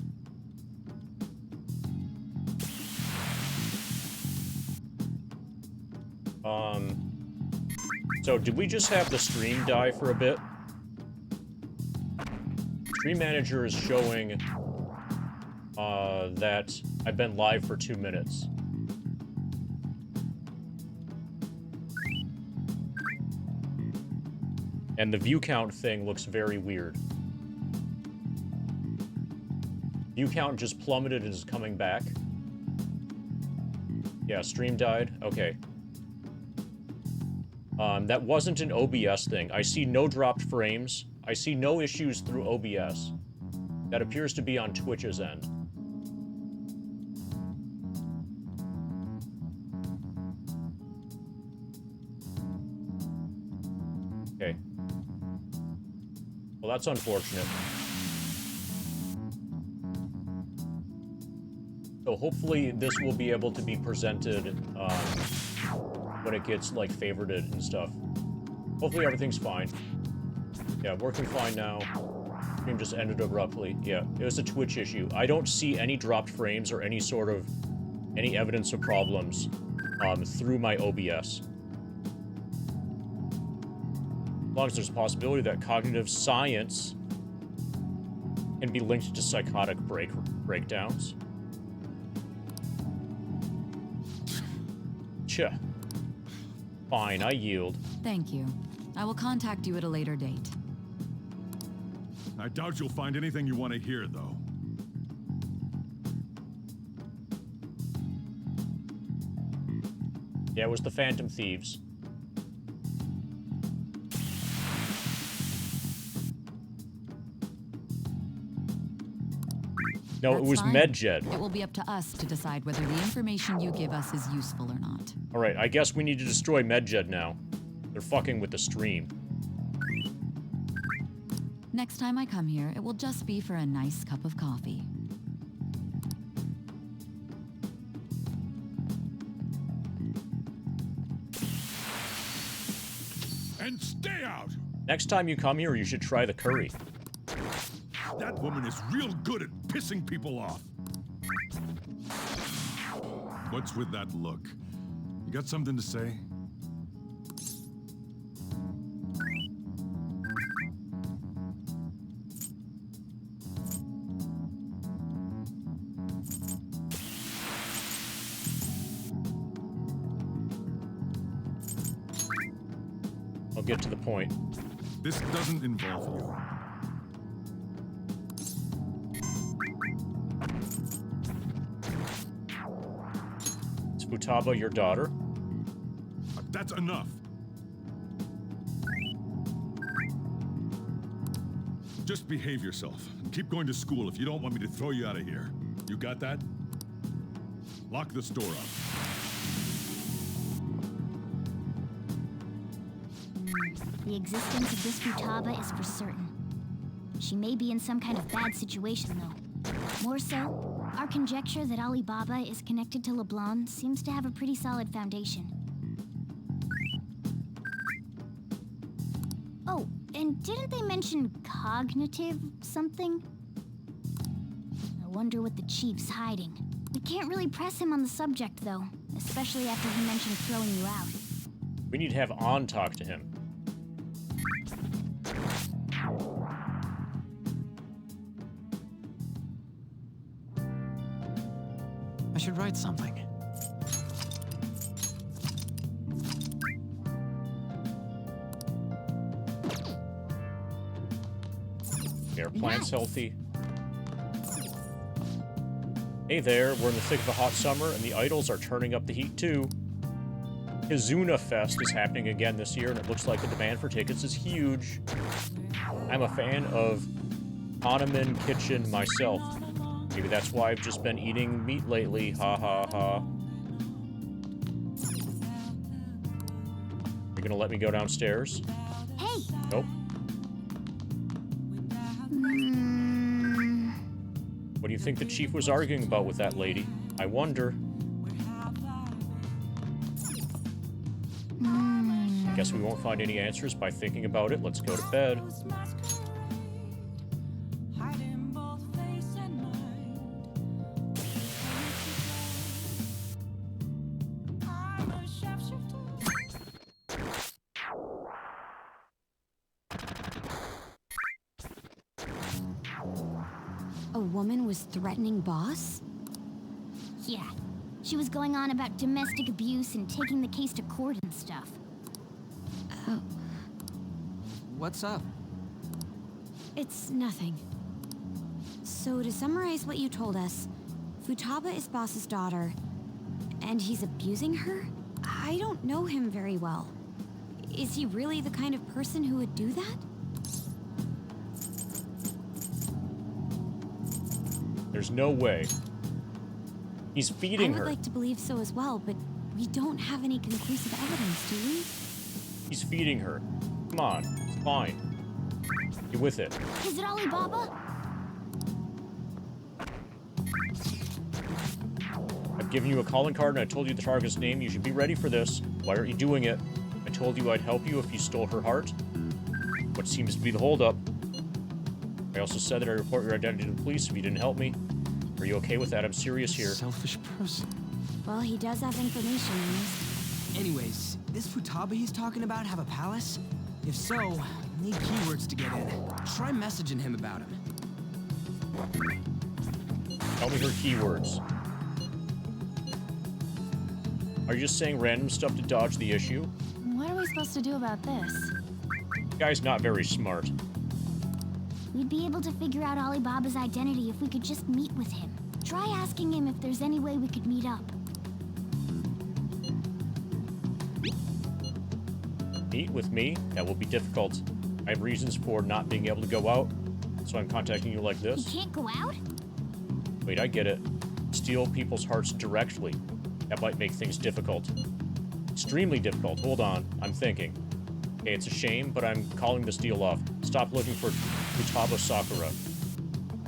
So did we just have the stream die for a bit? Stream manager is showing that I've been live for 2 minutes. And the view count thing looks very weird. View count just plummeted and is coming back. Yeah, stream died. Okay. That wasn't an OBS thing. I see no dropped frames. I see no issues through OBS. That appears to be on Twitch's end. Okay. Well, that's unfortunate. So hopefully this will be able to be presented when it gets, like, favorited and stuff. Hopefully everything's fine. Yeah, working fine now. Stream just ended abruptly. Yeah, it was a Twitch issue. I don't see any dropped frames or any sort of... any evidence of problems through my OBS. As long as there's a possibility that cognitive science can be linked to psychotic breakdowns. Tch. Fine, I yield. Thank you. I will contact you at a later date. I doubt you'll find anything you want to hear, though. Yeah, it was the Phantom Thieves. No, That's it was fine. MedJed. It will be up to us to decide whether the information you give us is useful or not. Alright, I guess we need to destroy MedJed now. They're fucking with the stream. Next time I come here, it will just be for a nice cup of coffee. And stay out! Next time you come here, you should try the curry. That woman is real good at pissing people off. What's with that look? You got something to say? I'll get to the point. This doesn't involve you. Is Futaba your daughter? That's enough. Just behave yourself and keep going to school if you don't want me to throw you out of here. You got that? Lock the store up. The existence of this Futaba is for certain. She may be in some kind of bad situation, though. More so, our conjecture that Alibaba is connected to LeBlanc seems to have a pretty solid foundation. Oh, and didn't they mention cognitive something? I wonder what the chief's hiding. We can't really press him on the subject, though, especially after he mentioned throwing you out. We need to have On talk to him. I should write something. Are plants healthy? Hey there, we're in the thick of a hot summer, and the idols are turning up the heat too. Kizuna Fest is happening again this year, and it looks like the demand for tickets is huge. I'm a fan of Hahnemann Kitchen myself. Maybe that's why I've just been eating meat lately, ha ha ha. You gonna let me go downstairs? Hey! Nope. What do you think the chief was arguing about with that lady? I wonder. guess we won't find any answers by thinking about it. Let's go to bed. A woman was threatening Boss? Yeah. She was going on about domestic abuse and taking the case to court and stuff. Oh. What's up? It's nothing. So to summarize what you told us, Futaba is Boss's daughter, and he's abusing her? I don't know him very well. Is he really the kind of person who would do that? There's no way. He's feeding her. I would like to believe so as well, but we don't have any conclusive evidence, do we? He's feeding her. Come on, it's fine. Get with it. Is it Alibaba? I've given you a calling card and I told you the target's name. You should be ready for this. Why aren't you doing it? I told you I'd help you if you stole her heart. What seems to be the holdup? I also said that I'd report your identity to the police if you didn't help me. Are you okay with that? I'm serious here. Selfish person. Well, he does have information on us. Anyways, this Futaba he's talking about have a palace? If so, we need keywords to get in. Try messaging him about him. Tell me her keywords. Are you just saying random stuff to dodge the issue? What are we supposed to do about this? The guy's not very smart. We'd be able to figure out Alibaba's identity if we could just meet with him. Try asking him if there's any way we could meet up. Meet with me? That will be difficult. I have reasons for not being able to go out, so I'm contacting you like this. You can't go out? Wait, I get it. Steal people's hearts directly. That might make things difficult. Extremely difficult. Hold on. I'm thinking. Okay, it's a shame, but I'm calling this deal off. Stop looking for Futaba Sakura.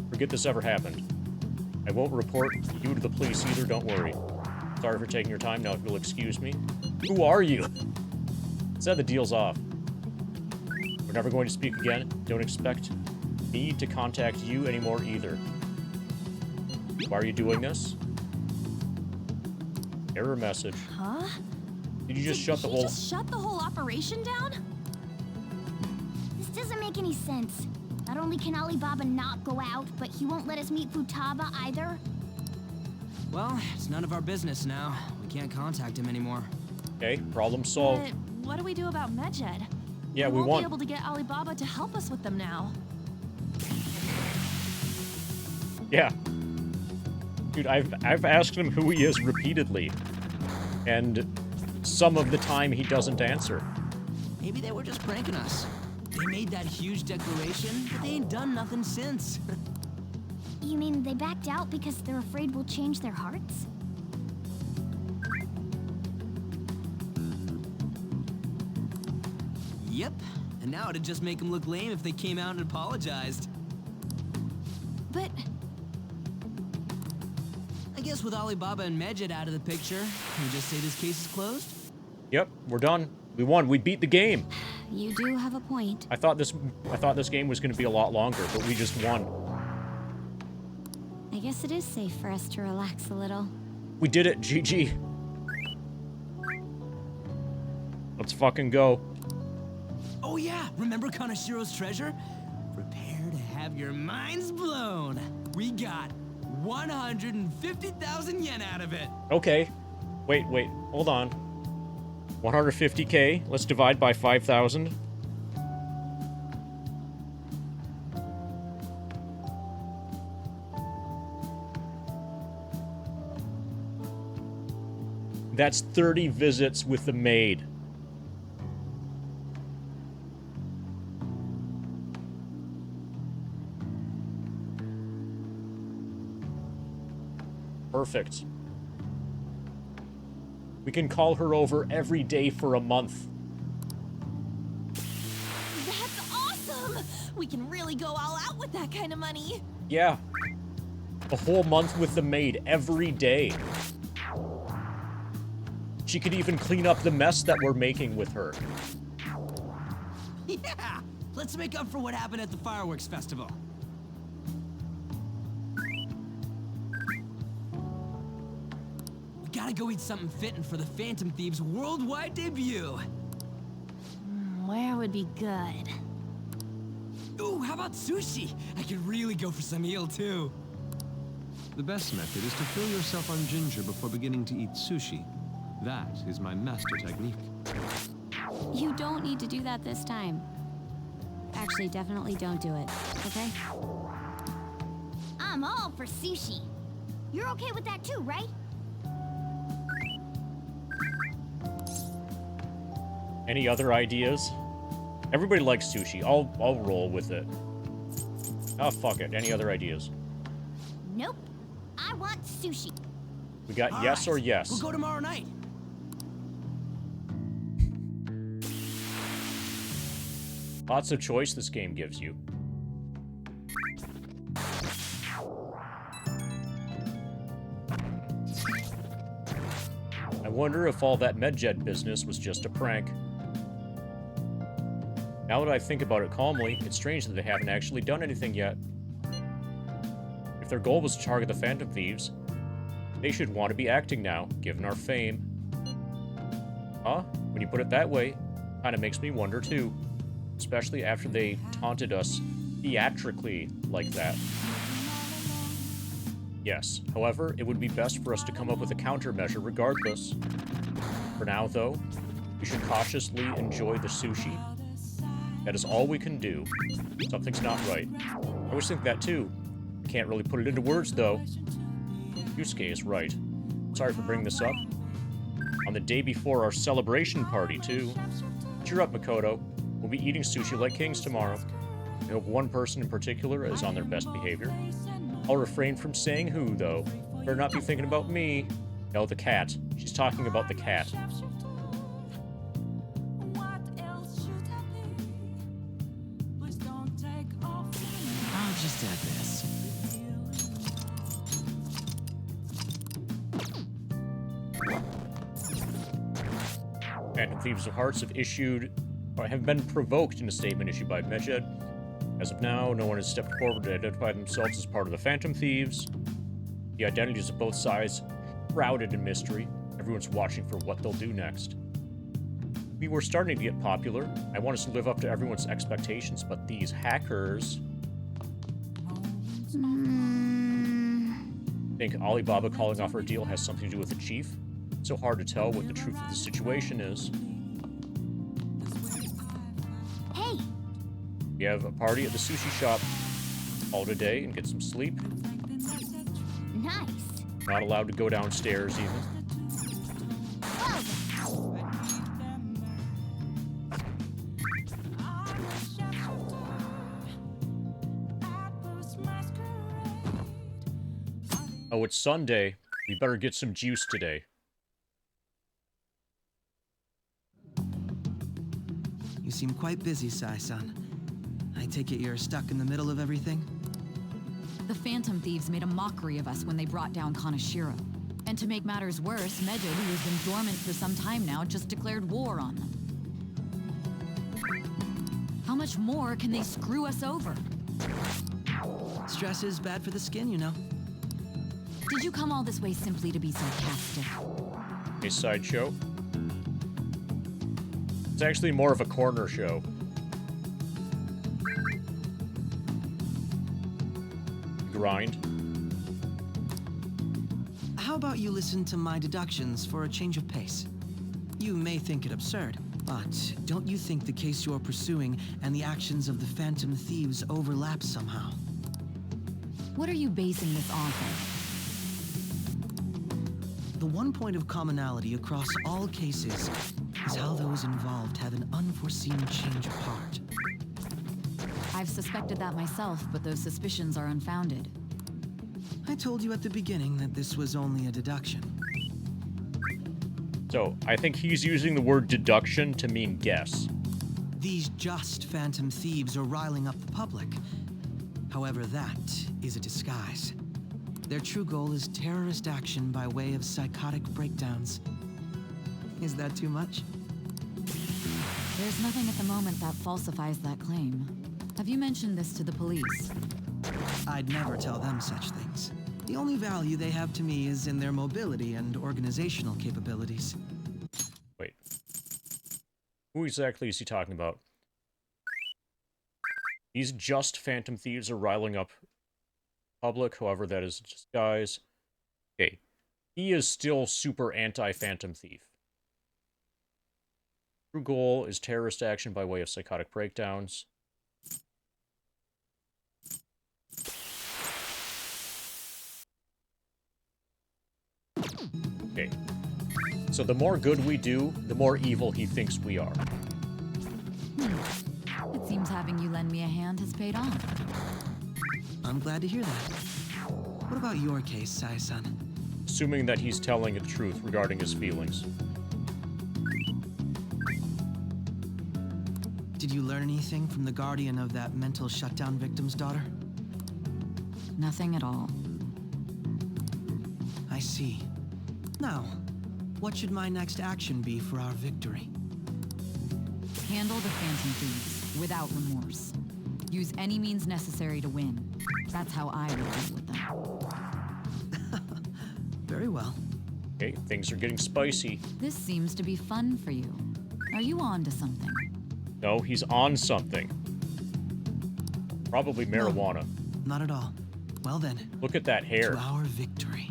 Forget this ever happened. I won't report you to the police either, don't worry. Sorry for taking your time. Now, if you'll excuse me. Who are you? Said the deal's off. We're never going to speak again. Don't expect me to contact you anymore either. Why are you doing this? Error message. Huh? Did you just shut the whole... Just shut the whole operation down? This doesn't make any sense. Not only can Alibaba not go out, but he won't let us meet Futaba either. Well, it's none of our business now. We can't contact him anymore. Okay, problem solved. But what do we do about Medjed? Yeah, we won't won. be able to get Alibaba to help us with them now. Yeah. Dude, I've asked him who he is repeatedly. And some of the time he doesn't answer. Maybe they were just pranking us. They made that huge declaration, but they ain't done nothing since. You mean they backed out because they're afraid we'll change their hearts? Yep. And now it'd just make them look lame if they came out and apologized. But... I guess with Alibaba and Medjed out of the picture, can we just say this case is closed? Yep, we're done. We won. We beat the game. You do have a point. I thought this game was going to be a lot longer, but we just won. I guess it is safe for us to relax a little. We did it, GG. Let's fucking go. Oh yeah, remember Kanashiro's treasure? Prepare to have your minds blown. We got 150,000 yen out of it. Okay. Wait, hold on. 150k. Let's divide by 5,000. That's 30 visits with the maid. Perfect. We can call her over every day for a month. That's awesome! We can really go all out with that kind of money. Yeah. A whole month with the maid every day. She could even clean up the mess that we're making with her. Yeah! Let's make up for what happened at the fireworks festival. We gotta go eat something fitting for the Phantom Thieves' worldwide debut. Where would be good? Ooh, how about sushi? I could really go for some eel, too. The best method is to fill yourself on ginger before beginning to eat sushi. That is my master technique. You don't need to do that this time. Actually, definitely don't do it, okay? I'm all for sushi. You're okay with that too, right? Any other ideas? Everybody likes sushi. I'll roll with it. Oh, fuck it. Any other ideas? Nope. I want sushi. We got yes or yes. We'll go tomorrow night. Lots of choice this game gives you. I wonder if all that MedJed business was just a prank. Now that I think about it calmly, it's strange that they haven't actually done anything yet. If their goal was to target the Phantom Thieves, they should want to be acting now, given our fame. Huh? When you put it that way, kinda makes me wonder too. Especially after they taunted us theatrically like that. Yes, however, it would be best for us to come up with a countermeasure regardless. For now, though, we should cautiously enjoy the sushi. That is all we can do. Something's not right. I always think that too. I can't really put it into words, though. Yusuke is right. Sorry for bringing this up. On the day before our celebration party, too. Cheer up, Makoto. We'll be eating sushi like kings tomorrow. I hope one person in particular is on their best behavior. I'll refrain from saying who, though. Better not be thinking about me. No, the cat. She's talking about the cat. I'll just add this. Phantom Thieves of Hearts have been provoked in a statement issued by MedJed. As of now, no one has stepped forward to identify themselves as part of the Phantom Thieves. The identities of both sides shrouded in mystery. Everyone's watching for what they'll do next. We were starting to get popular. I want us to live up to everyone's expectations, but these hackers... Think Alibaba calling off our deal has something to do with the chief? It's so hard to tell what the truth of the situation is. Hey! We have a party at the sushi shop. All today and get some sleep. Nice. Not allowed to go downstairs even. Oh, it's Sunday. We better get some juice today. You seem quite busy, Sai-san. I take it you're stuck in the middle of everything? The Phantom Thieves made a mockery of us when they brought down Kaneshiro. And to make matters worse, MedJed, who has been dormant for some time now, just declared war on them. How much more can they screw us over? Stress is bad for the skin, you know. Did you come all this way simply to be sarcastic? A sideshow? It's actually more of a corner show. Grind. How about you listen to my deductions for a change of pace? You may think it absurd, but don't you think the case you're pursuing and the actions of the Phantom Thieves overlap somehow? What are you basing this off of? The one point of commonality across all cases is how those involved have an unforeseen change of heart. I've suspected that myself, but those suspicions are unfounded. I told you at the beginning that this was only a deduction. So, I think he's using the word deduction to mean guess. These just Phantom Thieves are riling up the public. However, that is a disguise. Their true goal is terrorist action by way of psychotic breakdowns. Is that too much? There's nothing at the moment that falsifies that claim. Have you mentioned this to the police? I'd never tell them such things. The only value they have to me is in their mobility and organizational capabilities. Wait. Who exactly is he talking about? These just Phantom Thieves are riling up public, however that is just guys. Okay. He is still super anti-Phantom Thief. True goal is terrorist action by way of psychotic breakdowns. Okay. So the more good we do, the more evil he thinks we are. It seems having you lend me a hand has paid off. I'm glad to hear that. What about your case, Sai-san? Assuming that he's telling the truth regarding his feelings. Did you learn anything from the guardian of that mental shutdown victim's daughter? Nothing at all. I see. Now, what should my next action be for our victory? Handle the Phantom Thieves without remorse. Use any means necessary to win. That's how I would deal with them. Very well. Okay, things are getting spicy. This seems to be fun for you. Are you on to something? No, he's on something. Probably marijuana. No, not at all. Well then. Look at that hair. To our victory.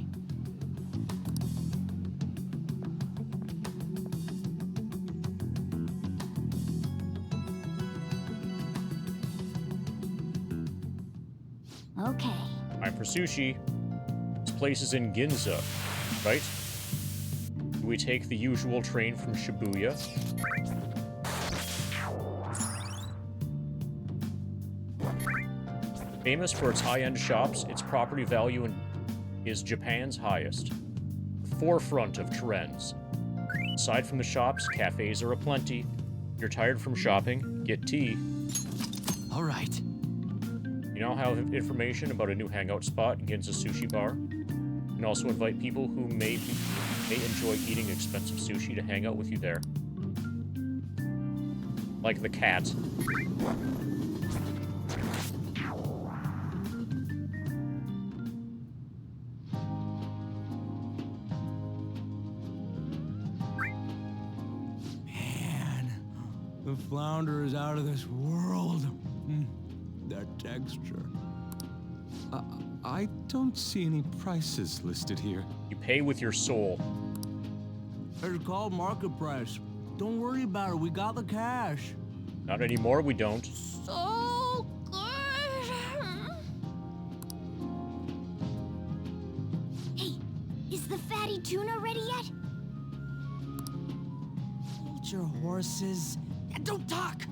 Okay. Time for sushi. This place is in Ginza, right? Do we take the usual train from Shibuya? Famous for its high-end shops, its property value is Japan's highest. The forefront of trends. Aside from the shops, cafes are aplenty. If you're tired from shopping, get tea. All right. You now have information about a new hangout spot, Ginza Sushi Bar. You can also invite people who may enjoy eating expensive sushi to hang out with you there. Like the cat. The flounder is out of this world. That texture. I don't see any prices listed here. You pay with your soul. It's called market price. Don't worry about it. We got the cash. Not anymore, we don't. So good. Hey, is the fatty tuna ready yet? Hold your horses. And don't talk!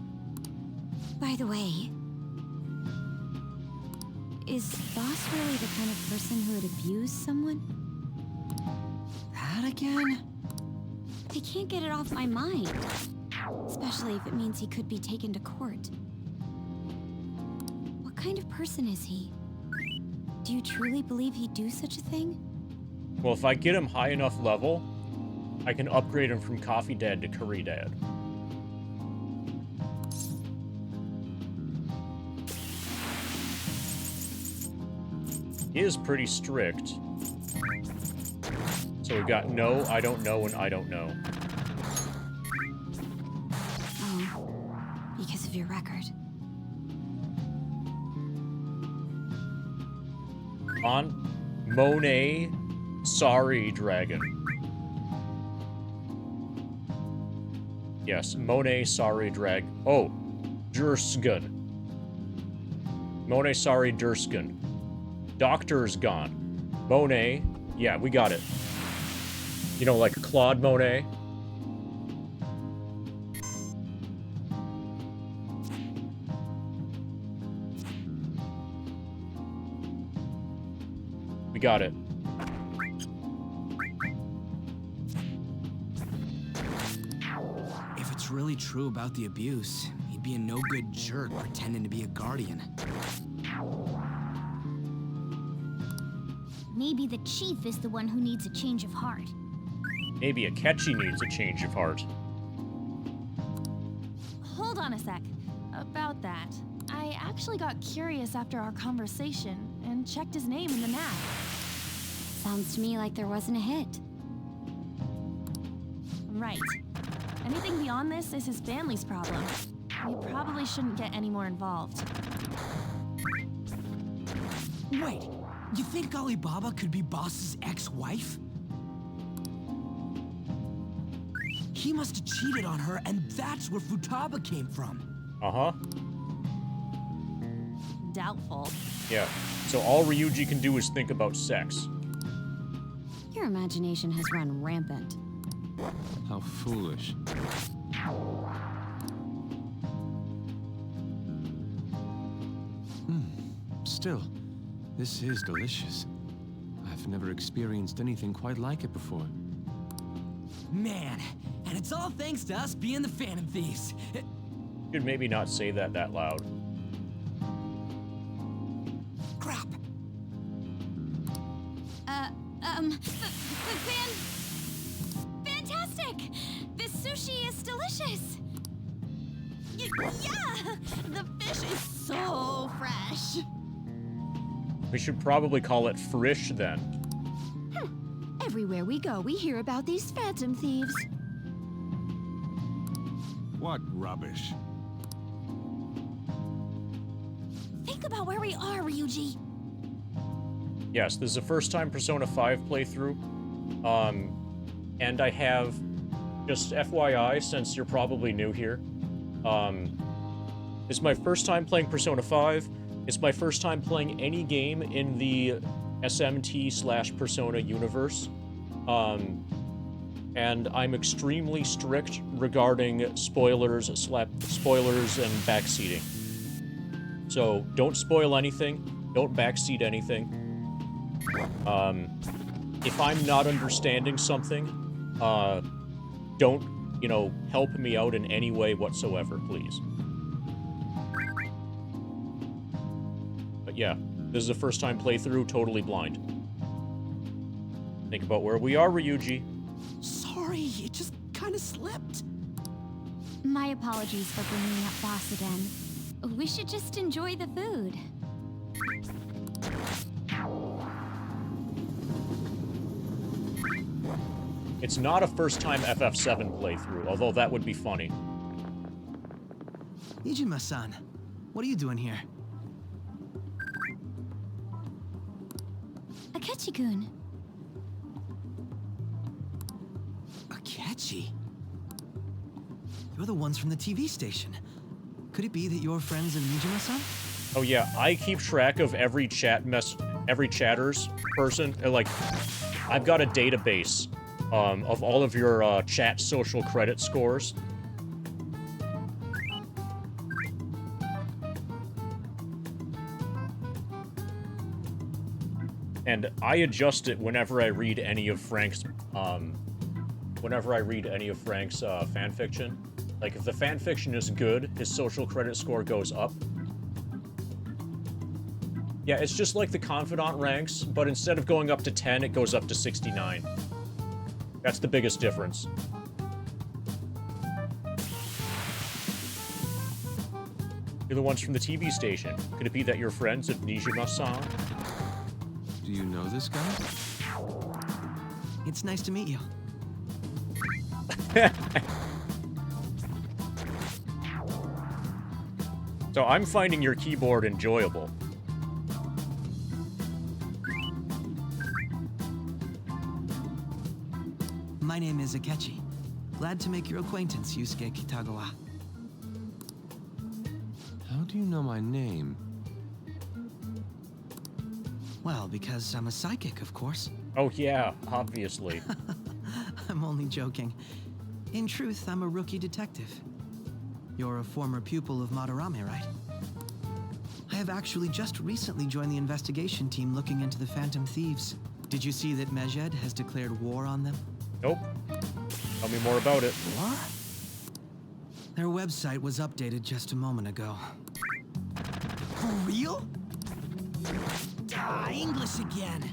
By the way, is Boss really the kind of person who would abuse someone? That again? I can't get it off my mind. Especially if it means he could be taken to court. What kind of person is he? Do you truly believe he'd do such a thing? Well, if I get him high enough level, I can upgrade him from Coffee Dad to Curry Dad. He is pretty strict. So we got no, I don't know, and I don't know. Oh, because of your record. On Monet, sorry, dragon. Yes, Monet, sorry, drag. Oh, Dursgun. Monet, sorry, Dursgun. Doctor's gone. Monet. Yeah, we got it. You know, like Claude Monet. We got it. If it's really true about the abuse, he'd be a no-good jerk pretending to be a guardian. Maybe the chief is the one who needs a change of heart. Maybe Akechi needs a change of heart. on a sec. About that, I actually got curious after our conversation and checked his name in the nav. Sounds to me like there wasn't a hit. Right. Anything beyond this is his family's problem. We probably shouldn't get any more involved. Wait, you think Alibaba could be Boss's ex-wife? He must have cheated on her, and that's where Futaba came from. Uh-huh. Doubtful. Yeah. So all Ryuji can do is think about sex. Your imagination has run rampant. How foolish. Still, this is delicious. I've never experienced anything quite like it before. Man, and it's all thanks to us being the Phantom Thieves. Should maybe not say that loud. Crap. Fantastic! This sushi is delicious! Yeah! The fish is so fresh! We should probably call it frish then. Everywhere we go, we hear about these phantom thieves. What rubbish? Think about where we are, Ryuji. Yes, this is a first-time Persona 5 playthrough. And I have, just FYI, since you're probably new here, it's my first time playing Persona 5. It's my first time playing any game in the SMT/Persona universe. And I'm extremely strict regarding spoilers and backseating. So don't spoil anything, don't backseat anything. If I'm not understanding something, don't, help me out in any way whatsoever, please. But yeah, this is a first time playthrough, totally blind. Think about where we are, Ryuji. Sorry, it just kind of slipped. My apologies for bringing up Boss again. We should just enjoy the food. It's not a first-time FF7 playthrough, although that would be funny. Nijima-san, what are you doing here? Akechi-kun. Akechi? You're the ones from the TV station. Could it be that you're friends of Nijima-san? Oh yeah, I keep track of every chatter's person. Like, I've got a database of all of your chat social credit scores. And I adjust it whenever I read any of Frank's fanfiction. Like, if the fanfiction is good, his social credit score goes up. Yeah, it's just like the Confidant ranks, but instead of going up to 10, it goes up to 69. That's the biggest difference. You're the ones from the TV station. Could it be that you're friends of Nijima-san? Do you know this guy? It's nice to meet you. So I'm finding your keyboard enjoyable. My name is Akechi. Glad to make your acquaintance, Yusuke Kitagawa. How do you know my name? Well, because I'm a psychic, of course. Oh yeah, obviously. I'm only joking. In truth, I'm a rookie detective. You're a former pupil of Madarame, right? I have actually just recently joined the investigation team looking into the Phantom Thieves. Did you see that Mejed has declared war on them? Nope. Tell me more about it. What? Their website was updated just a moment ago. For real? English again.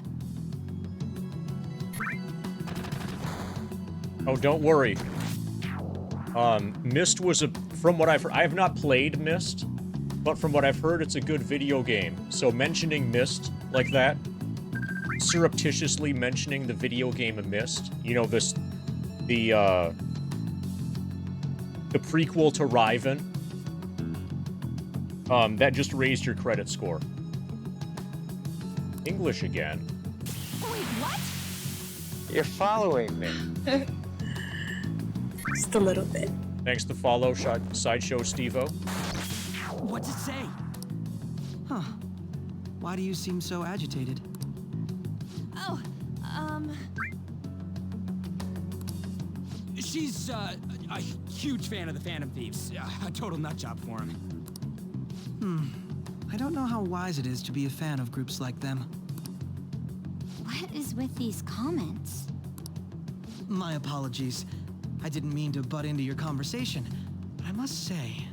Oh, don't worry. Myst was a from what I've heard, I have not played Myst, but from what I've heard, it's a good video game. So mentioning Myst like that, surreptitiously mentioning the video game of Myst, you know, the prequel to Riven, that just raised your credit score. English again. Wait, what? You're following me. Just a little bit. Thanks to follow, Sideshow Stevo. What's it say? Huh. Why do you seem so agitated? Oh, She's, a huge fan of the Phantom Thieves. A total nutjob for him. I don't know how wise it is to be a fan of groups like them. What is with these comments? My apologies. I didn't mean to butt into your conversation, but I must say,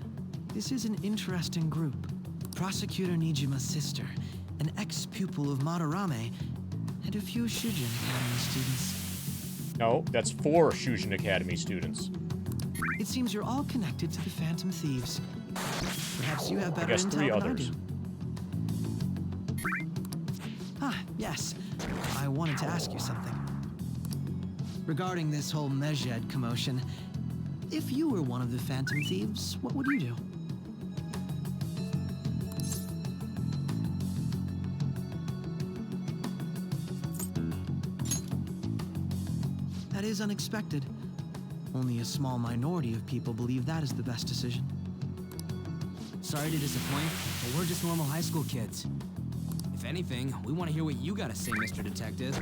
this is an interesting group. Prosecutor Nijima's sister, an ex-pupil of Madarame, and a few Shujin Academy students. No, that's 4 Shujin Academy students. It seems you're all connected to the Phantom Thieves. Perhaps you have better intel 3 than others. I do. Ah, yes. I wanted to ask you something. Regarding this whole Mejed commotion, if you were one of the Phantom Thieves, what would you do? That is unexpected. Only a small minority of people believe that is the best decision. Sorry to disappoint, but we're just normal high school kids. If anything, we want to hear what you gotta say, Mr. Detective.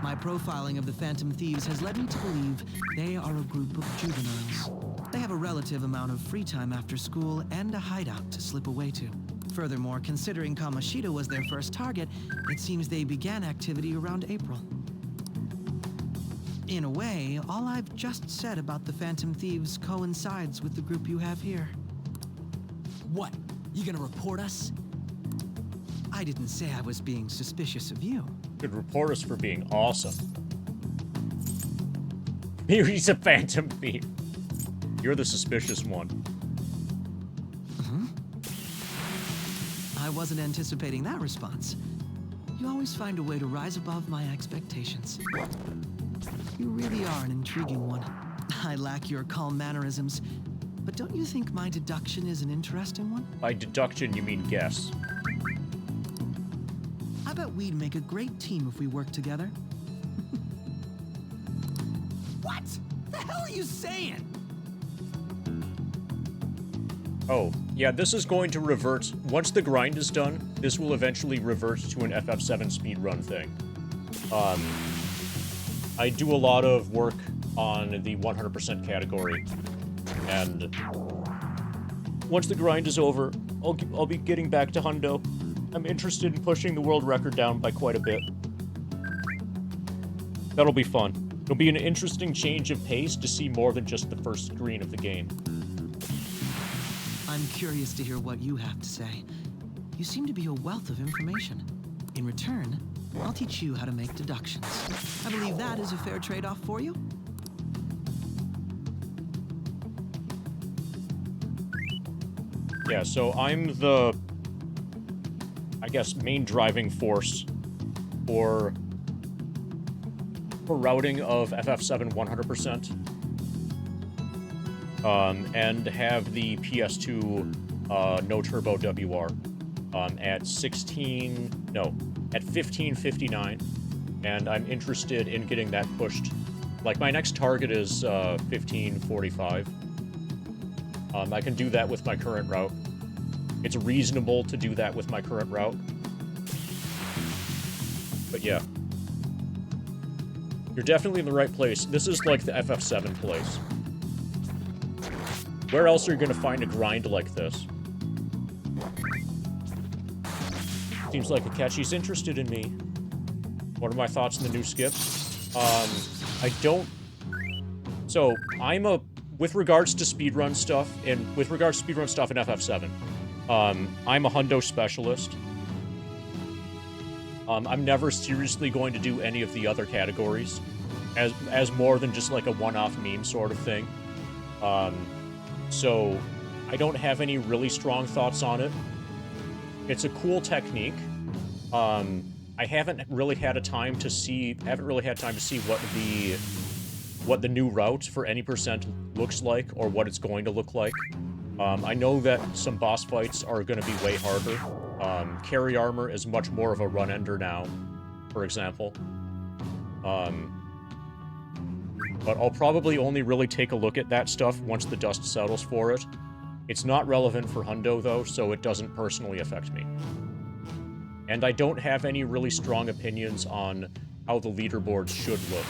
My profiling of the Phantom Thieves has led me to believe they are a group of juveniles. They have a relative amount of free time after school and a hideout to slip away to. Furthermore, considering Kamoshida was their first target, it seems they began activity around April. In a way, all I've just said about the Phantom Thieves coincides with the group you have here. What? You gonna report us? I didn't say I was being suspicious of you. Could report us for being awesome. He's a Phantom Thief. You're the suspicious one. I wasn't anticipating that response. You always find a way to rise above my expectations. You really are an intriguing one. I lack your calm mannerisms, but don't you think my deduction is an interesting one? By deduction, you mean guess. I bet we'd make a great team if we worked together. What the hell are you saying? Oh, yeah, this is going to revert. Once the grind is done, this will eventually revert to an FF7 speedrun thing. I do a lot of work on the 100% category, and once the grind is over, I'll be getting back to Hundo. I'm interested in pushing the world record down by quite a bit. That'll be fun. It'll be an interesting change of pace to see more than just the first screen of the game. I'm curious to hear what you have to say. You seem to be a wealth of information. In return, I'll teach you how to make deductions. I believe that is a fair trade-off for you. Yeah, so I'm the, I guess, main driving force for routing of FF7 100%. And have the PS2 no turbo WR at 1559, and I'm interested in getting that pushed. Like, my next target is 1545. I can do that with my current route. It's reasonable to do that with my current route. But yeah. You're definitely in the right place. This is like the FF7 place. Where else are you going to find a grind like this? Seems like Akechi's interested in me. What are my thoughts on the new skip? I don't... So, with regards to speedrun stuff, and with regards to speedrun stuff in FF7, I'm a hundo specialist. I'm never seriously going to do any of the other categories as more than just like a one-off meme sort of thing. So I don't have any really strong thoughts on it. It's a cool technique. I haven't really had time to see what the new route for any percent looks like, or what it's going to look like. I know that some boss fights are going to be way harder. Carry armor is much more of a run-ender now, for example. But I'll probably only really take a look at that stuff once the dust settles for it. It's not relevant for Hundo, though, so it doesn't personally affect me. And I don't have any really strong opinions on how the leaderboards should look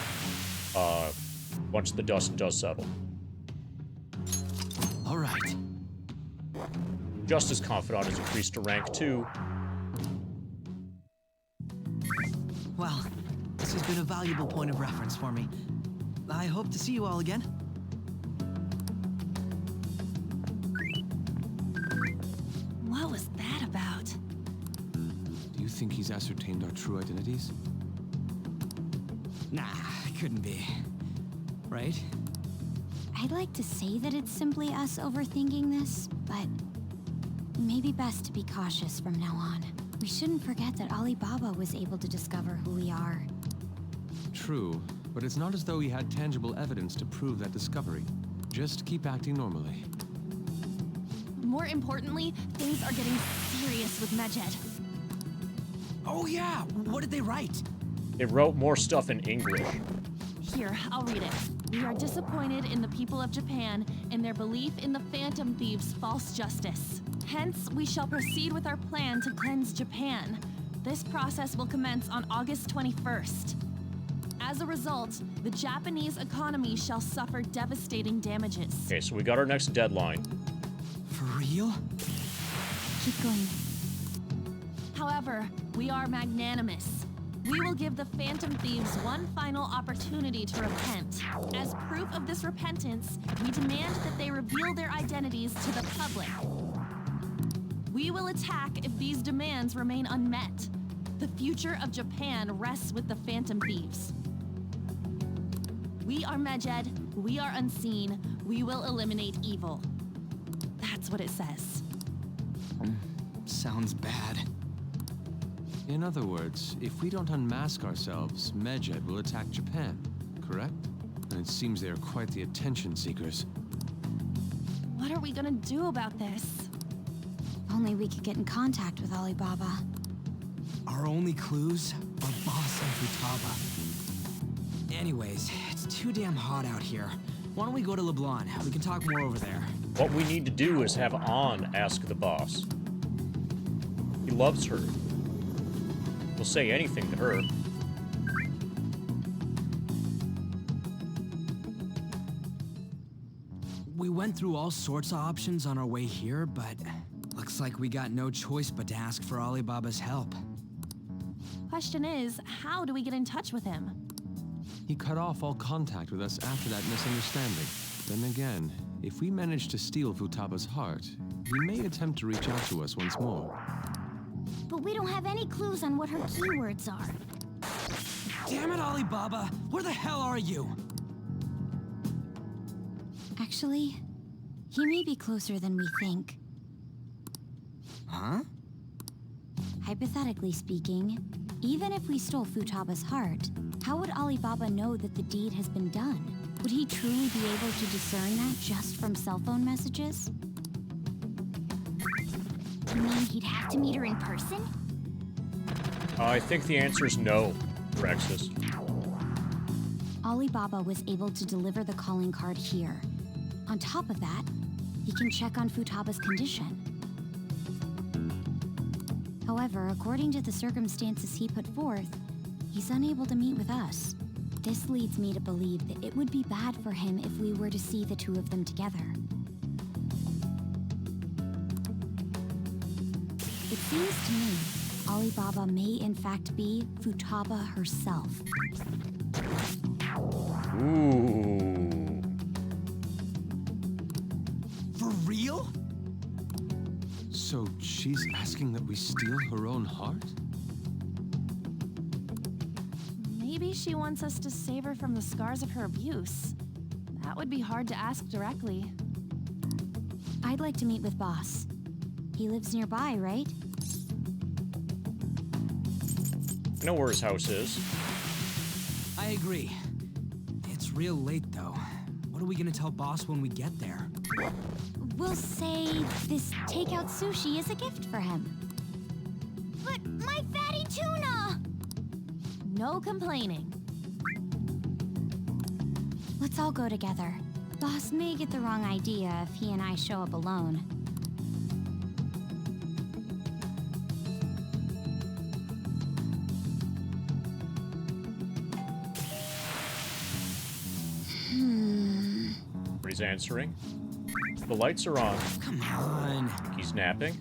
once the dust does settle. All right. Justice Confidant has increased to rank 2. Well, this has been a valuable point of reference for me. I hope to see you all again. What was that about? Do you think he's ascertained our true identities? Nah, couldn't be. Right? I'd like to say that it's simply us overthinking this, but maybe best to be cautious from now on. We shouldn't forget that Alibaba was able to discover who we are. True, but it's not as though he had tangible evidence to prove that discovery. Just keep acting normally. More importantly, things are getting serious with Medjed. Oh yeah, what did they write? They wrote more stuff in English. Here, I'll read it. We are disappointed in the people of Japan and their belief in the Phantom Thieves' false justice. Hence, we shall proceed with our plan to cleanse Japan. This process will commence on August 21st. As a result, the Japanese economy shall suffer devastating damages. Okay, so we got our next deadline. For real? Keep going. However, we are magnanimous. We will give the Phantom Thieves one final opportunity to repent. As proof of this repentance, we demand that they reveal their identities to the public. We will attack if these demands remain unmet. The future of Japan rests with the Phantom Thieves. We are Medjed, we are unseen, we will eliminate evil. That's what it says. Sounds bad. In other words, if we don't unmask ourselves, Medjed will attack Japan, correct? And it seems they are quite the attention seekers. What are we gonna do about this? If only we could get in contact with Alibaba. Our only clues are Boss and Futaba. Anyways, it's too damn hot out here. Why don't we go to LeBlanc? We can talk more over there. What we need to do is have An ask the boss. He loves her. He'll say anything to her. We went through all sorts of options on our way here, but looks like we got no choice but to ask for Alibaba's help. Question is, how do we get in touch with him? He cut off all contact with us after that misunderstanding. Then again, if we manage to steal Futaba's heart, he may attempt to reach out to us once more. But we don't have any clues on what her keywords are. Damn it, Alibaba! Where the hell are you? Actually, he may be closer than we think. Huh? Hypothetically speaking, even if we stole Futaba's heart, how would Alibaba know that the deed has been done? Would he truly be able to discern that just from cell phone messages? You mean he'd have to meet her in person? I think the answer is no, Rexus. Alibaba was able to deliver the calling card here. On top of that, he can check on Futaba's condition. However, according to the circumstances he put forth, he's unable to meet with us. This leads me to believe that it would be bad for him if we were to see the two of them together. It seems to me Alibaba may in fact be Futaba herself. Ooh. For real? So she's asking that we steal her own heart? Maybe she wants us to save her from the scars of her abuse. That would be hard to ask directly. I'd like to meet with Boss. He lives nearby, right? I know where his house is. I agree. It's real late, though. What are we gonna tell Boss when we get there? We'll say this takeout sushi is a gift for him. But my fatty tuna! No complaining. Let's all go together. Boss may get the wrong idea if he and I show up alone. He's answering. The lights are on. Come on. He's napping.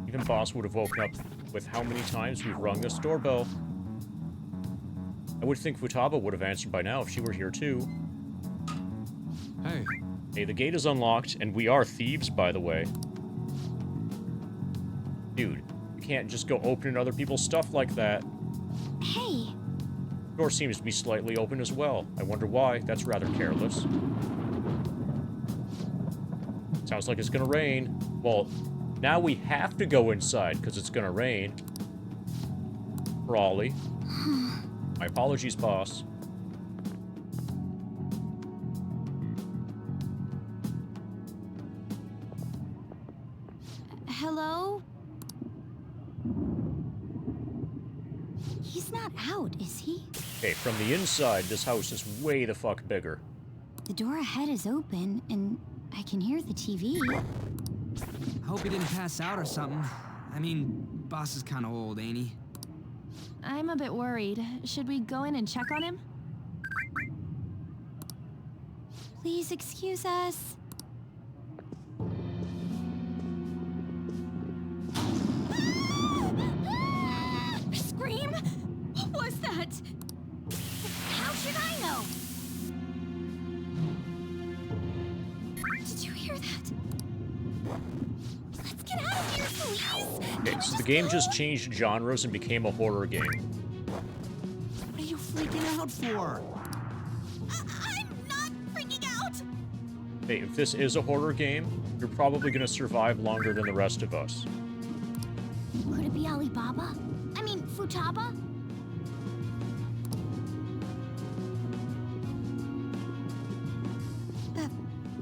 Even Boss would have woken up with how many times we've rung this doorbell. I would think Futaba would have answered by now if she were here too. Hey. Hey, the gate is unlocked, and we are thieves, by the way. Dude, you can't just go opening other people's stuff like that. Hey! The door seems to be slightly open as well. I wonder why. That's rather careless. Sounds like it's gonna rain. Well, now we have to go inside because it's gonna rain. Raleigh. My apologies, boss. Hello? He's not out, is he? Okay, from the inside, this house is way the fuck bigger. The door ahead is open, and I can hear the TV. I hope he didn't pass out or something. I mean, Boss is kind of old, ain't he? I'm a bit worried. Should we go in and check on him? Please excuse us. Scream? What was that? How should I know? Did you hear that? Let's get out of here, please! Okay, so the game just changed genres and became a horror game. What are you freaking out for? I'm not freaking out! Hey, if this is a horror game, you're probably gonna survive longer than the rest of us. Could it be Alibaba? I mean, Futaba?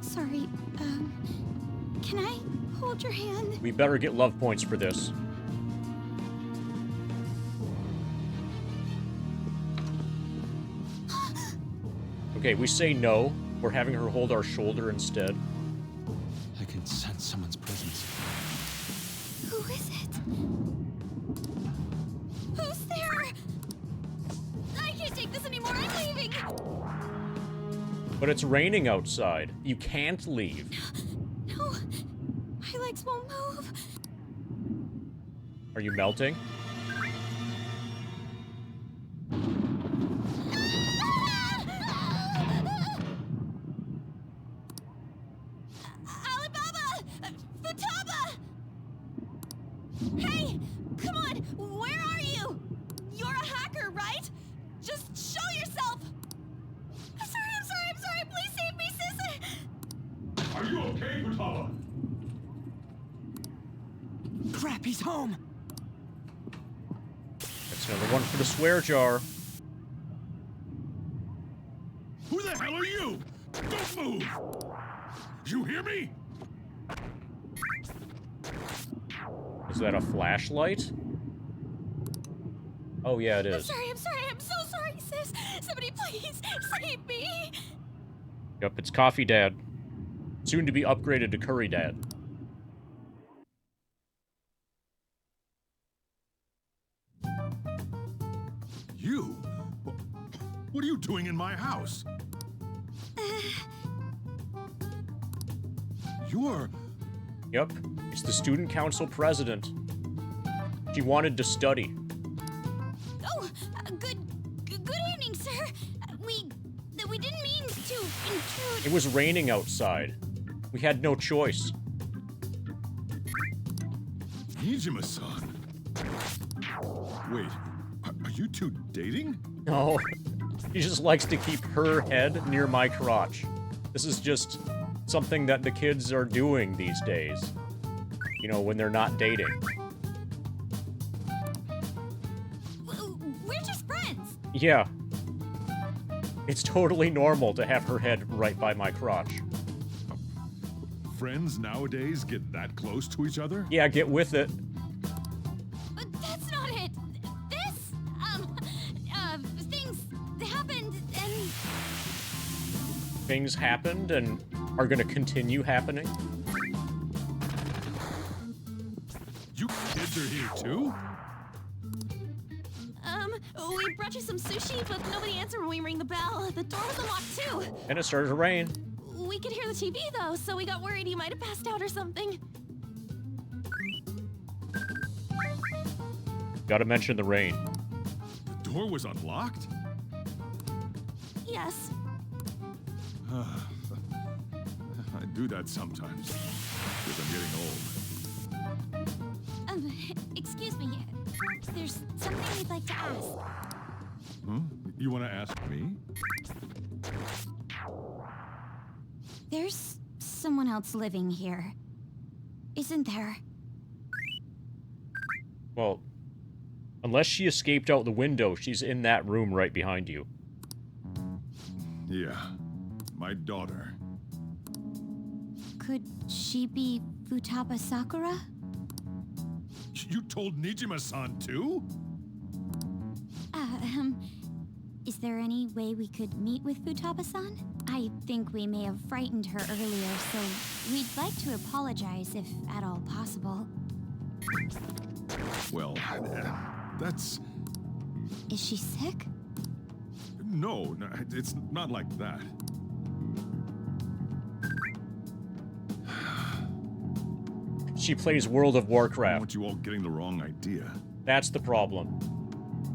Sorry, can I hold your hand? We better get love points for this. Okay, we say no. We're having her hold our shoulder instead. I can sense someone's presence. Who is it? Who's there? I can't take this anymore. I'm leaving. But it's raining outside. You can't leave. No, my legs won't move. Are you melting? Alibaba! Futaba! Hey! Come on! Where are you? You're a hacker, right? Just show yourself! I'm sorry! Please save me, sis! Are you okay, Futaba? Crap, he's home! That's another one for the swear jar. Who the hell are you? Don't move! You hear me? Is that a flashlight? Oh yeah, it is. I'm so sorry, sis! Somebody please save me! Yep, it's Coffee Dad. Soon to be upgraded to Curry Dad. You? What are you doing in my house? You're... Yep, it's the student council president. She wanted to study. Oh, good evening, sir. We didn't mean to intrude. It was raining outside. We had no choice. Nijima-san. Wait, are you two dating? No, she just likes to keep her head near my crotch. This is just something that the kids are doing these days. You know, when they're not dating. We're just friends. Yeah. It's totally normal to have her head right by my crotch. Friends nowadays get that close to each other? Yeah, get with it. But that's not it. This, things happened and... Things happened and are gonna continue happening. You kids are here too? We brought you some sushi, but nobody answered when we rang the bell. The door was unlocked too. And it started to rain. We could hear the TV though, so we got worried you might have passed out or something. Gotta mention the rain. The door was unlocked? Yes. I do that sometimes, because I'm getting old. Excuse me. There's something we'd like to ask. Hmm? You want to ask me? There's someone else living here, isn't there? Well, unless she escaped out the window, she's in that room right behind you. Yeah, my daughter. Could she be Futaba Sakura? You told Nijima-san too? Is there any way we could meet with Futaba-san? I think we may have frightened her earlier, so we'd like to apologize if at all possible. Well, that's... Is she sick? No, it's not like that. She plays World of Warcraft. I want you all getting the wrong idea. That's the problem.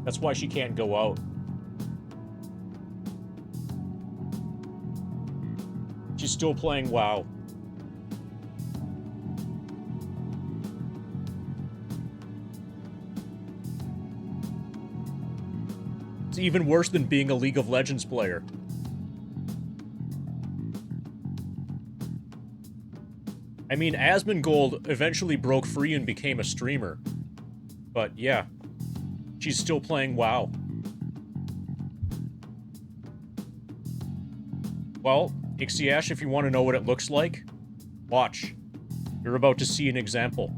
That's why she can't go out. She's still playing WoW. It's even worse than being a League of Legends player. I mean, Asmongold eventually broke free and became a streamer. But yeah, she's still playing WoW. Well, Ixiash, if you want to know what it looks like, watch. You're about to see an example.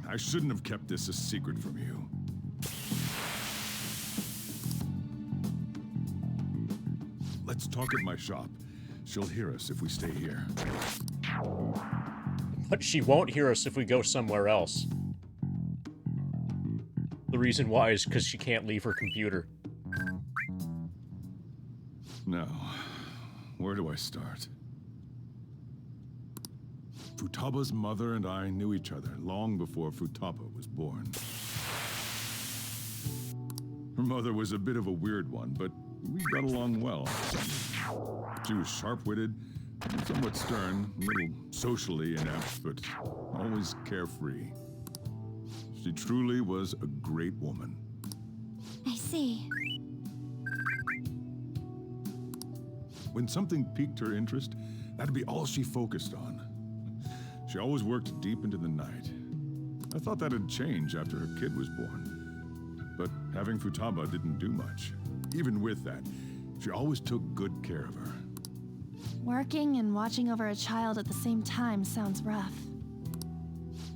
I shouldn't have kept this a secret from you. Let's talk at my shop. She'll hear us if we stay here. But she won't hear us if we go somewhere else. The reason why is because she can't leave her computer. Now, where do I start? Futaba's mother and I knew each other long before Futaba was born. Her mother was a bit of a weird one, but we got along well. She was sharp-witted, somewhat stern, a little socially inept, but always carefree. She truly was a great woman. I see. When something piqued her interest, that'd be all she focused on. She always worked deep into the night. I thought that'd change after her kid was born. But having Futaba didn't do much. Even with that, she always took good care of her. Working and watching over a child at the same time sounds rough.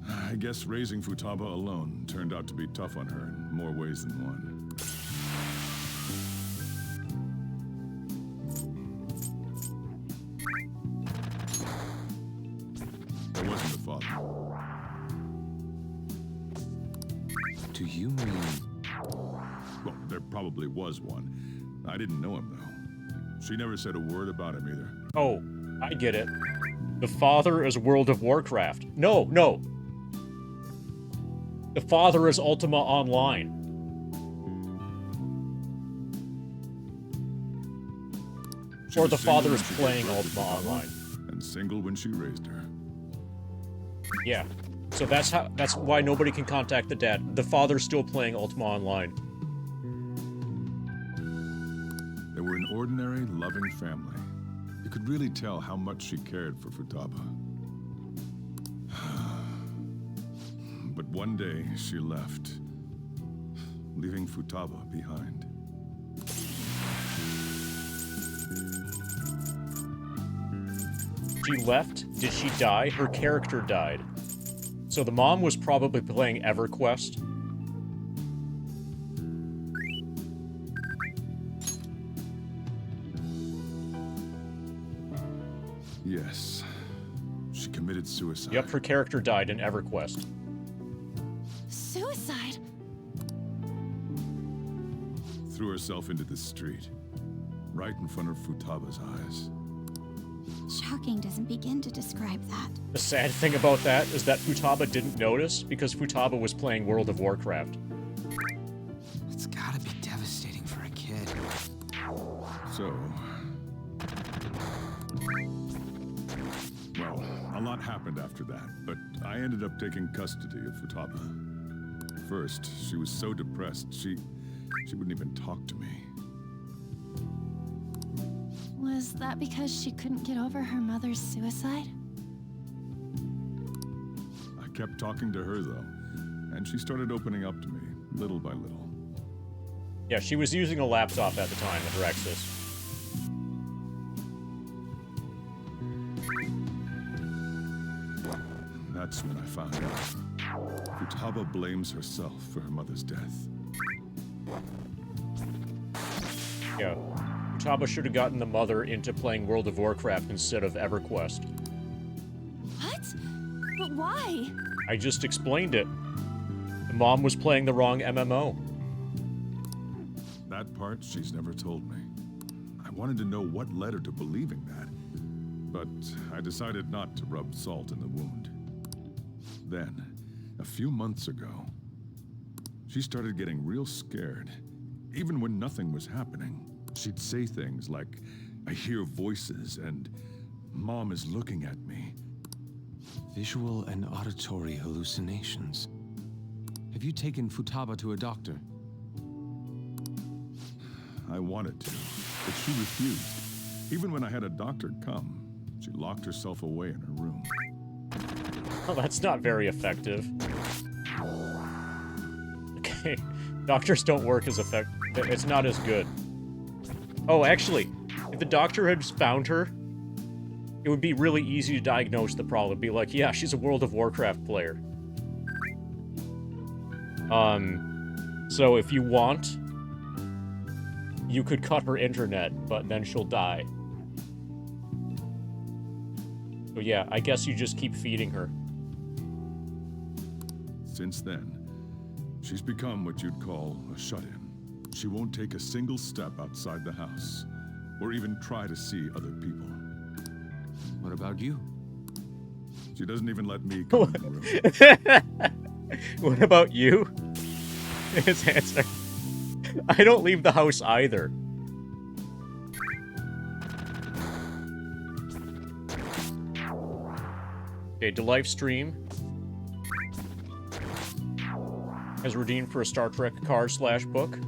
I guess raising Futaba alone turned out to be tough on her in more ways than one. There wasn't a father. Do you mean... Well, there probably was one. I didn't know him, though. She never said a word about him either. Oh, I get it. The father is World of Warcraft. No, no. The father is Ultima Online. Or the father is playing Ultima Online. And single when she raised her. Yeah. So that's why nobody can contact the dad. The father's still playing Ultima Online. There were an ordinary, loving family. You could really tell how much she cared for Futaba. But one day, she left, leaving Futaba behind. She left? Did she die? Her character died. So the mom was probably playing EverQuest. Yes. She committed suicide. Yep, her character died in EverQuest. Suicide? Threw herself into the street, right in front of Futaba's eyes. Shocking doesn't begin to describe that. The sad thing about that is that Futaba didn't notice because Futaba was playing World of Warcraft. It's gotta be devastating for a kid. So... well, a lot happened after that, but I ended up taking custody of Futaba. First, she was so depressed, she wouldn't even talk to me. Was that because she couldn't get over her mother's suicide? I kept talking to her, though, and she started opening up to me, little by little. Yeah, she was using a laptop at the time with Rexus. That's when I found out. Futaba blames herself for her mother's death. Yeah. Futaba should have gotten the mother into playing World of Warcraft instead of EverQuest. What? But why? I just explained it. The mom was playing the wrong MMO. That part she's never told me. I wanted to know what led her to believing that, but I decided not to rub salt in the wound. Then, a few months ago, she started getting real scared, even when nothing was happening. She'd say things like, "I hear voices," and "Mom is looking at me." Visual and auditory hallucinations. Have you taken Futaba to a doctor? I wanted to, but she refused. Even when I had a doctor come, she locked herself away in her room. Well, that's not very effective. Okay, doctors don't work as effective. It's not as good. Oh, actually, if the doctor had found her, it would be really easy to diagnose the problem. Be like, yeah, she's a World of Warcraft player. So if you want, you could cut her internet, but then she'll die. So yeah, I guess you just keep feeding her. Since then, she's become what you'd call a shut-in. She won't take a single step outside the house, or even try to see other people. What about you? She doesn't even let me come in the room. What about you? His answer. I don't leave the house either. Okay, to live stream has redeemed for a Star Trek card/book.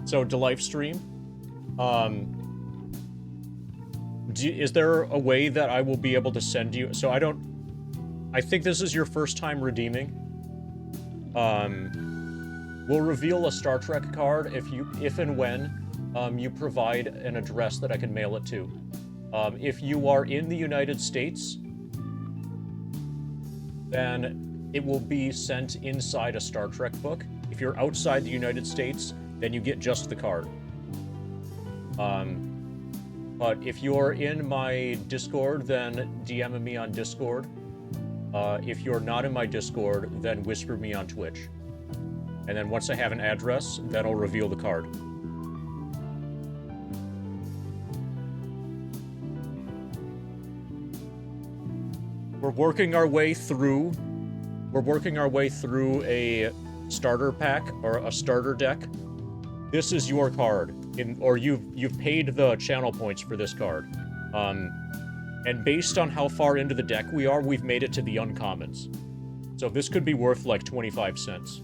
So to live stream, is there a way that I will be able to send you? So I think this is your first time redeeming. We'll reveal a Star Trek card if and when you provide an address that I can mail it to. If you are in the United States, then it will be sent inside a Star Trek book. If you're outside the United States, then you get just the card. But if you're in my Discord, then DM me on Discord. If you're not in my Discord, then whisper me on Twitch. And then once I have an address, then I'll reveal the card. We're working our way through a starter pack or a starter deck. This is your card, or you've paid the channel points for this card. And based on how far into the deck we are, we've made it to the uncommons. So this could be worth like 25 cents.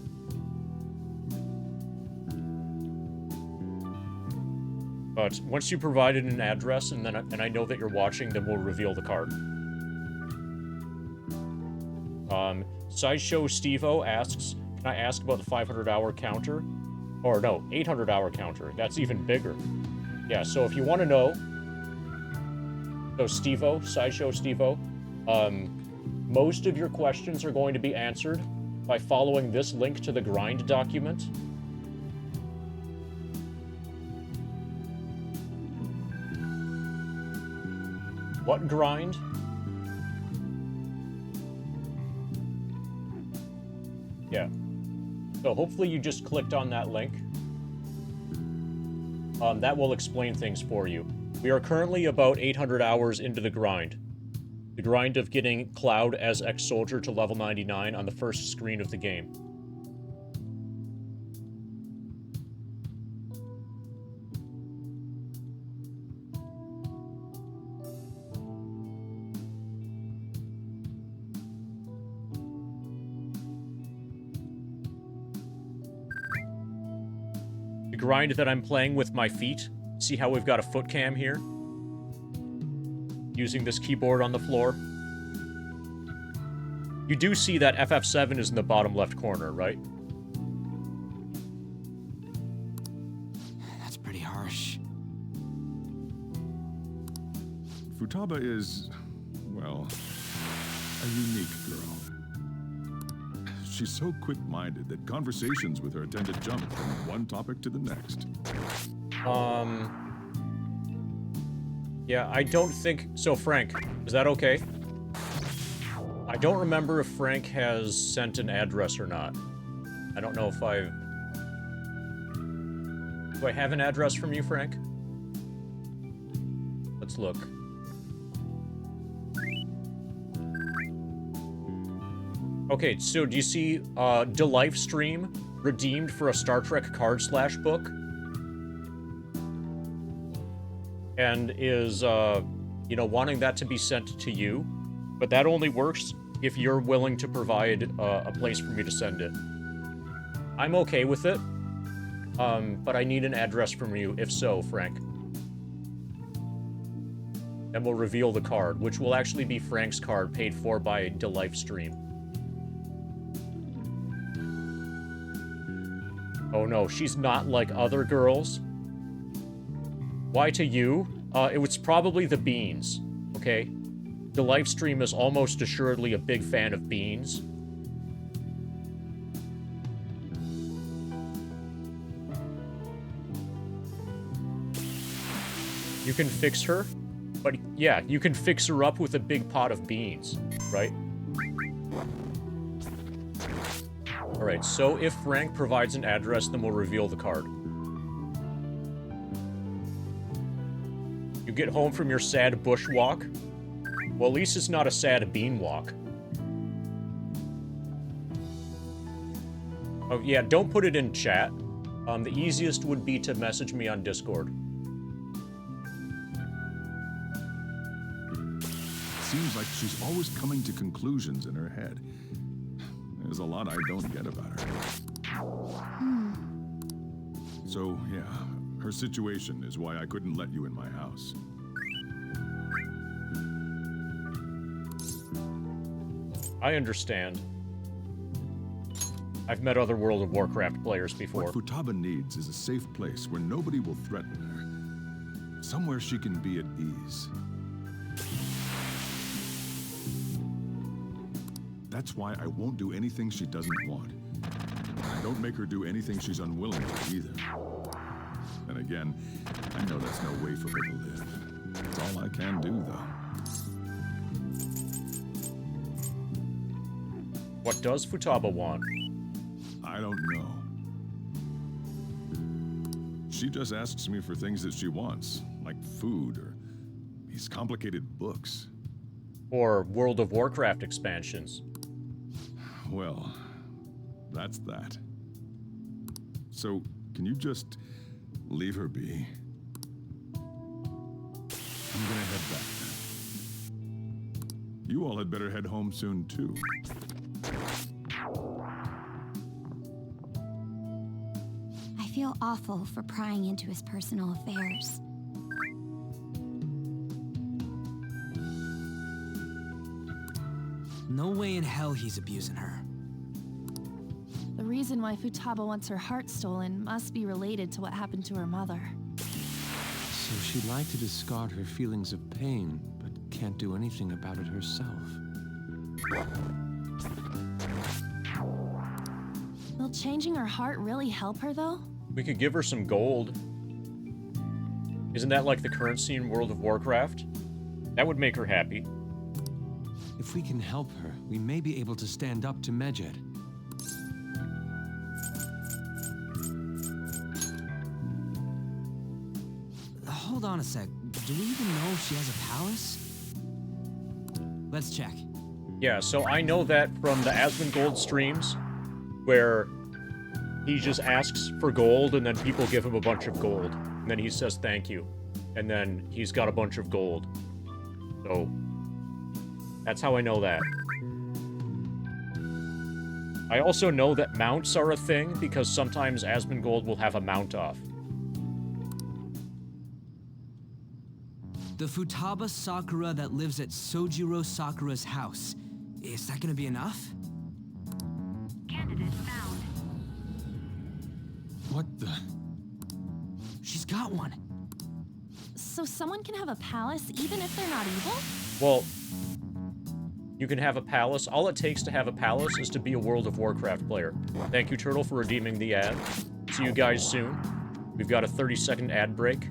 But once you provided an address and I know that you're watching, then we'll reveal the card. Sideshow Stevo asks, can I ask about the 500-hour counter? Or no, 800-hour counter. That's even bigger. Yeah, so if you want to know, so Stevo, Sideshow Stevo, most of your questions are going to be answered by following this link to the grind document. What grind? Yeah. So hopefully you just clicked on that link. That will explain things for you. We are currently about 800 hours into the grind. The grind of getting Cloud as ex-soldier to level 99 on the first screen of the game. The grind that I'm playing with my feet. See how we've got a foot cam here? Using this keyboard on the floor. You do see that FF7 is in the bottom left corner, right? That's pretty harsh. Futaba is, well, a unique girl. She's so quick-minded that conversations with her tend to jump from one topic to the next. Yeah, I don't think... So, Frank, is that okay? I don't remember if Frank has sent an address or not. I don't know if I've... Do I have an address from you, Frank? Let's look. Okay, so do you see DeLife Stream redeemed for a Star Trek card slash book? And is, you know, wanting that to be sent to you. But that only works if you're willing to provide a place for me to send it. I'm okay with it, but I need an address from you, if so, Frank. And we'll reveal the card, which will actually be Frank's card paid for by DeLife Stream. Oh no, she's not like other girls. Why to you? It was probably the beans, okay? The live stream is almost assuredly a big fan of beans. You can fix her, but yeah, you can fix her up with a big pot of beans, right? Alright, so if Frank provides an address, then we'll reveal the card. You get home from your sad bushwalk. Well, at least it's not a sad bean walk. Oh, yeah, don't put it in chat. The easiest would be to message me on Discord. Seems like she's always coming to conclusions in her head. There's a lot I don't get about her. So, yeah, her situation is why I couldn't let you in my house. I understand. I've met other World of Warcraft players before. What Futaba needs is a safe place where nobody will threaten her. Somewhere she can be at ease. That's why I won't do anything she doesn't want. I don't make her do anything she's unwilling to either. And again, I know that's no way for her to live. It's all I can do, though. What does Futaba want? I don't know. She just asks me for things that she wants, like food or these complicated books. Or World of Warcraft expansions. Well, that's that. So, can you just leave her be? I'm gonna head back then. You all had better head home soon, too. I feel awful for prying into his personal affairs. No way in hell he's abusing her. The reason why Futaba wants her heart stolen must be related to what happened to her mother. So she'd like to discard her feelings of pain, but can't do anything about it herself. Will changing her heart really help her, though? We could give her some gold. Isn't that like the currency in World of Warcraft? That would make her happy. If we can help her, we may be able to stand up to Medjed. Hold on a sec. Do we even know if she has a palace? Let's check. Yeah, so I know that from the Asmongold streams, where he just asks for gold, and then people give him a bunch of gold. And then he says thank you. And then he's got a bunch of gold. So, that's how I know that. I also know that mounts are a thing, because sometimes Asmongold will have a mount off. The Futaba Sakura that lives at Sojiro Sakura's house. Is that gonna be enough? Candidate found. What the? She's got one. So someone can have a palace even if they're not evil? Well, you can have a palace. All it takes to have a palace is to be a World of Warcraft player. Thank you, Turtle, for redeeming the ad. See you guys soon. We've got a 30-second ad break.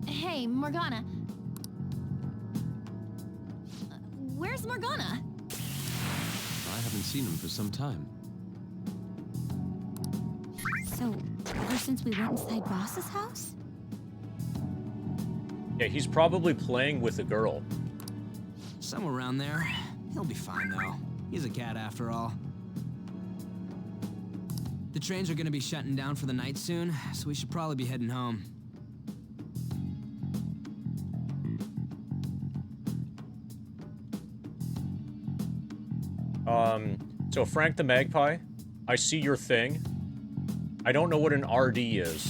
Hey, Morgana. Where's Morgana? I haven't seen him for some time. So, ever since we went inside Boss's house? Yeah, he's probably playing with a girl. Somewhere around there. He'll be fine, though. He's a cat after all. The trains are gonna be shutting down for the night soon, so we should probably be heading home. So Frank the Magpie, I see your thing. I don't know what an RD is.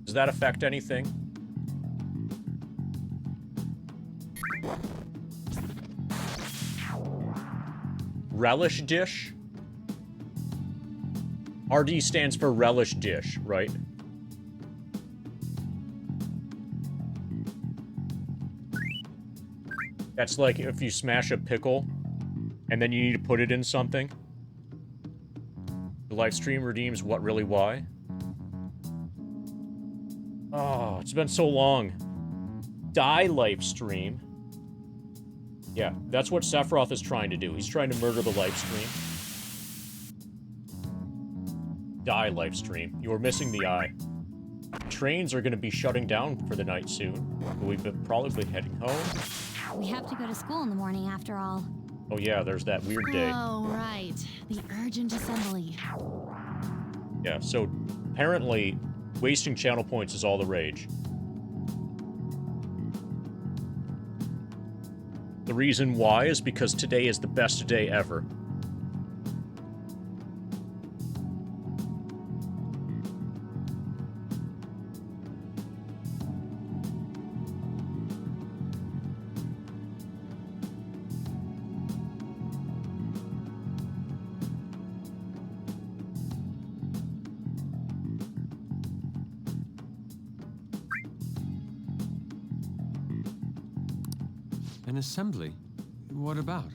Does that affect anything? Relish dish? RD stands for relish dish, right? That's like if you smash a pickle and then you need to put it in something. The live stream redeems what, really, why? Oh, it's been so long. Die live stream. Yeah, that's what Sephiroth is trying to do. He's trying to murder the live stream. Die live stream. You are missing the eye. Trains are going to be shutting down for the night soon. We've been probably heading home. We have to go to school in the morning after all. Oh yeah, there's that weird day. Oh, right. The urgent assembly. Yeah, so apparently wasting channel points is all the rage. The reason why is because today is the best day ever. An assembly? What about?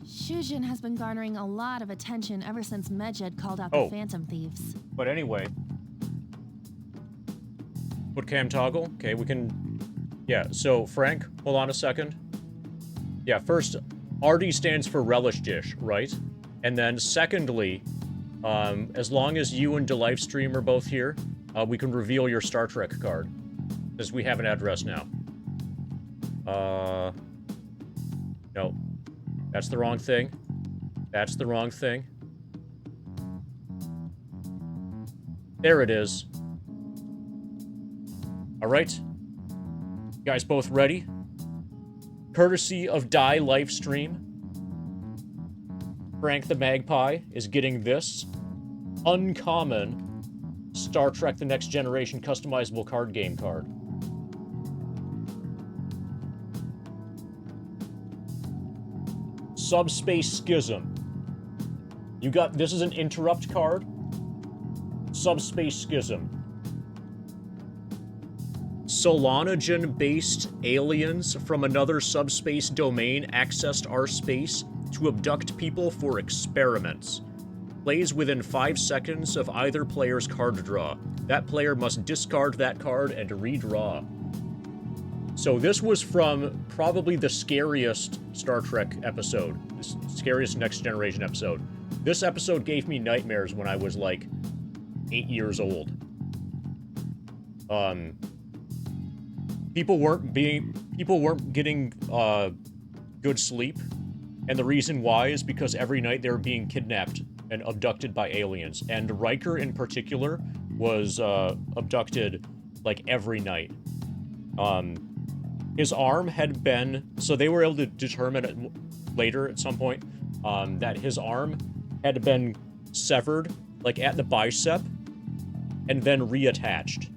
Shujin has been garnering a lot of attention ever since Medjed called out Oh. the Phantom Thieves. But anyway. Put cam toggle. Okay, we can... Yeah, so Frank, hold on a second. Yeah, first, RD stands for relish dish, right? And then secondly, as long as you and DeLifeStream are both here, we can reveal your Star Trek card. Because we have an address now. No. That's the wrong thing. That's the wrong thing. There it is. Alright. You guys both ready? courtesy of Die Lifestream, Frank the Magpie is getting this uncommon Star Trek The Next Generation customizable card game card. Subspace Schism. You got, this is an interrupt card. Subspace Schism. Solanogen-based aliens from another subspace domain accessed our space to abduct people for experiments. Plays within 5 seconds of either player's card draw. That player must discard that card and redraw. So this was from probably the scariest Star Trek episode, the scariest Next Generation episode. This episode gave me nightmares when I was like 8 years old. People weren't getting good sleep, and the reason why is because every night they were being kidnapped and abducted by aliens. And Riker in particular was abducted like every night. His arm had been, so they were able to determine later at some point that his arm had been severed like at the bicep and then reattached.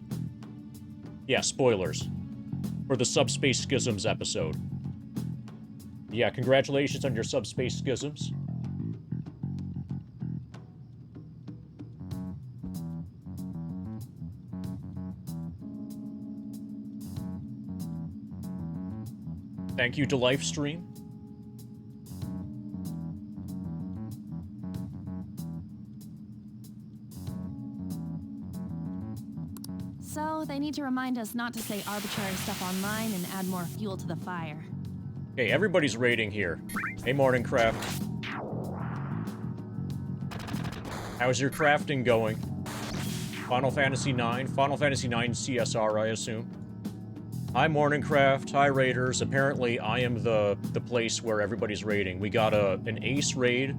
Yeah, spoilers for the Subspace Schisms episode. Yeah, congratulations on your Subspace Schisms. Thank you to Lifestream. So, they need to remind us not to say arbitrary stuff online and add more fuel to the fire. Okay, everybody's rating here. Hey, Morning Craft. How's your crafting going? Final Fantasy IX? Final Fantasy IX CSR, I assume. Hi, Morningcraft. Hi, Raiders. Apparently, I am the place where everybody's raiding. We got an Ace raid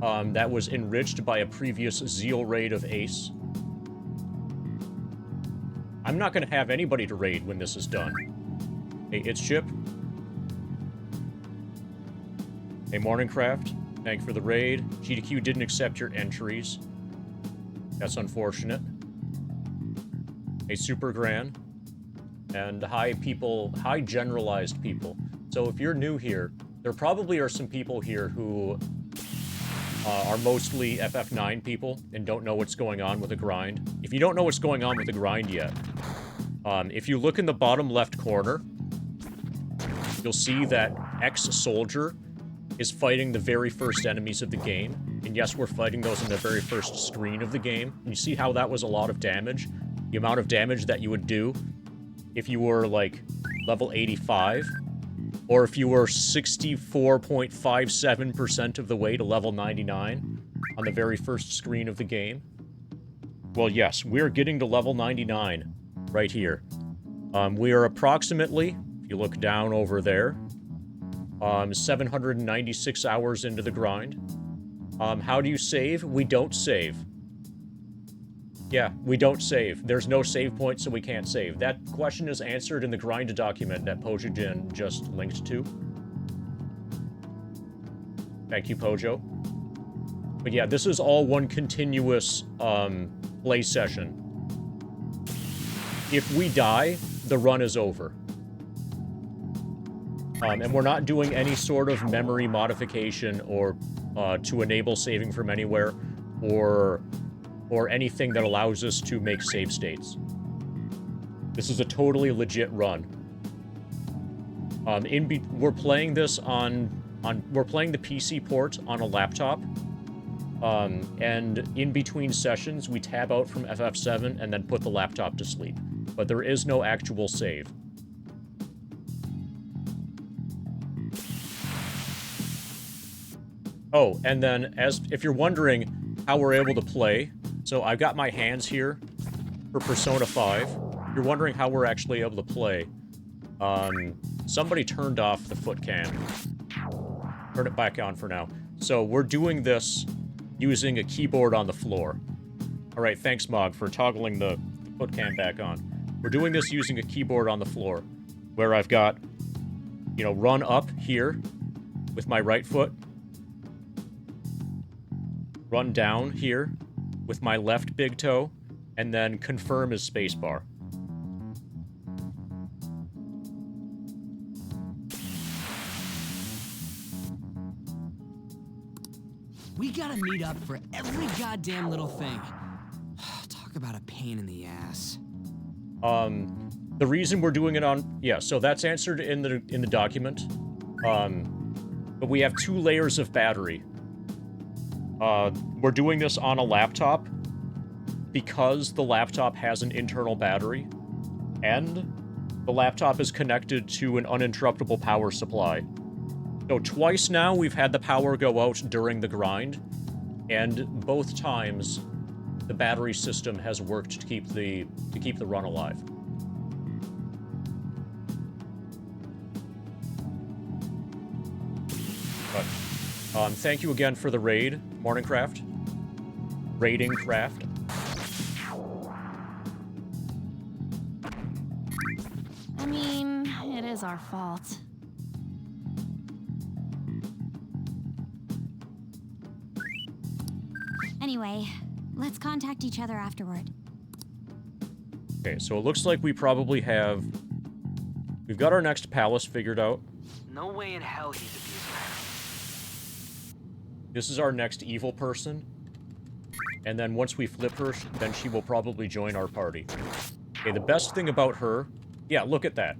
that was enriched by a previous Zeal raid of Ace. I'm not going to have anybody to raid when this is done. Hey, it's Chip. Hey, Morningcraft. Thank you for the raid. GDQ didn't accept your entries. That's unfortunate. Hey, Super Grand. And hi, people, hi, generalized people. So if you're new here, there probably are some people here who are mostly FF9 people and don't know what's going on with the grind. If you don't know what's going on with the grind yet, if you look in the bottom left corner, you'll see that Ex-Soldier is fighting the very first enemies of the game. And yes, we're fighting those in the very first screen of the game. And you see how that was a lot of damage? The amount of damage that you would do if you were, like, level 85, or if you were 64.57% of the way to level 99 on the very first screen of the game. Well, yes, we're getting to level 99 right here. We are approximately, if you look down over there, 796 hours into the grind. How do you save? We don't save. Yeah, we don't save. There's no save point, so we can't save. That question is answered in the grind document that Pojojin just linked to. Thank you, Pojo. But yeah, this is all one continuous play session. If we die, the run is over. And we're not doing any sort of memory modification or to enable saving from anywhere or anything that allows us to make save states. This is a totally legit run. We're playing this we're playing the PC port on a laptop, and in between sessions, we tab out from FF7 and then put the laptop to sleep. But there is no actual save. Oh, and then if you're wondering how we're able to play, so I've got my hands here for Persona 5. If you're wondering how we're actually able to play, somebody turned off the foot cam. Turn it back on for now. So we're doing this using a keyboard on the floor. All right, thanks, Mog, for toggling the foot cam back on. We're doing this using a keyboard on the floor, where I've got you know, run up here with my right foot. Run down here with my left big toe. And then confirm as spacebar. We gotta meet up for every goddamn little thing. Talk about a pain in the ass. The reason we're doing it on... Yeah, so that's answered in the document. But we have 2 layers of battery. We're doing this on a laptop because the laptop has an internal battery, and the laptop is connected to an uninterruptible power supply. So twice now we've had the power go out during the grind, and both times the battery system has worked to keep the run alive. But thank you again for the raid, Morningcraft. Raiding Craft. I mean, it is our fault. Anyway, let's contact each other afterward. Okay, so it looks like we probably have... We've got our next palace figured out. No way in hell he's abusing her. This is our next evil person. And then once we flip her, then she will probably join our party. Okay, the best thing about her... Yeah, look at that.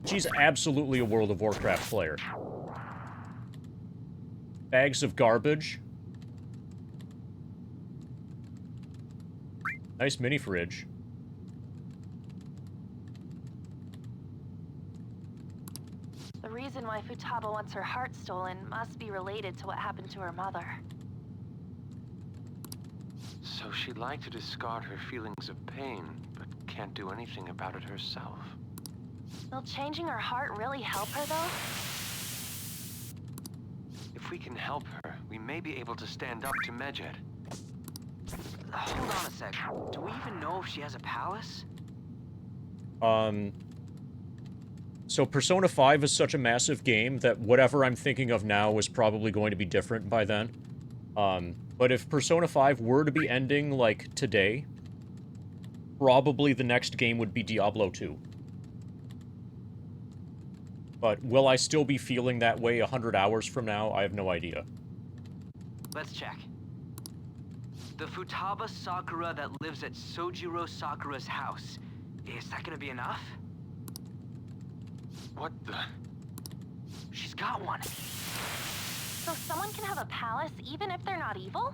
She's absolutely a World of Warcraft player. Bags of garbage. Nice mini fridge. The reason why Futaba wants her heart stolen must be related to what happened to her mother. So she'd like to discard her feelings of pain, but can't do anything about it herself. Will changing her heart really help her, though? If we can help her, we may be able to stand up to Medjed. Hold on a sec. Do we even know if she has a palace? So Persona 5 is such a massive game that whatever I'm thinking of now is probably going to be different by then. But if Persona 5 were to be ending, like, today, probably the next game would be Diablo 2. But will I still be feeling that way 100 hours from now? I have no idea. Let's check. The Futaba Sakura that lives at Sojiro Sakura's house. Is that gonna be enough? What the? She's got one. So someone can have a palace even if they're not evil?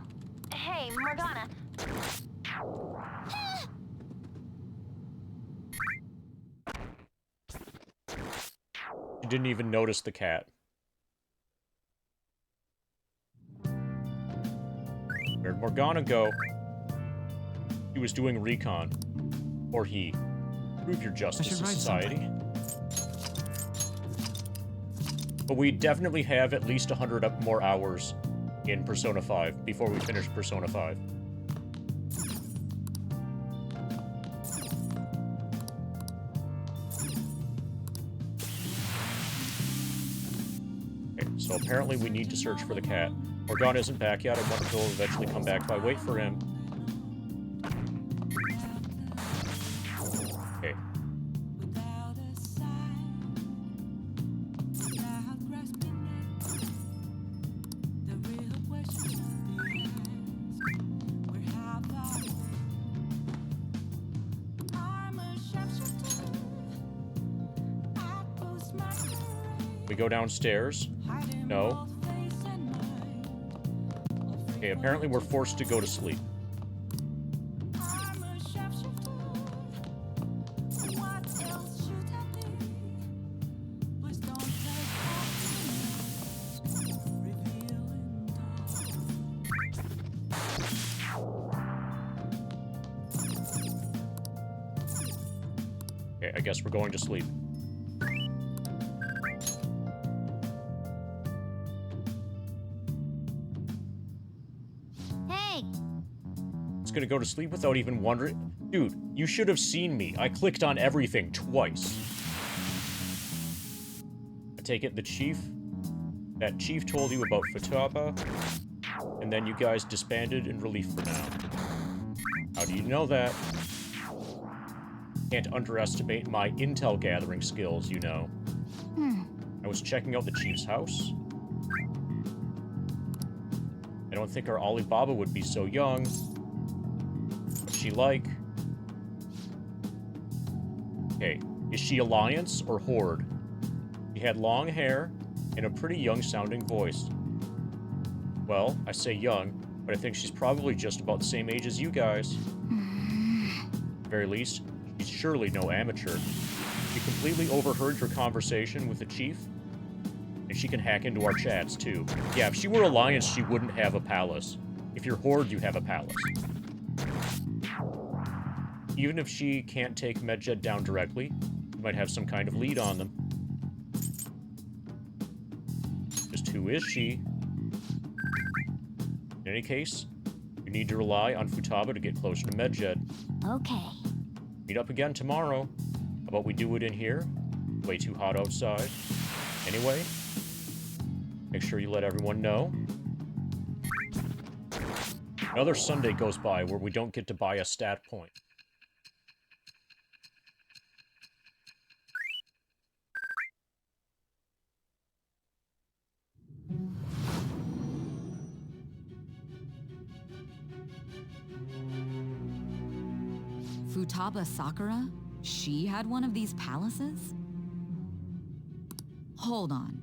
Hey, Morgana. You didn't even notice the cat. Where'd Morgana go? He was doing recon. Or he. Prove your justice to society. But we definitely have at least 100 more hours in Persona 5 before we finish Persona 5. Okay, so apparently we need to search for the cat. Morgana isn't back yet. I wonder if he'll eventually come back if I wait for him. Okay. We go downstairs. No. Okay, apparently we're forced to go to sleep. Okay, I guess we're going to sleep. Gonna go to sleep without even wondering. Dude, you should have seen me. I clicked on everything twice. I take it that chief told you about Futaba, and then you guys disbanded in relief for now. How do you know that? Can't underestimate my intel gathering skills, you know. I was checking out the chief's house. I don't think our Alibaba would be so young. What's she like? Okay, is she Alliance or Horde? She had long hair and a pretty young-sounding voice. Well, I say young, but I think she's probably just about the same age as you guys. At the very least, she's surely no amateur. She completely overheard your conversation with the chief, and she can hack into our chats, too. Yeah, if she were Alliance, she wouldn't have a palace. If you're Horde, you have a palace. Even if she can't take Medjed down directly, you might have some kind of lead on them. Just who is she? In any case, you need to rely on Futaba to get closer to Medjed. Okay. Meet up again tomorrow. How about we do it in here? Way too hot outside. Anyway, make sure you let everyone know. Another Sunday goes by where we don't get to buy a stat point. Futaba Sakura? She had one of these palaces? Hold on.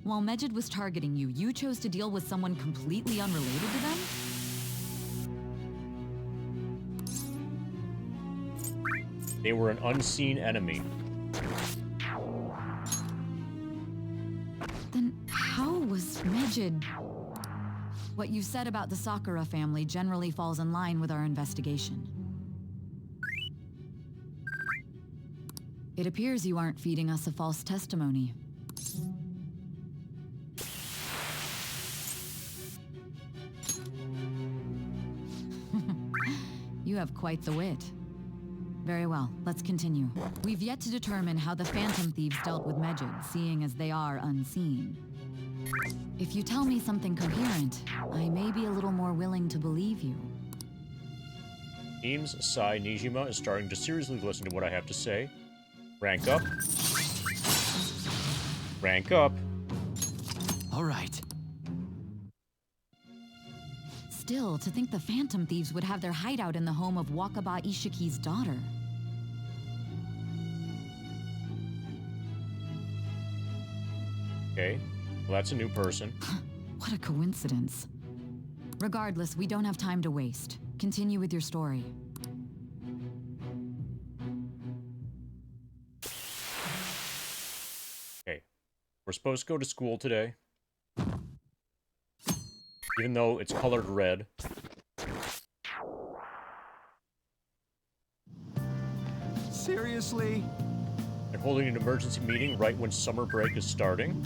While Medjed was targeting you, you chose to deal with someone completely unrelated to them? They were an unseen enemy. Then how was Medjed... What you said about the Sakura family generally falls in line with our investigation. It appears you aren't feeding us a false testimony. You have quite the wit. Very well, let's continue. We've yet to determine how the Phantom Thieves dealt with Medjed, seeing as they are unseen. If you tell me something coherent, I may be a little more willing to believe you. Teams Sai Nijima is starting to seriously listen to what I have to say. Rank up. Rank up. All right. Still, to think the Phantom Thieves would have their hideout in the home of Wakaba Ishiki's daughter. Okay, well that's a new person. What a coincidence. Regardless, we don't have time to waste. Continue with your story. Okay, we're supposed to go to school today. Even though it's colored red. Seriously? They're holding an emergency meeting right when summer break is starting.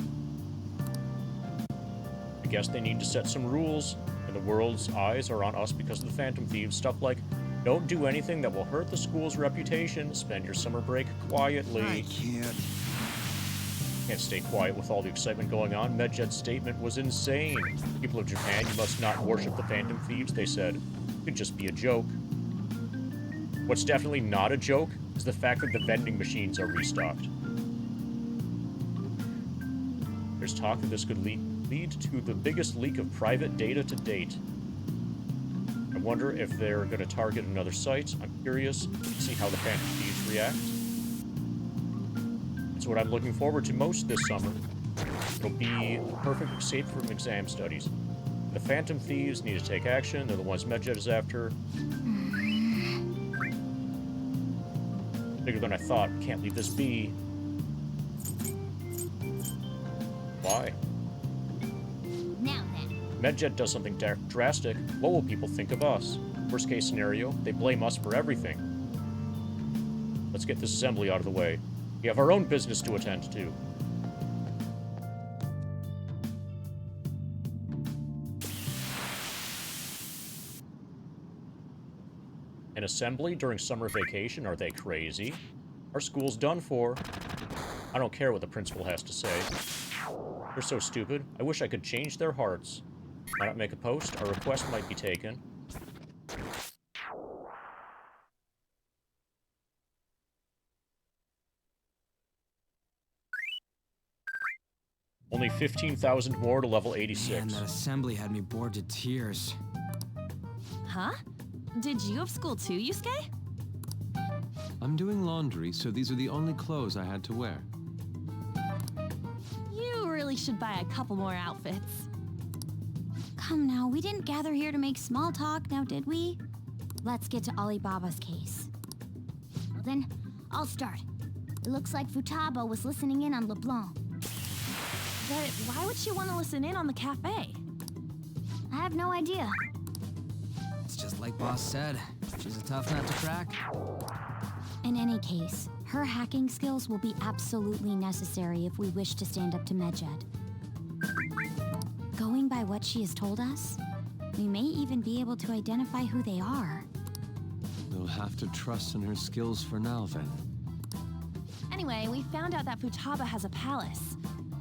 I guess they need to set some rules, and the world's eyes are on us because of the Phantom Thieves. Stuff like, don't do anything that will hurt the school's reputation, spend your summer break quietly. I Can't stay quiet with all the excitement going on. Medjed's statement was insane. People of Japan, you must not worship the Phantom Thieves, they said. It could just be a joke. What's definitely not a joke is the fact that the vending machines are restocked. There's talk that this could lead to the biggest leak of private data to date. I wonder if they're going to target another site. I'm curious to see how the Phantom Thieves react. It's what I'm looking forward to most this summer. It'll be the perfect escape from exam studies. The Phantom Thieves need to take action. They're the ones Medjed is after. Bigger than I thought. Can't leave this be. Why? Now then. Medjed does something drastic. What will people think of us? Worst case scenario, they blame us for everything. Let's get this assembly out of the way. We have our own business to attend to. An assembly during summer vacation? Are they crazy? Our school's done for. I don't care what the principal has to say. They're so stupid. I wish I could change their hearts. Why not make a post? Our request might be taken. Only 15,000 more to level 86. Man, that assembly had me bored to tears. Huh? Did you have school too, Yusuke? I'm doing laundry, so these are the only clothes I had to wear. You really should buy a couple more outfits. Come now, we didn't gather here to make small talk, now did we? Let's get to Alibaba's case. Well then, I'll start. It looks like Futaba was listening in on LeBlanc. But why would she want to listen in on the cafe? I have no idea. It's just like Boss said. She's a tough nut to crack. In any case, her hacking skills will be absolutely necessary if we wish to stand up to Medjed. Going by what she has told us, we may even be able to identify who they are. We'll have to trust in her skills for now, then. Anyway, we found out that Futaba has a palace.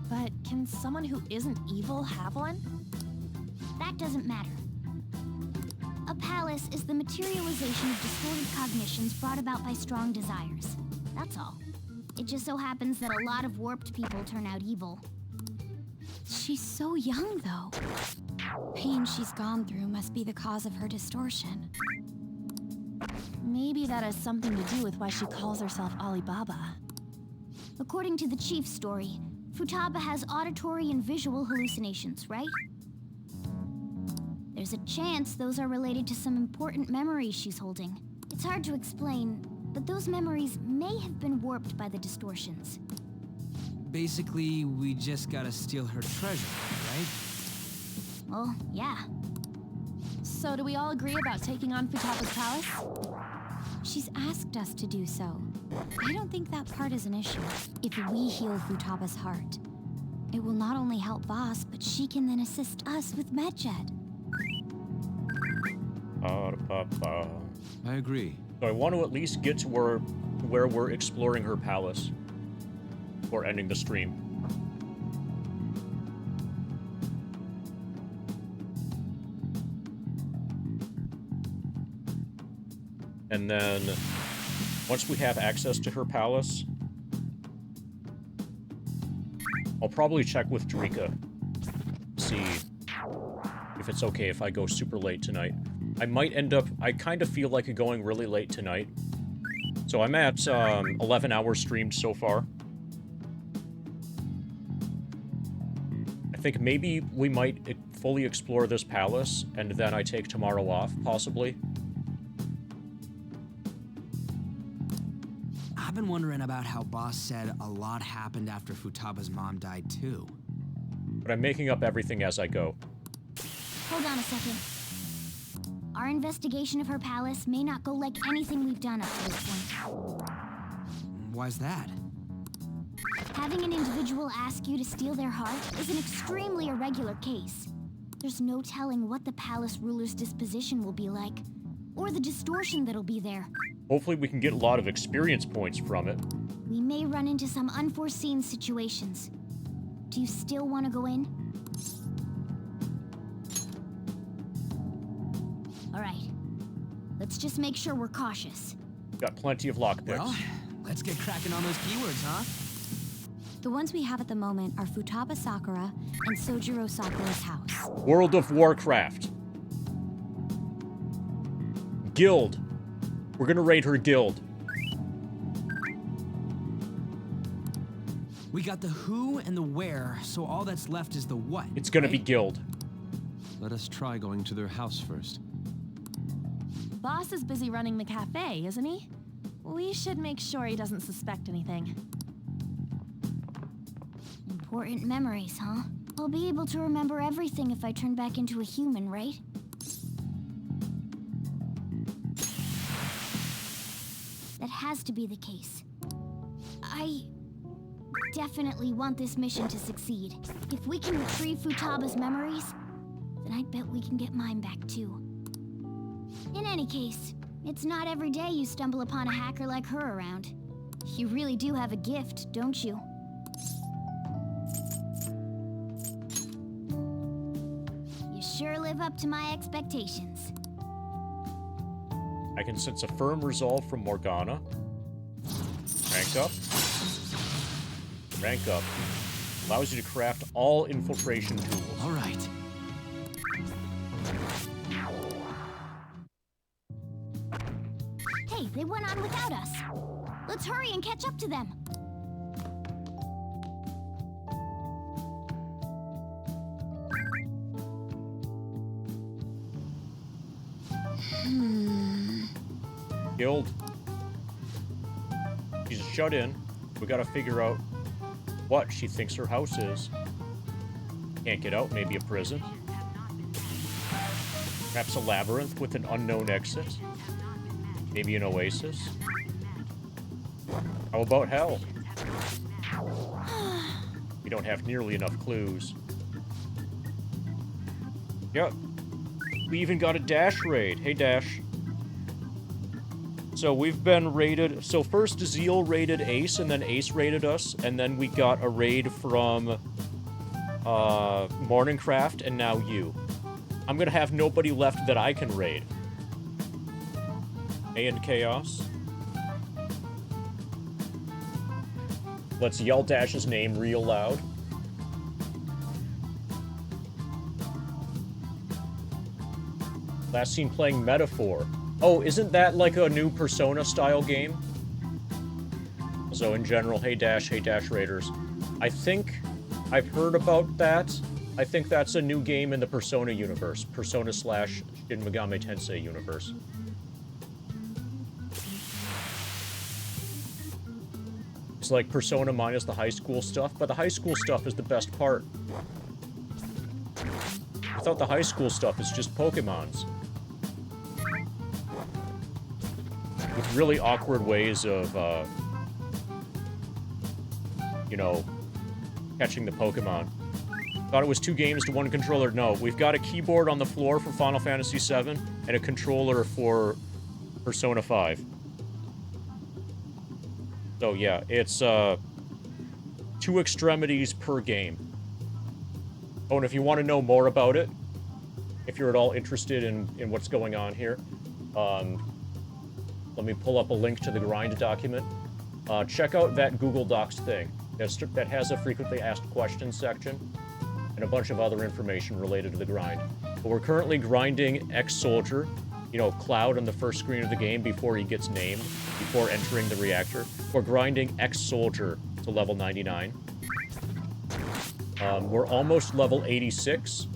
But can someone who isn't evil have one? That doesn't matter. A palace is the materialization of distorted cognitions brought about by strong desires. That's all. It just so happens that a lot of warped people turn out evil. She's so young, though. Pain she's gone through must be the cause of her distortion. Maybe that has something to do with why she calls herself Alibaba. According to the chief's story, Futaba has auditory and visual hallucinations, right? There's a chance those are related to some important memories she's holding. It's hard to explain, but those memories may have been warped by the distortions. Basically, we just gotta steal her treasure, right? Well, yeah. So do we all agree about taking on Futaba's palace? She's asked us to do so. I don't think that part is an issue. If we heal Futaba's heart, it will not only help Boss, but she can then assist us with Medjed. I agree. So I want to at least get to where we're exploring her palace before ending the stream. And then, once we have access to her palace, I'll probably check with Drika. See if it's okay if I go super late tonight. I might end up... I kind of feel like going really late tonight. So I'm at 11 hours streamed so far. I think maybe we might fully explore this palace, and then I take tomorrow off, possibly. I've been wondering about how Boss said a lot happened after Futaba's mom died, too. But I'm making up everything as I go. Hold on a second. Our investigation of her palace may not go like anything we've done up to this point. Why's that? Having an individual ask you to steal their heart is an extremely irregular case. There's no telling what the palace ruler's disposition will be like, or the distortion that'll be there. Hopefully we can get a lot of experience points from it. We may run into some unforeseen situations. Do you still want to go in? All right. Let's just make sure we're cautious. Got plenty of lockpicks. Well, let's get cracking on those keywords, huh? The ones we have at the moment are Futaba Sakura and Sojiro Sakura's house. World of Warcraft. Guild. We're gonna raid her guild. We got the who and the where, so all that's left is the what. It's gonna be guild. Let us try going to their house first. Boss is busy running the cafe, isn't he? We should make sure he doesn't suspect anything. Important memories, huh? I'll be able to remember everything if I turn back into a human, right? That has to be the case. I definitely want this mission to succeed. If we can retrieve Futaba's memories, then I bet we can get mine back too. In any case, it's not every day you stumble upon a hacker like her around. You really do have a gift, don't you? sure live up to my expectations. I can sense a firm resolve from Morgana. Rank up. Rank up. Allows you to craft all infiltration tools. All right. Hey, they went on without us. Let's hurry and catch up to them. Guild. She's shut in. We gotta figure out what she thinks her house is. Can't get out, maybe a prison. Perhaps a labyrinth with an unknown exit. Maybe an oasis. How about hell? We don't have nearly enough clues. Yep. We even got a Dash raid. Hey, Dash. So we've been raided. So first Zeal raided Ace, and then Ace raided us, and then we got a raid from Morningcraft, and now you. I'm gonna have nobody left that I can raid. A and Chaos. Let's yell Dash's name real loud. Last seen playing Metaphor. Oh, isn't that like a new Persona-style game? So in general, hey Dash Raiders. I think I've heard about that. I think that's a new game in the Persona universe. Persona / Shin Megami Tensei universe. It's like Persona minus the high school stuff, but the high school stuff is the best part. I thought the high school stuff is just Pokemons. With really awkward ways of, you know, catching the Pokemon. Thought it was 2 games to 1 controller. No, we've got a keyboard on the floor for Final Fantasy VII and a controller for Persona 5. So yeah, it's 2 extremities per game. Oh, and if you want to know more about it, if you're at all interested in what's going on here, let me pull up a link to the grind document. Check out that Google Docs thing that has a frequently asked questions section and a bunch of other information related to the grind. But we're currently grinding Ex-Soldier, you know, Cloud on the first screen of the game before he gets named, before entering the reactor. We're grinding Ex-Soldier to level 99. We're almost level 86.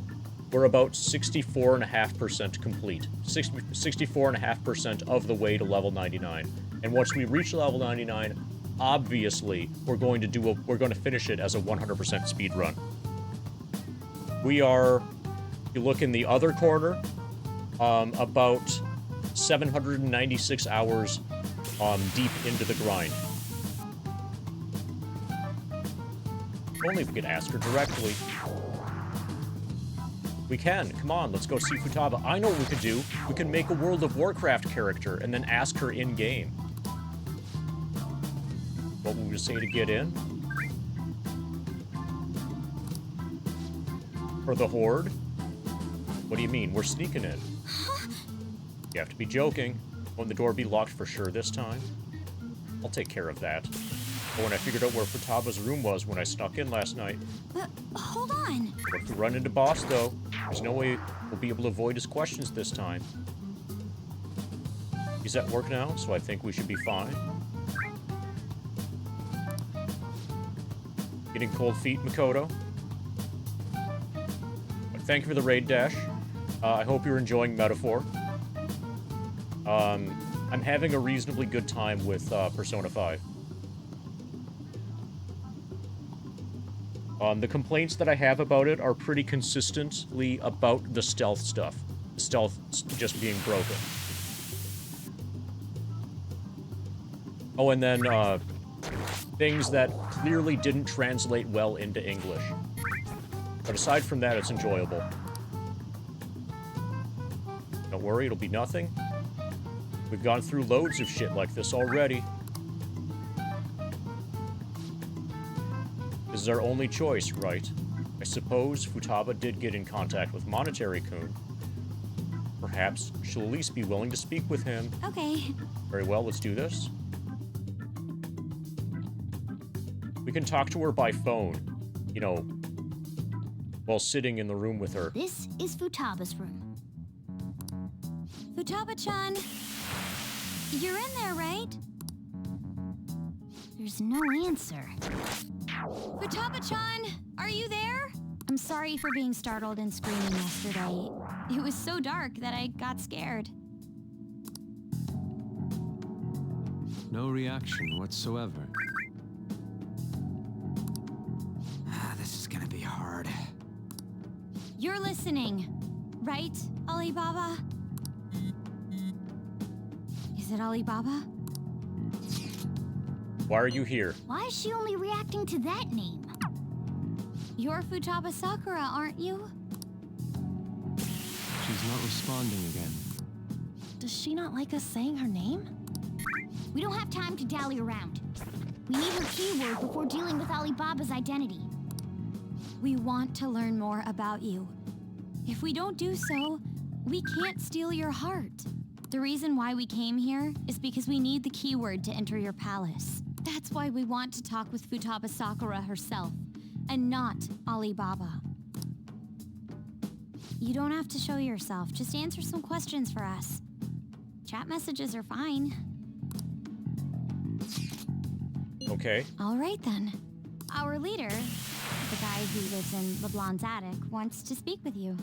We're about 64.5% complete. 64.5% of the way to level 99. And once we reach level 99, obviously, we're going to finish it as a 100% speed run. We are, if you look in the other corner, about 796 hours deep into the grind. Only if we could ask her directly. We can. Come on, let's go see Futaba. I know what we could do. We can make a World of Warcraft character and then ask her in-game. What would we say to get in? For the Horde? What do you mean? We're sneaking in. You have to be joking. Won't the door be locked for sure this time? I'll take care of that. But when I figured out where Futaba's room was when I snuck in last night. Hold on. What if we run into Boss, though? There's no way we'll be able to avoid his questions this time. He's at work now, so I think we should be fine. Getting cold feet, Makoto. But thank you for the raid, Dash. I hope you're enjoying Metaphor. I'm having a reasonably good time with Persona 5. The complaints that I have about it are pretty consistently about the stealth stuff. The stealth just being broken. Oh, and then, things that clearly didn't translate well into English. But aside from that, it's enjoyable. Don't worry, it'll be nothing. We've gone through loads of shit like this already. This is our only choice, right? I suppose Futaba did get in contact with Monetary-kun. Perhaps she'll at least be willing to speak with him. Okay. Very well, let's do this. We can talk to her by phone, you know, while sitting in the room with her. This is Futaba's room. Futaba-chan, you're in there, right? There's no answer. Futaba-chan, are you there? I'm sorry for being startled and screaming yesterday. It was so dark that I got scared. No reaction whatsoever. This is gonna be hard. You're listening, right, Alibaba? Is it Alibaba? Why are you here? Why is she only reacting to that name? You're Futaba Sakura, aren't you? She's not responding again. Does she not like us saying her name? We don't have time to dally around. We need her keyword before dealing with Alibaba's identity. We want to learn more about you. If we don't do so, we can't steal your heart. The reason why we came here is because we need the keyword to enter your palace. That's why we want to talk with Futaba Sakura herself, and not Alibaba. You don't have to show yourself, just answer some questions for us. Chat messages are fine. Okay. All right then. Our leader, the guy who lives in LeBlanc's attic, wants to speak with you.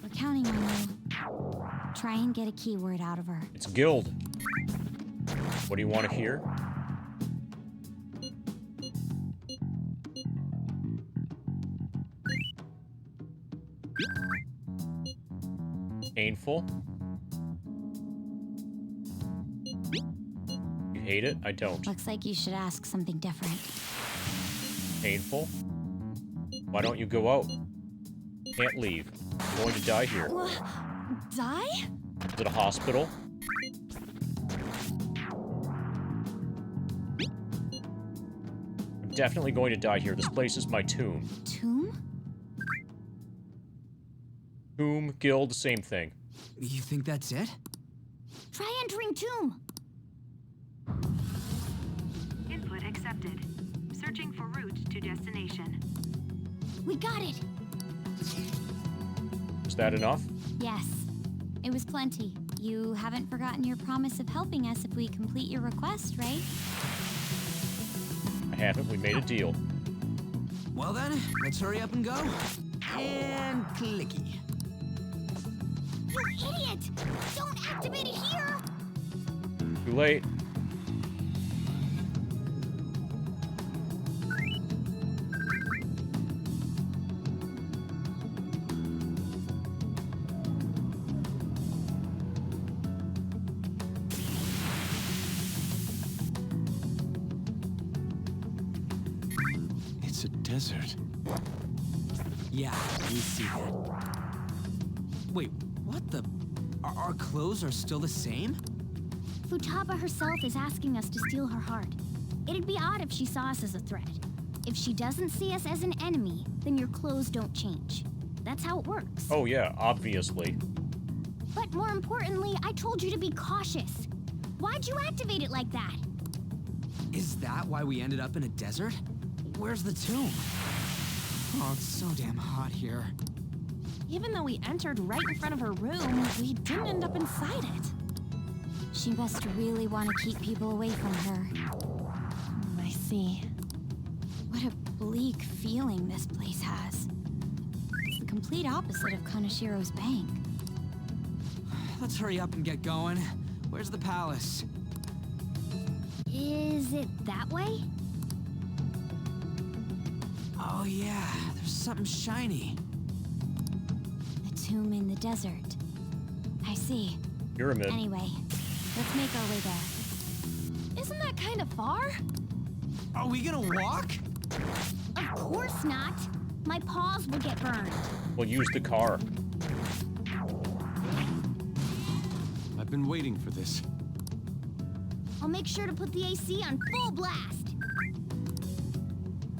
We're counting on you. Try and get a keyword out of her. It's Guild. What do you want to hear? Painful. You hate it? I don't. Looks like you should ask something different. Painful. Why don't you go out? Can't leave. You're going to die here. Die? Is it a hospital? I'm definitely going to die here. This place is my tomb. Tomb? Tomb, guild, same thing. You think that's it? Try entering tomb. Input accepted. Searching for route to destination. We got it. Is that enough? Yes. It was plenty. You haven't forgotten your promise of helping us if we complete your request, right? I haven't. We made a deal. Well then, let's hurry up and go. And clicky. You idiot! Don't activate it here! Too late. It's a desert. Yeah, we see that. Wait, what the? Our clothes are still the same? Futaba herself is asking us to steal her heart. It'd be odd if she saw us as a threat. If she doesn't see us as an enemy, then your clothes don't change. That's how it works. Oh yeah, obviously. But more importantly, I told you to be cautious. Why'd you activate it like that? Is that why we ended up in a desert? Where's the tomb? Oh, it's so damn hot here. Even though we entered right in front of her room, we didn't end up inside it. She must really want to keep people away from her. I see. What a bleak feeling this place has. It's the complete opposite of Kanashiro's bank. Let's hurry up and get going. Where's the palace? Is it that way? Oh yeah, there's something shiny. The tomb in the desert. I see. Pyramid. Anyway, let's make our way there. Isn't that kind of far? Are we gonna walk? Of course not. My paws will get burned. We'll use the car. I've been waiting for this. I'll make sure to put the AC on full blast.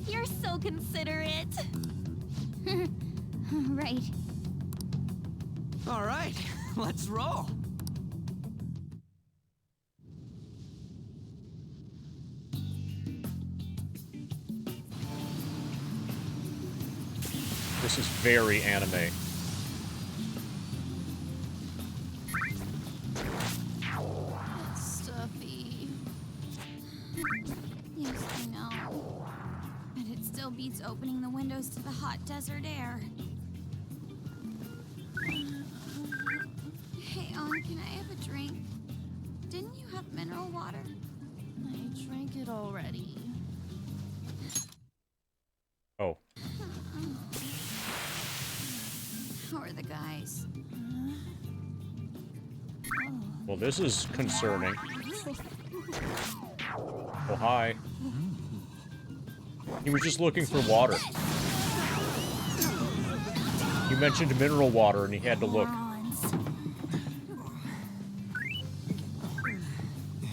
You're You're so considerate. Right. All right, let's roll. This is very anime. It's stuffy. Yes, I know. But it still beats opening the windows to the hot desert air. Hey, can I have a drink? Didn't you have mineral water? I drank it already. Oh. How are the guys? Well, this is concerning. Oh, hi. He was just looking for water. You mentioned mineral water and he had to look.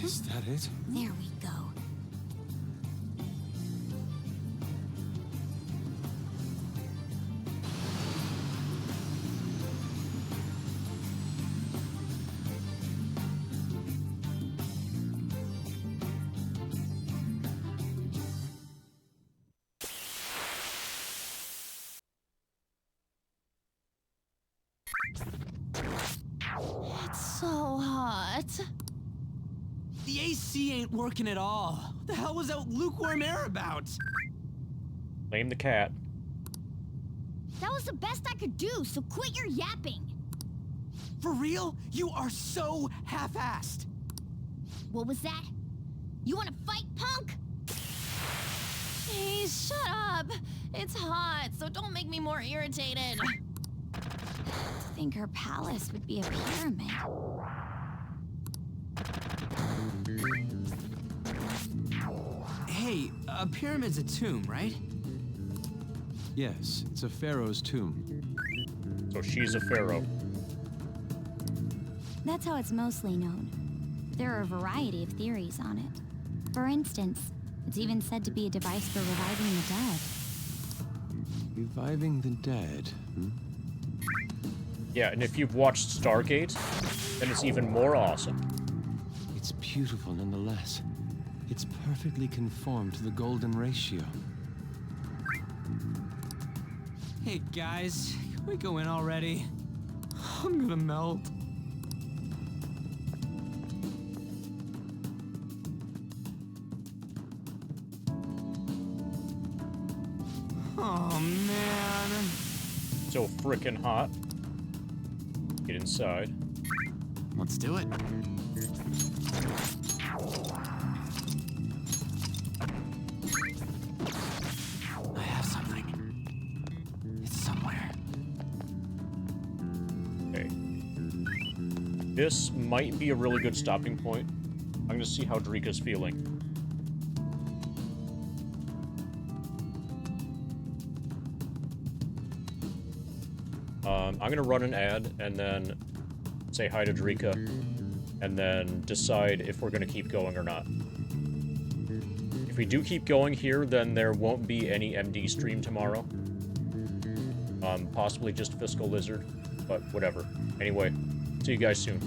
Is that it? There we go. It's so hot. The AC ain't working at all. What the hell was that lukewarm air about? Blame the cat. That was the best I could do, so quit your yapping. For real? You are so half-assed. What was that? You want to fight, punk? Hey, shut up. It's hot, so don't make me more irritated. To think her palace would be a pyramid. Hey, a pyramid's a tomb, right? Yes, it's a pharaoh's tomb. So she's a pharaoh. That's how it's mostly known. There are a variety of theories on it. For instance, it's even said to be a device for reviving the dead. Reviving the dead, hmm? Yeah, and if you've watched Stargate, then it's even more awesome. It's beautiful nonetheless. It's perfectly conformed to the golden ratio. Hey, guys, can we go in already? I'm gonna melt. Oh, man. So frickin' hot. Get inside. Let's do it. I have something. It's somewhere. Okay. This might be a really good stopping point. I'm gonna see how Drika's feeling. I'm gonna run an ad and then say hi to Drika, and then decide if we're gonna keep going or not. If we do keep going here, then there won't be any MD stream tomorrow. Possibly just Fiscal Lizard, but whatever. Anyway, see you guys soon.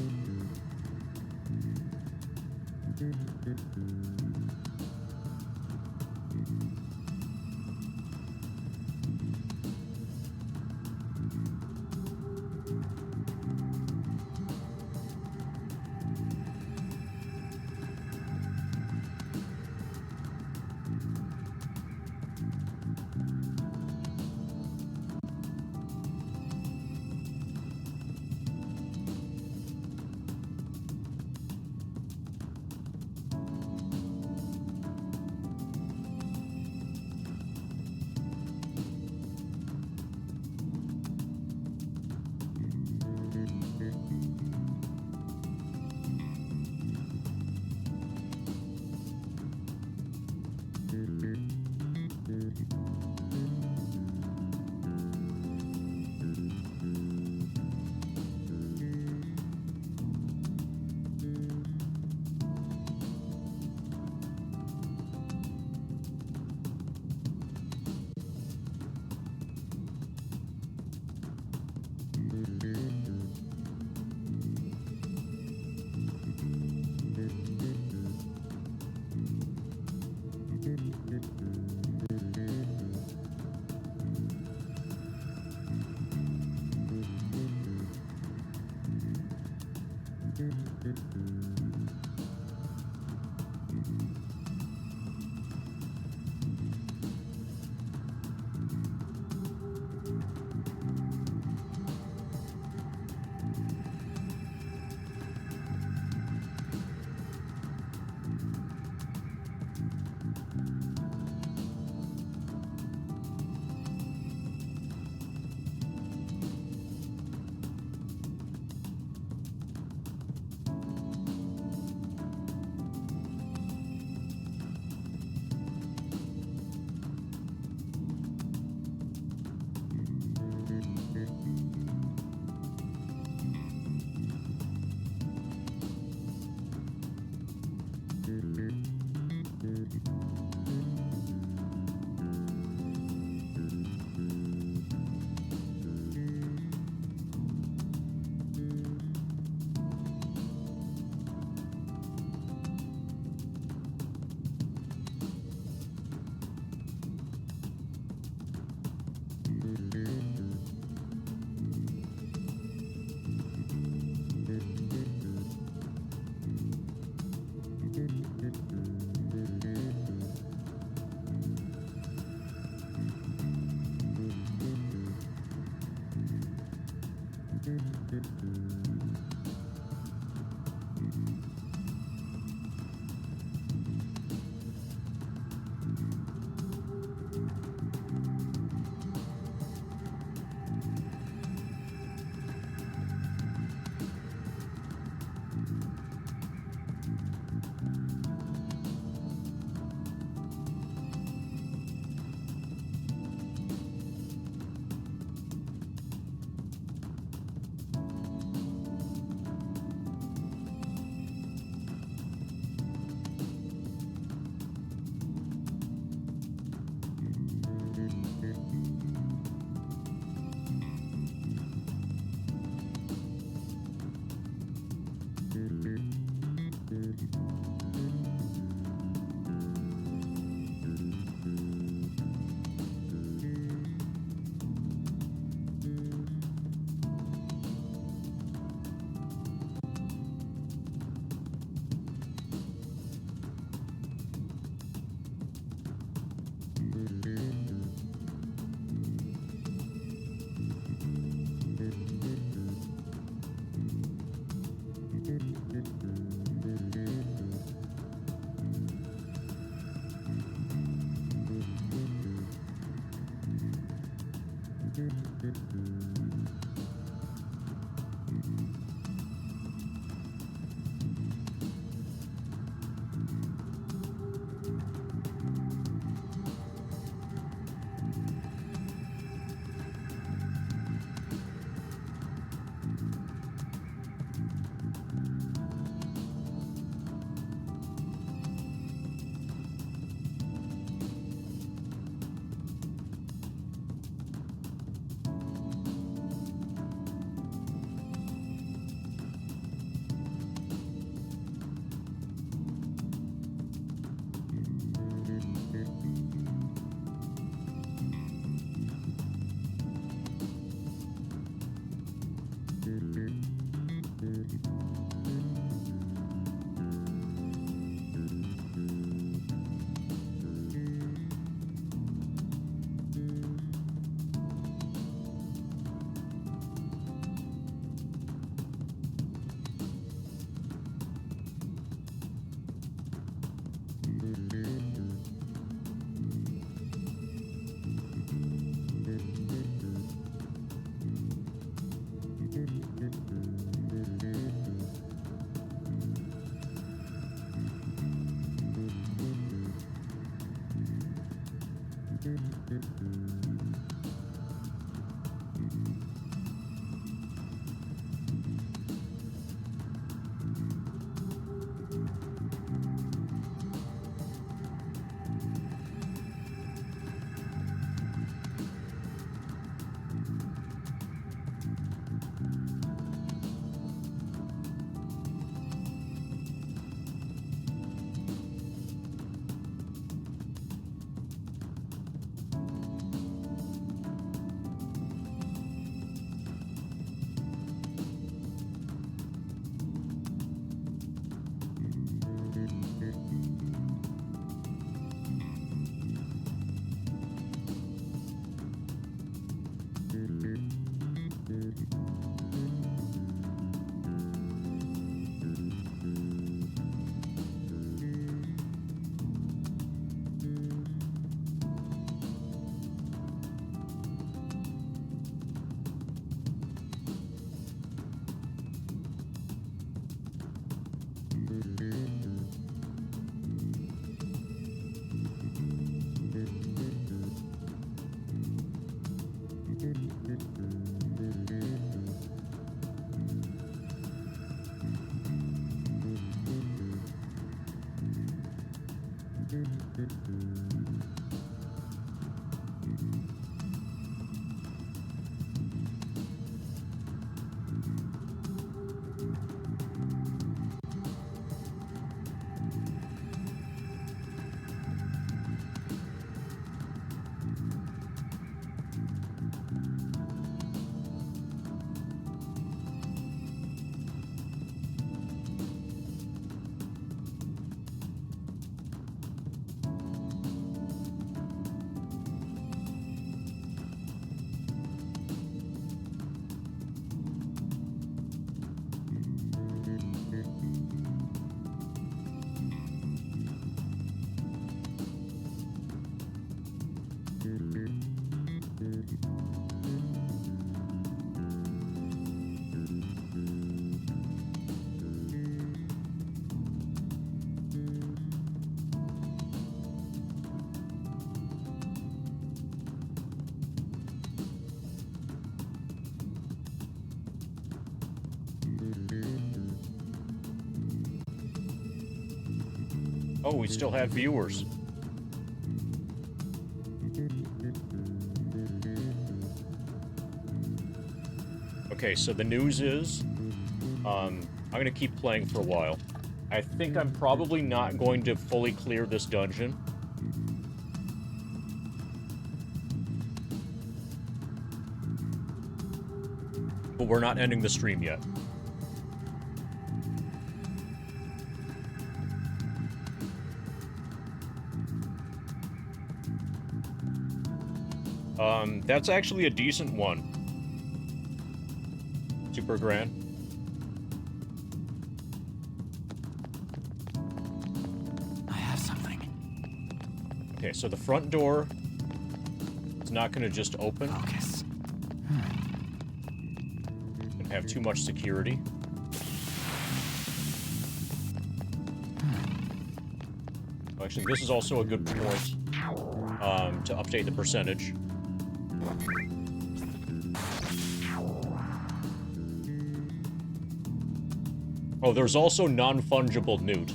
Oh, we still have viewers. Okay, so the news is, I'm gonna keep playing for a while. I think I'm probably not going to fully clear this dungeon. But we're not ending the stream yet. That's actually a decent one. Super grand. I have something. Okay, so the front door is not going to just open. Focus. And have too much security. Actually, this is also a good point to update the percentage. Oh, there's also non-fungible loot.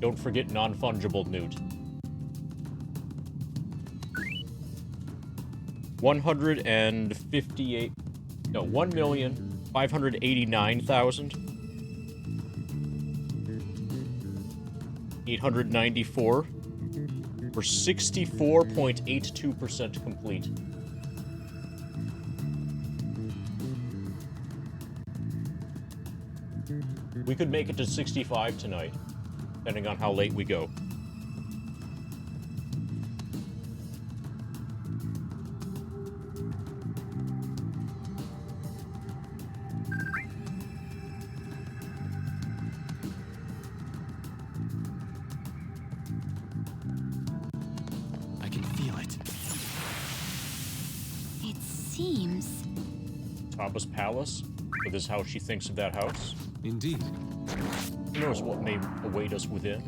Don't forget non-fungible loot. 158... No, 1,589,894. We're 64.82% complete. We could make it to 65 tonight, depending on how late we go. I can feel it. It seems... Taba's palace? Or this is how she thinks of that house? Indeed. Who knows what may await us within?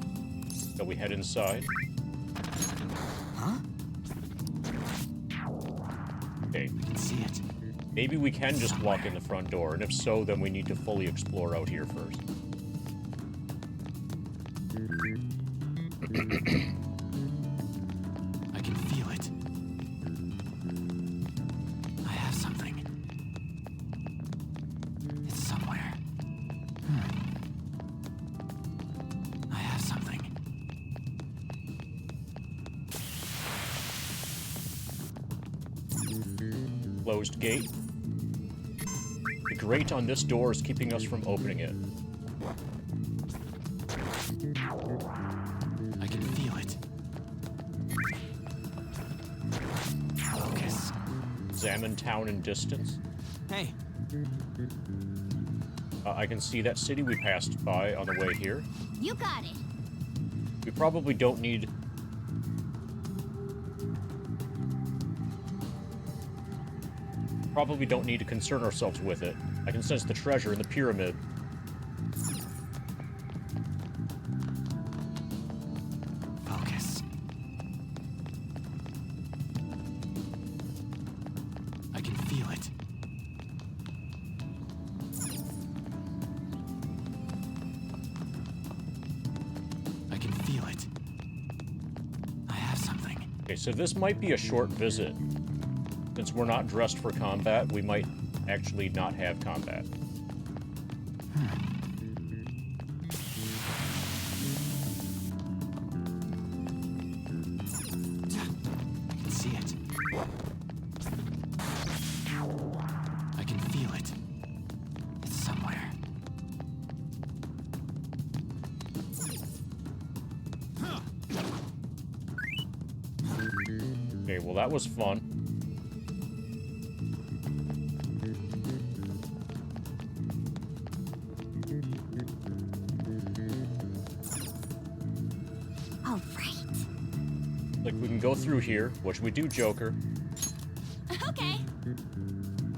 Shall we head inside? Huh? Okay. I can see it. Maybe we can just walk in the front door, and if so, then we need to fully explore out here first. I can feel it. I have something. It's somewhere. I have something. Closed gate. The grate on this door is keeping us from opening it. I can feel it. Focus. Examine town in distance. Hey. I can see that city we passed by on the way here. You got it. We probably don't need... Probably don't need to concern ourselves with it. I can sense the treasure in the pyramid. Focus. I can feel it. I can feel it. I have something. Okay, so this might be a short visit. Since we're not dressed for combat, we might actually not have combat. I can see it. I can feel it. It's somewhere. Okay, well that was fun. All right. Like, we can go through here. What should we do, Joker? Okay.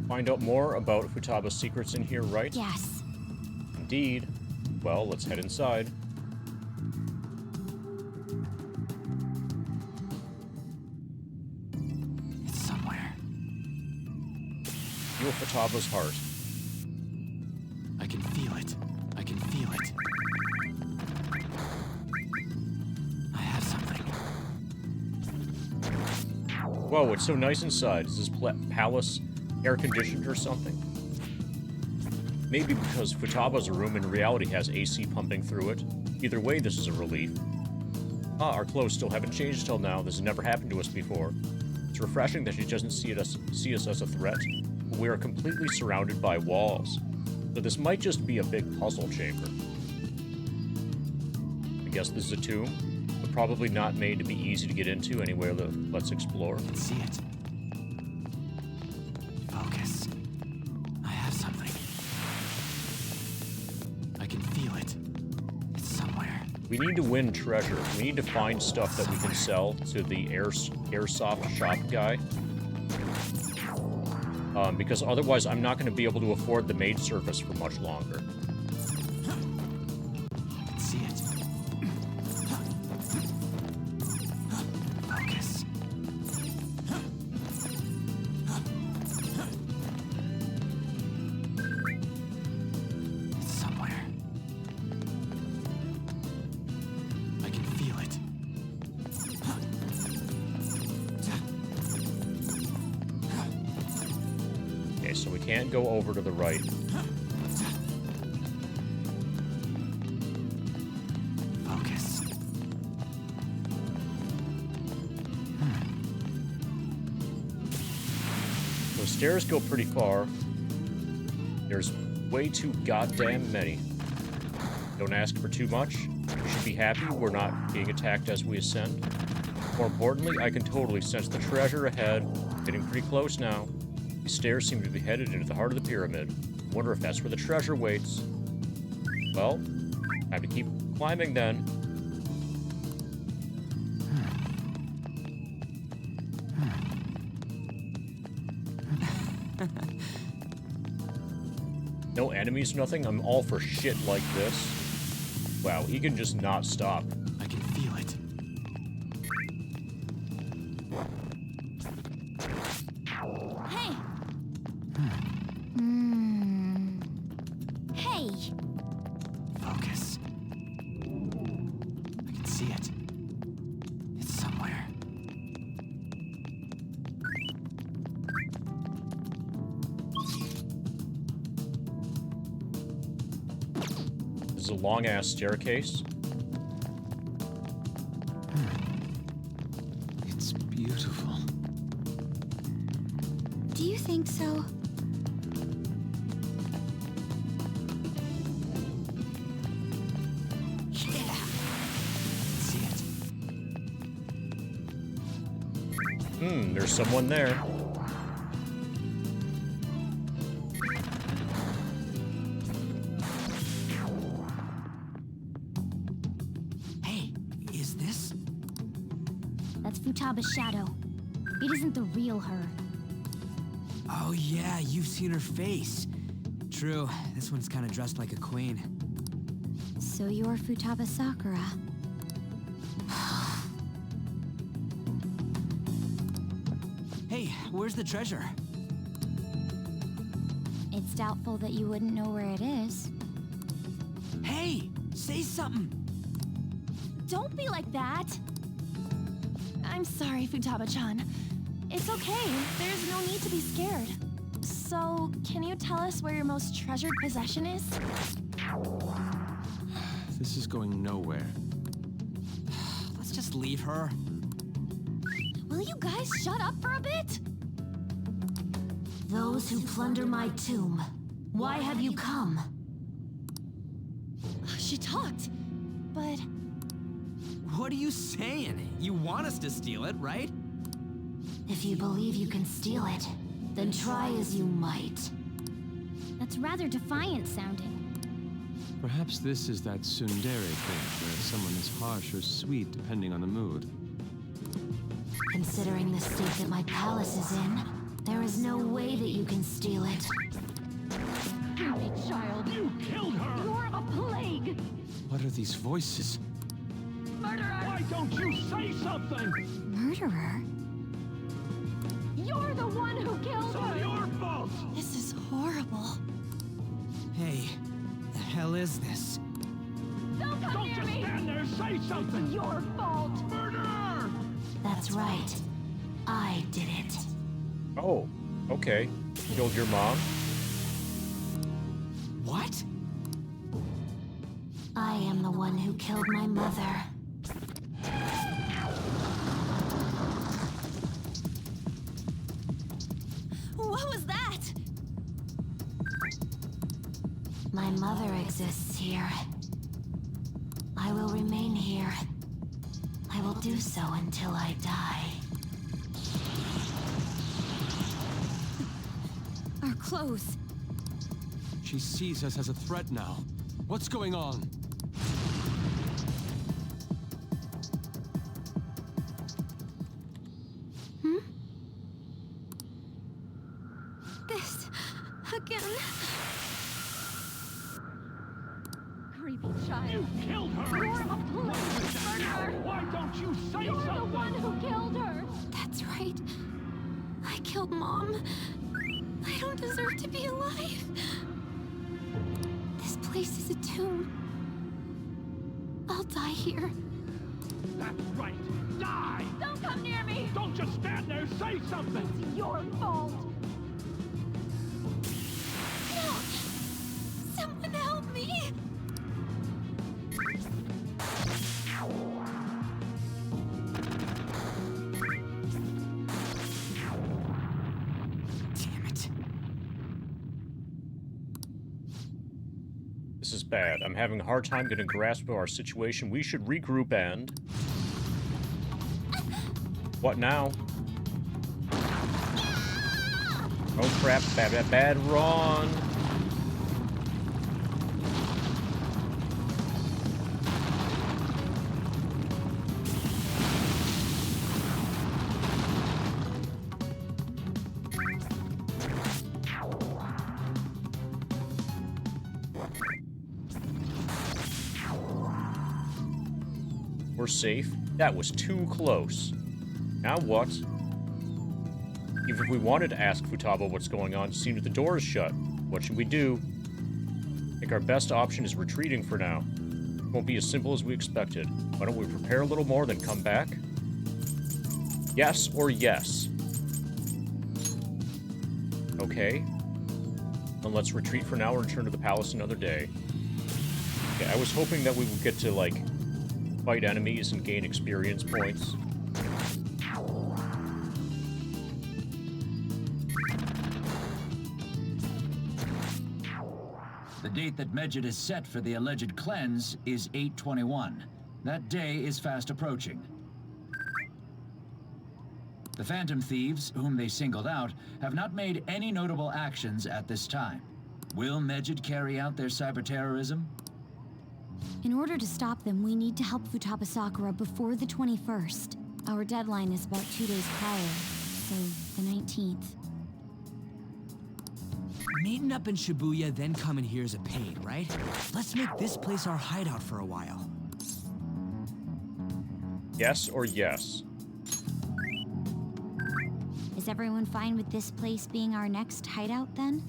Find out more about Futaba's secrets in here, right? Yes. Indeed. Well, let's head inside. It's somewhere. Feel Futaba's heart. I can feel it. I can feel it. Whoa, it's so nice inside. Is this palace air-conditioned or something? Maybe because Futaba's room in reality has AC pumping through it. Either way, this is a relief. Ah, our clothes still haven't changed till now. This has never happened to us before. It's refreshing that she doesn't see us as a threat. But we are completely surrounded by walls. So this might just be a big puzzle chamber. I guess this is a tomb, but probably not made to be easy to get into anywhere. Let's explore. Let's see it. Focus. I have something. I can feel it. It's somewhere. We need to win treasure. We need to find stuff that we can sell to the airsoft shop guy. Because otherwise I'm not going to be able to afford the maid service for much longer. Let's see it. Focus. It's somewhere. I can feel it. Okay, so we can't go over to the right. Focus. Those stairs go pretty far. There's way too goddamn many. Don't ask for too much. We should be happy we're not being attacked as we ascend. More importantly, I can totally sense the treasure ahead. Getting pretty close now. These stairs seem to be headed into the heart of the pyramid. Wonder if that's where the treasure waits. Well, time to keep climbing then. No enemies, nothing? I'm all for shit like this. Wow, he can just not stop. I can feel it. Hey! Hey! Focus. I can see it. It's somewhere. This is a long-ass staircase. It's beautiful. Do you think so? See it. There's someone there. Hey, is this? That's Futaba's shadow. It isn't the real her. Oh yeah, you've seen her face. True, this one's kind of dressed like a queen. So you're Futaba Sakura. Hey, where's the treasure? It's doubtful that you wouldn't know where it is. Hey, say something. Don't be like that. I'm sorry, Futaba-chan. It's okay. There's no need to be scared. So, can you tell us where your most treasured possession is? This is going nowhere. Let's just leave her. Will you guys shut up for a bit? Those who plunder my tomb, why have you come? She talked, but... What are you saying? You want us to steal it, right? If you believe you can steal it, then try as you might. That's rather defiant sounding. Perhaps this is that tsundere thing, where someone is harsh or sweet depending on the mood. Considering the state that my palace is in, there is no way that you can steal it. Dirty child! You killed her! You're a plague! What are these voices? Murderer! Why don't you say something? Murderer? You're the one who killed her! It's your fault! This is horrible. Hey, the hell is this? Don't come Don't near just me! stand there, say something! It's your fault! Murderer! That's right. I I did it. Oh, okay. Killed your mom? What? I am the one who killed my mother. What was that? My mother exists here. I will remain here. I will do so until I die. Our clothes. She sees us as a threat now. What's going on? This again. Creepy child. You killed her! You're a murderer! Why don't you say You're something? the one who killed her! That's right. I killed Mom. I don't deserve to be alive. This place is a tomb. I'll die here. That's right. Die! Don't come near me! Don't just stand there. Say something. It's your fault. No! Someone help me! Damn it. This is bad. I'm having a hard time getting a grasp of our situation. We should regroup and... What now? Oh crap, bad, wrong. We're safe. That was too close. Now what? Even if we wanted to ask Futaba what's going on, seeing that the door is shut, what should we do? I think our best option is retreating for now. It won't be as simple as we expected. Why don't we prepare a little more, then come back? Yes or yes? Okay. Then let's retreat for now and return to the palace another day. Okay, I was hoping that we would get to, like, fight enemies and gain experience points. The date that Medjed is set for the alleged cleanse is 8/21. That day is fast approaching. The Phantom Thieves, whom they singled out, have not made any notable actions at this time. Will Medjed carry out their cyber-terrorism? In order to stop them, we need to help Futaba Sakura before the 21st. Our deadline is about 2 days prior, so the 19th. Meeting up in Shibuya, then coming here is a pain, right? Let's make this place our hideout for a while. Yes or yes? Is everyone fine with this place being our next hideout, then?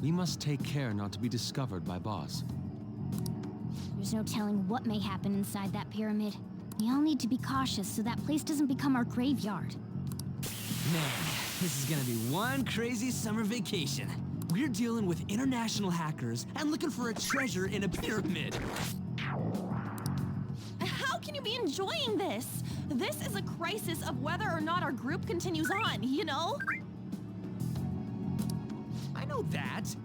We must take care not to be discovered by Boss. There's no telling what may happen inside that pyramid. We all need to be cautious so that place doesn't become our graveyard. Man, this is gonna be one crazy summer vacation. We're dealing with international hackers and looking for a treasure in a pyramid. How can you be enjoying this? This is a crisis of whether or not our group continues on, you know? I know that.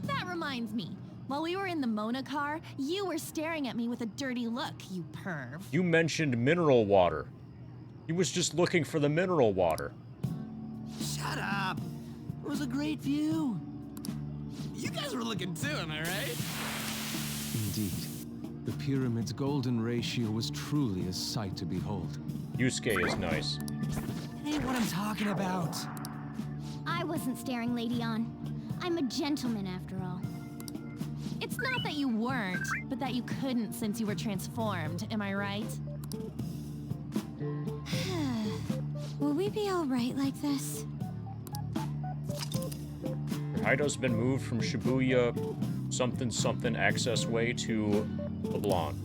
That reminds me. While we were in the Mona car, you were staring at me with a dirty look, you perv. You mentioned mineral water. He was just looking for the mineral water. Shut up. It was a great view. You guys were looking too, am I right? Indeed. The pyramid's golden ratio was truly a sight to behold. Yusuke is nice. That ain't what I'm talking about. I wasn't staring Lady on. I'm a gentleman after all. It's not that you weren't, but that you couldn't since you were transformed, am I right? Will we be all right like this? Kaido's been moved from Shibuya something access way to LeBlanc.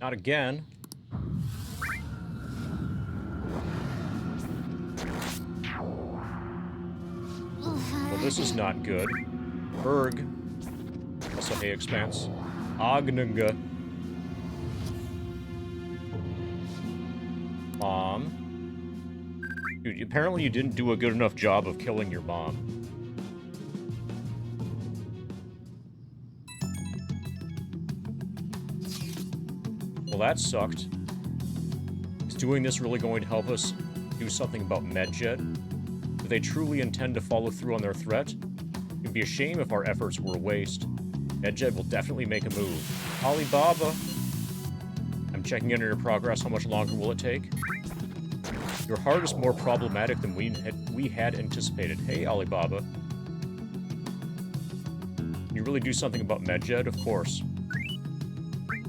Not again. Well, this is not good. Berg. Also, hey, Expanse. Agnunga. Mom. Dude, apparently you didn't do a good enough job of killing your mom. Well, that sucked. Is doing this really going to help us do something about MedJed? Do they truly intend to follow through on their threat? It would be a shame if our efforts were a waste. MedJed will definitely make a move. Alibaba! I'm checking in on your progress. How much longer will it take? Your heart is more problematic than we had anticipated. Hey, Alibaba. Can you really do something about MedJed? Of course.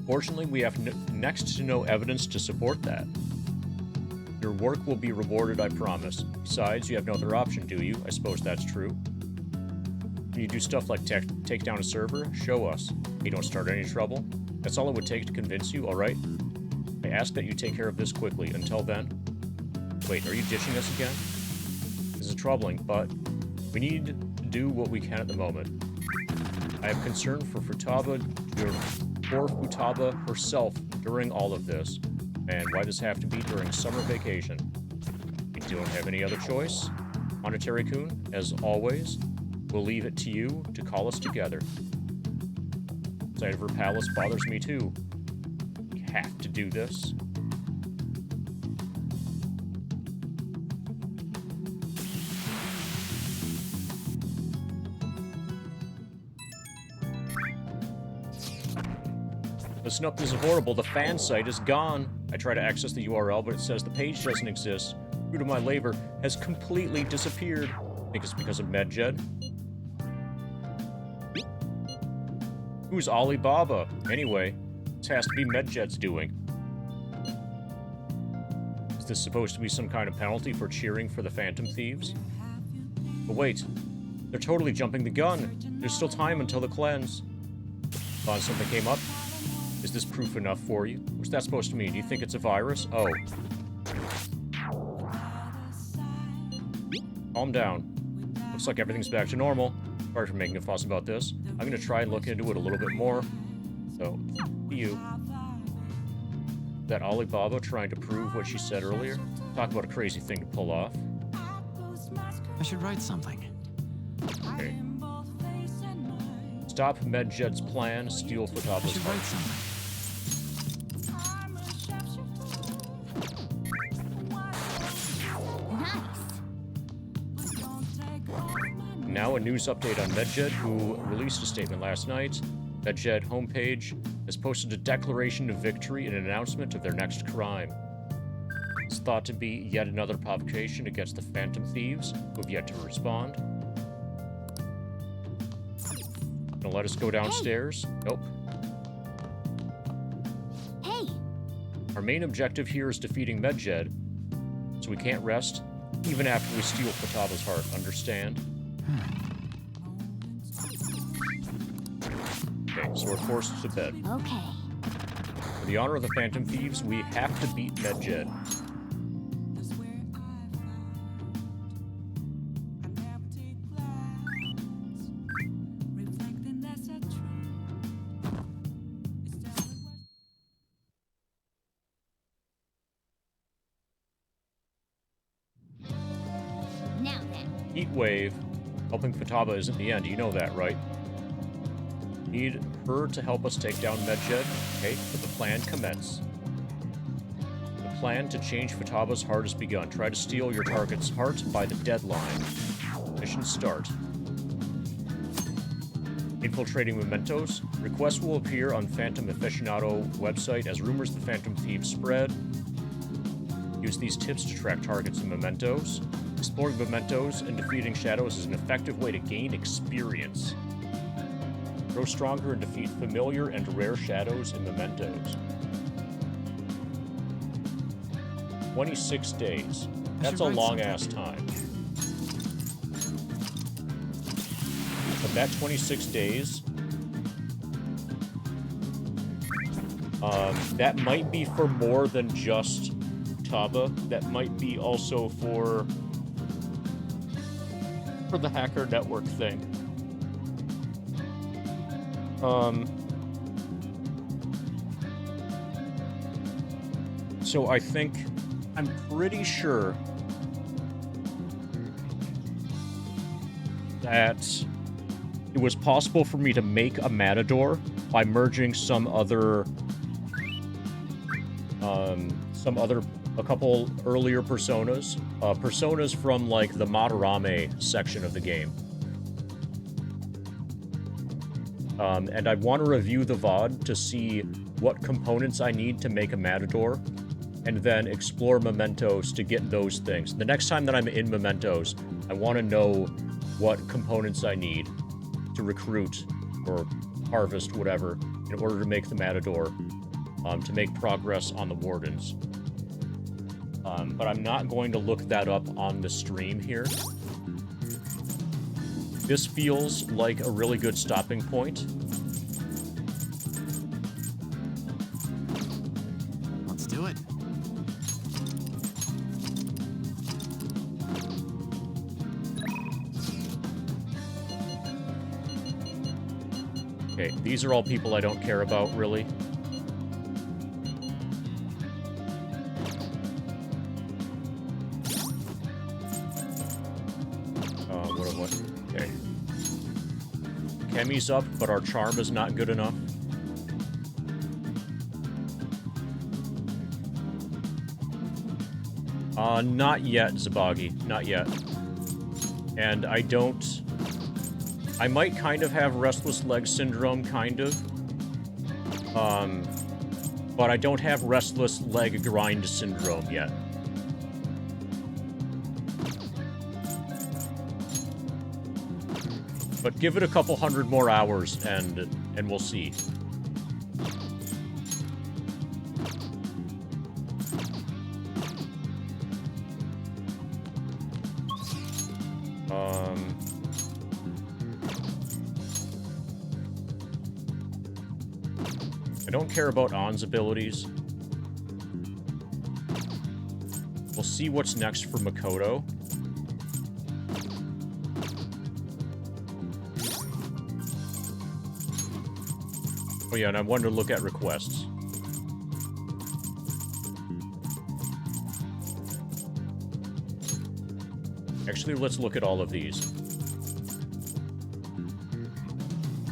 Fortunately, we have next to no evidence to support that. Your work will be rewarded, I promise. Besides, you have no other option, do you? I suppose that's true. Can you do stuff like take down a server? Show us. Hey, don't start any trouble. That's all it would take to convince you, alright? I ask that you take care of this quickly. Until then... Wait, are you ditching us again? This is troubling, but we need to do what we can at the moment. I have concern for Futaba, for Futaba herself during all of this. And why does it have to be during summer vacation? We don't have any other choice. Monetary-kun, as always, we'll leave it to you to call us together. The sight of her palace bothers me too. We have to do this. Listen up, this is horrible. The fan site is gone. I try to access the URL, but it says the page doesn't exist. Fruit of my labor has completely disappeared. I think it's because of MedJed. Who's Alibaba? Anyway, this has to be MedJed's doing. Is this supposed to be some kind of penalty for cheering for the Phantom Thieves? But wait, they're totally jumping the gun. There's still time until the cleanse. Thought something came up? Is this proof enough for you? What's that supposed to mean? Do you think it's a virus? Oh. Calm down. Looks like everything's back to normal. Sorry for making a fuss about this. I'm gonna try and look into it a little bit more. So, you. That Alibaba trying to prove what she said earlier? Talk about a crazy thing to pull off. I should write something. Okay. Stop MedJed's plan, steal Futaba's heart. Now a news update on MedJed, who released a statement last night. MedJed homepage has posted a declaration of victory and an announcement of their next crime. It's thought to be yet another provocation against the Phantom Thieves, who have yet to respond. Gonna let us go downstairs? Hey. Nope. Hey! Our main objective here is defeating MedJed, so we can't rest, even after we steal Futaba's heart, understand? Okay, so we're forced to bed. Okay. For the honor of the Phantom Thieves, we have to beat MedJed. Now then. Heat Wave. Helping Futaba isn't the end, you know that, right? Need her to help us take down MedJed? Okay, but the plan commence. The plan to change Futaba's heart has begun. Try to steal your target's heart by the deadline. Mission start. Infiltrating mementos. Requests will appear on Phantom Aficionado website as rumors of the Phantom Thieves spread. Use these tips to track targets and mementos. Exploring mementos and defeating shadows is an effective way to gain experience. Grow stronger and defeat familiar and rare shadows and mementos. 26 days. That's a long-ass time. But that 26 days... That might be for more than just Taba. That might be also for the hacker network thing. So I think, I'm pretty sure that it was possible for me to make a Matador by merging a couple earlier personas. Personas from, like, the Madarame section of the game. And I want to review the VOD to see what components I need to make a Matador, and then explore Mementos to get those things. The next time that I'm in Mementos, I want to know what components I need to recruit or harvest, whatever, in order to make the Matador, to make progress on the Wardens. But I'm not going to look that up on the stream here. This feels like a really good stopping point. Let's do it. Okay, these are all people I don't care about, really. What? Okay. Kemi's up, but our charm is not good enough. Not yet, Zabagi. Not yet. And I don't... I might kind of have restless leg syndrome, kind of. But I don't have restless leg grind syndrome yet. But give it a couple hundred more hours, and we'll see. I don't care about On's abilities. We'll see what's next for Makoto. Oh yeah, and I wanted to look at requests. Actually, let's look at all of these.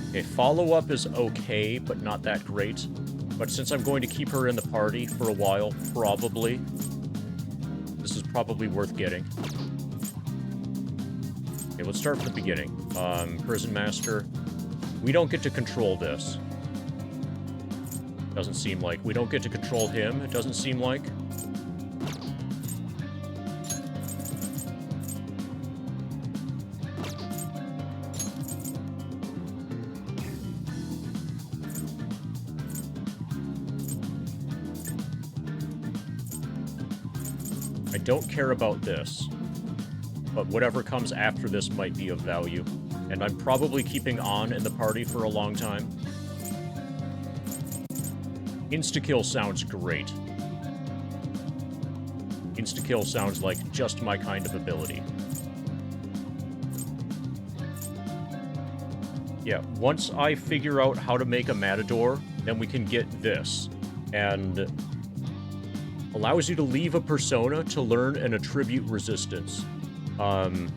Okay, follow-up is okay, but not that great. But since I'm going to keep her in the party for a while, probably, this is probably worth getting. Okay, let's start from the beginning. Prison Master. We don't get to control this. Doesn't seem like. We don't get to control him, it doesn't seem like. I don't care about this, but whatever comes after this might be of value. And I'm probably keeping On in the party for a long time. Insta-kill sounds great. Insta-kill sounds like just my kind of ability. Yeah, once I figure out how to make a Matador, then we can get this. And allows you to leave a persona to learn an attribute resistance. I'm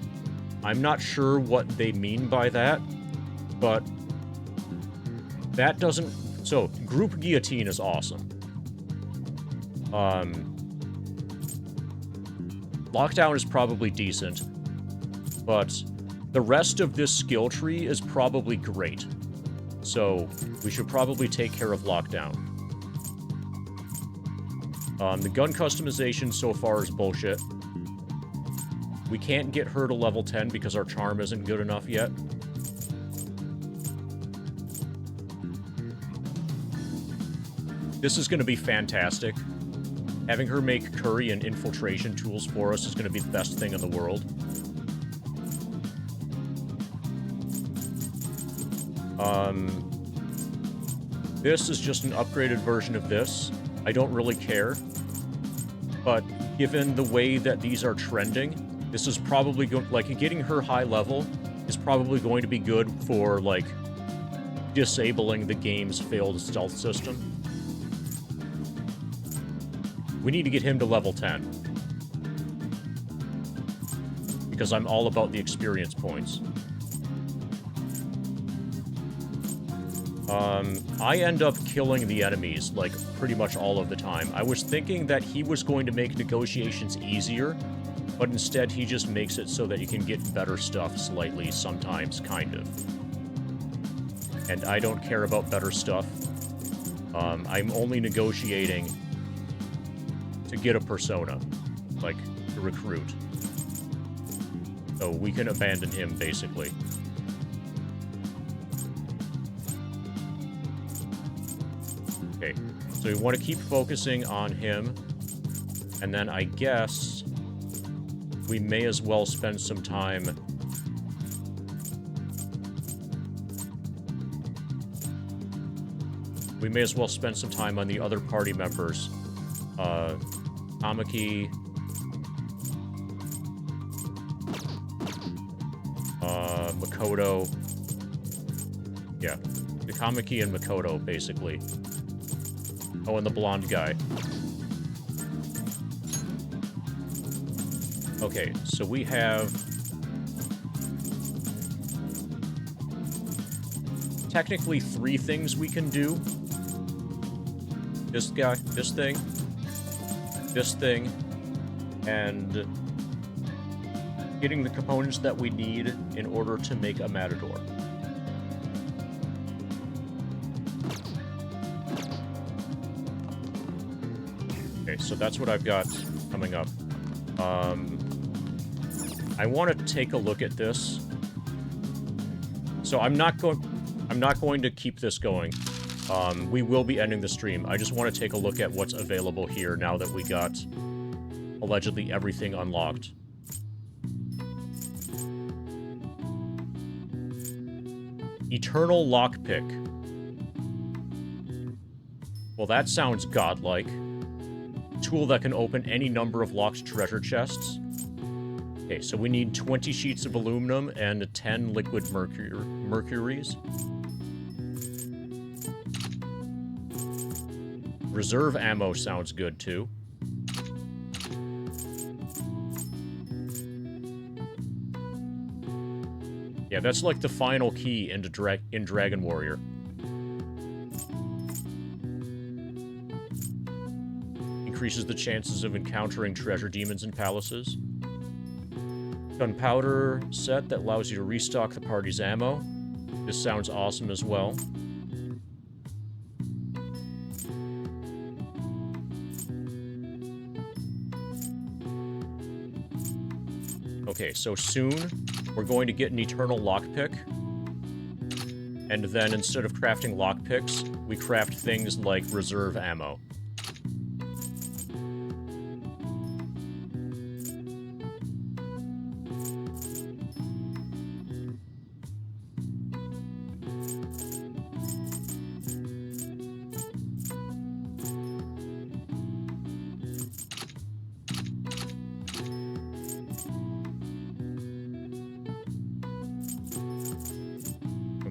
not sure what they mean by that, but that doesn't... So, Group Guillotine is awesome. Lockdown is probably decent, but the rest of this skill tree is probably great. So, we should probably take care of Lockdown. The gun customization so far is bullshit. We can't get her to level 10 because our charm isn't good enough yet. This is going to be fantastic. Having her make curry and infiltration tools for us is going to be the best thing in the world. this is just an upgraded version of this. I don't really care. But given the way that these are trending, this is probably like getting her high level is probably going to be good for like disabling the game's failed stealth system. We need to get him to level 10. Because I'm all about the experience points. I end up killing the enemies, like, pretty much all of the time. I was thinking that he was going to make negotiations easier, but instead he just makes it so that you can get better stuff slightly, sometimes, kind of. And I don't care about better stuff. I'm only negotiating to get a persona, like, to recruit. So we can abandon him, basically. Okay, so we want to keep focusing on him, and then I guess we may as well spend some time... We may as well spend some time on the other party members. Tamaki... Makoto... Yeah, Takamaki and Makoto, basically. Oh, and the blonde guy. Okay, so we have... technically 3 things we can do. This guy, this thing, and getting the components that we need in order to make a Matador. Okay, so that's what I've got coming up. I want to take a look at this. So I'm not going to keep this going. We will be ending the stream. I just want to take a look at what's available here now that we got allegedly everything unlocked. Eternal Lockpick. Well, that sounds godlike. Tool that can open any number of locked treasure chests. Okay, so we need 20 sheets of aluminum and 10 liquid mercuries. Reserve ammo sounds good, too. Yeah, that's like the final key in Dragon Warrior. Increases the chances of encountering treasure demons in palaces. Gunpowder set that allows you to restock the party's ammo. This sounds awesome as well. Okay, so soon we're going to get an Eternal Lockpick. And then instead of crafting lockpicks, we craft things like reserve ammo.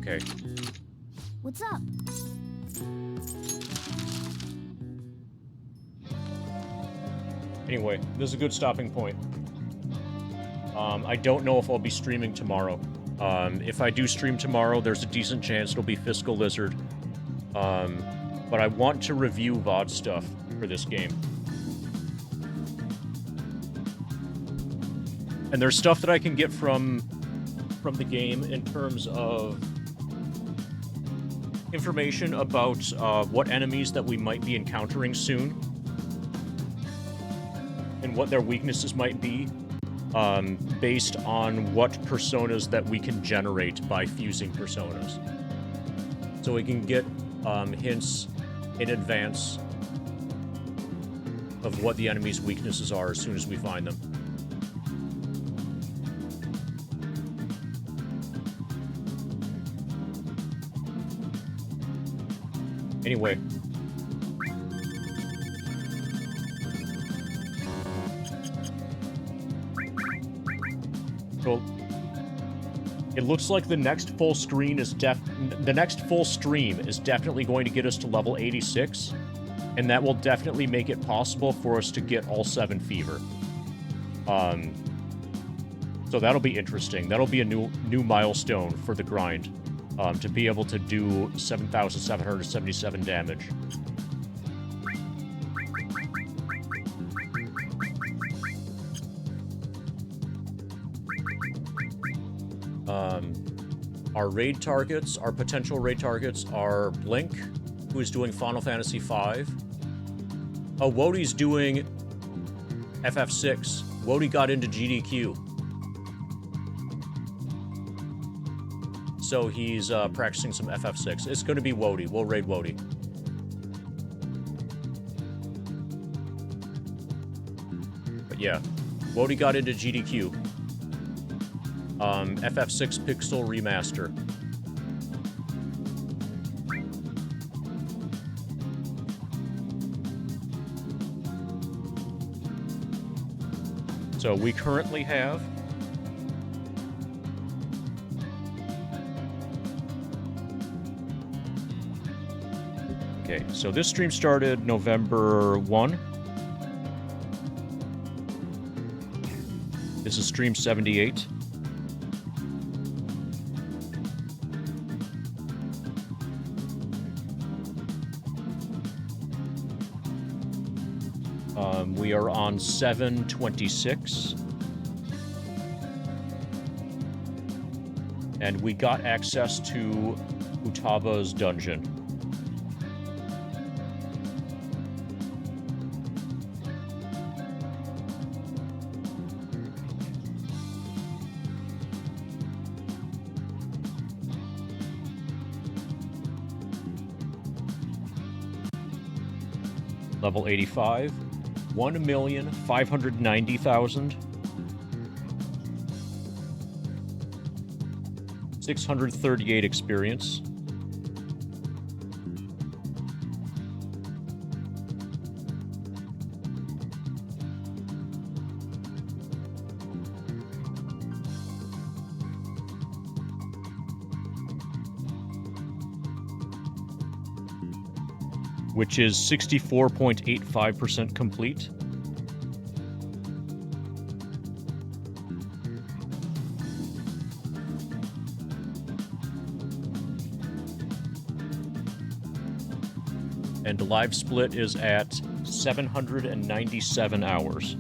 Okay. What's up? Anyway, this is a good stopping point. I don't know if I'll be streaming tomorrow. If I do stream tomorrow, there's a decent chance it'll be Fiscal Lizard. But I want to review VOD stuff for this game. And there's stuff that I can get from the game in terms of information about what enemies that we might be encountering soon and what their weaknesses might be, based on what personas that we can generate by fusing personas. So we can get hints in advance of what the enemy's weaknesses are as soon as we find them. Anyway. So, it looks like the next full stream is definitely going to get us to level 86, and that will definitely make it possible for us to get all 7 fever. So that'll be interesting. That'll be a new milestone for the grind, to be able to do 7,777 damage. Our raid targets, our potential raid targets are Blink, who is doing Final Fantasy V. Oh, Wodi's doing FF6. Wodi got into GDQ. So he's practicing some FF6. It's going to be Wodi. We'll raid Wodi. But yeah, Wodi got into GDQ. FF6 Pixel Remaster. So we currently have okay, so this stream started November 1. This is stream 78. We are on 7/26. And we got access to Futaba's dungeon. Level 85. 1,590,000. 638 experience. Which is 64.85% complete. And live split is at 797 hours.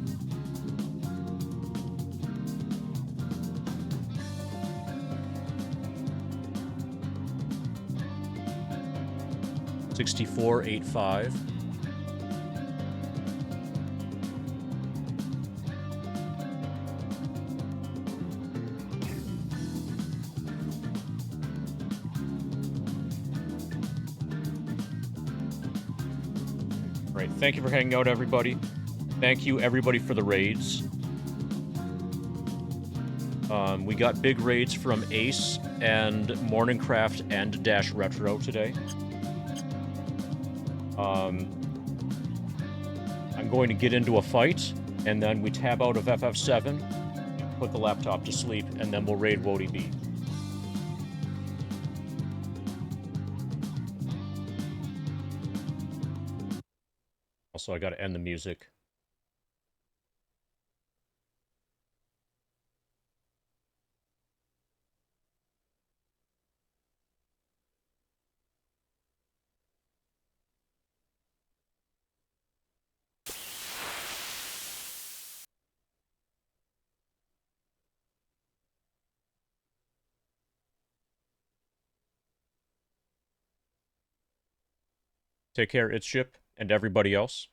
$64.85. Right, thank you for hanging out, everybody. Thank you, everybody, for the raids. We got big raids from Ace and Morningcraft and Dash Retro today. I'm going to get into a fight, and then we tab out of FF7, put the laptop to sleep, and then we'll raid Wodi B. Also, I gotta end the music. Take care, It's Ship, and everybody else.